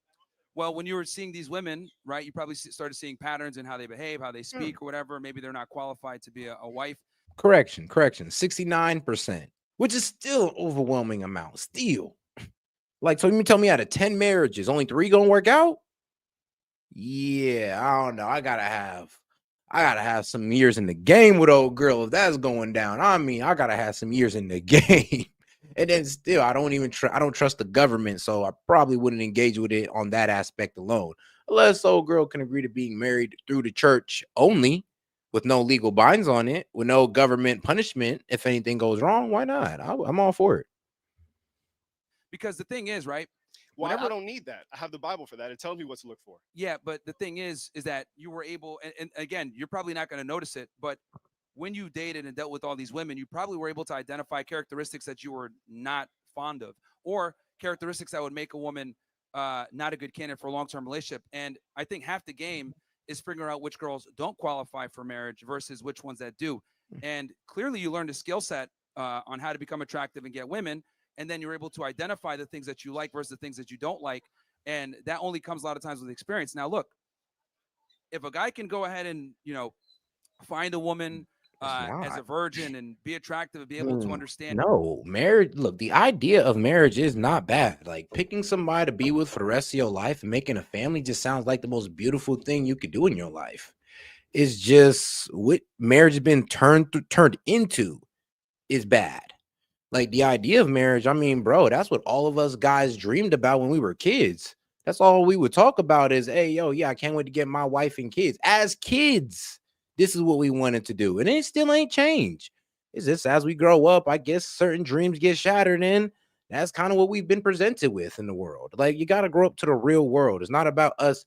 Well, when you were seeing these women, right, you probably started seeing patterns in how they behave, how they speak, or whatever. Maybe they're not qualified to be a wife. Correction. 69%, which is still overwhelming amount. Still. Like, so you tell me out of 10 marriages, only 3 gonna work out? Yeah, I don't know. I gotta have some years in the game with old girl if that's going down. I mean, I gotta have some years in the game. And then still, I don't trust the government, so I probably wouldn't engage with it on that aspect alone. Unless old girl can agree to being married through the church only, with no legal binds on it, with no government punishment if anything goes wrong. Why not? I'm all for it. Because the thing is, right? Well, I don't need that. I have the Bible for that. It tells me what to look for. Yeah, but the thing is that you were able, and again, you're probably not going to notice it, but when you dated and dealt with all these women, you probably were able to identify characteristics that you were not fond of, or characteristics that would make a woman not a good candidate for a long-term relationship. And I think half the game is figuring out which girls don't qualify for marriage versus which ones that do. And clearly you learned a skill set on how to become attractive and get women. And then you're able to identify the things that you like versus the things that you don't like. And that only comes a lot of times with experience. Now, look, if a guy can go ahead and, find a woman as a virgin and be attractive and be able to understand. No, marriage. Look, the idea of marriage is not bad. Like picking somebody to be with for the rest of your life and making a family just sounds like the most beautiful thing you could do in your life. It's just what marriage has been turned into is bad. Like the idea of marriage, I mean, bro, that's what all of us guys dreamed about when we were kids. That's all we would talk about is, hey, yo, yeah, I can't wait to get my wife and kids. As kids, this is what we wanted to do. And it still ain't changed. It's just as we grow up, I guess certain dreams get shattered, and that's kind of what we've been presented with in the world. Like you got to grow up to the real world. It's not about us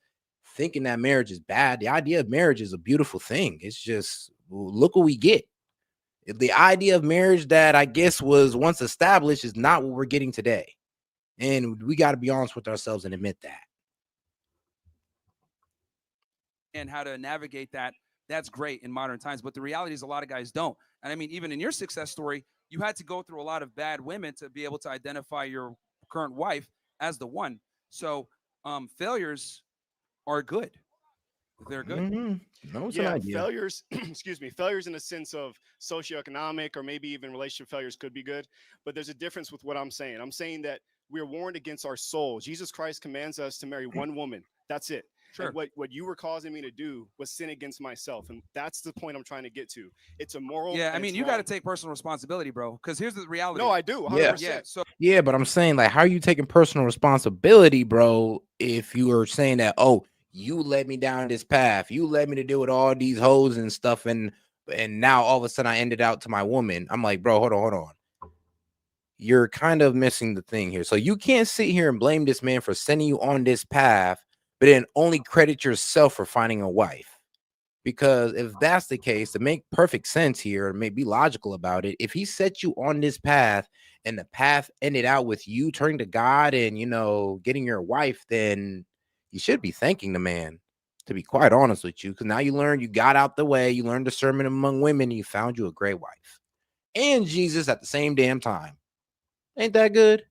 thinking that marriage is bad. The idea of marriage is a beautiful thing. It's just look what we get. The idea of marriage that I guess was once established is not what we're getting today. And we got to be honest with ourselves and admit that. And how to navigate that, that's great in modern times. But the reality is a lot of guys don't. And I mean, even in your success story, you had to go through a lot of bad women to be able to identify your current wife as the one. So failures are good. They're good. No, it's Yeah, an idea. failures, excuse me, failures in the sense of socioeconomic or maybe even relationship failures could be good. But there's a difference with what I'm saying. I'm saying that we're warned against our soul. Jesus Christ commands us to marry one woman. That's it. Sure. And what you were causing me to do was sin against myself. And that's the point I'm trying to get to. It's immoral. Yeah, I mean, you got to take personal responsibility, bro, because here's the reality. No, I do. 100%. Yeah. So Yeah, but I'm saying, like, how are you taking personal responsibility, bro, if you are saying that, oh, you led me down this path, you led me to deal with all these hoes and stuff, and now all of a sudden I ended out to my woman. I'm like, bro, hold on. You're kind of missing the thing here. So you can't sit here and blame this man for sending you on this path, but then only credit yourself for finding a wife. Because if that's the case, to make perfect sense here, maybe be logical about it, if he set you on this path and the path ended out with you turning to God and, getting your wife, then you should be thanking the man, to be quite honest with you, because now you got out the way, you learned discernment among women, and you found you a great wife and Jesus at the same damn time. Ain't that good?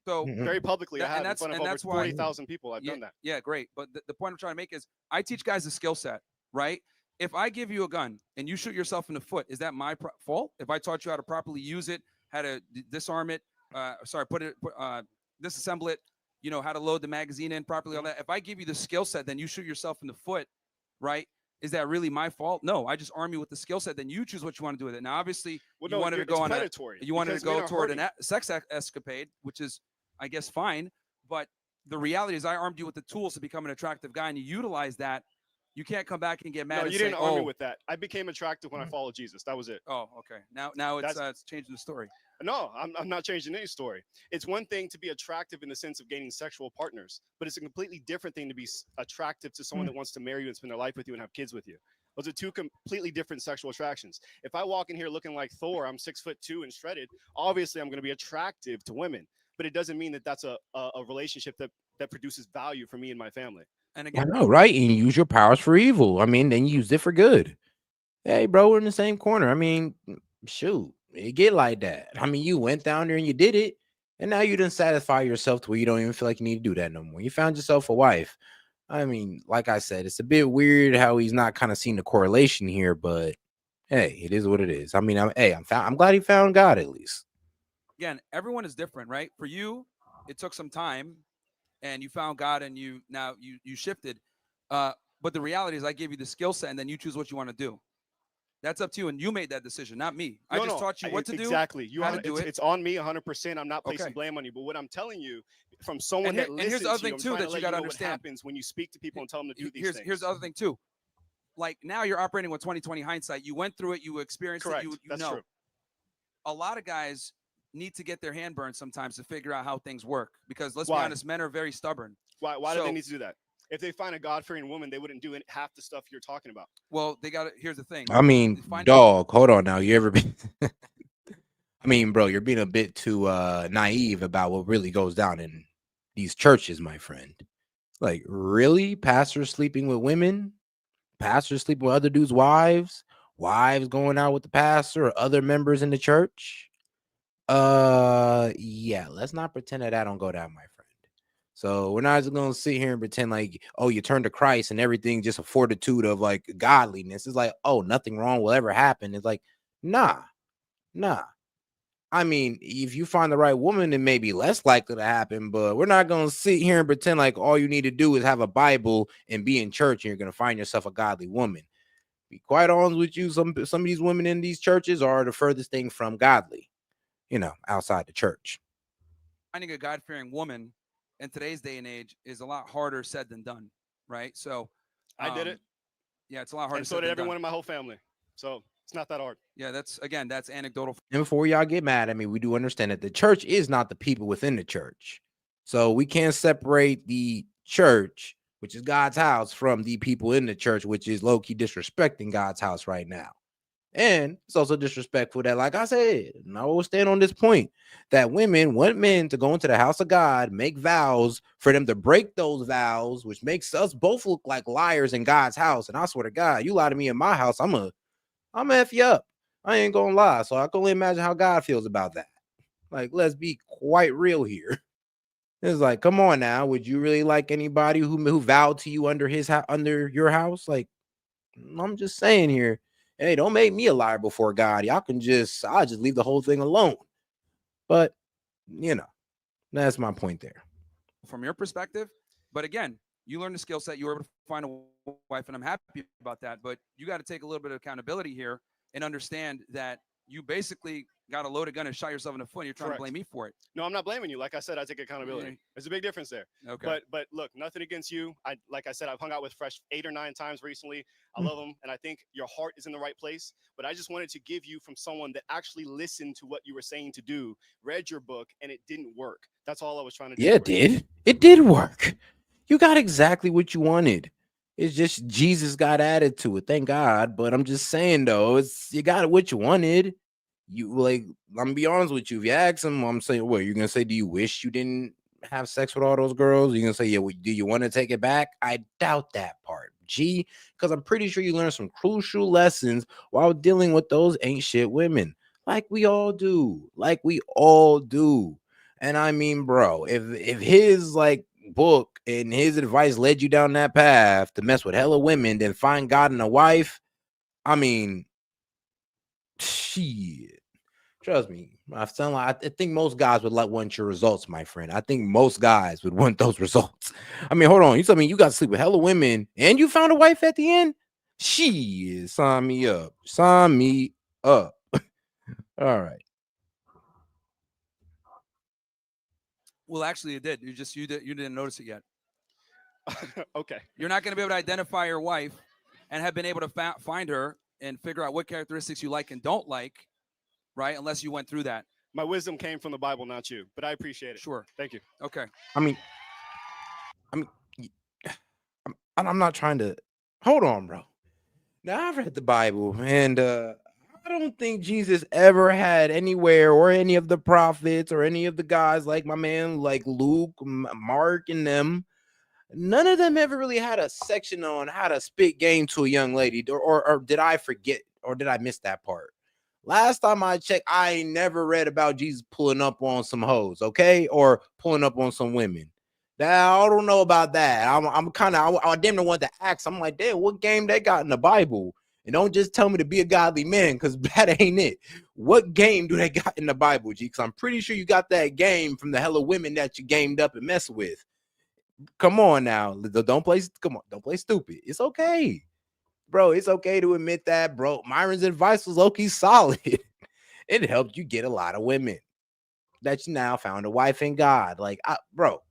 So very publicly, I have in that's front of and over that's why 40,000 people. I've done that. Yeah, great. But the point I'm trying to make is I teach guys a skill set, right? If I give you a gun and you shoot yourself in the foot, is that my fault? If I taught you how to properly use it, how to disarm it, disassemble it, how to load the magazine in properly, all that. If I give you the skill set, then you shoot yourself in the foot, right? Is that really my fault? No, I just arm you with the skill set. Then you choose what you want to do with it. Now, obviously, you wanted to go on toward a sex escapade, which is, I guess, fine. But the reality is I armed you with the tools to become an attractive guy, and you utilize that. You can't come back and get mad. No, and you say, didn't arm me with that. I became attractive when I followed Jesus. That was it. Oh, okay. Now it's changing the story. No, I'm not changing any story. It's one thing to be attractive in the sense of gaining sexual partners, but it's a completely different thing to be attractive to someone that wants to marry you and spend their life with you and have kids with you. Those are two completely different sexual attractions. If I walk in here looking like Thor, I'm 6'2" and shredded, obviously I'm going to be attractive to women, but it doesn't mean that that's a relationship that produces value for me and my family. And I know, right? And you use your powers for evil. I mean, then you use it for good. Hey, bro, we're in the same corner. I mean, shoot, it get like that. I mean, you went down there and you did it, and now you didn't satisfy yourself to where you don't even feel like you need to do that no more. You found yourself a wife. I mean, like I said, it's a bit weird how he's not kind of seeing the correlation here, but hey, it is what it is. I mean, I'm glad he found God at least. Again, everyone is different, right? For you, it took some time, and you found God, and you shifted. But the reality is, I gave you the skill set, and then you choose what you want to do. That's up to you, and you made that decision, not me. I just taught you what to do. Exactly. How to do it. It's on me 100%. I'm not placing blame on you. But what I'm telling you, from someone that listens here's the other to you, thing too that you got to understand. What happens when you speak to people and tell them to do these things. Here's the other thing too. Like now you're operating with 20/20 hindsight. You went through it. You experienced Correct. it. You That's know. true. A lot of guys need to get their hand burned sometimes to figure out how things work. Because let's be honest, men are very stubborn. Why do they need to do that? If they find a God-fearing woman, they wouldn't do half the stuff you're talking about. Well, they got to. Here's the thing. I mean, dog, hold on now. You ever been? I mean, bro, you're being a bit too naive about what really goes down in these churches, my friend. Like, really? Pastors sleeping with women? Pastors sleeping with other dudes' wives? wives going out with the pastor or other members in the church. Yeah, let's not pretend that don't go down, my friend. So we're not just gonna sit here and pretend like, oh, you turn to Christ and everything just a fortitude of like godliness. It's like, oh, nothing wrong will ever happen. It's like, nah. I mean, if you find the right woman, it may be less likely to happen, but we're not gonna sit here and pretend like all you need to do is have a Bible and be in church and you're gonna find yourself a godly woman. Be quite honest with you, some of these women in these churches are the furthest thing from godly, outside the church. Finding a God-fearing woman in today's day and age is a lot harder said than done, right? So I did it. Yeah, it's a lot harder. And so did everyone in my whole family. So it's not that hard. Yeah, that's anecdotal. And before y'all get mad at me, we do understand that the church is not the people within the church. So we can't separate the church, which is God's house, from the people in the church, which is low-key disrespecting God's house right now. And it's also disrespectful that, like I said, and I will stand on this point, that women want men to go into the house of God, make vows, for them to break those vows, which makes us both look like liars in God's house. And I swear to God, you lie to me in my house, I'm gonna F you up. I ain't gonna lie. So I can only imagine how God feels about that. Like, let's be quite real here. It's like, come on now. Would you really like anybody who vowed to you under your house? Like, I'm just saying here. Hey, don't make me a liar before God. I'll just leave the whole thing alone. But that's my point there. From your perspective, but again, you learned the skill set. You were able to find a wife, and I'm happy about that. But you got to take a little bit of accountability here and understand that you basically got a loaded gun and shot yourself in the foot. And you're trying to blame me for it. No, I'm not blaming you. Like I said, I take accountability. Yeah. There's a big difference there. Okay. But look, nothing against you. Like I said, I've hung out with Fresh 8 or 9 times recently. I love them, and I think your heart is in the right place. But I just wanted to give you from someone that actually listened to what you were saying to do, read your book, and it didn't work. That's all I was trying to do. Yeah, it did. It did work. You got exactly what you wanted. It's just Jesus got added to it. Thank God. But I'm just saying though, you got what you wanted. You like, I'm gonna be honest with you. If you ask him, I'm saying, what you're gonna say? Do you wish you didn't have sex with all those girls? You're gonna say, yeah, do you want to take it back? I doubt that part, because I'm pretty sure you learned some crucial lessons while dealing with those ain't shit women. Like we all do. And I mean, bro, if his like book and his advice led you down that path to mess with hella women, then find God in a wife. I mean, shit. Trust me, I think most guys would want your results, my friend. I think most guys would want those results. I mean, hold on. You tell me you got to sleep with hella women and you found a wife at the end? Shit, sign me up. Sign me up. All right. Well, actually, it did. You didn't notice it yet. Okay. You're not going to be able to identify your wife and have been able to find her and figure out what characteristics you like and don't like, right? Unless you went through that. My wisdom came from the Bible, not you, but I appreciate it. Sure. Thank you. Okay. I'm not trying to hold on, bro. Now I've read the Bible, and I don't think Jesus ever had anywhere, or any of the prophets, or any of the guys like my man, like Luke, Mark, and them. None of them ever really had a section on how to spit game to a young lady, or did I forget, or did I miss that part? Last time I checked, I ain't never read about Jesus pulling up on some hoes, okay, or pulling up on some women. Now, I don't know about that. I damn near want to ask. I'm like, damn, what game they got in the Bible? And don't just tell me to be a godly man, because that ain't it. What game do they got in the Bible, G? Because I'm pretty sure you got that game from the hella women that you gamed up and messed with. Come on now. Don't play stupid. It's okay. Bro, it's okay to admit that, bro. Myron's advice was low-key solid. It helped you get a lot of women. That you now found a wife in God. Like, bro,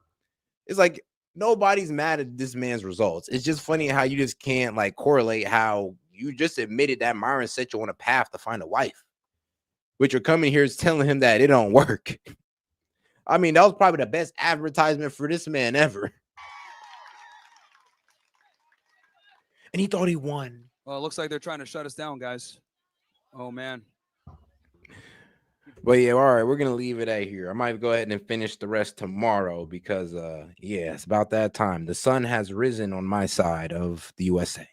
it's like nobody's mad at this man's results. It's just funny how you just can't like correlate how you just admitted that Myron set you on a path to find a wife. But you're coming here is telling him that it don't work. I mean, that was probably the best advertisement for this man ever. And he thought he won. Well, it looks like they're trying to shut us down, guys. Oh, man. But yeah, all right, we're going to leave it at here. I might go ahead and finish the rest tomorrow because, yeah, it's about that time. The sun has risen on my side of the USA.